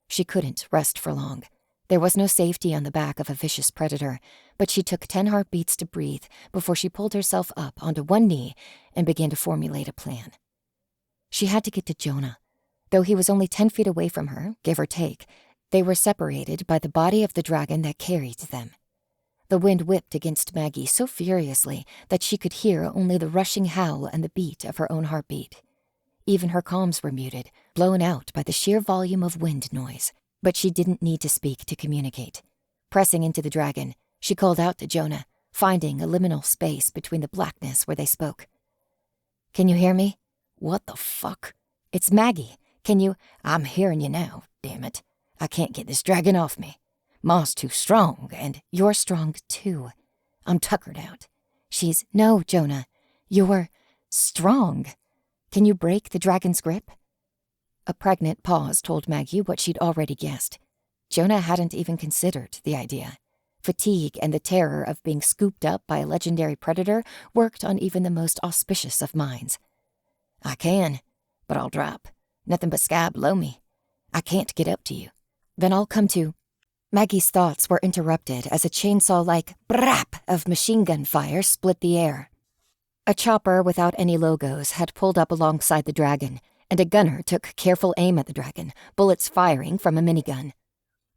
She couldn't rest for long. There was no safety on the back of a vicious predator, but she took 10 heartbeats to breathe before she pulled herself up onto one knee and began to formulate a plan. She had to get to Jonah. Though he was only 10 feet away from her, give or take, they were separated by the body of the dragon that carried them. The wind whipped against Maggie so furiously that she could hear only the rushing howl and the beat of her own heartbeat. Even her comms were muted, blown out by the sheer volume of wind noise. But she didn't need to speak to communicate. Pressing into the dragon, she called out to Jonah, finding a liminal space between the blackness where they spoke. "Can you hear me?" "What the fuck?" "It's Maggie. Can you—" "I'm hearing you now, damn it. I can't get this dragon off me. Ma's too strong, and—" "You're strong, too. I'm tuckered out." "She's—" "No, Jonah. You're strong. Can you break the dragon's grip?" A pregnant pause told Maggie what she'd already guessed. Jonah hadn't even considered the idea. Fatigue and the terror of being scooped up by a legendary predator worked on even the most auspicious of minds. "I can, but I'll drop. Nothing but sky below me. I can't get up to you. Then I'll come to. Maggie's thoughts were interrupted as a chainsaw-like brap of machine gun fire split the air. A chopper without any logos had pulled up alongside the dragon, and a gunner took careful aim at the dragon, bullets firing from a minigun.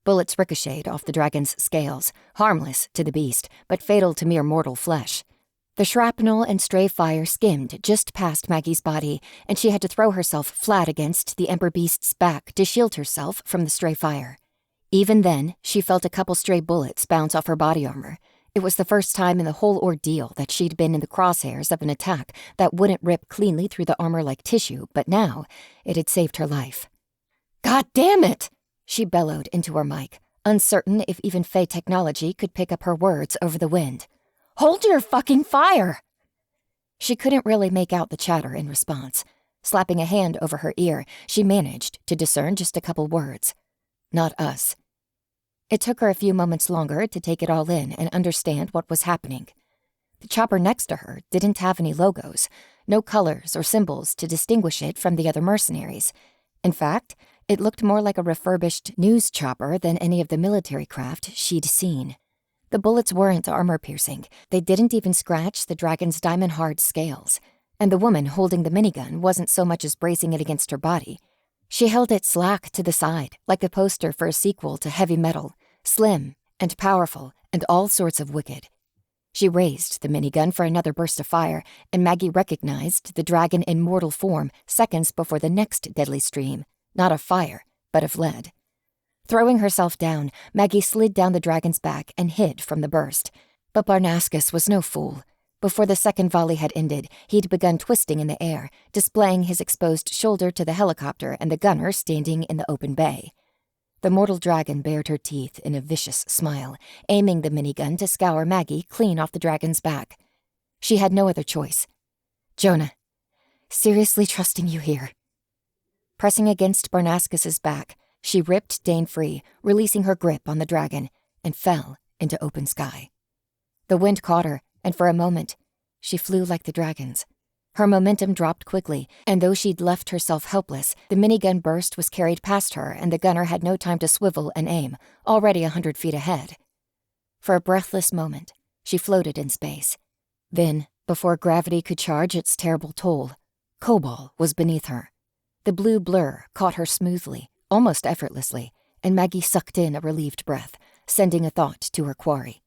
Bullets ricocheted off the dragon's scales, harmless to the beast, but fatal to mere mortal flesh. The shrapnel and stray fire skimmed just past Maggie's body, and she had to throw herself flat against the ember beast's back to shield herself from the stray fire. Even then, she felt a couple stray bullets bounce off her body armor. It was the first time in the whole ordeal that she'd been in the crosshairs of an attack that wouldn't rip cleanly through the armor like tissue, but now it had saved her life. "God damn it!" she bellowed into her mic, uncertain if even Fey technology could pick up her words over the wind. "Hold your fucking fire!" She couldn't really make out the chatter in response. Slapping a hand over her ear, she managed to discern just a couple words. "Not us." It took her a few moments longer to take it all in and understand what was happening. The chopper next to her didn't have any logos, no colors or symbols to distinguish it from the other mercenaries. In fact, it looked more like a refurbished news chopper than any of the military craft she'd seen. The bullets weren't armor-piercing. They didn't even scratch the dragon's diamond-hard scales. And the woman holding the minigun wasn't so much as bracing it against her body. She held it slack to the side, like a poster for a sequel to Heavy Metal, slim and powerful and all sorts of wicked. She raised the minigun for another burst of fire, and Maggie recognized the dragon in mortal form seconds before the next deadly stream, not of fire, but of lead. Throwing herself down, Maggie slid down the dragon's back and hid from the burst. But Barnascus was no fool. Before the second volley had ended, he'd begun twisting in the air, displaying his exposed shoulder to the helicopter and the gunner standing in the open bay. The mortal dragon bared her teeth in a vicious smile, aiming the minigun to scour Maggie clean off the dragon's back. She had no other choice. "Jonah, seriously trusting you here." Pressing against Barnascus's back, she ripped Dane free, releasing her grip on the dragon, and fell into open sky. The wind caught her, and for a moment, she flew like the dragons. Her momentum dropped quickly, and though she'd left herself helpless, the minigun burst was carried past her, and the gunner had no time to swivel and aim, already 100 feet ahead. For a breathless moment, she floated in space. Then, before gravity could charge its terrible toll, Cobalt was beneath her. The blue blur caught her smoothly, almost effortlessly, and Maggie sucked in a relieved breath, sending a thought to her quarry.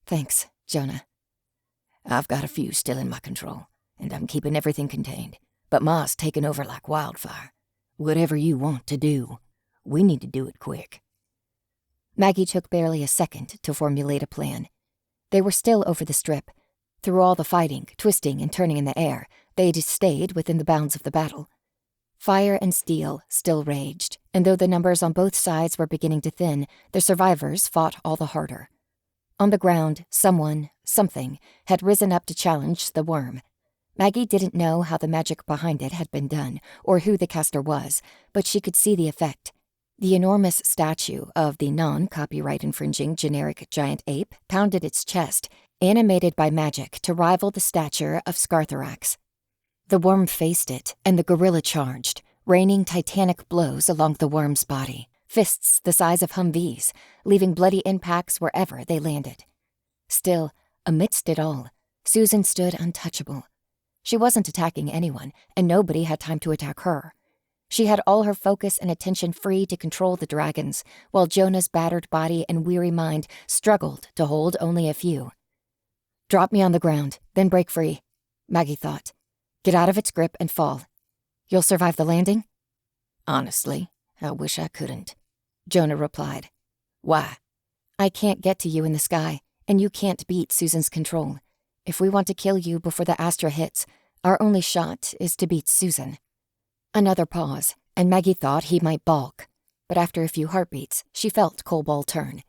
"Thanks, Jonah. I've got a few still in my control, and I'm keeping everything contained, but Ma's taking over like wildfire. Whatever you want to do, we need to do it quick." Maggie took barely a second to formulate a plan. They were still over the strip. Through all the fighting, twisting, and turning in the air, they'd stayed within the bounds of the battle. Fire and steel still raged, and though the numbers on both sides were beginning to thin, the survivors fought all the harder. On the ground, something, had risen up to challenge the worm. Maggie didn't know how the magic behind it had been done, or who the caster was, but she could see the effect. The enormous statue of the non-copyright infringing generic giant ape pounded its chest, animated by magic to rival the stature of Scarthorax. The worm faced it, and the gorilla charged, raining titanic blows along the worm's body, fists the size of Humvees, leaving bloody impacts wherever they landed. Still, amidst it all, Susan stood untouchable. She wasn't attacking anyone, and nobody had time to attack her. She had all her focus and attention free to control the dragons, while Jonah's battered body and weary mind struggled to hold only a few. "Drop me on the ground, then break free," Maggie thought. "Get out of its grip and fall. You'll survive the landing?" "Honestly, I wish I couldn't," Jonah replied. "Why?" "I can't get to you in the sky, and you can't beat Susan's control. If we want to kill you before the Astra hits, our only shot is to beat Susan." Another pause, and Maggie thought he might balk. But after a few heartbeats, she felt Cobalt turn.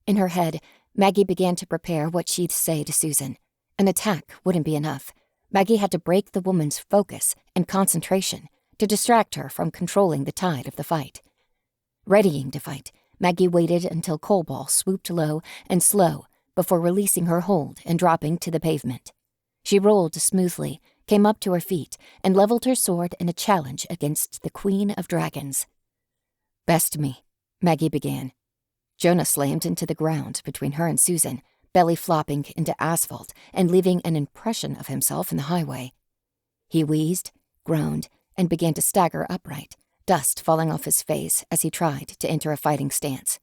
In her head, Maggie began to prepare what she'd say to Susan. An attack wouldn't be enough. Maggie had to break the woman's focus and concentration to distract her from controlling the tide of the fight. Readying to fight, Maggie waited until Cobalt swooped low and slow before releasing her hold and dropping to the pavement. She rolled smoothly, came up to her feet, and leveled her sword in a challenge against the Queen of Dragons. "Best me," Maggie began. Jonah slammed into the ground between her and Susan, belly flopping into asphalt and leaving an impression of himself in the highway. He wheezed, groaned, and began to stagger upright, dust falling off his face as he tried to enter a fighting stance.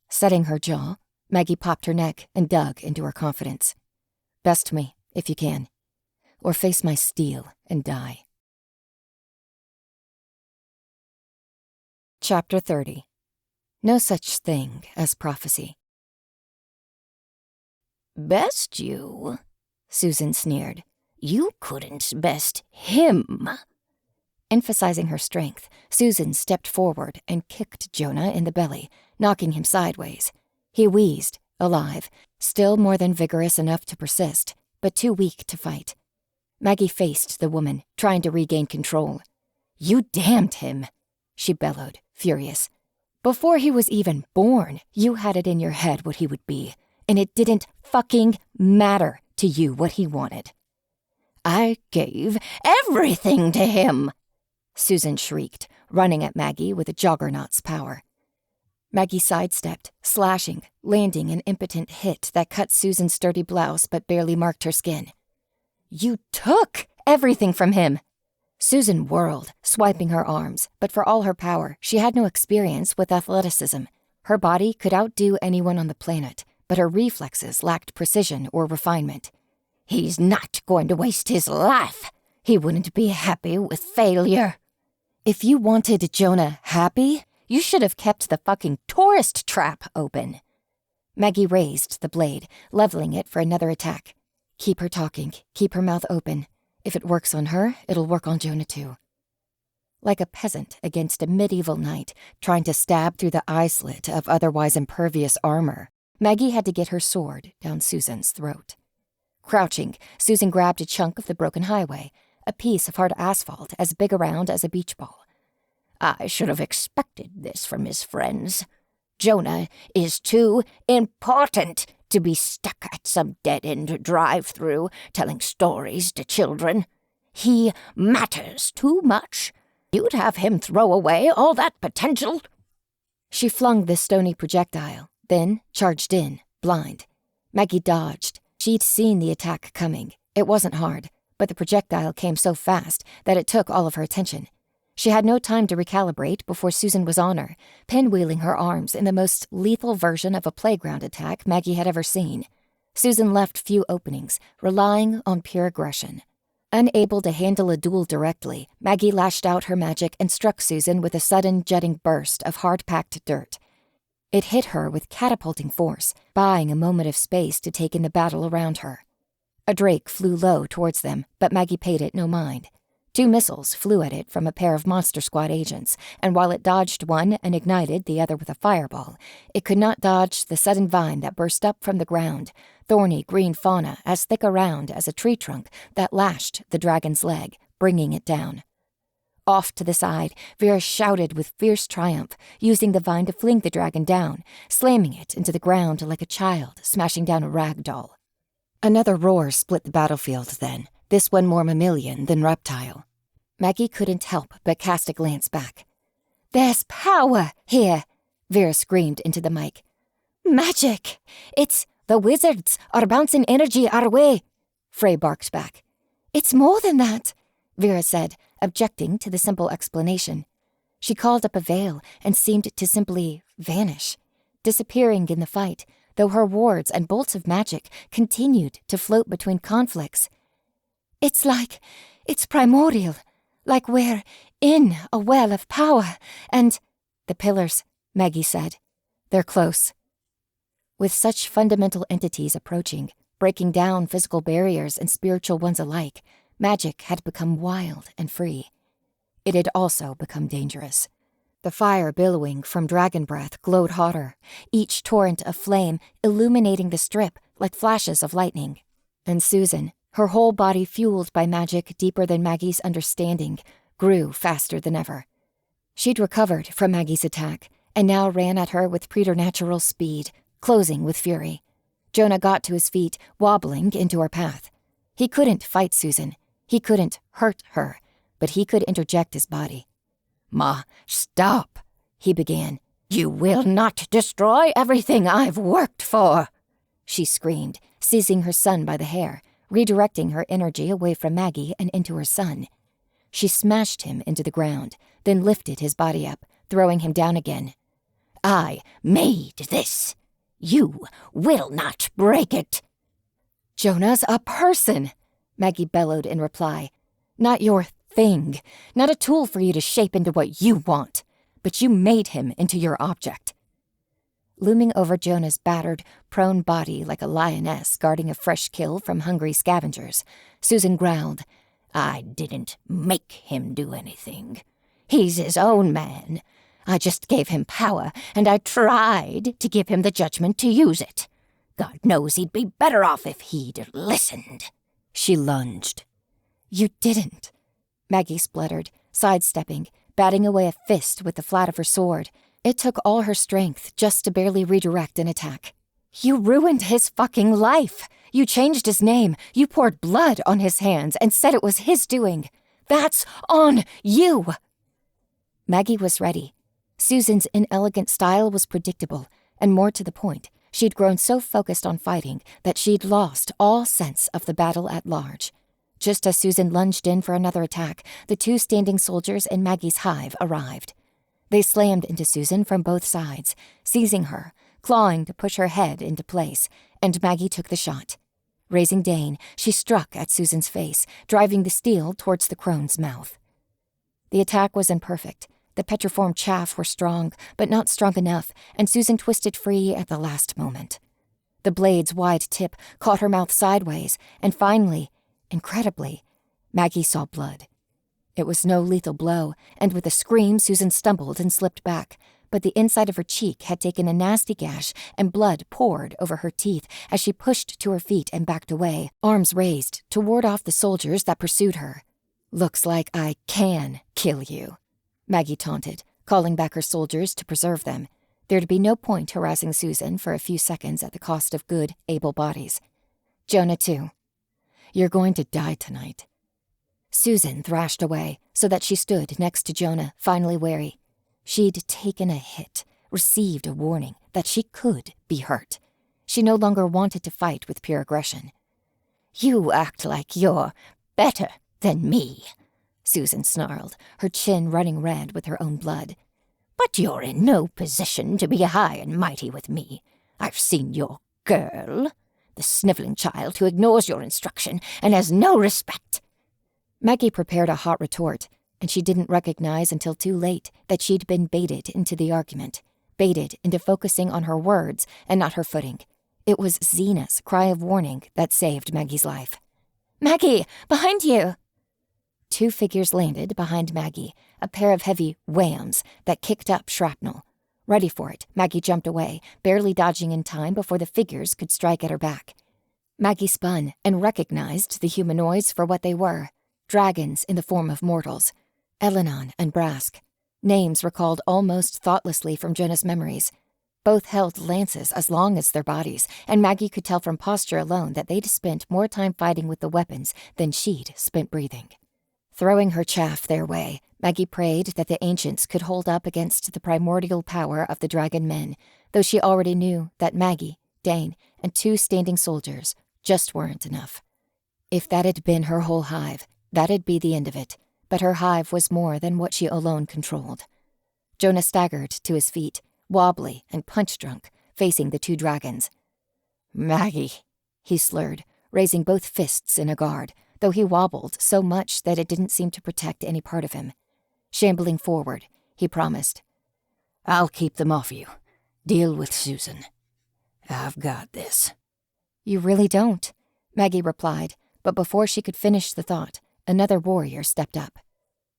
Setting her jaw, Maggie popped her neck and dug into her confidence. "Best me, if you can. Or face my steel and die." Chapter 30. No such thing as prophecy. "Best you?" Susan sneered. "You couldn't best him." Emphasizing her strength, Susan stepped forward and kicked Jonah in the belly, knocking him sideways. He wheezed, alive, still more than vigorous enough to persist, but too weak to fight. Maggie faced the woman, trying to regain control. "You damned him," she bellowed, furious. "Before he was even born, you had it in your head what he would be, and it didn't fucking matter to you what he wanted." "I gave everything to him," Susan shrieked, running at Maggie with a juggernaut's power. Maggie sidestepped, slashing, landing an impotent hit that cut Susan's sturdy blouse but barely marked her skin. "You took everything from him!" Susan whirled, swiping her arms, but for all her power, she had no experience with athleticism. Her body could outdo anyone on the planet, but her reflexes lacked precision or refinement. "He's not going to waste his life. He wouldn't be happy with failure." "If you wanted Jonah happy, you should have kept the fucking tourist trap open." Maggie raised the blade, leveling it for another attack. Keep her talking, keep her mouth open. If it works on her, it'll work on Jonah too. Like a peasant against a medieval knight trying to stab through the eye slit of otherwise impervious armor, Maggie had to get her sword down Susan's throat. Crouching, Susan grabbed a chunk of the broken highway, a piece of hard asphalt as big around as a beach ball. "I should have expected this from his friends. Jonah is too important to be stuck at some dead-end drive-through telling stories to children. He matters too much. You'd have him throw away all that potential." She flung the stony projectile, then charged in, blind. Maggie dodged. She'd seen the attack coming. It wasn't hard, but the projectile came so fast that it took all of her attention. She had no time to recalibrate before Susan was on her, pinwheeling her arms in the most lethal version of a playground attack Maggie had ever seen. Susan left few openings, relying on pure aggression. Unable to handle a duel directly, Maggie lashed out her magic and struck Susan with a sudden jutting burst of hard-packed dirt. It hit her with catapulting force, buying a moment of space to take in the battle around her. A drake flew low towards them, but Maggie paid it no mind. 2 missiles flew at it from a pair of Monster Squad agents, and while it dodged one and ignited the other with a fireball, it could not dodge the sudden vine that burst up from the ground, thorny green fauna as thick around as a tree trunk that lashed the dragon's leg, bringing it down. Off to the side, Vera shouted with fierce triumph, using the vine to fling the dragon down, slamming it into the ground like a child smashing down a rag doll. Another roar split the battlefield then, this one more mammalian than reptile. Maggie couldn't help but cast a glance back. "There's power here!" Vera screamed into the mic. "Magic! It's the wizards are bouncing energy our way!" Frey barked back. "It's more than that," Vera said, objecting to the simple explanation. She called up a veil and seemed to simply vanish, disappearing in the fight, though her wards and bolts of magic continued to float between conflicts. It's primordial, like we're in a well of power, and—" "The pillars," Maggie said. "They're close." With such fundamental entities approaching, breaking down physical barriers and spiritual ones alike, magic had become wild and free. It had also become dangerous. The fire billowing from dragon breath glowed hotter, each torrent of flame illuminating the strip like flashes of lightning. And Susan, her whole body fueled by magic deeper than Maggie's understanding, grew faster than ever. She'd recovered from Maggie's attack, and now ran at her with preternatural speed, closing with fury. Jonah got to his feet, wobbling into her path. He couldn't fight Susan. He couldn't hurt her, but he could interject his body. "Ma, stop," he began. "You will not destroy everything I've worked for," she screamed, seizing her son by the hair, redirecting her energy away from Maggie and into her son. She smashed him into the ground, then lifted his body up, throwing him down again. "I made this. You will not break it." "Jonah's a person," Maggie bellowed in reply. "Not your thing, not a tool for you to shape into what you want, but you made him into your object." Looming over Jonah's battered, prone body like a lioness guarding a fresh kill from hungry scavengers, Susan growled, "I didn't make him do anything. He's his own man. I just gave him power, and I tried to give him the judgment to use it. God knows he'd be better off if he'd listened." She lunged. "You didn't," Maggie spluttered, sidestepping, batting away a fist with the flat of her sword. It took all her strength just to barely redirect an attack. "You ruined his fucking life. You changed his name. You poured blood on his hands and said it was his doing. That's on you." Maggie was ready. Susan's inelegant style was predictable, and more to the point, she'd grown so focused on fighting that she'd lost all sense of the battle at large. Just as Susan lunged in for another attack, the 2 standing soldiers in Maggie's hive arrived. They slammed into Susan from both sides, seizing her, clawing to push her head into place, and Maggie took the shot. Raising Dane, she struck at Susan's face, driving the steel towards the crone's mouth. The attack was imperfect. The petriform chaff were strong, but not strong enough, and Susan twisted free at the last moment. The blade's wide tip caught her mouth sideways, and finally, incredibly, Maggie saw blood. It was no lethal blow, and with a scream, Susan stumbled and slipped back, but the inside of her cheek had taken a nasty gash, and blood poured over her teeth as she pushed to her feet and backed away, arms raised to ward off the soldiers that pursued her. "Looks like I can kill you," Maggie taunted, calling back her soldiers to preserve them. There'd be no point harassing Susan for a few seconds at the cost of good, able bodies. Jonah, too. "You're going to die tonight." Susan thrashed away so that she stood next to Jonah, finally wary. She'd taken a hit, received a warning that she could be hurt. She no longer wanted to fight with pure aggression. "You act like you're better than me," Susan snarled, her chin running red with her own blood. "But you're in no position to be high and mighty with me. I've seen your girl, the sniveling child who ignores your instruction and has no respect." Maggie prepared a hot retort, and she didn't recognize until too late that she'd been baited into the argument, baited into focusing on her words and not her footing. It was Zena's cry of warning that saved Maggie's life. "Maggie, behind you!" 2 figures landed behind Maggie, a pair of heavy whams that kicked up shrapnel. Ready for it, Maggie jumped away, barely dodging in time before the figures could strike at her back. Maggie spun and recognized the humanoids for what they were. Dragons in the form of mortals. Elenon and Brask. Names recalled almost thoughtlessly from Jonah's memories. Both held lances as long as their bodies, and Maggie could tell from posture alone that they'd spent more time fighting with the weapons than she'd spent breathing. Throwing her chaff their way, Maggie prayed that the ancients could hold up against the primordial power of the dragon men, though she already knew that Maggie, Dane, and 2 standing soldiers just weren't enough. If that had been her whole hive, that'd be the end of it, but her hive was more than what she alone controlled. Jonah staggered to his feet, wobbly and punch-drunk, facing the 2 dragons. "Maggie," he slurred, raising both fists in a guard, though he wobbled so much that it didn't seem to protect any part of him. Shambling forward, he promised, "I'll keep them off you. Deal with Susan. I've got this." "You really don't," Maggie replied, but before she could finish the thought, another warrior stepped up.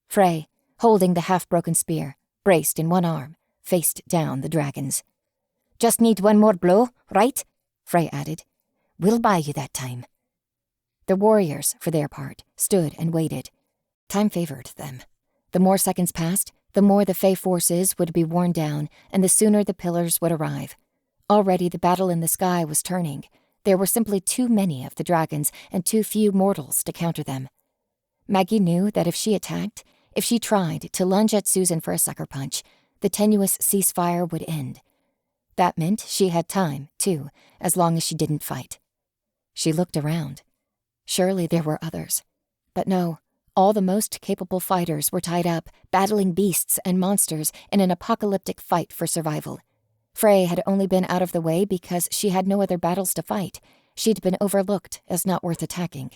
Frey, holding the half-broken spear, braced in one arm, faced down the dragons. "Just need one more blow, right?" Frey added. "We'll buy you that time." The warriors, for their part, stood and waited. Time favored them. The more seconds passed, the more the Fey forces would be worn down, and the sooner the pillars would arrive. Already the battle in the sky was turning. There were simply too many of the dragons and too few mortals to counter them. Maggie knew that if she attacked, if she tried to lunge at Susan for a sucker punch, the tenuous ceasefire would end. That meant she had time, too, as long as she didn't fight. She looked around. Surely there were others. But no, all the most capable fighters were tied up, battling beasts and monsters in an apocalyptic fight for survival. Frey had only been out of the way because she had no other battles to fight. She'd been overlooked as not worth attacking.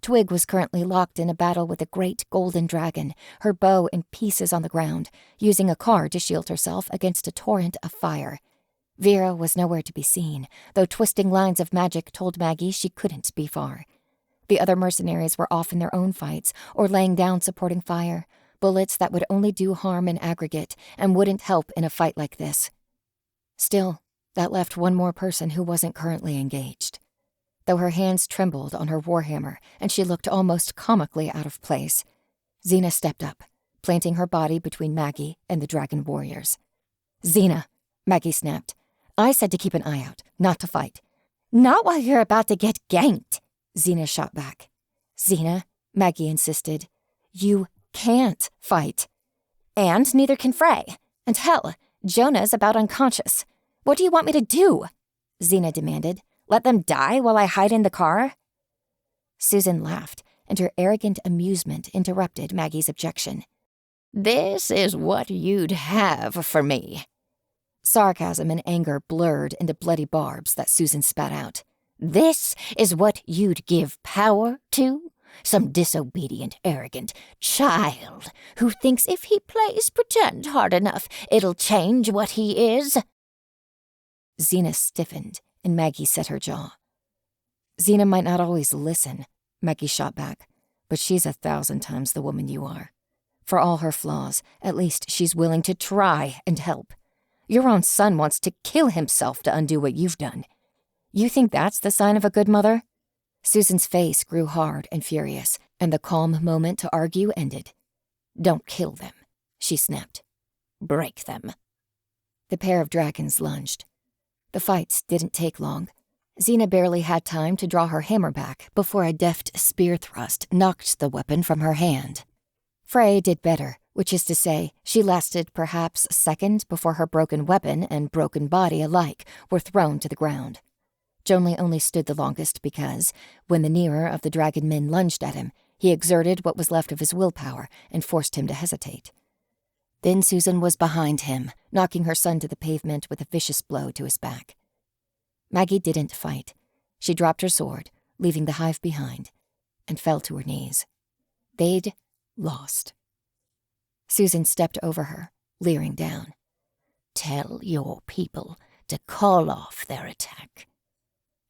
Twig was currently locked in a battle with a great golden dragon, her bow in pieces on the ground, using a car to shield herself against a torrent of fire. Vera was nowhere to be seen, though twisting lines of magic told Maggie she couldn't be far. The other mercenaries were off in their own fights or laying down supporting fire, bullets that would only do harm in aggregate and wouldn't help in a fight like this. Still, that left one more person who wasn't currently engaged. Though her hands trembled on her warhammer and she looked almost comically out of place, Xena stepped up, planting her body between Maggie and the dragon warriors. "Xena," Maggie snapped. "I said to keep an eye out, not to fight." "Not while you're about to get ganked," Xena shot back. "Xena," Maggie insisted, "you can't fight." "And neither can Frey. And hell, Jonah's about unconscious. What do you want me to do?" Xena demanded. "Let them die while I hide in the car?" Susan laughed, and her arrogant amusement interrupted Maggie's objection. "This is what you'd have for me." Sarcasm and anger blurred into bloody barbs that Susan spat out. "This is what you'd give power to? Some disobedient, arrogant child who thinks if he plays pretend hard enough, it'll change what he is?" Xena stiffened, and Maggie set her jaw. "Xena might not always listen," Maggie shot back, "but she's 1,000 times the woman you are. For all her flaws, at least she's willing to try and help. Your own son wants to kill himself to undo what you've done. You think that's the sign of a good mother?" Susan's face grew hard and furious, and the calm moment to argue ended. "Don't kill them," she snapped. "Break them." The pair of dragons lunged. The fights didn't take long. Xena barely had time to draw her hammer back before a deft spear thrust knocked the weapon from her hand. Frey did better, which is to say, she lasted perhaps a second before her broken weapon and broken body alike were thrown to the ground. Jonley only stood the longest because, when the nearer of the dragon men lunged at him, he exerted what was left of his willpower and forced him to hesitate. Then Susan was behind him, knocking her son to the pavement with a vicious blow to his back. Maggie didn't fight. She dropped her sword, leaving the hive behind, and fell to her knees. They'd lost. Susan stepped over her, leering down. "Tell your people to call off their attack."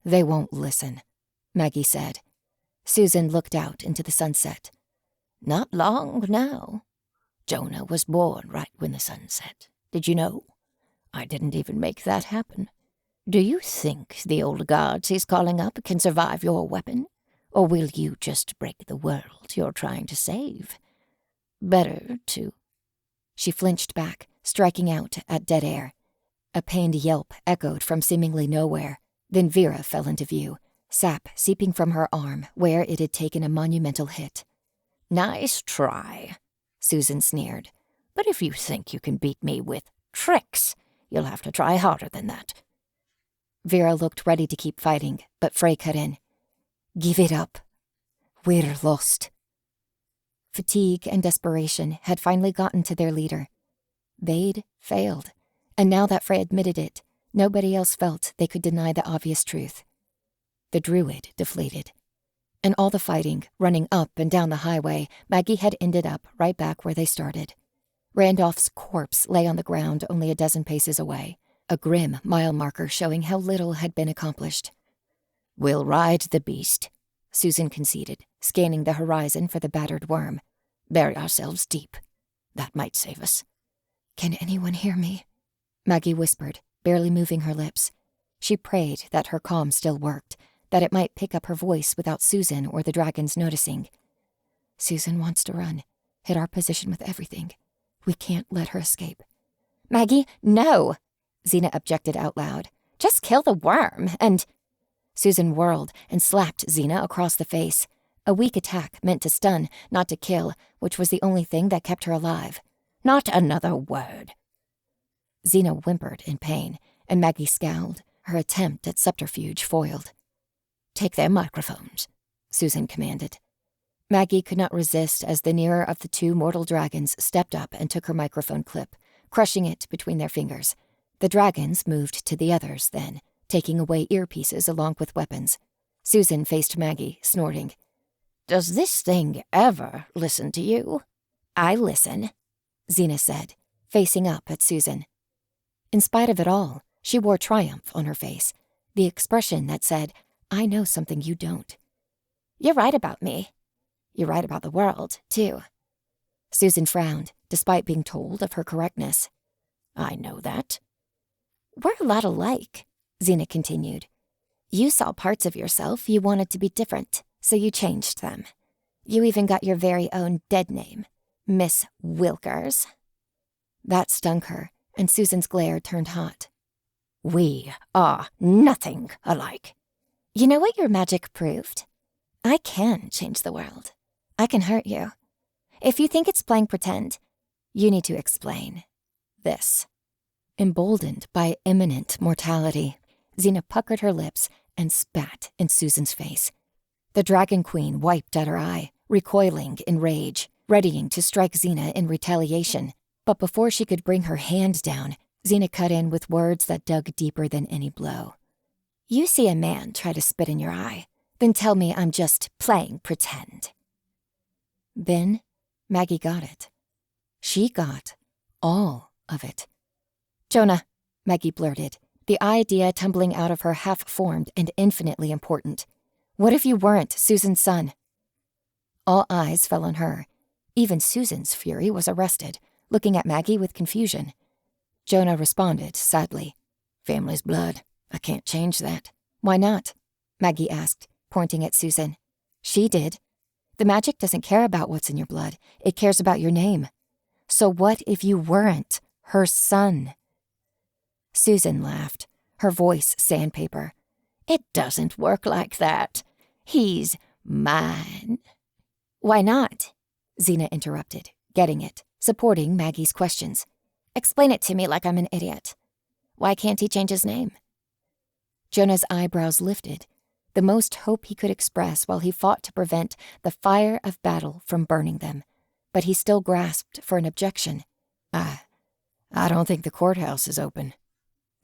"They won't listen," Maggie said. Susan looked out into the sunset. "Not long now. Jonah was born right when the sun set. Did you know? I didn't even make that happen. Do you think the old gods he's calling up can survive your weapon? Or will you just break the world you're trying to save? Better to..." She flinched back, striking out at dead air. A pained yelp echoed from seemingly nowhere. Then Vera fell into view, sap seeping from her arm where it had taken a monumental hit. "Nice try," Susan sneered. "But if you think you can beat me with tricks, you'll have to try harder than that." Vera looked ready to keep fighting, but Frey cut in. "Give it up. We're lost." Fatigue and desperation had finally gotten to their leader. They'd failed, and now that Frey admitted it, nobody else felt they could deny the obvious truth. The druid deflated. And all the fighting, running up and down the highway, Maggie had ended up right back where they started. Randolph's corpse lay on the ground only a dozen paces away, a grim mile marker showing how little had been accomplished. "We'll ride the beast," Susan conceded, scanning the horizon for the battered worm. "Bury ourselves deep. That might save us." "Can anyone hear me?" Maggie whispered, barely moving her lips. She prayed that her calm still worked, that it might pick up her voice without Susan or the dragons noticing. "Susan wants to run, hit our position with everything. We can't let her escape." "Maggie, no!" Xena objected out loud. "Just kill the worm, and..." Susan whirled and slapped Xena across the face. A weak attack meant to stun, not to kill, which was the only thing that kept her alive. "Not another word." Xena whimpered in pain, and Maggie scowled, her attempt at subterfuge foiled. "Take their microphones," Susan commanded. Maggie could not resist as the nearer of the two mortal dragons stepped up and took her microphone clip, crushing it between their fingers. The dragons moved to the others then, taking away earpieces along with weapons. Susan faced Maggie, snorting. "Does this thing ever listen to you?" "I listen," Xena said, facing up at Susan. In spite of it all, she wore triumph on her face, the expression that said, "I know something you don't." "You're right about me. You're right about the world, too." Susan frowned, despite being told of her correctness. "I know that." "We're a lot alike," Xena continued. "You saw parts of yourself you wanted to be different, so you changed them. You even got your very own dead name, Miss Wilkers." That stung her, and Susan's glare turned hot. "We are nothing alike." "You know what your magic proved? I can change the world. I can hurt you. If you think it's playing pretend, you need to explain this." Emboldened by imminent mortality, Xena puckered her lips and spat in Susan's face. The Dragon Queen wiped at her eye, recoiling in rage, readying to strike Xena in retaliation. But before she could bring her hand down, Xena cut in with words that dug deeper than any blow. "You see a man try to spit in your eye, then tell me I'm just playing pretend." Then Maggie got it. She got all of it. "Jonah," Maggie blurted, the idea tumbling out of her half-formed and infinitely important. "What if you weren't Susan's son?" All eyes fell on her. Even Susan's fury was arrested, looking at Maggie with confusion. Jonah responded sadly. "Family's blood. I can't change that." "Why not?" Maggie asked, pointing at Susan. She did. The magic doesn't care about what's in your blood. It cares about your name. So what if you weren't her son? Susan laughed, her voice sandpaper. "It doesn't work like that. He's mine." "Why not?" Xena interrupted, getting it, supporting Maggie's questions. "Explain it to me like I'm an idiot. Why can't he change his name?" Jonah's eyebrows lifted, the most hope he could express while he fought to prevent the fire of battle from burning them. But he still grasped for an objection. I don't think the courthouse is open."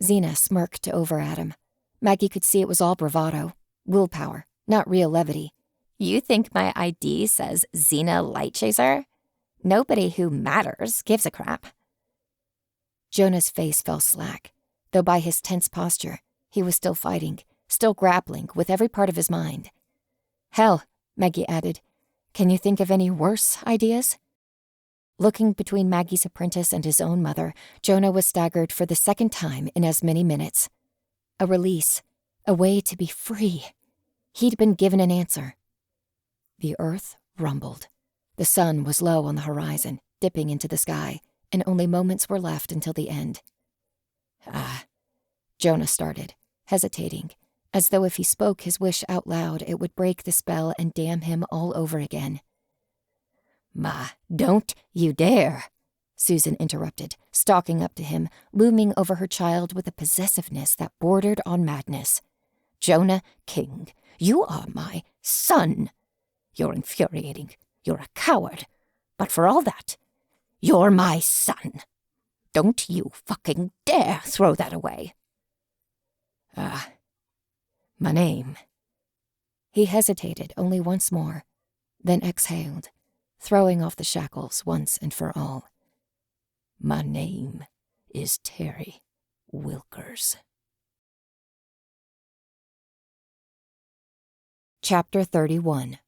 Xena smirked over at him. Maggie could see it was all bravado, willpower, not real levity. "You think my ID says Xena Lightchaser? Nobody who matters gives a crap." Jonah's face fell slack, though by his tense posture, he was still fighting, still grappling with every part of his mind. "Hell," Maggie added, "can you think of any worse ideas?" Looking between Maggie's apprentice and his own mother, Jonah was staggered for the second time in as many minutes. A release, a way to be free. He'd been given an answer. The earth rumbled. The sun was low on the horizon, dipping into the sky, and only moments were left until the end. Jonah started, hesitating, as though if he spoke his wish out loud, it would break the spell and damn him all over again. "Ma, don't you dare," Susan interrupted, stalking up to him, looming over her child with a possessiveness that bordered on madness. "Jonah King, you are my son. You're infuriating. You're a coward. But for all that, you're my son. Don't you fucking dare throw that away." My name." He hesitated only once more, then exhaled, throwing off the shackles once and for all. "My name is Terry Wilkers." Chapter 31.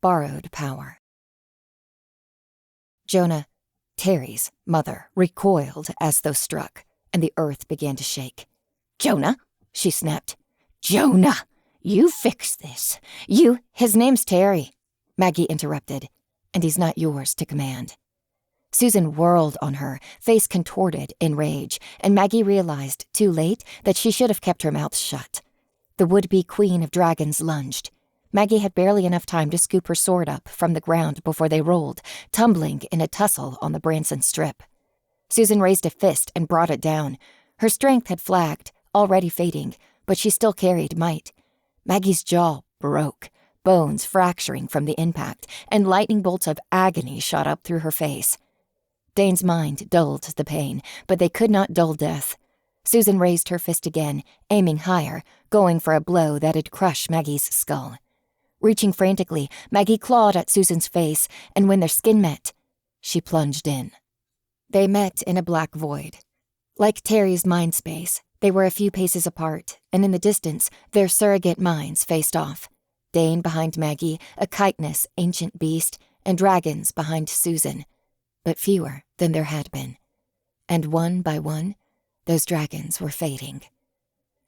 Borrowed Power. Jonah, Terry's mother, recoiled as though struck, and the earth began to shake. "Jonah," she snapped. "Jonah, you fix this. His name's Terry," Maggie interrupted, "and he's not yours to command." Susan whirled on her, face contorted in rage, and Maggie realized, too late, that she should have kept her mouth shut. The would-be queen of dragons lunged. Maggie had barely enough time to scoop her sword up from the ground before they rolled, tumbling in a tussle on the Branson strip. Susan raised a fist and brought it down. Her strength had flagged, already fading, but she still carried might. Maggie's jaw broke, bones fracturing from the impact, and lightning bolts of agony shot up through her face. Dane's mind dulled the pain, but they could not dull death. Susan raised her fist again, aiming higher, going for a blow that'd crush Maggie's skull. Reaching frantically, Maggie clawed at Susan's face, and when their skin met, she plunged in. They met in a black void. Like Terry's mind space, they were a few paces apart, and in the distance, their surrogate minds faced off. Dane behind Maggie, a chitinous ancient beast, and dragons behind Susan, but fewer than there had been. And one by one, those dragons were fading.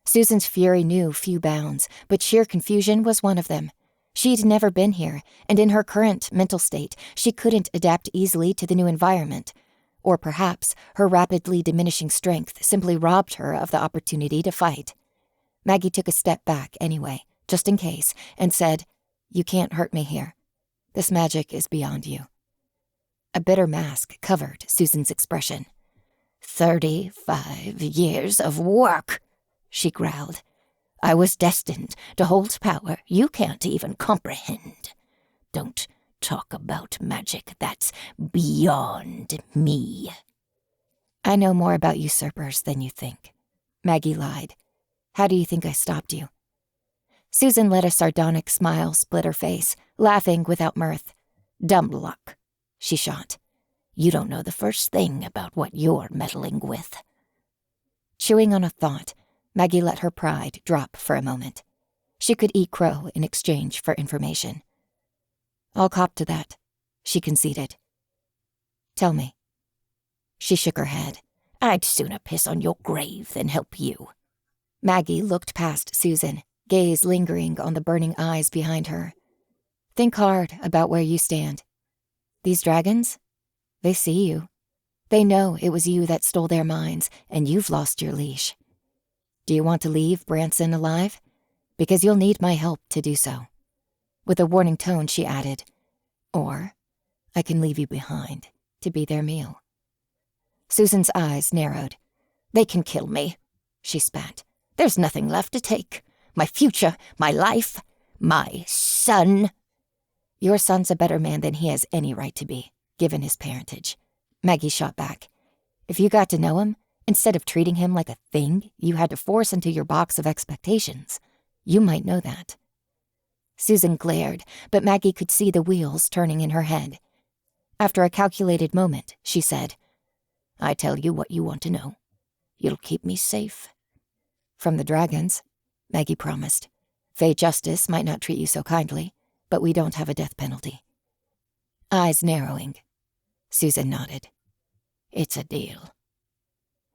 Susan's fury knew few bounds, but sheer confusion was one of them. She'd never been here, and in her current mental state, she couldn't adapt easily to the new environment. Or perhaps her rapidly diminishing strength simply robbed her of the opportunity to fight. Maggie took a step back anyway, just in case, and said, "You can't hurt me here. This magic is beyond you." A bitter mask covered Susan's expression. 35 years of work, she growled. I was destined to hold power you can't even comprehend. Don't talk about magic that's beyond me. I know more about usurpers than you think, Maggie lied. How do you think I stopped you? Susan let a sardonic smile split her face, laughing without mirth. Dumb luck, she shot. You don't know the first thing about what you're meddling with. Chewing on a thought, Maggie let her pride drop for a moment. She could eat crow in exchange for information. I'll cop to that, she conceded. Tell me. She shook her head. I'd sooner piss on your grave than help you. Maggie looked past Susan, gaze lingering on the burning eyes behind her. Think hard about where you stand. These dragons? They see you. They know it was you that stole their minds, and you've lost your leash. Do you want to leave Branson alive? Because you'll need my help to do so. With a warning tone, she added, or I can leave you behind to be their meal. Susan's eyes narrowed. They can kill me, she spat. There's nothing left to take. My future, my life, my son. Your son's a better man than he has any right to be, given his parentage. Maggie shot back. If you got to know him, instead of treating him like a thing you had to force into your box of expectations, you might know that. Susan glared, but Maggie could see the wheels turning in her head. After a calculated moment, she said, I tell you what you want to know. You'll keep me safe. From the dragons, Maggie promised. Fey Justice might not treat you so kindly, but we don't have a death penalty. Eyes narrowing. Susan nodded. It's a deal.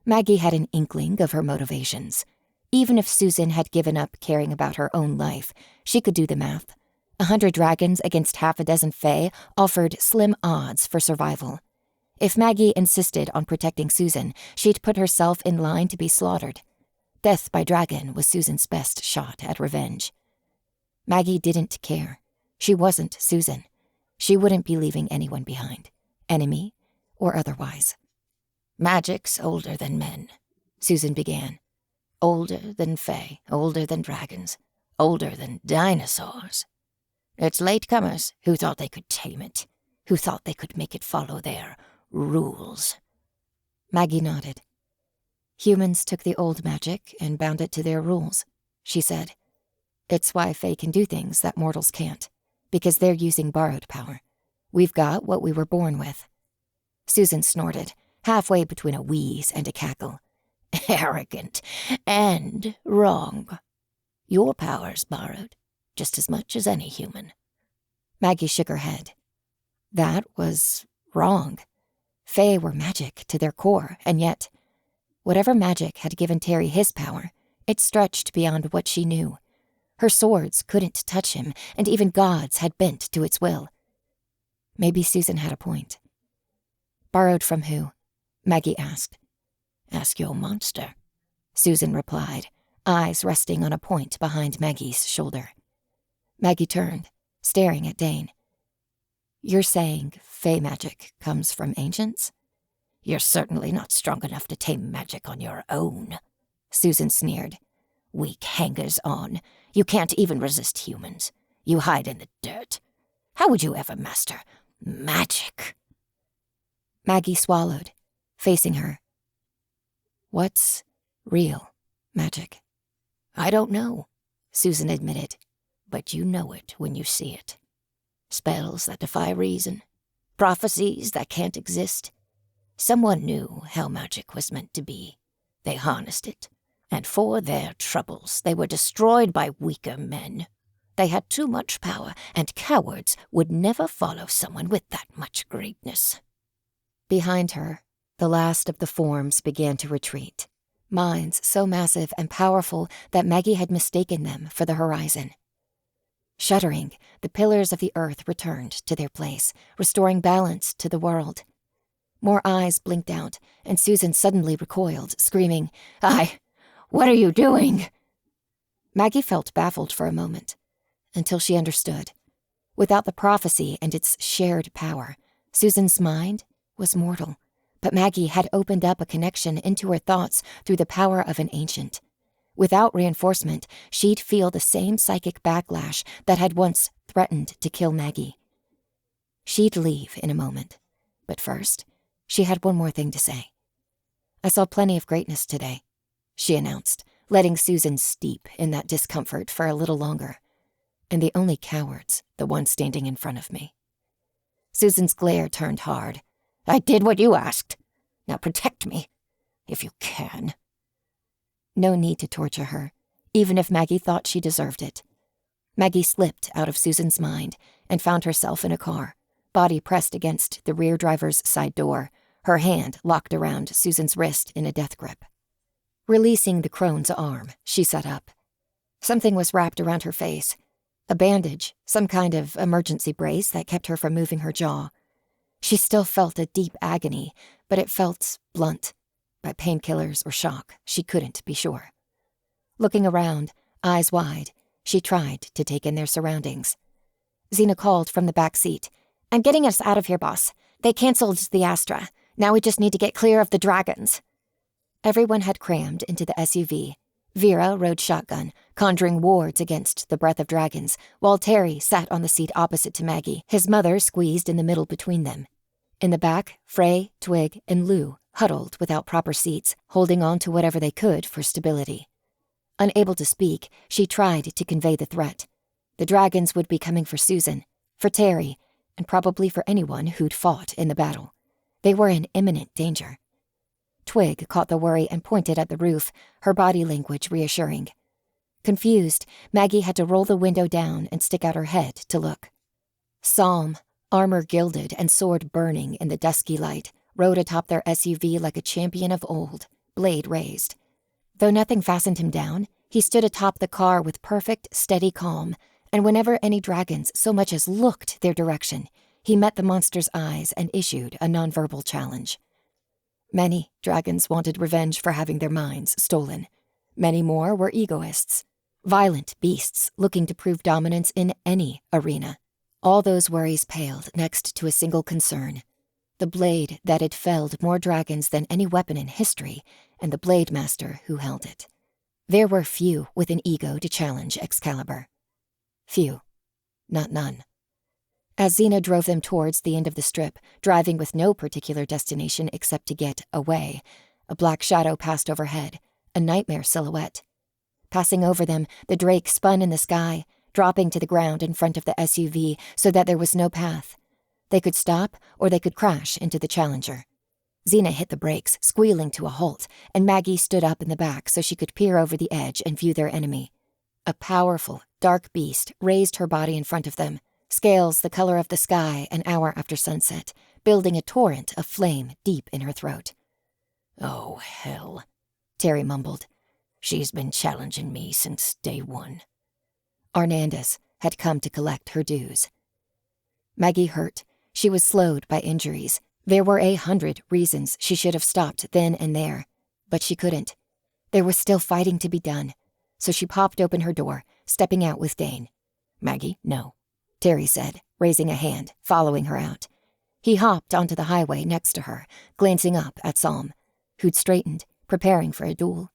Maggie had an inkling of her motivations. Even if Susan had given up caring about her own life, she could do the math. 100 dragons against half a dozen Fae offered slim odds for survival. If Maggie insisted on protecting Susan, she'd put herself in line to be slaughtered. Death by dragon was Susan's best shot at revenge. Maggie didn't care. She wasn't Susan. She wouldn't be leaving anyone behind, enemy or otherwise. Magic's older than men, Susan began. Older than Fae, older than dragons, older than dinosaurs. It's latecomers who thought they could tame it, who thought they could make it follow their rules. Maggie nodded. Humans took the old magic and bound it to their rules, she said. It's why Fae can do things that mortals can't, because they're using borrowed power. We've got what we were born with. Susan snorted, halfway between a wheeze and a cackle. Arrogant and wrong. Your power's borrowed, just as much as any human. Maggie shook her head. That was wrong. Fae were magic to their core, and yet, whatever magic had given Terry his power, it stretched beyond what she knew. Her swords couldn't touch him, and even gods had bent to its will. Maybe Susan had a point. Borrowed from who? Maggie asked. Ask your monster, Susan replied, eyes resting on a point behind Maggie's shoulder. Maggie turned, staring at Dane. You're saying Fae magic comes from ancients? You're certainly not strong enough to tame magic on your own, Susan sneered. Weak hangers-on. You can't even resist humans. You hide in the dirt. How would you ever master magic? Maggie swallowed, facing her. What's real magic? I don't know, Susan admitted, but you know it when you see it. Spells that defy reason, prophecies that can't exist. Someone knew how magic was meant to be. They harnessed it, and for their troubles they were destroyed by weaker men. They had too much power, and cowards would never follow someone with that much greatness. Behind her, the last of the forms began to retreat, minds so massive and powerful that Maggie had mistaken them for the horizon. Shuddering, the pillars of the earth returned to their place, restoring balance to the world. More eyes blinked out, and Susan suddenly recoiled, screaming, What are you doing?" Maggie felt baffled for a moment, until she understood. Without the prophecy and its shared power, Susan's mind was mortal, but Maggie had opened up a connection into her thoughts through the power of an ancient. Without reinforcement, she'd feel the same psychic backlash that had once threatened to kill Maggie. She'd leave in a moment, but first, she had one more thing to say. "I saw plenty of greatness today," she announced, letting Susan steep in that discomfort for a little longer. "And the only coward's the one standing in front of me." Susan's glare turned hard. "I did what you asked. Now protect me, if you can." No need to torture her, even if Maggie thought she deserved it. Maggie slipped out of Susan's mind and found herself in a car, body pressed against the rear driver's side door, her hand locked around Susan's wrist in a death grip. Releasing the crone's arm, she sat up. Something was wrapped around her face. A bandage, some kind of emergency brace that kept her from moving her jaw. She still felt a deep agony, but it felt blunt. By painkillers or shock, she couldn't be sure. Looking around, eyes wide, she tried to take in their surroundings. Xena called from the back seat. "I'm getting us out of here, boss. They canceled the Astra. Now we just need to get clear of the dragons." Everyone had crammed into the SUV. Vera rode shotgun, conjuring wards against the breath of dragons, while Terry sat on the seat opposite to Maggie, his mother squeezed in the middle between them. In the back, Frey, Twig, and Lou huddled without proper seats, holding on to whatever they could for stability. Unable to speak, she tried to convey the threat. The dragons would be coming for Susan, for Terry, and probably for anyone who'd fought in the battle. They were in imminent danger. Twig caught the worry and pointed at the roof, her body language reassuring. Confused, Maggie had to roll the window down and stick out her head to look. Psalm, armor gilded and sword burning in the dusky light, rode atop their SUV like a champion of old, blade raised. Though nothing fastened him down, he stood atop the car with perfect, steady calm, and whenever any dragons so much as looked their direction, he met the monster's eyes and issued a nonverbal challenge. Many dragons wanted revenge for having their minds stolen. Many more were egoists, violent beasts looking to prove dominance in any arena. All those worries paled next to a single concern: the blade that had felled more dragons than any weapon in history, and the blade master who held it. There were few with an ego to challenge Excalibur. Few, not none. As Xena drove them towards the end of the strip, driving with no particular destination except to get away, a black shadow passed overhead, a nightmare silhouette. Passing over them, the Drake spun in the sky, dropping to the ground in front of the SUV so that there was no path. They could stop, or they could crash into the Challenger. Xena hit the brakes, squealing to a halt, and Maggie stood up in the back so she could peer over the edge and view their enemy. A powerful, dark beast raised her body in front of them, scales the color of the sky an hour after sunset, building a torrent of flame deep in her throat. "Oh, hell," Terry mumbled. "She's been challenging me since day one." Arnandus had come to collect her dues. Maggie hurt. She was slowed by injuries. There were 100 reasons she should have stopped then and there, but she couldn't. There was still fighting to be done, so she popped open her door, stepping out with Dane. "Maggie, no," Terry said, raising a hand, following her out. He hopped onto the highway next to her, glancing up at Psalm, who'd straightened, preparing for a duel.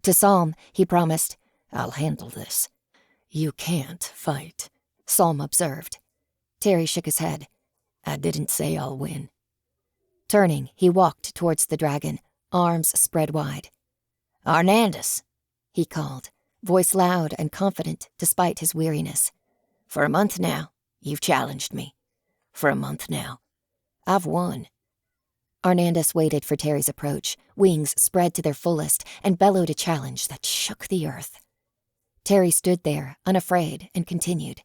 To Psalm, he promised, "I'll handle this." "You can't fight," Psalm observed. Terry shook his head. "I didn't say I'll win." Turning, he walked towards the dragon, arms spread wide. "Arnandus," he called, voice loud and confident despite his weariness. "For a month now, you've challenged me. For a month now, I've won." Arnandus waited for Terry's approach, wings spread to their fullest, and bellowed a challenge that shook the earth. Terry stood there, unafraid, and continued.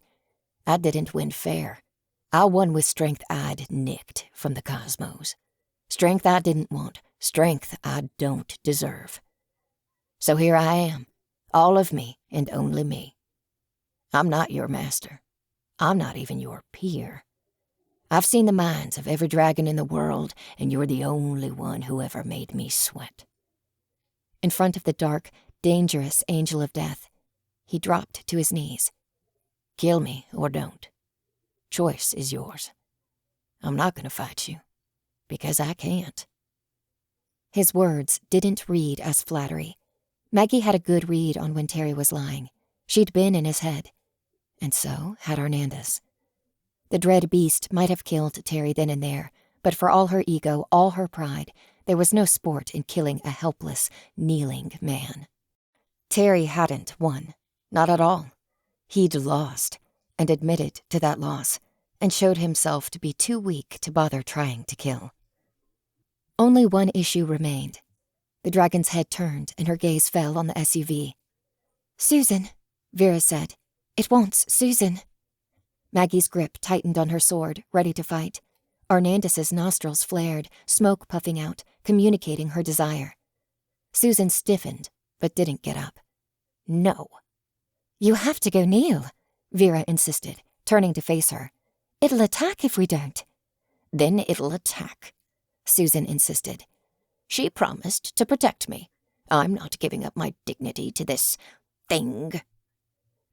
"I didn't win fair. I won with strength I'd nicked from the cosmos. Strength I didn't want, strength I don't deserve. So here I am, all of me and only me. I'm not your master. I'm not even your peer. I've seen the minds of every dragon in the world, and you're the only one who ever made me sweat." In front of the dark, dangerous angel of death, he dropped to his knees. "Kill me or don't. Choice is yours. I'm not going to fight you, because I can't." His words didn't read as flattery. Maggie had a good read on when Terry was lying. She'd been in his head. And so had Arnandus. The dread beast might have killed Terry then and there, but for all her ego, all her pride, there was no sport in killing a helpless, kneeling man. Terry hadn't won. Not at all. He'd lost, and admitted to that loss, and showed himself to be too weak to bother trying to kill. Only one issue remained. The dragon's head turned, and her gaze fell on the SUV. "Susan," Vera said. "It wants Susan." Maggie's grip tightened on her sword, ready to fight. Arnandus's nostrils flared, smoke puffing out, communicating her desire. Susan stiffened, but didn't get up. "No." "You have to go kneel," Vera insisted, turning to face her. "It'll attack if we don't." "Then it'll attack," Susan insisted. "She promised to protect me. I'm not giving up my dignity to this thing."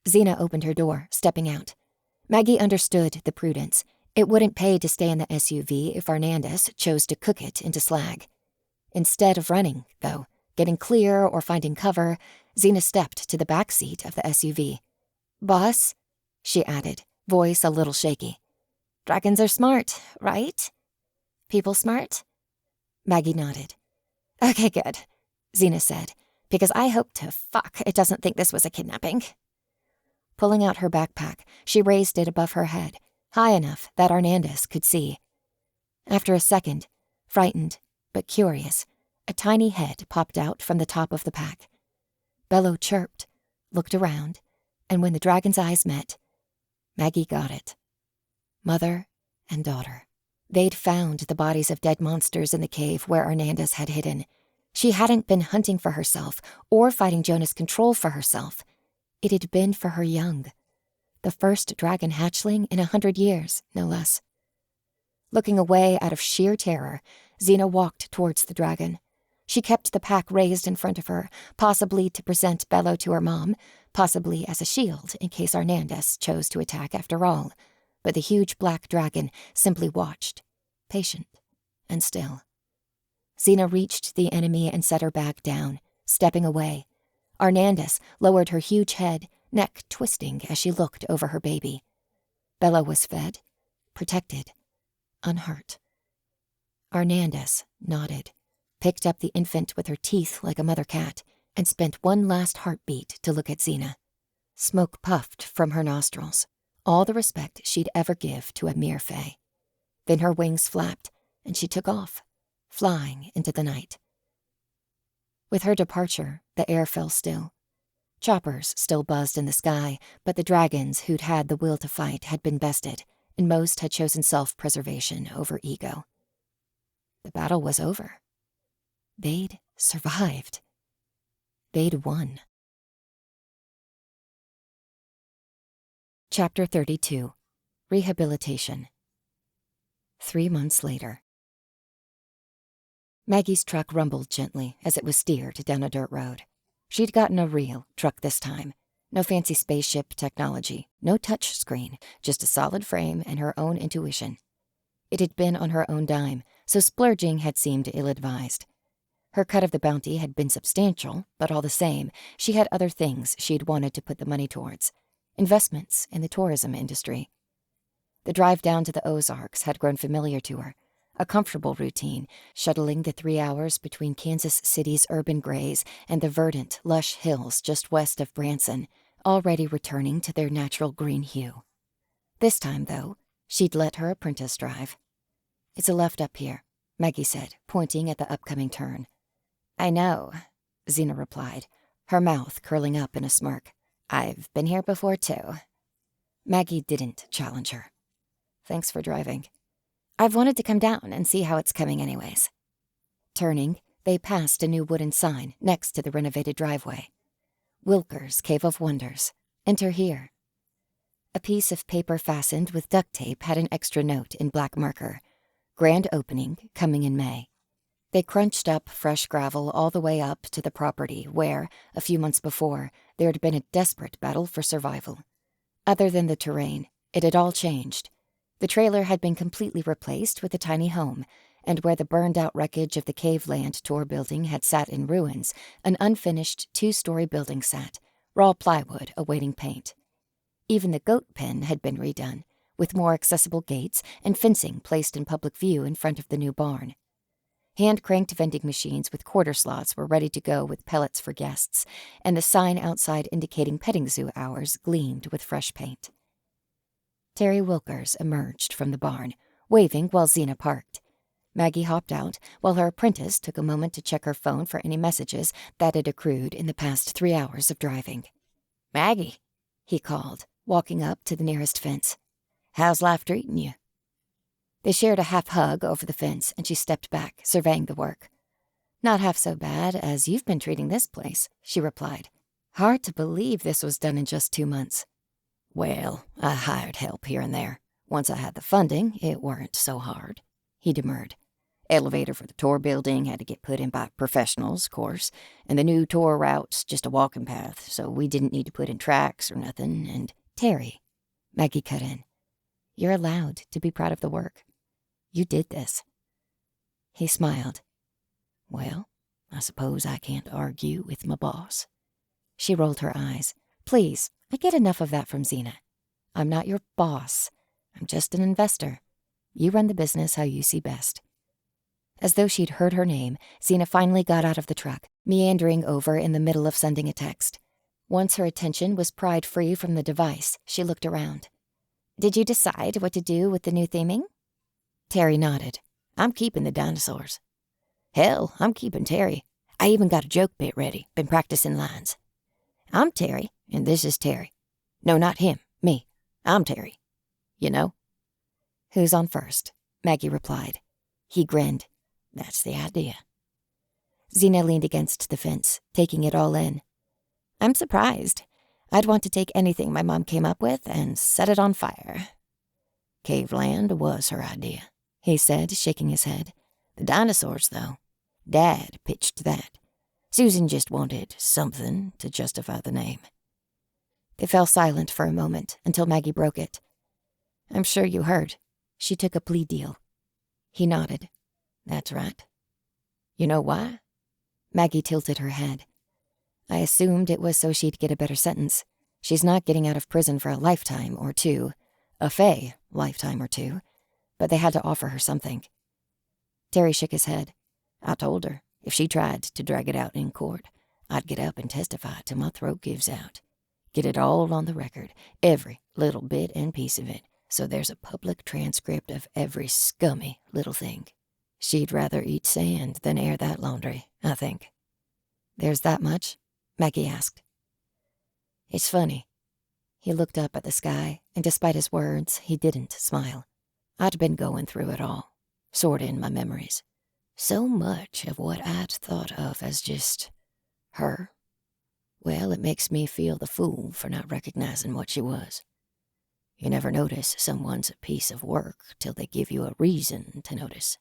Xena opened her door, stepping out. Maggie understood the prudence. It wouldn't pay to stay in the SUV if Arnandus chose to cook it into slag. Instead of running, though, getting clear or finding cover, Xena stepped to the back seat of the SUV. "Boss," she added, voice a little shaky. "Dragons are smart, right? People smart?" Maggie nodded. "Okay, good," Xena said, "because I hope to fuck it doesn't think this was a kidnapping." Pulling out her backpack, she raised it above her head, high enough that Arnandus could see. After a second, frightened but curious, a tiny head popped out from the top of the pack. Bello chirped, looked around, and when the dragon's eyes met, Maggie got it. Mother and daughter. They'd found the bodies of dead monsters in the cave where Arnandus had hidden. She hadn't been hunting for herself or fighting Jonah's control for herself. It had been for her young. The first dragon hatchling in 100 years, no less. Looking away out of sheer terror, Xena walked towards the dragon. She kept the pack raised in front of her, possibly to present Bello to her mom, possibly as a shield in case Arnandus chose to attack after all. But the huge black dragon simply watched, patient and still. Xena reached the enemy and set her back down, stepping away. Arnandus lowered her huge head, neck twisting as she looked over her baby. Bello was fed, protected, unhurt. Arnandus nodded, picked up the infant with her teeth like a mother cat, and spent one last heartbeat to look at Xena. Smoke puffed from her nostrils, all the respect she'd ever give to a mere fae. Then her wings flapped, and she took off, flying into the night. With her departure, the air fell still. Choppers still buzzed in the sky, but the dragons who'd had the will to fight had been bested, and most had chosen self-preservation over ego. The battle was over. They'd survived. They'd won. Chapter 32. Rehabilitation. 3 months later. Maggie's truck rumbled gently as it was steered down a dirt road. She'd gotten a real truck this time. No fancy spaceship technology, no touch screen, just a solid frame and her own intuition. It had been on her own dime, so splurging had seemed ill-advised. Her cut of the bounty had been substantial, but all the same, she had other things she'd wanted to put the money towards. Investments in the tourism industry. The drive down to the Ozarks had grown familiar to her, a comfortable routine, shuttling the 3 hours between Kansas City's urban grays and the verdant, lush hills just west of Branson, already returning to their natural green hue. This time, though, she'd let her apprentice drive. "It's a left up here," Maggie said, pointing at the upcoming turn. "I know," Zena replied, her mouth curling up in a smirk. "I've been here before, too." Maggie didn't challenge her. "Thanks for driving." "I've wanted to come down and see how it's coming anyways." Turning, they passed a new wooden sign next to the renovated driveway. "Wilker's Cave of Wonders. Enter here." A piece of paper fastened with duct tape had an extra note in black marker. "Grand opening, coming in May." They crunched up fresh gravel all the way up to the property where, a few months before, there had been a desperate battle for survival. Other than the terrain, it had all changed. The trailer had been completely replaced with a tiny home, and where the burned-out wreckage of the Caveland tour building had sat in ruins, an unfinished 2-story building sat, raw plywood awaiting paint. Even the goat pen had been redone, with more accessible gates and fencing placed in public view in front of the new barn. Hand-cranked vending machines with quarter slots were ready to go with pellets for guests, and the sign outside indicating petting zoo hours gleamed with fresh paint. Terry Wilkers emerged from the barn, waving while Zena parked. Maggie hopped out, while her apprentice took a moment to check her phone for any messages that had accrued in the past 3 hours of driving. "Maggie," he called, walking up to the nearest fence. "How's life treating you?" They shared a half-hug over the fence, and she stepped back, surveying the work. "Not half so bad as you've been treating this place," she replied. "Hard to believe this was done in just 2 months." "Well, I hired help here and there. Once I had the funding, it weren't so hard," he demurred. "Elevator for the tour building had to get put in by professionals, of course, and the new tour route's just a walking path, so we didn't need to put in tracks or nothing, and—" "Terry," Maggie cut in, "you're allowed to be proud of the work. You did this." He smiled. "Well, I suppose I can't argue with my boss." She rolled her eyes. "Please, I get enough of that from Zena. I'm not your boss. I'm just an investor. You run the business how you see best." As though she'd heard her name, Zena finally got out of the truck, meandering over in the middle of sending a text. Once her attention was pried free from the device, she looked around. "Did you decide what to do with the new theming?" Terry nodded. "I'm keeping the dinosaurs. Hell, I'm keeping Terry. I even got a joke bit ready. Been practicing lines. I'm Terry, and this is Terry. No, not him. Me. I'm Terry. You know?" "Who's on first?" Maggie replied. He grinned. "That's the idea." Zena leaned against the fence, taking it all in. "I'm surprised. I'd want to take anything my mom came up with and set it on fire." "Caveland was her idea," he said, shaking his head. "The dinosaurs, though. Dad pitched that. Susan just wanted something to justify the name." They fell silent for a moment until Maggie broke it. "I'm sure you heard. She took a plea deal." He nodded. "That's right. You know why?" Maggie tilted her head. "I assumed it was so she'd get a better sentence. She's not getting out of prison for a lifetime or 2. A fey lifetime or 2. But they had to offer her something." Terry shook his head. "I told her if she tried to drag it out in court, I'd get up and testify till my throat gives out. Get it all on the record, every little bit and piece of it, so there's a public transcript of every scummy little thing. She'd rather eat sand than air that laundry, I think." "There's that much?" Maggie asked. "It's funny." He looked up at the sky, and despite his words, he didn't smile. "I'd been going through it all, sorting my memories. So much of what I'd thought of as just her. Well, it makes me feel the fool for not recognizing what she was. You never notice someone's a piece of work till they give you a reason to notice."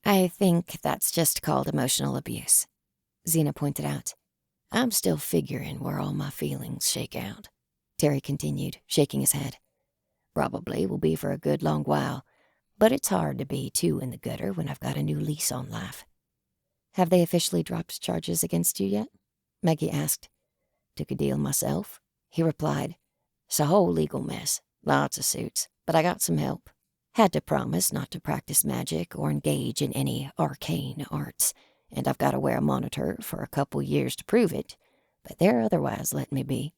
"I think that's just called emotional abuse," Zena pointed out. "I'm still figuring where all my feelings shake out," Terry continued, shaking his head. "Probably will be for a good long while, but it's hard to be too in the gutter when I've got a new lease on life. Have they officially dropped charges against you yet? Maggie asked. Took a deal myself, he replied. It's a whole legal mess, lots of suits, but I got some help. Had to promise not to practice magic or engage in any arcane arts, and I've got to wear a monitor for a couple years to prove it, but they're otherwise letting me be.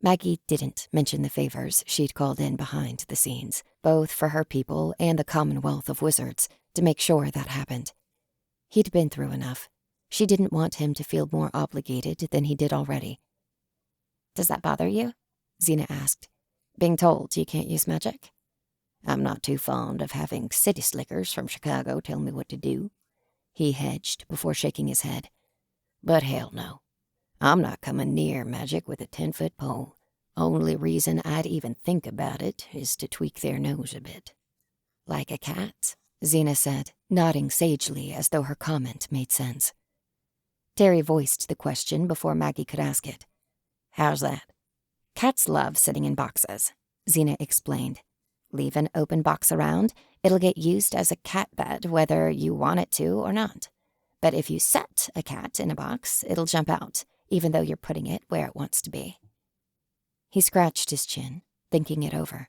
Maggie didn't mention the favors she'd called in behind the scenes, both for her people and the Commonwealth of Wizards, to make sure that happened. He'd been through enough. She didn't want him to feel more obligated than he did already. Does that bother you? Xena asked. Being told you can't use magic? I'm not too fond of having city slickers from Chicago tell me what to do, he hedged before shaking his head. But hell no. I'm not coming near magic with a 10-foot pole. Only reason I'd even think about it is to tweak their nose a bit. Like a cat? Xena said, nodding sagely as though her comment made sense. Terry voiced the question before Maggie could ask it. How's that? Cats love sitting in boxes, Xena explained. Leave an open box around, it'll get used as a cat bed whether you want it to or not. But if you set a cat in a box, it'll jump out, even though you're putting it where it wants to be. He scratched his chin, thinking it over.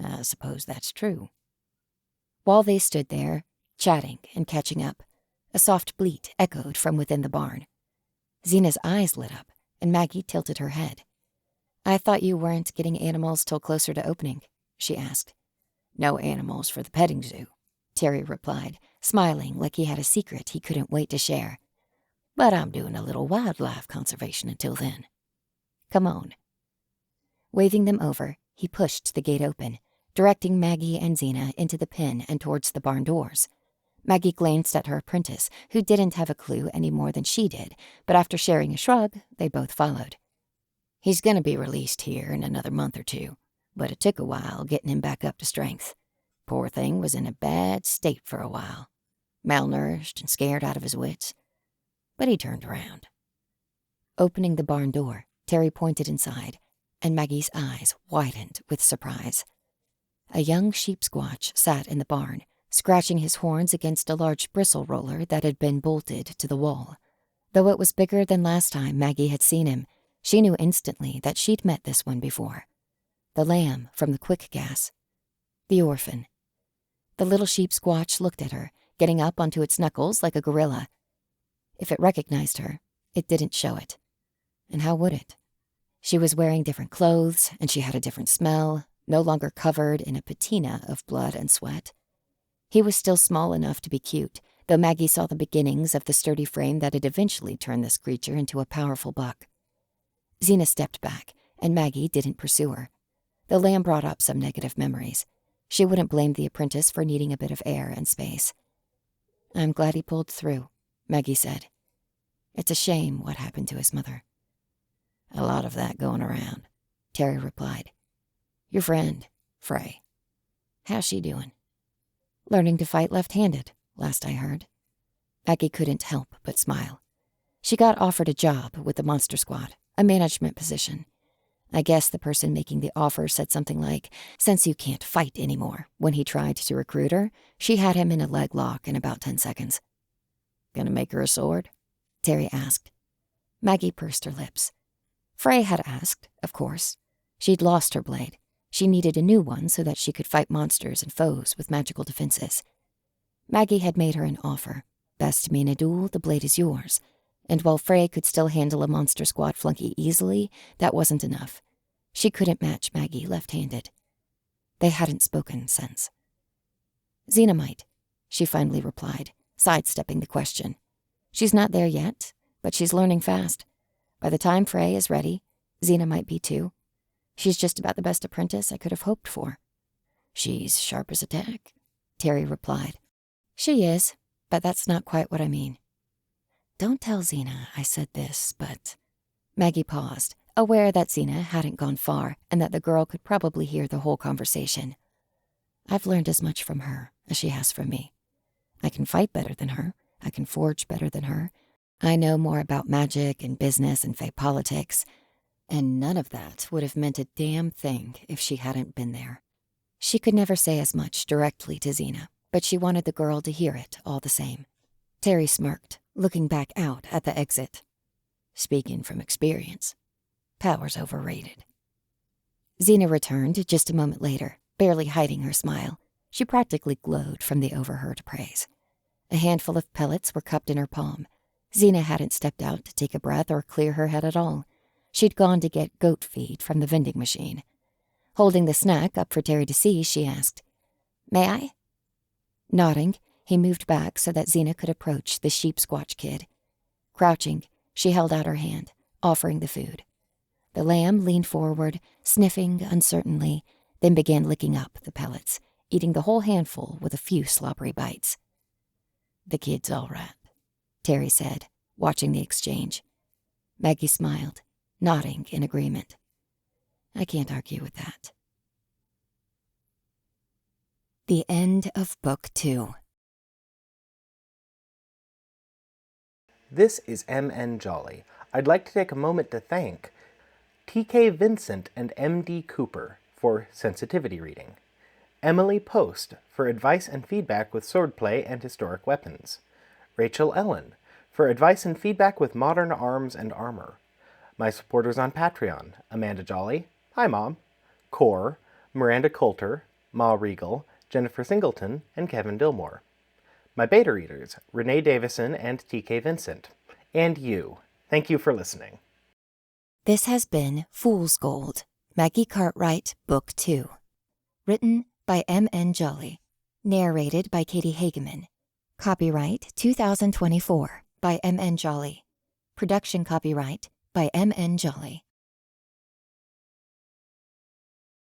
I suppose that's true. While they stood there, chatting and catching up, a soft bleat echoed from within the barn. Xena's eyes lit up, and Maggie tilted her head. I thought you weren't getting animals till closer to opening, she asked. No animals for the petting zoo, Terry replied, smiling like he had a secret he couldn't wait to share. But I'm doing a little wildlife conservation until then. Come on. Waving them over, he pushed the gate open, directing Maggie and Xena into the pen and towards the barn doors. Maggie glanced at her apprentice, who didn't have a clue any more than she did, but after sharing a shrug, they both followed. He's going to be released here in another month or two, but it took a while getting him back up to strength. Poor thing was in a bad state for a while, malnourished and scared out of his wits. But he turned around. Opening the barn door, Terry pointed inside, and Maggie's eyes widened with surprise. A young sheep squatch sat in the barn, scratching his horns against a large bristle roller that had been bolted to the wall. Though it was bigger than last time Maggie had seen him, she knew instantly that she'd met this one before. The lamb from the quick gas. The orphan. The little sheep squatch looked at her, getting up onto its knuckles like a gorilla. If it recognized her, it didn't show it. And how would it? She was wearing different clothes, and she had a different smell, no longer covered in a patina of blood and sweat. He was still small enough to be cute, though Maggie saw the beginnings of the sturdy frame that had eventually turned this creature into a powerful buck. Xena stepped back, and Maggie didn't pursue her. The lamb brought up some negative memories. She wouldn't blame the apprentice for needing a bit of air and space. I'm glad he pulled through, Maggie said. It's a shame what happened to his mother. A lot of that going around, Terry replied. Your friend, Foray. How's she doing? Learning to fight left-handed, last I heard. Maggie couldn't help but smile. She got offered a job with the Monster Squad, a management position. I guess the person making the offer said something like, since you can't fight anymore, when he tried to recruit her, she had him in a leg lock in about 10 seconds. Gonna make her a sword? Terry asked. Maggie pursed her lips. Frey had asked, of course. She'd lost her blade. She needed a new one so that she could fight monsters and foes with magical defenses. Maggie had made her an offer. Best me in a duel, the blade is yours. And while Frey could still handle a Monster Squad flunky easily, that wasn't enough. She couldn't match Maggie left-handed. They hadn't spoken since. Xena might, she finally replied, sidestepping the question. She's not there yet, but she's learning fast. By the time Frey is ready, Xena might be too. She's just about the best apprentice I could have hoped for. She's sharp as a tack, Terry replied. She is, but that's not quite what I mean. Don't tell Xena I said this, but... Maggie paused, aware that Xena hadn't gone far and that the girl could probably hear the whole conversation. I've learned as much from her as she has from me. I can fight better than her. I can forge better than her. I know more about magic and business and fey politics, and none of that would have meant a damn thing if she hadn't been there. She could never say as much directly to Xena, but she wanted the girl to hear it all the same. Terry smirked, looking back out at the exit. Speaking from experience, power's overrated. Xena returned just a moment later, barely hiding her smile. She practically glowed from the overheard praise. A handful of pellets were cupped in her palm. Xena hadn't stepped out to take a breath or clear her head at all. She'd gone to get goat feed from the vending machine. Holding the snack up for Terry to see, she asked, "May I?" Nodding, he moved back so that Xena could approach the sheep-squatch kid. Crouching, she held out her hand, offering the food. The lamb leaned forward, sniffing uncertainly, then began licking up the pellets, eating the whole handful with a few slobbery bites. The kid's all right, Terry said, watching the exchange. Maggie smiled, nodding in agreement. I can't argue with that. The end of Book 2. This is M.N. Jolly. I'd like to take a moment to thank T.K. Vincent and M.D. Cooper for sensitivity reading, Emily Post for advice and feedback with swordplay and historic weapons, Rachel Ellen for advice and feedback with modern arms and armor, my supporters on Patreon, Amanda Jolly, hi Mom, Core, Miranda Coulter, Ma Regal, Jennifer Singleton, and Kevin Dillmore. My beta readers, Renee Davison and T.K. Vincent. And you. Thank you for listening. This has been Fool's Gold, Maggie Cartwright, Book 2. Written by M.N. Jolly. Narrated by Katie Hageman. Copyright 2024 by M.N. Jolly. Production copyright by M.N. Jolly.